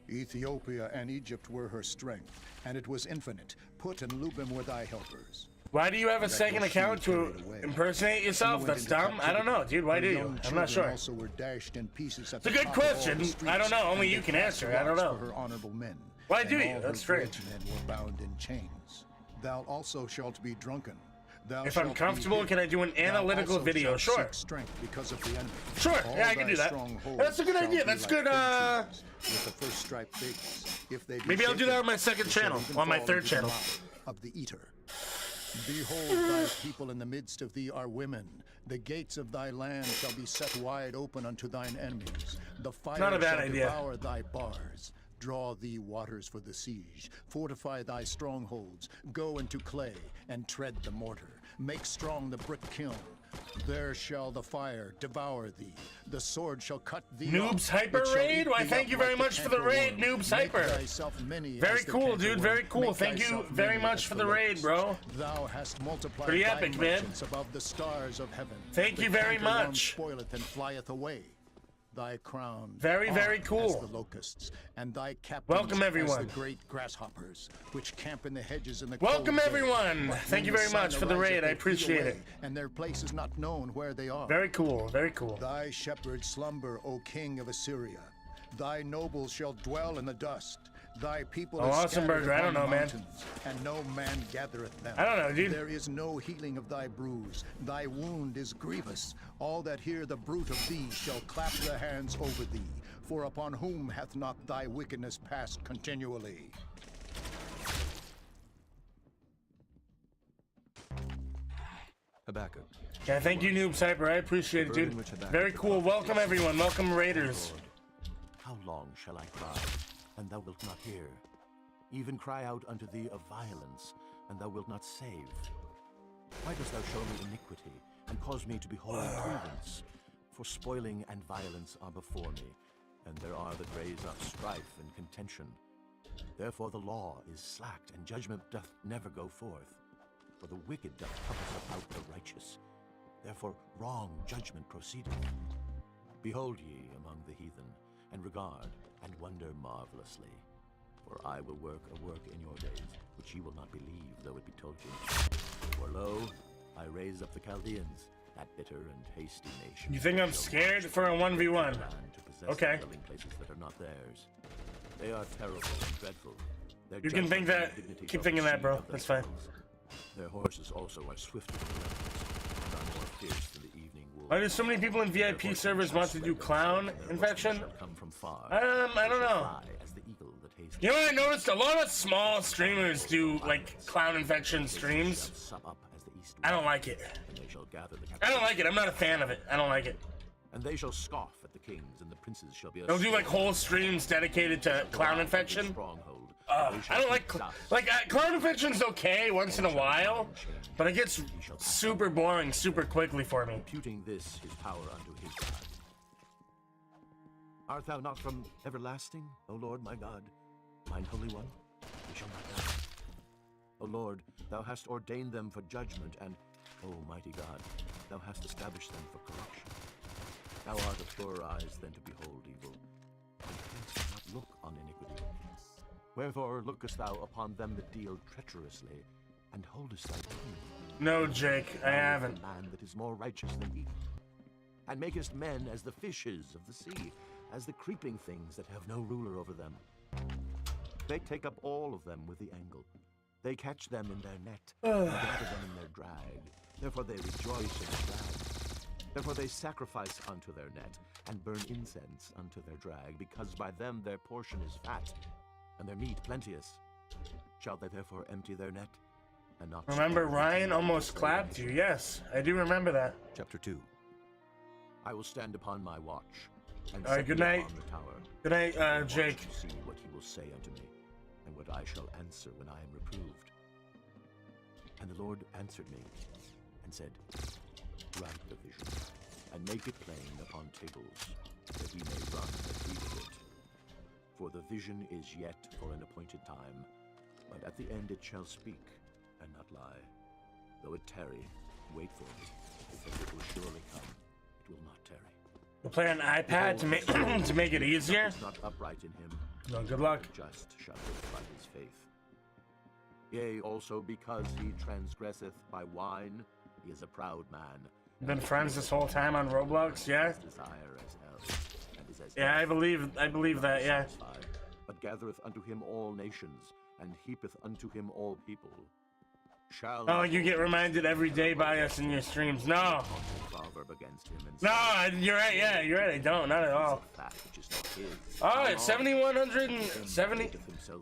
Ethiopia and Egypt were her strength, and it was infinite. Put and Lubim were thy helpers. Why do you have a That second was she account to carried away. impersonate yourself? She went That's into dumb. I don't know, captivity. dude. Why Her do you? young I'm not children sure. Also were dashed in pieces at It's a the good top of all question. the streets, I don't know. Only and you they can cast answer. I don't lots know. For her honorable men. Why and do you? all her That's great strange. men were bound in chains. Thou also shalt be drunken. Thou If shalt I'm be comfortable, hid. can I do an Thou analytical also video? shalt Sure. seek strength because of the enemy. Sure. All Yeah, I can thy do that. strongholds That's a good shall idea. be That's like good. fig trees with the first striped figs. If they be Maybe I'll do that shaken, on my second they shall channel, even on my fall third into the channel. mouth. of the Eater. Behold, thy people in the midst of thee are women. The gates of thy land shall be set wide open unto thine enemies. The fire Not a bad shall idea. devour thy bars. Draw thee waters for the siege. Fortify thy strongholds. Go into clay and tread the mortar. Make strong the brick kiln. There shall the fire devour thee. The sword shall cut thee Noobs off. Hyper It shall Raid? eat Why, thee thank up you very like the much for the raid, cankerworm. Noobs Make Hyper. thyself many Very as the cool, dude. cankerworm. Very cool. Make Thank you thyself very many much as for the raid, locust. bro. Thou hast multiplied Pretty thy epic, man. merchants above the stars of heaven. Thank The you very cankerworm much. spoileth and flieth away. Thy crown Very, very are cool. as the locusts, and thy captains Welcome, everyone. as the great grasshoppers, which camp in the hedges in the Welcome, cold day. everyone. When Thank you the very sun much for the ariseth, raid. I they flee appreciate away, it. and their place is not known where they are. Very cool. Very cool. Thy shepherds slumber, O king of Assyria. Thy nobles shall dwell in the dust. Thy people Oh, are Awesome scattered Burger, I upon don't know, the man. mountains, and no man gathereth them. I don't know, dude. There is no healing of thy bruise. Thy wound is grievous. All that hear the bruit of thee shall clap their hands over thee. For upon whom hath not thy wickedness passed continually? Habakkuk. Yeah, thank you, Noob Cyber. I appreciate it, dude. Very cool. Welcome, everyone. Welcome, Raiders. How long shall I cry, and thou wilt not hear? Even cry out unto thee of violence, and thou wilt not save. Why dost thou show me iniquity, and cause me to behold prudence? For spoiling and violence are before me, and there are the grays of strife and contention. Therefore the law is slacked, and judgment doth never go forth. For the wicked doth compass about the righteous. Therefore wrong judgment proceedeth. Behold ye among the heathen, and regard, and wonder marvelously. For I will work a work in your days, which ye will not believe, though it be told you. For lo, I raise up the Chaldeans, that bitter and hasty nation. You think I'm scared for a 1v1? Okay. Dwelling places that are not theirs. They are terrible and dreadful. Their You can think judgment and that. dignity Keep are thinking that, bro. perceived of That's fine. themselves. Their horses also are swifter than the leopards, and are more fierce than the evening wolves. Why do so many people in VIP servers want to do clown infection? I don't know. You know what I noticed? A lot of small streamers do like clown infection streams. I don't like it. I don't like it. I'm not a fan of it. I don't like it. And they shall scoff at the kings, and the princes shall be. They'll do like whole streams dedicated to clown infection. I don't like clown infection's okay once in a while, but it gets super boring super quickly for me. Imputing this his power unto his God. Art thou not from everlasting, O Lord my God, mine Holy One? We shall not die. O Lord, thou hast ordained them for judgment, and, O mighty God, thou hast established them for correction. Thou art of purer eyes than to behold evil, and canst not look on iniquity. Wherefore lookest thou upon them that deal treacherously, and holdest thy tongue? No, Jake, I haven't. A man that is more righteous than he, and makest men as the fishes of the sea, as the creeping things that have no ruler over them. They take up all of them with the angle. They catch them in their net, and gather them in their drag. Therefore they rejoice in their drag. Therefore they sacrifice unto their net, and burn incense unto their drag, because by them their portion is fat, and their meat plenteous. Shall they therefore empty their net, and not... Remember Ryan almost clapped you? Yes, I do remember that. Chapter 2. I will stand upon my watch, and All right, set good me night. upon the tower. Good night, and watch Jake. to see what he will say unto me, and what I shall answer when I am reproved. And the Lord answered me, and said, Write the vision, and make it plain upon tables, that he may run that readeth it. For the vision is yet for an appointed time, but at the end it shall speak, and not lie. Though it tarry, wait for it, because it will surely come. It will not tarry. We'll play on iPad to make to make it easier. Is not upright in him. No, good luck. The just shall live by his faith. Yea, also because he transgresseth by wine, he is a proud man. Been friends this whole time on Roblox, yeah? Desire as hell, and is as Yeah, I believe that, yeah. But gathereth unto him all nations, and heapeth unto him all people. shall Oh, you get reminded every day by us in your streams. No. proverb against him and No, you're right. Yeah, you're right. I don't. Not at all. that which is not his. Oh, it's 7,170,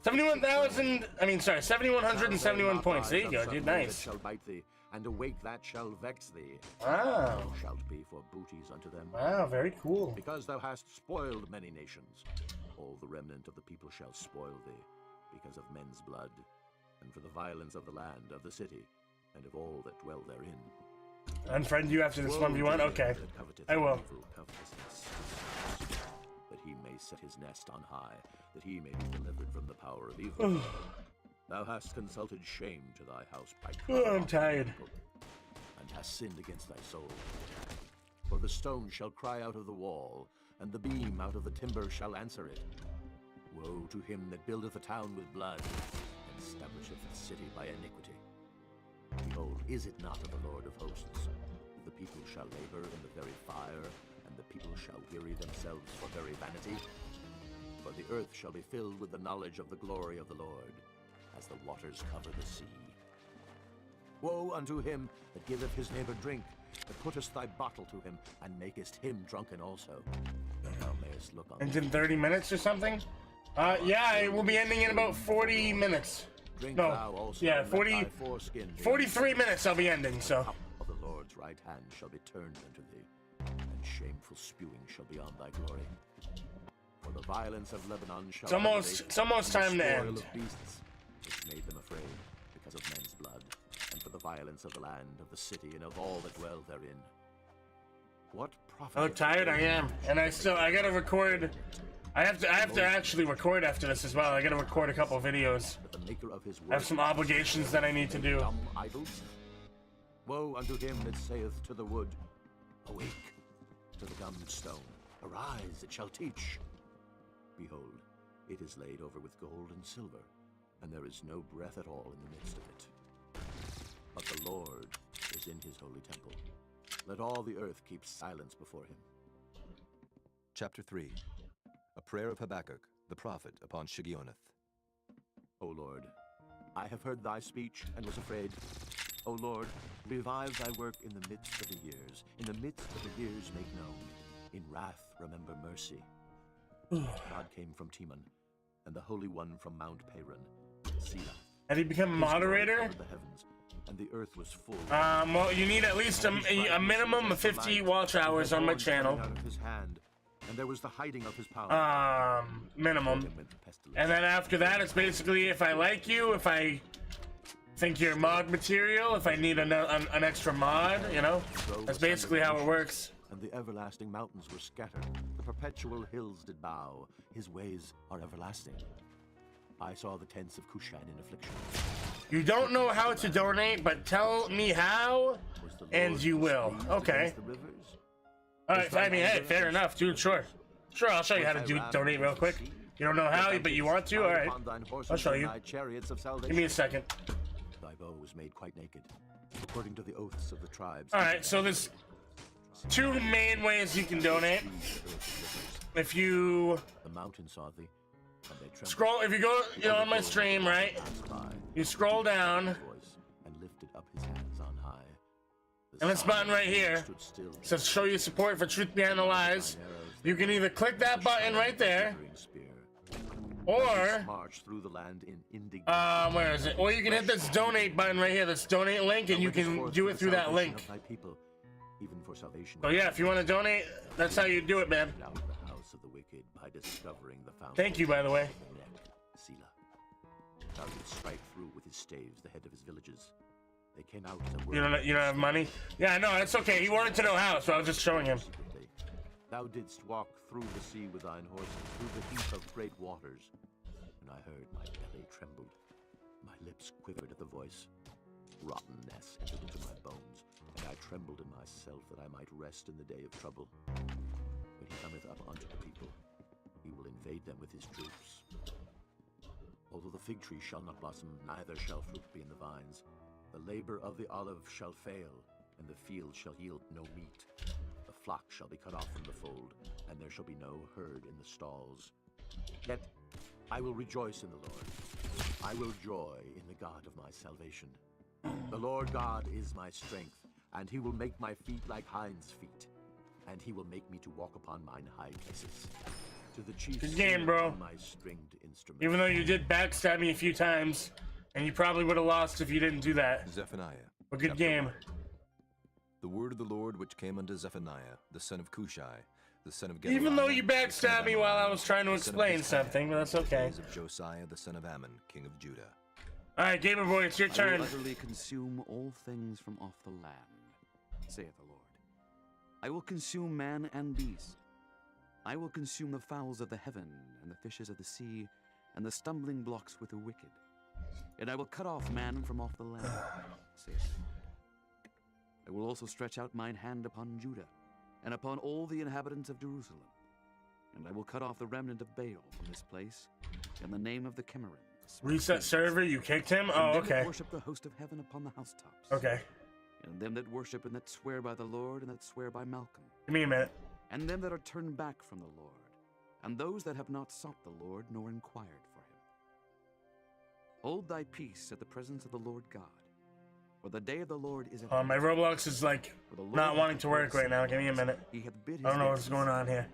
71,000. I mean, sorry, 7,171 points. There you go, dude. Nice. Shall bite thee, and awake that shall vex thee. Wow. Thou shalt be for booties unto them. Wow, very cool. Because thou hast spoiled many nations, all the remnant of the people shall spoil thee, because of men's blood, and for the violence of the land, of the city, and of all that dwell therein. Unfriend you after this 1v1? Okay. I will. That he may set his nest on high, that he may be delivered from the power of evil. Thou hast consulted shame to thy house by Oh, I'm tired. and hast sinned against thy soul. For the stone shall cry out of the wall, and the beam out of the timber shall answer it. Woe to him that buildeth a town with blood, and establisheth a city by iniquity. Behold, is it not of the Lord of hosts? The people shall labor in the very fire, and the people shall weary themselves for very vanity. For the earth shall be filled with the knowledge of the glory of the Lord, as the waters cover the sea. Woe unto him that giveth his neighbor drink, that puttest thy bottle to him, and makest him drunken also. That thou mayest look on. Ends in 30 minutes or something? Yeah, it will be ending in about 40 minutes. Drink No, thou also, yeah, and let 40, thy foreskin be 43 minutes I'll be ending, so. of the Lord's right hand shall be turned unto thee, and shameful spewing shall be on thy glory. For the violence of Lebanon shall It's almost time to end. Of beasts, which made them afraid, because of men's blood, and for the violence of the land, of the city, and of all that dwell therein. What profit? How tired I am, and I gotta record. I have to actually record after this as well. I gotta record a couple videos. The maker of his I have some obligations that I need to do. dumb idols? Woe unto him that saith to the wood, awake, to the dumb stone, arise, it shall teach. Behold, it is laid over with gold and silver, and there is no breath at all in the midst of it. But the Lord is in his holy temple. Let all the earth keep silence before him. Chapter 3. A prayer of Habakkuk, the prophet, upon Shigionoth. O Lord, I have heard thy speech and was afraid. O Lord, revive thy work in the midst of the years. In the midst of the years make known. In wrath remember mercy. God came from Teman, and the Holy One from Mount Paran, Selah. Had he become moderator? The heavens, and the earth was full. Well, you need at least a minimum of 50 watch hours on my channel. Out of his hand, and there was the hiding of his power. Minimum. And then after that, it's basically if I like you, if I think you're mod material, if I need an extra mod, you know? That's basically how it works. And the everlasting mountains were scattered. The perpetual hills did bow. His ways are everlasting. I saw the tents of Cushan in affliction. You don't know how to donate, but tell me how, and you will. Okay. Alright, I mean, hey, fair enough, dude, sure. Sure, I'll show you how to donate real quick. You don't know how, but you want to? Alright. I'll show you. Give me a second. Thy bow was made quite naked, according to the oaths of the tribes. Alright, so there's two main ways you can donate. If you the mountain saw thee, and they trembled. Scroll, if you go on my stream, right? You scroll down. And lifted up his hands on high. And this button right here says show your support for Truth Behind the Lies. You can either click that button right there, or march through the land in where is it? Or you can hit this donate button right here, this donate link, and you can do it through that link. Even for salvation. So yeah, if you want to donate, that's how you do it, man. Down the house of the wicked by discovering the fountain. Thank you, by the way. Selah. Thou didst strike through with his staves the head of his villages. They came out as a word. You don't have money? Yeah, no, that's okay. He wanted to know how, so I was just showing him. Thou didst walk through the sea with thine horses, through the heap of great waters. And I heard my belly trembled. My lips quivered at the voice. Rottenness entered into my bones, and I trembled in myself that I might rest in the day of trouble. When he cometh up unto the people, he will invade them with his troops. Although the fig tree shall not blossom, neither shall fruit be in the vines. The labor of the olive shall fail, and the field shall yield no meat. The flock shall be cut off from the fold, and there shall be no herd in the stalls. Yet I will rejoice in the Lord. I will joy in the God of my salvation. The Lord God is my strength, and he will make my feet like hinds' feet, and he will make me to walk upon mine high places. To the chief Good game, bro. my stringed instrument. Even though you did backstab me a few times, and you probably would have lost if you didn't do that. Zephaniah. A good game. 1. The word of the Lord which came unto Zephaniah, the son of Cushai, the son of Even though you backstabbed me while I was trying to explain something, but that's okay. Of Josiah, the son of Ammon, king of Judah. Alright, Gamer Boy, it's your I turn. will utterly consume all things from off the land, saith the Lord. I will consume man and beast. I will consume the fowls of the heaven, and the fishes of the sea, and the stumbling blocks with the wicked. And I will cut off man from off the land, saith the Lord. I will also stretch out mine hand upon Judah, and upon all the inhabitants of Jerusalem. And I will cut off the remnant of Baal from this place, in the name of the Chimerims. Reset server, you kicked him? Oh, And them okay. that worship the host of heaven upon the housetops. Okay. And them that worship and that swear by the Lord and that swear by Malcolm. Give me a minute. And them that are turned back from the Lord, and those that have not sought the Lord nor inquired for him. Hold thy peace at the presence of the Lord God, for the day of the Lord is at hand. My Roblox is like not wanting to work right now. Give me a minute. He hath bid his I don't know what's guests. going on here.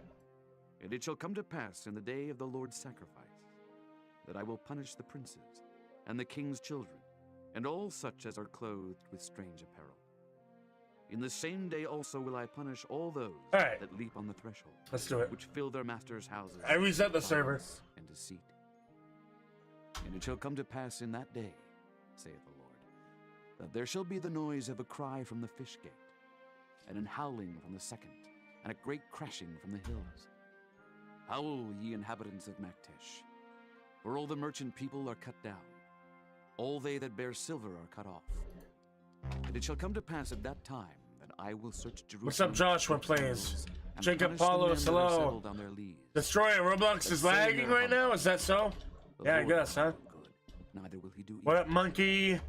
And it shall come to pass in the day of the Lord's sacrifice, that I will punish the princes, and the king's children, and all such as are clothed with strange apparel. In the same day also will I punish all those that leap on the threshold. Let's do it. Which fill their master's houses. I reset the with server. violence and deceit. And it shall come to pass in that day, saith the Lord, that there shall be the noise of a cry from the fish gate, and an howling from the second, and a great crashing from the hills. Howl, ye inhabitants of Maktesh, for all the merchant people are cut down, all they that bear silver are cut off. And it shall come to pass at that time that I will search Jerusalem. What's up, Joshua Plays? Jacob Paulos, hello. Destroyer, Roblox is lagging right now? Is that so? Yeah, I guess, huh? Neither will he do What up, Monkey?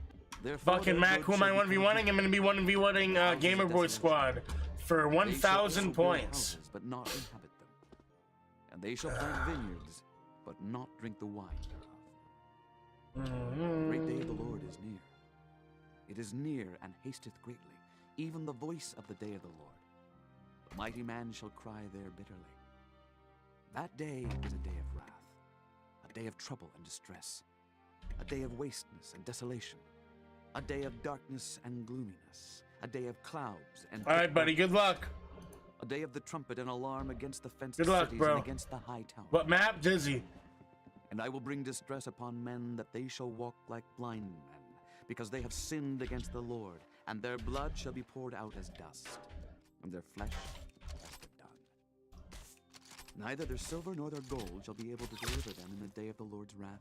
Fucking Mac, who am I 1v1ing? I'm gonna be 1v1ing Gamer Boy Squad for 1,000 points. But not inhabit them. And they shall plant vineyards, but not drink the wine thereof. The great day of the Lord is near. It is near and hasteth greatly, even the voice of the day of the Lord. The mighty man shall cry there bitterly. That day is a day of wrath, a day of trouble and distress, a day of wasteness and desolation, a day of darkness and gloominess, a day of clouds and... All right, buddy, good luck. A day of the trumpet and alarm against the fenced Good luck, cities bro. and against the high towns. What map? Dizzy. And I will bring distress upon men that they shall walk like blind men, because they have sinned against the Lord, and their blood shall be poured out as dust, and their flesh as the dung. Neither their silver nor their gold shall be able to deliver them in the day of the Lord's wrath.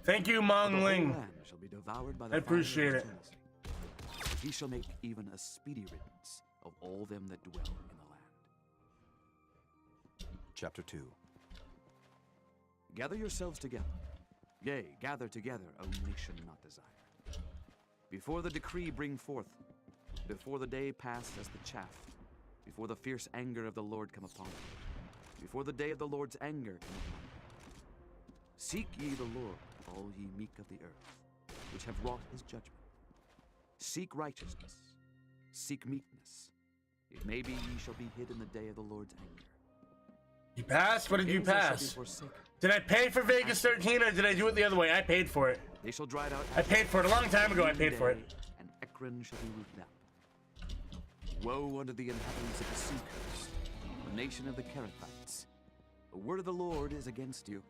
Thank you, For the Mong whole Ling. land shall be devoured by the I appreciate fire of it. his jealousy. He shall make even a speedy riddance of all them that dwell in the land. Chapter 2. Gather yourselves together. Yea, gather together, O nation not desired. Before the decree bring forth, before the day pass as the chaff, before the fierce anger of the Lord come upon you, before the day of the Lord's anger come upon you. Seek ye the Lord, all ye meek of the earth, which have wrought his judgment. Seek righteousness, seek meekness. It may be ye shall be hid in the day of the Lord's anger. You passed? What did you pass? Did I pay for Vegas 13 or did I do it the other way? I paid for it. They shall dry it out. I paid for it a long time ago. I paid for it. And Ekron shall be rooted up. Woe unto the inhabitants of the sea coast, the nation of the Kerethites. The word of the Lord is against you,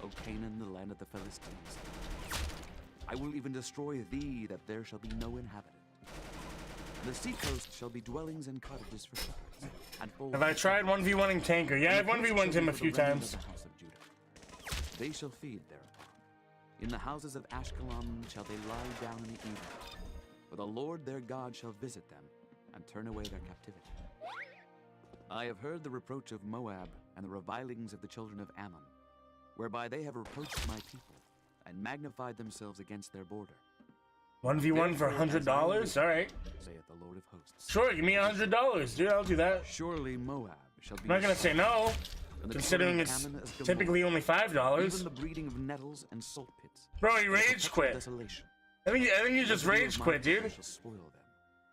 O Canaan, the land of the Philistines. I will even destroy thee, that there shall be no inhabitant. The sea coast shall be dwellings and cottages for shepherds, and folds. Have I tried 1v1ing Tanker? Yeah, I've 1v1'd him a few times. They shall feed thereupon. In the houses of Ashkelon shall they lie down in the evening. For the Lord their God shall visit them, and turn away their captivity. I have heard the reproach of Moab, and the revilings of the children of Ammon, whereby they have reproached my people, and magnified themselves against their border. 1v1 for $100? Alright. Saith the Lord of hosts. Sure, give me $100, dude. I'll do that. Surely Moab shall be. I'm not gonna say no, considering it's typically only $5. Even the breeding of nettles and salt pits. Bro, he rage quit. Desolation. I think you just The rage quit, dude. I shall spoil them,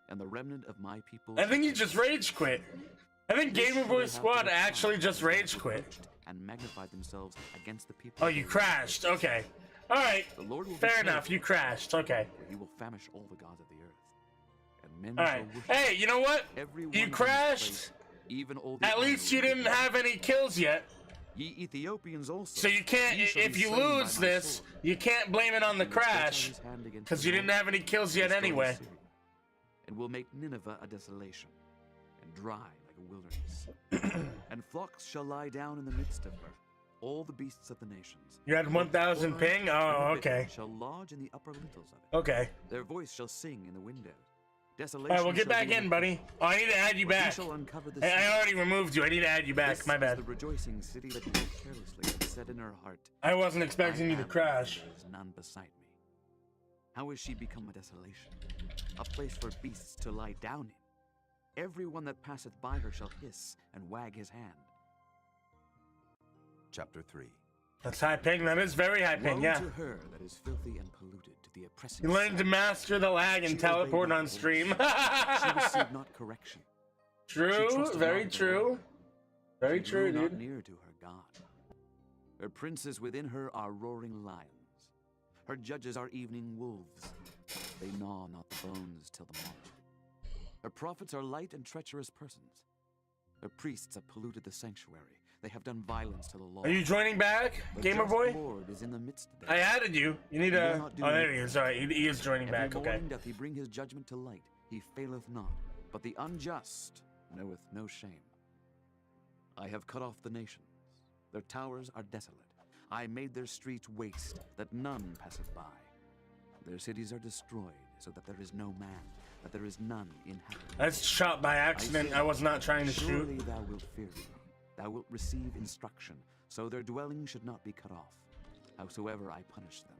and the remnant of my people. I think you just rage quit. I think Gamer Boy Squad actually just rage quit. And magnified themselves against the people. Oh, you crashed. Okay. All right. The Lord will Fair enough. You crashed. Okay. He will famish all the gods of the earth, and men All right. shall worship Hey, you know what? every one You of them in crashed. place, even all the At least you didn't have any kills yet. Ye Ethiopians also. So you can't. Ye shall If be you slain by lose my this, sword. you can't blame it on the He will stretch out crash, his hand against because the you didn't north, have any kills yet destroy anyway. Syria, and will make Nineveh a desolation, and dry like a wilderness. And flocks shall lie down in the midst of her, all the beasts of the nations. You had 1,000 ping? Oh, okay. Shall lodge in the upper lintels of it. Okay. Their voice shall sing in the windows. Desolation. All right, well, get shall back be in, buddy. Oh, I need to add you But he back. shall uncover the I sea. already removed you. I need to add you back. This My is bad. the rejoicing city that dwelt carelessly and said in her heart, I wasn't expecting you to am, crash. and there is none beside me. How has she become a desolation, a place for beasts to lie down in? Every one that passeth by her shall hiss and wag his hand. Chapter 3. That's high ping. That is very high ping, Woe yeah. to her that is filthy and polluted, to the oppressing. You learned to master the lag and She teleport obeyed on not stream. voice. She received not correction. She True, trusted very not in the true. Lord. Very She true, drew not dude. near to her God. Her princes within her are roaring lions. Her judges are evening wolves. They gnaw not the bones till the morrow. Her prophets are light and treacherous persons. Her priests have polluted the sanctuary. They have done violence to the law. Are you joining back, The Gamer just Boy? Lord is in the midst of them. I added you. You need He will to. not do Oh, there he anything. is. All right, he is joining Every back. Okay. morning doth he bring his judgment to light. He faileth not. But the unjust knoweth no shame. I have cut off the nations. Their towers are desolate. I made their streets waste, that none passeth by. Their cities are destroyed, so that there is no man, that there is none inhabited. That's shot by accident. I was not trying to Surely shoot. thou wilt fear me. Thou wilt receive instruction, so their dwelling should not be cut off. Howsoever I punish them.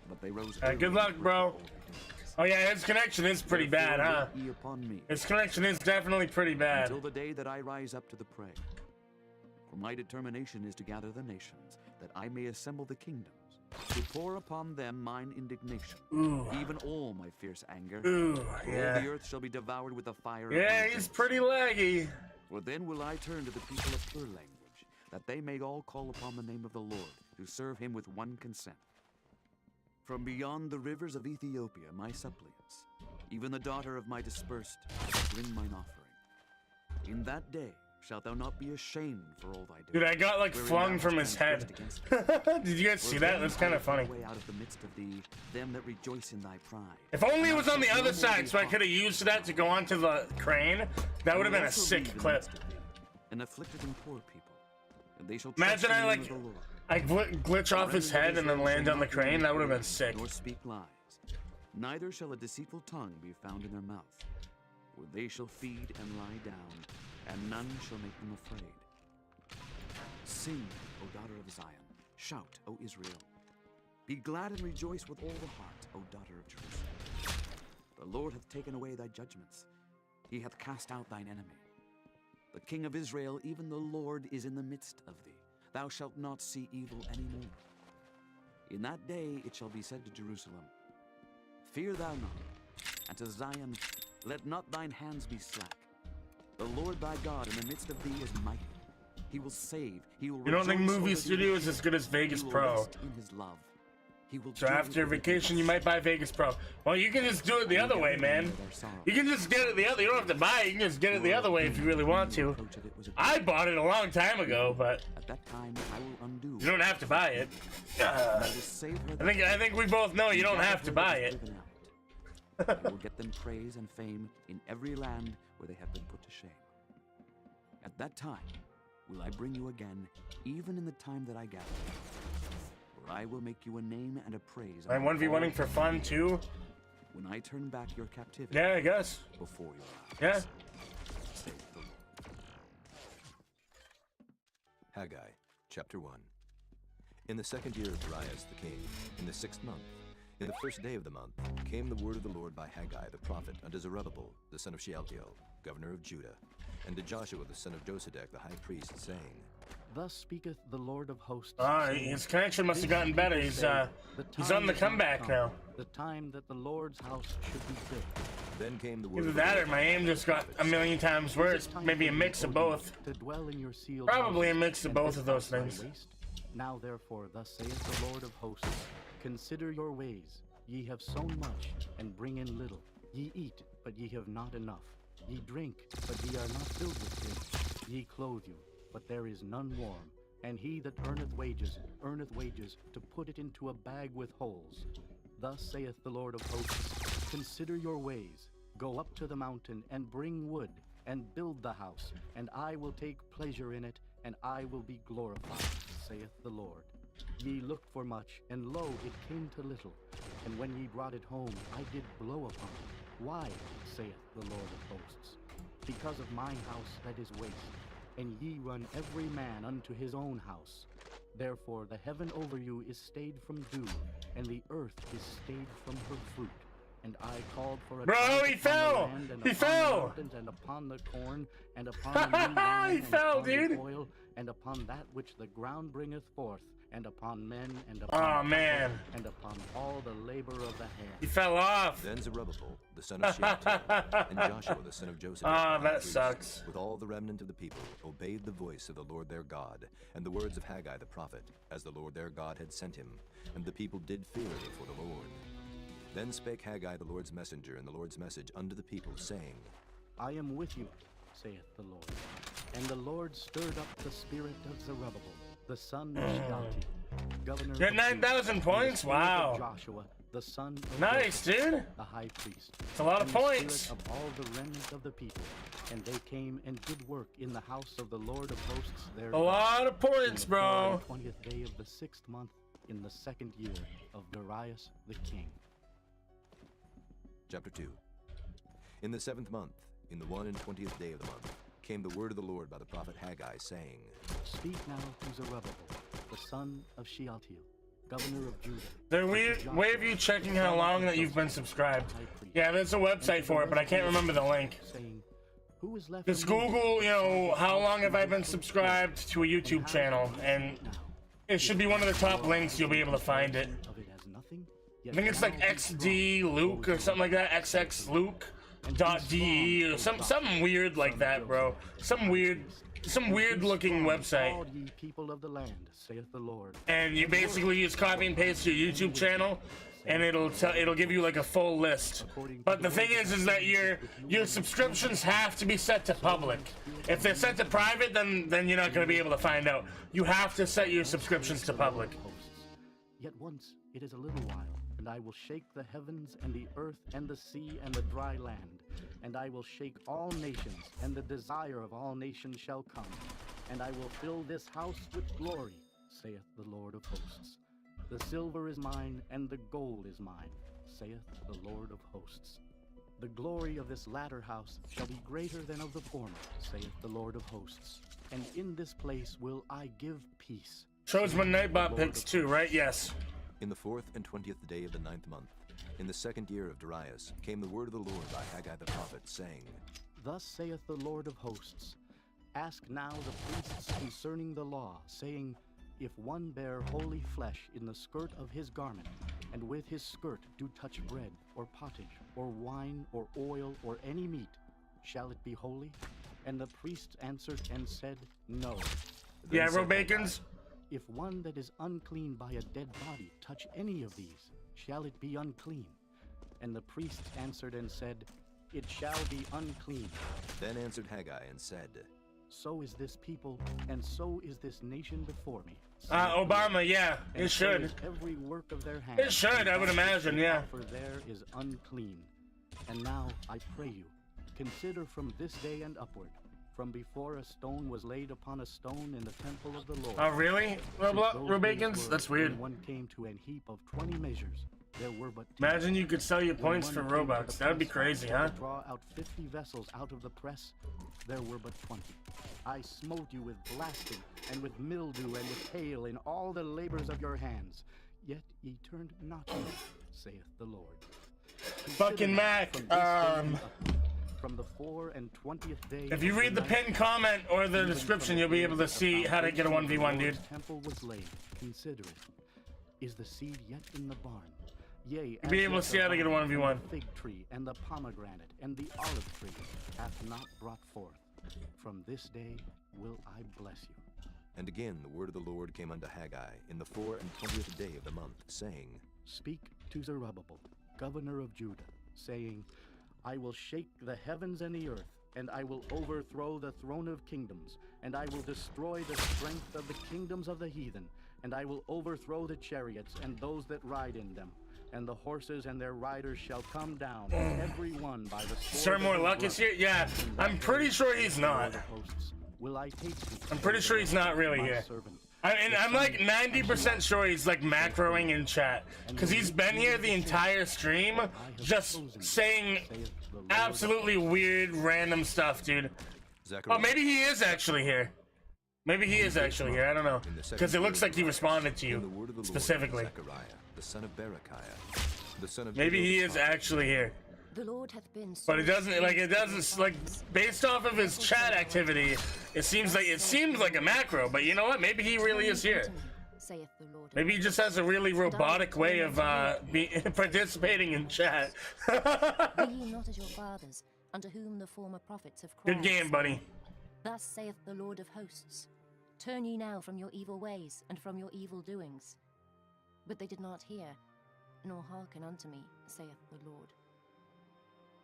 But they rose All right, good early luck, and bro. broke all their doors. Oh yeah, his connection is pretty bad, Therefore huh? wait ye upon me, His connection is definitely pretty bad. until the day that I rise up to the prey. For my determination is to gather the nations, that I may assemble the kingdoms, to pour upon them mine indignation, Ooh. even all my fierce anger. Ooh, For yeah. all the earth shall be devoured with the fire of Yeah, my he's vengeance. pretty laggy. For then will I turn to the people of her language, that they may all call upon the name of the Lord, to serve him with one consent. From beyond the rivers of Ethiopia, my suppliants, even the daughter of my dispersed, bring mine offering. In that day shalt thou not be ashamed for all thy doings. Dude, I got like wherein flung thou from hast his transgressed head. against me. Did you guys For see that? then That's I kind will of funny. put away out of the midst of thee them that rejoice in thy pride. If only it And was thou on the shalt no other more side, be so I harmed. could have used that to go onto the crane. That would have been a also sick leave in the clip. midst of thee, and afflicted and poor people, and they shall Imagine trust in I the like, name of the Lord. I glitch off his head and then land on the crane. That would have been sick. Nor speak lies, neither shall a deceitful tongue be found in their mouth. For they shall feed and lie down, and none shall make them afraid. Sing, O daughter of Zion, shout, O Israel. Be glad and rejoice with all the heart, O daughter of Jerusalem. The Lord hath taken away thy judgments. He hath cast out thine enemy. The King of Israel, even the Lord, is in the midst of thee. Thou shalt not see evil any more. In that day it shall be said to Jerusalem, Fear thou not, and to Zion, let not thine hands be slack. The Lord thy God in the midst of thee is mighty. He will save. He will You don't think rejoice Movie over thee. Studio is as good as Vegas He will Pro? rest in his love. He will So joy after over thee. vacation, you might buy Vegas Pro. Well, you can just do it the other way, man. You can just get it the other. You don't have to buy it. You can just get it the other way if you really want to. I bought it a long time ago, but At that time I will undo. you don't have to buy it. And I will save her I think we both know you don't have to buy it. I will get them praise and fame in every land where they have been put to shame. At that time will I bring you again, even in the time that I gather you. For I will make you a name and a praise. I'm among 1v1ing all for fun too. When I turn back your captivity. Yeah, I guess. Before your eyes. Yeah. Saith the Lord. Haggai, chapter 1. In the 2nd year of Darius the king, in the 6th month, in the 1st day of the month, came the word of the Lord by Haggai the prophet unto Zerubbabel, the son of Shealtiel, governor of Judah, and to Joshua the son of Josedek the high priest, saying, Thus speaketh the Lord of hosts. His connection must have gotten better. He's on the comeback now. The time that the Lord's house should be built. Then came the word Either of that the or my aim just got a million times worse. Maybe a mix of both. To dwell in your sealed Probably a houses, mix of and both this of those house thy things. waste. Now therefore, thus saith the Lord of hosts, consider your ways. Ye have sown much, and bring in little. Ye eat, but ye have not enough. Ye drink, but ye are not filled with drink. Ye clothe you, but there is none warm. And he that earneth wages to put it into a bag with holes. Thus saith the Lord of hosts, consider your ways. Go up to the mountain, and bring wood, and build the house, and I will take pleasure in it, and I will be glorified, saith the Lord. Ye looked for much, and lo, it came to little. And when ye brought it home, I did blow upon it. Why, saith the Lord of hosts? Because of mine house that is waste, and ye run every man unto his own house. Therefore the heaven over you is stayed from dew, and the earth is stayed from her fruit. And I called for a drought he upon fell! the land, and He upon fell! the mountains, and upon the corn, and upon the new wine, He and fell, upon the dude! oil, and upon that which the ground bringeth forth, and upon men, and upon cattle, man. and upon all the labor of the hand. He fell off. Then Zerubbabel, the son of Shealtiel, and Joshua the son of Josedek, the high that priest, sucks. with all the remnant of the people, obeyed the voice of the Lord their God, and the words of Haggai the prophet, as the Lord their God had sent him, and the people did fear before the Lord. Then spake Haggai the Lord's messenger in the Lord's message unto the people, saying, I am with you, saith the Lord. And the Lord stirred up the spirit of Zerubbabel, the son of Shealtiel, governor Get of 9,000 Judah, points? and the spirit Wow. of Joshua, the son of Nice, Joseph, dude. the high priest. It's a lot of and the points. spirit of all the remnant of the people. And they came and did work in the house of the Lord of hosts their A lot of points, in the bro. 20th day of the 6th month, in the 2nd year of Darius the king. Chapter 2. In the 7th month, in the 21st day of the month, came the word of the Lord by the prophet Haggai, saying, Speak now to Zerubbabel, the son of Shealtiel, governor of Judah. There way of you checking how long that you've been subscribed. Yeah, there's a website for it, but I can't remember the link. Who is left Just Google, how long have I been subscribed to a YouTube channel, and it should be one of the top links. You'll be able to find it. I think it's like XD Luke or something like that. XX Luke.de or something weird like that, bro. Some weird looking website. All ye people of the land, saith the Lord. And you basically just copy and paste your YouTube channel, and it'll give you like a full list. But the thing is that your subscriptions have to be set to public. If they're set to private, then you're not going to be able to find out. You have to set your subscriptions to public. Yet once it is a little while, and I will shake the heavens and the earth and the sea and the dry land, and I will shake all nations, and the desire of all nations shall come, and I will fill this house with glory, saith the Lord of hosts. The silver is mine, and the gold is mine, saith the Lord of hosts. The glory of this latter house shall be greater than of the former, saith the Lord of hosts. And in this place will I give peace. Shows when Nightbot picks too, right? Yes. In the 4th and 20th day of the 9th month, in the 2nd year of Darius, came the word of the Lord by Haggai the prophet, saying, Thus saith the Lord of hosts, Ask now the priests concerning the law, saying, If one bear holy flesh in the skirt of his garment, and with his skirt do touch bread, or pottage, or wine, or oil, or any meat, shall it be holy? And the priests answered and said, No. Yeah, Robacons? If one that is unclean by a dead body touch any of these, shall it be unclean? And the priests answered and said, It shall be unclean. Then answered Haggai and said, So is this people, and so is this nation before me. Obama, yeah, it should. Every work of their hands. It should, I would imagine, yeah. For there is unclean. And now I pray you, consider from this day and upward, from before a stone was laid upon a stone in the temple of the Lord. Oh, really? Robacons? That's weird. When one came to an heap of 20 measures, there were but 10. Imagine you could sell your points for Robux. That would be crazy, huh? To draw out 50 vessels out of the press, there were but 20. I smote you with blasting, and with mildew, and with hail, in all the labors of your hands. Yet ye turned not to me, saith the Lord. Fucking Mac, from the 24th day. If you read the pinned comment or the description, you'll be able to see how to get a 1v1, dude. Temple was laid. Consider it. Is the seed yet in the barn? Yea, you'll be able to see how to get a 1v1. The fig tree and the pomegranate and the olive tree hath not brought forth. From this day will I bless you. And again the word of the Lord came unto Haggai in the 24th day of the month, saying, Speak to Zerubbabel, governor of Judah, saying, I will shake the heavens and the earth, and I will overthrow the throne of kingdoms, and I will destroy the strength of the kingdoms of the heathen, and I will overthrow the chariots and those that ride in them, and the horses and their riders shall come down, every one by the sword. Sir More Luck is here? Yeah, I'm pretty sure he's not. Will I take you? I'm pretty sure he's not really here. I'm like 90% sure he's like macroing in chat, because he's been here the entire stream just saying absolutely weird random stuff, dude. Oh, maybe he is actually here. Maybe he is actually here, I don't know, because it looks like he responded to you specifically. The son of Berechiah, the son of maybe he is actually here. The Lord hath been But it doesn't like based off of his chat activity, it seems like a macro, but you know what? Maybe he really is here. Maybe he just has a really robotic way of participating in chat. Be ye not as your fathers, unto whom the former prophets have cried. Good game, buddy. Thus saith the Lord of hosts, turn ye now from your evil ways and from your evil doings. But they did not hear, nor hearken unto me, saith the Lord.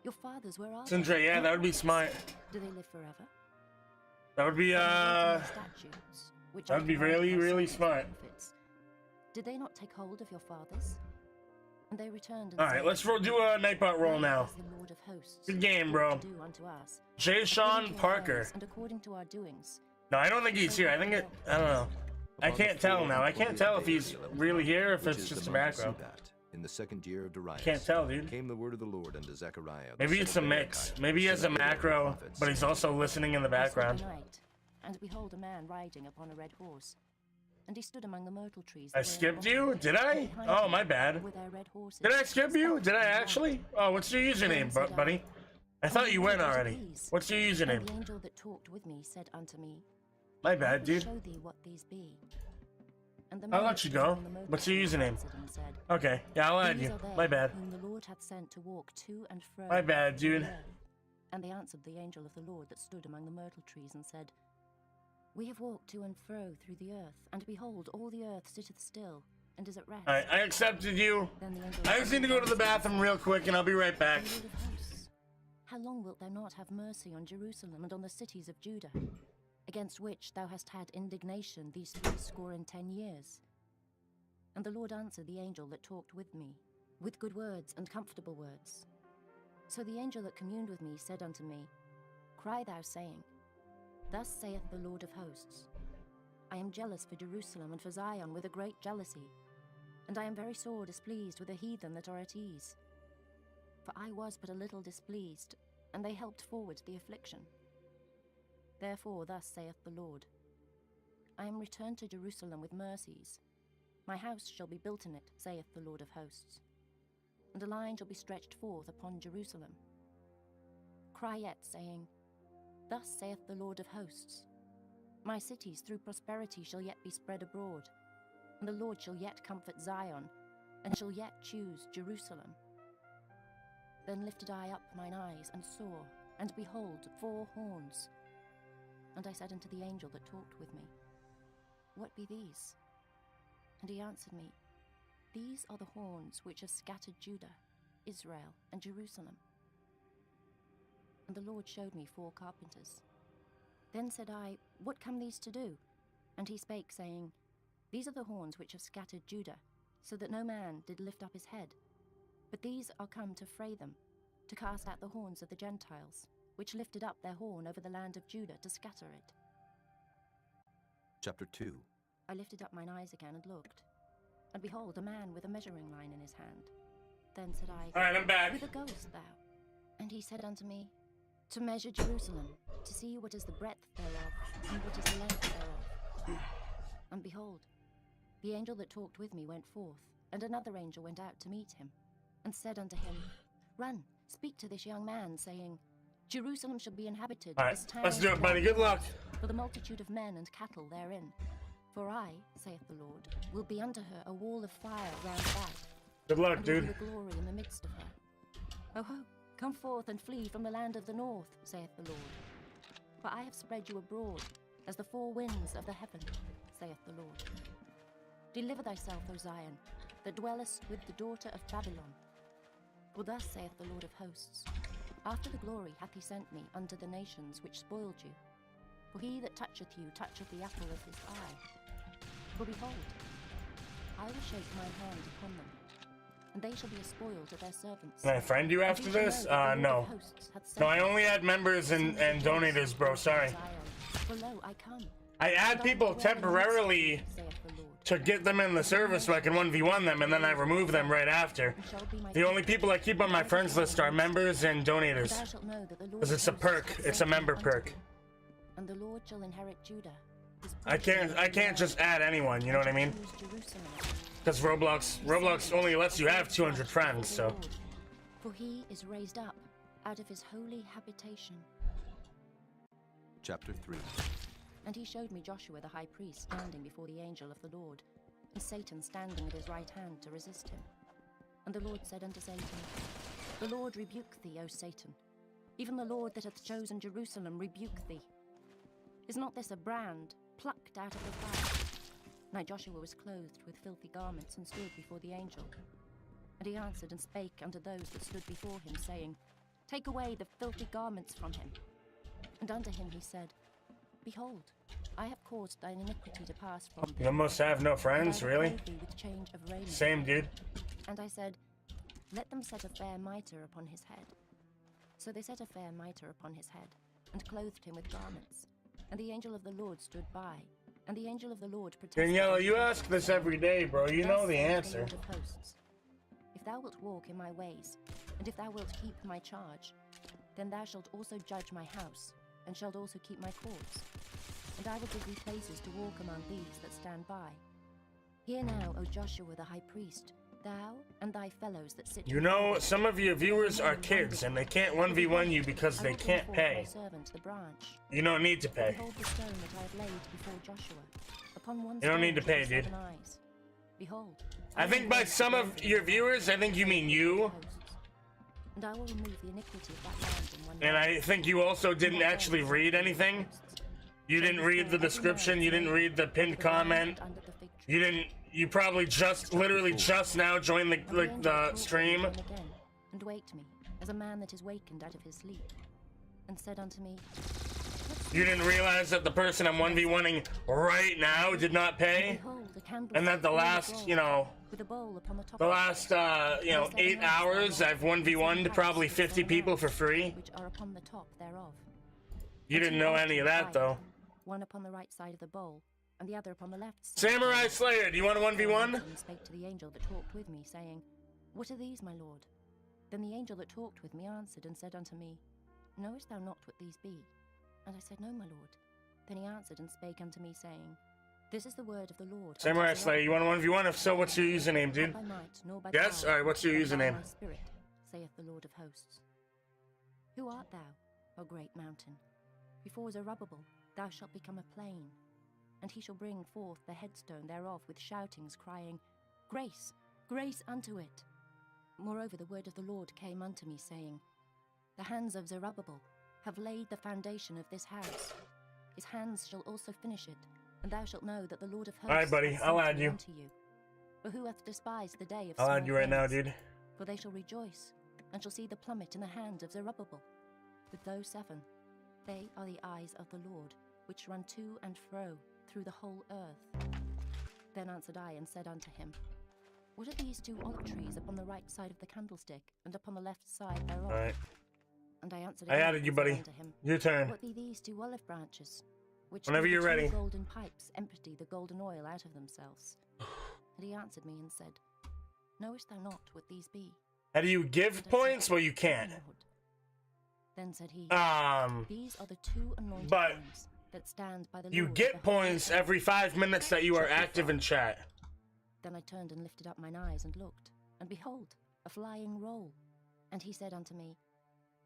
Your fathers, where are Sindre, yeah, that would be smart. Do they live forever? That would be that would be really, really smart. Did they not take hold of your fathers? And they returned. Alright, let's do a Nightbot roll now. Good game, bro. J. Sean Parker. And according to our doings. No, I don't think he's here. I don't know. I can't tell now. I can't tell if he's really here or if it's just a macro. In the 2nd year of Darius, can't tell, dude. Came the word of the Lord unto Zechariah. Maybe it's a mix. Maybe he has a macro, but he's also listening in the background. And behold, a man riding upon a red horse, and he stood among the myrtle trees. I skipped you? Did I? Oh, my bad. Did I skip you? Did I actually? Oh, what's your username, buddy? I thought you went already. What's your username? The angel that talked with me said unto me, my bad, dude. Show thee what these be. I'll let you go. What's your username? Okay, yeah, I'll add you. My bad. Whom the Lord hath sent to walk to and fro. My bad, dude. And they answered the angel of the Lord that stood among the myrtle trees and said, We have walked to and fro through the earth, and behold, all the earth sitteth still, and is at rest. Alright, I accepted you. I just need to go to the bathroom real quick, and I'll be right back. How long wilt thou not have mercy on Jerusalem and on the cities of Judah, against which thou hast had indignation these 70 years? And the Lord answered the angel that talked with me, with good words and comfortable words. So the angel that communed with me said unto me, Cry thou, saying, Thus saith the Lord of hosts, I am jealous for Jerusalem and for Zion with a great jealousy, and I am very sore displeased with the heathen that are at ease. For I was but a little displeased, and they helped forward the affliction. Therefore thus saith the Lord, I am returned to Jerusalem with mercies. My house shall be built in it, saith the Lord of hosts, and a line shall be stretched forth upon Jerusalem. Cry yet, saying, Thus saith the Lord of hosts, My cities through prosperity shall yet be spread abroad, and the Lord shall yet comfort Zion, and shall yet choose Jerusalem. Then lifted I up mine eyes, and saw, and behold, 4 horns. And I said unto the angel that talked with me, What be these? And he answered me, These are the horns which have scattered Judah, Israel, and Jerusalem. And the Lord showed me 4 carpenters. Then said I, What come these to do? And he spake, saying, These are the horns which have scattered Judah, so that no man did lift up his head. But these are come to fray them, to cast out the horns of the Gentiles, which lifted up their horn over the land of Judah to scatter it. Chapter 2. I lifted up mine eyes again and looked, and behold, a man with a measuring line in his hand. Then said I, Alright, I'm back. Whither goest thou? And he said unto me, To measure Jerusalem, to see what is the breadth thereof, and what is the length thereof. And behold, the angel that talked with me went forth, and another angel went out to meet him, and said unto him, Run, speak to this young man, saying, Jerusalem shall be inhabited. All right, this town let's do it, buddy. shall Good luck. for the multitude of men and cattle therein. For I, saith the Lord, will be unto her a wall of fire round about. Good luck, and will dude. be the glory in the midst of her. Oh ho, come forth and flee from the land of the north, saith the Lord. For I have spread you abroad as the four winds of the heaven, saith the Lord. Deliver thyself, O Zion, that dwellest with the daughter of Babylon. For thus saith the Lord of hosts, after the glory hath he sent me unto the nations which spoiled you. For he that toucheth you toucheth the apple of his eye. For behold, I will shake mine hand upon them, and they shall be a spoil to their servants. Can I friend you after this? No. No, I only add members and donators, bro. Sorry. For lo, I come. I add people temporarily to get them in the service so I can 1v1 them, and then I remove them right after. The only people I keep on my friends list are members and donators. Because it's a perk. It's a member perk. And the Lord shall inherit Judah. I can't just add anyone, you know what I mean? Because Roblox only lets you have 200 friends, so. For he is raised up out of his holy habitation. Chapter 3. And he showed me Joshua the high priest standing before the angel of the Lord, and Satan standing at his right hand to resist him. And the Lord said unto Satan, The Lord rebuke thee, O Satan. Even the Lord that hath chosen Jerusalem rebuke thee. Is not this a brand plucked out of the fire? Now Joshua was clothed with filthy garments and stood before the angel. And he answered and spake unto those that stood before him, saying, Take away the filthy garments from him. And unto him he said, Behold, I have caused thine iniquity to pass from thee. You almost have no friends, really? With change of raiment. Same, dude. And I said, Let them set a fair mitre upon his head. So they set a fair mitre upon his head, and clothed him with garments. And the angel of the Lord stood by, and the angel of the Lord protected. Daniela, you ask this every day, bro. You know the answer. If thou wilt walk in my ways, and if thou wilt keep my charge, then thou shalt also judge my house, and shalt also keep my courts. And I will give thee places to walk among these that stand by. Hear now, O Joshua the high priest, thou and thy fellows that sit. You know, some of your viewers are kids, and they can't 1v1 you because they can't pay. You don't need to pay. Behold the stone that I have laid before Joshua. Upon one You don't need to pay, dude. Behold, I think by some of your viewers, I think you mean you. And I will remove the iniquity of that land in one And I think you also didn't actually read anything. You didn't read the description. You didn't read the pinned comment. You probably literally just now joined the stream. And waked me, as a man that is wakened out of his sleep, and said unto me, You didn't realize that the person I'm 1v1ing right now did not pay? And that the last, you know, the last, 8 hours I've 1v1'd probably 50 people for free? which are upon the top thereof. You didn't know any of that, though. One upon the right side of the bowl, and the other upon the left side. Samurai Slayer, do you want a 1v1? And spake to the angel that talked with me, saying, What are these, my lord? Then the angel that talked with me answered and said unto me, Knowest thou not what these be? And I said, No, my lord. Then he answered and spake unto me, saying, This is the word of the Lord. Samurai Slayer, you want a 1v1? If so, what's your username, dude? Not by might, nor by Yes? power, Alright, what's your but by username? my spirit, saith the Lord of hosts. Who art thou, O great mountain? Before Zerubbabel thou shalt become a plain, and he shall bring forth the headstone thereof with shoutings, crying, Grace, grace unto it. Moreover the word of the Lord came unto me, saying, The hands of Zerubbabel have laid the foundation of this house. His hands shall also finish it, and thou shalt know that the Lord of hosts Alright, buddy, hath I'll sent add me you. unto you. For who hath despised the day of I'll small add you right now, things? dude. For they shall rejoice, and shall see the plummet in the hand of Zerubbabel. With those 7, they are the eyes of the Lord, which run to and fro through the whole earth. Then answered I and said unto him, What are these 2 olive trees upon the right side of the candlestick, and upon the left side thereof? Alright. And I answered I again added you, and said buddy. unto him, Your turn. What be these 2 olive branches, which Whenever through you're the 2 ready. golden pipes empty the golden oil out of themselves? And he answered me and said, Knowest thou not what these be? How do you give points? Well, you can't. Then said he, These are the 2 anointed but ones that stand by the you Lord get of the holy points earth." every 5 minutes that you are active in chat. Then I turned and lifted up mine eyes and looked, and behold, a flying roll. And he said unto me,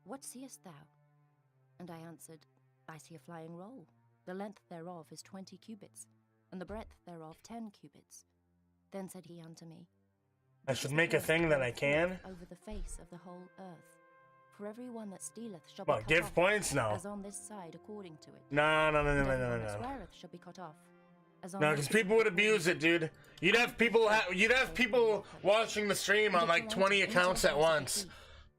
What seest thou? And I answered, I see a flying roll. The length thereof is 20 cubits, and the breadth thereof 10 cubits. Then said he unto me, I should make a thing that I can. Over the face of the whole earth. For every one that stealeth shall be Well, cut give off, points now. as on this side according to it. No. And every one that sweareth shall be cut off, as on No, this because people would abuse it, dude. You'd have people watching the stream on like 20 accounts at once,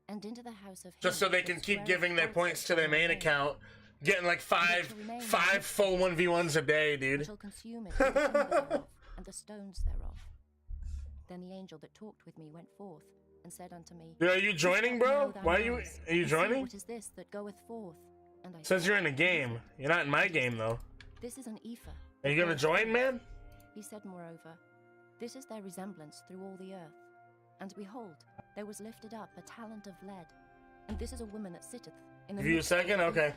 and into the house of just so they can keep giving their points to their main account, getting like five full 1v1s a day, dude. Shall consume it, and the timber thereof, and the stones thereof. Then the angel that talked with me went forth and said unto me, Dude, are you joining, bro? Why are you joining? What is this that goeth forth? And I Says you're in a game. You're not in my game though. This is an ephah. Are you gonna join, man? He said moreover, this is their resemblance through all the earth. And behold, there was lifted up a talent of lead, and this is a woman that sitteth in the Give you a midst of second? the Okay. ephah.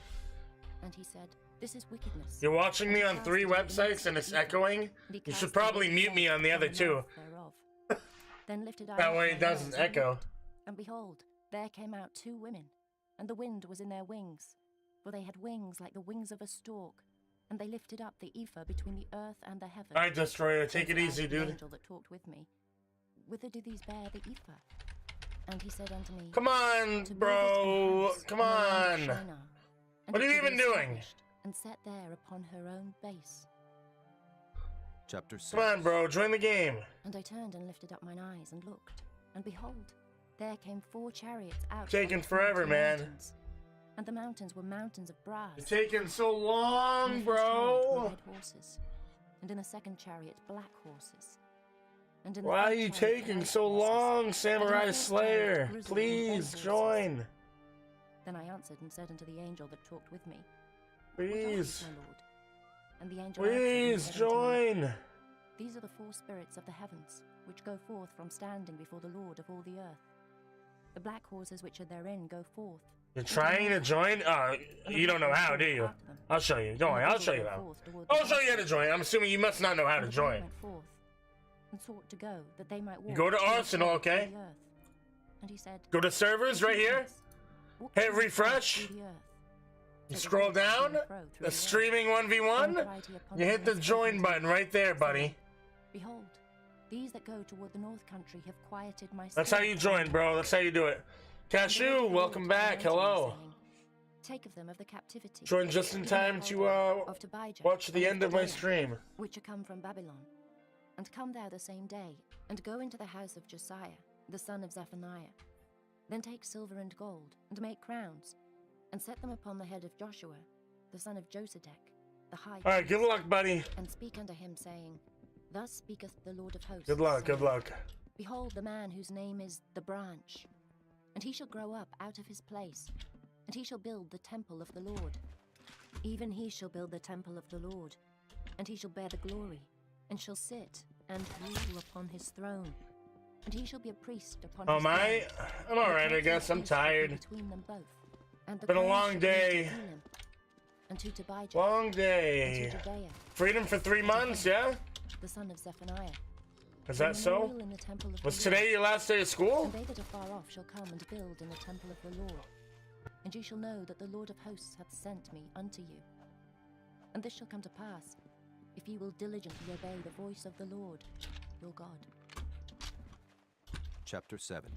And he said, this is wickedness. You're watching me on 3 websites and it's echoing? You should probably mute me on the other 2. Then lifted I That up way my it doesn't eyes and echo. looked, and behold, there came out 2 women, and the wind was in their wings, for they had wings like the wings of a stork, and they lifted up the ephah between the earth and the heaven. Alright, Destroyer, take it Then easy, asked the dude. angel that talked with me, whither do these bear the ephah? And he said unto me, Come on, to build bro. it a house Come in the land of on. Shinar, and What are it you shall be even doing? established, And set there upon her own base. Chapter 6. Come on, bro. Join the game. And I turned and lifted up mine eyes and looked, and behold, there came 4 chariots out. Taking from forever, the man. mountains. And the mountains were mountains of brass. It's taking so long, In the first chariot were bro. red horses, and in the second chariot black horses. And in the Why are third you chariot taking white so horses, long, and in Samurai the fourth Slayer? chariot grizzled and bay Please horses. join. Then I answered and said unto the angel that talked with me, Please. What are these, my lord? And the angel Please answered and said unto me, join. These are the 4 spirits of the heavens, which go forth from standing before the Lord of all the earth. The black horses which are therein go forth. You're trying to join? You don't know how, do you? I'll show you. Don't worry, I'll show you how. I'll show you how to join. I'm assuming you must not know how to And the join. men went forth and sought to go, that they might walk Go to to and Arsenal, fro okay? through the earth. And he said, Go to servers right here. Walk Hit to and fro refresh. through the earth. You So the scroll horses to down. and fro through The the earth. streaming Then 1v1. cried he upon You the hit the earth, join saying, button right there, buddy. Behold, these that go toward the north country have quieted my That's how spirit. you join, bro. That's how you do it. Cashew, welcome back. Hello. Take of them of the captivity. Joined just in time to of Tobijah, watch the and end of my Judah, stream. which are come from Babylon. And come thou the same day, and go into the house of Josiah, the son of Zephaniah. Then take silver and gold, and make crowns, and set them upon the head of Joshua, the son of Josedek, the high All right, good priest, luck, buddy. and speak unto him, saying, Thus speaketh the Lord of hosts. Good luck. Good saying, luck. Behold the man whose name is the branch, and he shall grow up out of his place, and he shall build the temple of the Lord. Even he shall build the temple of the Lord, and he shall bear the glory, and shall sit and rule upon his throne, and he shall be a priest upon Oh his my, throne. I'm alright, I guess. I'm tired. Between them both, and the Been a crown long shall be day. to Elam, and to Tobijah, Long day. and to Judea, Freedom for 3 months, yeah? the son of Zephaniah. Is that so? Memorial in the temple of Was the today Lord. your last day of school? And they that are far off shall come and build in the temple of the Lord. And ye shall know that the Lord of hosts hath sent me unto you. And this shall come to pass, if ye will diligently obey the voice of the Lord, your God. Chapter 7.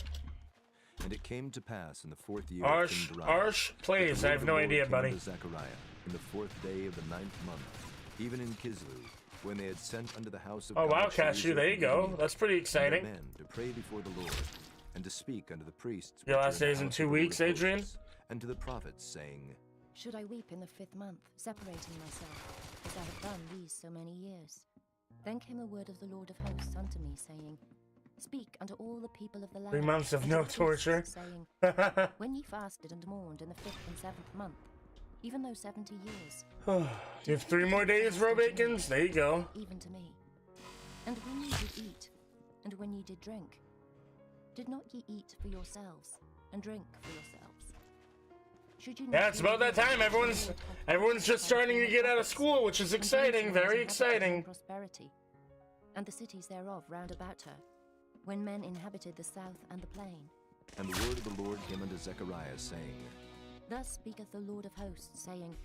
And it came to pass in the 4th year of King Darius, Arsh, please, that the I have word no of the idea, Lord came buddy. unto Zechariah in the 4th day of the 9th month, even in Kislev, when they had sent unto the house of Oh, God wow, Cashew, there you go. That's pretty exciting. men to pray before the Lord, and to speak unto the priests. Your which last are days the in house 2 of the Lord weeks, of Adrian? hosts, and to the prophets, saying, Should I weep in the 5th month, separating myself, as I have done these so many years? Then came a word of the Lord of hosts unto me, saying, Speak unto all the people of the land. 3 months of and no to the priests, torture. saying, When ye fasted and mourned in the 5th and 7th month, even though 70 years, You have 3 more days, Robakins? There you go. even to me. And when ye did eat, and when ye did drink, did not ye eat for yourselves, and drink for yourselves? Should you not Yeah, it's be about that aware time. that the Everyone's Lord hath everyone's just starting to get out of school, which is and exciting, Jerusalem very is inhabited in exciting. prosperity, and the cities thereof round about her, when men inhabited the south and the plain. And the word of the Lord came unto Zechariah, saying, Thus speaketh the Lord of hosts, saying,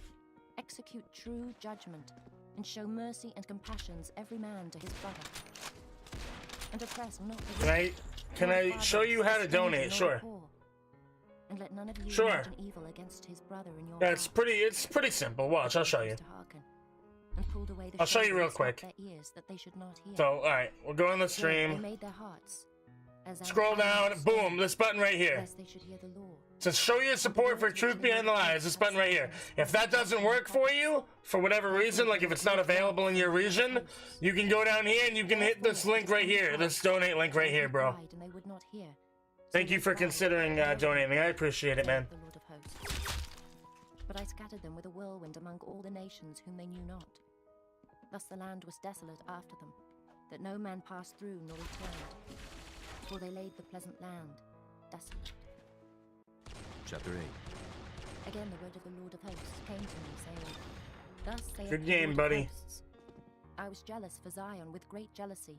execute true judgment, and show mercy and compassions every man to his brother. And oppress not the rich, Can I show you how to donate? Sure. And let none of you Sure. imagine evil against his brother in your Yeah, heart. it's pretty simple. Watch, I'll show you. And pulled away the I'll show you shadow real and stopped quick. their ears, that they should not hear. So, alright, we'll go on the Yea, stream. they made their hearts as Scroll down, boom, this button right here. lest they should hear the law. It says show your support for truth behind the lies, this button right here. If that doesn't work for you, for whatever reason, like if it's not available in your region, you can go down here and you can hit this link right here, this donate link right here, bro. And they would not hear. Thank you for considering donating, I appreciate it, man. The Lord of hosts. But I scattered them with a whirlwind among all the nations whom they knew not. Thus the land was desolate after them, that no man passed through nor returned. For they laid the pleasant land desolate. Chapter 8. Again the word of the Lord of hosts came to me, saying, thus saith Good the game, Lord of buddy. hosts, I was jealous for Zion with great jealousy,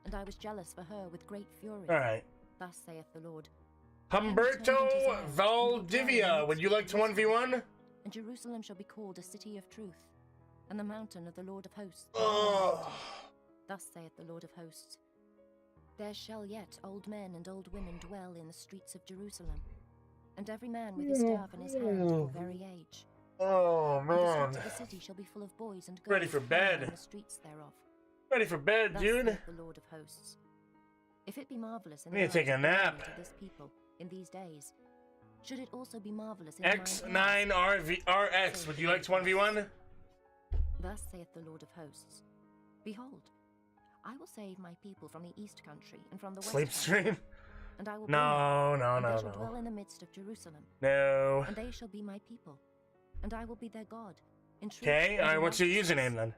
and I was jealous for her with great fury. Alright. Thus saith the Lord. Humberto Valdivia, would you like to 1v1? And Jerusalem shall be called a city of truth, and the mountain of the Lord of hosts. Thus saith the Lord of hosts, there shall yet old men and old women dwell in the streets of Jerusalem, and every man with his staff in his hand for very age. Oh, And the man. streets of the city shall be full of boys and girls Ready for playing bed. in the streets thereof. Ready for bed, Thus dude. saith the Lord of hosts, if it be marvelous in I need to the take a eyes of nap. to this people in these days, should it also be marvelous in X9RX, would you like to 1v1? Thus saith the Lord of hosts, behold, I will save my people from the east country and from the west Sleep country, stream? and I will No, bring them, no, and no, they shall no. dwell in the midst of Jerusalem. No. And they shall be my people, and I will be their God. In truth Okay, and in alright, what's your righteousness. username then?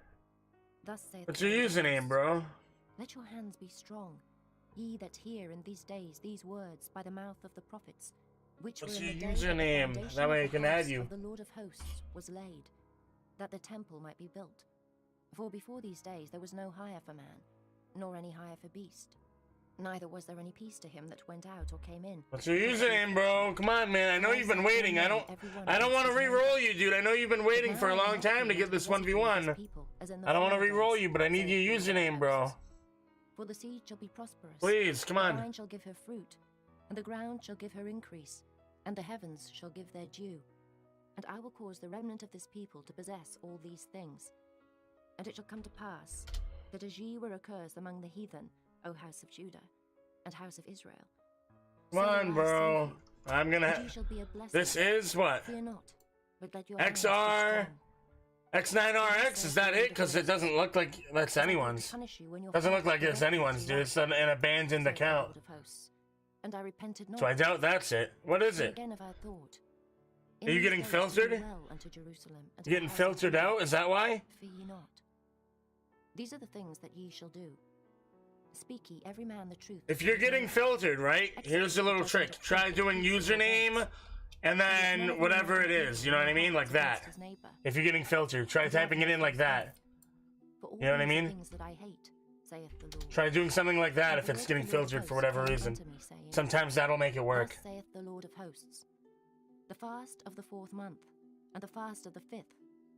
Thus saith What's the your Lord of username, hosts, bro? let your hands be strong, ye that hear in these days these words by the mouth of the prophets, which What's were in your the day that the username? foundation That way of I the can add house you. of the Lord of hosts was laid, that the temple might be built. For before these days there was no hire for man, nor any hire for beast. Neither was there any peace to him that went out or came in. What's your username, bro? Come on, man. I know you've been waiting. I don't want to re-roll you, dude. I know you've been waiting for a long time to get this 1v1. I don't want to re-roll you, but I need your username, bro. For the seed shall be prosperous. Please, come on. The vine shall give her fruit, and the ground shall give her increase, and the heavens shall give their due. And I will cause the remnant of this people to possess all these things. And it shall come to pass, that as ye were accursed among the heathen, O house of Judah, and house of Israel. Come on, bro. I'm gonna... This is what? Fear not, but let your hands be XR... strong. X9RX, is that it? Because it doesn't look like that's anyone's. Doesn't look like it's anyone's, dude. It's an abandoned account. And I repented not. So I doubt that's it. What is it? Again have I thought. Are you getting filtered? You getting filtered out? Is that why? Fear ye not. These are the things that ye shall do. Speak ye every man the truth. If you're getting filtered, right? Here's a little trick. Try doing username and then whatever it is. You know what I mean? Like that. If you're getting filtered, try typing it in like that. You know what I mean? Things that I hate, saith the Lord. Try doing something like that if it's getting filtered for whatever reason. Sometimes that'll make it work. Thus saith the Lord of hosts, the fast of the 4th month, and the fast of the 5th,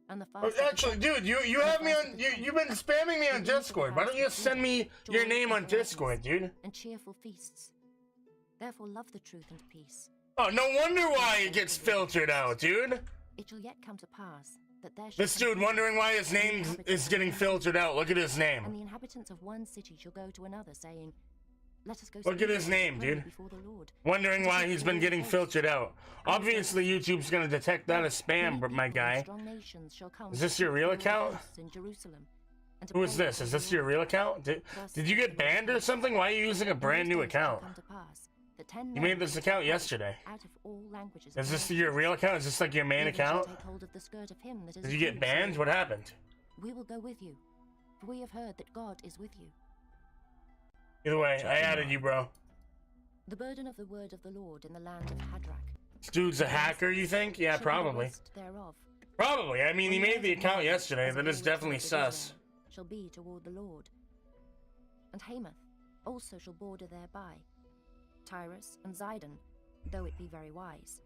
and the fast of the Actually, dude, you have me on. You've been spamming me on Discord. Why don't you just send me your name on Discord, dude? and cheerful feasts. Therefore love the truth and peace. Oh, no wonder why it gets filtered out, dude. It shall yet come to pass that there shall This dude wondering why his name is getting filtered out. Look at his and name. the inhabitants of one city shall go to another, saying, let us go Look at speak his and name, pray dude. before the Lord. Wondering why he's been getting filtered out. Obviously, YouTube's gonna detect that as spam, but my guy. Strong nations shall come Is this your real account? in Jerusalem, and to Who is pray this? before Is the this your Lord. real account? Did you get banned or something? Why are you using a brand new account? Come to pass that 10 You men made this account yesterday. out of all languages Is this of your real account? Is this like your main Even shall account? take hold of the skirt of him that is Did you a get Jew, banned? saying, What happened? We will go with you, for we have heard that God is with you. Either way, I added you, bro. The burden of the word of the Lord in the land of Hadrach. This dude's a hacker, you think? Yeah, shall be the probably. rest thereof. Probably. I mean, he When the made the earth account mourns yesterday. as That the is Lord definitely toward sus. Israel shall be toward the Lord. And Hamath also shall border thereby, Tyrus and Zidon, though it be very wise.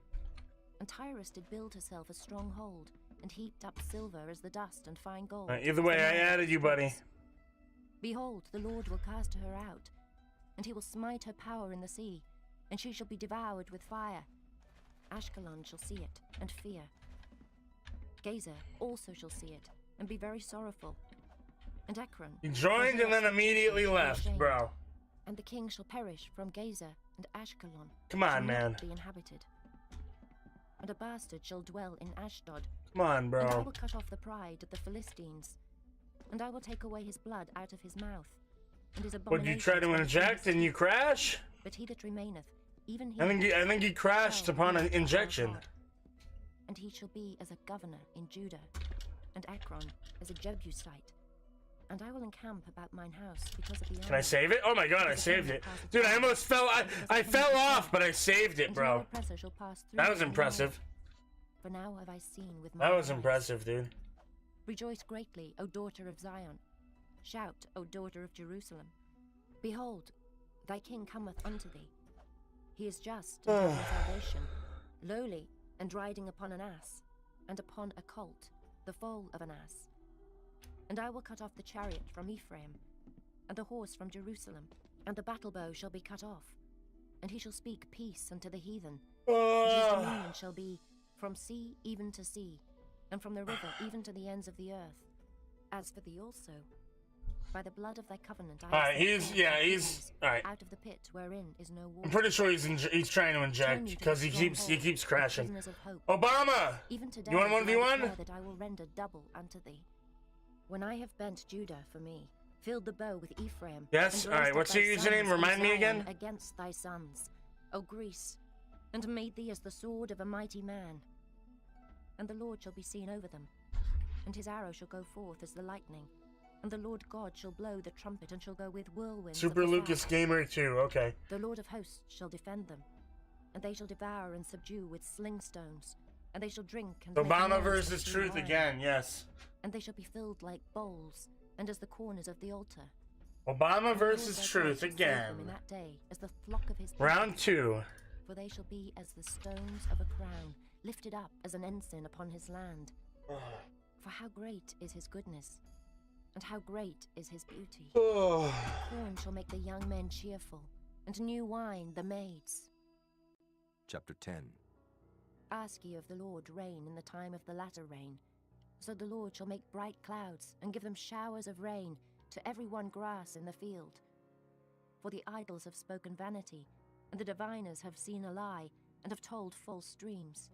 And Tyrus did build herself a stronghold, and heaped up silver as the dust and fine gold. Either way, I added you, buddy. Behold, the Lord will cast her out, and he will smite her power in the sea, and she shall be devoured with fire. Ashkelon shall see it, and fear. Gazer also shall see it, and be very sorrowful. And Ekron... He joined and then immediately left, bro. And the king shall perish from Gazer and Ashkelon. Come on, shall man. not be inhabited. And a bastard shall dwell in Ashdod. Come on, bro. And I will cut off the pride of the Philistines, and I will take away his blood out of his mouth, and his abominations. Would you try to inject and you crash? But he that remaineth, even he. I think he crashed upon an injection. And he shall be as a governor in Judah, and Ekron as a Jebusite. And I will encamp about mine house because of the. Can I save it? Oh my god, I saved it. Dude, I almost fell. I fell off, but I saved it, bro. That was impressive. For now have I seen with my That was eyes. impressive, dude. Rejoice greatly, O daughter of Zion. Shout, O daughter of Jerusalem. Behold, thy king cometh unto thee. He is just and having salvation, lowly, and riding upon an ass, and upon a colt, the foal of an ass. And I will cut off the chariot from Ephraim, and the horse from Jerusalem, and the battle bow shall be cut off, and he shall speak peace unto the heathen. And his dominion shall be from sea even to sea, and from the river even to the ends of the earth. As for thee also, by the blood of thy covenant I have he's alright. out of the pit wherein is no water. I'm pretty sure he's trying to inject because he keeps crashing. Obama, Even today, you want I 1v1? declare that I will render double unto thee. When I have bent Judah for me, filled the bow with Ephraim. Yes? and Alright, raised up what's thy your sons username? in Remind me Zion again? Against thy sons, O Greece, and made thee as the sword of a mighty man. And the Lord shall be seen over them, and his arrow shall go forth as the lightning, and the Lord God shall blow the trumpet, and shall go with whirlwinds. Super Lucas Gamer 2, okay. The Lord of hosts shall defend them, and they shall devour and subdue with sling stones, and they shall drink and make Obama noise versus with Truth wine. again, yes. And they shall be filled like bowls, and as the corners of the altar. Obama And the versus Lord thy God Truth shall save again. them in that day as the flock of his people. Round 2. For they shall be as the stones of a crown, lifted up as an ensign upon his land. For how great is his goodness, and how great is his beauty. Corn shall make the young men cheerful, and new wine the maids. Chapter 10. Ask ye of the Lord rain in the time of the latter rain. So the Lord shall make bright clouds, and give them showers of rain, to every one grass in the field. For the idols have spoken vanity, and the diviners have seen a lie, and have told false dreams.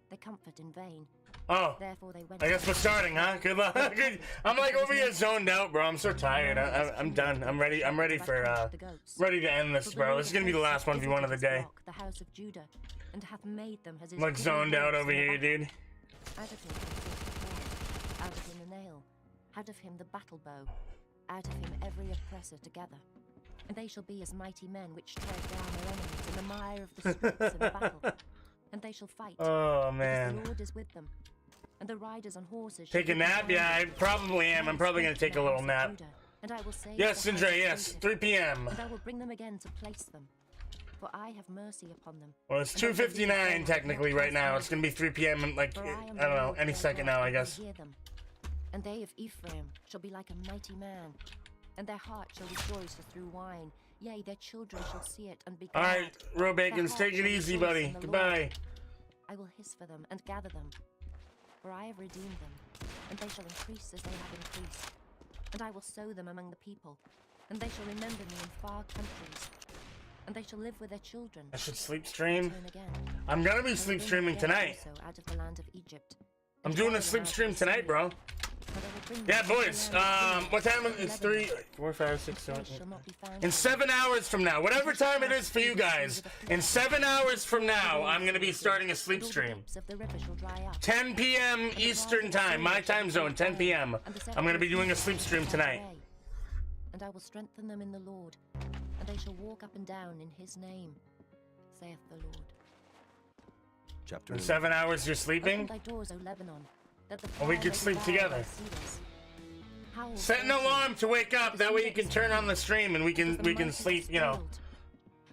They comfort in vain. Oh, therefore they went. I guess we're starting, huh? Good luck. Good. I'm like over here zoned out, bro. I'm so tired. I'm done. I'm ready. I'm ready for ready to end this, bro. This is gonna be the last 1v1 of the day. The house of Judah, and hath made them as his I'm like zoned out over here, dude. Out of him out of him the nail, out of him the battle bow, out of him every oppressor together. And they shall be as mighty men which tread down their enemies in the mire of the streets in the battle. And they shall fight. Oh, man. Because the Lord is with them. And the riders on horses Take a nap? Yeah, I probably am. I'm probably gonna take a little nap. And I will say Yes, Sindre, yes. 3 p.m. And I will bring them again to place them. For I have mercy upon them. Well, it's 2:59 technically right now. It's gonna be 3 p.m. in like, I don't know, any second now, I guess. And they of Ephraim shall be like a mighty man, and their heart shall rejoice as through wine. Yea, their children shall see it and be glad. Alright, Robacons, take it easy, buddy. Goodbye. I will hiss for them and gather them, for I have redeemed them, and they shall increase as they have increased. And I will sow them among the people, and they shall remember me in far countries, and they shall live with their children. I should sleep stream. I'm gonna be sleep streaming tonight. Out of the land of Egypt. I'm doing a sleep stream tonight, bro. Yeah, boys. What time is it? It's 3, 4, 5, 6, 7, 8. In 7 hours from now, whatever time it is for you guys, in 7 hours from now, I'm gonna be starting a sleep stream. 10 p.m. Eastern time, my time zone, 10 p.m. I'm gonna be doing a sleep stream tonight. And I will strengthen them in the Lord, and they shall walk up and down in his name, saith the Lord. Chapter In 7 hours you're sleeping? Open thy doors, O Lebanon, that the Or we fire could may sleep devour together. thy cedars. Howl Set an fearfully, alarm to wake up. That way you can turn on the stream and we can sleep, you know.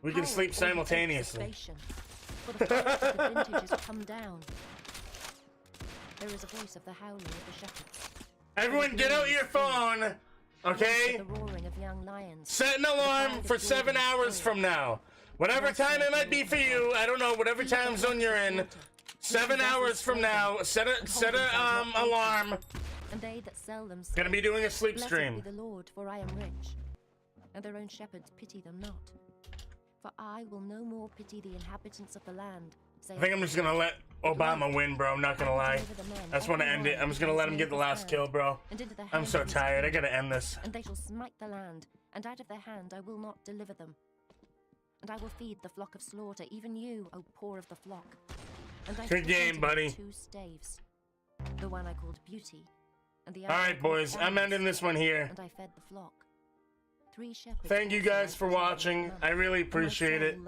We can sleep simultaneously. For for the forest of the vintage has come down. There is a voice of the howling of the shepherds. Everyone get out your phone, okay? The roaring of young lions. Set an alarm for 7 hours from now. Whatever time it might be for you, I don't know, whatever time zone you're in. 7 hours from now, set a alarm. And they that sell them Gonna be doing a sleep stream. Blessed be the Lord, for I am rich, and their own shepherds pity them not. For I will no more pity the inhabitants of the land. I think I'm just gonna let Obama win, bro. I'm not gonna lie. I just want to end it. I'm just gonna let him get the last kill, bro. I'm so tired. I gotta end this. And they shall smite the land, and out of their hand I will not deliver them. And I will feed the flock of slaughter, even you, O poor of the flock. And I good game, buddy. 2 staves, the one I called Beauty, and the other. All right, boys. I'm ending this one here. And I fed the flock. 3 shepherds. Thank you guys for watching. I really appreciate it.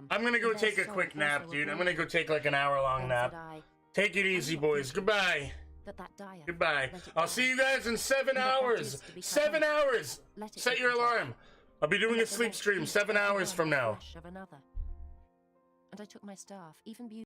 I'm gonna go take a quick nap, dude. I'm gonna go take like an hour-long nap. Take it easy, boys. Goodbye. Goodbye. I'll see you guys in 7 hours. 7 hours. Set your alarm. I'll be doing a sleep stream 7 hours from now. And I took my staff, even Beauty.